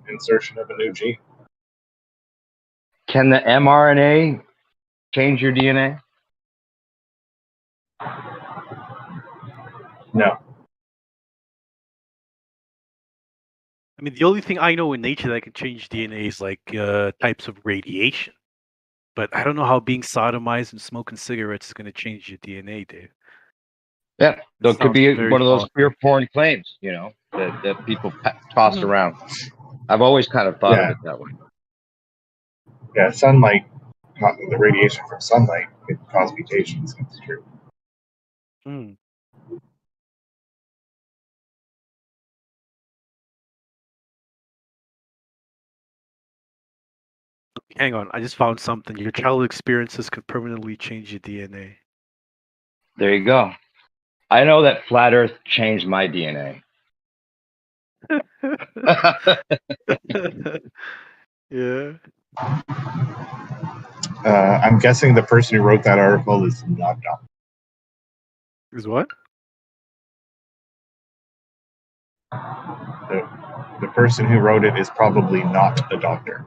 insertion of a new gene. Can the mRNA change your DNA? No. I mean, the only thing I know in nature that can change DNA is like types of radiation. But I don't know how being sodomized and smoking cigarettes is going to change your DNA, Dave. Yeah, so it could be very one of those far. queer porn claims, that people toss around. I've always kind of thought of it that way. Yeah, sunlight, the radiation from sunlight could cause mutations. That's true. Hang on, I just found something. Your childhood experiences could permanently change your DNA. There you go. I know that flat Earth changed my DNA. Yeah. I'm guessing the person who wrote that article is not dumb. Is what? The person who wrote it is probably not a doctor.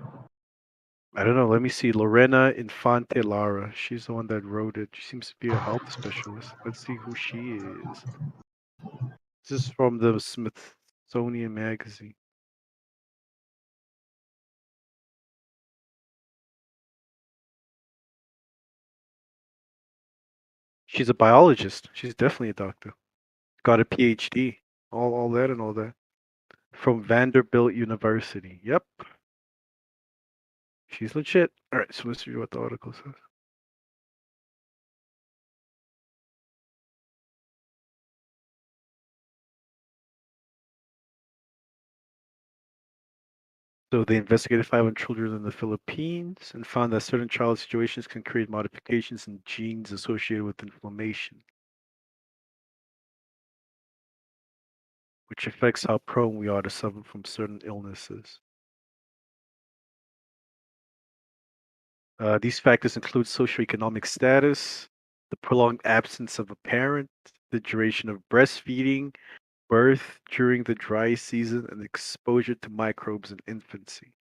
I don't know. Let me see. Lorena Infante Lara. She's the one that wrote it. She seems to be a health specialist. Let's see who she is. This is from the Smithsonian Magazine. She's a biologist. She's definitely a doctor. Got a PhD. All that and all that. From Vanderbilt University. Yep. She's legit. Alright, so let's see what the article says. So they investigated 500 children in the Philippines and found that certain child situations can create modifications in genes associated with inflammation, which affects how prone we are to suffer from certain illnesses. These factors include socioeconomic status, the prolonged absence of a parent, the duration of breastfeeding, birth during the dry season, and exposure to microbes in infancy.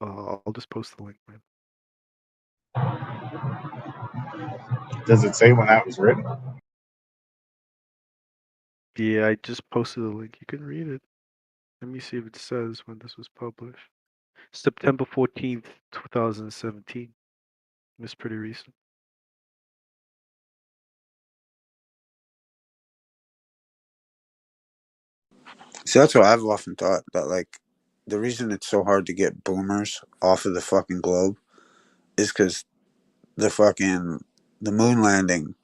I'll just post the link, man. Does it say when that was written? Yeah, I just posted a link. You can read it. Let me see if it says when this was published. September 14th, 2017. It's pretty recent. See, that's what I've often thought, that like the reason it's so hard to get boomers off of the fucking globe is because the moon landing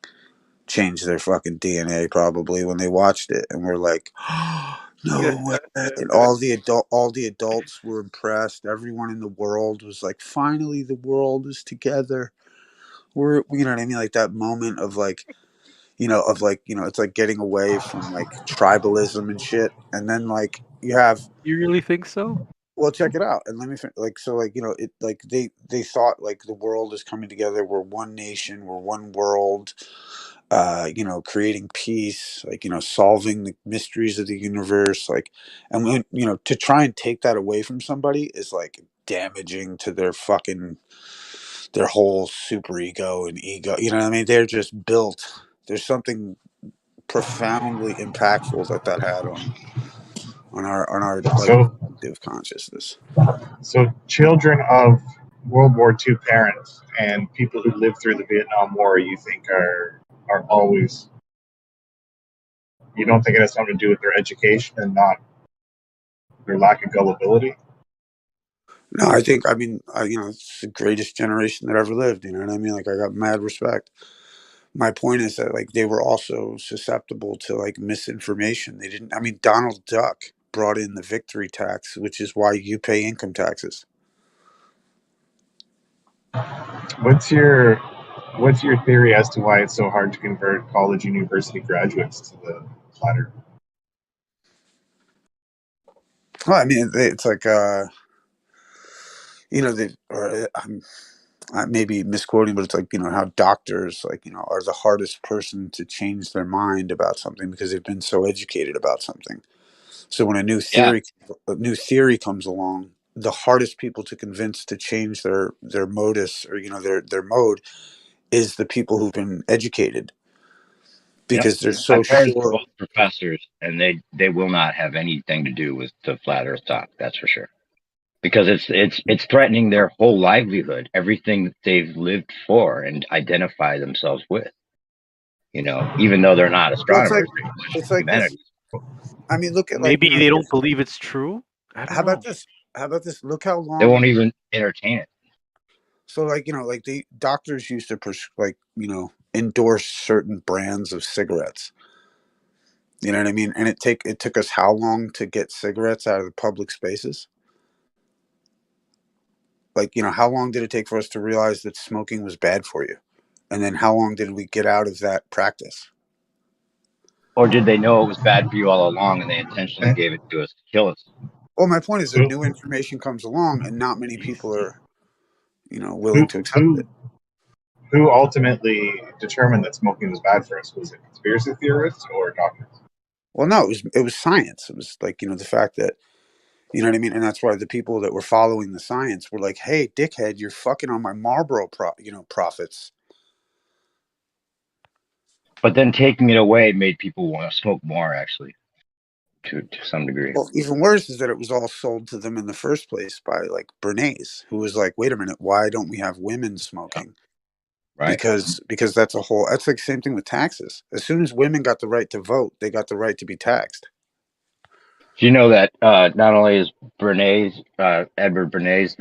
changed their fucking DNA probably when they watched it, and we're like, no way. And all the adults were impressed. Everyone in the world was like, finally the world is together. We're, you know what I mean, like that moment of like, it's like getting away from like tribalism and shit, and then like you have. You really think so? Well, check it out, and let me like, so like, it like they thought like the world is coming together. We're one nation. We're one world. Creating peace, like, solving the mysteries of the universe, like, and when, to try and take that away from somebody is like damaging to their whole super ego and ego. You know what I mean? They're just built. There's something profoundly impactful that had on our like collective consciousness. So children of World War II parents and people who lived through the Vietnam War, you think are always, you don't think it has something to do with their education and not their lack of gullibility? No, it's the greatest generation that ever lived. You know what I mean? Like, I got mad respect. My point is that like they were also susceptible to like misinformation. They didn't. I mean, Donald Duck brought in the victory tax, which is why you pay income taxes. What's your theory as to why it's so hard to convert college university graduates to the flat earth? Well, I mean, it's like I may be misquoting, but it's like, how doctors are the hardest person to change their mind about something because they've been so educated about something. So when a new theory comes along, the hardest people to convince to change their modus or their mode is the people who've been educated, because they're so My parents are sure. both professors, and they will not have anything to do with the flat Earth talk. That's for sure, because it's threatening their whole livelihood, everything that they've lived for and identify themselves with. Even though they're not Well, astronomers, it's like this. humanities. I mean, look at Maybe they don't believe it's true. I don't know. How about this? Look how long They won't even entertain it. So, like, the doctors used to endorse certain brands of cigarettes. You know what I mean? And it took us how long to get cigarettes out of the public spaces? Like, how long did it take for us to realize that smoking was bad for you? And then how long did we get out of that practice? Or did they know it was bad for you all along and they intentionally gave it to us to kill us? Well, my point is that new information comes along and not many people are, willing to accept it. Who ultimately determined that smoking was bad for us? Was it conspiracy theorists or doctors? Well, no, it was science. It was like, the fact that, you know what I mean? And that's why the people that were following the science were like, hey, dickhead, you're fucking on my Marlboro profits. But then taking it away made people want to smoke more, actually, to some degree. Well, even worse is that it was all sold to them in the first place by like Bernays, who was like, wait a minute, why don't we have women smoking? Right. Because that's like the same thing with taxes. As soon as women got the right to vote, they got the right to be taxed. Do you know that not only is Bernays, Edward Bernays,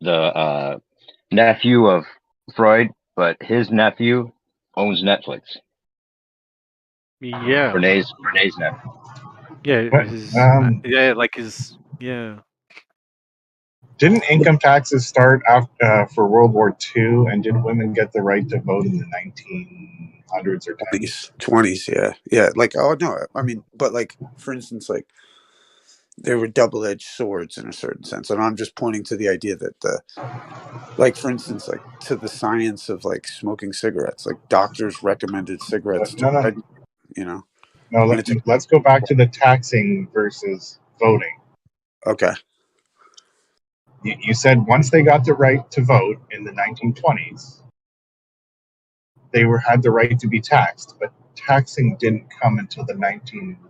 the nephew of Freud, but his nephew owns Netflix. Yeah. Bernays nephew. Yeah, Didn't income taxes start after for World War II, and did women get the right to vote in the 1900s or 20s? Yeah. Like, oh no, I mean, but like, for instance, like, they were double-edged swords in a certain sense, and I'm just pointing to the idea that like, for instance, like, to the science of like smoking cigarettes, like doctors recommended cigarettes to No, let's go back to the taxing versus voting. Okay. You said once they got the right to vote in the 1920s, they had the right to be taxed, but taxing didn't come until the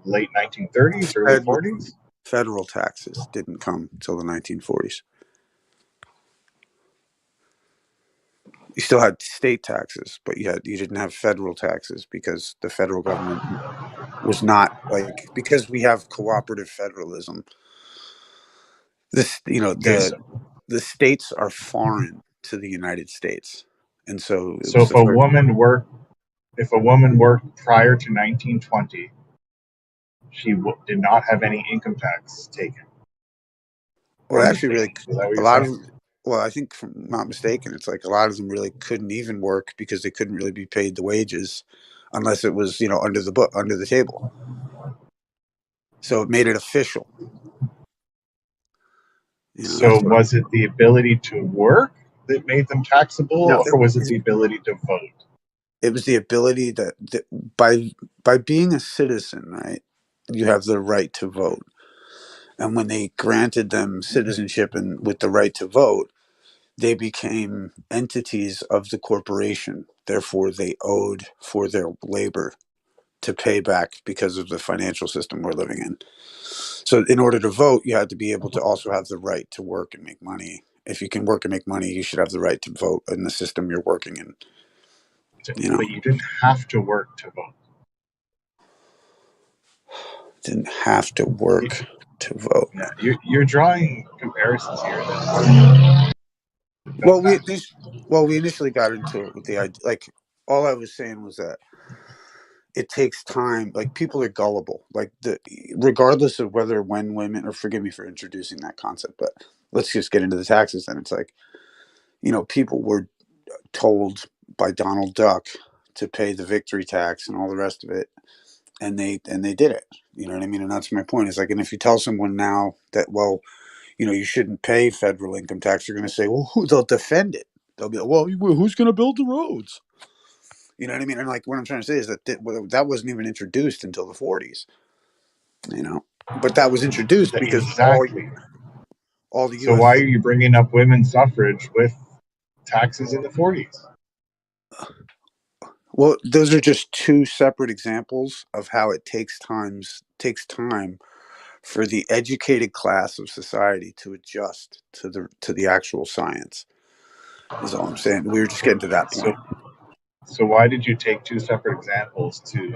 late 1930s, early 40s. Federal taxes didn't come until the 1940s. You still had state taxes, but you didn't have federal taxes because the federal government was not because we have cooperative federalism. The states are foreign to the United States, and so if a woman worked prior to 1920, she did not have any income tax taken. Well, actually, a lot of them. Well, I think, if I'm not mistaken, it's like a lot of them really couldn't even work because they couldn't really be paid the wages unless it was under the table. So it made it official. So was it the ability to work that made them taxable, or was it the ability to vote? It was the ability that by being a citizen, right, you have the right to vote. And when they granted them citizenship and with the right to vote, they became entities of the corporation. Therefore, they owed for their labor to pay back because of the financial system we're living in. So in order to vote, you had to be able to also have the right to work and make money. If you can work and make money, you should have the right to vote in the system you're working in. But you didn't have to work to vote. Didn't have to work to vote. Yeah, you're drawing comparisons here. Well, we initially got into it with the idea. Like, all I was saying was that it takes time. Like, people are gullible. Like, regardless of when women, or forgive me for introducing that concept, but let's just get into the taxes. Then it's like, people were told by Donald Duck to pay the victory tax and all the rest of it, and they did it. You know what I mean? And that's my point. It's like, and if you tell someone now that, well, you shouldn't pay federal income tax, you're going to say, well, they'll defend it. They'll be like, well, who's going to build the roads? You know what I mean? And like, what I'm trying to say is that wasn't even introduced until the 40s. But that was introduced because all the. So why are you bringing up women's suffrage with taxes in the 40s? Well, those are just two separate examples of how it takes time for the educated class of society to adjust to the actual science. Is all I'm saying. We were just getting to that point. So why did you take two separate examples to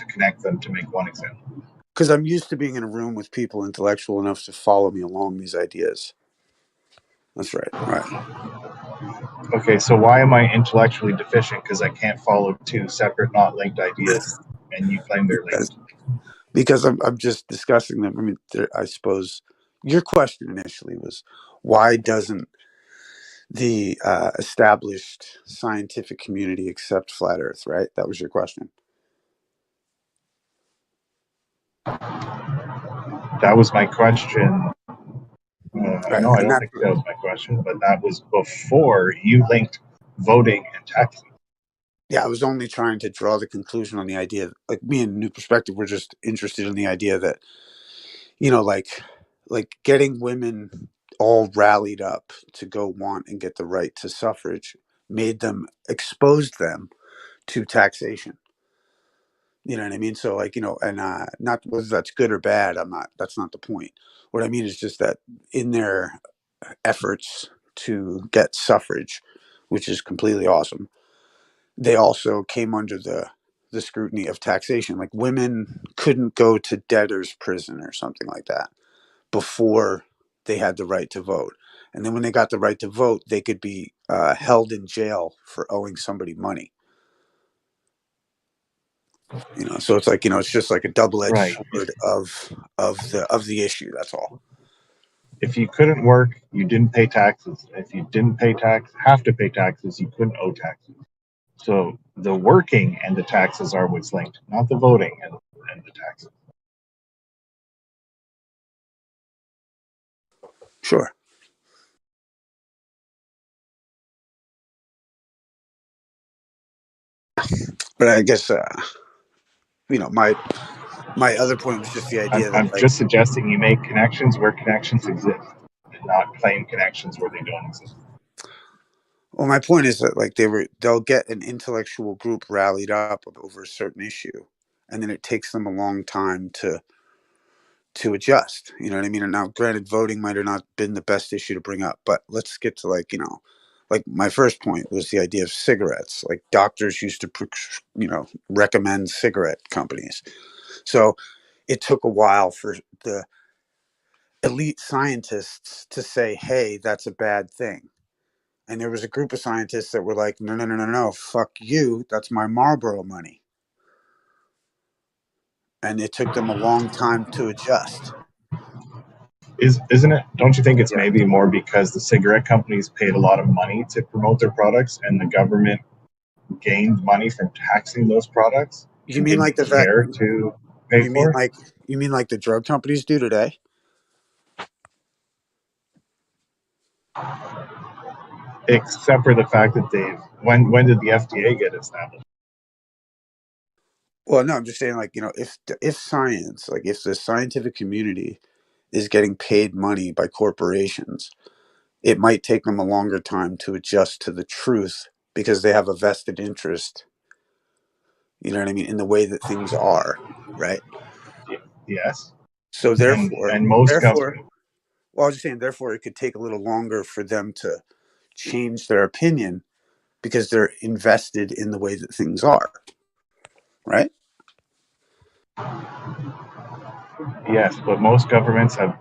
connect them to make one example? Because I'm used to being in a room with people intellectual enough to follow me along these ideas. That's right. Right. Okay, so why am I intellectually deficient? Because I can't follow two separate, not linked ideas, and you claim they're linked. Because I'm just discussing them. I mean, I suppose your question initially was, why doesn't the established scientific community accept flat Earth? Right? That was your question. That was my question. Right. No, I don't think that was my question, but that was before you linked voting and taxing. Yeah, I was only trying to draw the conclusion on the idea. Like, me and New Perspective, we're just interested in the idea that, like getting women all rallied up to go want and get the right to suffrage exposed them to taxation. You know what I mean? So and not whether that's good or bad, that's not the point. What I mean is just that in their efforts to get suffrage, which is completely awesome, they also came under the scrutiny of taxation. Like, women couldn't go to debtor's prison or something like that before they had the right to vote. And then when they got the right to vote, they could be held in jail for owing somebody money. So it's like, it's just like a double-edged sword of the issue. That's all. If you couldn't work, you didn't pay taxes. If you didn't have to pay taxes, you couldn't owe taxes. So the working and the taxes are what's linked, not the voting and the taxes. Sure. But I guess my other point was just the idea I'm just suggesting you make connections where connections exist, and not claim connections where they don't exist. Well, my point is that like they'll get an intellectual group rallied up over a certain issue, and then it takes them a long time to adjust. You know what I mean? And now, granted, voting might have not been the best issue to bring up, but let's get to like my first point was the idea of cigarettes. Like doctors used to recommend cigarette companies, so it took a while for the elite scientists to say, "Hey, that's a bad thing." And there was a group of scientists that were like, no, no, no, no, no, fuck you. That's my Marlboro money. And it took them a long time to adjust. Isn't it? Don't you think it's Yeah. maybe more because the cigarette companies paid a lot of money to promote their products, and the government gained money from taxing those products? You mean like care to pay you for? mean like the drug companies do today? Except for the fact that when did the FDA get established? Well, no, I'm just saying, like, if science, like, if the scientific community is getting paid money by corporations, it might take them a longer time to adjust to the truth because they have a vested interest, you know what I mean, in the way that things are, right? Yes. So therefore, and most government. Well, I was just saying, therefore, it could take a little longer for them to change their opinion because they're invested in the way that things are, right? Yes, but most governments have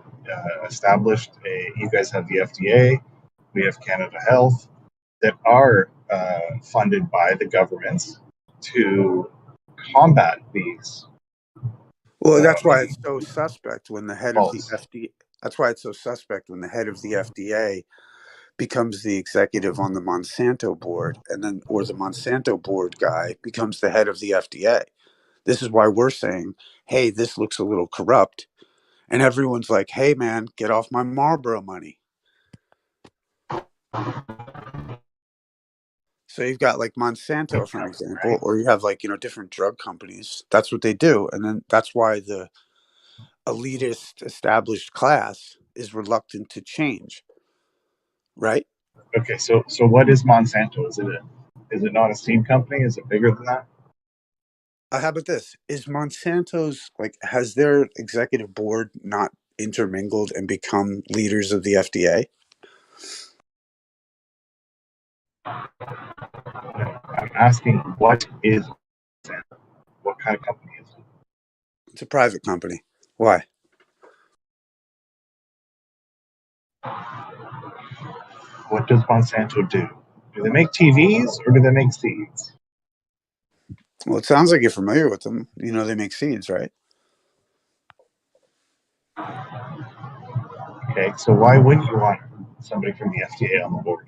established you guys have the FDA, we have Canada Health, that are funded by the governments to combat these. Well, that's why it's so suspect when the head of the faults. FDA. That's why it's so suspect when the head of the FDA becomes the executive on the Monsanto board, or the Monsanto board guy becomes the head of the FDA. This is why we're saying, hey, this looks a little corrupt. And everyone's like, hey, man, get off my Marlboro money. So you've got like Monsanto, for an example, or you have like, different drug companies. That's what they do. And then that's why the elitist established class is reluctant to change. Right? Okay, so what is Monsanto? Is it not a seed company? Is it bigger than that? How about this? Is Monsanto's, has their executive board not intermingled and become leaders of the FDA? I'm asking, what is Monsanto? What kind of company is it? It's a private company. Why? What does Monsanto do? Do they make TVs or do they make seeds? Well, it sounds like you're familiar with them. You know they make seeds, right? Okay, so why wouldn't you want somebody from the FDA on the board?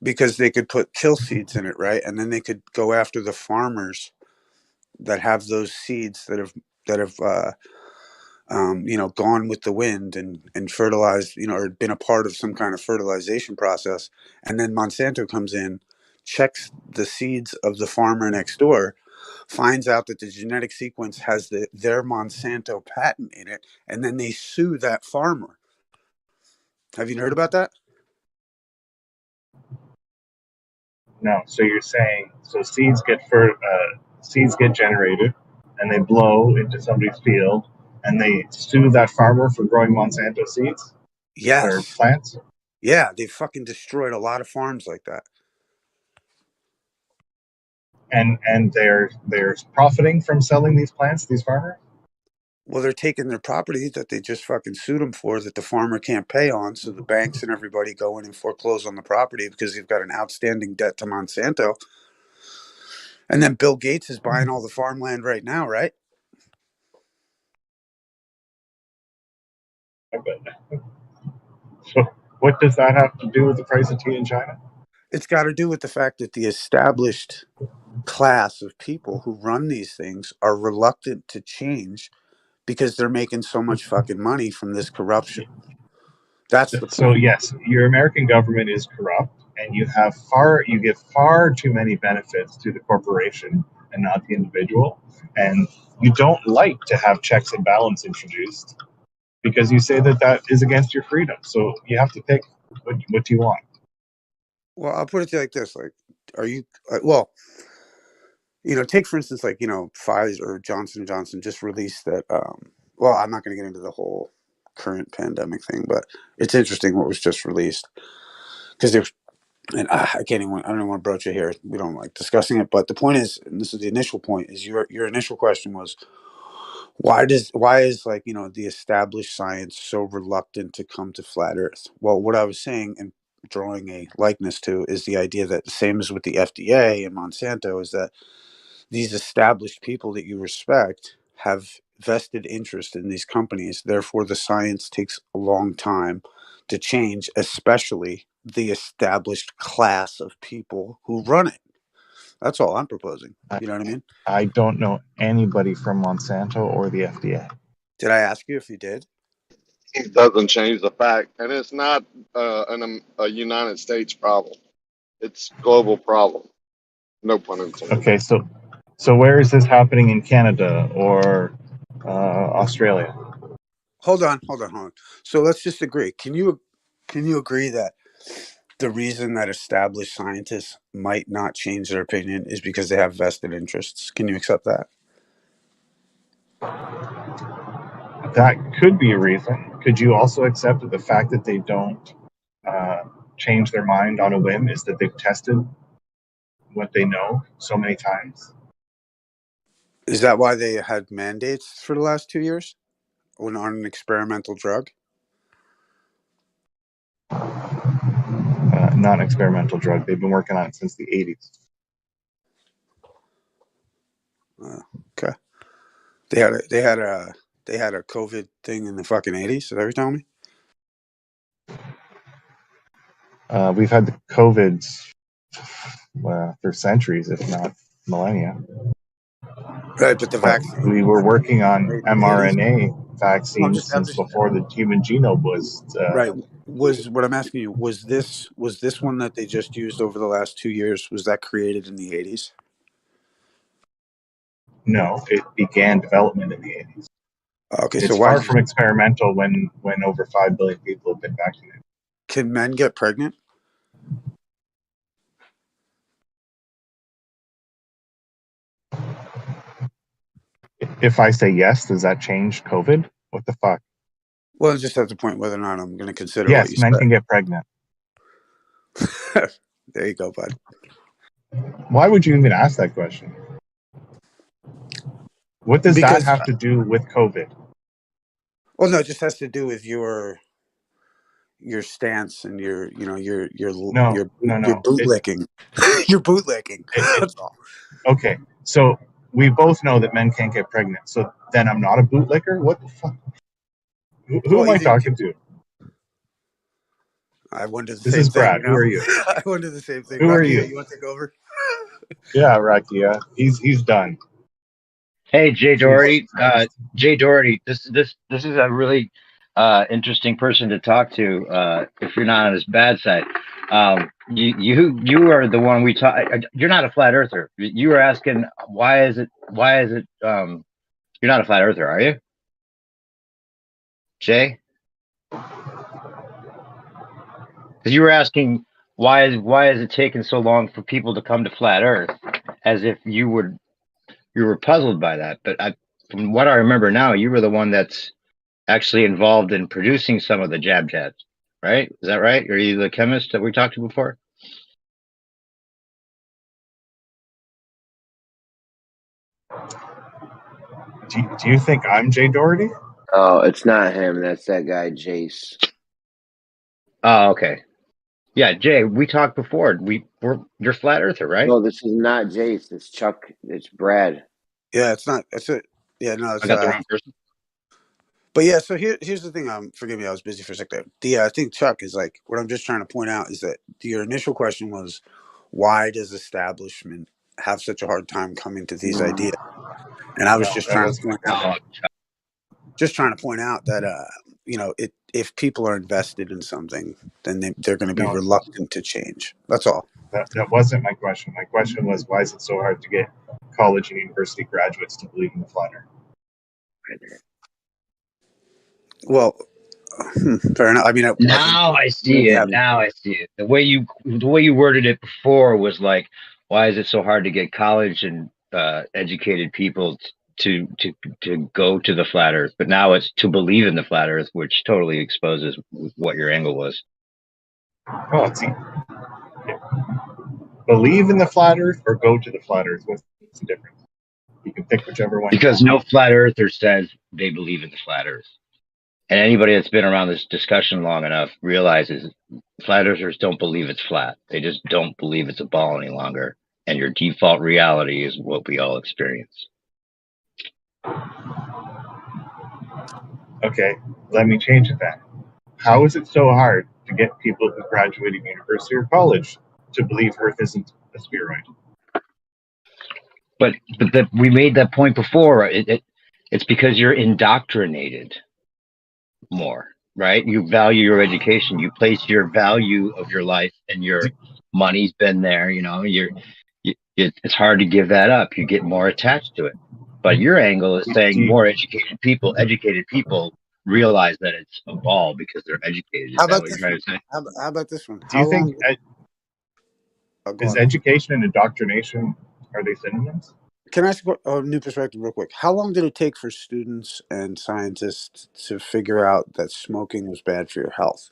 Because they could put kill seeds in it, right? And then they could go after the farmers that have those seeds that have gone with the wind and fertilized, or been a part of some kind of fertilization process. And then Monsanto comes in, checks the seeds of the farmer next door, finds out that the genetic sequence has their Monsanto patent in it, and then they sue that farmer. Have you heard about that? No. So you're saying seeds get generated, and they blow into somebody's field, and they sue that farmer for growing Monsanto seeds? Yes. Or plants? Yeah, they fucking destroyed a lot of farms like that. And they're profiting from selling these plants, these farmers? Well, they're taking their property that they just fucking sued them for that the farmer can't pay on. So the banks and everybody go in and foreclose on the property because they've got an outstanding debt to Monsanto. And then Bill Gates is buying all the farmland right now, right? So what does that have to do with the price of tea in China? It's got to do with the fact that the established class of people who run these things are reluctant to change because they're making so much fucking money from this corruption. That's the point. So yes, your American government is corrupt, and you give far too many benefits to the corporation and not the individual. And you don't like to have checks and balance introduced because you say that is against your freedom. So you have to pick what do you want. Well, I'll put it to you like this: like, are you well? Take for instance, like Pfizer or Johnson and Johnson just released that. Well, I'm not going to get into the whole current pandemic thing, but it's interesting what was just released because there's, and I can't even. I don't even want to broach it here. We don't like discussing it, but the point is, and this is the initial point, is your initial question was why is like the established science so reluctant to come to flat Earth? Well, what I was saying and drawing a likeness to is the idea that the same as with the FDA and Monsanto is that these established people that you respect have vested interest in these companies. Therefore, the science takes a long time to change, especially the established class of people who run it. That's all I'm proposing. You know what I mean? I don't know anybody from Monsanto or the FDA. Did I ask you if you did? It doesn't change the fact, and it's not a United States problem. It's a global problem. No pun intended. Okay, so where is this happening in Canada or Australia? Hold on. So let's just agree. Can you agree that the reason that established scientists might not change their opinion is because they have vested interests? Can you accept that? That could be a reason. Could you also accept that the fact that they don't change their mind on a whim is that they've tested what they know so many times? Is that why they had mandates for the last 2 years on an experimental drug? Not an experimental drug. They've been working on it since the 80s. Okay. They had a COVID thing in the fucking 80s. Is that what you're telling me? We've had the COVIDs for centuries, if not millennia. Right, but the vaccine. We were working on mRNA I'm vaccines just since before the human genome was. right. Was what I'm asking you? Was this one that they just used over the last 2 years? Was that created in the 80s? No, it began development in the 80s. Okay, it's so why far from experimental when over 5 billion people have been vaccinated. Can men get pregnant? If I say yes, does that change COVID? What the fuck? Well, just at the point whether or not I'm going to consider Yes, what you men said. can get pregnant. There you go, bud. Why would you even ask that question? What does that have to do with COVID? Well, no, it just has to do with your stance and your bootlicking. You're bootlicking. That's all. Okay, so we both know that men can't get pregnant. So then I'm not a bootlicker? What the fuck? Who am I talking to? I wondered the This same is thing. Brad. Who are you? I wondered the same thing. Who are Rakia, you? You want to take over? Yeah, Rakia. He's done. Hey, Jay Doherty. Jay Doherty. This is a really interesting person to talk to. If you're not on his bad side, you are the one we talk. You're not a flat earther. You were asking why is it? You're not a flat earther, are you, Jay? Because you were asking why is it taking so long for people to come to flat Earth, as if you were puzzled by that. But from what I remember now, you were the one that's actually involved in producing some of the jab jabs, right? Is that right? Are you the chemist that we talked to before? Do you think I'm Jay Doherty? Oh, it's not him. That's that guy, Jace. Oh, okay. Yeah, Jay, we talked before. You're flat earther, right? No, this is not Jace. It's Chuck. It's Brad. Yeah, it's not. That's it. Yeah, no, it's I got the wrong person. But yeah, so here's the thing. Forgive me, I was busy for a second. I think Chuck is like what I'm just trying to point out is that your initial question was why does establishment have such a hard time coming to these ideas? And I was just trying to point out, that if people are invested in something, then they're going to be reluctant to change. That's all. That wasn't my question. My question was why is it so hard to get college and university graduates to believe in the flat Earth? Well, Fair enough. I mean, now I see it. Now I see it. The way you worded it before was like, why is it so hard to get college and educated people to go to the flat Earth? But now it's to believe in the flat Earth, which totally exposes what your angle was. Oh, see, believe in the flat Earth or go to the flat Earth. What's the difference? You can pick whichever one. Because no flat earther says they believe in the flat Earth. And anybody that's been around this discussion long enough realizes flat earthers don't believe it's flat. They just don't believe it's a ball any longer. And your default reality is what we all experience. Okay, let me change it then. How is it so hard to get people who graduated university or college to believe Earth isn't a spheroid? But we made that point before. It's because you're indoctrinated more, right? You value your education. You place your value of your life, and your money's been there. You know, it's hard to give that up. You get more attached to it. But your angle is saying more educated people realize that it's a ball because they're educated. Is How that about what you're this trying one? to say? How about this one? Do you think is education and indoctrination, are they synonyms? Can I ask a new perspective real quick? How long did it take for students and scientists to figure out that smoking was bad for your health?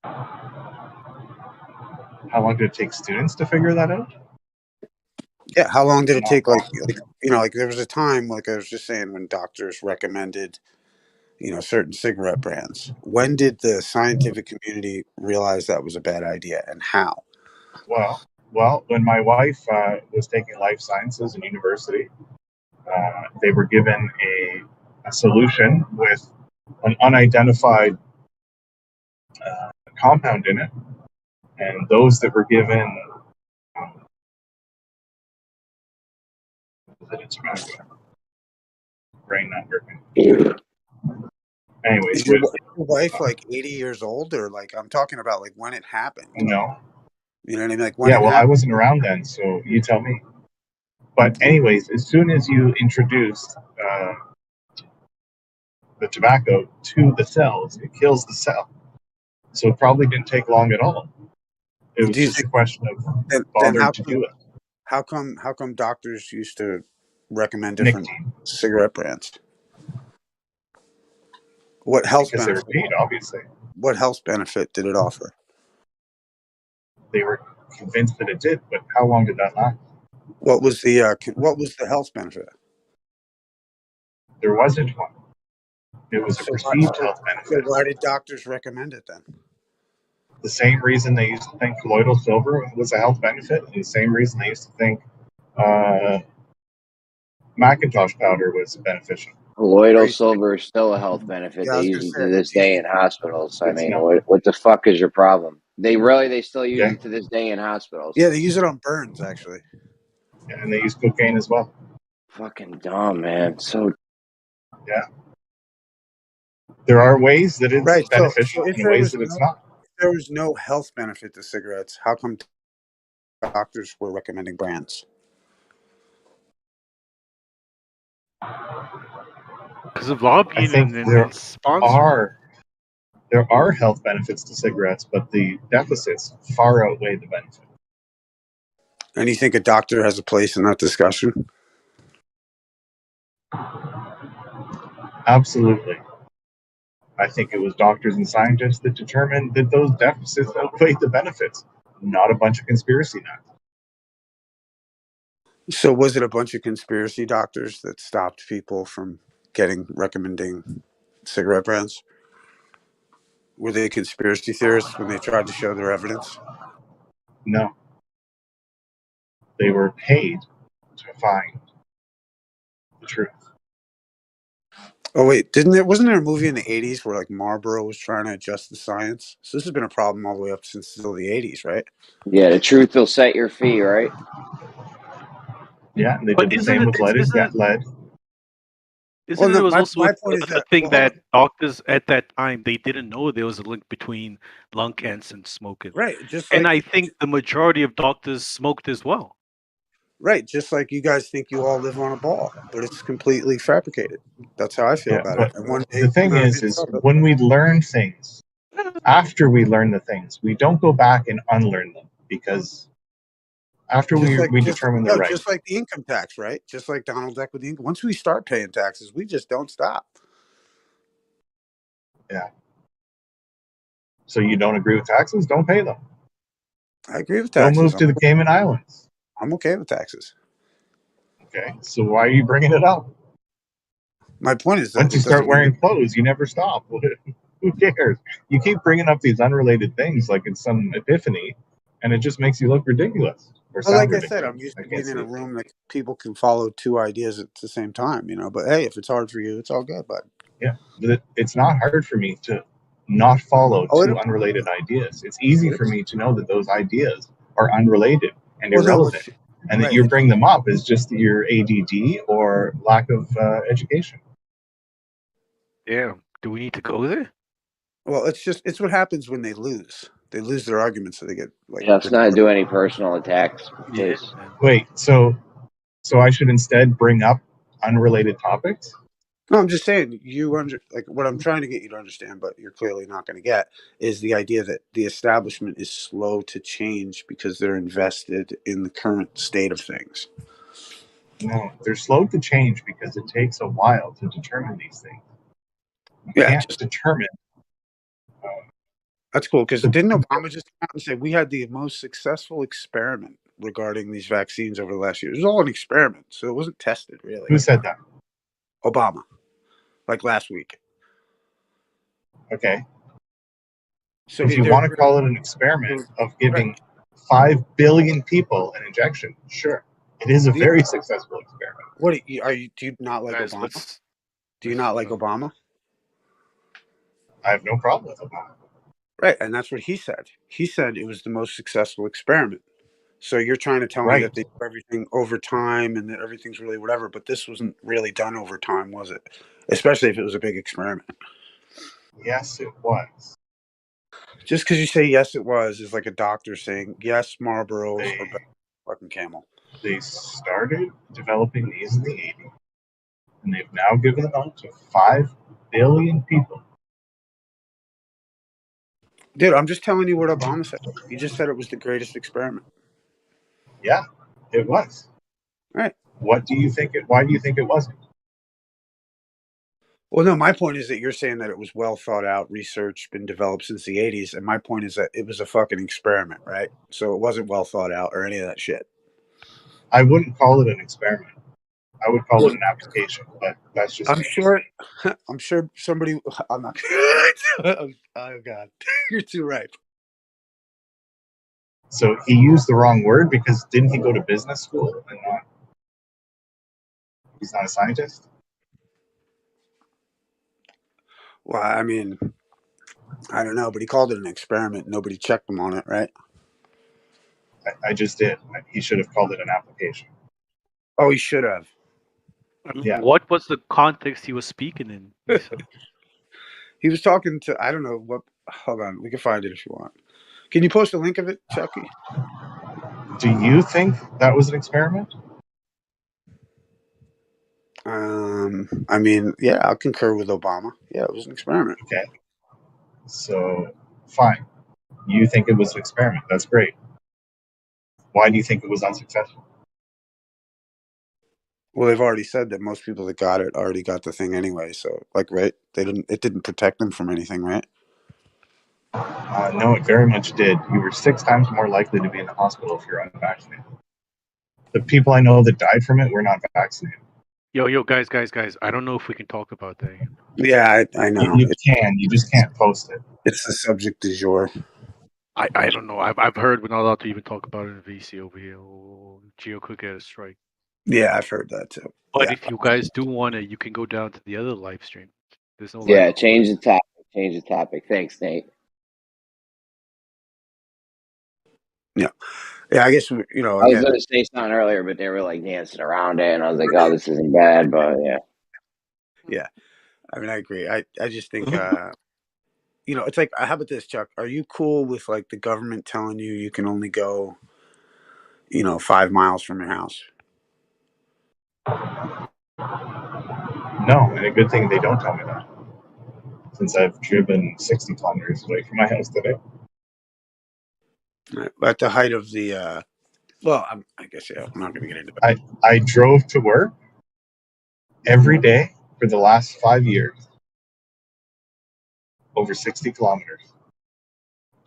How long did it take students to figure that out? Yeah, how long did it take? Like there was a time, like I was just saying, when doctors recommended, certain cigarette brands. When did the scientific community realize that was a bad idea, and how? Well, when my wife was taking life sciences in university, they were given a solution with an unidentified compound in it, and those that were given brain not working. Anyways, Is your wife like 80 years old, or like I'm talking about like when it happened? No. You know what I mean? Like when Yeah, it well, I happened. wasn't around then, so you tell me. But anyways, as soon as you introduced the tobacco to the cells, it kills the cell. So it probably didn't take long at all. It was just a question of bothering to do it. How come doctors used to recommend different cigarette brands? What health Because they benefit? were paid, obviously. What health benefit did it offer? They were convinced that it did, but how long did that last? What was the health benefit? There wasn't one. It was a perceived health benefit. So why did doctors recommend it then? The same reason they used to think colloidal silver was a health benefit, and the same reason they used to think Macintosh powder was beneficial. Colloidal silver is still a health benefit. They use it to this day in hospitals. I mean, what the fuck is your problem? They still use it to this day in hospitals. Yeah, they use it on burns, actually. Yeah, and they use cocaine as well. Fucking dumb, man. So yeah, there are ways that it's beneficial so and ways that it's not. If there was no health benefit to cigarettes, how come doctors were recommending brands? Because of lobbying I think and sponsors. There are health benefits to cigarettes, but the deficits far outweigh the benefit. And you think a doctor has a place in that discussion? Absolutely. I think it was doctors and scientists that determined that those deficits outweighed the benefits, not a bunch of conspiracy nuts. So was it a bunch of conspiracy doctors that stopped people from recommending cigarette brands? Were they conspiracy theorists when they tried to show their evidence? No. They were paid to find the truth. Oh wait, wasn't there a movie in the 80s where like Marlboro was trying to adjust the science? So this has been a problem all the way up since the 80s, right? Yeah, the truth will set your fee, right? Yeah, and they did the same with lead. Isn't there was also a thing that doctors at that time, they didn't know there was a link between lung cancer and smoking. Right. And I think the majority of doctors smoked as well. Right, just like you guys think you all live on a ball, but it's completely fabricated. That's how I feel about it. But And one day, the thing is when we learn things, after we learn the things, we don't go back and unlearn them, because after we determine they're right. Just like the income tax, right? Just like Donald Duck with the income. Once we start paying taxes, we just don't stop. Yeah. So you don't agree with taxes? Don't pay them. I agree with taxes. Don't move to the Cayman Islands. I'm okay with taxes. Okay, so why are you bringing it up? My point is that once you start wearing clothes, you never stop. Who cares? You keep bringing up these unrelated things like it's some epiphany, and it just makes you look ridiculous. Or Well, like I ridiculous. said, I'm used to being in a room that people can follow two ideas at the same time, you know. But hey, if it's hard for you, it's all good, bud. Yeah, it's not hard for me to not follow two unrelated ideas. It's easy for me to know that those ideas are unrelated and irrelevant, and that you bring them up is just your ADD or lack of education. Yeah. Do we need to go there? Well, it's what happens when they lose. They lose their arguments, so they get like. Yeah, let's not do any personal attacks, please. Wait, so I should instead bring up unrelated topics? No, I'm just saying like what I'm trying to get you to understand, but you're clearly not going to get, is the idea that the establishment is slow to change because they're invested in the current state of things. No, they're slow to change because it takes a while to determine these things. You can't determine. That's cool, because didn't Obama just come out and say we had the most successful experiment regarding these vaccines over the last year? It was all an experiment, so it wasn't tested, really. Who said that? Obama, like last week. Okay. So if you want to call it an experiment of giving 5 billion people an injection, sure. It is a very successful experiment. What do you not like Obama? Do you not like Obama? I have no problem with Obama. Right, and that's what he said. He said it was the most successful experiment. So you're trying to tell me that they do everything over time and that everything's really whatever, but this wasn't really done over time, was it? Especially if it was a big experiment. Yes, it was. Just because you say yes, it was, is like a doctor saying yes, Marlboros are better than fucking Camel. They started developing these in the 80s, and they've now given them out to 5 billion people. Dude, I'm just telling you what Obama said. He just said it was the greatest experiment. Yeah, it was. Right. Why do you think it wasn't? Well, no, my point is that you're saying that it was well thought out, research, been developed since the 80s, and my point is that it was a fucking experiment, right? So it wasn't well thought out or any of that shit. I wouldn't call it an experiment. I would call it an application, but that's just. I'm sure somebody. I'm not. Oh God, you're too right. So he used the wrong word because didn't he go to business school and not? He's not a scientist. Well, I mean, I don't know, but he called it an experiment. Nobody checked him on it, right? I just did. He should have called it an application. Oh, he should have. Yeah. What was the context he was speaking in? He was talking to, I don't know what. Hold on, we can find it if you want. Can you post a link of it, Chucky? Do you think that was an experiment? I mean, yeah, I'll concur with Obama. Yeah, it was an experiment. Okay. So, fine. You think it was an experiment. That's great. Why do you think it was unsuccessful? Well, they've already said that most people that got it already got the thing anyway. So, like, right? It didn't protect them from anything, right? No, it very much did. You were 6 times more likely to be in the hospital if you're unvaccinated. The people I know that died from it were not vaccinated. Yo, guys. I don't know if we can talk about that. Yeah, I know. You can. You just can't post it. It's the subject du jour. I don't know. I've heard we're not allowed to even talk about it in VC over here. Geo could get a strike. Yeah, I've heard that too. But if you guys do want it, you can go down to the other live stream. There's no. Yeah, change the topic. Change the topic. Thanks, Nate. Yeah, I guess I was going to say something earlier, but they were like dancing around it, and I was like, "Oh, this isn't bad," but yeah. Yeah, I mean, I agree. I just think it's like, how about this, Chuck? Are you cool with like the government telling you can only go 5 miles from your house? No, and a good thing they don't tell me that, since I've driven 60 kilometers away from my house today. At the height of the, well, I guess yeah, I'm not going to get into it. I drove to work every day for the last 5 years, over 60 kilometers.